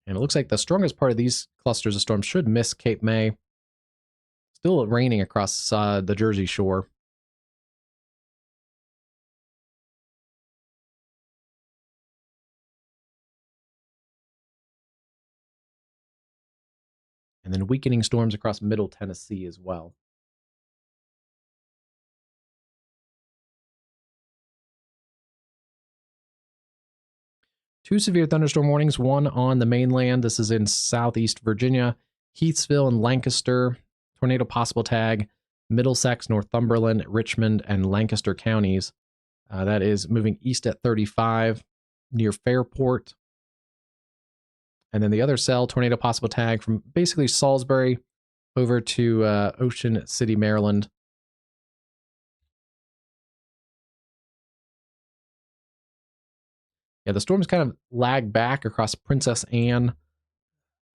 And it looks like the strongest part of these clusters of storms should miss Cape May. Still raining across the Jersey Shore. And then weakening storms across middle Tennessee as well. Two severe thunderstorm warnings, one on the mainland. This is in southeast Virginia, Heathsville and Lancaster. Tornado possible tag, Middlesex, Northumberland, Richmond, and Lancaster counties. That is moving east at 35 near Fairport. And then the other cell, tornado possible tag from basically Salisbury over to Ocean City, Maryland. Yeah, the storms kind of lag back across Princess Anne.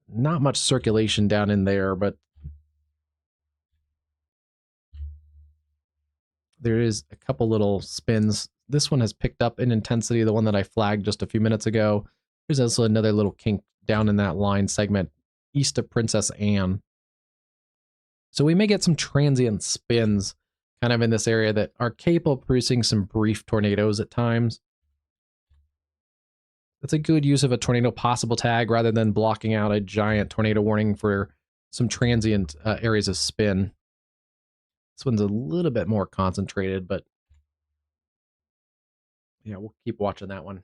Not much circulation down in there, but there is a couple little spins. This one has picked up in intensity, the one that I flagged just a few minutes ago. There's also another little kink down in that line segment east of Princess Anne. So we may get some transient spins kind of in this area that are capable of producing some brief tornadoes at times. That's a good use of a tornado possible tag rather than blocking out a giant tornado warning for some transient areas of spin. This one's a little bit more concentrated, but yeah, we'll keep watching that one.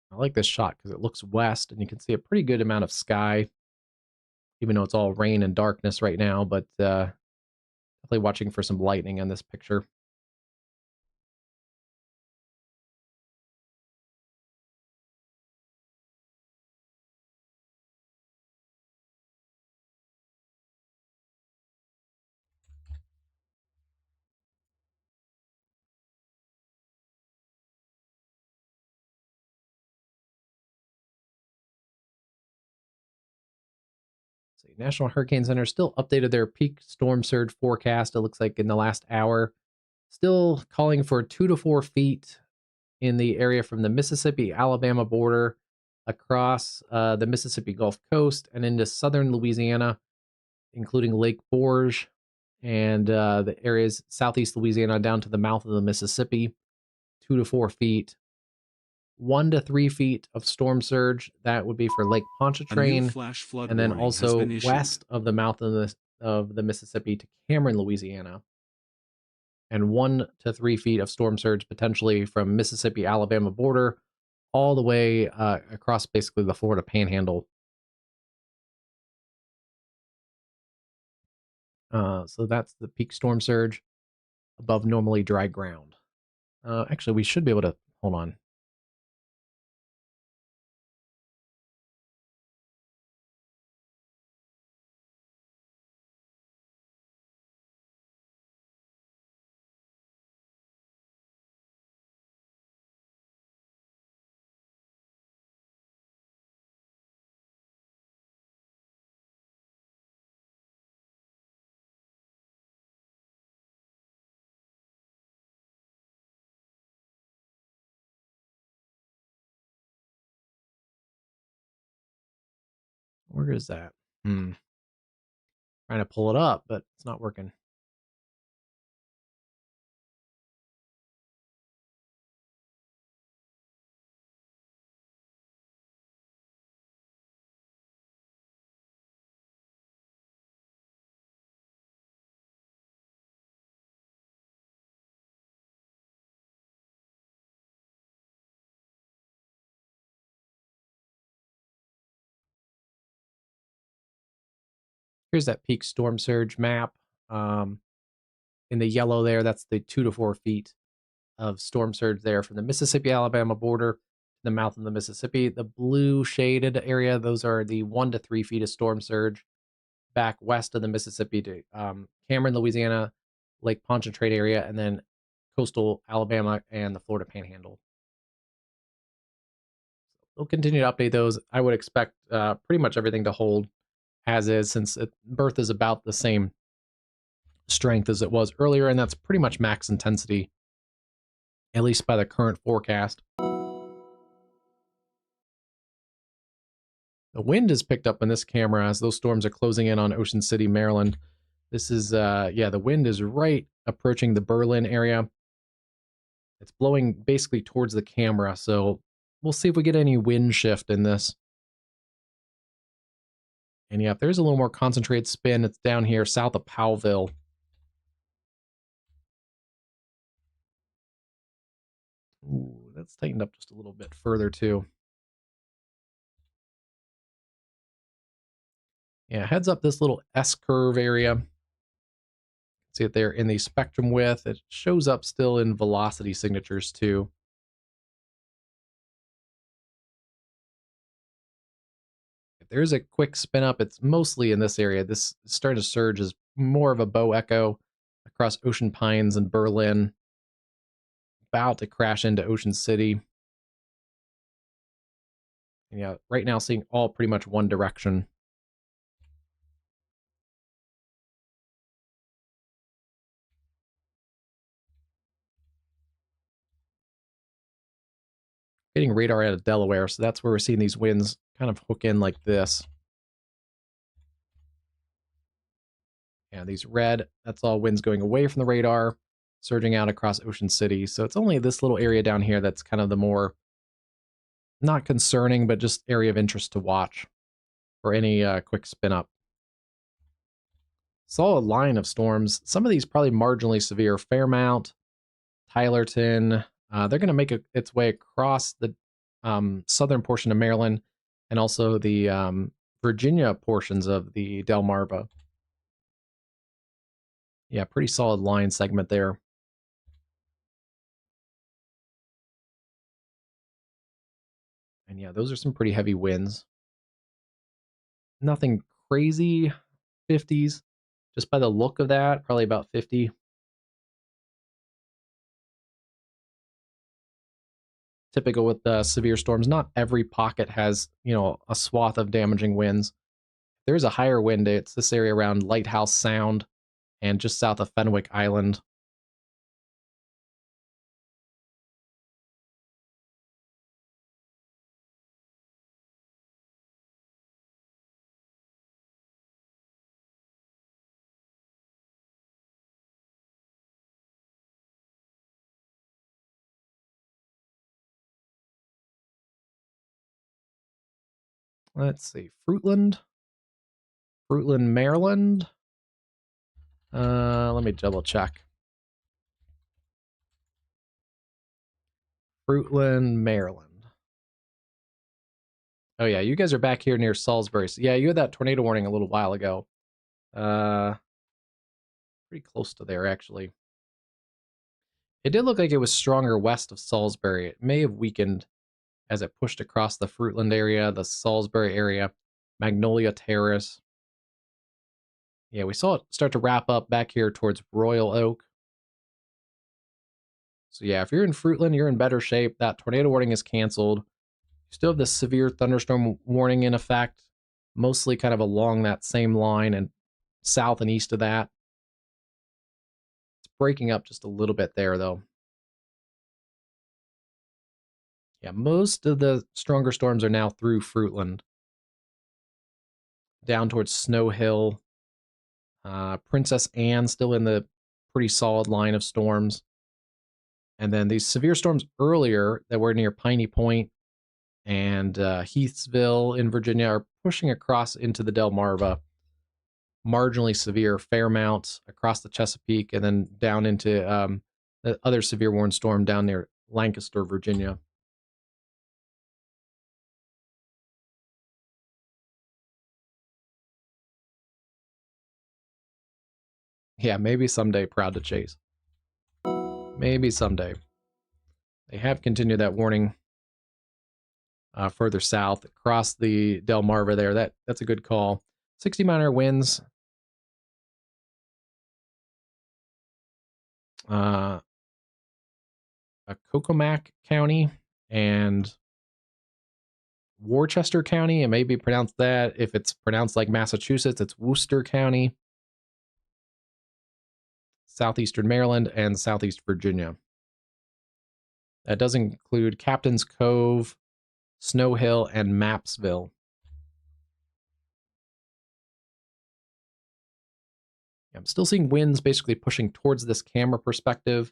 I like this shot because it looks west and you can see a pretty good amount of sky, even though it's all rain and darkness right now, but definitely watching for some lightning in this picture. So National Hurricane Center still updated their peak storm surge forecast. It looks like in the last hour, still calling for 2 to 4 feet in the area from the Mississippi-Alabama border across the Mississippi Gulf Coast and into southern Louisiana, including Lake Borge and the areas southeast Louisiana down to the mouth of the Mississippi. 2 to 4 feet. 1 to 3 feet of storm surge. That would be for Lake Pontchartrain, flash flood and then warning has also been issued. west of the mouth of the Mississippi to Cameron, Louisiana. And 1 to 3 feet of storm surge potentially from Mississippi Alabama border all the way across basically the Florida Panhandle. So that's the peak storm surge above normally dry ground. Actually, we should be able to hold on. Where is that? Trying to pull it up, but it's not working. Here's that peak storm surge map. In the yellow there, that's the 2 to 4 feet. of storm surge there from the Mississippi-Alabama border to the mouth of the Mississippi. The blue shaded area, those are the 1 to 3 feet of storm surge back west of the Mississippi to Cameron, Louisiana, Lake Pontchartrain area, and then coastal Alabama and the Florida Panhandle. We'll continue to update those. I would expect pretty much everything to hold as is, since Bertha is about the same strength as it was earlier, and that's pretty much max intensity, at least by the current forecast. The wind is picked up in this camera as those storms are closing in on Ocean City, Maryland. This is, yeah, the wind is right approaching the Berlin area. It's blowing basically towards the camera, so we'll see if we get any wind shift in this. And yeah, if there's a little more concentrated spin, it's down here south of Powellville. Ooh, that's tightened up just a little bit further too. Yeah, heads up this little S-curve area. See it there in the spectrum width. It shows up still in velocity signatures too. If there's a quick spin up, it's mostly in this area. This is starting to surge is more of a bow echo across Ocean Pines and Berlin. About to crash into Ocean City. And yeah, right now seeing all pretty much one direction. Getting radar out of Delaware, so that's where we're seeing these winds kind of hook in like this. Yeah, these red, that's all winds going away from the radar, surging out across Ocean City. So it's only this little area down here that's kind of the more, not concerning, but just area of interest to watch for any quick spin up. Saw a line of storms. Some of these probably marginally severe. Fairmount, Tylerton, they're going to make its way across the southern portion of Maryland and also the Virginia portions of the Delmarva. Yeah, pretty solid line segment there. And yeah, those are some pretty heavy winds. Nothing crazy 50s, just by the look of that, probably about 50. Typical with severe storms, not every pocket has, you know, a swath of damaging winds. There's a higher wind, it's this area around Lighthouse Sound and just south of Fenwick Island. Let's see, Fruitland, Maryland. Let me double check. Fruitland, Maryland. Oh yeah, you guys are back here near Salisbury. So yeah, you had that tornado warning a little while ago. Pretty close to there, actually. It did look like it was stronger west of Salisbury. It may have weakened as it pushed across the Fruitland area, the Salisbury area, Magnolia Terrace. Yeah, we saw it start to wrap up back here towards Royal Oak. So yeah, if you're in Fruitland, you're in better shape. That tornado warning is canceled. You still have the severe thunderstorm warning in effect, mostly kind of along that same line and south and east of that. It's breaking up just a little bit there, though. Yeah, most of the stronger storms are now through Fruitland. Down towards Snow Hill. Princess Anne still in the pretty solid line of storms. And then these severe storms earlier that were near Piney Point and Heathsville in Virginia are pushing across into the Delmarva. Marginally severe Fairmount across the Chesapeake and then down into the other severe warning storm down near Lancaster, Virginia. Yeah, maybe someday, Proud to Chase. Maybe someday. They have continued that warning further south across the Delmarva there. That's a good call. 60-mile-an-hour winds. Cocomac County and Worcester County. It may be pronounced that. If it's pronounced like Massachusetts, it's Worcester County. Southeastern Maryland and Southeast Virginia. That does include Captain's Cove, Snow Hill, and Mapsville. I'm still seeing winds basically pushing towards this camera perspective.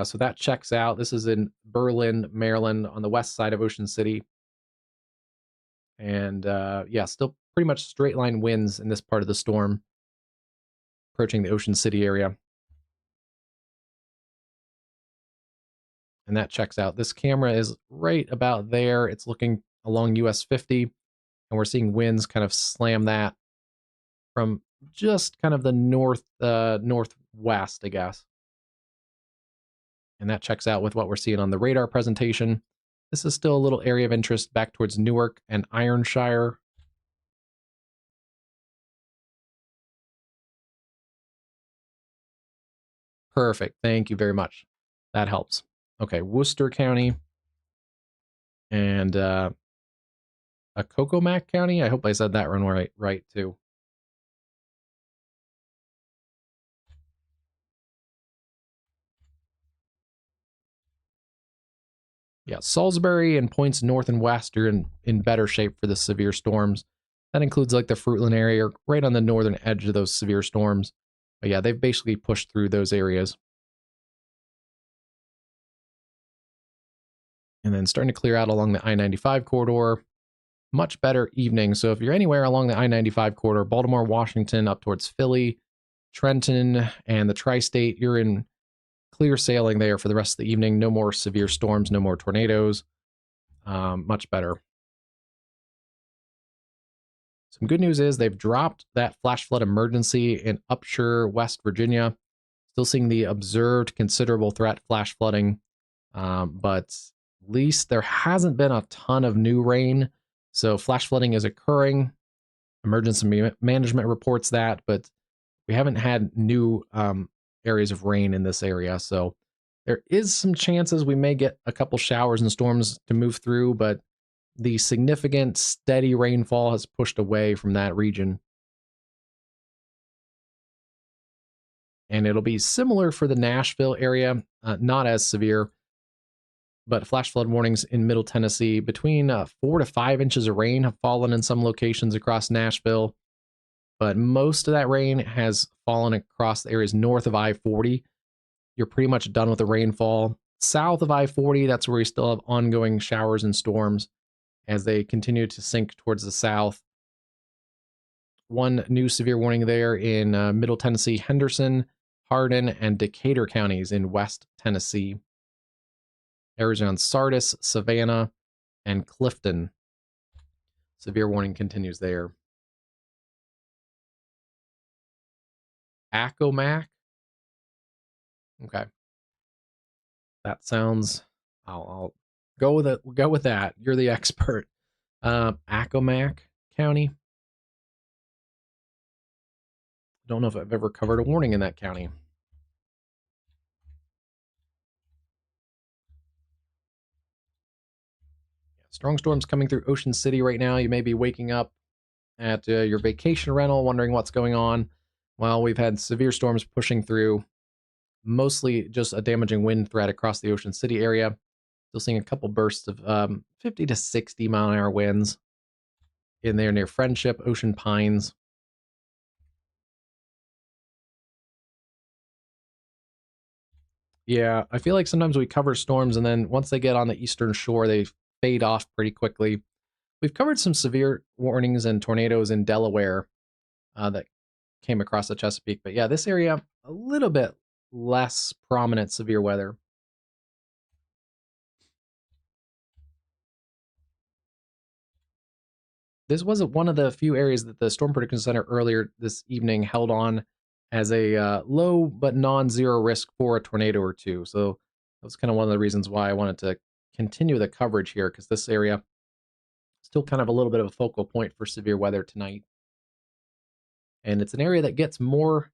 So that checks out. This is in Berlin, Maryland, on the west side of Ocean City. And yeah, still pretty much straight line winds in this part of the storm, approaching the Ocean City area. And that checks out. This camera is right about there. It's looking along US 50, and we're seeing winds kind of slam that from just kind of the northwest, I guess. And that checks out with what we're seeing on the radar presentation. This is still a little area of interest back towards Newark and Ironshire. Perfect. Thank you very much. That helps. Okay, Worcester County and Cocomac County. I hope I said that one right too. Yeah, Salisbury and points north and west are in better shape for the severe storms. That includes like the Fruitland area, right on the northern edge of those severe storms. But yeah, they've basically pushed through those areas. And then starting to clear out along the I-95 corridor. Much better evening. So if you're anywhere along the I-95 corridor, Baltimore, Washington, up towards Philly, Trenton, and the tri-state, you're in clear sailing there for the rest of the evening. No more severe storms, no more tornadoes. Much better. Some good news is they've dropped that flash flood emergency in Upshur, West Virginia. Still seeing the observed considerable threat flash flooding, but at least there hasn't been a ton of new rain. So flash flooding is occurring. Emergency management reports that, but we haven't had new areas of rain in this area. So there is some chances we may get a couple showers and storms to move through, but the significant steady rainfall has pushed away from that region. And it'll be similar for the Nashville area, not as severe, but flash flood warnings in Middle Tennessee. Between 4 to 5 inches of rain have fallen in some locations across Nashville, but most of that rain has fallen across the areas north of I-40. You're pretty much done with the rainfall. South of I-40, that's where we still have ongoing showers and storms as they continue to sink towards the south. One new severe warning there in Middle Tennessee, Henderson, Hardin, and Decatur counties in West Tennessee. Areas around Sardis, Savannah, and Clifton. Severe warning continues there. Accomack. Okay. That sounds, I'll go with it. We'll go with that. You're the expert. Accomack County. Don't know if I've ever covered a warning in that county. Strong storms coming through Ocean City right now. You may be waking up at your vacation rental wondering what's going on. Well, we've had severe storms pushing through, mostly just a damaging wind threat across the Ocean City area. Still seeing a couple bursts of 50 to 60 mile an hour winds in there near Friendship, Ocean Pines. Yeah, I feel like sometimes we cover storms and then once they get on the eastern shore, they fade off pretty quickly. We've covered some severe warnings and tornadoes in Delaware that came across the Chesapeake. But yeah, this area, a little bit less prominent severe weather. This was one of the few areas that the Storm Prediction Center earlier this evening held on as a low but non-zero risk for a tornado or two. So That was kind of one of the reasons why I wanted to continue the coverage here, because this area is still kind of a little bit of a focal point for severe weather tonight. And it's an area that gets more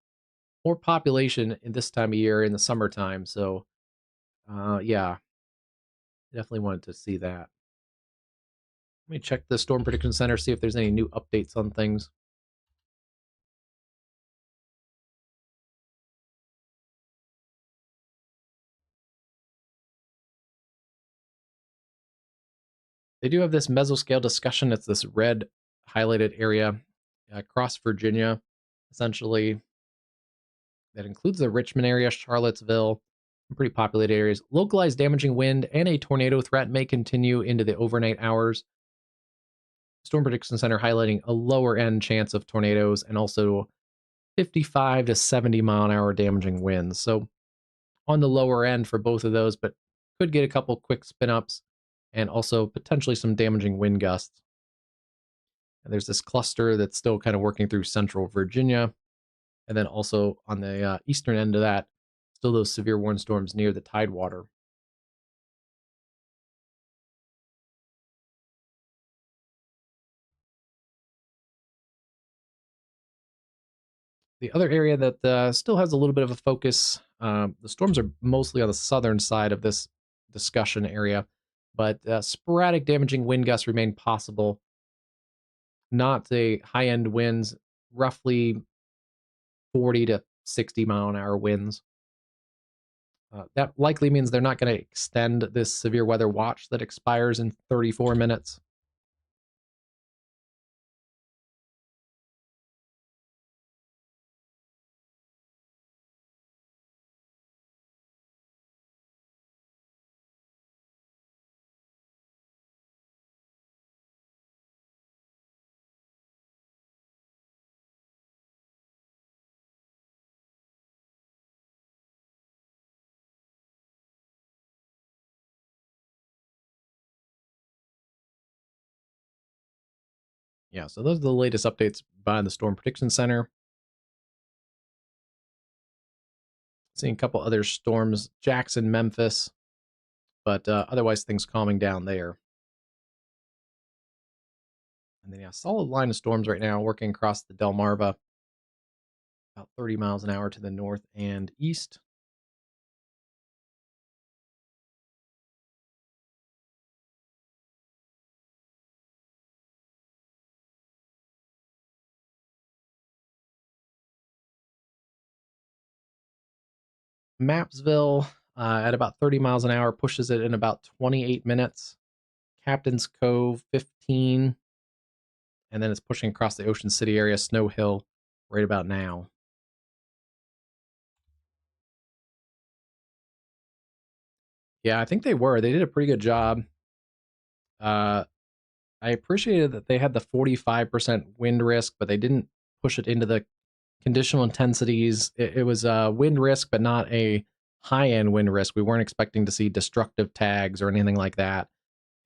population in this time of year in the summertime. So, yeah, definitely wanted to see that. Let me check the Storm Prediction Center, see if there's any new updates on things. They do have this mesoscale discussion. It's this red highlighted area across Virginia, essentially. That includes the Richmond area, Charlottesville, pretty populated areas. Localized damaging wind and a tornado threat may continue into the overnight hours. Storm Prediction Center highlighting a lower end chance of tornadoes and also 55 to 70 mile an hour damaging winds. So on the lower end for both of those, but could get a couple quick spin ups and also potentially some damaging wind gusts. And there's this cluster that's still kind of working through central Virginia. And then also on the eastern end of that, still those severe warning storms near the Tidewater. The other area that still has a little bit of a focus, the storms are mostly on the southern side of this discussion area, but sporadic damaging wind gusts remain possible. Not the high end winds, roughly 40 to 60 mile an hour winds. That likely means they're not going to extend this severe weather watch that expires in 34 minutes. Yeah, so those are the latest updates by the Storm Prediction Center. Seeing a couple other storms, Jackson, Memphis, but otherwise things calming down there. And then, yeah, solid line of storms right now working across the Delmarva, about 30 miles an hour to the north and east. Mapsville at about 30 miles an hour pushes it in about 28 minutes. Captain's Cove, 15. And then it's pushing across the Ocean City area, Snow Hill, right about now. Yeah, I think they were. They did a pretty good job. I appreciated that they had the 45% wind risk, but they didn't push it into the conditional intensities. It was a wind risk, but not a high-end wind risk. We weren't expecting to see destructive tags or anything like that.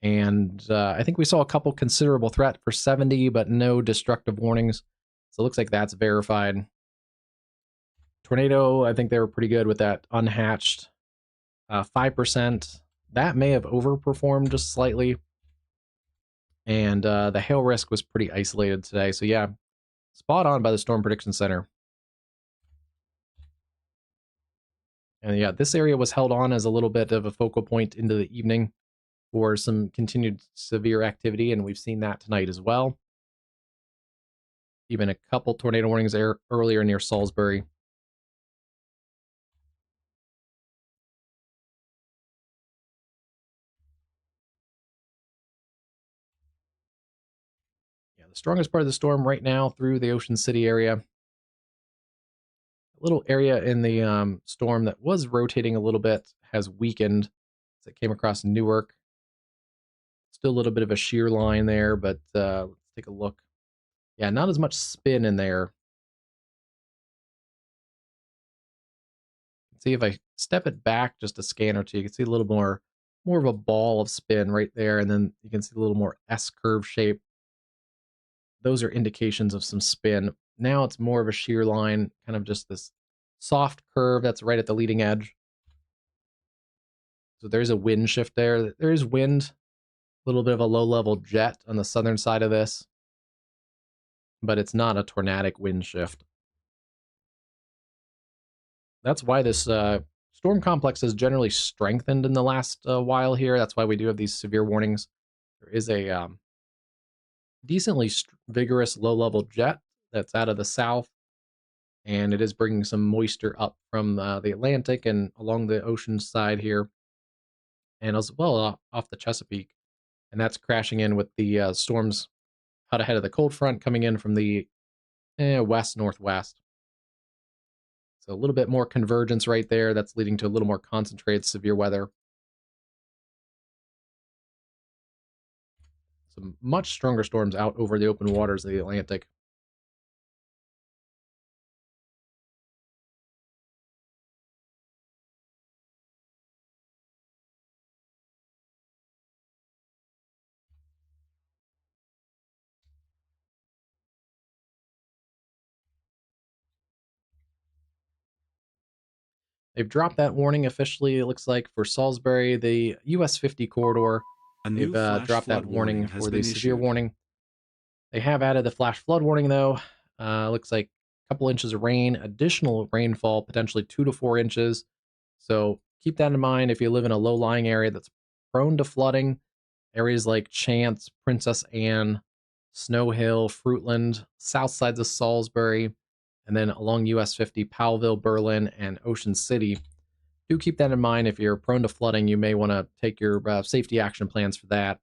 And I think we saw a couple considerable threat for 70, but no destructive warnings. So it looks like that's verified. Tornado, I think they were pretty good with that unhatched 5%. That may have overperformed just slightly. And the hail risk was pretty isolated today. So yeah, spot on by the Storm Prediction Center. And yeah, this area was held on as a little bit of a focal point into the evening for some continued severe activity, and we've seen that tonight as well. Even a couple tornado warnings there earlier near Salisbury. Yeah, the strongest part of the storm right now through the Ocean City area. A little area in the storm that was rotating a little bit has weakened as it came across Newark. Still a little bit of a shear line there, but let's take a look. Yeah, not as much spin in there. See if I step it back just a scan or two, you can see a little more of a ball of spin right there, and then you can see a little more S curve shape. Those are indications of some spin. Now it's more of a shear line, kind of just this soft curve that's right at the leading edge. So there's a wind shift there. There is wind, a little bit of a low-level jet on the southern side of this, but it's not a tornadic wind shift. That's why this storm complex has generally strengthened in the last while here. That's why we do have these severe warnings. There is a decently vigorous low-level jet that's out of the south, and it is bringing some moisture up from the Atlantic and along the ocean side here, and as well off the Chesapeake. And that's crashing in with the storms out ahead of the cold front coming in from the west-northwest. So a little bit more convergence right there. That's leading to a little more concentrated severe weather. Some much stronger storms out over the open waters of the Atlantic. They've dropped that warning officially, it looks like, for Salisbury, the US 50 corridor. A They've new flash dropped that flood warning warning has for the been severe issued. warning. They have added the flash flood warning, though. Looks like a couple inches of rain, additional rainfall, potentially 2 to 4 inches. So keep that in mind if you live in a low-lying area that's prone to flooding. Areas like Chance, Princess Anne, Snow Hill, Fruitland, south sides of Salisbury, and then along US 50, Powellville, Berlin, and Ocean City. Do keep that in mind. If you're prone to flooding, you may want to take your safety action plans for that.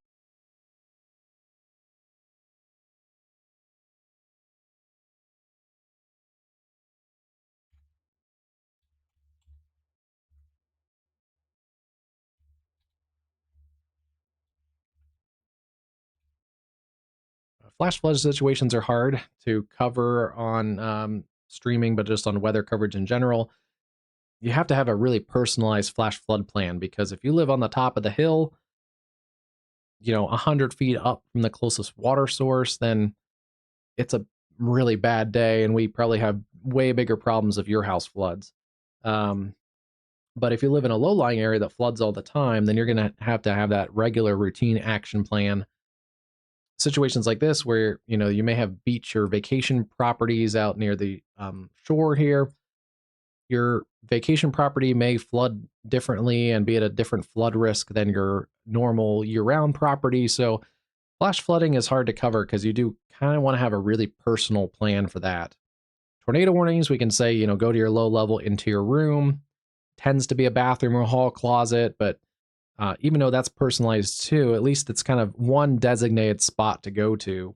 Flash flood situations are hard to cover on streaming, but just on weather coverage in general. You have to have a really personalized flash flood plan, because if you live on the top of the hill, 100 feet up from the closest water source, then it's a really bad day, and we probably have way bigger problems if your house floods. Um, but if you live in a low-lying area that floods all the time, then you're going to have that regular routine action plan. Situations like this where, you may have beach or vacation properties out near the shore here. Your vacation property may flood differently and be at a different flood risk than your normal year-round property. So flash flooding is hard to cover because you do kind of want to have a really personal plan for that. Tornado warnings, we can say, go to your low level interior room. Tends to be a bathroom or hall closet, but even though that's personalized too, at least it's kind of one designated spot to go to.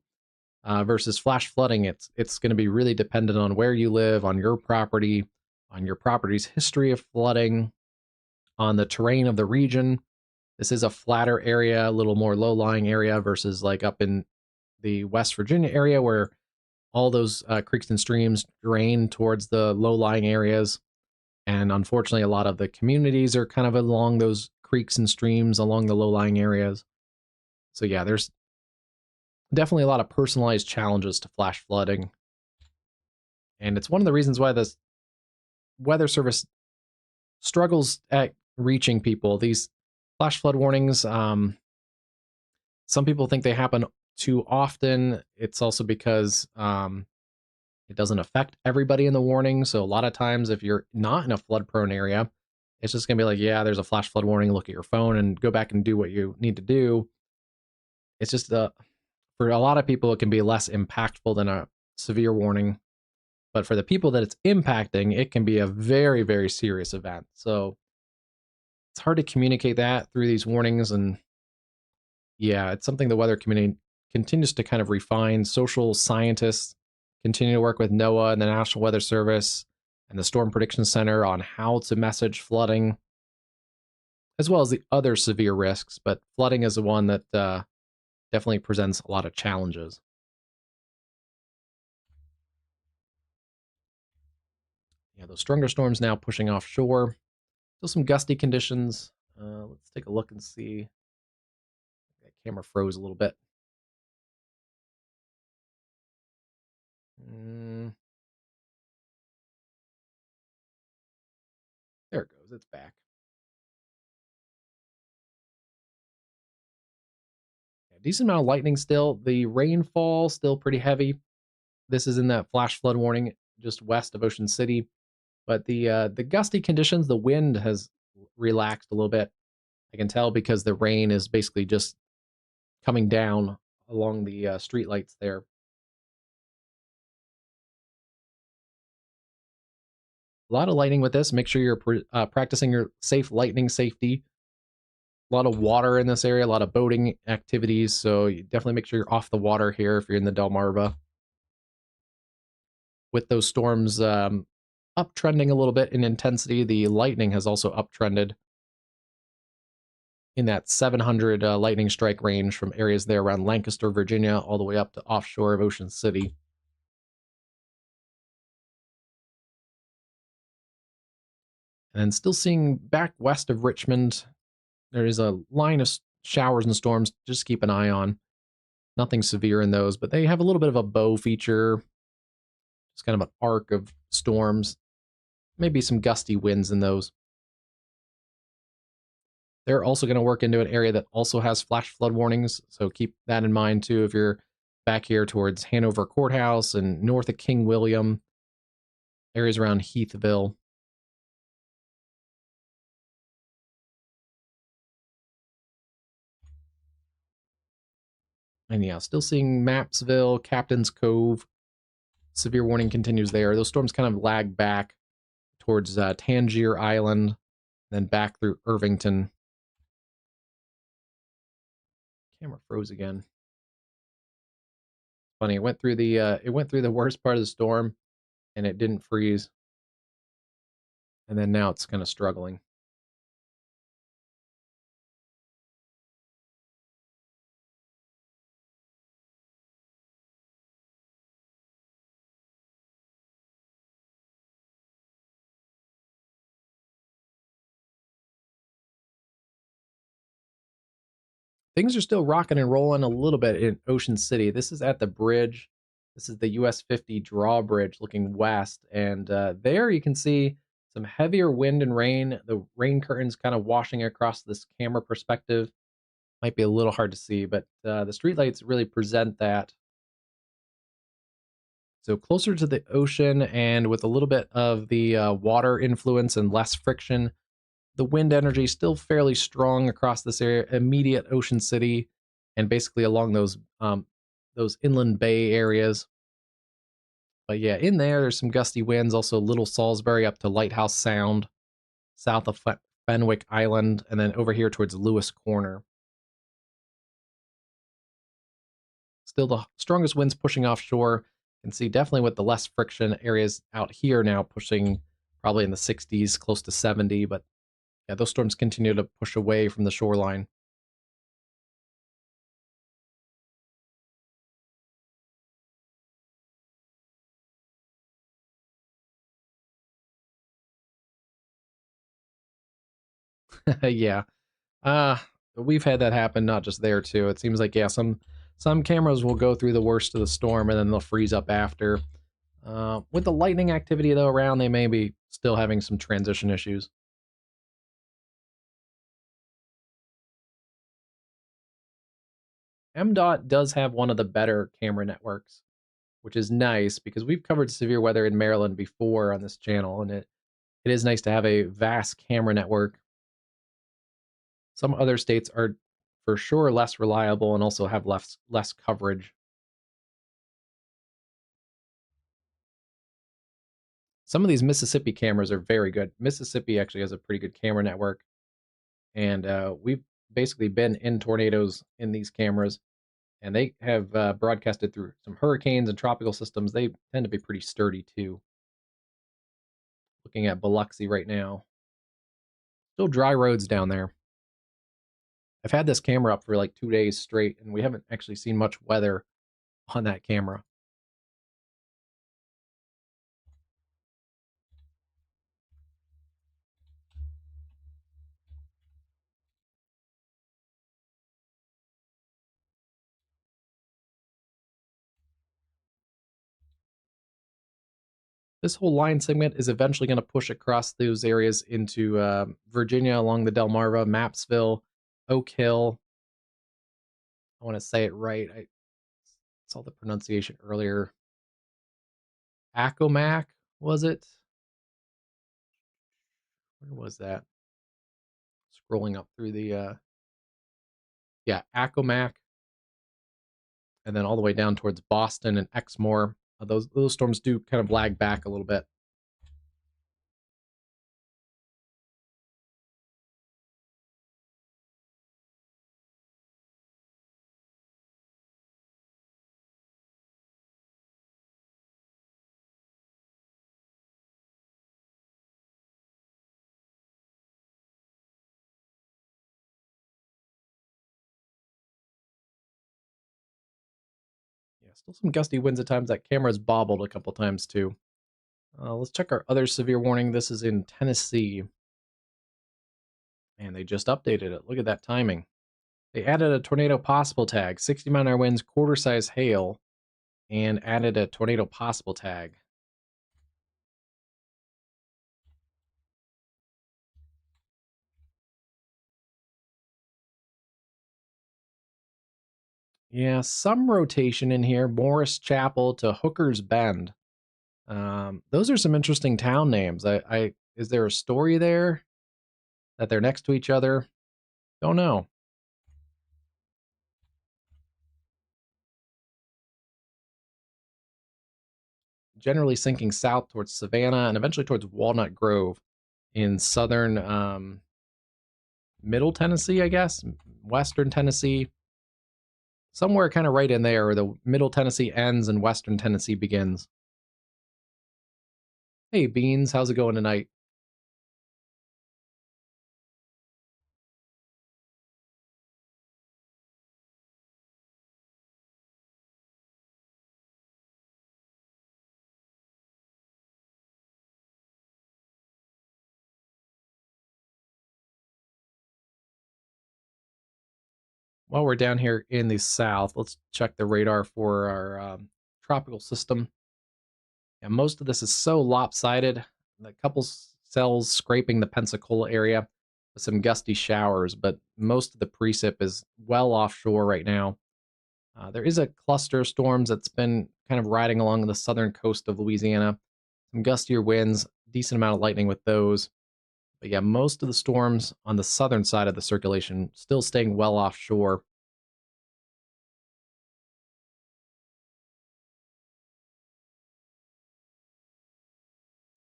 Versus flash flooding, it's going to be really dependent on where you live, on your property, on your property's history of flooding, on the terrain of the region. This is a flatter area, a little more low-lying area versus like up in the West Virginia area where all those creeks and streams drain towards the low-lying areas. And unfortunately, a lot of the communities are kind of along those creeks and streams along the low-lying areas. So yeah, there's definitely a lot of personalized challenges to flash flooding. And it's one of the reasons why this weather service struggles at reaching people. These flash flood warnings, some people think they happen too often. It's also because it doesn't affect everybody in the warning. So a lot of times if you're not in a flood prone area, it's just going to be like, yeah, there's a flash flood warning. Look at your phone and go back and do what you need to do. It's just for a lot of people, it can be less impactful than a severe warning. But for the people that it's impacting, it can be a very, very serious event. So it's hard to communicate that through these warnings. And yeah, it's something the weather community continues to kind of refine. Social scientists continue to work with NOAA and the National Weather Service and the Storm Prediction Center on how to message flooding, as well as the other severe risks. But flooding is the one that definitely presents a lot of challenges. Yeah, those stronger storms now pushing offshore. Still some gusty conditions. Let's take a look and see. That camera froze a little bit. Mm, there it goes. It's back. decent amount of lightning still. The rainfall still pretty heavy. This is in that flash flood warning just west of Ocean City. But the gusty conditions, the wind has relaxed a little bit. I can tell because the rain is basically just coming down along the street lights there. A lot of lightning with this. Make sure you're practicing your safe lightning safety. A lot of water in this area, a lot of boating activities, so you definitely make sure you're off the water here if you're in the Delmarva. With those storms uptrending a little bit in intensity, the lightning has also uptrended in that 700 lightning strike range from areas there around Lancaster, Virginia, all the way up to offshore of Ocean City. And then still seeing back west of Richmond, there is a line of showers and storms. Just keep an eye on. Nothing severe in those, but they have a little bit of a bow feature. Just kind of an arc of storms. Maybe some gusty winds in those. They're also going to work into an area that also has flash flood warnings, so keep that in mind too if you're back here towards Hanover Courthouse and north of King William, areas around Heathville. And yeah, still seeing Mapsville, Captain's Cove. Severe warning continues there. Those storms kind of lag back towards Tangier Island, then back through Irvington. Camera froze again. Funny, it went through the worst part of the storm, and it didn't freeze. And then now it's kind of struggling. Things are still rocking and rolling a little bit in Ocean City. This is at the bridge. This is the US 50 drawbridge looking west. And there you can see some heavier wind and rain. The rain curtains kind of washing across this camera perspective. Might be a little hard to see, but the streetlights really present that. So closer to the ocean and with a little bit of the water influence and less friction, the wind energy still fairly strong across this area, immediate Ocean City, and basically along those inland bay areas. But yeah, in there's some gusty winds. Also, Little Salisbury up to Lighthouse Sound, south of Fenwick Island, and then over here towards Lewis Corner. Still the strongest winds pushing offshore. You can see definitely with the less friction areas out here now pushing probably in the 60s, close to 70, but yeah, those storms continue to push away from the shoreline. Yeah. We've had that happen, not just there too. It seems like, yeah, some cameras will go through the worst of the storm and then they'll freeze up after. With the lightning activity though around, they may be still having some transition issues. MDOT does have one of the better camera networks, which is nice because we've covered severe weather in Maryland before on this channel, and it is nice to have a vast camera network. Some other states are for sure less reliable and also have less coverage. Some of these Mississippi cameras are very good. Mississippi actually has a pretty good camera network, and we've basically been in tornadoes in these cameras, and they have broadcasted through some hurricanes and tropical systems. They tend to be pretty sturdy too. Looking at Biloxi right now. Still dry roads down there. I've had this camera up for like 2 days straight, and we haven't actually seen much weather on that camera. This whole line segment is eventually going to push across those areas into Virginia along the Delmarva, Mapsville, Oak Hill, I want to say it right. I saw the pronunciation earlier. Acomac, was it? Where was that? Scrolling up through the yeah, Acomac, and then all the way down towards Boston and Exmoor. Those storms do kind of lag back a little bit. Yeah, still some gusty winds at times. That camera's bobbled a couple times too. Let's check our other severe warning. This is in Tennessee. And they just updated it. Look at that timing. They added a tornado possible tag, 60-mile-an-hour winds, quarter-size hail, and added a tornado possible tag. Yeah, some rotation in here. Morris Chapel to Hooker's Bend. Those are some interesting town names. Is there a story there that they're next to each other? Don't know. Generally sinking south towards Savannah and eventually towards Walnut Grove in southern Middle Tennessee, I guess, Western Tennessee, somewhere kind of right in there where the Middle Tennessee ends and Western Tennessee begins. Hey, Beans, how's it going tonight? While we're down here in the south, let's check the radar for our tropical system. And most of this is so lopsided. A couple cells scraping the Pensacola area with some gusty showers, but most of the precip is well offshore right now. There is a cluster of storms that's been kind of riding along the southern coast of Louisiana. Some gustier winds, decent amount of lightning with those. But yeah, most of the storms on the southern side of the circulation still staying well offshore.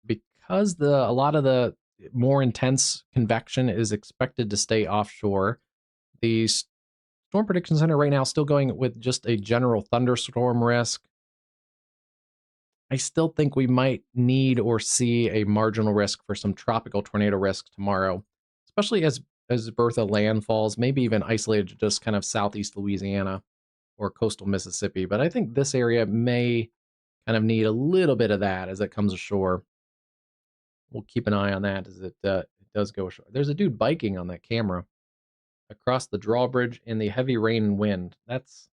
Because a lot of the more intense convection is expected to stay offshore, the Storm Prediction Center right now still going with just a general thunderstorm risk. I still think we might need or see a marginal risk for some tropical tornado risk tomorrow, especially as Bertha landfalls, maybe even isolated to just kind of southeast Louisiana or coastal Mississippi. But I think this area may kind of need a little bit of that as it comes ashore. We'll keep an eye on that as it does go ashore. There's a dude biking on that camera across the drawbridge in the heavy rain and wind. That's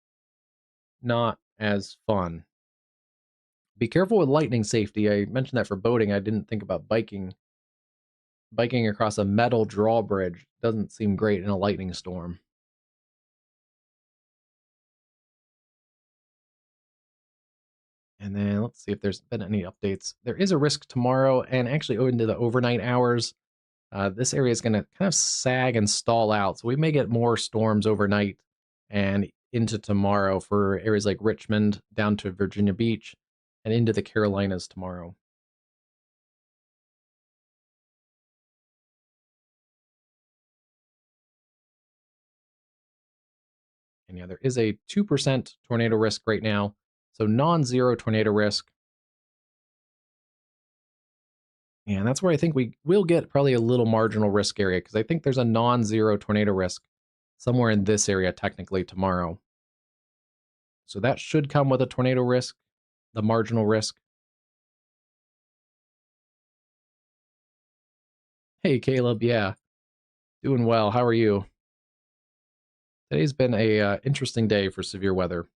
not as fun. Be careful with lightning safety. I mentioned that for boating. I didn't think about biking. Biking across a metal drawbridge doesn't seem great in a lightning storm. And then let's see if there's been any updates. There is a risk tomorrow and actually into the overnight hours. This area is going to kind of sag and stall out. So we may get more storms overnight and into tomorrow for areas like Richmond down to Virginia Beach and into the Carolinas tomorrow. And yeah, there is a 2% tornado risk right now. So non-zero tornado risk. And that's where I think we will get probably a little marginal risk area because I think there's a non-zero tornado risk somewhere in this area technically tomorrow. So that should come with a tornado risk, the marginal risk. Hey, Caleb. Yeah, doing well. How are you? Today's been a interesting day for severe weather.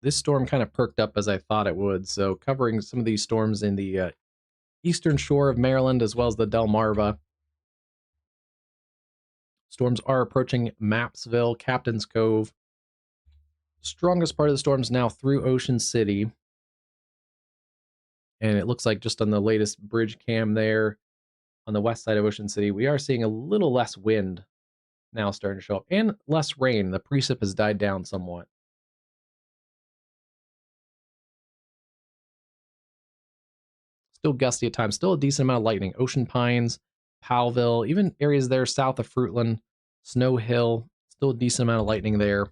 this storm kind of perked up as I thought it would. So covering some of these storms in the eastern shore of Maryland as well as the Delmarva. Storms are approaching Mapsville, Captain's Cove. Strongest part of the storm is now through Ocean City. And it looks like just on the latest bridge cam there on the west side of Ocean City, we are seeing a little less wind now starting to show up and less rain. The precip has died down somewhat. Still gusty at times, still a decent amount of lightning. Ocean Pines, Powellville, even areas there south of Fruitland, Snow Hill, still a decent amount of lightning there.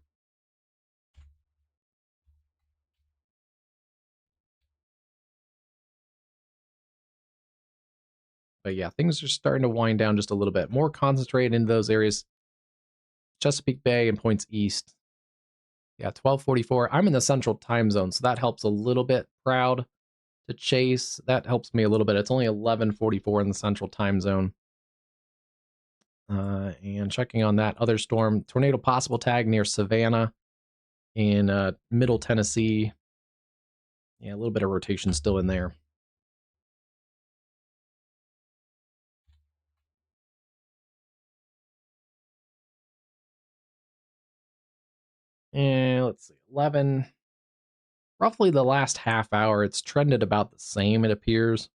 But yeah, things are starting to wind down just a little bit. More concentrated in those areas. Chesapeake Bay and points east. Yeah, 1244. I'm in the central time zone, so that helps a little bit. Proud to chase. That helps me a little bit. It's only 1144 in the central time zone. And checking on that other storm, tornado possible tag near Savannah in middle Tennessee. Yeah, a little bit of rotation still in there. And let's see, 11. Roughly the last half hour, it's trended about the same, it appears.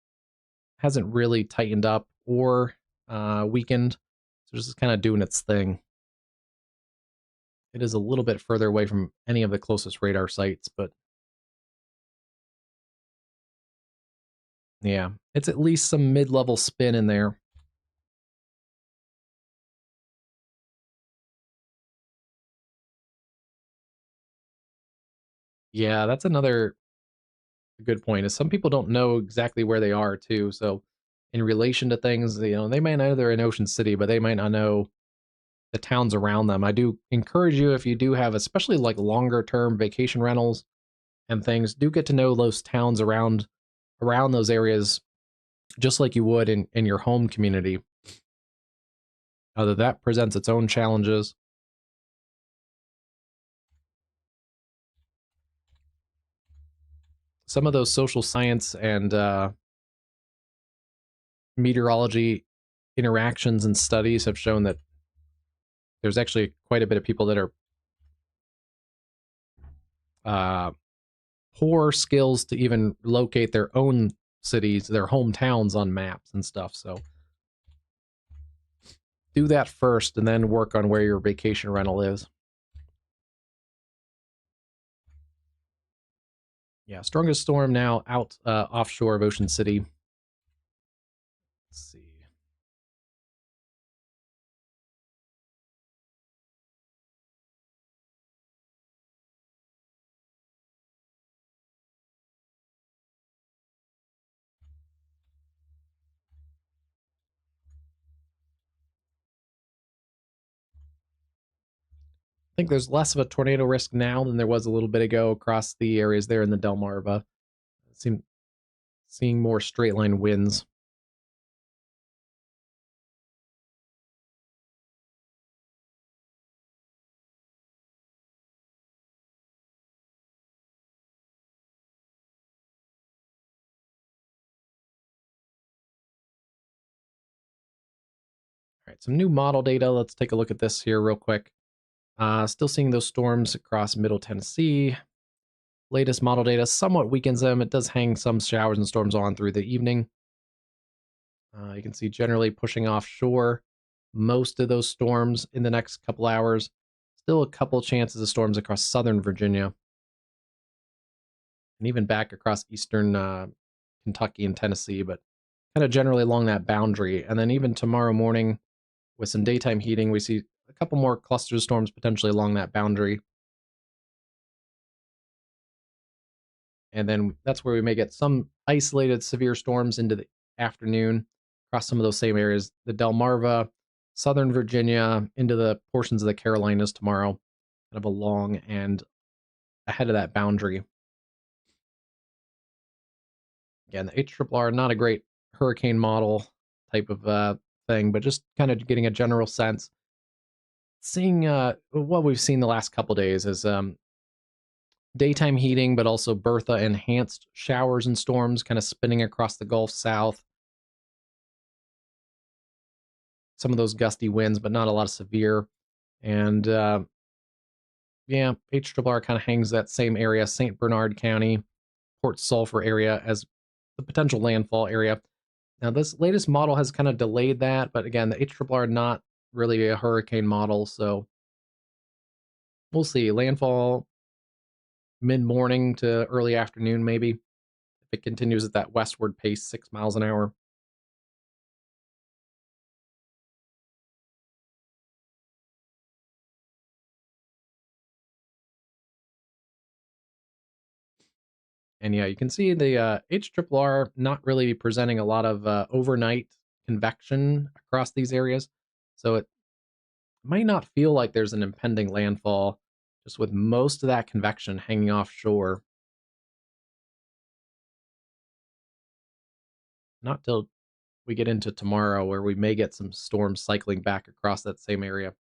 Hasn't really tightened up or weakened. So this is kind of doing its thing. It is a little bit further away from any of the closest radar sites, but yeah, it's at least some mid-level spin in there. Yeah, that's another good point. Is some people don't know exactly where they are too. So in relation to things, they might know they're in Ocean City, but they might not know the towns around them. I do encourage you, if you do have, especially like longer term vacation rentals and things, do get to know those towns around those areas, just like you would in your home community. Although that presents its own challenges. Some of those social science and meteorology interactions and studies have shown that there's actually quite a bit of people that are poor skills to even locate their own cities, their hometowns on maps and stuff. So do that first and then work on where your vacation rental is. Yeah, strongest storm now out offshore of Ocean City. Let's see. I think there's less of a tornado risk now than there was a little bit ago across the areas there in the Delmarva. Seeing more straight line winds. All right, some new model data. Let's take a look at this here real quick. Still seeing those storms across Middle Tennessee. Latest model data somewhat weakens them. It does hang some showers and storms on through the evening. You can see generally pushing offshore most of those storms in the next couple hours. Still a couple chances of storms across southern Virginia. And even back across eastern Kentucky and Tennessee, but kind of generally along that boundary. And then even tomorrow morning with some daytime heating, we see a couple more clusters of storms potentially along that boundary. And then that's where we may get some isolated severe storms into the afternoon across some of those same areas. The Delmarva, southern Virginia, into the portions of the Carolinas tomorrow. Kind of along and ahead of that boundary. Again, the HRRR, not a great hurricane model type of thing, but just kind of getting a general sense. Seeing what we've seen the last couple days is daytime heating, but also Bertha enhanced showers and storms kind of spinning across the Gulf South. Some of those gusty winds, but not a lot of severe. And yeah, HRRR kind of hangs that same area, St. Bernard County, Port Sulphur area as the potential landfall area. Now, this latest model has kind of delayed that, but again, the HRRR not really a hurricane model, so we'll see. Landfall mid-morning to early afternoon, maybe, if it continues at that westward pace, 6 miles an hour. And yeah, you can see the HRRR not really presenting a lot of overnight convection across these areas. So it might not feel like there's an impending landfall, just with most of that convection hanging offshore. Not till we get into tomorrow, where we may get some storms cycling back across that same area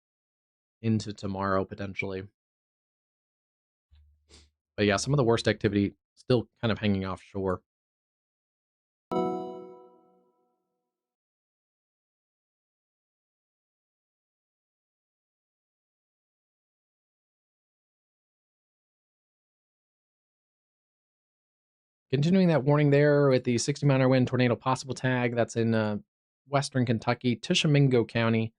into tomorrow, potentially. But yeah, some of the worst activity still kind of hanging offshore. Continuing that warning there with the 60-mile-an-hour wind tornado possible tag. That's in western Kentucky, Tishomingo County.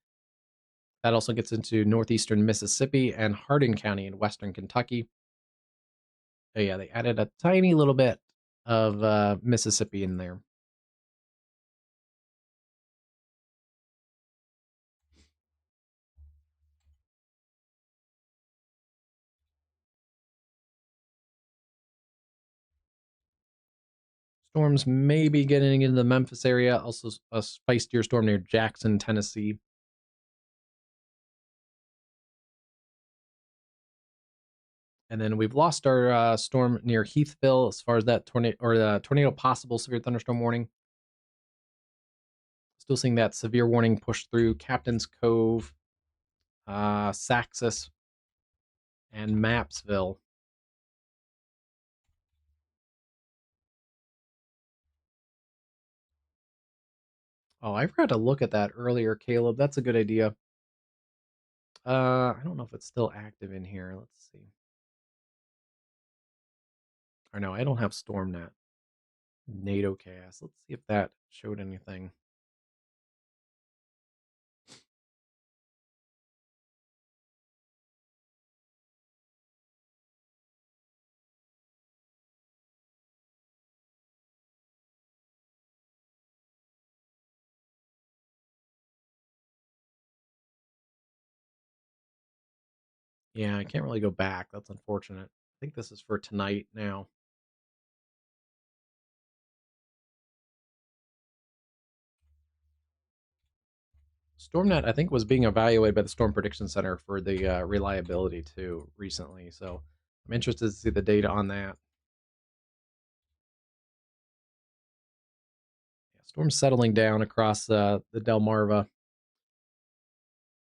That also gets into northeastern Mississippi and Hardin County in western Kentucky. Oh yeah, they added a tiny little bit of Mississippi in there. Storms may be getting into the Memphis area. Also, a spicier storm near Jackson, Tennessee. And then we've lost our storm near Heathville as far as that tornado or the tornado possible severe thunderstorm warning. Still seeing that severe warning push through Captain's Cove, Saxus, and Mapsville. Oh, I forgot to look at that earlier, Caleb. That's a good idea. I don't know if it's still active in here. Let's see. Or no, I don't have StormNet. NATO cast. Let's see if that showed anything. Yeah, I can't really go back. That's unfortunate. I think this is for tonight now. StormNet, I think, was being evaluated by the Storm Prediction Center for the reliability too recently. So I'm interested to see the data on that. Yeah, storm settling down across the Delmarva.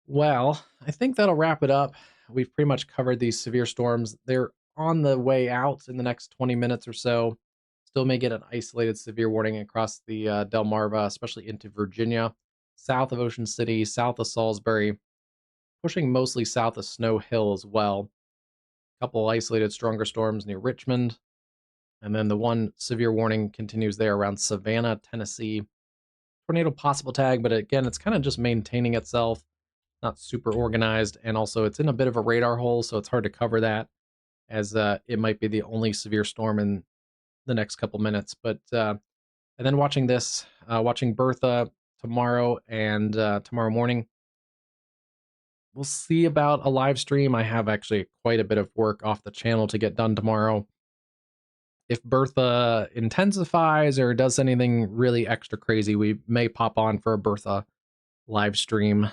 Well, I think that'll wrap it up. We've pretty much covered these severe storms. They're on the way out in the next 20 minutes or so. Still may get an isolated severe warning across the Delmarva, especially into Virginia, south of Ocean City, south of Salisbury, pushing mostly south of Snow Hill as well. A couple isolated stronger storms near Richmond. And then the one severe warning continues there around Savannah, Tennessee. Tornado possible tag, but again, it's kind of just maintaining itself, not super organized. And also, it's in a bit of a radar hole, so it's hard to cover that, as it might be the only severe storm in the next couple minutes. But and then watching this, watching Bertha tomorrow and tomorrow morning. We'll see about a live stream. I have actually quite a bit of work off the channel to get done tomorrow. If Bertha intensifies or does anything really extra crazy, we may pop on for a Bertha live stream.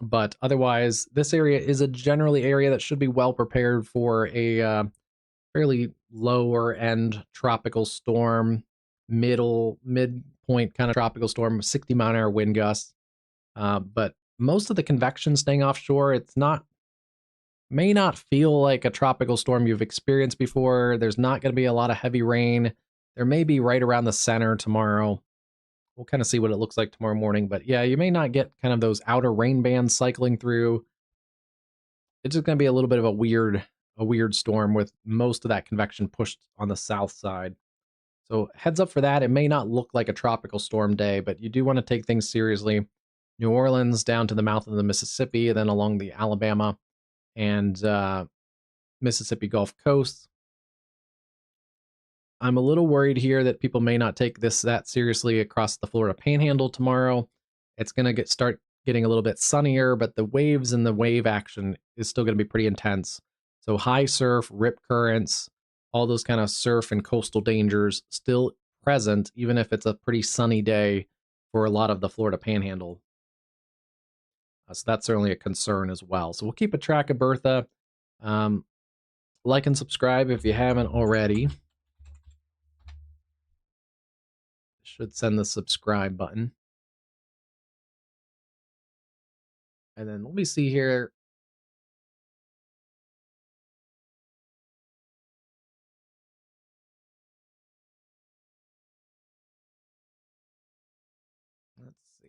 But otherwise, this area is a generally area that should be well prepared for a fairly lower end tropical storm, midpoint kind of tropical storm, 60-mile-an-hour wind gusts. But most of the convection staying offshore, it's not may not feel like a tropical storm you've experienced before. There's not going to be a lot of heavy rain. There may be right around the center tomorrow. We'll kind of see what it looks like tomorrow morning. But yeah, you may not get kind of those outer rain bands cycling through. It's just going to be a little bit of a weird storm with most of that convection pushed on the south side. So heads up for that. It may not look like a tropical storm day, but you do want to take things seriously. New Orleans down to the mouth of the Mississippi, then along the Alabama and Mississippi Gulf Coast. I'm a little worried here that people may not take that seriously across the Florida Panhandle tomorrow. It's going to start getting a little bit sunnier, but the waves and the wave action is still going to be pretty intense. So high surf, rip currents, all those kind of surf and coastal dangers still present, even if it's a pretty sunny day for a lot of the Florida Panhandle. So that's certainly a concern as well. So we'll keep a track of Bertha. Like and subscribe if you haven't already. Should send the subscribe button. And then let me see here. Let's see.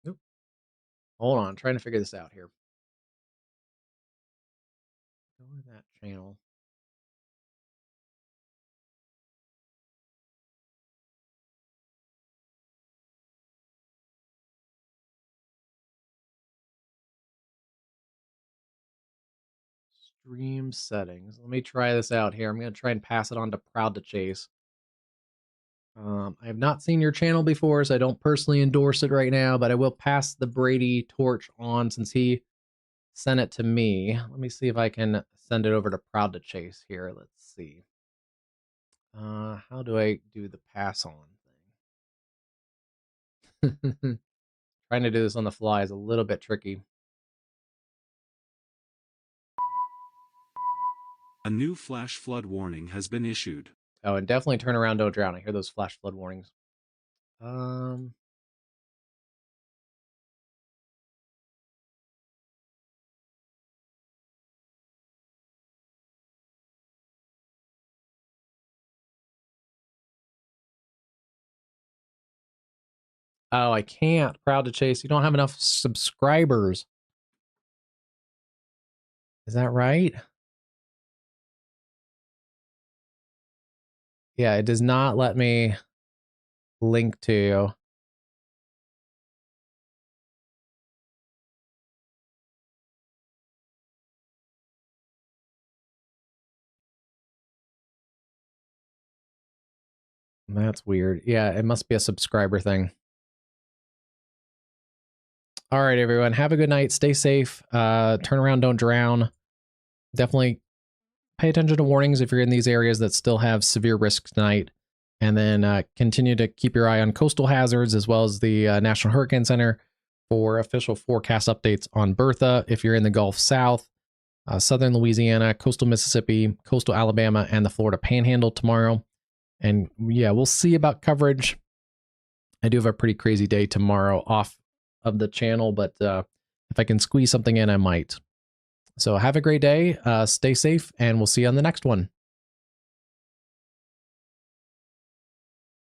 Nope. Hold on, I'm trying to figure this out here. Go to that channel. Stream settings. Let me try this out here. I'm going to try and pass it on to Proud to Chase. I have not seen your channel before, so I don't personally endorse it right now, but I will pass the Brady torch on since he sent it to me. Let me see if I can send it over to Proud to Chase here. Let's see. How do I do the pass on thing? Trying to do this on the fly is a little bit tricky. A new flash flood warning has been issued. Oh, and definitely turn around, don't drown. I hear those flash flood warnings. Oh, I can't. Proud to Chase. You don't have enough subscribers. Is that right? Yeah, it does not let me link to. That's weird. Yeah, it must be a subscriber thing. All right, everyone. Have a good night. Stay safe. Turn around, don't drown. Definitely pay attention to warnings if you're in these areas that still have severe risk tonight. And then continue to keep your eye on coastal hazards as well as the National Hurricane Center for official forecast updates on Bertha. If you're in the Gulf South, southern Louisiana, coastal Mississippi, coastal Alabama, and the Florida Panhandle tomorrow. And yeah, we'll see about coverage. I do have a pretty crazy day tomorrow off of the channel, but if I can squeeze something in, I might. So have a great day, stay safe, and we'll see you on the next one.